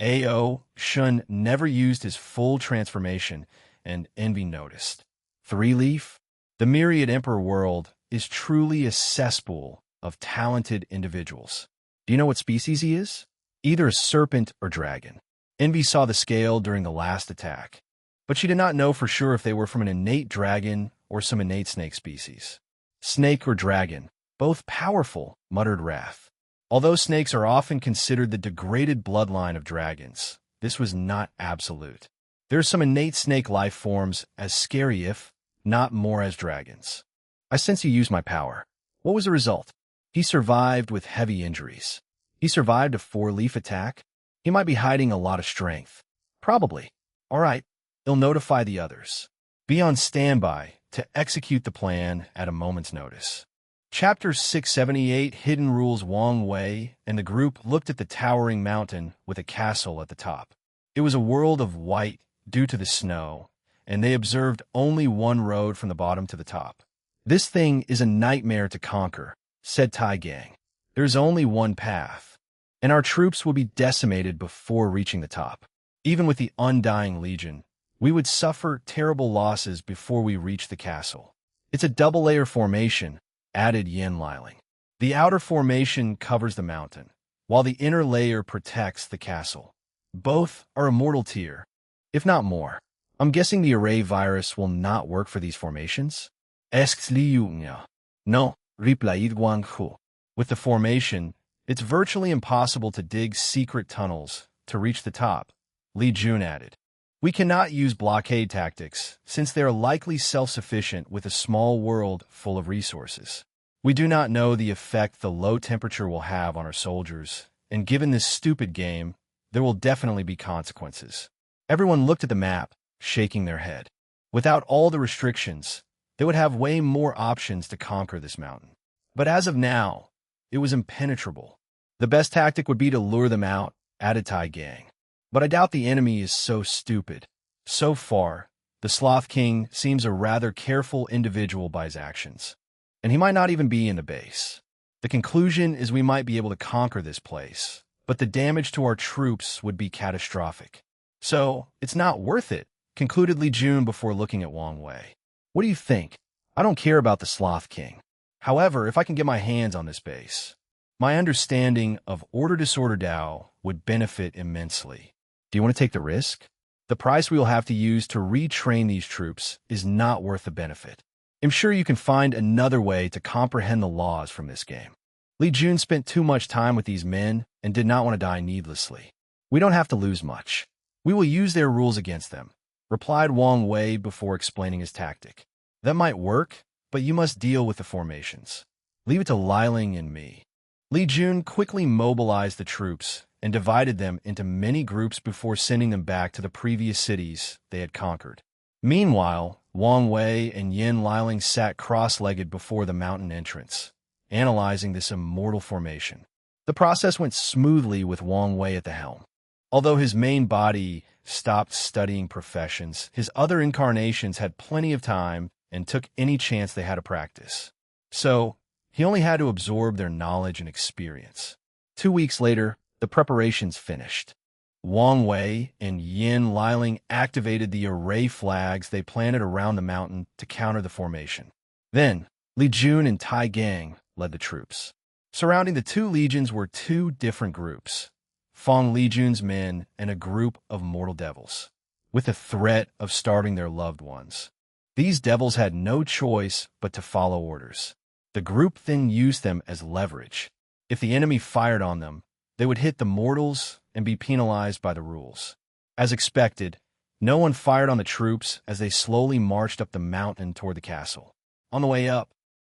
Ao Shun never used his full transformation, and Envy noticed. 3-leaf? The Myriad Emperor world is truly a cesspool of talented individuals. Do you know what species he is? Either a serpent or dragon. Envy saw the scale during the last attack, but she did not know for sure if they were from an innate dragon or some innate snake species. Snake or dragon, both powerful, muttered Wrath. Although snakes are often considered the degraded bloodline of dragons, this was not absolute. There are some innate snake life forms as scary if, not more as dragons. I sense you used my power. What was the result? He survived with heavy injuries. He survived a 4-leaf attack? He might be hiding a lot of strength. Probably. All right, he'll notify the others. Be on standby to execute the plan at a moment's notice. Chapter 678 Hidden Rules Wong Wei and the group looked at the towering mountain with a castle at the top. It was a world of white due to the snow, and they observed only one road from the bottom to the top. This thing is a nightmare to conquer, said Tai Gang. There's only one path, and our troops will be decimated before reaching the top. Even with the Undying Legion, we would suffer terrible losses before we reach the castle. It's a double-layer formation, added Yen Liling. The outer formation covers the mountain, while the inner layer protects the castle. Both are immortal tier, if not more. I'm guessing the array virus will not work for these formations? Asks Li Yunya. No, replied Guang Hu. With the formation, it's virtually impossible to dig secret tunnels to reach the top, Li Jun added. We cannot use blockade tactics, since they are likely self-sufficient with a small world full of resources. We do not know the effect the low temperature will have on our soldiers, and given this stupid game, there will definitely be consequences. Everyone looked at the map, shaking their head. Without all the restrictions, they would have way more options to conquer this mountain. But as of now, it was impenetrable. The best tactic would be to lure them out, added Tai Gang. But I doubt the enemy is so stupid. So far, the Sloth King seems a rather careful individual by his actions. And he might not even be in the base. The conclusion is we might be able to conquer this place, but the damage to our troops would be catastrophic. So, it's not worth it, concluded Li Jun before looking at Wang Wei. What do you think? I don't care about the Sloth King. However, if I can get my hands on this base, my understanding of Order Disorder Dao would benefit immensely. Do you want to take the risk? The price we will have to use to retrain these troops is not worth the benefit. I'm sure you can find another way to comprehend the laws from this game. Li Jun spent too much time with these men and did not want to die needlessly. We don't have to lose much. We will use their rules against them, replied Wang Wei before explaining his tactic. That might work, but you must deal with the formations. Leave it to Liling and me. Li Jun quickly mobilized the troops and divided them into many groups before sending them back to the previous cities they had conquered. Meanwhile, Wang Wei and Yin Liling sat cross-legged before the mountain entrance, analyzing this immortal formation. The process went smoothly with Wang Wei at the helm. Although his main body stopped studying professions, his other incarnations had plenty of time and took any chance they had to practice. So, he only had to absorb their knowledge and experience. 2 weeks later, the preparations finished. Wang Wei and Yin Liling activated the array flags they planted around the mountain to counter the formation. Then, Li Jun and Tai Gang led the troops. Surrounding the two legions were two different groups, Fong Li Jun's men and a group of mortal devils, with the threat of starving their loved ones. These devils had no choice but to follow orders. The group then used them as leverage. If the enemy fired on them, they would hit the mortals and be penalized by the rules. As expected, no one fired on the troops as they slowly marched up the mountain toward the castle. On the way up,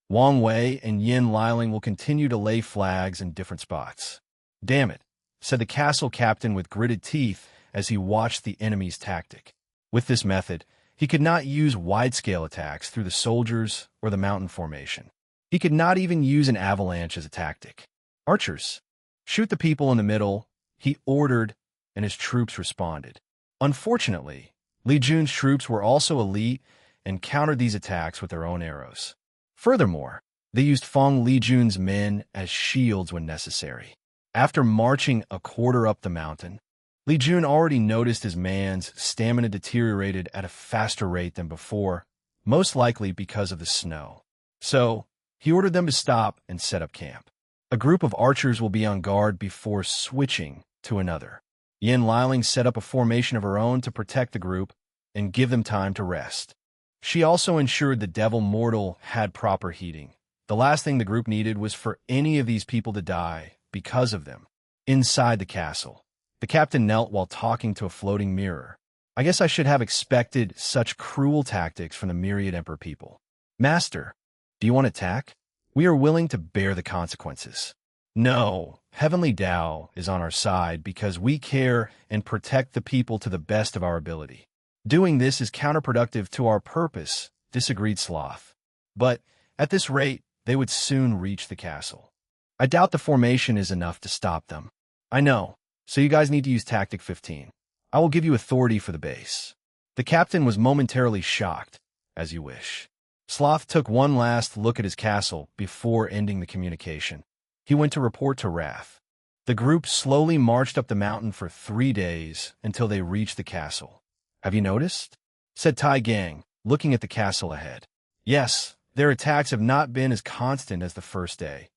Wang Wei and Yin Liling will continue to lay flags in different spots. "Damn it," said the castle captain with gritted teeth as he watched the enemy's tactic. With this method, he could not use wide-scale attacks through the soldiers or the mountain formation. He could not even use an avalanche as a tactic. "Archers, shoot the people in the middle," he ordered, and his troops responded. Unfortunately, Li Jun's troops were also elite and countered these attacks with their own arrows. Furthermore, they used Fong Li Jun's men as shields when necessary. After marching a quarter up the mountain, Li Jun already noticed his man's stamina deteriorated at a faster rate than before, most likely because of the snow. So, he ordered them to stop and set up camp. A group of archers will be on guard before switching to another. Yin Liling set up a formation of her own to protect the group and give them time to rest. She also ensured the devil mortal had proper heating. The last thing the group needed was for any of these people to die because of them. Inside the castle, the captain knelt while talking to a floating mirror. "I guess I should have expected such cruel tactics from the myriad emperor people. Master, do you want to attack? We are willing to bear the consequences." "No, Heavenly Tao is on our side because we care and protect the people to the best of our ability. Doing this is counterproductive to our purpose," disagreed Sloth. "But at this rate, they would soon reach the castle. I doubt the formation is enough to stop them." "I know, so you guys need to use Tactic 15. I will give you authority for the base." The captain was momentarily shocked. "As you wish." Sloth took one last look at his castle before ending the communication. He went to report to Wrath. The group slowly marched up the mountain for 3 days until they reached the castle. "Have you noticed?" said Tai Gang, looking at the castle ahead. "Yes, their attacks have not been as constant as the first day,"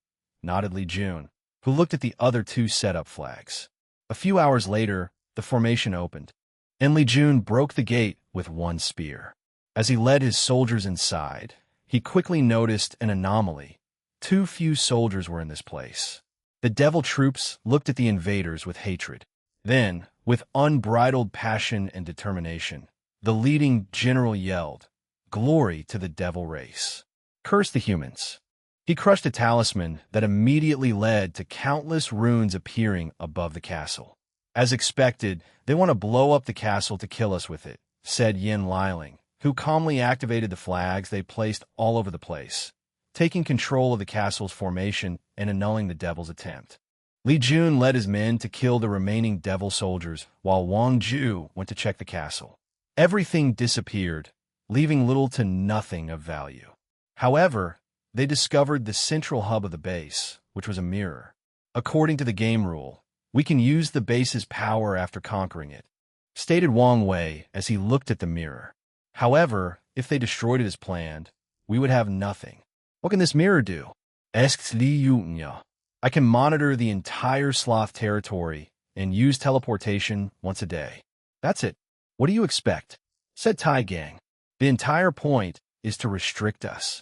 nodded Li Jun, who looked at the other two setup flags. A few hours later, the formation opened, and Li Jun broke the gate with one spear. As he led his soldiers inside, he quickly noticed an anomaly. Too few soldiers were in this place. The devil troops looked at the invaders with hatred. Then, with unbridled passion and determination, the leading general yelled, "Glory to the devil race! Curse the humans! He crushed a talisman that immediately led to countless runes appearing above the castle. As expected, they want to blow up the castle to kill us with it, said Yin Liling, who calmly activated the flags they placed all over the place, taking control of the castle's formation and annulling the devil's attempt. Li Jun led his men to kill the remaining devil soldiers, while Wang Ju went to check the castle. Everything disappeared, leaving little to nothing of value. However, they discovered the central hub of the base, which was a mirror. According to the game rule, we can use the base's power after conquering it, stated Wang Wei as he looked at the mirror. However, if they destroyed it as planned, we would have nothing. What can this mirror do? Asked Li Yunya. I can monitor the entire sloth territory and use teleportation once a day. That's it. What do you expect? Said Tai Gang. The entire point is to restrict us.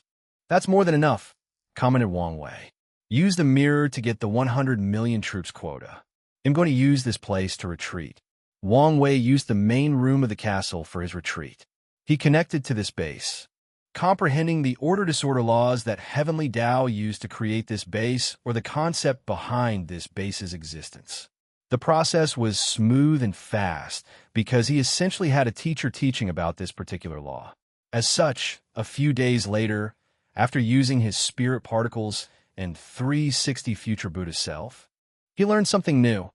That's more than enough, commented Wang Wei. Use the mirror to get the 100 million troops quota. I'm going to use this place to retreat. Wang Wei used the main room of the castle for his retreat. He connected to this base, comprehending the order-disorder laws that Heavenly Tao used to create this base or the concept behind this base's existence. The process was smooth and fast because he essentially had a teacher teaching about this particular law. As such, a few days later, after using his spirit particles and 360 future Buddha self, he learned something new,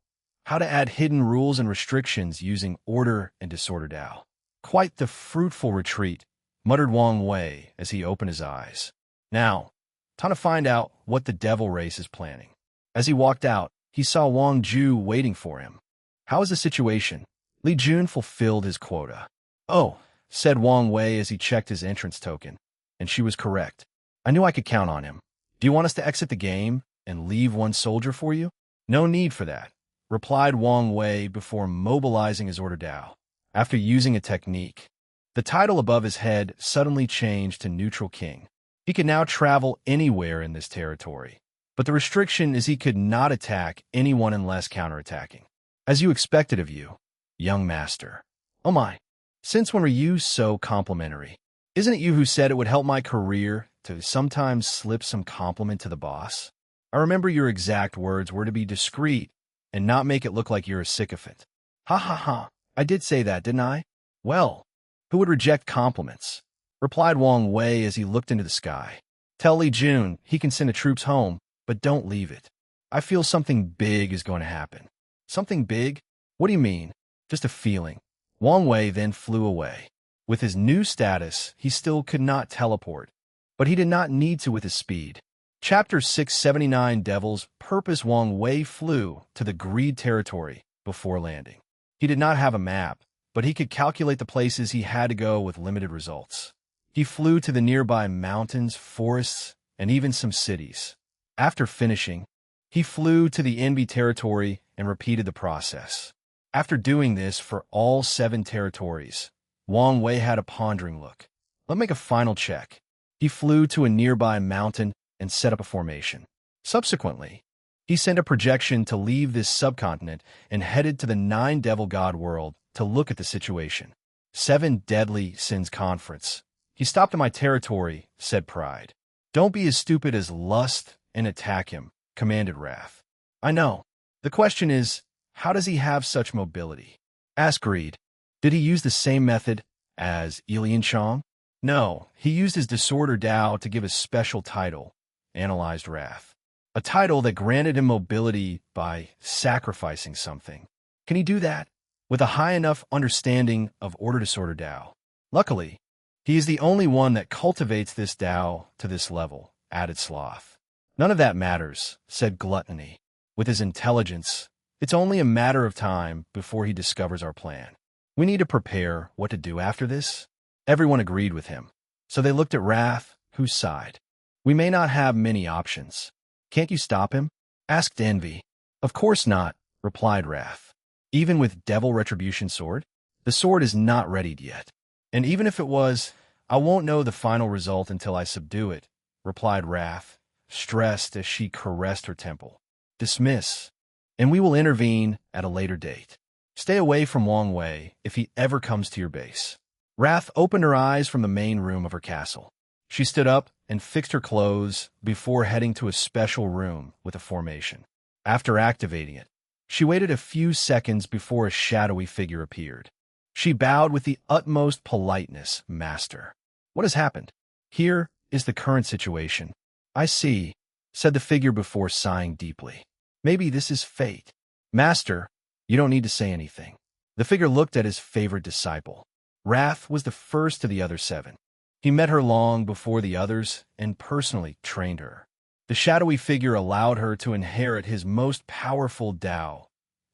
how to add hidden rules and restrictions using order and disorder Tao. Quite the fruitful retreat, muttered Wang Wei as he opened his eyes. Now, time to find out what the devil race is planning. As he walked out, he saw Wang Ju waiting for him. How is the situation? Li Jun fulfilled his quota. Oh, said Wang Wei as he checked his entrance token. And she was correct. I knew I could count on him. Do you want us to exit the game and leave one soldier for you? No need for that, replied Wang Wei before mobilizing his order Tao. After using a technique, the title above his head suddenly changed to Neutral King. He could now travel anywhere in this territory, but the restriction is he could not attack anyone unless counterattacking. As you expected of you, young master. Oh my, since when were you so complimentary? Isn't it you who said it would help my career to sometimes slip some compliment to the boss? I remember your exact words were to be discreet and not make it look like you're a sycophant. Ha ha ha, I did say that, didn't I? Well, who would reject compliments? Replied Wang Wei as he looked into the sky. Tell Li Jun he can send the troops home, but don't leave it. I feel something big is going to happen. Something big? What do you mean? Just a feeling. Wang Wei then flew away. With his new status, he still could not teleport, but he did not need to with his speed. Chapter 679 Devil's Purpose. Wang Wei flew to the Greed territory before landing. He did not have a map, but he could calculate the places he had to go with limited results. He flew to the nearby mountains, forests, and even some cities. After finishing, he flew to the Envy territory and repeated the process. After doing this for all 7 territories, Wang Wei had a pondering look. Let's make a final check. He flew to a nearby mountain and set up a formation. Subsequently, he sent a projection to leave this subcontinent and headed to the 9 Devil God world to look at the situation. 7 Deadly Sins Conference. He stopped in my territory, said Pride. Don't be as stupid as Lust and attack him, commanded Wrath. I know. The question is, how does he have such mobility? Asked Greed. Did he use the same method as Elian Chong? No, he used his Disorder Tao to give a special title, analyzed Wrath. A title that granted him mobility by sacrificing something. Can he do that? With a high enough understanding of Order Disorder Tao. Luckily, he is the only one that cultivates this Tao to this level, added Sloth. None of that matters, said Gluttony. With his intelligence, it's only a matter of time before he discovers our plan. We need to prepare what to do after this. Everyone agreed with him, so they looked at Wrath, who sighed. We may not have many options. Can't you stop him? Asked Envy. Of course not, replied Wrath. Even with Devil Retribution Sword, the sword is not readied yet. And even if it was, I won't know the final result until I subdue it, replied Wrath, stressed as she caressed her temple. Dismiss, and we will intervene at a later date. Stay away from Wang Wei if he ever comes to your base. Wrath opened her eyes from the main room of her castle. She stood up and fixed her clothes before heading to a special room with a formation. After activating it, she waited a few seconds before a shadowy figure appeared. She bowed with the utmost politeness. "Master, what has happened? Here is the current situation." "I see," said the figure before sighing deeply. "Maybe this is fate." "Master, you don't need to say anything." The figure looked at his favorite disciple. Wrath was the first of the other 7. He met her long before the others and personally trained her. The shadowy figure allowed her to inherit his most powerful Tao,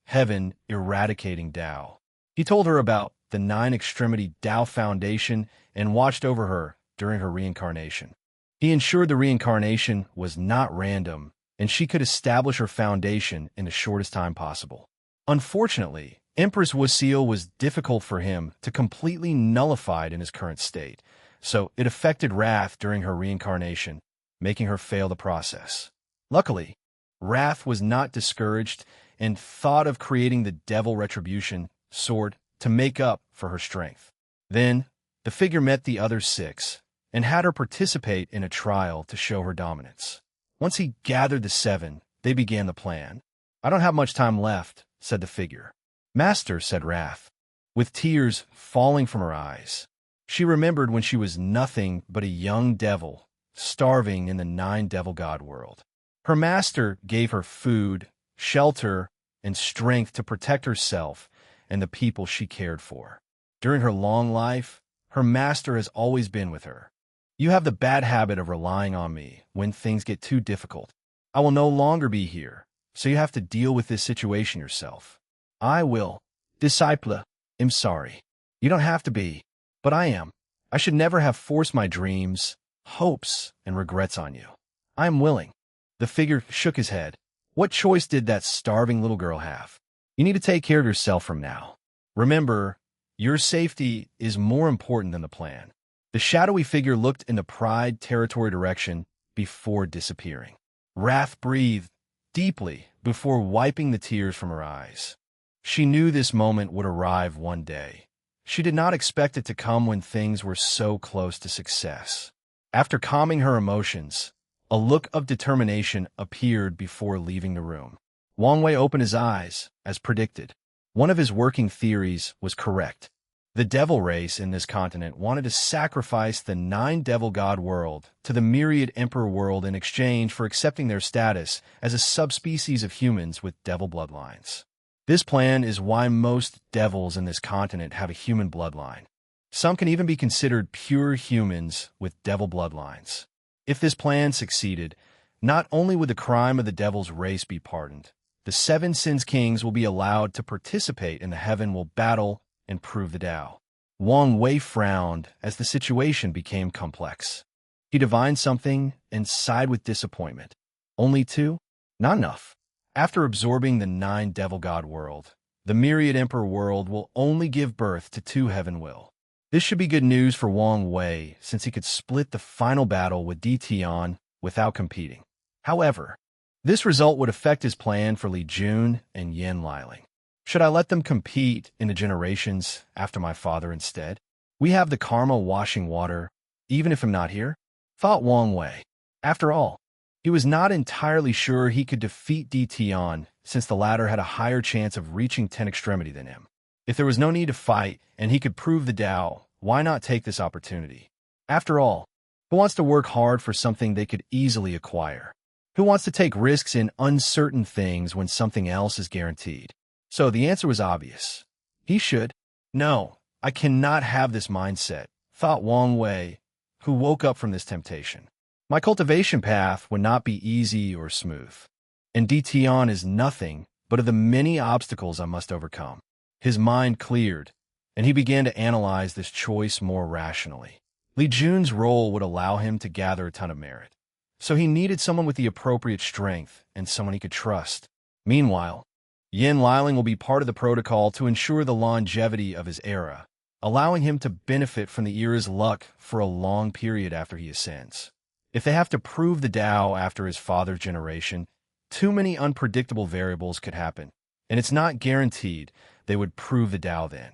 heaven eradicating Tao. He told her about the 9-extremity Tao Foundation and watched over her during her reincarnation. He ensured the reincarnation was not random and she could establish her foundation in the shortest time possible. Unfortunately, Empress Wusil was difficult for him to completely nullify in his current state, so it affected Wrath during her reincarnation, making her fail the process. Luckily, Wrath was not discouraged and thought of creating the Devil Retribution sword to make up for her strength. Then, the figure met the other 6 and had her participate in a trial to show her dominance. Once he gathered the 7, they began the plan. "I don't have much time left," said the figure. "Master," said Wrath, with tears falling from her eyes. She remembered when she was nothing but a young devil, starving in the 9-devil god world. Her master gave her food, shelter, and strength to protect herself and the people she cared for. During her long life, her master has always been with her. "You have the bad habit of relying on me when things get too difficult. I will no longer be here, so you have to deal with this situation yourself." "I will. Disciple, am sorry." "You don't have to be, but I am. I should never have forced my dreams, hopes, and regrets on you. I am willing." The figure shook his head. "What choice did that starving little girl have? You need to take care of yourself from now. Remember, your safety is more important than the plan." The shadowy figure looked in the Pride territory direction before disappearing. Wrath breathed deeply before wiping the tears from her eyes. She knew this moment would arrive one day. She did not expect it to come when things were so close to success. After calming her emotions, a look of determination appeared before leaving the room. Wang Wei opened his eyes, as predicted. One of his working theories was correct. The devil race in this continent wanted to sacrifice the 9-devil god world to the myriad emperor world in exchange for accepting their status as a subspecies of humans with devil bloodlines. This plan is why most devils in this continent have a human bloodline. Some can even be considered pure humans with devil bloodlines. If this plan succeeded, not only would the crime of the devil's race be pardoned, the 7 Sins Kings will be allowed to participate in the heaven will battle and prove the Tao. Wang Wei frowned as the situation became complex. He divined something and sighed with disappointment. Only 2? Not enough. After absorbing the 9-devil god world, the myriad emperor world will only give birth to 2 heaven will. This should be good news for Wang Wei, since he could split the final battle with Di Tian without competing. However, this result would affect his plan for Li Jun and Yin Liling. Should I let them compete in the generations after my father instead? We have the karma washing water, even if I'm not here, thought Wang Wei. After all, he was not entirely sure he could defeat Di Tian, since the latter had a higher chance of reaching 10 extremity than him. If there was no need to fight and he could prove the Tao, why not take this opportunity? After all, who wants to work hard for something they could easily acquire? Who wants to take risks in uncertain things when something else is guaranteed? So the answer was obvious. He should. "No, I cannot have this mindset," thought Wang Wei, who woke up from this temptation. "My cultivation path would not be easy or smooth. And Di Tian is nothing but of the many obstacles I must overcome." His mind cleared, and he began to analyze this choice more rationally. Li Jun's role would allow him to gather a ton of merit, so he needed someone with the appropriate strength and someone he could trust. Meanwhile, Yin Liling will be part of the protocol to ensure the longevity of his era, allowing him to benefit from the era's luck for a long period after he ascends. If they have to prove the Tao after his father's generation, too many unpredictable variables could happen, and it's not guaranteed they would prove the Tao then.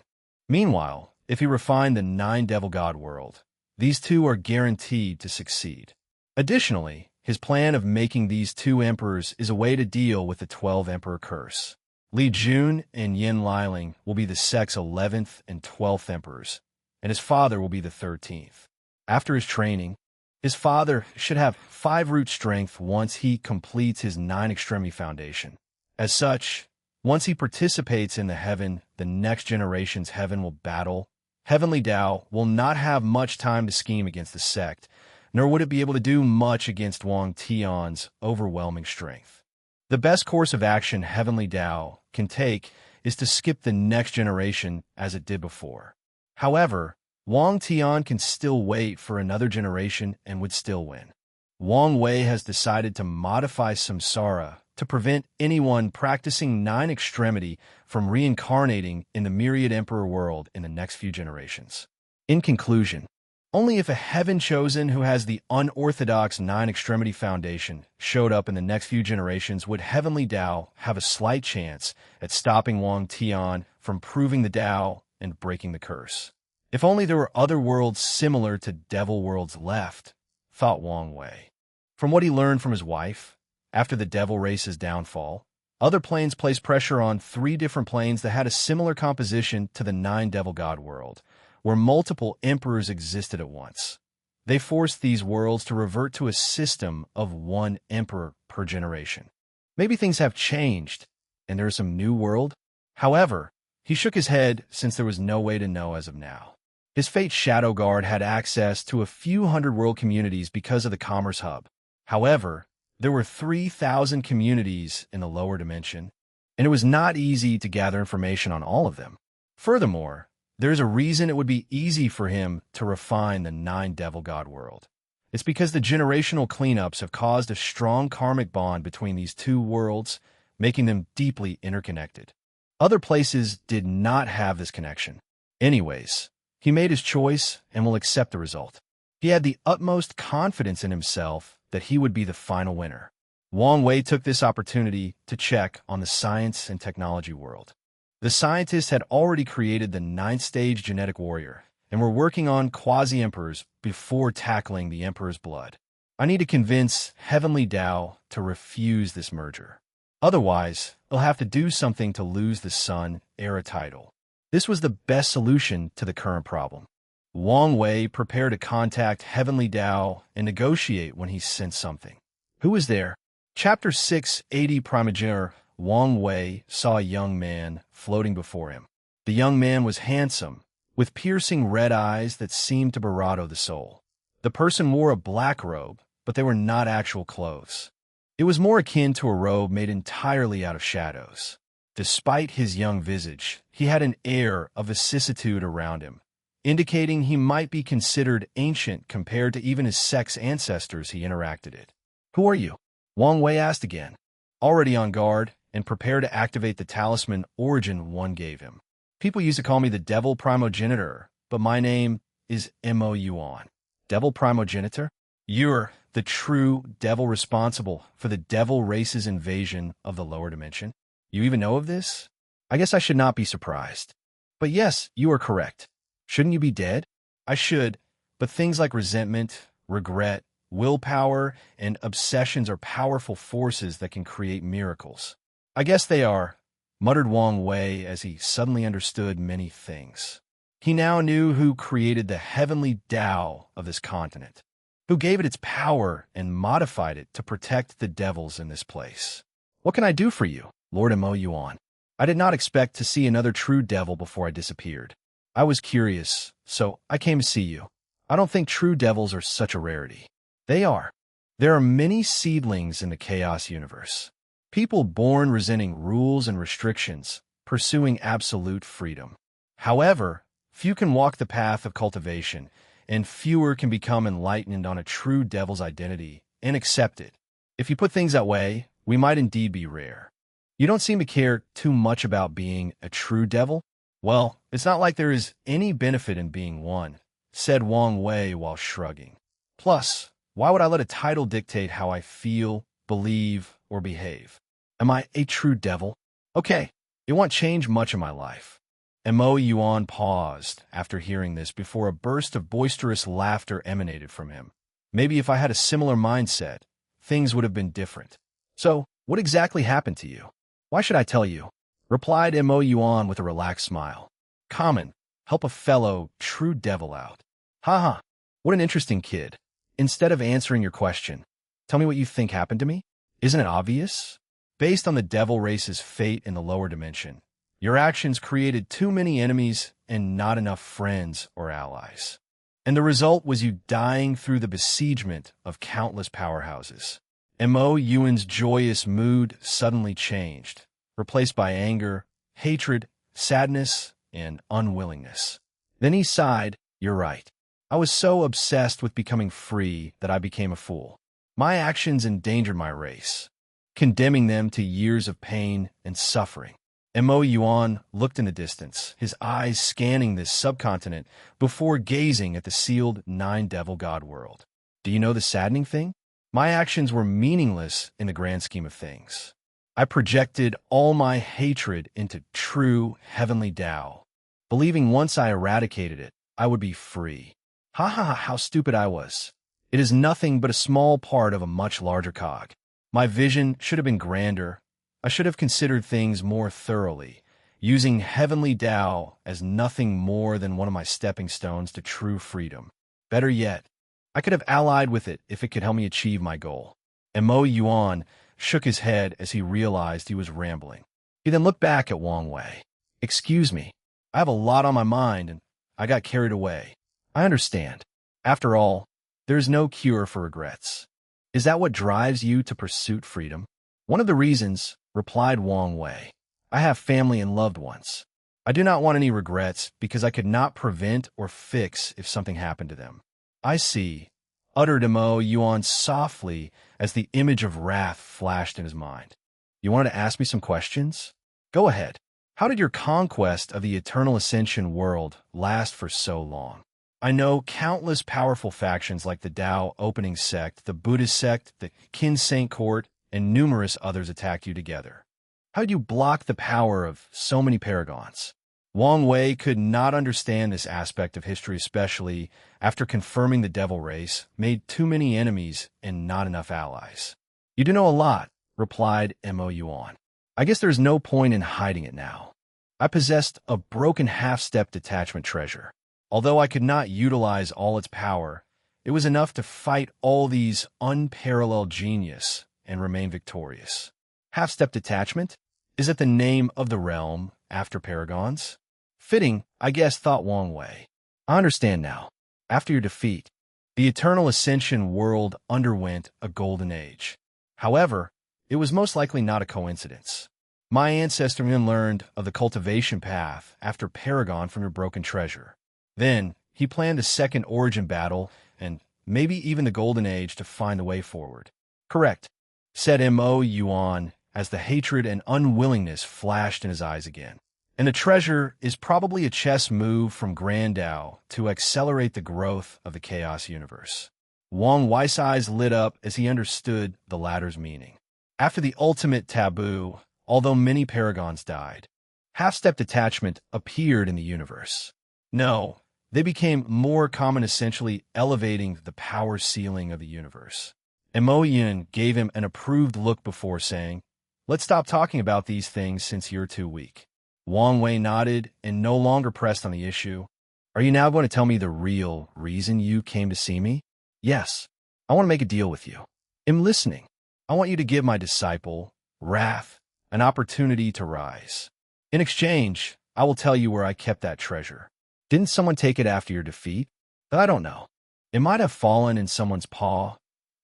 Meanwhile, if he refined the 9-devil god world, these 2 are guaranteed to succeed. Additionally, his plan of making these two emperors is a way to deal with the 12 emperor curse. Li Jun and Yin Liling will be the sect's 11th and 12th emperors, and his father will be the 13th. After his training, his father should have 5 root strength once he completes his 9 extremity foundation. As such, once he participates in the next generation's heaven will battle. Heavenly Tao will not have much time to scheme against the sect, nor would it be able to do much against Wang Tian's overwhelming strength. The best course of action Heavenly Tao can take is to skip the next generation as it did before. However, Wang Tian can still wait for another generation and would still win. Wang Wei has decided to modify samsara to prevent anyone practicing 9 extremity from reincarnating in the myriad emperor world in the next few generations. In conclusion, only if a heaven chosen who has the unorthodox 9 extremity foundation showed up in the next few generations would Heavenly Tao have a slight chance at stopping Wang Tian from proving the Tao and breaking the curse. If only there were other worlds similar to devil worlds left, thought Wang Wei. From what he learned from his wife, after the devil race's downfall, other planes placed pressure on 3 different planes that had a similar composition to the 9 devil god world, where multiple emperors existed at once. They forced these worlds to revert to a system of 1 emperor per generation. Maybe things have changed, and there is some new world? However, he shook his head since there was no way to know as of now. His Fate Shadow Guard had access to a few hundred world communities because of the Commerce Hub. However, there were 3,000 communities in the lower dimension, and it was not easy to gather information on all of them. Furthermore, there's a reason it would be easy for him to refine the 9 devil god world. It's because the generational cleanups have caused a strong karmic bond between these 2 worlds, making them deeply interconnected. Other places did not have this connection. Anyways, he made his choice and will accept the result. He had the utmost confidence in himself that he would be the final winner. Wang Wei took this opportunity to check on the science and technology world. The scientists had already created the 9th-stage genetic warrior and were working on quasi-emperors before tackling the emperor's blood. I need to convince Heavenly Tao to refuse this merger. Otherwise, they'll have to do something to lose the Sun era title. This was the best solution to the current problem. Wang Wei prepared to contact Heavenly Tao and negotiate when he sensed something. Who was there? Chapter 680 Primogenitor. Wang Wei saw a young man floating before him. The young man was handsome, with piercing red eyes that seemed to bravado the soul. The person wore a black robe, but they were not actual clothes. It was more akin to a robe made entirely out of shadows. Despite his young visage, he had an air of vicissitude around him, indicating he might be considered ancient compared to even his sect's ancestors he interacted with. Who are you? Wang Wei asked again, already on guard and prepared to activate the talisman Origin 1 gave him. People used to call me the Devil Primogenitor, but my name is Mo Yuan. Devil Primogenitor? You're the true devil responsible for the devil race's invasion of the lower dimension? You even know of this? I guess I should not be surprised. But yes, you are correct. Shouldn't you be dead? I should, but things like resentment, regret, willpower, and obsessions are powerful forces that can create miracles. I guess they are, muttered Wang Wei as he suddenly understood many things. He now knew who created the heavenly Tao of this continent, who gave it its power and modified it to protect the devils in this place. What can I do for you, Lord Mo Yuan? I did not expect to see another true devil before I disappeared. I was curious, so I came to see you. I don't think true devils are such a rarity. They are. There are many seedlings in the chaos universe. People born resenting rules and restrictions, pursuing absolute freedom. However, few can walk the path of cultivation, and fewer can become enlightened on a true devil's identity and accept it. If you put things that way, we might indeed be rare. You don't seem to care too much about being a true devil? Well, it's not like there is any benefit in being one, said Wang Wei while shrugging. Plus, why would I let a title dictate how I feel, believe, or behave? Am I a true devil? Okay, it won't change much in my life. Mo Yuan paused after hearing this before a burst of boisterous laughter emanated from him. Maybe if I had a similar mindset, things would have been different. So, what exactly happened to you? Why should I tell you? Replied Mo Yuan with a relaxed smile. Common, help a fellow true devil out. Haha, what an interesting kid. Instead of answering your question, tell me what you think happened to me? Isn't it obvious? Based on the devil race's fate in the lower dimension, your actions created too many enemies and not enough friends or allies. And the result was you dying through the besiegement of countless powerhouses. Mo Yuan's joyous mood suddenly changed, replaced by anger, hatred, sadness, and unwillingness. Then he sighed, "You're right. I was so obsessed with becoming free that I became a fool. My actions endangered my race, condemning them to years of pain and suffering." Mo Yuan looked in the distance, his eyes scanning this subcontinent before gazing at the sealed nine-devil god world. Do you know the saddening thing? My actions were meaningless in the grand scheme of things. I projected all my hatred into true heavenly Tao, believing once I eradicated it, I would be free. Ha ha ha, how stupid I was. It is nothing but a small part of a much larger cog. My vision should have been grander. I should have considered things more thoroughly, using heavenly Tao as nothing more than one of my stepping stones to true freedom. Better yet, I could have allied with it if it could help me achieve my goal. Mo Yuan shook his head as he realized he was rambling. He then looked back at Wang Wei. "Excuse me, I have a lot on my mind and I got carried away. I understand. After all, there is no cure for regrets. Is that what drives you to pursue freedom?" "One of the reasons," replied Wang Wei. "I have family and loved ones. I do not want any regrets because I could not prevent or fix if something happened to them." "I see," uttered Mo Yuan softly as the image of wrath flashed in his mind. "You wanted to ask me some questions? Go ahead. How did your conquest of the eternal ascension world last for so long? I know countless powerful factions like the Tao Opening Sect, the Buddhist sect, the Qin Saint Court, and numerous others attacked you together. How did you block the power of so many paragons?" Wang Wei could not understand this aspect of history, especially after confirming the devil race made too many enemies and not enough allies. "You do know a lot," replied Mo Yuan. "I guess there's no point in hiding it now. I possessed a broken half-step detachment treasure. Although I could not utilize all its power, it was enough to fight all these unparalleled genius and remain victorious." "Half-step detachment? Is it the name of the realm after paragons?" "Fitting, I guess," thought Wang Wei. "I understand now. After your defeat, the eternal ascension world underwent a golden age. However, it was most likely not a coincidence. My ancestor then learned of the cultivation path after Paragon from your broken treasure. Then, he planned a second origin battle and maybe even the golden age to find the way forward." "Correct," said Mo Yuan as the hatred and unwillingness flashed in his eyes again. "And the treasure is probably a chess move from Grand Tao to accelerate the growth of the chaos universe." Wang Wei's eyes lit up as he understood the latter's meaning. After the ultimate taboo, although many paragons died, half-step detachment appeared in the universe. No, they became more common, essentially elevating the power ceiling of the universe. Mo Yin gave him an approved look before saying, "Let's stop talking about these things since you're too weak." Wang Wei nodded and no longer pressed on the issue. "Are you now going to tell me the real reason you came to see me?" "Yes. I want to make a deal with you." "I'm listening." "I want you to give my disciple, Wrath, an opportunity to rise. In exchange, I will tell you where I kept that treasure. Didn't someone take it after your defeat? I don't know. It might have fallen in someone's paw,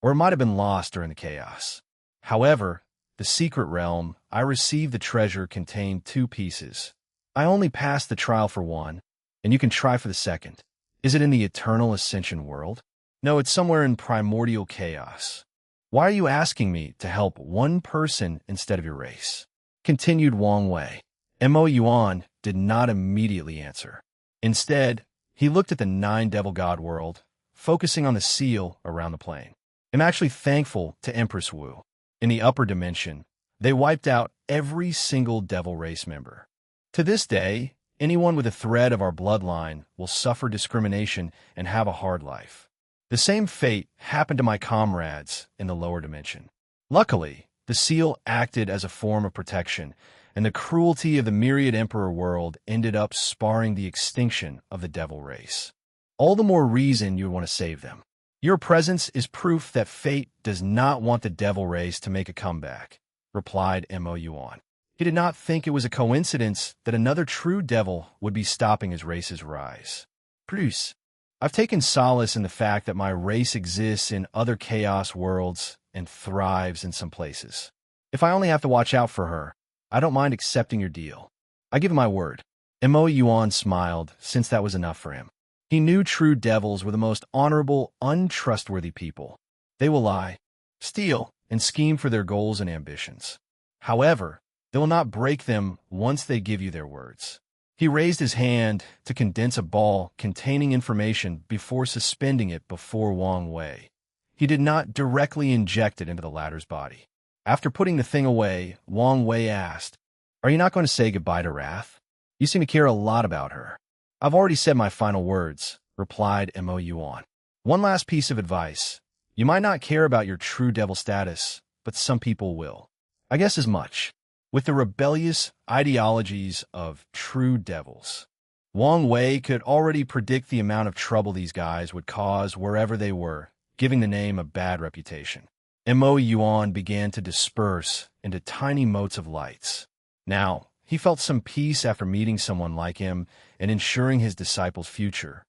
or it might have been lost during the chaos. However, the secret realm I received the treasure contained 2 pieces. I only passed the trial for one, and you can try for the second. Is it in the eternal ascension world? No, it's somewhere in primordial chaos. Why are you asking me to help one person instead of your race?" Continued Wang Wei. Mo Yuan did not immediately answer. Instead, he looked at the 9-devil god world, focusing on the seal around the plane. "I'm actually thankful to Empress Wu. In the upper dimension, they wiped out every single devil race member. To this day, anyone with a thread of our bloodline will suffer discrimination and have a hard life. The same fate happened to my comrades in the lower dimension. Luckily, the seal acted as a form of protection, and the cruelty of the Myriad Emperor world ended up sparring the extinction of the devil race. All the more reason you would want to save them. Your presence is proof that fate does not want the devil race to make a comeback, replied Mo Yuan. He did not think it was a coincidence that another true devil would be stopping his race's rise. Plus, I've taken solace in the fact that my race exists in other chaos worlds and thrives in some places. If I only have to watch out for her, I don't mind accepting your deal. I give him my word. Mo Yuan smiled, since that was enough for him. He knew true devils were the most honorable, untrustworthy people. They will lie, steal, and scheme for their goals and ambitions. However, they will not break them once they give you their words. He raised his hand to condense a ball containing information before suspending it before Wang Wei. He did not directly inject it into the latter's body. After putting the thing away, Wang Wei asked, "Are you not going to say goodbye to Wrath? You seem to care a lot about her." "I've already said my final words," replied Mo Yuan. "One last piece of advice. You might not care about your true devil status, but some people will. I guess as much. With the rebellious ideologies of true devils." Wang Wei could already predict the amount of trouble these guys would cause wherever they were, giving the name a bad reputation. Mo Yuan began to disperse into tiny motes of lights. Now, he felt some peace after meeting someone like him and ensuring his disciples' future.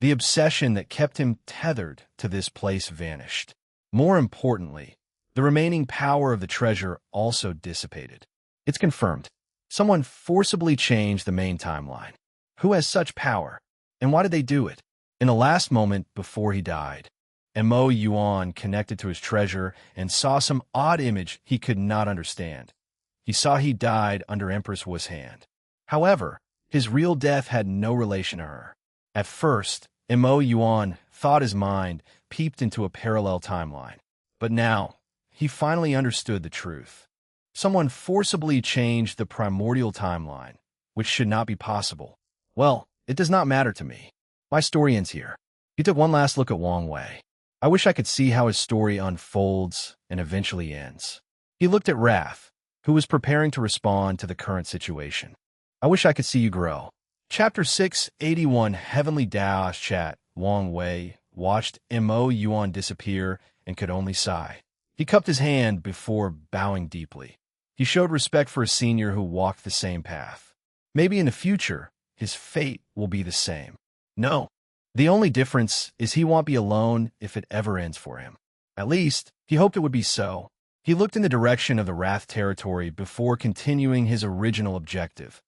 The obsession that kept him tethered to this place vanished. More importantly, the remaining power of the treasure also dissipated. It's confirmed. Someone forcibly changed the main timeline. Who has such power? And why did they do it? In the last moment before he died, Mo Yuan connected to his treasure and saw some odd image he could not understand. He saw he died under Empress Wu's hand. However, his real death had no relation to her. At first, Mo Yuan thought his mind peeped into a parallel timeline. But now, he finally understood the truth. Someone forcibly changed the primordial timeline, which should not be possible. Well, it does not matter to me. My story ends here. He took one last look at Wang Wei. I wish I could see how his story unfolds and eventually ends. He looked at Wrath, who was preparing to respond to the current situation. I wish I could see you grow. Chapter 681 Heavenly Dao's Chat. Wang Wei watched Mo Yuan disappear and could only sigh. He cupped his hand before bowing deeply. He showed respect for a senior who walked the same path. Maybe in the future, his fate will be the same. No. The only difference is he won't be alone if it ever ends for him. At least, he hoped it would be so. He looked in the direction of the Wrath territory before continuing his original objective.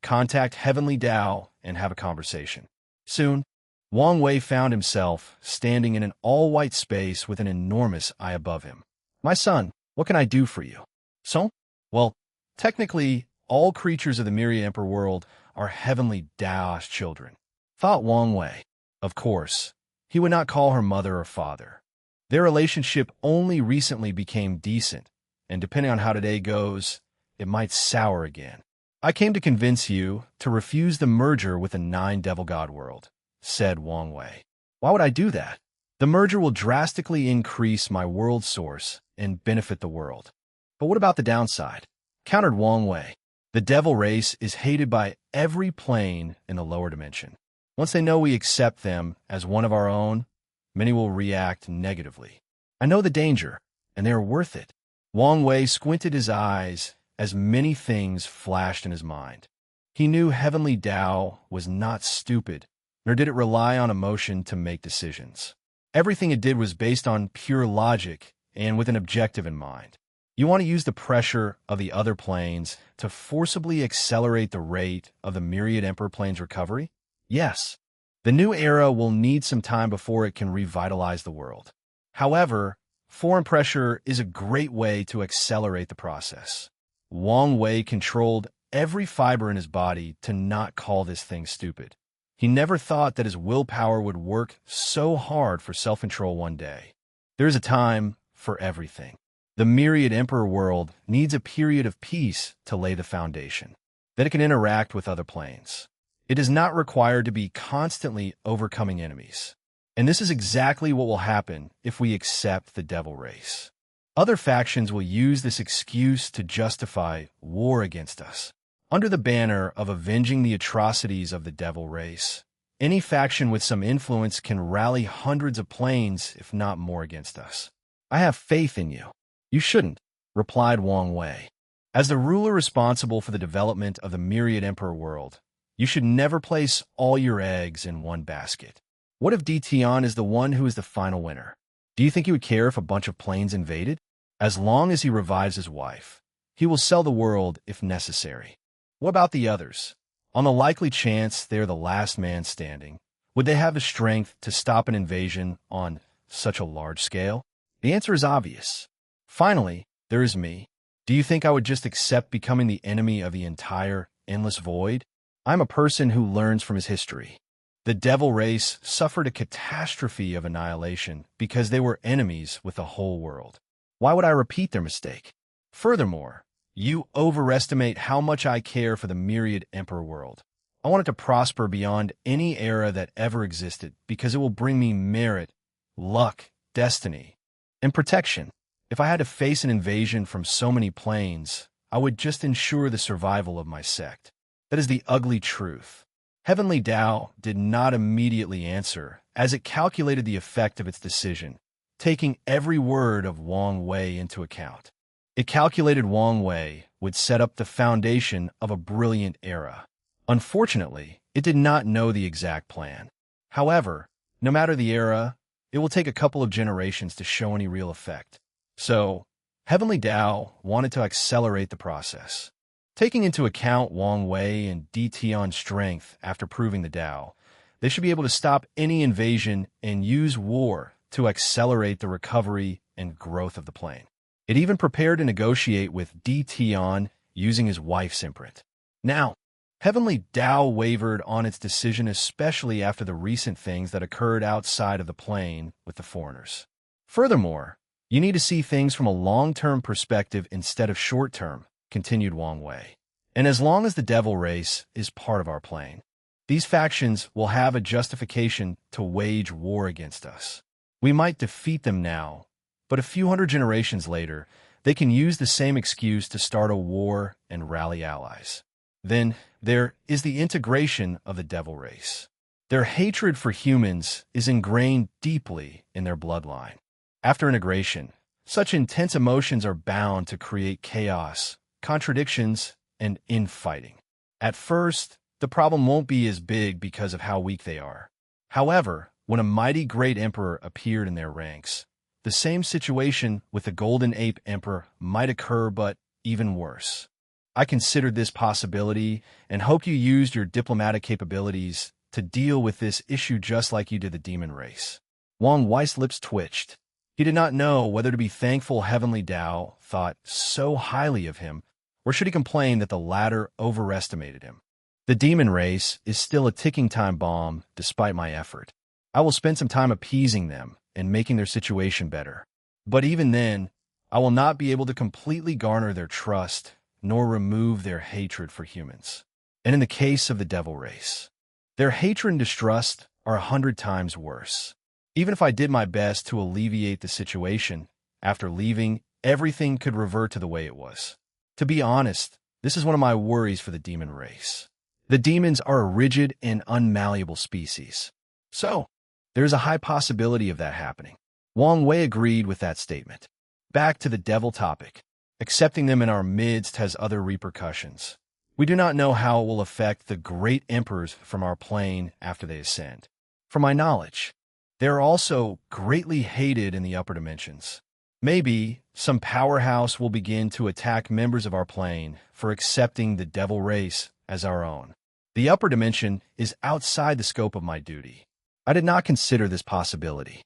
Contact Heavenly Dao and have a conversation. Soon, Wang Wei found himself standing in an all-white space with an enormous eye above him. "My son, what can I do for you?" "So? Well, technically, all creatures of the Myriad Emperor world are Heavenly Dao's children," thought Wang Wei. Of course, he would not call her mother or father. Their relationship only recently became decent, and depending on how today goes, it might sour again. "I came to convince you to refuse the merger with the 9 Devil God world," said Wang Wei. "Why would I do that? The merger will drastically increase my world source and benefit the world." "But what about the downside?" countered Wang Wei. "The devil race is hated by every plane in the lower dimension. Once they know we accept them as one of our own, many will react negatively. I know the danger, and they are worth it." Wang Wei squinted his eyes as many things flashed in his mind. He knew Heavenly Dao was not stupid, nor did it rely on emotion to make decisions. Everything it did was based on pure logic and with an objective in mind. You want to use the pressure of the other planes to forcibly accelerate the rate of the Myriad Emperor plane's recovery? Yes. The new era will need some time before it can revitalize the world. However, foreign pressure is a great way to accelerate the process. Wang Wei controlled every fiber in his body to not call this thing stupid. He never thought that his willpower would work so hard for self-control one day. There is a time for everything. The Myriad Emperor world needs a period of peace to lay the foundation. Then it can interact with other planes. It is not required to be constantly overcoming enemies. And this is exactly what will happen if we accept the devil race. Other factions will use this excuse to justify war against us. Under the banner of avenging the atrocities of the devil race, any faction with some influence can rally hundreds of planes, if not more, against us. I have faith in you. You shouldn't, replied Wang Wei. As the ruler responsible for the development of the myriad emperor world, you should never place all your eggs in one basket. What if Tian is the one who is the final winner? Do you think he would care if a bunch of planes invaded? As long as he revives his wife, he will sell the world if necessary. What about the others? On the likely chance they are the last man standing, would they have the strength to stop an invasion on such a large scale? The answer is obvious. Finally, there is me. Do you think I would just accept becoming the enemy of the entire endless void? I'm a person who learns from his history. The devil race suffered a catastrophe of annihilation because they were enemies with the whole world. Why would I repeat their mistake? Furthermore, you overestimate how much I care for the myriad emperor world. I want it to prosper beyond any era that ever existed because it will bring me merit, luck, destiny, and protection. If I had to face an invasion from so many planes, I would just ensure the survival of my sect. That is the ugly truth. Heavenly Tao did not immediately answer, as it calculated the effect of its decision, taking every word of Wang Wei into account. It calculated Wang Wei would set up the foundation of a brilliant era. Unfortunately, it did not know the exact plan. However, no matter the era, it will take a couple of generations to show any real effect. So, Heavenly Tao wanted to accelerate the process. Taking into account Wang Wei and Tian's strength after proving the Tao, they should be able to stop any invasion and use war to accelerate the recovery and growth of the plane. It even prepared to negotiate with Tian using his wife's imprint. Now, Heavenly Tao wavered on its decision, especially after the recent things that occurred outside of the plane with the foreigners. Furthermore, you need to see things from a long-term perspective instead of short-term, continued Wang Wei. And as long as the devil race is part of our plane, these factions will have a justification to wage war against us. We might defeat them now, but a few hundred generations later, they can use the same excuse to start a war and rally allies. Then there is the integration of the devil race. Their hatred for humans is ingrained deeply in their bloodline. After integration, such intense emotions are bound to create chaos, contradictions, and infighting. At first, the problem won't be as big because of how weak they are. However, when a mighty great emperor appeared in their ranks, the same situation with the Golden Ape Emperor might occur, but even worse. I considered this possibility and hope you used your diplomatic capabilities to deal with this issue just like you did the demon race. Wang Wei's lips twitched. He did not know whether to be thankful Heavenly Tao thought so highly of him, or should he complain that the latter overestimated him. The demon race is still a ticking time bomb despite my effort. I will spend some time appeasing them and making their situation better. But even then, I will not be able to completely garner their trust nor remove their hatred for humans. And in the case of the devil race, their hatred and distrust are 100 times worse. Even if I did my best to alleviate the situation, after leaving, everything could revert to the way it was. To be honest, this is one of my worries for the demon race. The demons are a rigid and unmalleable species. So, there is a high possibility of that happening. Wang Wei agreed with that statement. Back to the devil topic. Accepting them in our midst has other repercussions. We do not know how it will affect the great emperors from our plane after they ascend. From my knowledge, they are also greatly hated in the upper dimensions. Maybe some powerhouse will begin to attack members of our plane for accepting the devil race as our own. The upper dimension is outside the scope of my duty. I did not consider this possibility.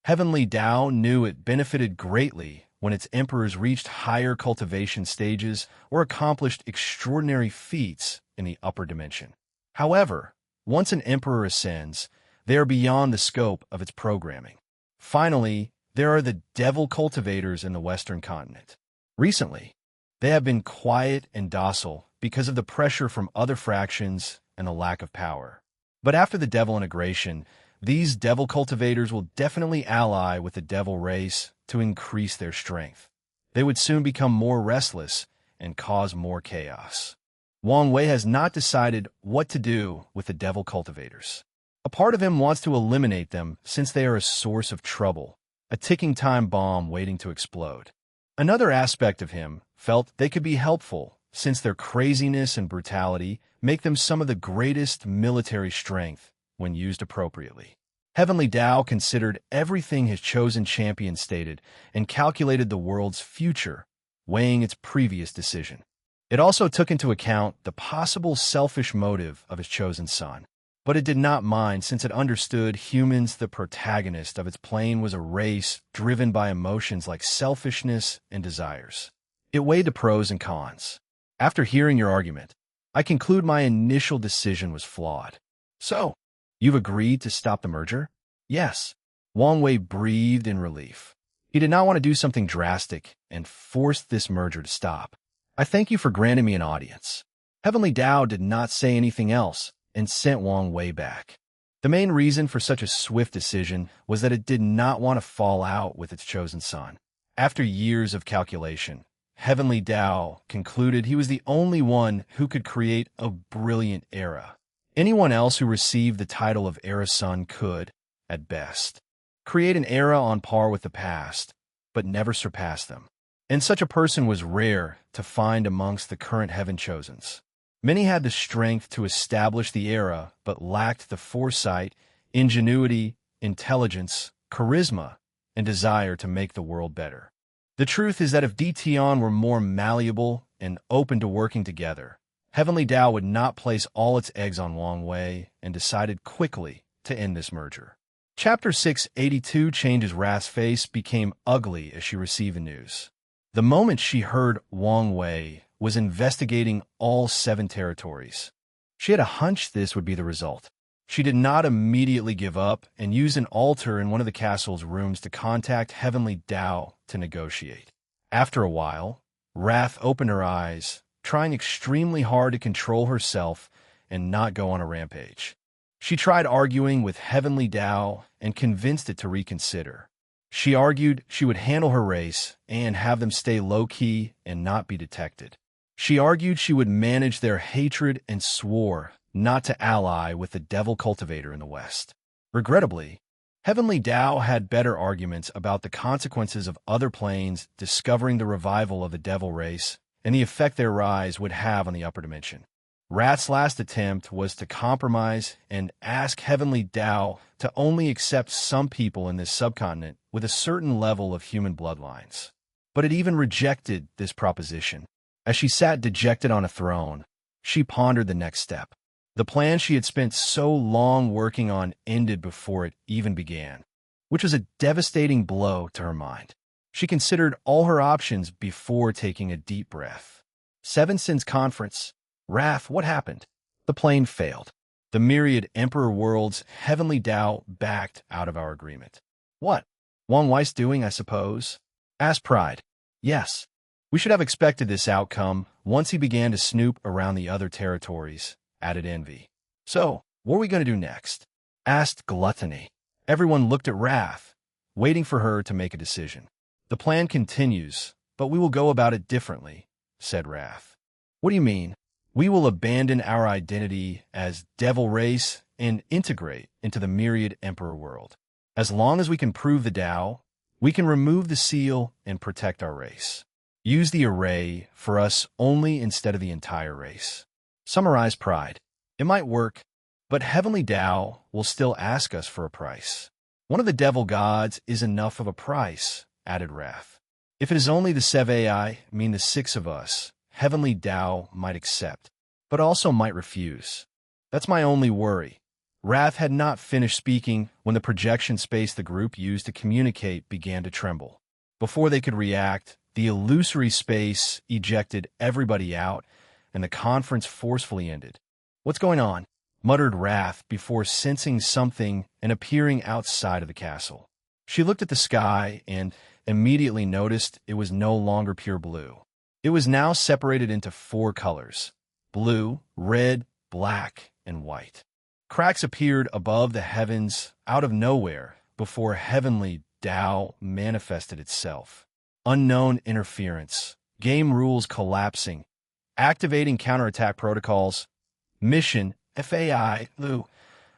Heavenly Tao knew it benefited greatly when its emperors reached higher cultivation stages or accomplished extraordinary feats in the upper dimension. However, once an emperor ascends, they are beyond the scope of its programming. Finally, there are the devil cultivators in the Western continent. Recently, they have been quiet and docile because of the pressure from other fractions and the lack of power. But after the devil integration, These devil cultivators will definitely ally with the devil race to increase their strength. They would soon become more restless and cause more chaos. Wang Wei has not decided what to do with the devil cultivators. A part of him wants to eliminate them since they are a source of trouble, a ticking time bomb waiting to explode. Another aspect of him felt they could be helpful since their craziness and brutality make them some of the greatest military strength when used appropriately. Heavenly Tao considered everything his chosen champion stated and calculated the world's future, weighing its previous decision. It also took into account the possible selfish motive of his chosen son, but it did not mind since it understood humans the protagonist of its plane was a race driven by emotions like selfishness and desires. It weighed the pros and cons. After hearing your argument, I conclude my initial decision was flawed. So, you've agreed to stop the merger? Yes. Wang Wei breathed in relief. He did not want to do something drastic and forced this merger to stop. I thank you for granting me an audience. Heavenly Tao did not say anything else and sent Wang Wei back. The main reason for such a swift decision was that it did not want to fall out with its chosen son. After years of calculation, Heavenly Tao concluded he was the only one who could create a brilliant era. Anyone else who received the title of Era Son could, at best, create an era on par with the past, but never surpass them. And such a person was rare to find amongst the current Heaven Chosens. Many had the strength to establish the era, but lacked the foresight, ingenuity, intelligence, charisma, and desire to make the world better. The truth is that if DTON were more malleable and open to working together, Heavenly Tao would not place all its eggs on Wang Wei and decided quickly to end this merger. Chapter 682 Changes Wrath's face became ugly as she received the news. The moment she heard Wang Wei was investigating all 7 territories. She had a hunch this would be the result. She did not immediately give up and used an altar in one of the castle's rooms to contact Heavenly Tao to negotiate. After a while, Wrath opened her eyes, trying extremely hard to control herself and not go on a rampage. She tried arguing with Heavenly Tao and convinced it to reconsider. She argued she would handle her race and have them stay low-key and not be detected. She argued she would manage their hatred and swore not to ally with the devil cultivator in the West. Regrettably, Heavenly Tao had better arguments about the consequences of other planes discovering the revival of the devil race and the effect their rise would have on the upper dimension. Rat's last attempt was to compromise and ask Heavenly Tao to only accept some people in this subcontinent with a certain level of human bloodlines. But it even rejected this proposition. As she sat dejected on a throne, she pondered the next step. The plan she had spent so long working on ended before it even began, which was a devastating blow to her mind. She considered all her options before taking a deep breath. 7 Sins Conference. Wrath, what happened? The plane failed. The myriad Emperor worlds Heavenly Tao backed out of our agreement. What? Wang Wei's doing, I suppose? Asked Pride. Yes. We should have expected this outcome once he began to snoop around the other territories, added Envy. So, what are we going to do next? Asked Gluttony. Everyone looked at Wrath, waiting for her to make a decision. The plan continues, but we will go about it differently, said Wrath. What do you mean? We will abandon our identity as Devil Race and integrate into the myriad Emperor world. As long as we can prove the Tao, we can remove the seal and protect our race. Use the array for us only instead of the entire race. Summarize Pride. It might work, but Heavenly Tao will still ask us for a price. One of the devil gods is enough of a price, added Wrath. If it is only the Sevai, mean the 6 of us, Heavenly Tao might accept, but also might refuse. That's my only worry. Wrath had not finished speaking when the projection space the group used to communicate began to tremble. Before they could react, the illusory space ejected everybody out, and the conference forcefully ended. What's going on? Muttered Wrath before sensing something and appearing outside of the castle. She looked at the sky and immediately noticed it was no longer pure blue. It was now separated into 4 colors: blue, red, black, and white. Cracks appeared above the heavens out of nowhere before heavenly Tao manifested itself. Unknown interference, game rules collapsing, activating counterattack protocols, mission FAI, Lu.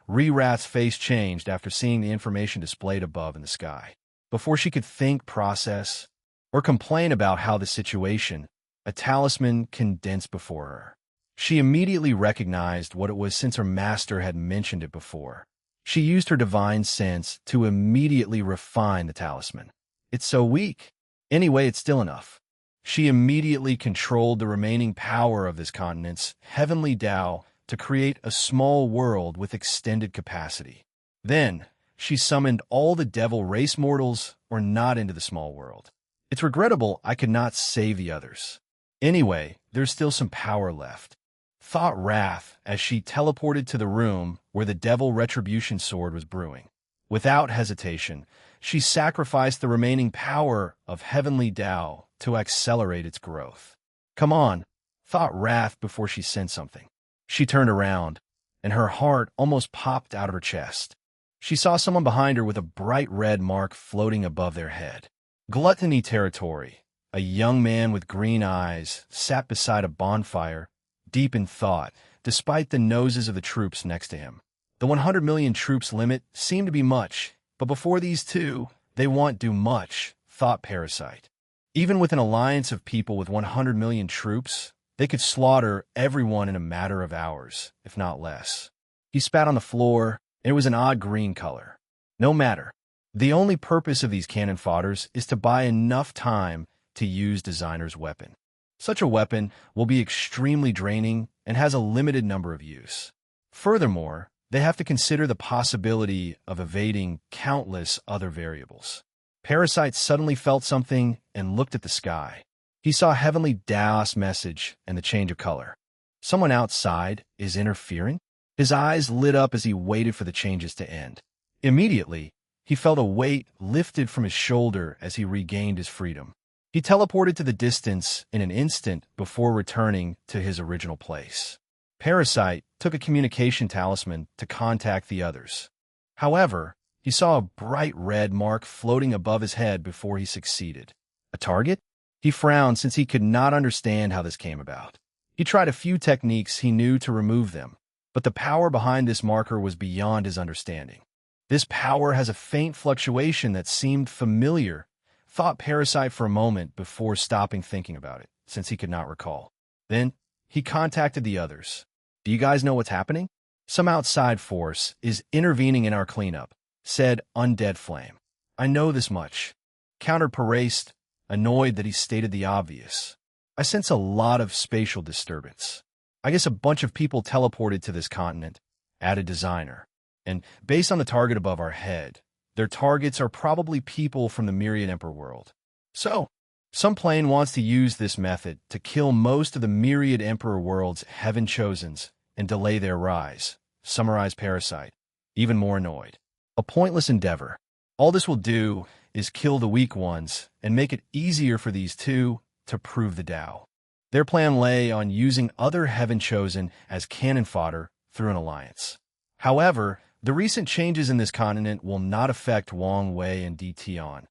Rerath's face changed after seeing the information displayed above in the sky. Before she could think, process, or complain about how the situation, a talisman condensed before her. She immediately recognized what it was since her master had mentioned it before. She used her divine sense to immediately refine the talisman. It's so weak. Anyway, it's still enough. She immediately controlled the remaining power of this continent's heavenly Tao to create a small world with extended capacity. Then, she summoned all the devil race mortals or not into the small world. It's regrettable I could not save the others. Anyway, there's still some power left, thought Wrath as she teleported to the room where the devil retribution sword was brewing. Without hesitation, she sacrificed the remaining power of heavenly Tao to accelerate its growth. Come on, thought Wrath before she sent something. She turned around, and her heart almost popped out of her chest. She saw someone behind her with a bright red mark floating above their head. Gluttony territory. A young man with green eyes sat beside a bonfire, deep in thought, despite the noses of the troops next to him. The 100 million troops limit seemed to be much, but before these two, they won't do much, thought Parasite. Even with an alliance of people with 100 million troops, they could slaughter everyone in a matter of hours, if not less. He spat on the floor, and it was an odd green color. No matter. The only purpose of these cannon fodders is to buy enough time to use designer's weapon. Such a weapon will be extremely draining and has a limited number of use. Furthermore, they have to consider the possibility of evading countless other variables. Parasite suddenly felt something and looked at the sky. He saw Heavenly Tao's message and the change of color. Someone outside is interfering? His eyes lit up as he waited for the changes to end. Immediately, he felt a weight lifted from his shoulder as he regained his freedom. He teleported to the distance in an instant before returning to his original place. Parasite took a communication talisman to contact the others. However, he saw a bright red mark floating above his head before he succeeded. A target? He frowned since he could not understand how this came about. He tried a few techniques he knew to remove them, but the power behind this marker was beyond his understanding. This power has a faint fluctuation that seemed familiar, thought Parasite for a moment before stopping thinking about it, since he could not recall. Then, he contacted the others. Do you guys know what's happening? Some outside force is intervening in our cleanup, said Undead Flame. I know this much, countered Paraced, annoyed that he stated the obvious. I sense a lot of spatial disturbance. I guess a bunch of people teleported to this continent, added Designer. And based on the target above our head, their targets are probably people from the Myriad Emperor world. So, some plane wants to use this method to kill most of the Myriad Emperor world's Heaven Chosens and delay their rise, summarized Parasite, even more annoyed. A pointless endeavor. All this will do is kill the weak ones and make it easier for these two to prove the Tao. Their plan lay on using other Heaven Chosen as cannon fodder through an alliance. However, the recent changes in this continent will not affect Wang Wei and DTon,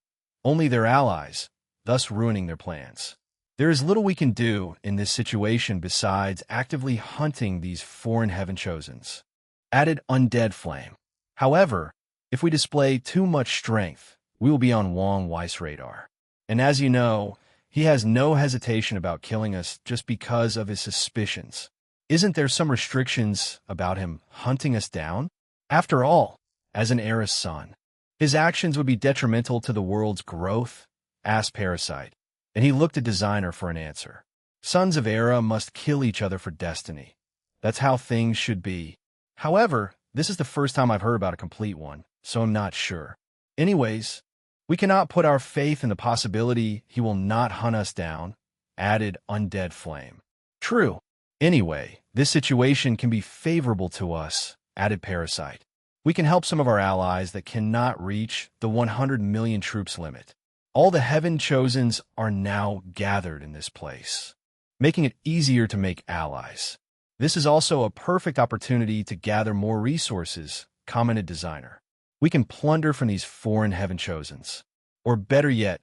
only their allies, thus ruining their plans. There is little we can do in this situation besides actively hunting these foreign Heaven Chosens, added Undead Flame. However, if we display too much strength, we will be on Wang Wei's radar. And as you know, he has no hesitation about killing us just because of his suspicions. Isn't there some restrictions about him hunting us down? After all, as an heiress son, his actions would be detrimental to the world's growth, asked Parasite, and he looked at Designer for an answer. Sons of Era must kill each other for destiny. That's how things should be. However, this is the first time I've heard about a complete one, so I'm not sure. Anyways, we cannot put our faith in the possibility he will not hunt us down, added Undead Flame. True. Anyway, this situation can be favorable to us, added Parasite. We can help some of our allies that cannot reach the 100 million troops limit. All the Heaven Chosens are now gathered in this place, making it easier to make allies. This is also a perfect opportunity to gather more resources, commented designer. We can plunder from these foreign heaven-chosens. Or better yet,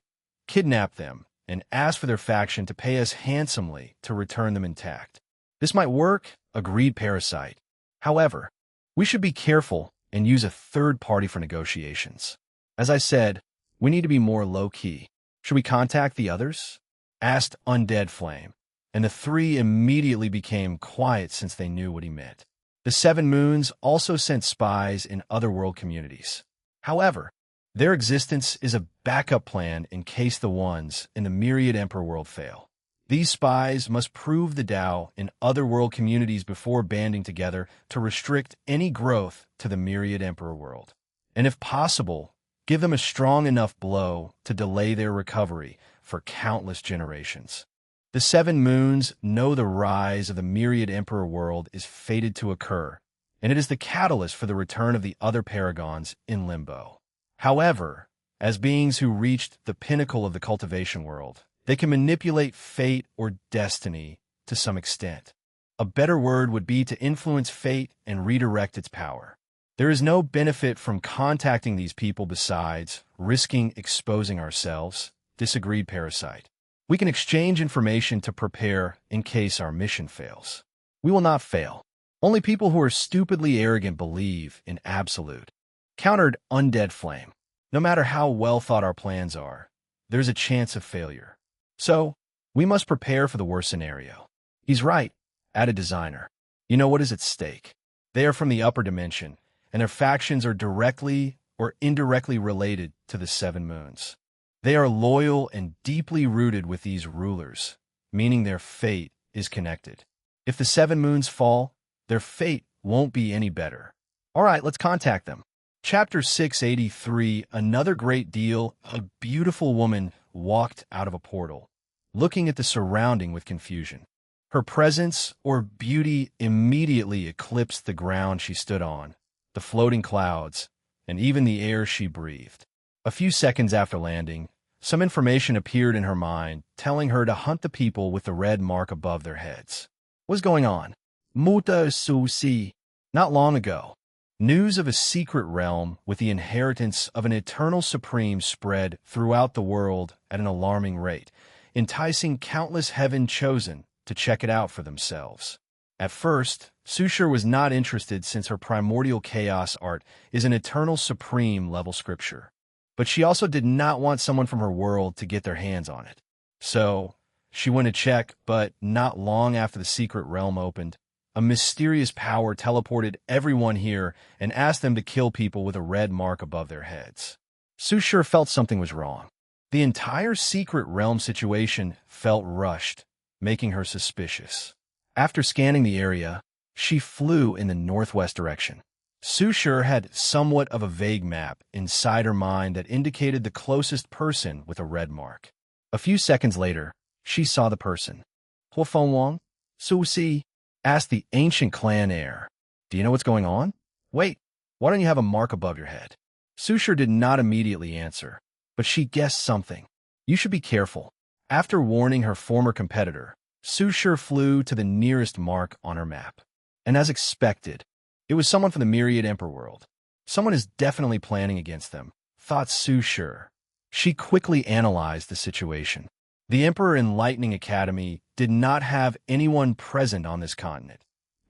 kidnap them and ask for their faction to pay us handsomely to return them intact. This might work, agreed Parasite. However, we should be careful and use a third party for negotiations. As I said, we need to be more low-key. Should we contact the others? Asked Undead Flame, and the three immediately became quiet since they knew what he meant. The Seven Moons also sent spies in other world communities. However, their existence is a backup plan in case the ones in the Myriad Emperor world fail. These spies must prove the Tao in other world communities before banding together to restrict any growth to the Myriad Emperor world. And if possible, give them a strong enough blow to delay their recovery for countless generations. The Seven Moons know the rise of the Myriad Emperor world is fated to occur, and it is the catalyst for the return of the other paragons in limbo. However, as beings who reached the pinnacle of the cultivation world, they can manipulate fate or destiny to some extent. A better word would be to influence fate and redirect its power. There is no benefit from contacting these people besides risking exposing ourselves, disagreed Parasite. We can exchange information to prepare in case our mission fails. We will not fail. Only people who are stupidly arrogant believe in absolute. Countered Undead Flame. No matter how well thought our plans are, there's a chance of failure. So, we must prepare for the worst scenario. He's right, added designer. You know what is at stake? They are from the upper dimension, and their factions are directly or indirectly related to the Seven Moons. They are loyal and deeply rooted with these rulers, meaning their fate is connected. If the Seven Moons fall, their fate won't be any better. All right, let's contact them. Chapter 683, Another Great Deal. A beautiful woman walked out of a portal, looking at the surrounding with confusion. Her presence or beauty immediately eclipsed the ground she stood on, the floating clouds, and even the air she breathed. A few seconds after landing, some information appeared in her mind, telling her to hunt the people with the red mark above their heads. What's going on? Muta Susi. Not long ago, news of a secret realm with the inheritance of an eternal supreme spread throughout the world at an alarming rate, enticing countless heaven-chosen to check it out for themselves. At first, Sushur was not interested since her primordial chaos art is an eternal supreme level scripture. But she also did not want someone from her world to get their hands on it. So, she went to check, but not long after the secret realm opened, a mysterious power teleported everyone here and asked them to kill people with a red mark above their heads. Sushur felt something was wrong. The entire secret realm situation felt rushed, making her suspicious. After scanning the area, she flew in the northwest direction. Sushur had somewhat of a vague map inside her mind that indicated the closest person with a red mark. A few seconds later, she saw the person. Huofeng Wang? Susi? Asked the ancient clan heir. Do you know what's going on? Wait, why don't you have a mark above your head? Sushur did not immediately answer, but she guessed something. You should be careful. After warning her former competitor, Sushur flew to the nearest mark on her map. And as expected, it was someone from the Myriad Emperor world. Someone is definitely planning against them, thought Sushur. She quickly analyzed the situation. The Emperor Enlightening Academy did not have anyone present on this continent,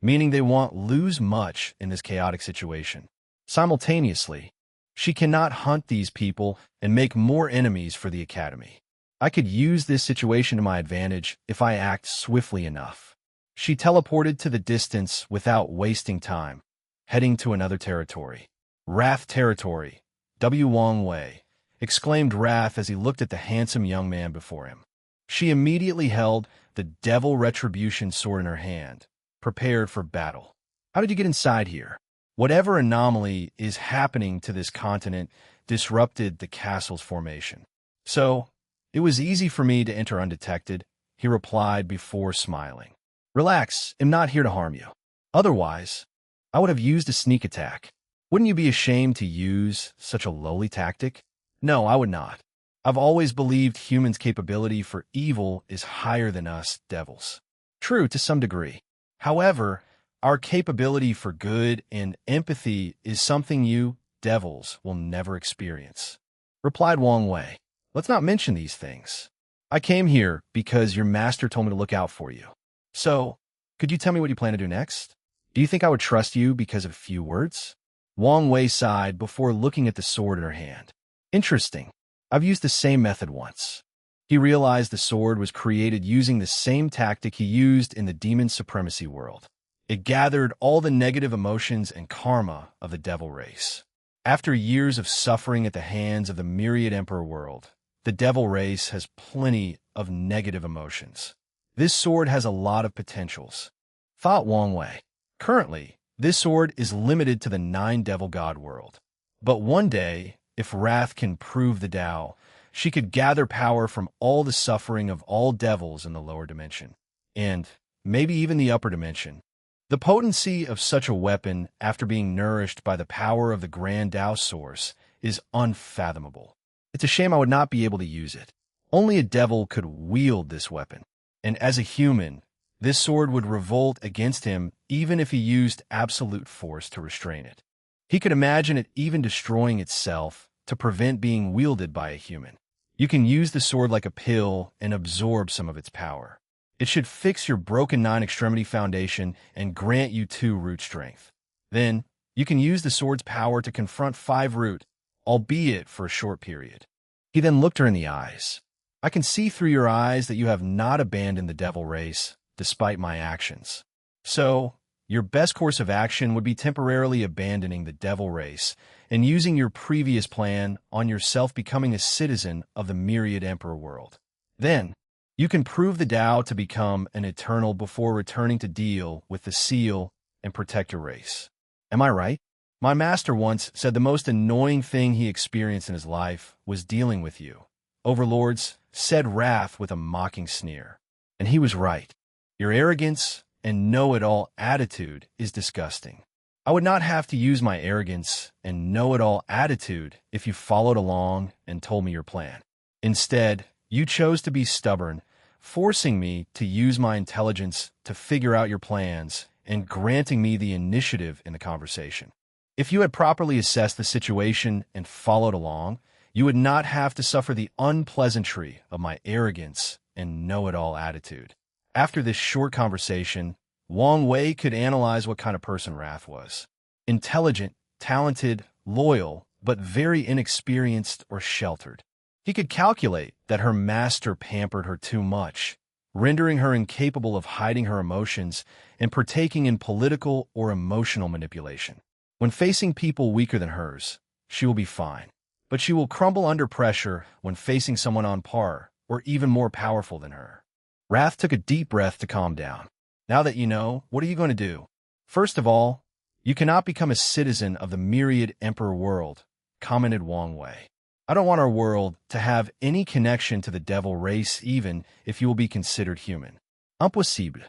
meaning they won't lose much in this chaotic situation. Simultaneously, she cannot hunt these people and make more enemies for the Academy. I could use this situation to my advantage if I act swiftly enough. She teleported to the distance without wasting time, heading to another territory. Wrath territory, W. Wang Wei, exclaimed Wrath as he looked at the handsome young man before him. She immediately held the Devil Retribution sword in her hand, prepared for battle. How did you get inside here? Whatever anomaly is happening to this continent disrupted the castle's formation. So, it was easy for me to enter undetected, he replied before smiling. Relax, I'm not here to harm you. Otherwise, I would have used a sneak attack. Wouldn't you be ashamed to use such a lowly tactic? No, I would not. I've always believed humans' capability for evil is higher than us devils. True, to some degree. However, our capability for good and empathy is something you, devils, will never experience. Replied Wang Wei. Let's not mention these things. I came here because your master told me to look out for you. So, could you tell me what you plan to do next? Do you think I would trust you because of a few words? Wang Wei sighed before looking at the sword in her hand. Interesting. I've used the same method once. He realized the sword was created using the same tactic he used in the demon supremacy world. It gathered all the negative emotions and karma of the devil race. After years of suffering at the hands of the myriad emperor world, the devil race has plenty of negative emotions. This sword has a lot of potentials, thought Wang Wei. Currently, this sword is limited to the 9 devil god world. But one day, if Wrath can prove the Tao, she could gather power from all the suffering of all devils in the lower dimension, and maybe even the upper dimension. The potency of such a weapon after being nourished by the power of the Grand Tao Source is unfathomable. It's a shame I would not be able to use it. Only a devil could wield this weapon, and as a human, this sword would revolt against him even if he used absolute force to restrain it. He could imagine it even destroying itself to prevent being wielded by a human. You can use the sword like a pill and absorb some of its power. It should fix your broken 9-extremity foundation and grant you 2 root strength. Then, you can use the sword's power to confront 5 root, albeit for a short period. He then looked her in the eyes. I can see through your eyes that you have not abandoned the devil race, despite my actions. So, your best course of action would be temporarily abandoning the devil race and using your previous plan on yourself becoming a citizen of the myriad emperor world. Then, you can prove the Tao to become an eternal before returning to deal with the seal and protect your race. Am I right? My master once said the most annoying thing he experienced in his life was dealing with you. Overlords, said Wrath with a mocking sneer. And he was right. Your arrogance and know-it-all attitude is disgusting. I would not have to use my arrogance and know-it-all attitude if you followed along and told me your plan. Instead, you chose to be stubborn, forcing me to use my intelligence to figure out your plans and granting me the initiative in the conversation. If you had properly assessed the situation and followed along, you would not have to suffer the unpleasantry of my arrogance and know-it-all attitude. After this short conversation, Wang Wei could analyze what kind of person Wrath was. Intelligent, talented, loyal, but very inexperienced or sheltered. He could calculate that her master pampered her too much, rendering her incapable of hiding her emotions and partaking in political or emotional manipulation. When facing people weaker than hers, she will be fine, but she will crumble under pressure when facing someone on par or even more powerful than her. Wrath took a deep breath to calm down. Now that you know, what are you going to do? First of all, you cannot become a citizen of the myriad emperor world, commented Wang Wei. I don't want our world to have any connection to the devil race even if you will be considered human. Impossible.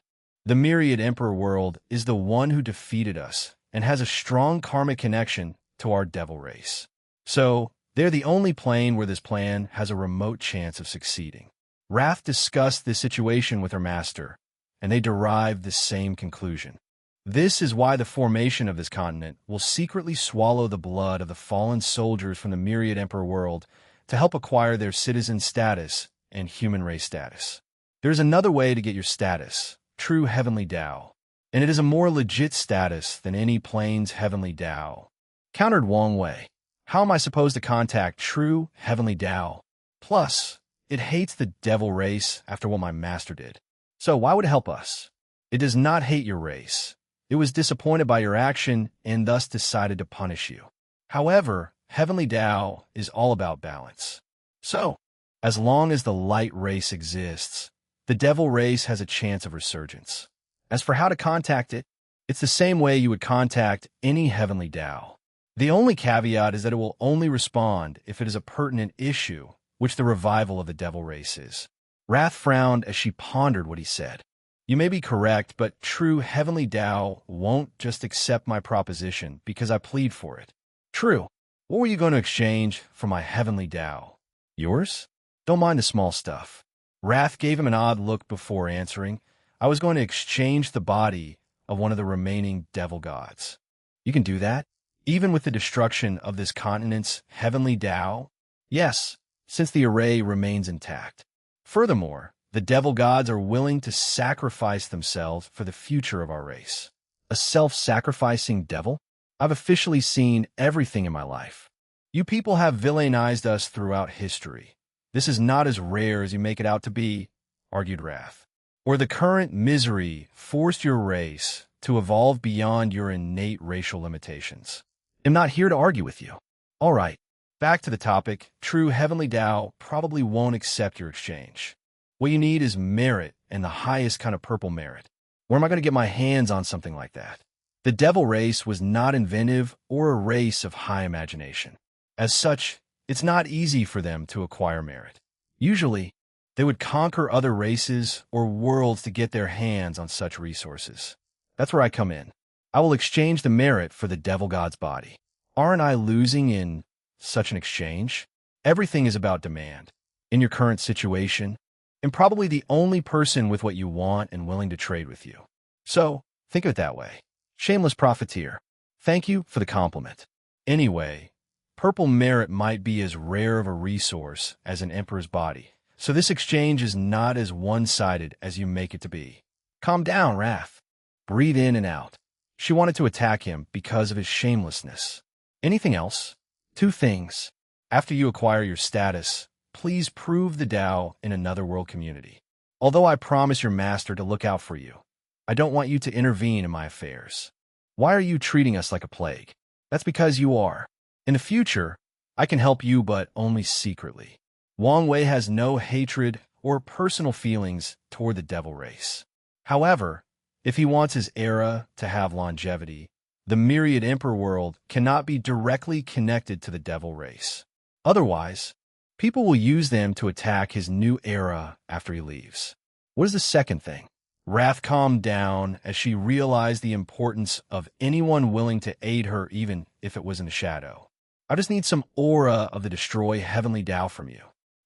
The myriad emperor world is the one who defeated us and has a strong karmic connection to our devil race. So, they're the only plane where this plan has a remote chance of succeeding. Wrath discussed this situation with her master, and they derived the same conclusion. This is why the formation of this continent will secretly swallow the blood of the fallen soldiers from the myriad emperor world to help acquire their citizen status and human race status. There's another way to get your status, true heavenly Tao, and it is a more legit status than any plane's heavenly Tao. Countered Wang Wei. How am I supposed to contact true heavenly Tao? Plus, it hates the devil race after what my master did. So why would it help us? It does not hate your race. It was disappointed by your action and thus decided to punish you. However, heavenly Tao is all about balance. So, as long as the light race exists, the devil race has a chance of resurgence. As for how to contact it, it's the same way you would contact any heavenly Tao. The only caveat is that it will only respond if it is a pertinent issue, which the revival of the devil race is. Wrath frowned as she pondered what he said. You may be correct, but true heavenly Tao won't just accept my proposition because I plead for it. True. What were you going to exchange for my heavenly Tao? Yours? Don't mind the small stuff. Wrath gave him an odd look before answering. I was going to exchange the body of one of the remaining devil gods. You can do that, even with the destruction of this continent's heavenly Tao? Yes, since the array remains intact. Furthermore, the devil gods are willing to sacrifice themselves for the future of our race. A self-sacrificing devil? I've officially seen everything in my life. You people have villainized us throughout history. This is not as rare as you make it out to be, argued Wrath. Or the current misery forced your race to evolve beyond your innate racial limitations. I'm not here to argue with you. All right, back to the topic. True Heavenly Tao probably won't accept your exchange. What you need is merit, and the highest kind of purple merit. Where am I going to get my hands on something like that? The devil race was not inventive or a race of high imagination. As such, it's not easy for them to acquire merit. Usually, they would conquer other races or worlds to get their hands on such resources. That's where I come in. I will exchange the merit for the devil god's body. Aren't I losing in such an exchange? Everything is about demand. In your current situation, I'm probably the only person with what you want and willing to trade with you. So, think of it that way. Shameless profiteer. Thank you for the compliment. Anyway, purple merit might be as rare of a resource as an emperor's body, so this exchange is not as one-sided as you make it to be. Calm down, Wrath. Breathe in and out. She wanted to attack him because of his shamelessness. Anything else? 2 things. After you acquire your status, please prove the Tao in another world community. Although I promise your master to look out for you, I don't want you to intervene in my affairs. Why are you treating us like a plague? That's because you are. In the future, I can help you, but only secretly. Wang Wei has no hatred or personal feelings toward the devil race. However, if he wants his era to have longevity, the myriad emperor world cannot be directly connected to the devil race. Otherwise, people will use them to attack his new era after he leaves. What is the second thing? Wrath calmed down as she realized the importance of anyone willing to aid her, even if it was in the shadow. I just need some aura of the destroy heavenly Tao from you.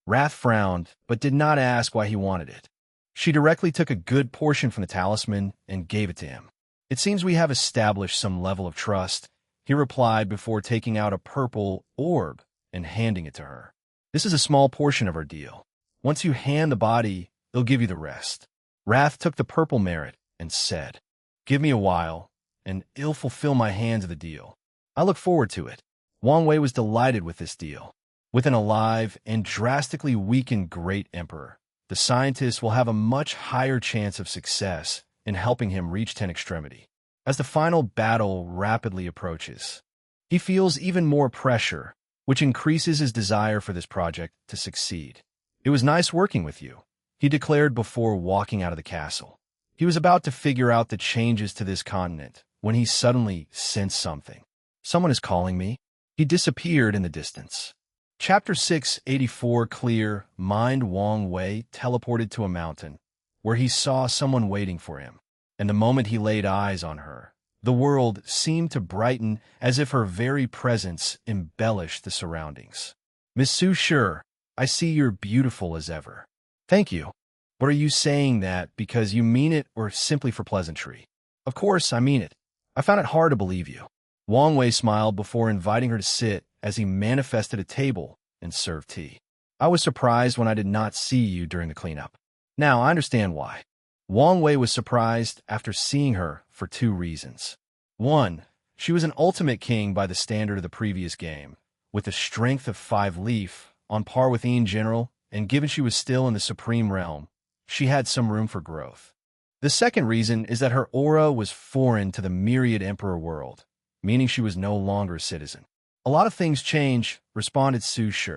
Wrath frowned, but did not ask why he wanted it. She directly took a good portion from the talisman and gave it to him. It seems we have established some level of trust, he replied before taking out a purple orb and handing it to her. This is a small portion of our deal. Once you hand the body, they'll give you the rest. Wrath took the purple merit and said, "Give me a while, and it'll fulfill my hand of the deal. I look forward to it." Wang Wei was delighted with this deal. With an alive and drastically weakened great emperor, the scientists will have a much higher chance of success in helping him reach 10 extremity. As the final battle rapidly approaches, he feels even more pressure, which increases his desire for this project to succeed. "It was nice working with you," he declared before walking out of the castle. He was about to figure out the changes to this continent when he suddenly sensed something. Someone is calling me. He disappeared in the distance. Chapter 684 Clear Mind. Wang Wei teleported to a mountain, where he saw someone waiting for him, and the moment he laid eyes on her, the world seemed to brighten as if her very presence embellished the surroundings. "Miss Su Shi, I see you're beautiful as ever." "Thank you. But are you saying that because you mean it or simply for pleasantry?" "Of course, I mean it. I found it hard to believe you." Wang Wei smiled before inviting her to sit as he manifested a table and served tea. "I was surprised when I did not see you during the cleanup. Now, I understand why." Wang Wei was surprised after seeing her for 2 reasons. 1, she was an ultimate king by the standard of the previous game, with the strength of 5 leaf, on par with Ian General, and given she was still in the supreme realm, she had some room for growth. The second reason is that her aura was foreign to the myriad emperor world, meaning she was no longer a citizen. "A lot of things change," responded Su Shi.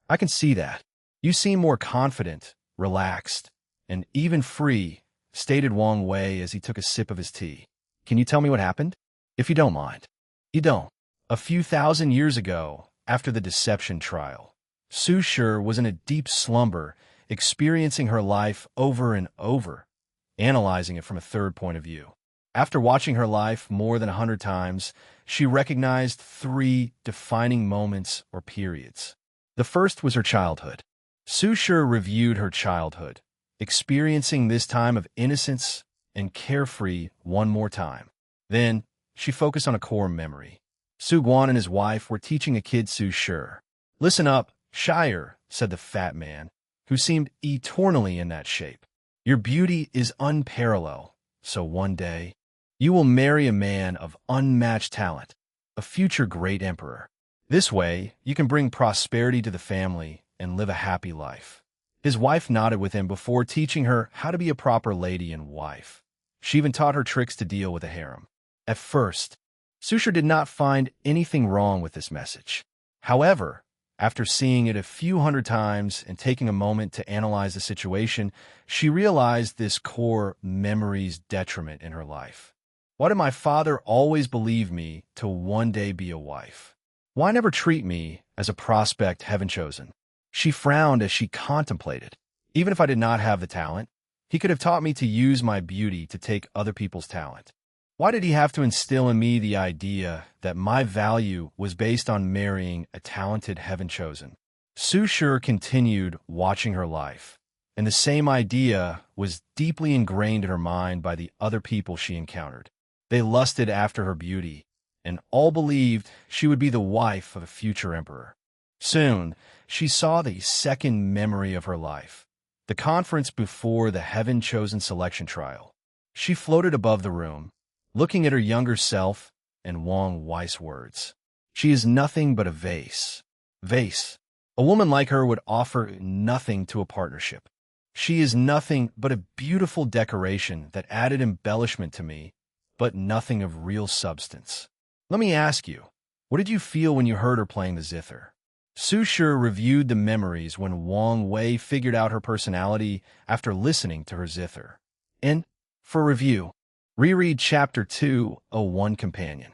"I can see that. You seem more confident, relaxed, and even free," stated Wang Wei as he took a sip of his tea. "Can you tell me what happened? If you don't mind." "You don't." A few thousand years ago, after the deception trial, Su Shi was in a deep slumber, experiencing her life over and over, analyzing it from a third point of view. After watching her life more than 100 times, she recognized 3 defining moments or periods. The first was her childhood. Su Shi reviewed her childhood, experiencing this time of innocence and carefree one more time. Then, she focused on a core memory. Su Guan and his wife were teaching a kid Su Shi. "Listen up, Shire," said the fat man, who seemed eternally in that shape. "Your beauty is unparalleled, so one day, you will marry a man of unmatched talent, a future great emperor. This way, you can bring prosperity to the family and live a happy life." His wife nodded with him before teaching her how to be a proper lady and wife. She even taught her tricks to deal with a harem. At first, Su Shi did not find anything wrong with this message. However, after seeing it a few hundred times and taking a moment to analyze the situation, she realized this core memory's detriment in her life. Why did my father always believe me to one day be a wife? Why never treat me as a prospect heaven chosen? She frowned as she contemplated. Even if I did not have the talent, he could have taught me to use my beauty to take other people's talent. Why did he have to instill in me the idea that my value was based on marrying a talented heaven chosen? Su Shi continued watching her life, and the same idea was deeply ingrained in her mind by the other people she encountered. They lusted after her beauty, and all believed she would be the wife of a future emperor. Soon, she saw the second memory of her life, the conference before the heaven-chosen selection trial. She floated above the room, looking at her younger self and Wang Wei's words. "She is nothing but a vase." Vase. A woman like her would offer nothing to a partnership. She is nothing but a beautiful decoration that added embellishment to me, but nothing of real substance. Let me ask you, what did you feel when you heard her playing the zither? Su Shi reviewed the memories when Wang Wei figured out her personality after listening to her zither. And, for review, reread Chapter 201 Companion.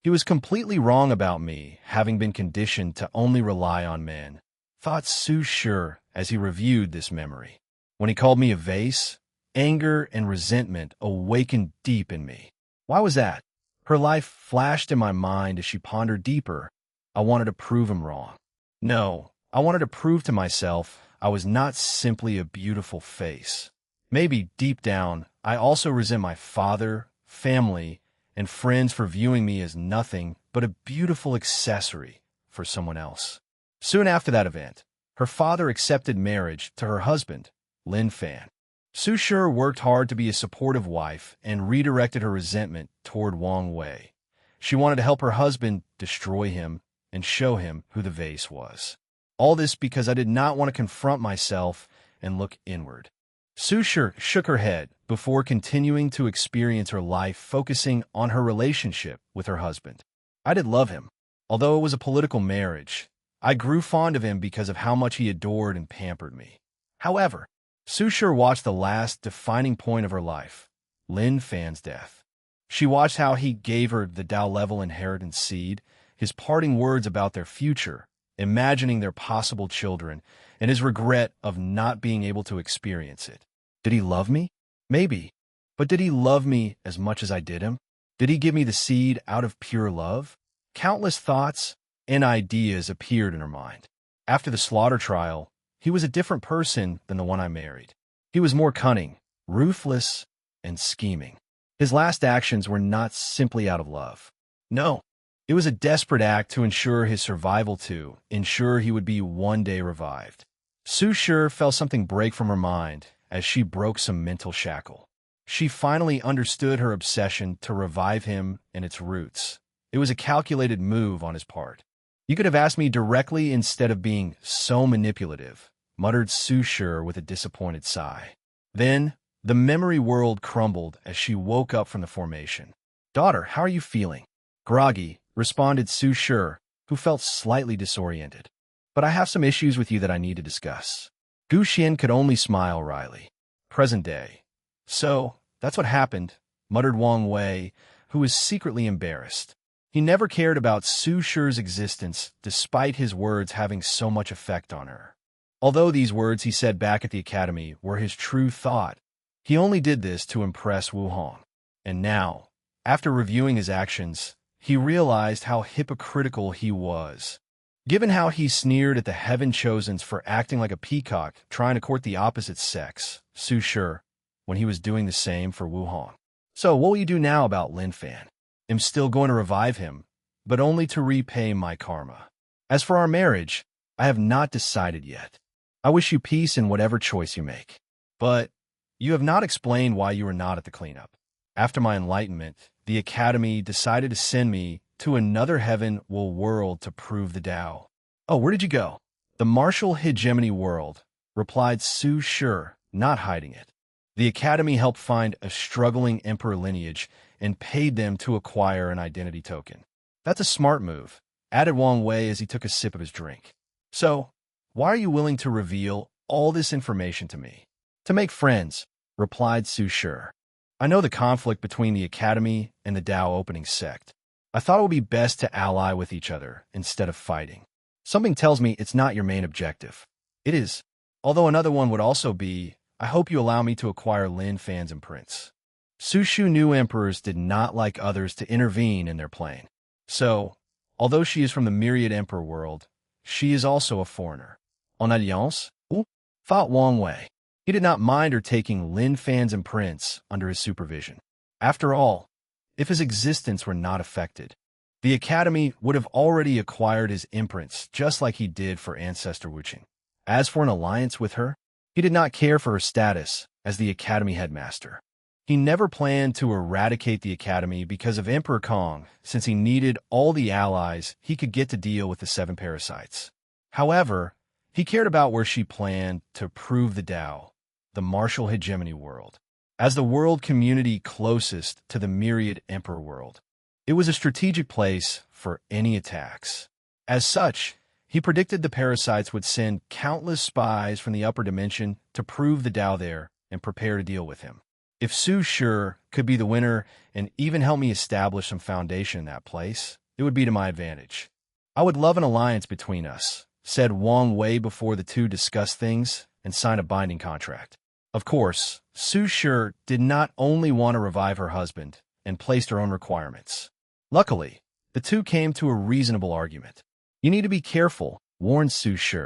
He was completely wrong about me, having been conditioned to only rely on men, thought Su Shi as he reviewed this memory. When he called me a vase, anger and resentment awakened deep in me. Why was that? Her life flashed in my mind as she pondered deeper. I wanted to prove him wrong. No, I wanted to prove to myself I was not simply a beautiful face. Maybe deep down, I also resent my father, family, and friends for viewing me as nothing but a beautiful accessory for someone else. Soon after that event, her father accepted marriage to her husband, Lin Fan. Su Shi worked hard to be a supportive wife and redirected her resentment toward Wang Wei. She wanted to help her husband destroy him and show him who the vase was. All this because I did not want to confront myself and look inward. Su Shi shook her head before continuing to experience her life, focusing on her relationship with her husband. I did love him. Although it was a political marriage, I grew fond of him because of how much he adored and pampered me. However, Su Shi watched the last defining point of her life, Lin Fan's death. She watched how he gave her the Dao-level inheritance seed, his parting words about their future, imagining their possible children, and his regret of not being able to experience it. Did he love me? Maybe. But did he love me as much as I did him? Did he give me the seed out of pure love? Countless thoughts and ideas appeared in her mind. After the slaughter trial, he was a different person than the one I married. He was more cunning, ruthless, and scheming. His last actions were not simply out of love. No, it was a desperate act to ensure his survival, to ensure he would be one day revived. Su Shi felt something break from her mind as she broke some mental shackle. She finally understood her obsession to revive him and its roots. It was a calculated move on his part. "You could have asked me directly instead of being so manipulative," muttered Su Shi with a disappointed sigh. Then, the memory world crumbled as she woke up from the formation. "Daughter, how are you feeling?" "Groggy," responded Su Shi, who felt slightly disoriented. "But I have some issues with you that I need to discuss." Gu Xian could only smile wryly. Present day. "So, that's what happened," muttered Wang Wei, who was secretly embarrassed. He never cared about Su Shi's existence, despite his words having so much effect on her. Although these words he said back at the academy were his true thought, he only did this to impress Wu Hong. And now, after reviewing his actions, he realized how hypocritical he was. Given how he sneered at the Heaven Chosens for acting like a peacock trying to court the opposite sex, Su Shi when he was doing the same for Wu Hong. So what will you do now about Lin Fan? I'm still going to revive him, but only to repay my karma. As for our marriage, I have not decided yet. I wish you peace in whatever choice you make. But you have not explained why you were not at the cleanup. After my enlightenment, the Academy decided to send me to another heaven world to prove the Tao. Oh, where did you go? The martial hegemony world, replied Su Shi, not hiding it. The Academy helped find a struggling emperor lineage and paid them to acquire an identity token. That's a smart move, added Wang Wei as he took a sip of his drink. So, why are you willing to reveal all this information to me? To make friends, replied Su Shi. I know the conflict between the Academy and the Tao opening sect. I thought it would be best to ally with each other instead of fighting. Something tells me it's not your main objective. It is. Although another one would also be, I hope you allow me to acquire Lin Fan's imprints. Su Shu knew emperors did not like others to intervene in their plane. So, although she is from the myriad emperor world, she is also a foreigner. En alliance? Thought Wang Wei. He did not mind her taking Lin Fan's imprints under his supervision. After all, if his existence were not affected, the Academy would have already acquired his imprints just like he did for Ancestor Wuqing. As for an alliance with her, he did not care for her status as the Academy headmaster. He never planned to eradicate the Academy because of Emperor Kong, since he needed all the allies he could get to deal with the 7 parasites. However, he cared about where she planned to prove the Tao, the martial hegemony world, as the world community closest to the myriad emperor world. It was a strategic place for any attacks. As such, he predicted the parasites would send countless spies from the upper dimension to prove the Tao there and prepare to deal with him. If Su Shi could be the winner and even help me establish some foundation in that place, it would be to my advantage. I would love an alliance between us, said Wang Wei before the two discussed things and signed a binding contract. Of course, Su Shi did not only want to revive her husband and placed her own requirements. Luckily, the two came to a reasonable argument. You need to be careful, warned Su Shi.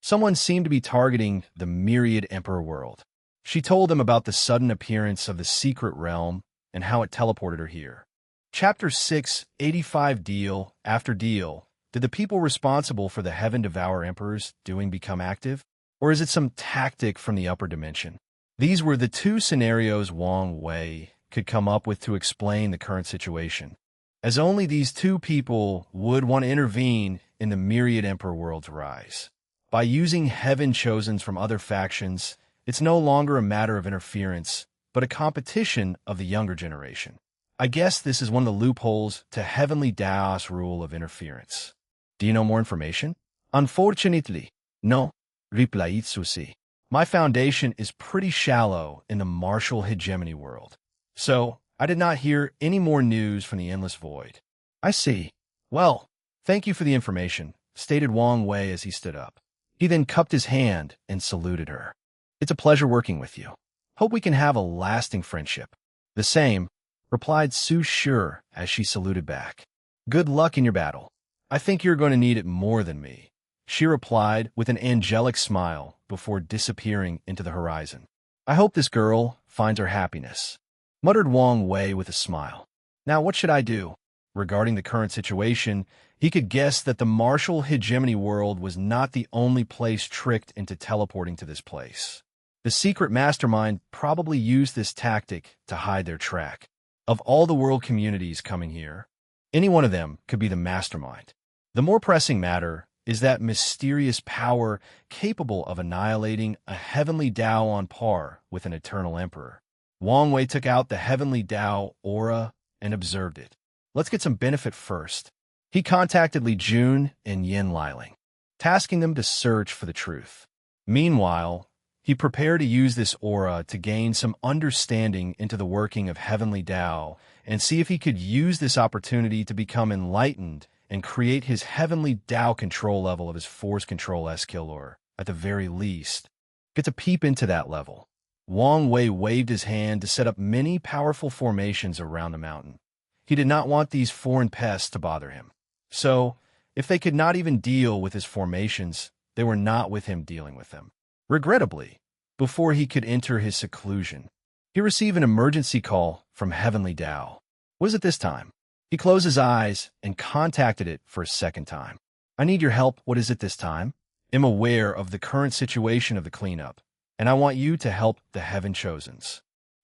Someone seemed to be targeting the myriad emperor world. She told them about the sudden appearance of the secret realm and how it teleported her here. Chapter 6, 85 Deal After Deal. Did the people responsible for the Heaven Devour Emperors doing become active? Or is it some tactic from the upper dimension? These were the two scenarios Wang Wei could come up with to explain the current situation, as only these two people would want to intervene in the myriad emperor world's rise. By using heaven chosens from other factions, it's no longer a matter of interference, but a competition of the younger generation. I guess this is one of the loopholes to heavenly Tao's rule of interference. Do you know more information? Unfortunately, no, replied Susi. My foundation is pretty shallow in the martial hegemony world, so I did not hear any more news from the Endless Void. I see. Well, thank you for the information, stated Wang Wei as he stood up. He then cupped his hand and saluted her. It's a pleasure working with you. Hope we can have a lasting friendship. The same, replied Su Shi as she saluted back. Good luck in your battle. I think you're going to need it more than me, she replied with an angelic smile before disappearing into the horizon. I hope this girl finds her happiness, muttered Wang Wei with a smile. Now what should I do? Regarding the current situation, he could guess that the martial hegemony world was not the only place tricked into teleporting to this place. The secret mastermind probably used this tactic to hide their track. Of all the world communities coming here, any one of them could be the mastermind. The more pressing matter is that mysterious power capable of annihilating a heavenly Tao on par with an eternal emperor. Wang Wei took out the heavenly Tao aura and observed it. Let's get some benefit first. He contacted Li Jun and Yin Liling, tasking them to search for the truth. Meanwhile, he prepared to use this aura to gain some understanding into the working of heavenly Tao and see if he could use this opportunity to become enlightened and create his heavenly Tao control level of his force control skill, or, at the very least, get to peep into that level. Wang Wei waved his hand to set up many powerful formations around the mountain. He did not want these foreign pests to bother him. So, if they could not even deal with his formations, they were not with him dealing with them. Regrettably, before he could enter his seclusion, he received an emergency call from Heavenly Tao. What is it this time? He closed his eyes and contacted it for a second time. I need your help. What is it this time? I'm aware of the current situation of the cleanup, and I want you to help the Heaven Chosens.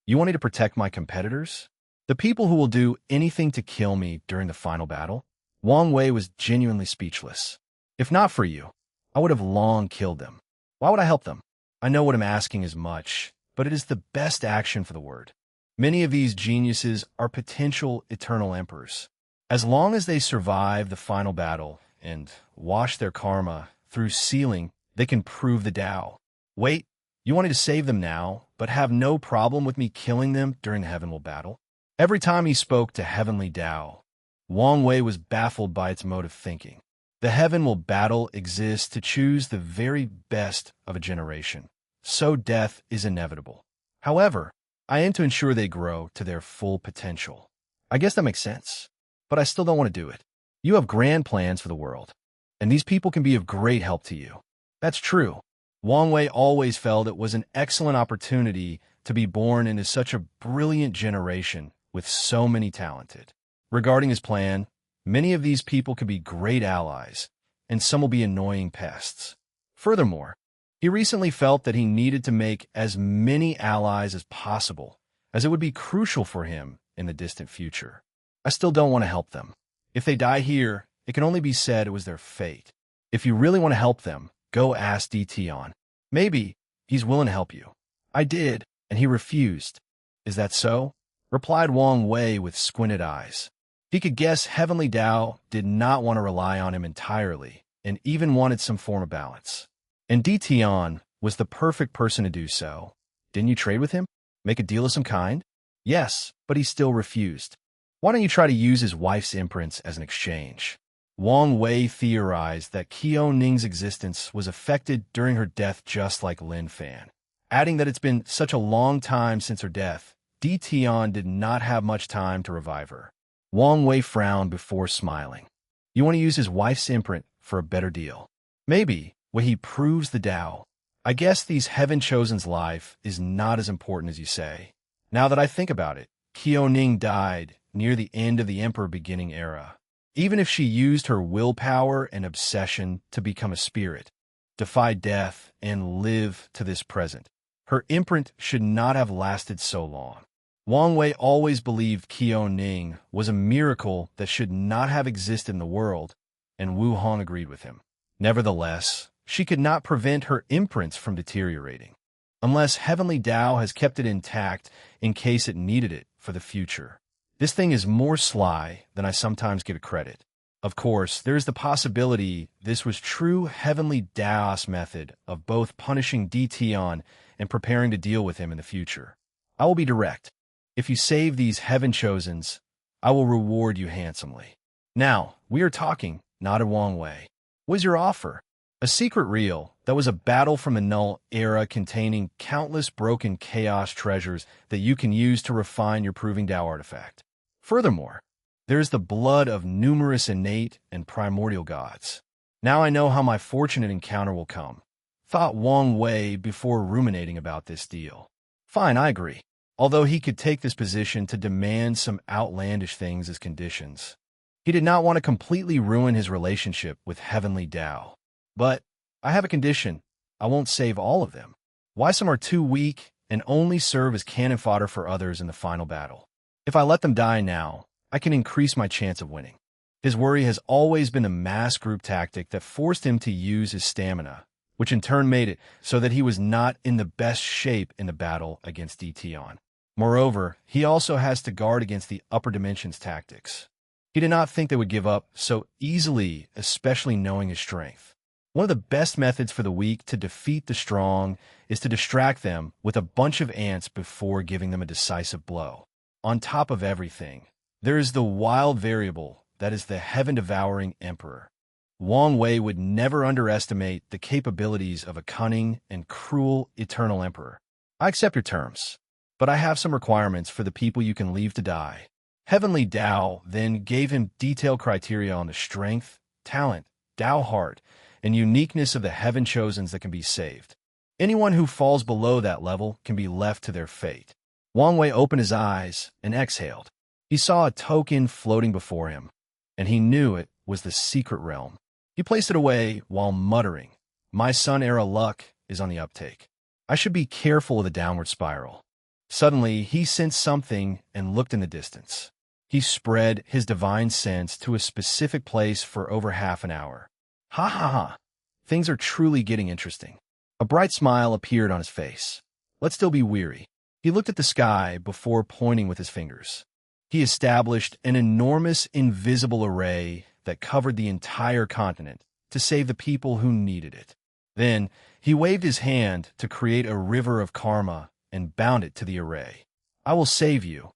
You want me to protect my competitors? The people who will do anything to kill me during the final battle? Wang Wei was genuinely speechless. If not for you, I would have long killed them. Why would I help them? I know what I'm asking is much, but it is the best action for the word. Many of these geniuses are potential eternal emperors. As long as they survive the final battle and wash their karma through sealing, they can prove the Tao. Wait, you wanted to save them now, but have no problem with me killing them during the heavenly battle? Every time he spoke to Heavenly Tao, Wang Wei was baffled by its mode of thinking. The heavenly battle exists to choose the very best of a generation, so death is inevitable. However, I aim to ensure they grow to their full potential. I guess that makes sense, but I still don't want to do it. You have grand plans for the world, and these people can be of great help to you. That's true. Wang Wei always felt it was an excellent opportunity to be born into such a brilliant generation with so many talented. Regarding his plan, many of these people could be great allies, and some will be annoying pests. Furthermore, he recently felt that he needed to make as many allies as possible, as it would be crucial for him in the distant future. I still don't want to help them. If they die here, it can only be said it was their fate. If you really want to help them, go ask Tion. Maybe he's willing to help you. I did, and he refused. Is that so? Replied Wang Wei with squinted eyes. He could guess Heavenly Tao did not want to rely on him entirely, and even wanted some form of balance. And Tion was the perfect person to do so. Didn't you trade with him? Make a deal of some kind? Yes, but he still refused. Why don't you try to use his wife's imprints as an exchange? Wang Wei theorized that Qiao Ning's existence was affected during her death just like Lin Fan, adding that it's been such a long time since her death, Tion did not have much time to revive her. Wang Wei frowned before smiling. You want to use his wife's imprint for a better deal? Maybe, when he proves the Tao. I guess these Heaven Chosen's life is not as important as you say. Now that I think about it, Qiao Ning died near the end of the Emperor Beginning era. Even if she used her willpower and obsession to become a spirit, defy death, and live to this present, her imprint should not have lasted so long. Wang Wei always believed Qiao Ning was a miracle that should not have existed in the world, and Wu Hong agreed with him. Nevertheless, she could not prevent her imprints from deteriorating, unless Heavenly Tao has kept it intact in case it needed it for the future. This thing is more sly than I sometimes give it credit. Of course, there is the possibility this was true Heavenly Tao's method of both punishing Tion and preparing to deal with him in the future. I will be direct. If you save these Heaven Chosens, I will reward you handsomely. Now, we are talking, nodded Wang Wei. What is your offer? A secret reel that was a battle from the Null era containing countless broken chaos treasures that you can use to refine your Proving Tao artifact. Furthermore, there is the blood of numerous innate and primordial gods. Now I know how my fortunate encounter will come, thought Wang Wei before ruminating about this deal. Fine, I agree, although he could take this position to demand some outlandish things as conditions. He did not want to completely ruin his relationship with Heavenly Tao. But I have a condition. I won't save all of them. Why some are too weak and only serve as cannon fodder for others in the final battle. If I let them die now, I can increase my chance of winning. His worry has always been the mass group tactic that forced him to use his stamina, which in turn made it so that he was not in the best shape in the battle against Tion. Moreover, he also has to guard against the upper dimensions tactics. He did not think they would give up so easily, especially knowing his strength. One of the best methods for the weak to defeat the strong is to distract them with a bunch of ants before giving them a decisive blow. On top of everything, there is the wild variable that is the heaven-devouring emperor. Wang Wei would never underestimate the capabilities of a cunning and cruel eternal emperor. I accept your terms, but I have some requirements for the people you can leave to die. Heavenly Tao then gave him detailed criteria on the strength, talent, Tao heart, and uniqueness of the Heaven Chosens that can be saved. Anyone who falls below that level can be left to their fate. Wang Wei opened his eyes and exhaled. He saw a token floating before him, and he knew it was the secret realm. He placed it away while muttering, "My Sun-era luck is on the uptake. I should be careful of the downward spiral." Suddenly, he sensed something and looked in the distance. He spread his divine sense to a specific place for over half an hour. Ha ha ha! Things are truly getting interesting. A bright smile appeared on his face. Let's still be weary. He looked at the sky before pointing with his fingers. He established an enormous invisible array that covered the entire continent to save the people who needed it. Then, he waved his hand to create a river of karma and bound it to the array. "I will save you,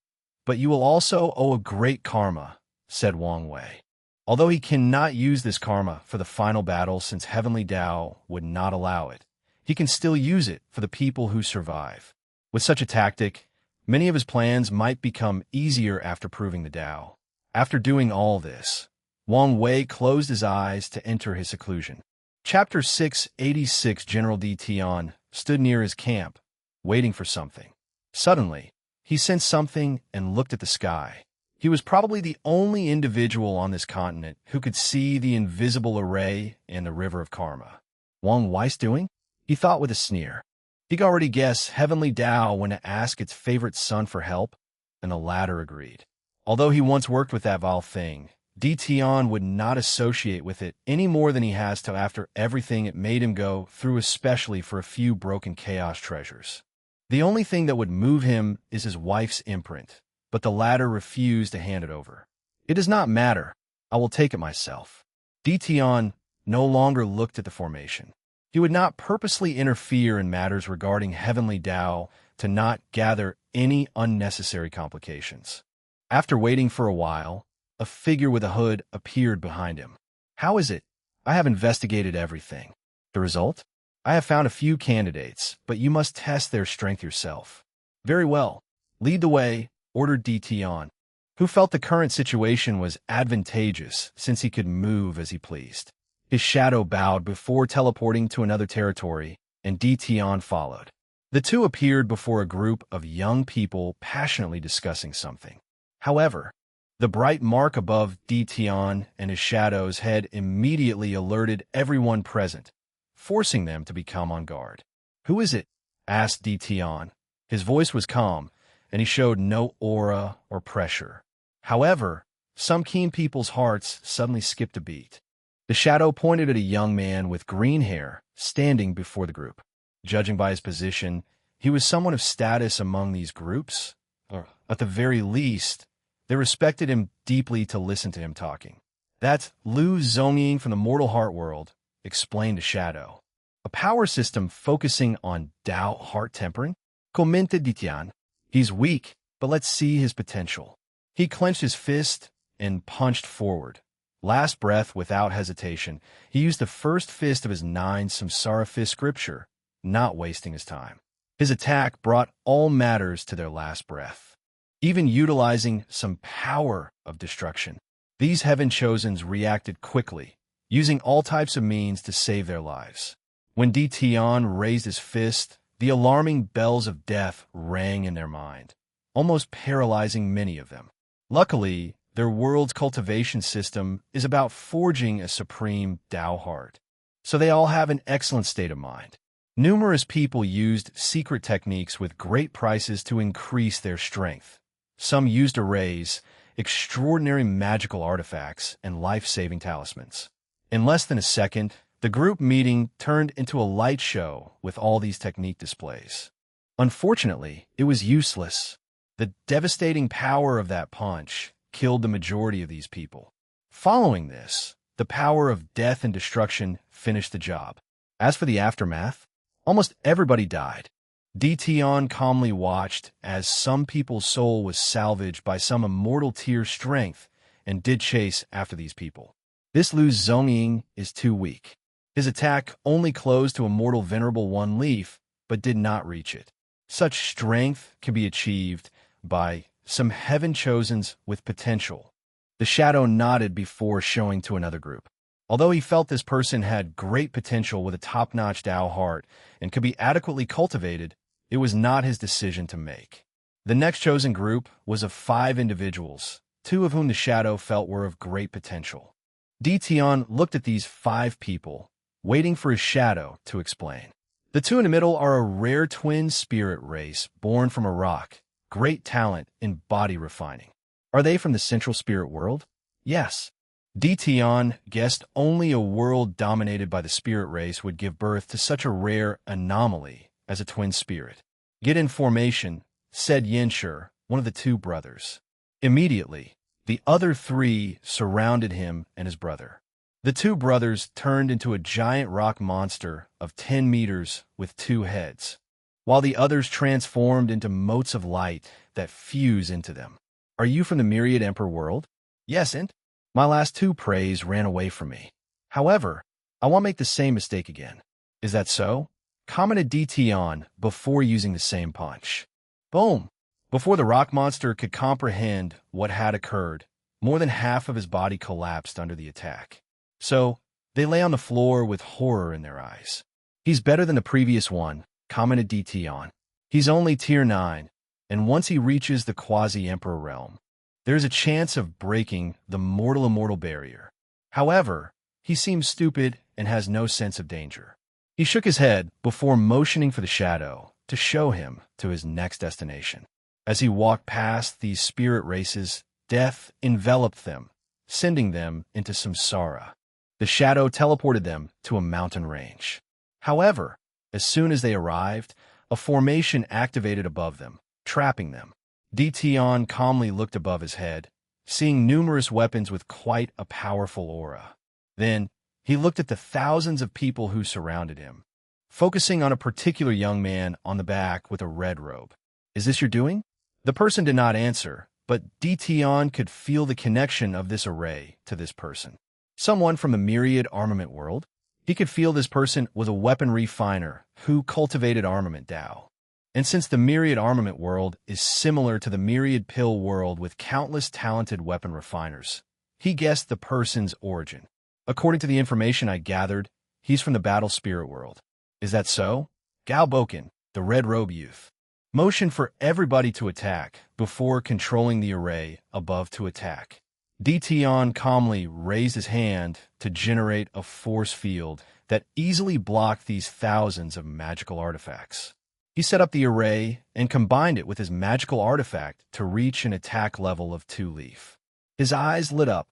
but you will also owe a great karma," said Wang Wei. Although he cannot use this karma for the final battle since Heavenly Tao would not allow it, he can still use it for the people who survive. With such a tactic, many of his plans might become easier after proving the Tao. After doing all this, Wang Wei closed his eyes to enter his seclusion. Chapter 686. General Di Tian stood near his camp, waiting for something. Suddenly, he sensed something and looked at the sky. He was probably the only individual on this continent who could see the invisible array and the river of karma. Wang Wei's doing? He thought with a sneer. He could already guess Heavenly Tao when to ask its favorite son for help, and the latter agreed. Although he once worked with that vile thing, Di Tian would not associate with it any more than he has to after everything it made him go through, especially for a few broken chaos treasures. The only thing that would move him is his wife's imprint, but the latter refused to hand it over. "It does not matter. I will take it myself." Di Tian no longer looked at the formation. He would not purposely interfere in matters regarding Heavenly Tao to not gather any unnecessary complications. After waiting for a while, a figure with a hood appeared behind him. "How is it? I have investigated everything. The result? I have found a few candidates, but you must test their strength yourself." "Very well. Lead the way," ordered Di Tian, who felt the current situation was advantageous since he could move as he pleased. His shadow bowed before teleporting to another territory, and Di Tian followed. The two appeared before a group of young people passionately discussing something. However, the bright mark above Di Tian and his shadow's head immediately alerted everyone present, forcing them to become on guard. "Who is it?" asked Di Tian. His voice was calm, and he showed no aura or pressure. However, some keen people's hearts suddenly skipped a beat. The shadow pointed at a young man with green hair standing before the group. Judging by his position, he was someone of status among these groups, or at the very least, they respected him deeply to listen to him talking. "That's Lu Zongying from the Mortal Heart World," explained the shadow. "A power system focusing on Tao heart tempering?" commented Di Tian. "He's weak, but let's see his potential." He clenched his fist and punched forward. Last breath without hesitation, he used the first fist of his 9 samsara fist scripture, not wasting his time. His attack brought all matters to their last breath. Even utilizing some power of destruction, these heaven-chosens reacted quickly, using all types of means to save their lives. When Di Tian raised his fist, the alarming bells of death rang in their mind, almost paralyzing many of them. Luckily, their world's cultivation system is about forging a supreme Tao heart, so they all have an excellent state of mind. Numerous people used secret techniques with great prices to increase their strength. Some used arrays, extraordinary magical artifacts, and life-saving talismans. In less than a second, the group meeting turned into a light show with all these technique displays. Unfortunately, it was useless. The devastating power of that punch killed the majority of these people. Following this, the power of death and destruction finished the job. As for the aftermath, almost everybody died. Di Tian calmly watched as some people's soul was salvaged by some immortal tier's strength and did chase after these people. This Lu Zongying is too weak. His attack only closed to a mortal venerable 1 leaf, but did not reach it. Such strength can be achieved by some heaven-chosens with potential. The shadow nodded before showing to another group. Although he felt this person had great potential with a top-notch Tao heart and could be adequately cultivated, it was not his decision to make. The next chosen group was of 5 individuals, 2 of whom the shadow felt were of great potential. Dition looked at these 5 people, waiting for his shadow to explain. The 2 in the middle are a rare twin spirit race born from a rock, great talent in body refining. Are they from the central spirit world? Yes. Dition guessed only a world dominated by the spirit race would give birth to such a rare anomaly as a twin spirit. Get in formation, said Yinshur, one of the 2 brothers. Immediately, the other 3 surrounded him and his brother. The 2 brothers turned into a giant rock monster of 10 meters with 2 heads, while the others transformed into motes of light that fuse into them. Are you from the Myriad Emperor world? Yes, and my last 2 preys ran away from me. However, I won't make the same mistake again. Is that so? Commented Dition before using the same punch. Boom! Before the rock monster could comprehend what had occurred, more than half of his body collapsed under the attack. So, they lay on the floor with horror in their eyes. He's better than the previous one, commented Dition. He's only tier 9, and once he reaches the quasi-emperor realm, there's a chance of breaking the mortal-immortal barrier. However, he seems stupid and has no sense of danger. He shook his head before motioning for the shadow to show him to his next destination. As he walked past these spirit races, death enveloped them, sending them into samsara. The shadow teleported them to a mountain range. However, as soon as they arrived, a formation activated above them, trapping them. Dition calmly looked above his head, seeing numerous weapons with quite a powerful aura. Then, he looked at the thousands of people who surrounded him, focusing on a particular young man on the back with a red robe. Is this your doing? The person did not answer, but Dition could feel the connection of this array to this person. Someone from the Myriad armament world? He could feel this person was a weapon refiner who cultivated armament Tao. And since the Myriad armament world is similar to the Myriad pill world with countless talented weapon refiners, he guessed the person's origin. According to the information I gathered, he's from the battle spirit world. Is that so? Galbokin, the red robe youth, motioned for everybody to attack before controlling the array above to attack. Dition calmly raised his hand to generate a force field that easily blocked these thousands of magical artifacts. He set up the array and combined it with his magical artifact to reach an attack level of 2-leaf. His eyes lit up.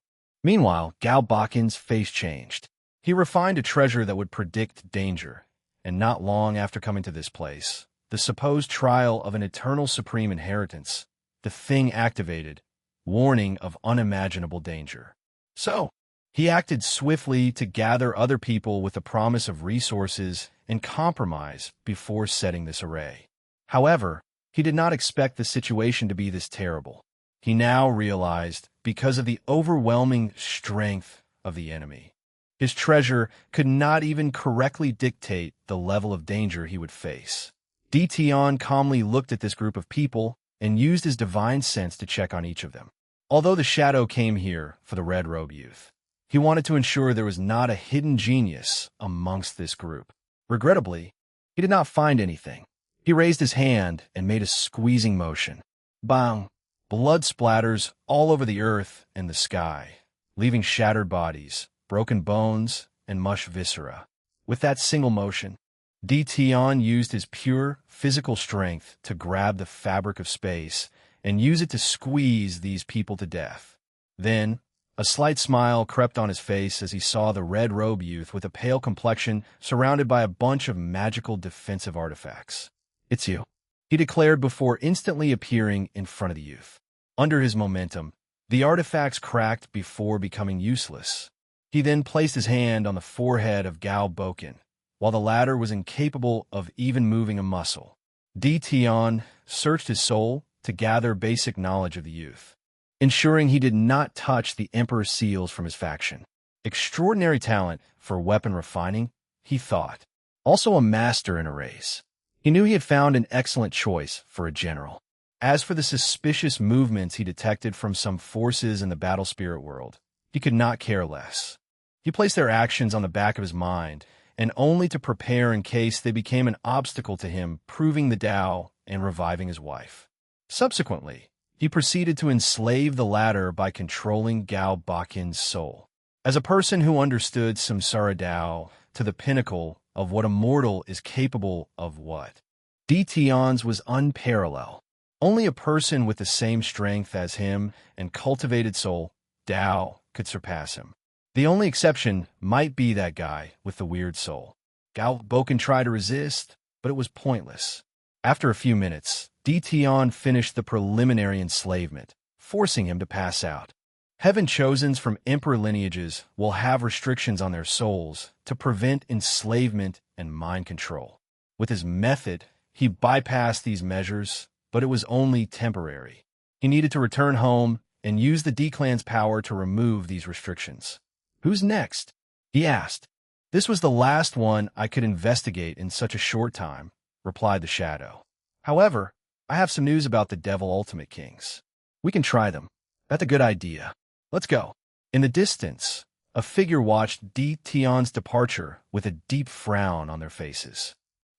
Meanwhile, Galbokin's face changed. He refined a treasure that would predict danger, and not long after coming to this place, the supposed trial of an eternal supreme inheritance, the thing activated, warning of unimaginable danger. So, he acted swiftly to gather other people with the promise of resources and compromise before setting this array. However, he did not expect the situation to be this terrible. He now realized, because of the overwhelming strength of the enemy, his treasure could not even correctly dictate the level of danger he would face. Dition calmly looked at this group of people and used his divine sense to check on each of them. Although the shadow came here for the red robe youth, he wanted to ensure there was not a hidden genius amongst this group. Regrettably, he did not find anything. He raised his hand and made a squeezing motion. Bang! Blood splatters all over the earth and the sky, leaving shattered bodies, broken bones, and mush viscera. With that single motion, Dition used his pure physical strength to grab the fabric of space and use it to squeeze these people to death. Then, a slight smile crept on his face as he saw the red robe youth with a pale complexion surrounded by a bunch of magical defensive artifacts. It's you, he declared before instantly appearing in front of the youth. Under his momentum, the artifacts cracked before becoming useless. He then placed his hand on the forehead of Galbokin, while the latter was incapable of even moving a muscle. Dition searched his soul to gather basic knowledge of the youth, ensuring he did not touch the Emperor's seals from his faction. Extraordinary talent for weapon refining, he thought. Also a master in arrays. He knew he had found an excellent choice for a general. As for the suspicious movements he detected from some forces in the battle spirit world, he could not care less. He placed their actions on the back of his mind, and only to prepare in case they became an obstacle to him proving the Tao and reviving his wife. Subsequently, he proceeded to enslave the latter by controlling Gao Bakin's soul. As a person who understood Samsara Dao to the pinnacle of what a mortal is capable of, what Di Tian's was unparalleled. Only a person with the same strength as him and cultivated soul, Dao, could surpass him. The only exception might be that guy with the weird soul. Gao Boken tried to resist, but it was pointless. After a few minutes, Di Tian finished the preliminary enslavement, forcing him to pass out. Heaven chosens from emperor lineages will have restrictions on their souls to prevent enslavement and mind control. With his method, he bypassed these measures, but it was only temporary. He needed to return home and use the D-Clan's power to remove these restrictions. "Who's next?" he asked. "This was the last one I could investigate in such a short time," replied the shadow. "However, I have some news about the Devil Ultimate Kings. We can try them. That's a good idea. Let's go." In the distance, a figure watched Di Tian's departure with a deep frown on their faces.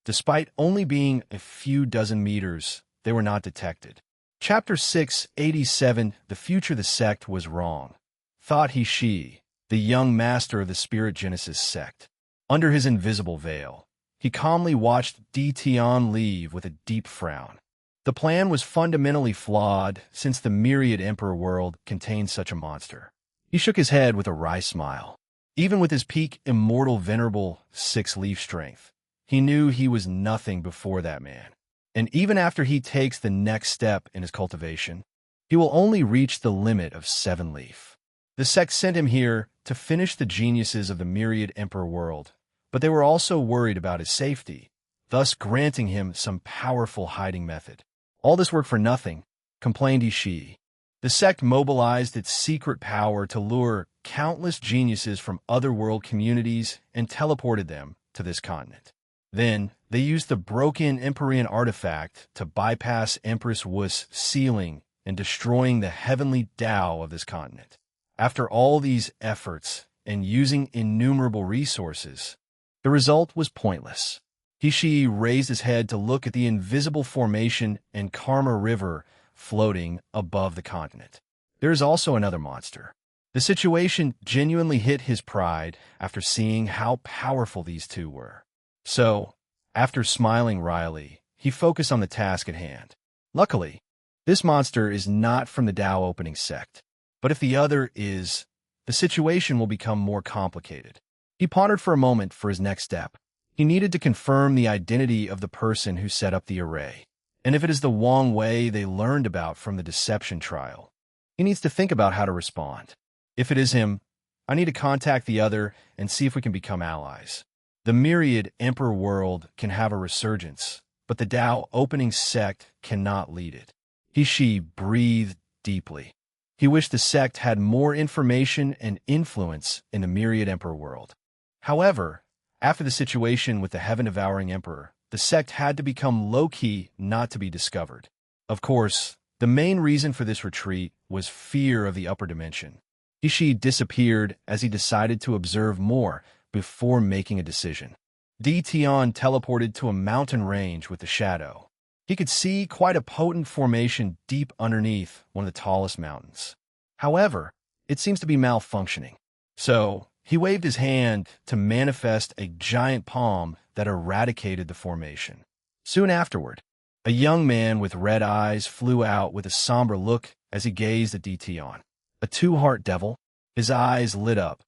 Despite only being a few dozen meters, they were not detected. Chapter 687, The Future the Sect Was Wrong. Thought he, the young master of the Spirit Genesis sect. Under his invisible veil, he calmly watched Di Tian leave with a deep frown. The plan was fundamentally flawed since the myriad Emperor world contained such a monster. He shook his head with a wry smile. Even with his peak immortal venerable six-leaf strength, he knew he was nothing before that man. And even after he takes the next step in his cultivation, he will only reach the limit of seven-leaf. The sect sent him here to finish the geniuses of the myriad Emperor world, but they were also worried about his safety, thus granting him some powerful hiding method. "All this work for nothing," complained Ishii. The sect mobilized its secret power to lure countless geniuses from other world communities and teleported them to this continent. Then, they used the broken Empyrean artifact to bypass Empress Wu's sealing and destroying the heavenly Tao of this continent. After all these efforts and using innumerable resources, the result was pointless. Ishii raised his head to look at the invisible formation and Karma River floating above the continent. There is also another monster. The situation genuinely hit his pride after seeing how powerful these two were. So, after smiling wryly, he focused on the task at hand. Luckily, this monster is not from the Tao opening sect, but if the other is, the situation will become more complicated. He pondered for a moment for his next step. He needed to confirm the identity of the person who set up the array. And if it is the Wang Wei they learned about from the deception trial, he needs to think about how to respond. If it is him, I need to contact the other and see if we can become allies. The myriad Emperor world can have a resurgence, but the Tao opening sect cannot lead it. Ishii breathed deeply. He wished the sect had more information and influence in the myriad Emperor world. However, after the situation with the heaven-devouring emperor, the sect had to become low-key not to be discovered. Of course, the main reason for this retreat was fear of the upper dimension. Ishii disappeared as he decided to observe more before making a decision. Di Tian teleported to a mountain range with the shadow. He could see quite a potent formation deep underneath one of the tallest mountains. However, it seems to be malfunctioning. So, he waved his hand to manifest a giant palm that eradicated the formation. Soon afterward, a young man with red eyes flew out with a somber look as he gazed at Di Tian. A two-heart devil? His eyes lit up.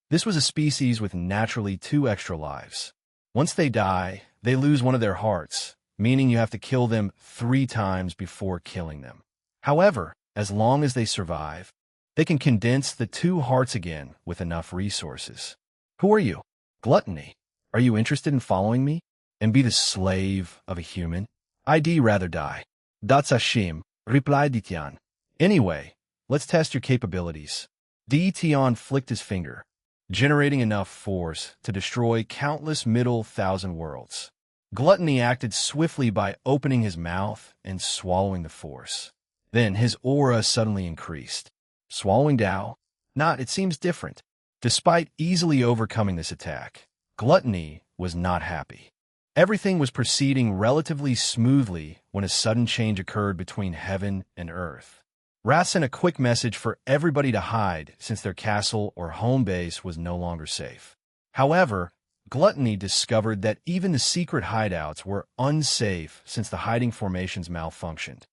This was a species with naturally 2 extra lives. Once they die, they lose one of their hearts, meaning you have to kill them 3 times before killing them. However, as long as they survive, they can condense the 2 hearts again with enough resources. "Who are you?" "Gluttony. Are you interested in following me and be the slave of a human?" "I'd rather die." "That's a shame," replied Di Tian. "Anyway, let's test your capabilities." Di Tian flicked his finger, generating enough force to destroy countless middle 1,000 worlds. Gluttony acted swiftly by opening his mouth and swallowing the force. Then his aura suddenly increased. Swallowing Tao? Not, it seems different. Despite easily overcoming this attack, Gluttony was not happy. Everything was proceeding relatively smoothly when a sudden change occurred between heaven and earth. Wrath sent a quick message for everybody to hide since their castle or home base was no longer safe. However, Gluttony discovered that even the secret hideouts were unsafe since the hiding formations malfunctioned.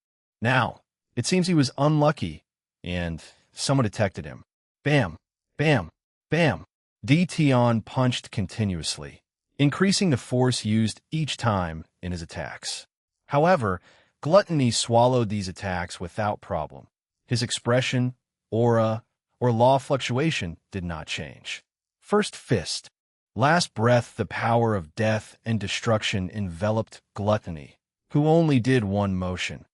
Now, it seems he was unlucky, and someone detected him. Bam, bam, bam. Dtion punched continuously, increasing the force used each time in his attacks. However, Gluttony swallowed these attacks without problem. His expression, aura, or law of fluctuation did not change. First fist. Last breath, the power of death and destruction enveloped Gluttony, who only did one motion,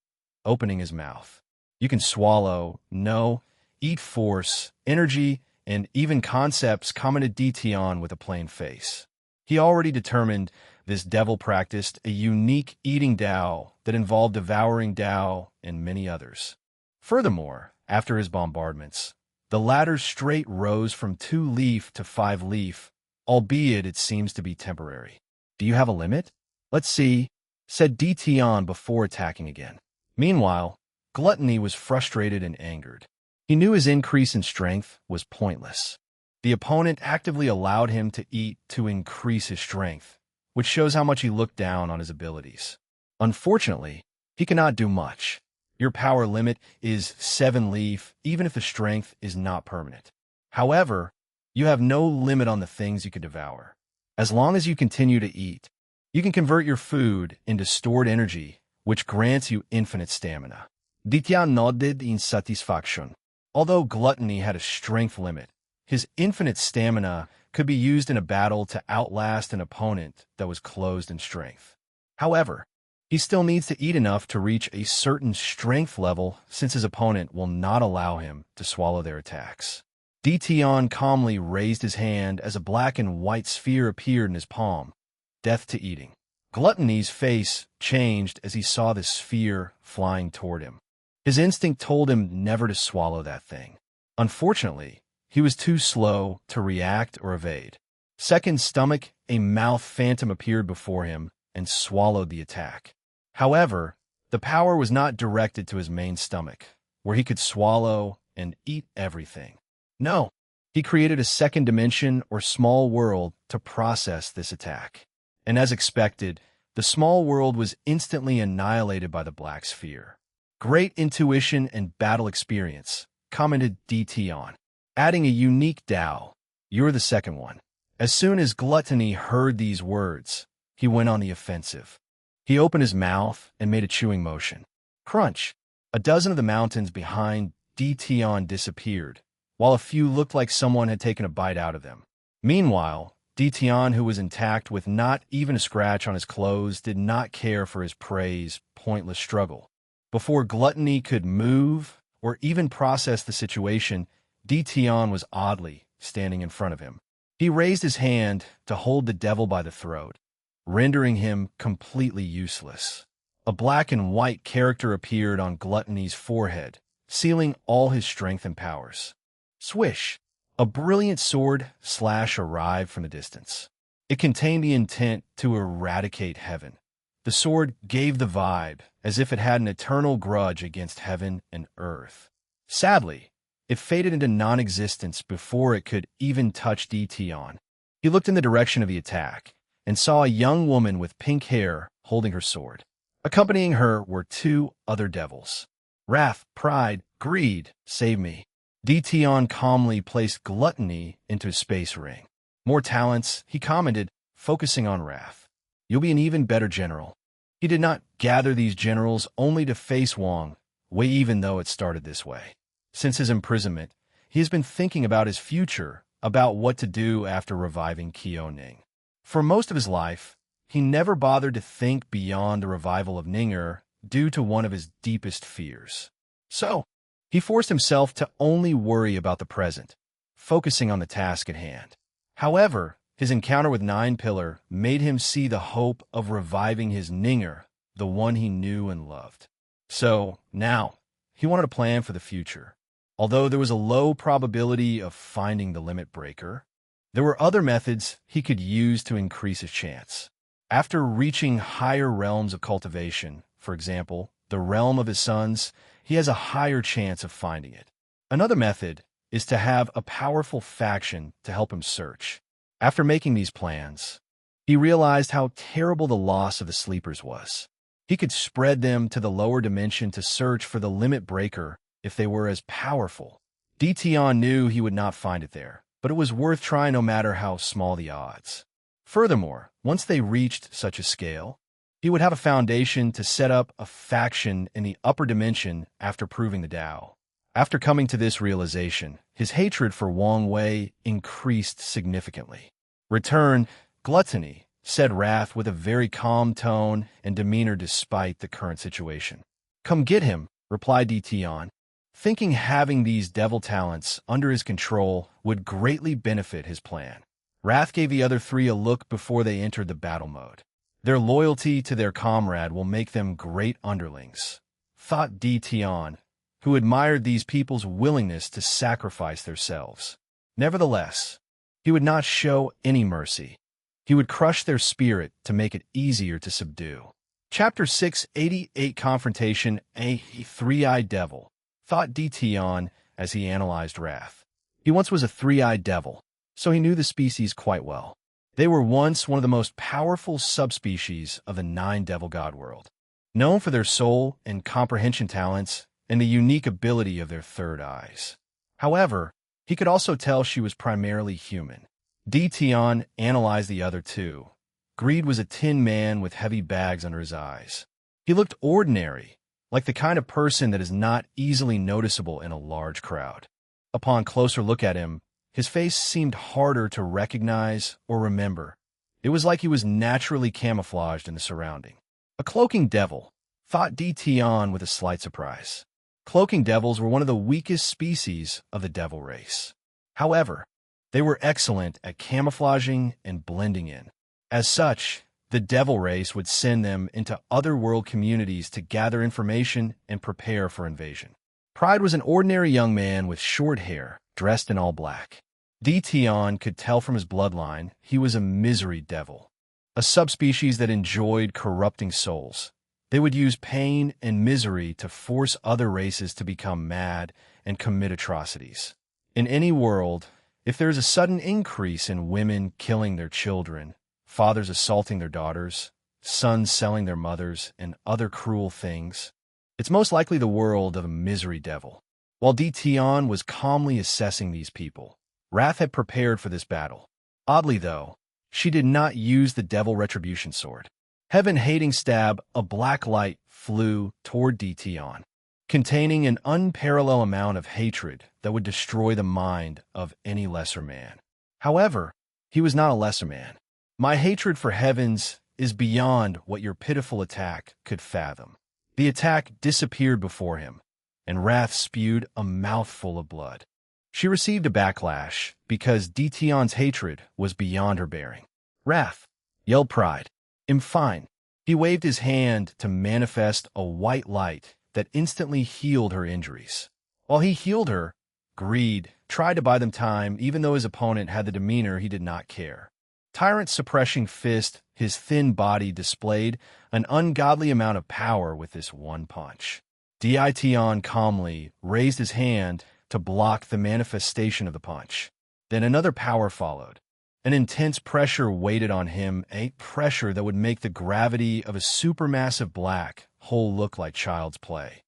opening his mouth. You can swallow, know, eat force, energy, and even concepts, commented Dtion with a plain face. He already determined this devil practiced a unique eating Tao that involved devouring Tao and many others. Furthermore, after his bombardments, the latter's straight rose from 2-leaf to 5-leaf, albeit it seems to be temporary. Do you have a limit? Let's see, said Dtion before attacking again. Meanwhile, Gluttony was frustrated and angered. He knew his increase in strength was pointless. The opponent actively allowed him to eat to increase his strength, which shows how much he looked down on his abilities. Unfortunately, he cannot do much. Your power limit is 7-leaf, even if the strength is not permanent. However, you have no limit on the things you can devour. As long as you continue to eat, you can convert your food into stored energy, which grants you infinite stamina. Dtion nodded in satisfaction. Although Gluttony had a strength limit, his infinite stamina could be used in a battle to outlast an opponent that was closed in strength. However, he still needs to eat enough to reach a certain strength level since his opponent will not allow him to swallow their attacks. Dtion calmly raised his hand as a black and white sphere appeared in his palm. Death to eating. Gluttony's face changed as he saw the sphere flying toward him. His instinct told him never to swallow that thing. Unfortunately, he was too slow to react or evade. Second stomach, a mouth phantom appeared before him and swallowed the attack. However, the power was not directed to his main stomach, where he could swallow and eat everything. No, he created a second dimension or small world to process this attack. And as expected, the small world was instantly annihilated by the black sphere. Great intuition and battle experience, commented Dtion, adding a unique Tao. You're the second one. As soon as Gluttony heard these words, he went on the offensive. He opened his mouth and made a chewing motion. Crunch! A dozen of the mountains behind Dtion disappeared, while a few looked like someone had taken a bite out of them. Meanwhile, Dtion, who was intact with not even a scratch on his clothes, did not care for his prey's pointless struggle. Before Gluttony could move or even process the situation, Dtion was oddly standing in front of him. He raised his hand to hold the devil by the throat, rendering him completely useless. A black and white character appeared on Gluttony's forehead, sealing all his strength and powers. Swish! A brilliant sword slash arrived from a distance. It contained the intent to eradicate heaven. The sword gave the vibe as if it had an eternal grudge against heaven and earth. Sadly, it faded into non-existence before it could even touch Dtion. He looked in the direction of the attack and saw a young woman with pink hair holding her sword. Accompanying her were 2 other devils. Wrath, pride, greed, save me. Dtion calmly placed Gluttony into his space ring. More talents, he commented, focusing on Wrath. You'll be an even better general. He did not gather these generals only to face Wang Wei, even though it started this way. Since his imprisonment, he has been thinking about his future, about what to do after reviving Qiu Ning. For most of his life, he never bothered to think beyond the revival of Ninger due to one of his deepest fears. So, he forced himself to only worry about the present, focusing on the task at hand. However, his encounter with Nine Pillar made him see the hope of reviving his Ninger, the one he knew and loved. So, now, he wanted a plan for the future. Although there was a low probability of finding the limit breaker, there were other methods he could use to increase his chance. After reaching higher realms of cultivation, for example, the realm of his sons, he has a higher chance of finding it. Another method is to have a powerful faction to help him search. After making these plans, he realized how terrible the loss of the sleepers was. He could spread them to the lower dimension to search for the limit breaker if they were as powerful. Dtion knew he would not find it there, but it was worth trying no matter how small the odds. Furthermore, once they reached such a scale, he would have a foundation to set up a faction in the upper dimension after proving the Tao. After coming to this realization, his hatred for Wang Wei increased significantly. "Return, gluttony," said Wrath with a very calm tone and demeanor despite the current situation. "Come get him," replied Dtion, thinking having these devil talents under his control would greatly benefit his plan. Wrath gave the other three a look before they entered the battle mode. Their loyalty to their comrade will make them great underlings, thought Dtion, who admired these people's willingness to sacrifice themselves. Nevertheless, he would not show any mercy. He would crush their spirit to make it easier to subdue. Chapter 688 Confrontation, a Three-Eyed Devil, thought Dtion as he analyzed Wrath. He once was a three-eyed devil, so he knew the species quite well. They were once one of the most powerful subspecies of the nine devil god world, known for their soul and comprehension talents and the unique ability of their third eyes. However, he could also tell she was primarily human. Dtion analyzed the other two. Greed was a tin man with heavy bags under his eyes. He looked ordinary, like the kind of person that is not easily noticeable in a large crowd. Upon closer look at him, his face seemed harder to recognize or remember. It was like he was naturally camouflaged in the surrounding. A cloaking devil, thought Dtion with a slight surprise. Cloaking devils were one of the weakest species of the devil race. However, they were excellent at camouflaging and blending in. As such, the devil race would send them into other world communities to gather information and prepare for invasion. Pride was an ordinary young man with short hair, dressed in all black. Dtion could tell from his bloodline he was a misery devil, a subspecies that enjoyed corrupting souls. They would use pain and misery to force other races to become mad and commit atrocities. In any world, if there is a sudden increase in women killing their children, fathers assaulting their daughters, sons selling their mothers, and other cruel things, it's most likely the world of a misery devil. While Dtion was calmly assessing these people, Wrath had prepared for this battle. Oddly, though, she did not use the devil retribution sword. Heaven-hating stab, a black light flew toward Dtion, containing an unparalleled amount of hatred that would destroy the mind of any lesser man. However, he was not a lesser man. "My hatred for heavens is beyond what your pitiful attack could fathom." The attack disappeared before him, and Wrath spewed a mouthful of blood. She received a backlash because Dtion's hatred was beyond her bearing. "Wrath!" yelled Pride. "I'm fine." He waved his hand to manifest a white light that instantly healed her injuries. While he healed her, Greed tried to buy them time even though his opponent had the demeanor he did not care. Tyrant's suppressing fist, his thin body displayed an ungodly amount of power with this one punch. Dtion calmly raised his hand to block the manifestation of the punch. Then another power followed. An intense pressure waited on him, a pressure that would make the gravity of a supermassive black hole look like child's play.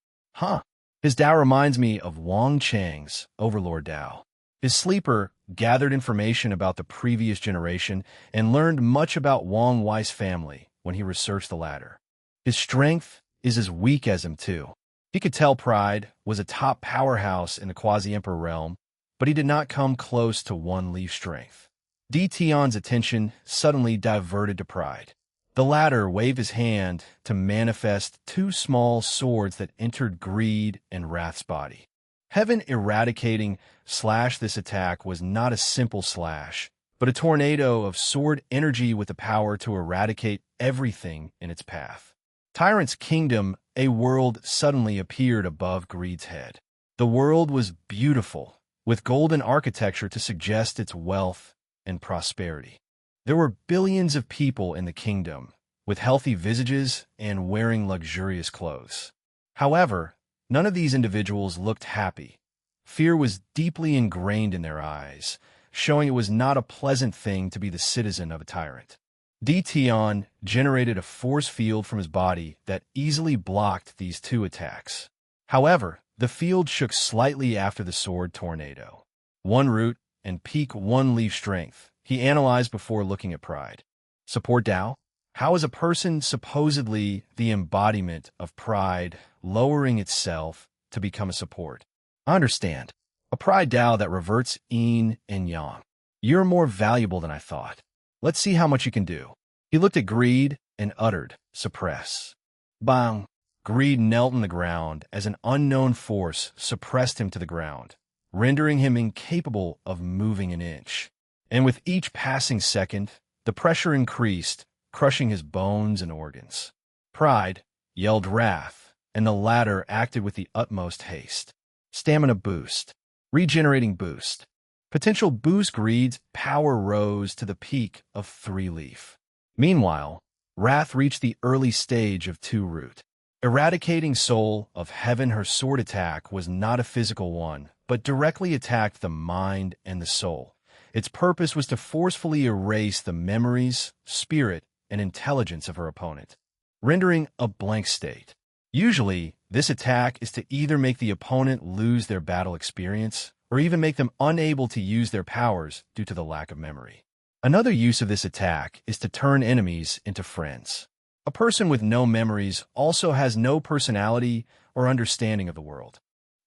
His Tao reminds me of Wang Chang's Overlord Tao. His sleeper gathered information about the previous generation and learned much about Wang Wei's family when he researched the latter. His strength is as weak as him, too. He could tell Pride was a top powerhouse in the Quasi-Emperor realm, but he did not come close to One Leaf strength. Dtion's attention suddenly diverted to Pride. The latter waved his hand to manifest two small swords that entered Greed and Wrath's body. Heaven eradicating slash this attack was not a simple slash, but a tornado of sword energy with the power to eradicate everything in its path. Tyrant's kingdom, a world suddenly appeared above Greed's head. The world was beautiful, with golden architecture to suggest its wealth and prosperity. There were billions of people in the kingdom, with healthy visages and wearing luxurious clothes. However, none of these individuals looked happy. Fear was deeply ingrained in their eyes, showing it was not a pleasant thing to be the citizen of a tyrant. Tion generated a force field from his body that easily blocked these two attacks. However, the field shook slightly after the sword tornado. One root and peak one leaf strength, he analyzed before looking at pride. Support Tao? How is a person supposedly the embodiment of pride lowering itself to become a support? I understand. A pride Tao that reverts yin and yang. You're more valuable than I thought. Let's see how much you can do. He looked at greed and uttered, suppress. Bang! Greed knelt on the ground as an unknown force suppressed him to the ground, rendering him incapable of moving an inch. And with each passing second, the pressure increased, crushing his bones and organs. Pride yelled wrath, and the latter acted with the utmost haste. Stamina boost. Regenerating boost. Potential boost greed's power rose to the peak of 3-leaf. Meanwhile, wrath reached the early stage of 2-root. Eradicating soul of heaven, her sword attack was not a physical one, but directly attacked the mind and the soul. Its purpose was to forcefully erase the memories, spirit, and intelligence of her opponent, rendering a blank state. Usually, this attack is to either make the opponent lose their battle experience or even make them unable to use their powers due to the lack of memory. Another use of this attack is to turn enemies into friends. A person with no memories also has no personality or understanding of the world.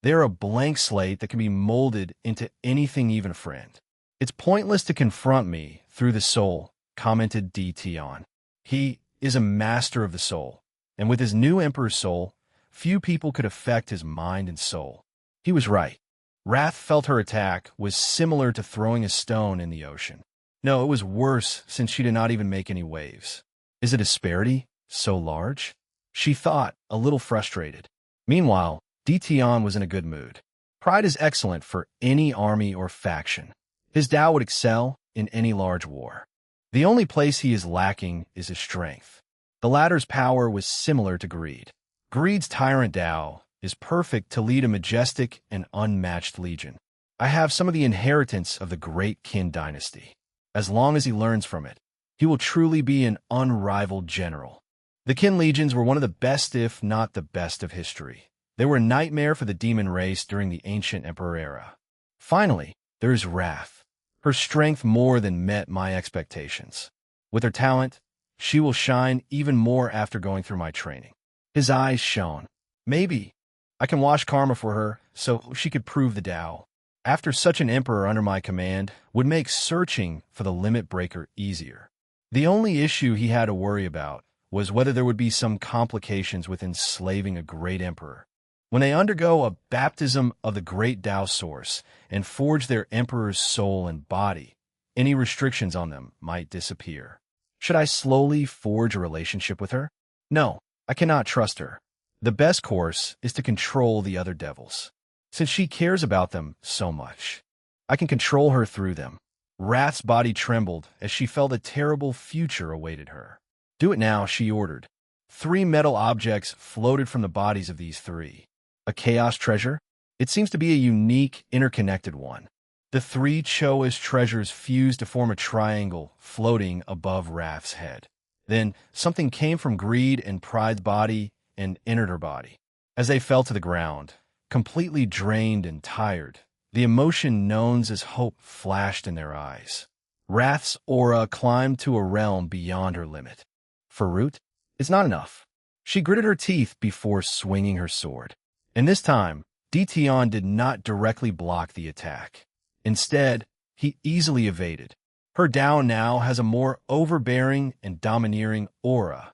They are a blank slate that can be molded into anything, even a friend. It's pointless to confront me through the soul, commented Tion. He is a master of the soul, and with his new emperor's soul, few people could affect his mind and soul. He was right. Wrath felt her attack was similar to throwing a stone in the ocean. No, it was worse since she did not even make any waves. Is a disparity so large? She thought, a little frustrated. Meanwhile, Tion was in a good mood. Pride is excellent for any army or faction. His Tao would excel in any large war. The only place he is lacking is his strength. The latter's power was similar to greed. Greed's tyrant Tao is perfect to lead a majestic and unmatched legion. I have some of the inheritance of the great Qin dynasty. As long as he learns from it, he will truly be an unrivaled general. The Qin legions were one of the best, if not the best, of history. They were a nightmare for the demon race during the ancient emperor era. Finally, there is Wrath. Her strength more than met my expectations. With her talent, she will shine even more after going through my training. His eyes shone. Maybe I can wash karma for her so she could prove the Tao. After such an emperor under my command would make searching for the limit breaker easier. The only issue he had to worry about was whether there would be some complications with enslaving a great emperor. When they undergo a baptism of the great Tao source and forge their emperor's soul and body, any restrictions on them might disappear. Should I slowly forge a relationship with her? No, I cannot trust her. The best course is to control the other devils, since she cares about them so much. I can control her through them. Wrath's body trembled as she felt a terrible future awaited her. Do it now, she ordered. 3 metal objects floated from the bodies of these 3. A chaos treasure? It seems to be a unique, interconnected one. The 3 Choa's treasures fused to form a triangle floating above Wrath's head. Then something came from Greed and Pride's body and entered her body. As they fell to the ground, completely drained and tired, the emotion known as hope flashed in their eyes. Wrath's aura climbed to a realm beyond her limit. For Root, it's not enough. She gritted her teeth before swinging her sword. And this time, Tion did not directly block the attack. Instead, he easily evaded. Her Tao now has a more overbearing and domineering aura,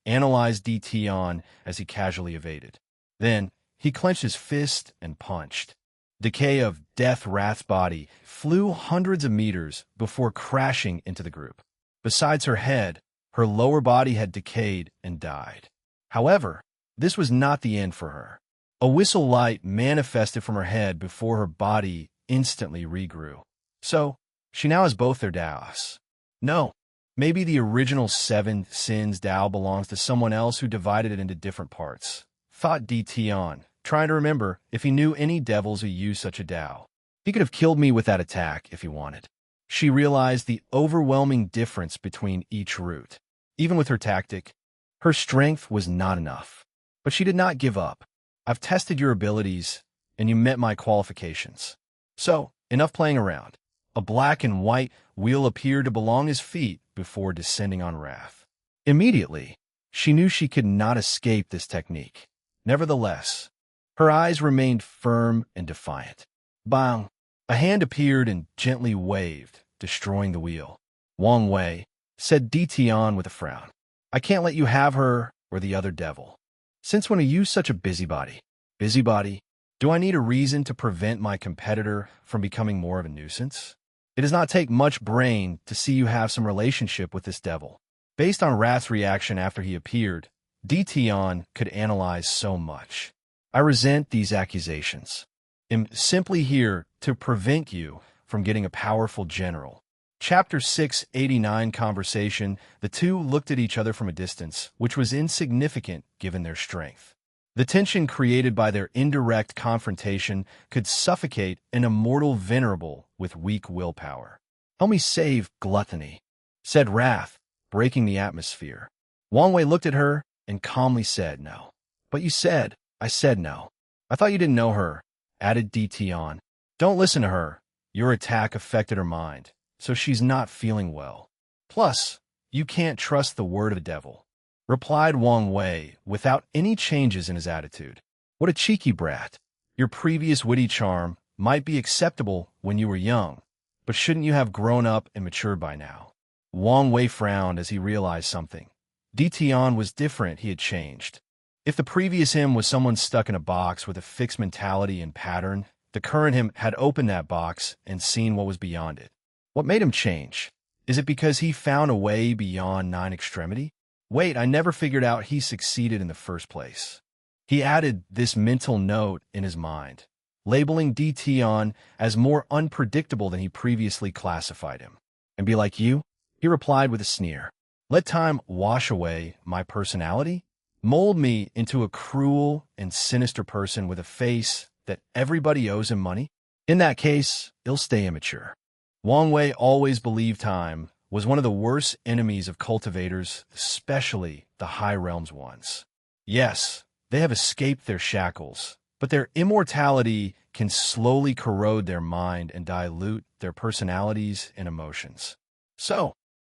analyzed Tion as he casually evaded. Then, he clenched his fist and punched. Decay of Death Wrath's body flew hundreds of meters before crashing into the group. Besides her head, her lower body had decayed and died. However, this was not the end for her. A whistle light manifested from her head before her body instantly regrew. So, she now has both their Taos. No, Maybe the original 7 sins Tao belongs to someone else who divided it into different parts, thought DT trying to remember if he knew any devils who used such a Tao. He could have killed me with that attack if he wanted. She realized the overwhelming difference between each route. Even with her tactic, her strength was not enough. But she did not give up. I've tested your abilities, and you met my qualifications. So, enough playing around. A black and white wheel appeared to belong his feet before descending on Wrath. Immediately, she knew she could not escape this technique. Nevertheless, her eyes remained firm and defiant. Bang! A hand appeared and gently waved, destroying the wheel. Wang Wei, said DT with a frown. I can't let you have her or the other devil. Since when are you such a busybody? Busybody? Do I need a reason to prevent my competitor from becoming more of a nuisance? It does not take much brain to see you have some relationship with this devil. Based on Wrath's reaction after he appeared, DT could analyze so much. I resent these accusations. I'm simply here to prevent you from getting a powerful general. Chapter 689 Conversation. The two looked at each other from a distance, which was insignificant given their strength. The tension created by their indirect confrontation could suffocate an immortal venerable with weak willpower. Help me save gluttony, said Wrath, breaking the atmosphere. Wang Wei looked at her and calmly said no. But you said, I said no. I thought you didn't know her, added DT. Don't listen to her. Your attack affected her mind, so she's not feeling well. Plus, you can't trust the word of the devil, replied Wang Wei without any changes in his attitude. What a cheeky brat. Your previous witty charm might be acceptable when you were young, but shouldn't you have grown up and matured by now? Wang Wei frowned as he realized something. DT was different. He had changed. If the previous him was someone stuck in a box with a fixed mentality and pattern, the current him had opened that box and seen what was beyond it. What made him change? Is it because he found a way beyond 9 extremity? Wait, I never figured out he succeeded in the first place. He added this mental note in his mind, labeling DT as more unpredictable than he previously classified him. And be like you? He replied with a sneer. Let time wash away my personality? Mold me into a cruel and sinister person with a face that everybody owes him money? In that case, he'll stay immature. Wang Wei always believed time was one of the worst enemies of cultivators, especially the high realms ones. Yes, they have escaped their shackles, but their immortality can slowly corrode their mind and dilute their personalities and emotions. So,